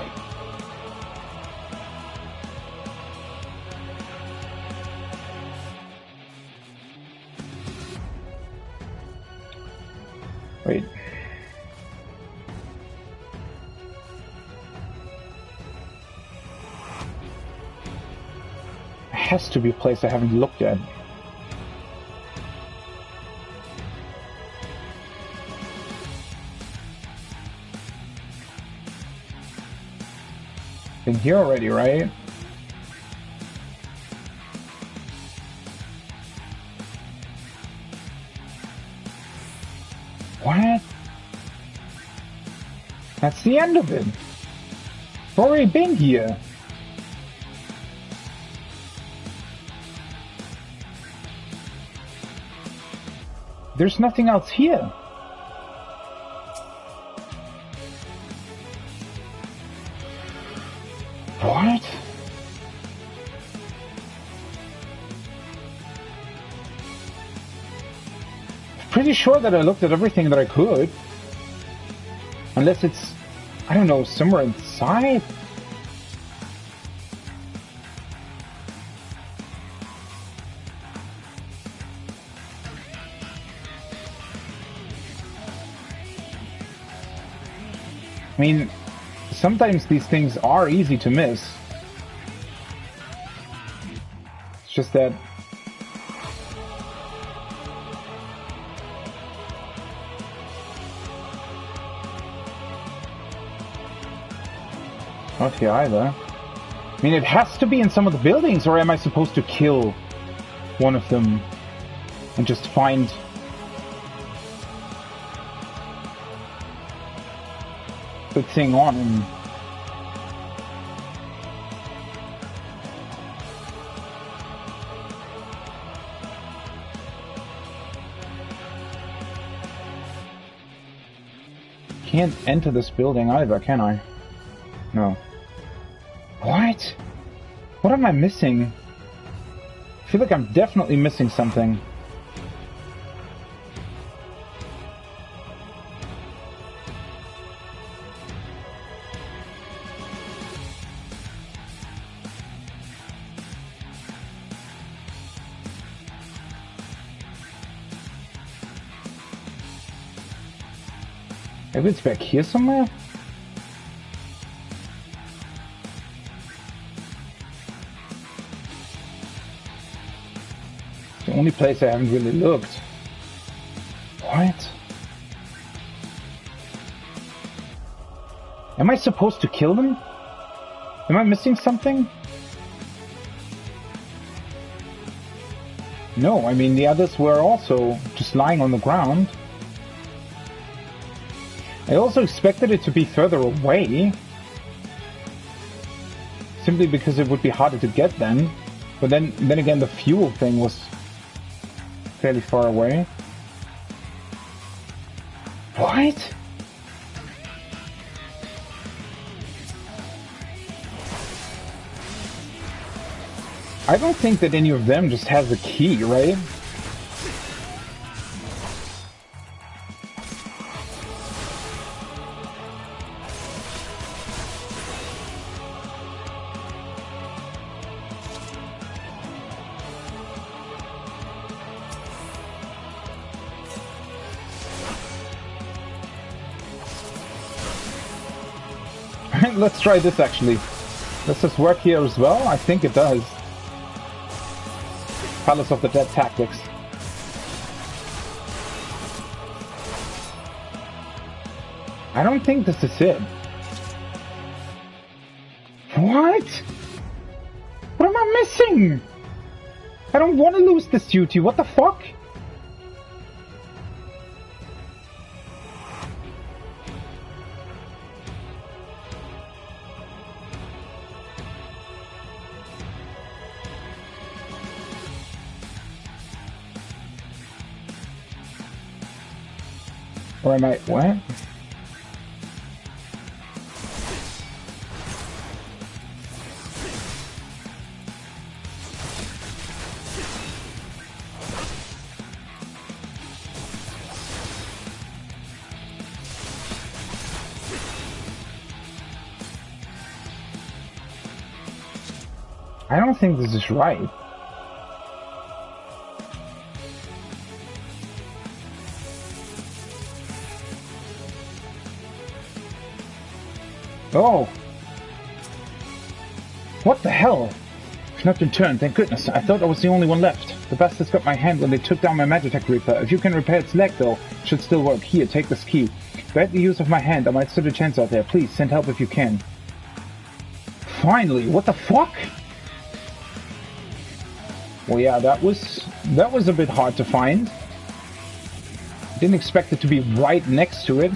Wait. There has to be a place I haven't looked at. Been here already, right? What? That's the end of it. I've already been here. There's nothing else here. What? I'm pretty sure that I looked at everything that I could. Unless it's, I don't know, somewhere inside. I mean, sometimes these things are easy to miss. It's just that... Not here either. I mean, it has to be in some of the buildings, or am I supposed to kill one of them and just find... the thing on him? Can't enter this building either, can I? No. What? What am I missing? I feel like I'm definitely missing something. Maybe it's back here somewhere? It's the only place I haven't really looked. What? Am I supposed to kill them? Am I missing something? No, I mean the others were also just lying on the ground. I also expected it to be further away, simply because it would be harder to get them. But then again, the fuel thing was fairly far away. What? I don't think that any of them just has the key, right? let's try this actually. Does this work here as well? I think it does. Palace of the Dead tactics. I don't think this is it. What? What am I missing? I don't want to lose this duty. What the fuck? Or am I... what? I don't think this is right. Oh! What the hell? It's not been turned, thank goodness. I thought I was the only one left. The bastards got my hand when they took down my Magitech Reaper. If you can repair its leg though, it should still work. Here, take this key. Grant the use of my hand, I might stand a chance out there. Please, send help if you can. Finally, what the fuck? Well, yeah, that was a bit hard to find. Didn't expect it to be right next to it.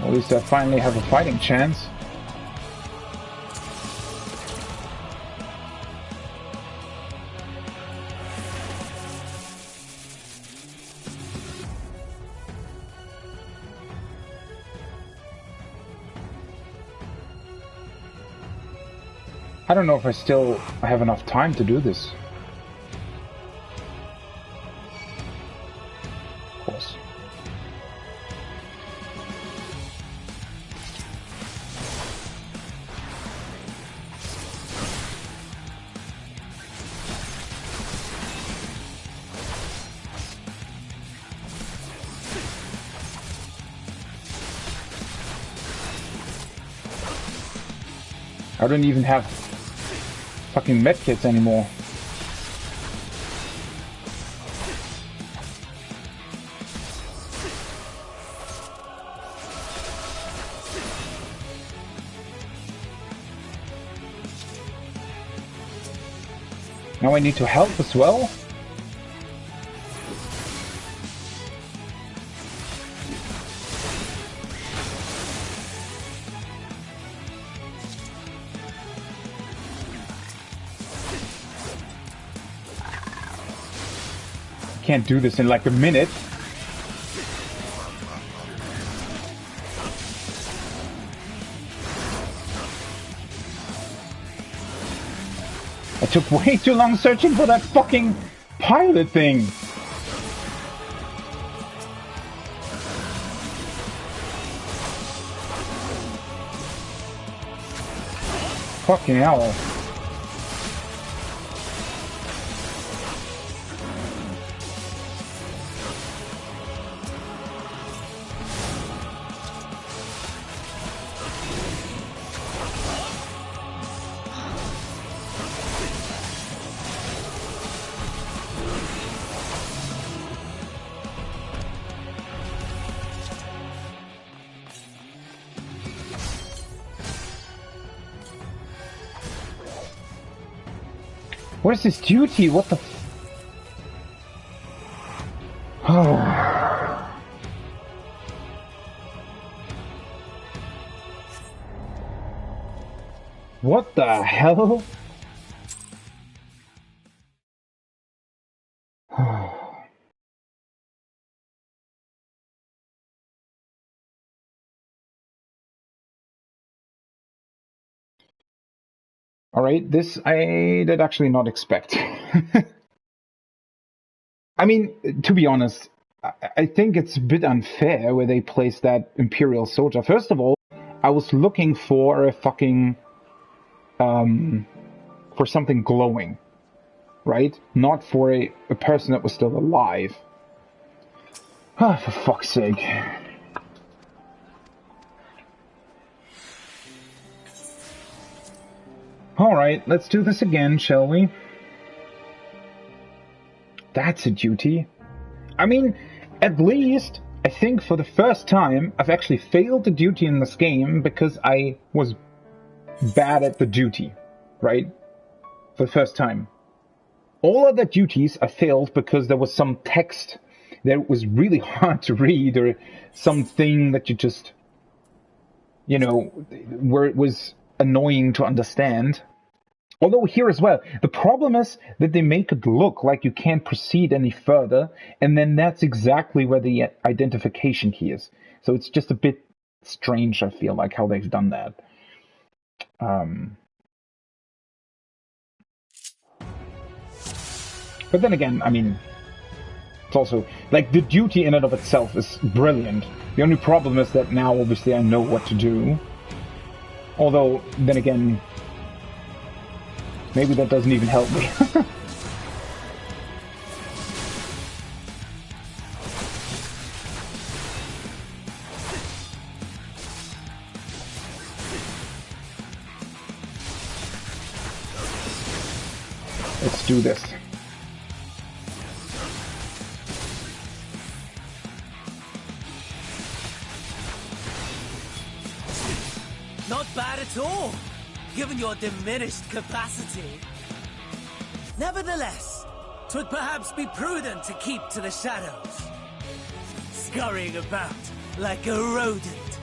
At least I finally have a fighting chance. I don't know if I have enough time to do this. Of course. I don't even have fucking medkits anymore. Now I need to help as well? Can't do this in like a minute. I took way too long searching for that fucking pilot thing. Fucking hell. Where's his duty? What the Oh. What the hell? Alright, this I did actually not expect. I mean, to be honest, I think it's a bit unfair where they place that Imperial soldier. First of all, I was looking for a fucking... for something glowing, right? Not for a person that was still alive. Ah, for fuck's sake. Alright, let's do this again, shall we? That's a duty. I mean, at least, I think for the first time, I've actually failed the duty in this game because I was bad at the duty, right? For the first time. All other duties I failed because there was some text that was really hard to read, or something that you just, you know, where it was annoying to understand. Although here as well, the problem is that they make it look like you can't proceed any further, and then that's exactly where the identification key is. So it's just a bit strange, I feel like, how they've done that. But then again, I mean, it's also, like, the duty in and of itself is brilliant. The only problem is that now, obviously, I know what to do. Although, then again, maybe that doesn't even help me. Let's do this. Not bad at all, given your diminished capacity. Nevertheless, 'twould perhaps be prudent to keep to the shadows, scurrying about like a rodent.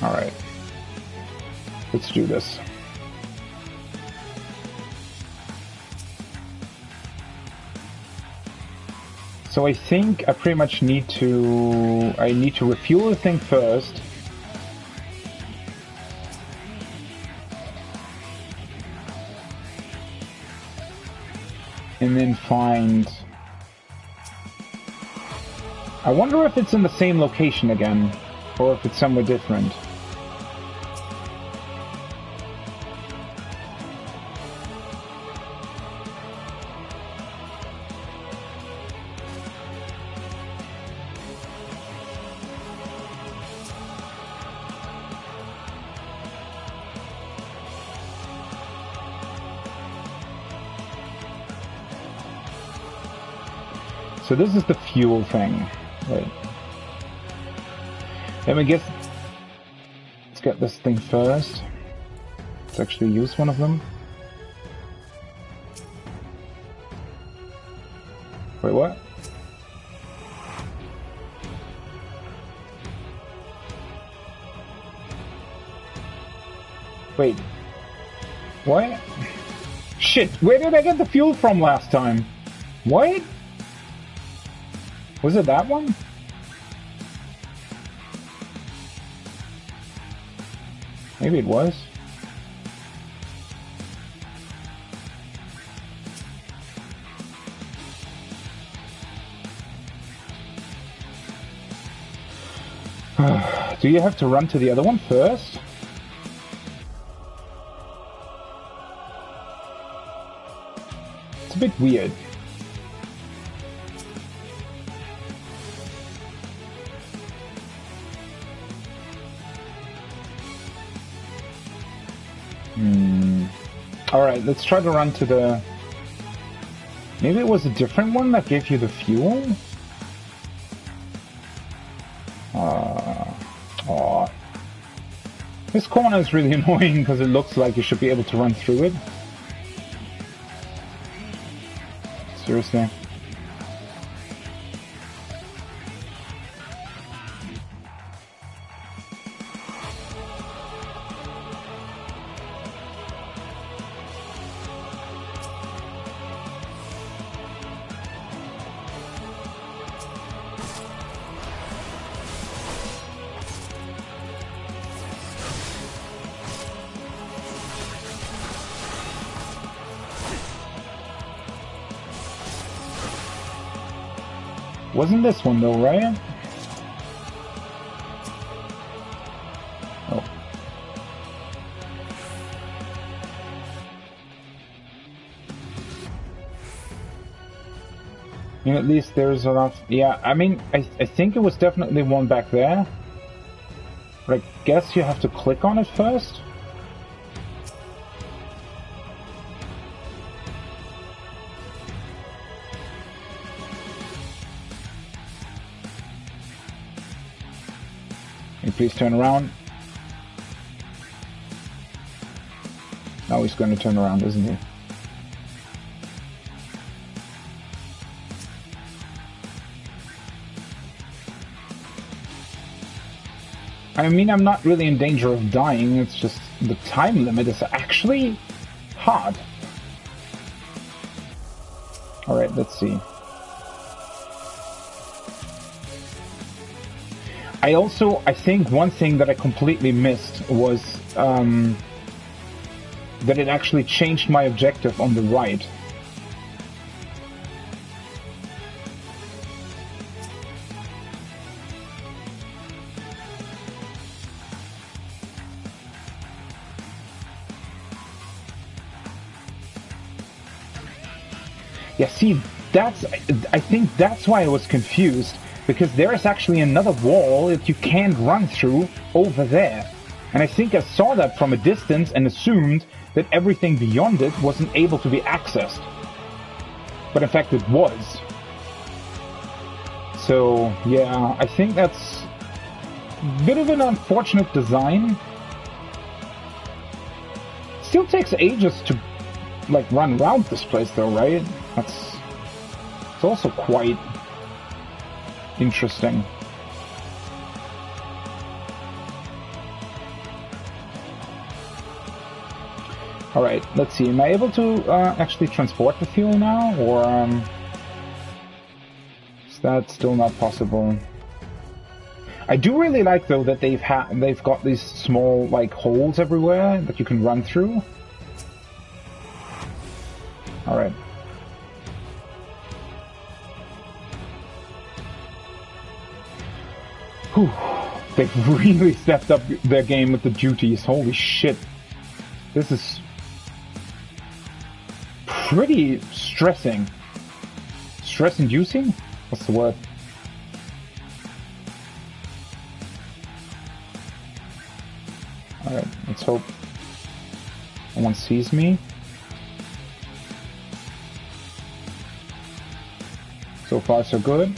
Alright. Let's do this. So I think I pretty much need to... I need to refuel the thing first. And then find... I wonder if it's in the same location again, or if it's somewhere different. So this is the fuel thing, right? Let me guess. Let's get this thing first. Let's actually use one of them. Wait, what? Wait. What? Shit, where did I get the fuel from last time? What? Was it that one? Maybe it was. Do you have to run to the other one first? It's a bit weird. Alright, let's try to run to the... Maybe it was a different one that gave you the fuel? Aw. This corner is really annoying because it looks like you should be able to run through it. Seriously. Wasn't this one though, right? Oh. I mean, at least there's enough. Yeah, I mean, I think it was definitely one back there. But I guess you have to click on it first. Can you please turn around? Now he's going to turn around, isn't he? I mean, I'm not really in danger of dying, it's just the time limit is actually hard. Alright, let's see. I think one thing that I completely missed was that it actually changed my objective on the right. Yeah, see, I think that's why I was confused, because there is actually another wall that you can't run through over there. And I think I saw that from a distance and assumed that everything beyond it wasn't able to be accessed. But in fact it was. So, yeah, I think that's a bit of an unfortunate design. Still takes ages to, like, run around this place though, right? It's also quite interesting. Alright, let's see. Am I able to actually transport the fuel now? Or is that still not possible? I do really like, though, that they've got these small, like, holes everywhere that you can run through. Alright. Whew. They've really stepped up their game with the duties. Holy shit. This is pretty stressing. Stress-inducing? What's the word? Alright, let's hope no one sees me. So far, so good.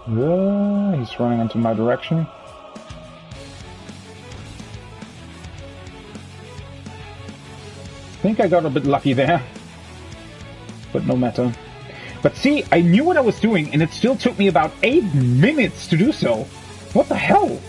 He's running into my direction. I think I got a bit lucky there. But no matter. But see, I knew what I was doing and it still took me about 8 minutes to do so. What the hell?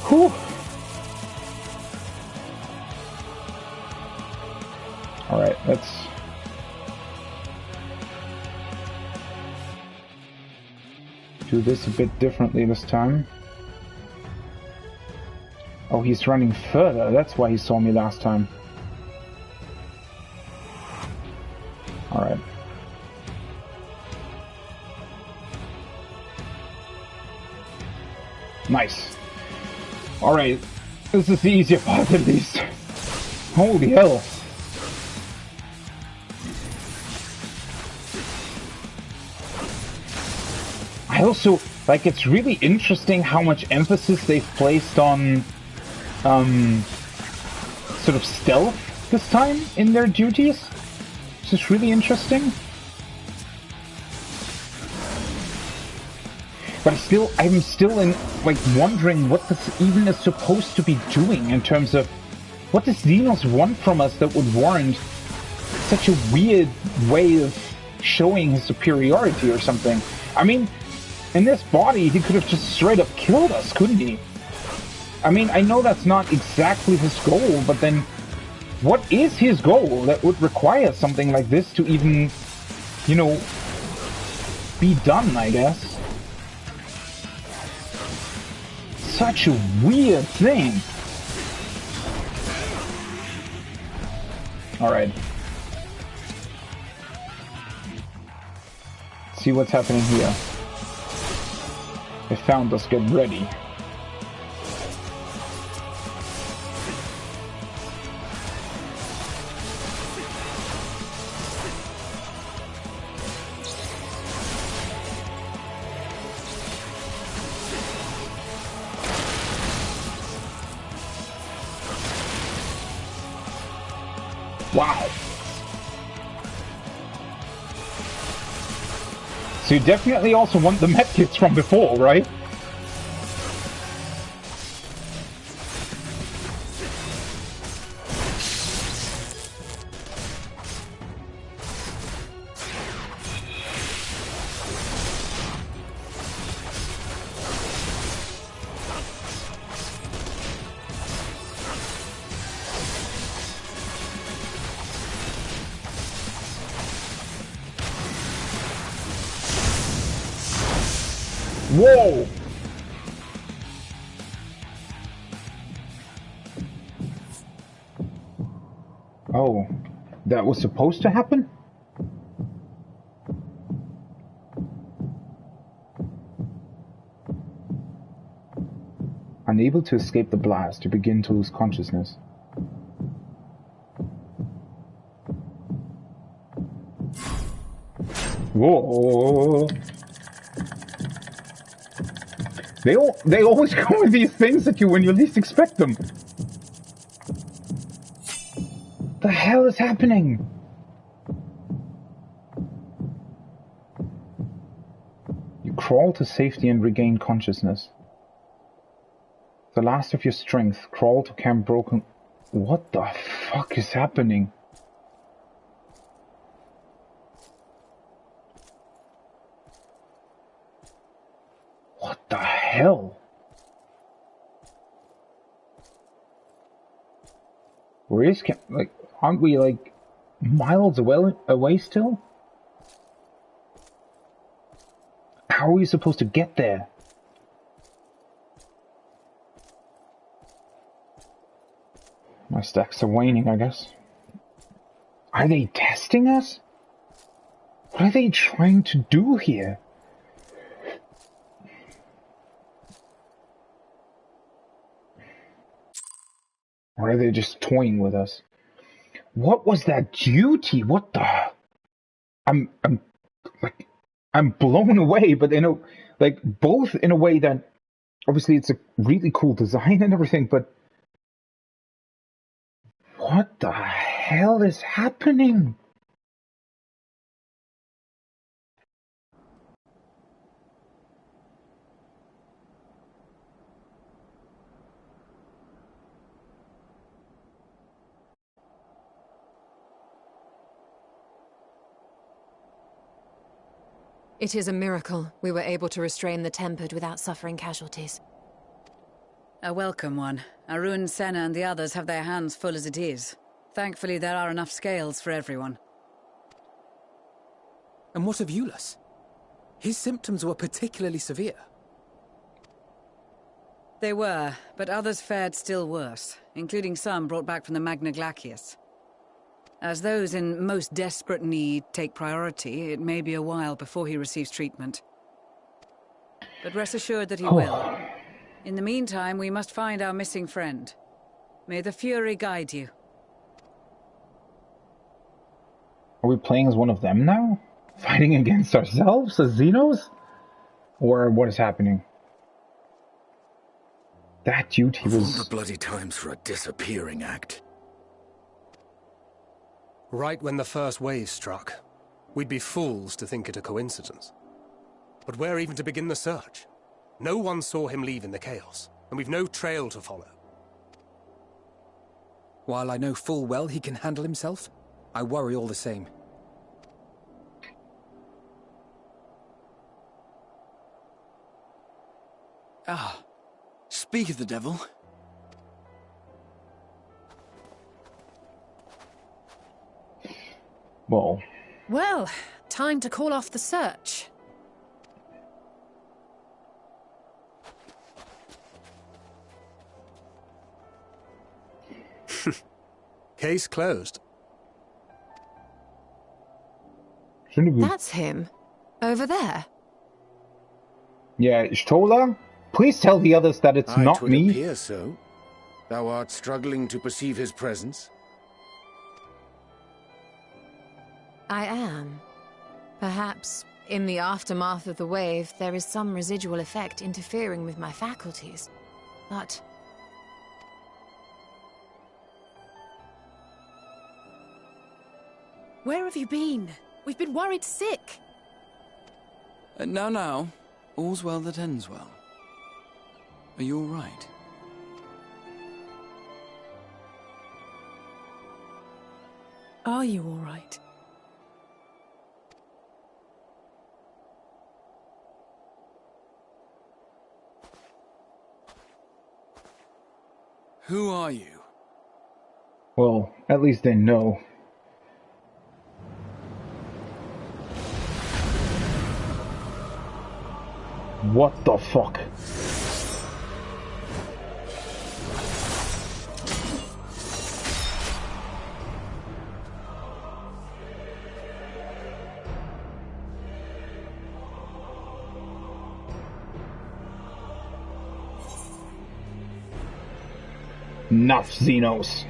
Whew. Alright, let's do this a bit differently this time. Oh, he's running further. That's why he saw me last time. Alright. Nice. Alright, this is the easier part at least. Holy hell. I also, like, it's really interesting how much emphasis they've placed on sort of stealth this time in their duties. This is really interesting. But I'm still wondering what this even is supposed to be doing in terms of what does Xenos want from us that would warrant such a weird way of showing his superiority or something. I mean, in this body, he could have just straight up killed us, couldn't he? I mean, I know that's not exactly his goal, but then what is his goal that would require something like this to even, you know, be done, I guess? Such a weird thing. Alright. See what's happening here. They found us, get ready. Wow. So you definitely also want the medkits from before, right? Whoa! Oh, that was supposed to happen? Unable to escape the blast, you begin to lose consciousness. Whoa! They always go with these things at you when you least expect them. The hell is happening? You crawl to safety and regain consciousness. The last of your strength, crawl to Camp Broken. What the fuck is happening? What the hell? Where is Camp? Like, aren't we like miles away still? How are we supposed to get there? My stacks are waning, I guess. Are they testing us? What are they trying to do here? Or are they just toying with us? What was that duty? What the? I'm blown away, but both in a way that obviously it's a really cool design and everything, but what the hell is happening? It is a miracle we were able to restrain the Tempered without suffering casualties. A welcome one. Arun, Senna and the others have their hands full as it is. Thankfully there are enough scales for everyone. And what of Eulus? His symptoms were particularly severe. They were, but others fared still worse, including some brought back from the Magna Glacius. As those in most desperate need take priority, it may be a while before he receives treatment. But rest assured that he will. In the meantime, we must find our missing friend. May the Fury guide you. Are we playing as one of them now? Fighting against ourselves as Xenos? Or what is happening? That duty was... Of all the bloody times for a disappearing act. Right when the first wave struck. We'd be fools to think it a coincidence. But where even to begin the search? No one saw him leave in the chaos, and we've no trail to follow. While I know full well he can handle himself, I worry all the same. Ah, speak of the devil. Well, time to call off the search. Case closed. That's him. Over there. Yeah, Stola? Please tell the others that it's not would me. Appear so. Thou art struggling to perceive his presence? I am. Perhaps, in the aftermath of the wave, there is some residual effect interfering with my faculties. But... Where have you been? We've been worried sick. Now, all's well that ends well. Are you all right? Are you all right? Who are you? Well, at least they know. What the fuck? Enough, Xenos.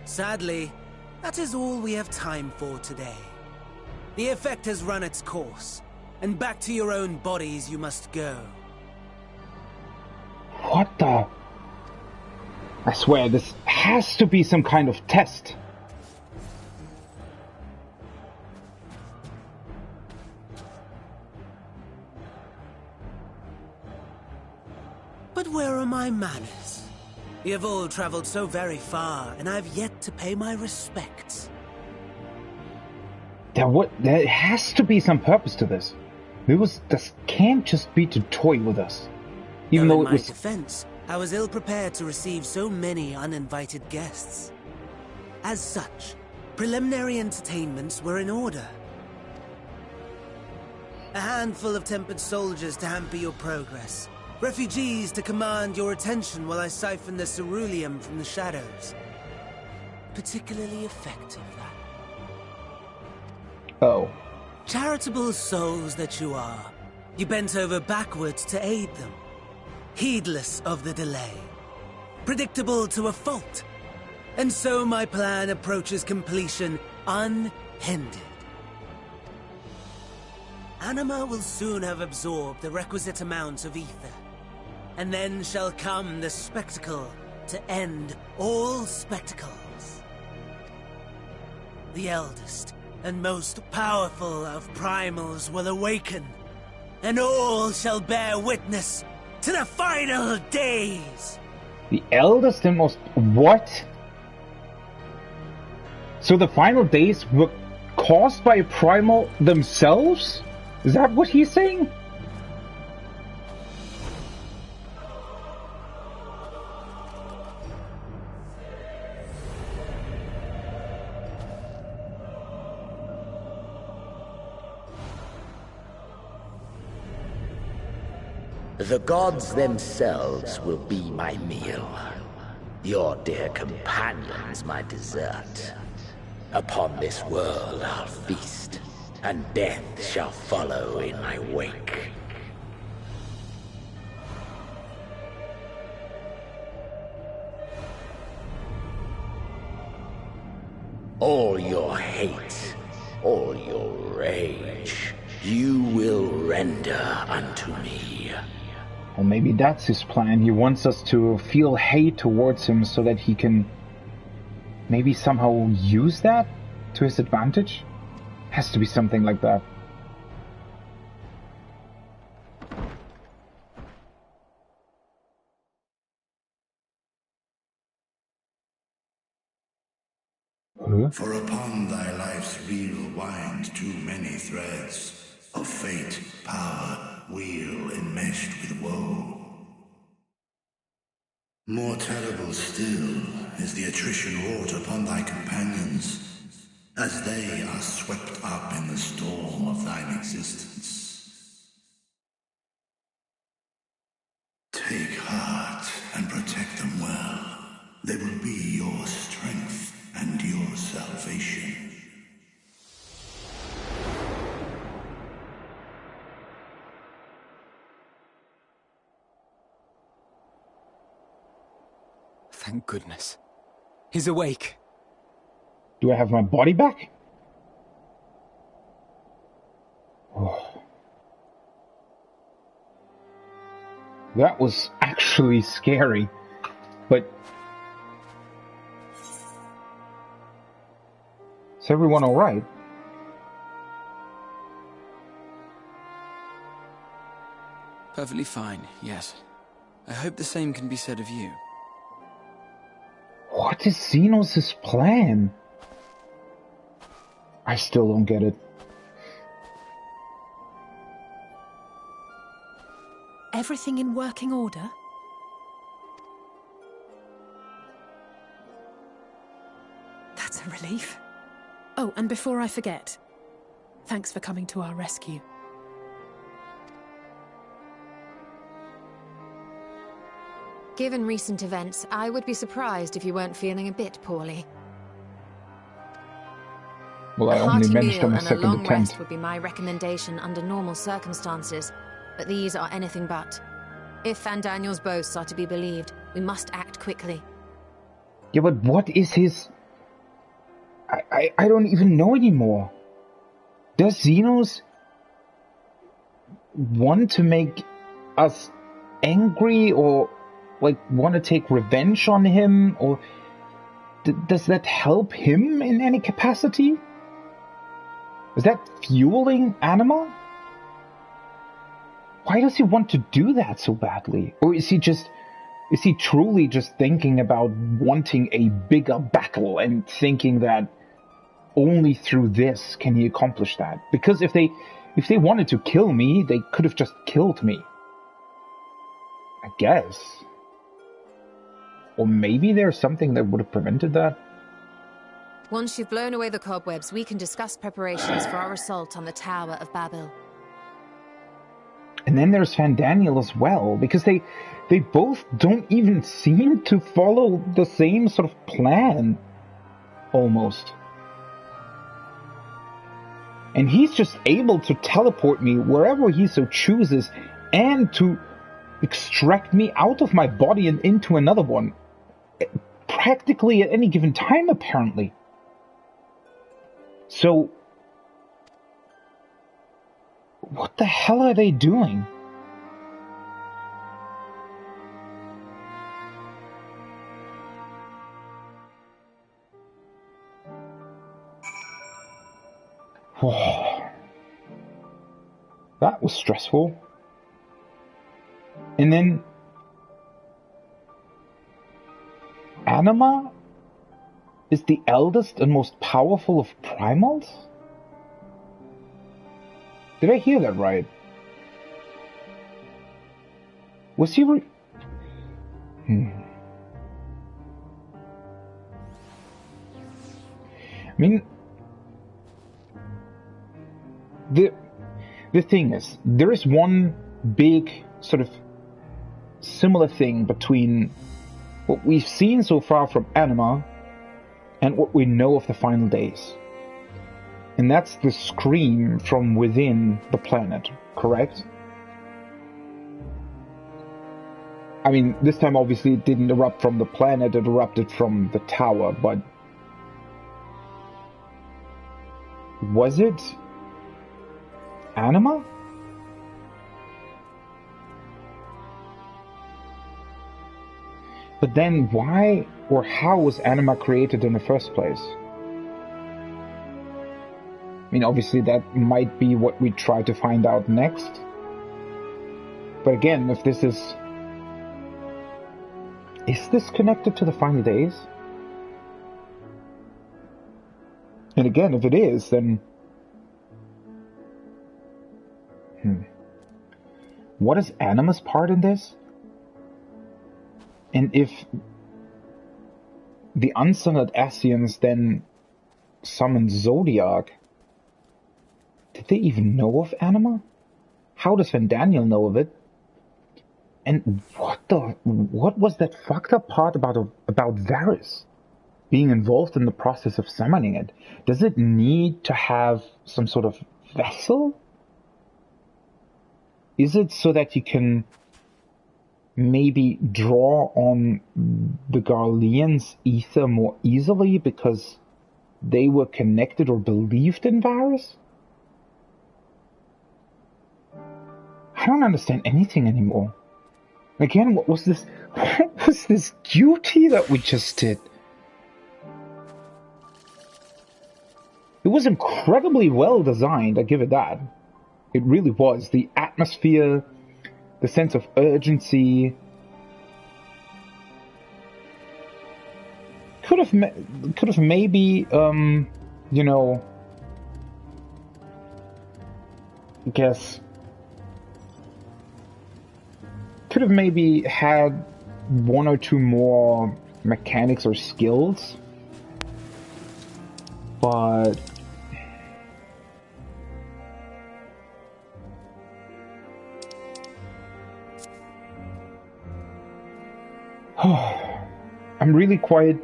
Sadly, that is all we have time for today. The effect has run its course, and back to your own bodies you must go. What the? I swear, this has to be some kind of test. But where are my manners? You have all traveled so very far, and I've yet to pay my respects. There has to be some purpose to this. This can't just be to toy with us. Even though it was... In my defense, I was ill prepared to receive so many uninvited guests. As such, preliminary entertainments were in order. A handful of tempered soldiers to hamper your progress. Refugees to command your attention while I siphon the ceruleum from the shadows. Particularly effective, that. Oh. Charitable souls that you are, you bent over backwards to aid them. Heedless of the delay. Predictable to a fault. And so my plan approaches completion unhindered. Anima will soon have absorbed the requisite amount of ether. And then shall come the spectacle to end all spectacles. The eldest and most powerful of primals will awaken, and all shall bear witness to the final days. The eldest and most... What? So the final days were caused by a primal themselves? Is that what he's saying? The gods themselves will be my meal. Your dear companions my dessert. Upon this world I'll feast, and death shall follow in my wake. All your hate, all your rage, you will render unto me. Well, maybe that's his plan. He wants us to feel hate towards him so that he can maybe somehow use that to his advantage? Has to be something like that. For upon thy life's reel wind too many threads of fate, power, wheel enmeshed with woe. More terrible still is the attrition wrought upon thy companions, as they are swept up in the storm of thine existence. Take heart and protect them well. They will be your strength and your salvation. Thank goodness. He's awake. Do I have my body back? Oh. That was actually scary, but is everyone alright? Perfectly fine, yes. I hope the same can be said of you. What is Xenos' plan? I still don't get it. Everything in working order? That's a relief. Oh, and before I forget, thanks for coming to our rescue. Given recent events, I would be surprised if you weren't feeling a bit poorly. Well, I only managed on a second and a long attempt. rest would be my recommendation under normal circumstances, but these are anything but. If Van Daniel's boasts are to be believed, we must act quickly. Yeah, but what is his... I don't even know anymore. Does Xenos want to make us angry or like want to take revenge on him, or does that help him in any capacity? Is that fueling Anima? Why does he want to do that so badly? Or is he truly just thinking about wanting a bigger battle and thinking that only through this can he accomplish that? Because if they wanted to kill me, they could have just killed me. I guess. Or maybe there's something that would have prevented that. Once you've blown away the cobwebs, we can discuss preparations for our assault on the Tower of Babel. And then there's Van Daniel as well, because they both don't even seem to follow the same sort of plan, almost. And he's just able to teleport me wherever he so chooses, and to extract me out of my body and into another one, practically at any given time, apparently. So, what the hell are they doing? That was stressful. And then Anima is the eldest and most powerful of primals? Did I hear that right? Was he I mean, the thing is, there is one big sort of similar thing between what we've seen so far from Anima and what we know of the final days. And that's the scream from within the planet, correct? I mean, this time obviously it didn't erupt from the planet, it erupted from the tower, but... was it... Anima? But then why or how was Anima created in the first place? I mean, obviously that might be what we try to find out next. But again, if this is... is this connected to the final days? And again, if it is, then... what is Anima's part in this? And if the Unsullied Ascians then summoned Zodiac, did they even know of Anima? How does Daniel know of it? And what was that fucked up part about Varys being involved in the process of summoning it? Does it need to have some sort of vessel? Is it so that you can maybe draw on the Garleans' ether more easily because they were connected or believed in Varys? I don't understand anything anymore. Again, what was this duty that we just did? It was incredibly well designed, I give it that. It really was. The atmosphere, the sense of urgency. Could have maybe, you know, I guess, could have maybe had one or two more mechanics or skills, but I'm really quite...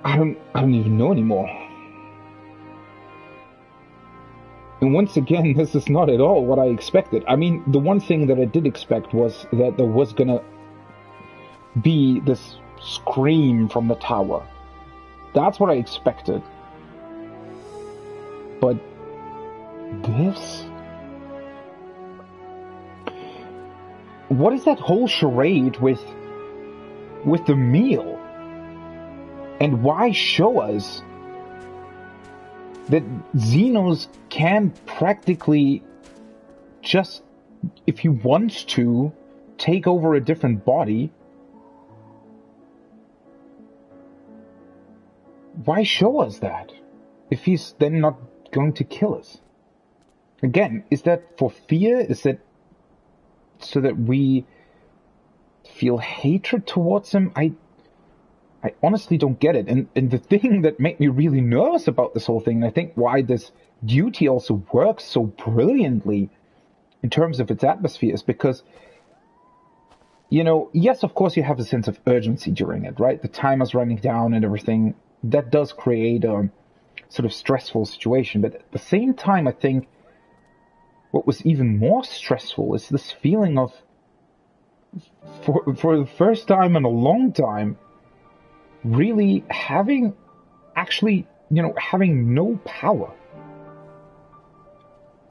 I don't even know anymore. And once again, this is not at all what I expected. I mean, the one thing that I did expect was that there was gonna be this scream from the tower. That's what I expected. But this? What is that whole charade with the meal? And why show us that Xenos can practically just, if he wants to, take over a different body? Why show us that, if he's then not going to kill us? Again, is that for fear? Is that so that we feel hatred towards him? I honestly don't get it. And the thing that made me really nervous about this whole thing, and I think why this duty also works so brilliantly in terms of its atmosphere, is because, you know, yes, of course you have a sense of urgency during it, right? The time is running down and everything. That does create a sort of stressful situation. But at the same time, I think what was even more stressful is this feeling of, for the first time in a long time, really having no power.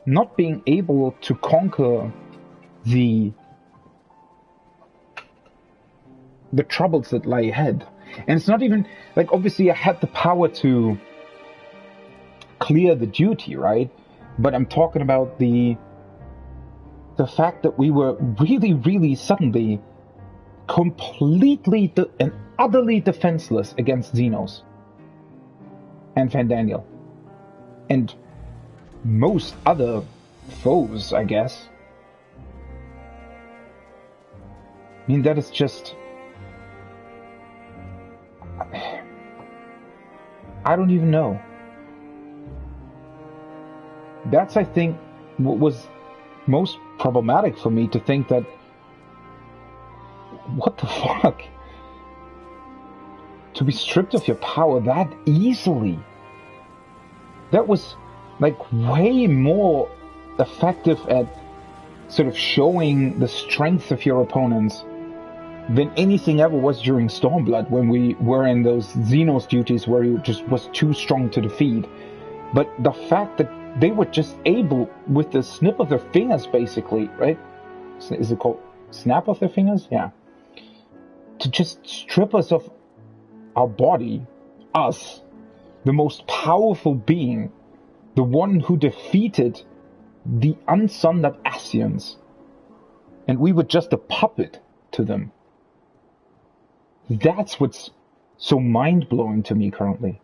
Not being able to conquer the troubles that lie ahead. And it's not even, like, obviously I had the power to clear the duty, right? But I'm talking about the fact that we were really, really suddenly completely and utterly defenseless against Xenos and Daniel and most other foes, I guess. I mean, that is just... I don't even know. That's, I think, what was most problematic for me, to think that, what the fuck? to be stripped of your power that easily. That was, like, way more effective at sort of showing the strength of your opponents than anything ever was during Stormblood, when we were in those Xenos duties where you just was too strong to defeat. But the fact that they were just able, with the snip of their fingers, basically, right? Is it called snap of their fingers? Yeah. To just strip us of our body, us, the most powerful being, the one who defeated the unsunned Asians, and we were just a puppet to them. That's what's so mind-blowing to me currently.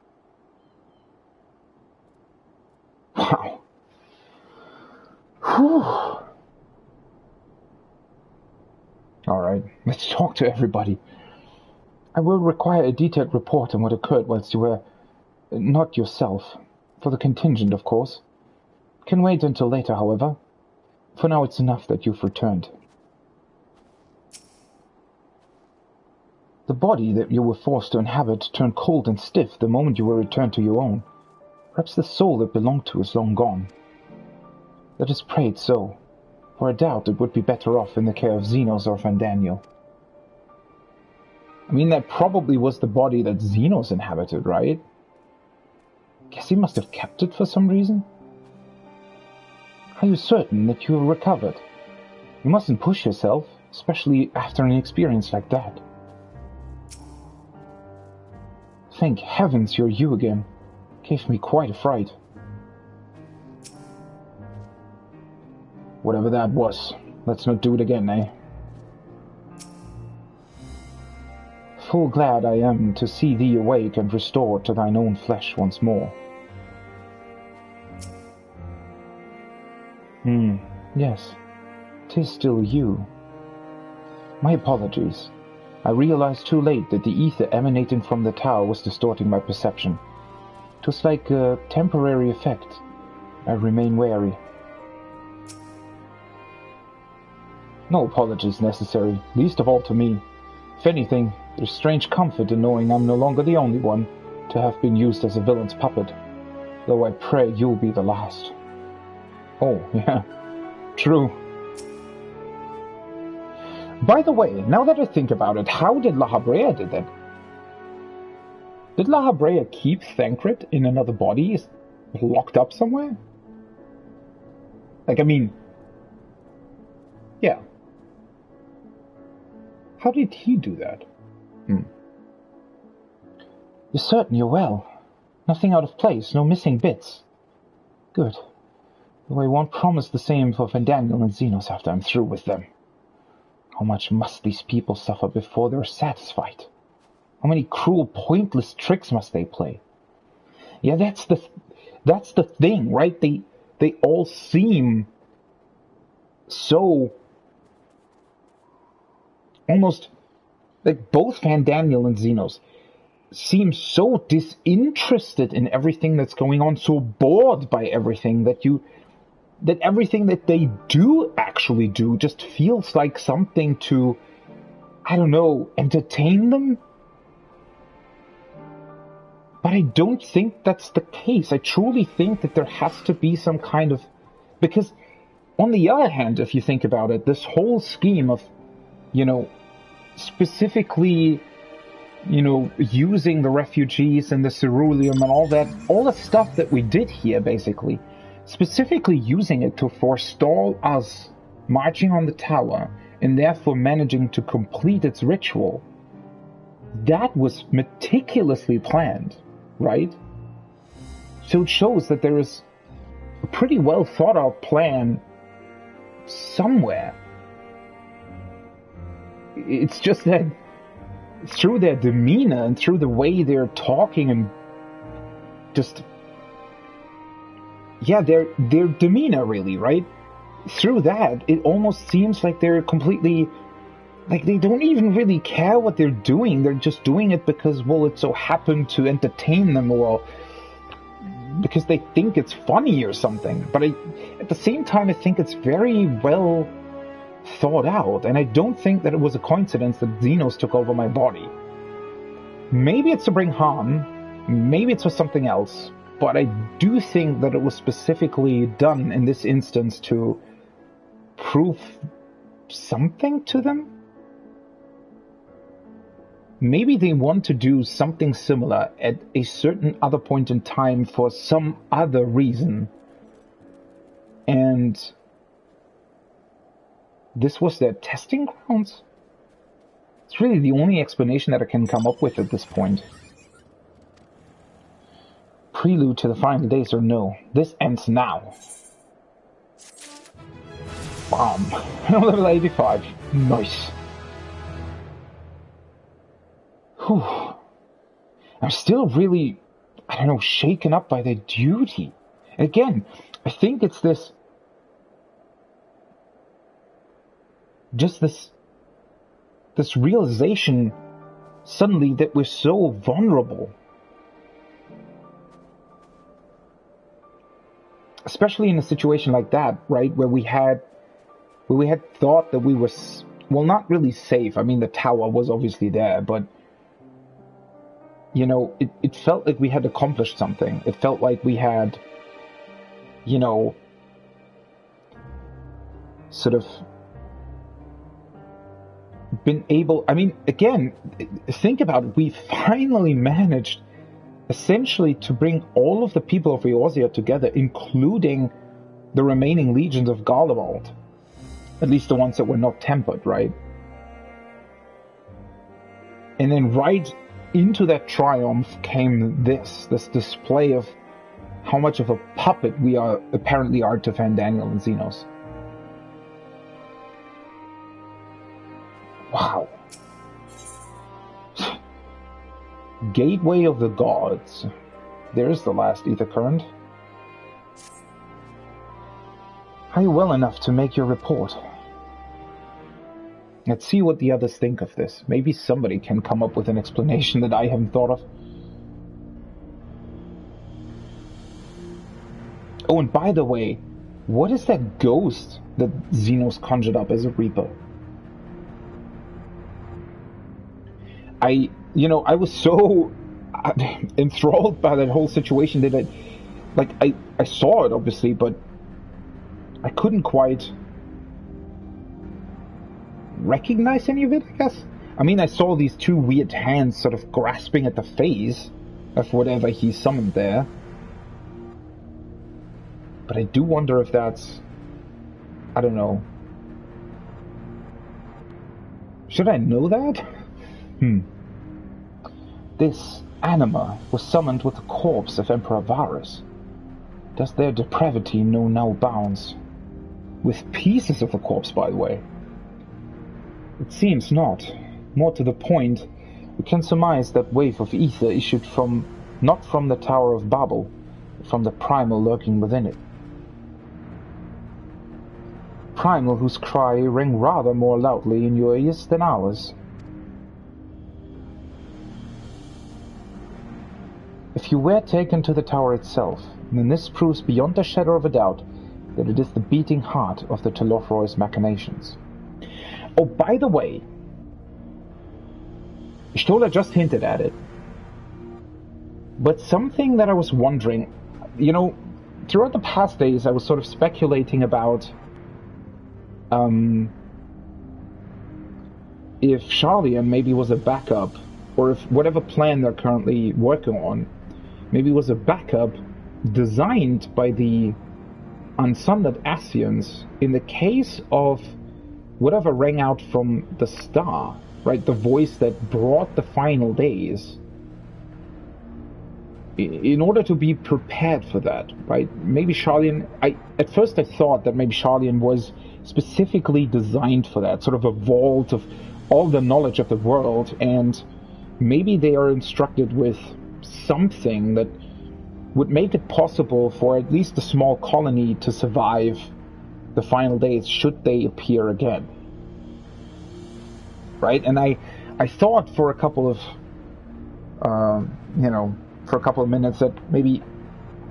Wow. Whew. Alright, let's talk to everybody. I will require a detailed report on what occurred whilst you were not yourself. For the contingent, of course. Can wait until later, however. For now, it's enough that you've returned. The body that you were forced to inhabit turned cold and stiff the moment you were returned to your own. Perhaps the soul that belonged to is long gone. Let us pray it so, for I doubt it would be better off in the care of Xenos or Fandaniel. I mean, that probably was the body that Xenos inhabited, right? Guess he must have kept it for some reason? Are you certain that you have recovered? You mustn't push yourself, especially after an experience like that. Thank heavens you're you again. Gave me quite a fright. Whatever that was, let's not do it again, eh? Full glad I am to see thee awake and restored to thine own flesh once more. Yes, 'tis still you. My apologies. I realized too late that the ether emanating from the tower was distorting my perception. It was like a temporary effect. I remain wary. No apologies necessary, least of all to me. If anything, there's strange comfort in knowing I'm no longer the only one to have been used as a villain's puppet, though I pray you'll be the last. Oh, yeah, true. By the way, now that I think about it, how did La Habrea do that? Did La Habrea keep Thancred in another body, locked up somewhere? Like, I mean, yeah. How did he do that? You're certain you're well? Nothing out of place, no missing bits? Good. Though I won't promise the same for Fandaniel and Xenos after I'm through with them. How much must these people suffer before they're satisfied? How many cruel, pointless tricks must they play? Yeah, that's the thing, right? They all seem so almost like both Fandaniel and Xenos seem so disinterested in everything that's going on, so bored by everything that everything that they do actually do just feels like something to, I don't know, entertain them? But I don't think that's the case. I truly think that there has to be some kind of... Because, on the other hand, if you think about it, this whole scheme of, specifically, using the refugees and the ceruleum and all the stuff that we did here, basically, specifically using it to forestall us marching on the tower and therefore managing to complete its ritual, that was meticulously planned, right? So it shows that there is a pretty well thought out plan somewhere. It's just that through their demeanor and through the way they're talking and just... Yeah, their demeanor, really, right? Through that, it almost seems like they're completely... Like, they don't even really care what they're doing. They're just doing it because, well, it so happened to entertain them, or because they think it's funny or something. But at the same time, I think it's very well thought out, and I don't think that it was a coincidence that Xenos took over my body. Maybe it's to bring harm, maybe it's for something else, but I do think that it was specifically done in this instance to prove something to them. Maybe they want to do something similar at a certain other point in time for some other reason. And this was their testing grounds? It's really the only explanation that I can come up with at this point. Prelude to the final days or no? This ends now. Bam. Level 85. Nice. Whew. I'm still really, I don't know, shaken up by their duty. And again, I think it's this... just this realization suddenly that we're so vulnerable. Especially in a situation like that, right, where we had thought that we were, well, not really safe. I mean, the tower was obviously there, but, you know, it felt like we had accomplished something. It felt like we had, you know, sort of been able, I mean, again, think about it. We finally managed essentially to bring all of the people of Eorzea together, including the remaining legions of Garlemald. At least the ones that were not tempered, right? And then right into that triumph came this display of how much of a puppet we apparently are to Fandaniel and Xenos. Wow. Gateway of the Gods. There's the last ether current. Are you well enough to make your report? Let's see what the others think of this. Maybe somebody can come up with an explanation that I haven't thought of. Oh, and by the way, what is that ghost that Xenos conjured up as a Reaper? I was so enthralled by that whole situation that I saw it obviously, but I couldn't quite recognize any of it, I guess. I mean, I saw these two weird hands sort of grasping at the face of whatever he summoned there. But I do wonder if that's... I don't know. Should I know that? This anima was summoned with the corpse of Emperor Varus. Does their depravity know no bounds? With pieces of the corpse, by the way. It seems not. More to the point, we can surmise that wave of ether issued not from the Tower of Babel, but from the primal lurking within it. Primal whose cry rang rather more loudly in your ears than ours. If you were taken to the tower itself, then this proves beyond a shadow of a doubt that it is the beating heart of the Telofroy's machinations. Oh, by the way, Stola just hinted at it, but something that I was wondering, you know, throughout the past days I was sort of speculating about if Sharlayan maybe was a backup, or if whatever plan they're currently working on maybe was a backup designed by the Unsundered Ascians in the case of whatever rang out from the star, right? The voice that brought the final days. In order to be prepared for that, right? Maybe Sharlayan... At first I thought that maybe Sharlayan was specifically designed for that, sort of a vault of all the knowledge of the world, and maybe they are instructed with something that would make it possible for at least a small colony to survive the final days should they appear again. Right? And I thought for a couple of minutes that maybe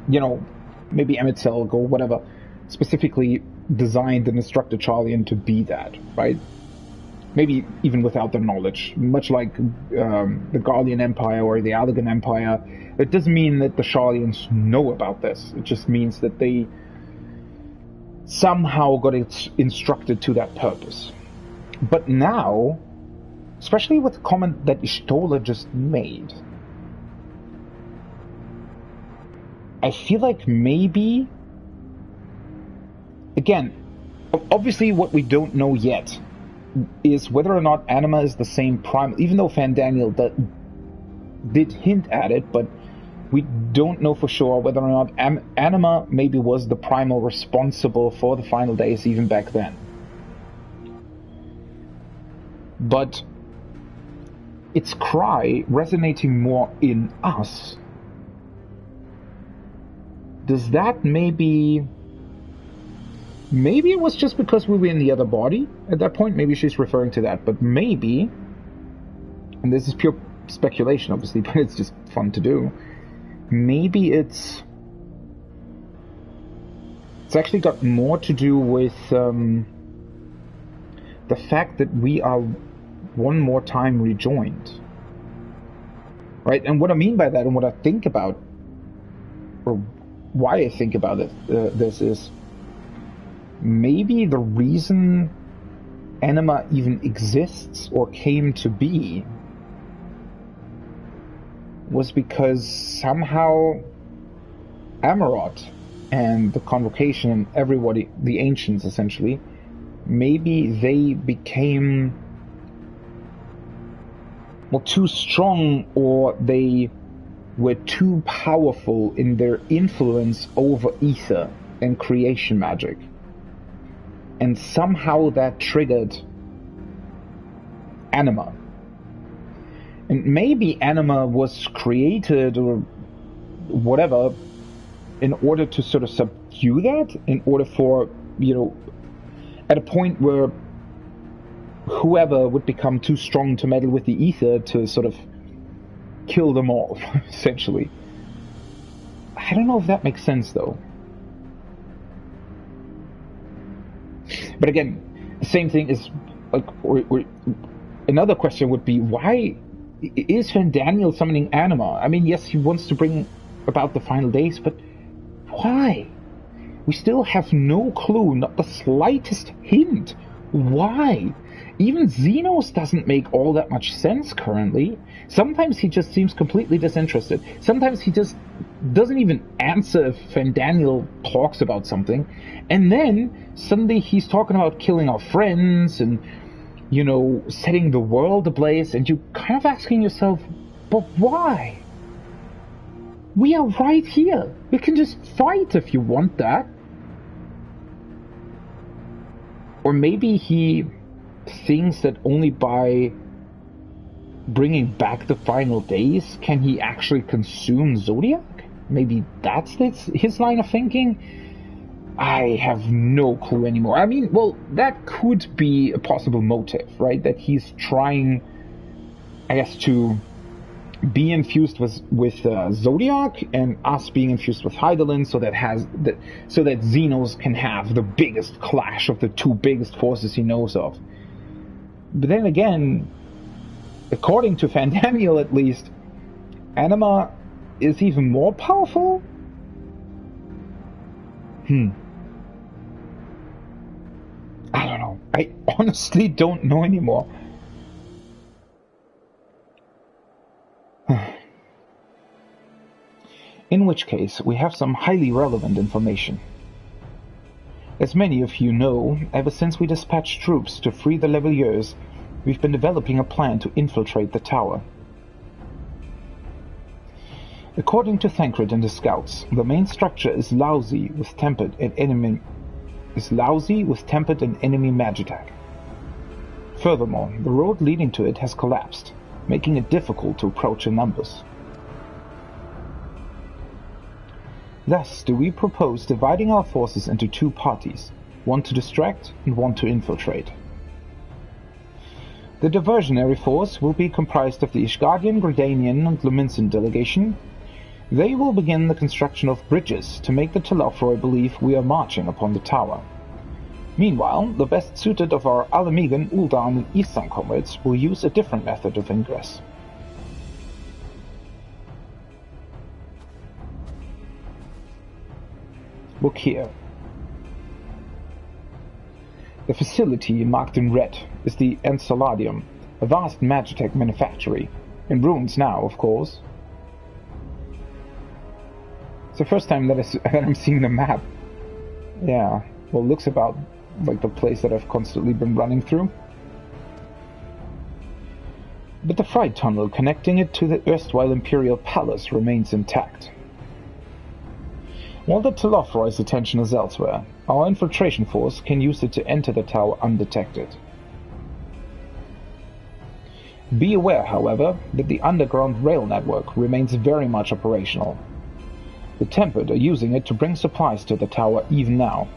Emet-Selg or whatever specifically designed and instructed Sharlayan to be that, right? maybe even without their knowledge, much like the Garlean Empire or the Allegan Empire. It doesn't mean that the Sharlians know about this. It just means that they somehow got instructed to that purpose. But now, especially with the comment that Ishtola just made, I feel like maybe, again, obviously what we don't know yet is whether or not Anima is the same primal, even though Fandaniel did hint at it, but we don't know for sure whether or not Anima maybe was the primal responsible for the final days even back then. But its cry resonating more in us, does that maybe it was just because we were in the other body at that point? Maybe she's referring to that, but maybe, and this is pure speculation obviously, but it's just fun to do, maybe it's actually got more to do with the fact that we are one more time rejoined, right? And what I mean by that, and what I think about, or why I think about it, this is maybe the reason Anima even exists or came to be was because somehow Amarot and the Convocation and everybody, the Ancients essentially, maybe they became too strong, or they were too powerful in their influence over ether and creation magic. And somehow that triggered Anima. And maybe Anima was created or whatever in order to sort of subdue that, in order for, at a point where whoever would become too strong to meddle with the ether to sort of kill them all, essentially. I don't know if that makes sense, though. But again, the same thing is, like, or another question would be, why is Fandaniel summoning Anima? I mean, yes, he wants to bring about the final days, but why? We still have no clue, not the slightest hint. Why? Even Xenos doesn't make all that much sense currently. Sometimes he just seems completely disinterested. Sometimes he just doesn't even answer if Fandaniel talks about something. And then suddenly he's talking about killing our friends and, setting the world ablaze. And you're kind of asking yourself, but why? We are right here. We can just fight if you want that. Or maybe he thinks that only by bringing back the final days can he actually consume Zodiac? Maybe that's his line of thinking? I have no clue anymore. I mean, well, that could be a possible motive, right? That he's trying, I guess, to be infused with Zodiac, and us being infused with Hydaelyn, so that Xenos can have the biggest clash of the two biggest forces he knows of. But then again, according to Fandaniel at least, Anima is even more powerful? I don't know. I honestly don't know anymore. In which case, we have some highly relevant information. As many of you know, ever since we dispatched troops to free the Leveliers, we've been developing a plan to infiltrate the tower. According to Thancred and his scouts, the main structure is lousy with tempered and enemy magitech. Furthermore, the road leading to it has collapsed, making it difficult to approach in numbers. Thus, do we propose dividing our forces into two parties, one to distract and one to infiltrate. The diversionary force will be comprised of the Ishgardian, Gridanian, and Luminsen delegation. They will begin the construction of bridges to make the Telafroi believe we are marching upon the tower. Meanwhile, the best suited of our Alamegan, Ul'dan, and Eastern comrades will use a different method of ingress. Look here. The facility marked in red is the Enceladium, a vast magitech manufactory. In ruins now, of course. It's the first time that I'm seeing the map. Yeah, well, it looks about like the place that I've constantly been running through. But the freight tunnel connecting it to the erstwhile Imperial Palace remains intact. While the Telofroy's attention is elsewhere, our infiltration force can use it to enter the tower undetected. Be aware, however, that the underground rail network remains very much operational. The Tempered are using it to bring supplies to the tower even now.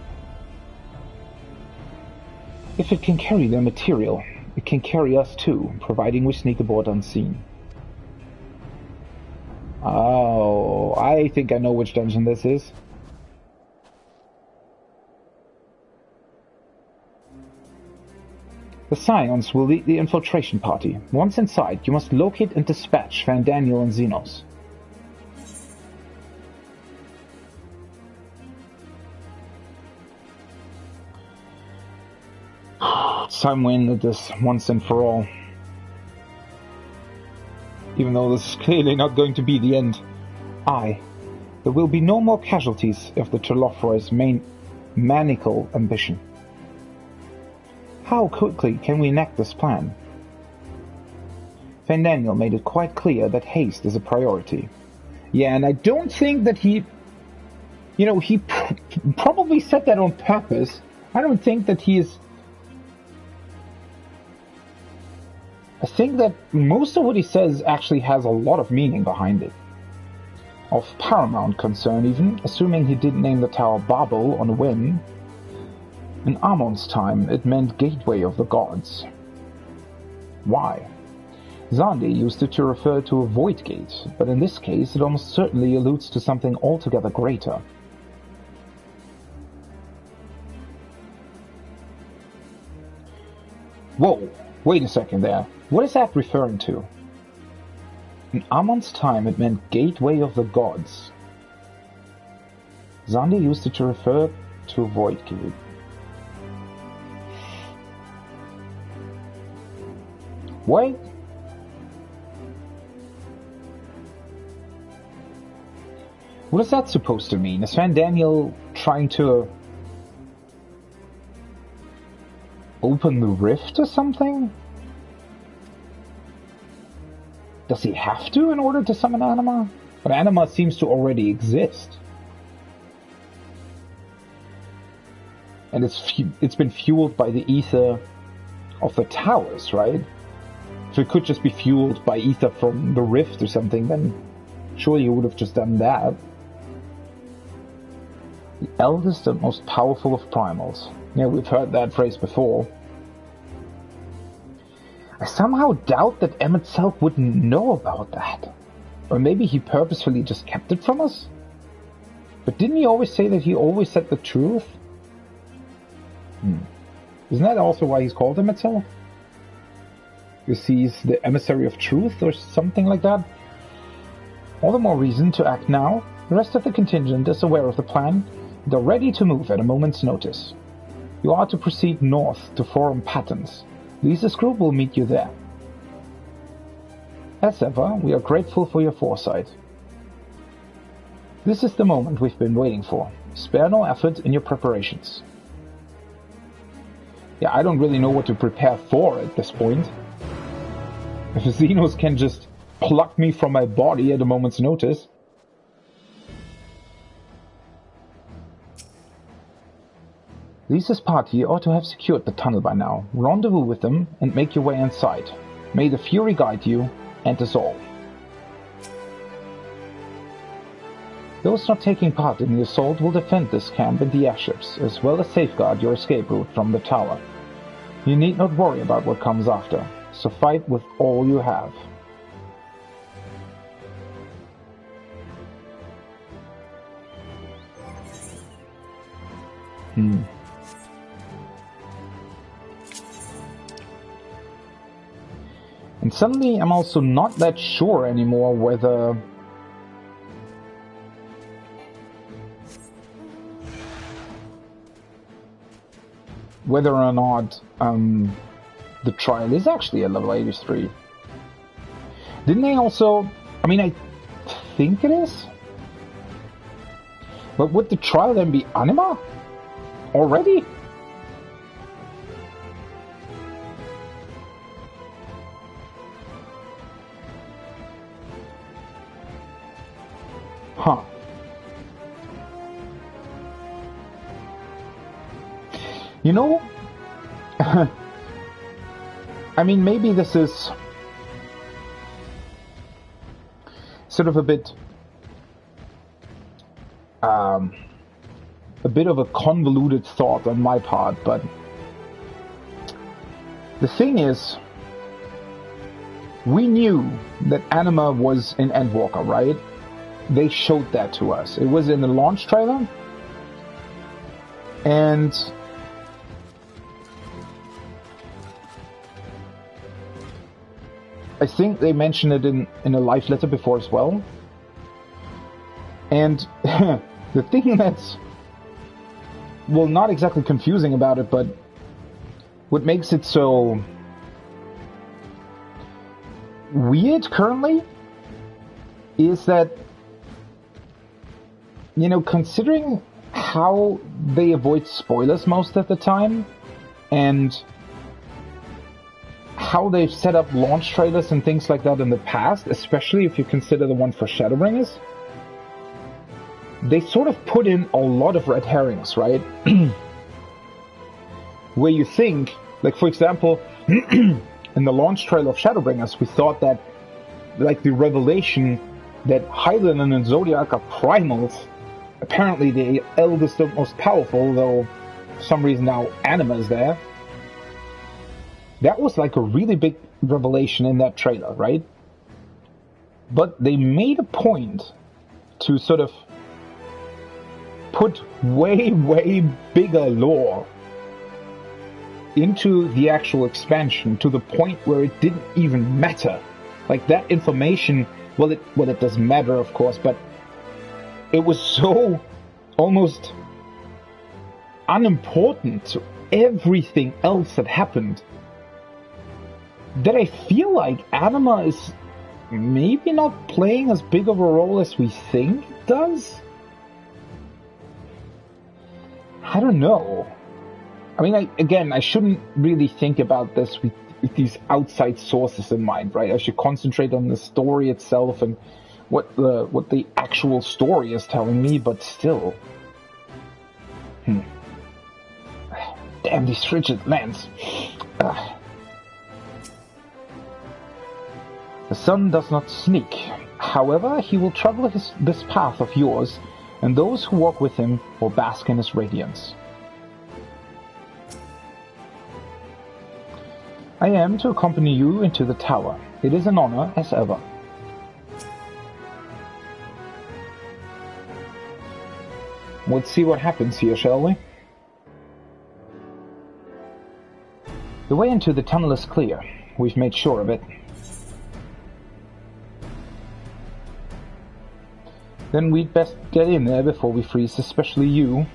If it can carry their material, it can carry us too, providing we sneak aboard unseen. Oh, I think I know which dungeon this is. The Scions will lead the infiltration party. Once inside, you must locate and dispatch Van Daniel and Xenos. Time we ended this once and for all. Even though this is clearly not going to be the end. There will be no more casualties of the Telofroy's main maniacal ambition. How quickly can we enact this plan? Van Daniel made it quite clear that haste is a priority. Yeah, and I don't think that he probably said that on purpose. I don't think that he is... I think that most of what he says actually has a lot of meaning behind it. Of paramount concern even, assuming he didn't name the tower Babel on a whim. In Amon's time, it meant Gateway of the Gods. Why? Zandi used it to refer to a void gate, but in this case it almost certainly alludes to something altogether greater. Whoa, wait a second there. What is that referring to? In Amon's time it meant Gateway of the Gods. Zandi used it to refer to a void gate. What? What is that supposed to mean? Is Van Daniel trying to open the rift or something? Does he have to in order to summon Anima? But Anima seems to already exist. And it's been fueled by the ether of the towers, right? So it could just be fueled by ether from the rift or something, then surely you would have just done that. The eldest and most powerful of primals. Yeah, we've heard that phrase before. I somehow doubt that Emmett Selk wouldn't know about that. Or maybe he purposefully just kept it from us? But didn't he always say that he always said the truth? Isn't that also why he's called Emmett Selk? Because he's the emissary of truth or something like that? All the more reason to act now. The rest of the contingent is aware of the plan. They're ready to move at a moment's notice. You are to proceed north to Forum Patents. Lisa's group will meet you there. As ever, we are grateful for your foresight. This is the moment we've been waiting for. Spare no effort in your preparations. Yeah, I don't really know what to prepare for at this point. If Xenos can just pluck me from my body at a moment's notice. Lisa's party ought to have secured the tunnel by now. Rendezvous with them and make your way inside. May the Fury guide you and us all. Those not taking part in the assault will defend this camp and the airships, as well as safeguard your escape route from the tower. You need not worry about what comes after, so fight with all you have. And suddenly I'm also not that sure anymore whether or not the trial is actually a level 83. Didn't they also... I mean, I think it is? But would the trial then be anima? Already? Huh. You know, I mean, maybe this is sort of a bit of a convoluted thought on my part, but the thing is, we knew that anima was in Endwalker, right? They showed that to us. It was in the launch trailer, and I think they mentioned it in a live letter before as well. And the thing that's, well, not exactly confusing about it, but what makes it so weird currently is that, you know, considering how they avoid spoilers most of the time, and how they've set up launch trailers and things like that in the past, especially if you consider the one for Shadowbringers, they sort of put in a lot of red herrings, right? Where you think, like for example, in the launch trailer of Shadowbringers, we thought that, like, the revelation that Hylian and Zodiac are primals, apparently the eldest and most powerful, though for some reason now Anima is there. That was like a really big revelation in that trailer, right? But they made a point to sort of put way, way bigger lore into the actual expansion, to the point where it didn't even matter. Like, that information, well, it doesn't matter, of course, but it was so almost unimportant to everything else that happened, that I feel like anima is maybe not playing as big of a role as we think it does? I don't know. I mean, I shouldn't really think about this with these outside sources in mind, right? I should concentrate on the story itself and what the actual story is telling me, but still. Damn these frigid lands. The sun does not sneak. However, he will travel this path of yours, and those who walk with him will bask in his radiance. I am to accompany you into the tower. It is an honor, as ever. Let's see what happens here, shall we? The way into the tunnel is clear. We've made sure of it. Then we'd best get in there before we freeze, especially you.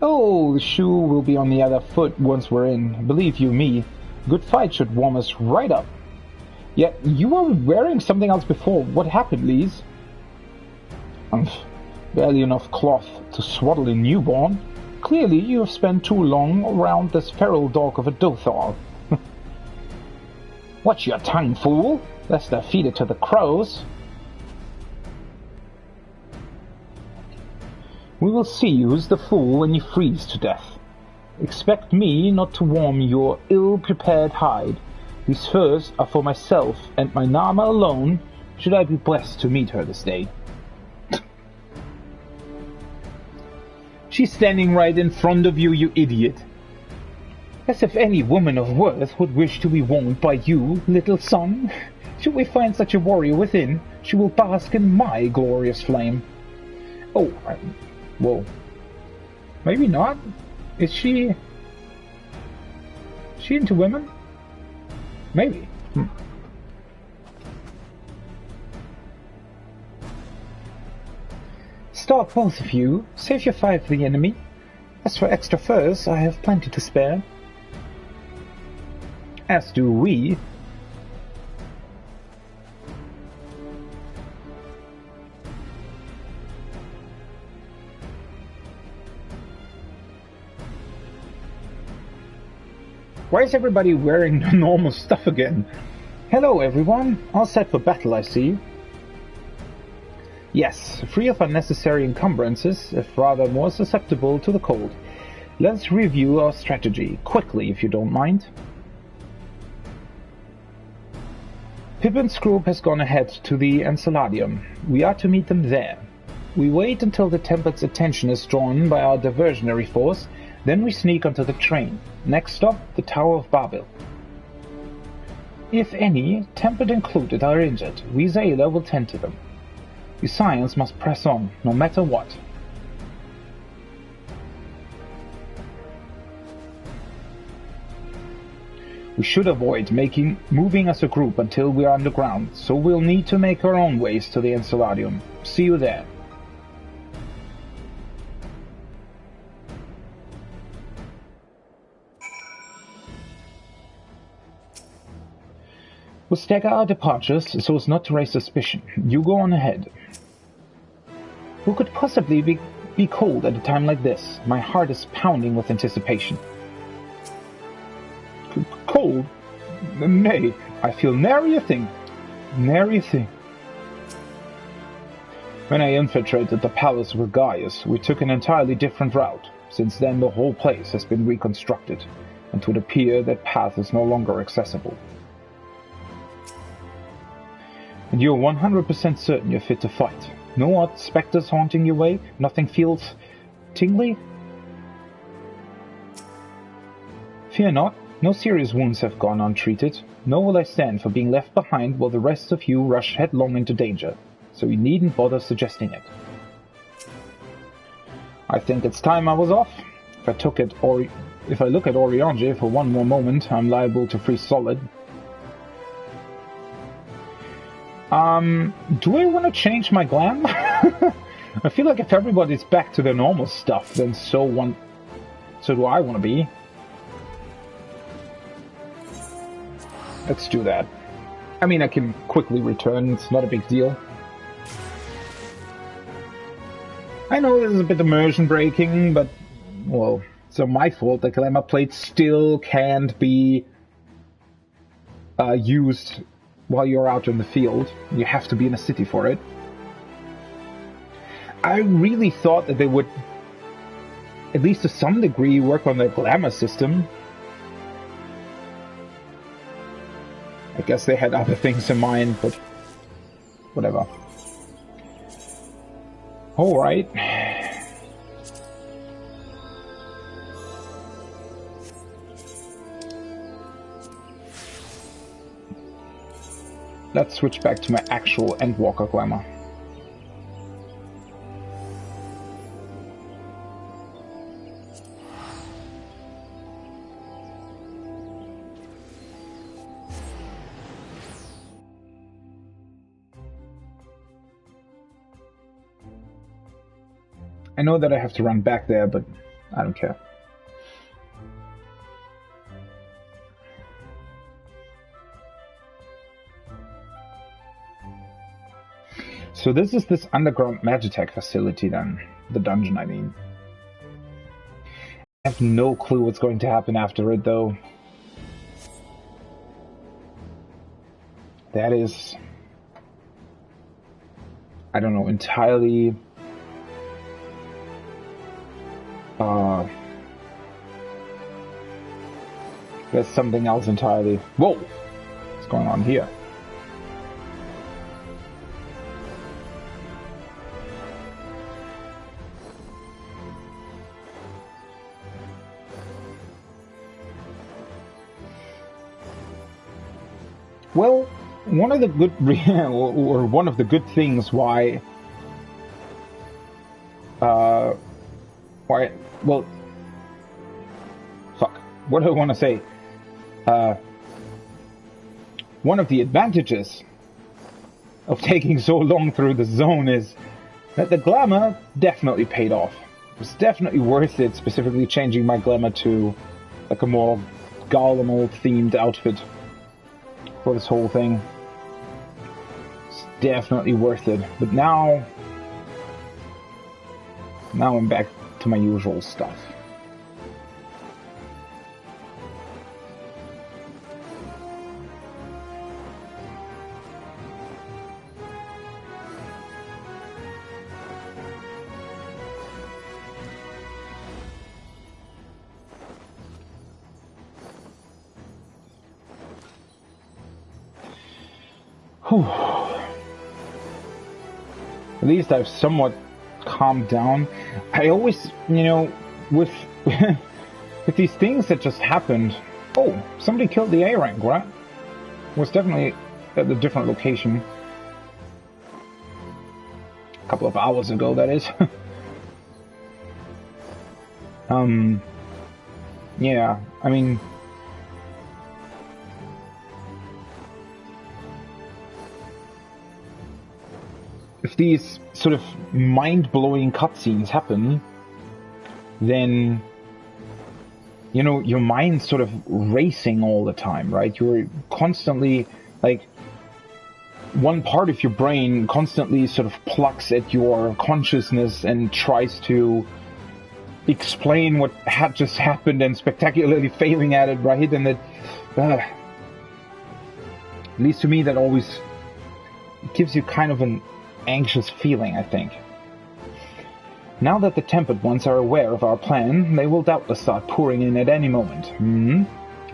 Oh, the shoe will be on the other foot once we're in. Believe you me, a good fight should warm us right up. Yet, you were wearing something else before. What happened, Lise? Barely enough cloth to swaddle a newborn. Clearly, you have spent too long around this feral dog of a Dothar. Watch your tongue, fool, lest I feed it to the crows. We will see who's the fool when you freeze to death. Expect me not to warm your ill-prepared hide. These furs are for myself and my Nama alone, should I be blessed to meet her this day. She's standing right in front of you, you idiot. As if any woman of worth would wish to be warmed by you, little son. Should we find such a warrior within, she will bask in my glorious flame. Oh, well, maybe not. Is she into women? Maybe. Stop, both of you. Save your fire for the enemy. As for extra furs, I have plenty to spare. As do we. Why is everybody wearing normal stuff again? Hello everyone, all set for battle I see. Yes, free of unnecessary encumbrances, if rather more susceptible to the cold. Let's review our strategy, quickly if you don't mind. Pippin's group has gone ahead to the Enceladium. We are to meet them there. We wait until the Templar's attention is drawn by our diversionary force, then we sneak onto the train. Next stop, the Tower of Babel. If any, Tempered included, are injured, we Zayla will tend to them. You Scions must press on, no matter what. We should avoid moving as a group until we are underground, so we'll need to make our own ways to the Enceladium. See you there. We'll stagger our departures so as not to raise suspicion. You go on ahead. Who could possibly be cold at a time like this? My heart is pounding with anticipation. Cold? Nay, I feel nary a thing. Nary a thing. When I infiltrated the palace with Gaius, we took an entirely different route. Since then, the whole place has been reconstructed, and it would appear that path is no longer accessible. And you're 100% certain you're fit to fight? No odd specters haunting your way? Nothing feels tingly? Fear not. No serious wounds have gone untreated, nor will I stand for being left behind while the rest of you rush headlong into danger, so you needn't bother suggesting it. I think it's time I was off. If I look at Oriange for one more moment, I'm liable to freeze solid. Do I want to change my glam? I feel like if everybody's back to their normal stuff, then so do I want to be. Let's do that. I mean, I can quickly return, it's not a big deal. I know this is a bit immersion breaking, but, well, it's not my fault. The glamour plate still can't be used while you're out in the field. You have to be in a city for it. I really thought that they would, at least to some degree, work on their glamour system. I guess they had other things in mind, but whatever. Alright. Let's switch back to my actual Endwalker glamour. I know that I have to run back there, but I don't care. So this is this underground Magitech facility then. The dungeon, I mean. I have no clue what's going to happen after it, though. That is, I don't know, entirely... There's something else entirely. Whoa! What's going on here? Well, one of the good or one of the good things why well, what do I want to say? One of the advantages of taking so long through the zone is that the glamour definitely paid off. It was definitely worth it, specifically changing my glamour to like a more Garlemald themed outfit for this whole thing. It's definitely worth it. But now I'm back to my usual stuff. Whew. At least I've somewhat calmed down. I always, with with these things that just happened. Oh, somebody killed the A rank, right? It was definitely at a different location. A couple of hours ago, that is. Yeah, I mean, if these sort of mind-blowing cutscenes happen, then, your mind's sort of racing all the time, right? You're constantly, like, one part of your brain constantly sort of plucks at your consciousness and tries to explain what had just happened and spectacularly failing at it, right? And that, at least to me, that always gives you kind of an anxious feeling, I think. Now that the Tempered Ones are aware of our plan, they will doubtless start pouring in at any moment.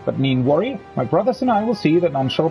But needn't worry, my brothers and I will see that none shall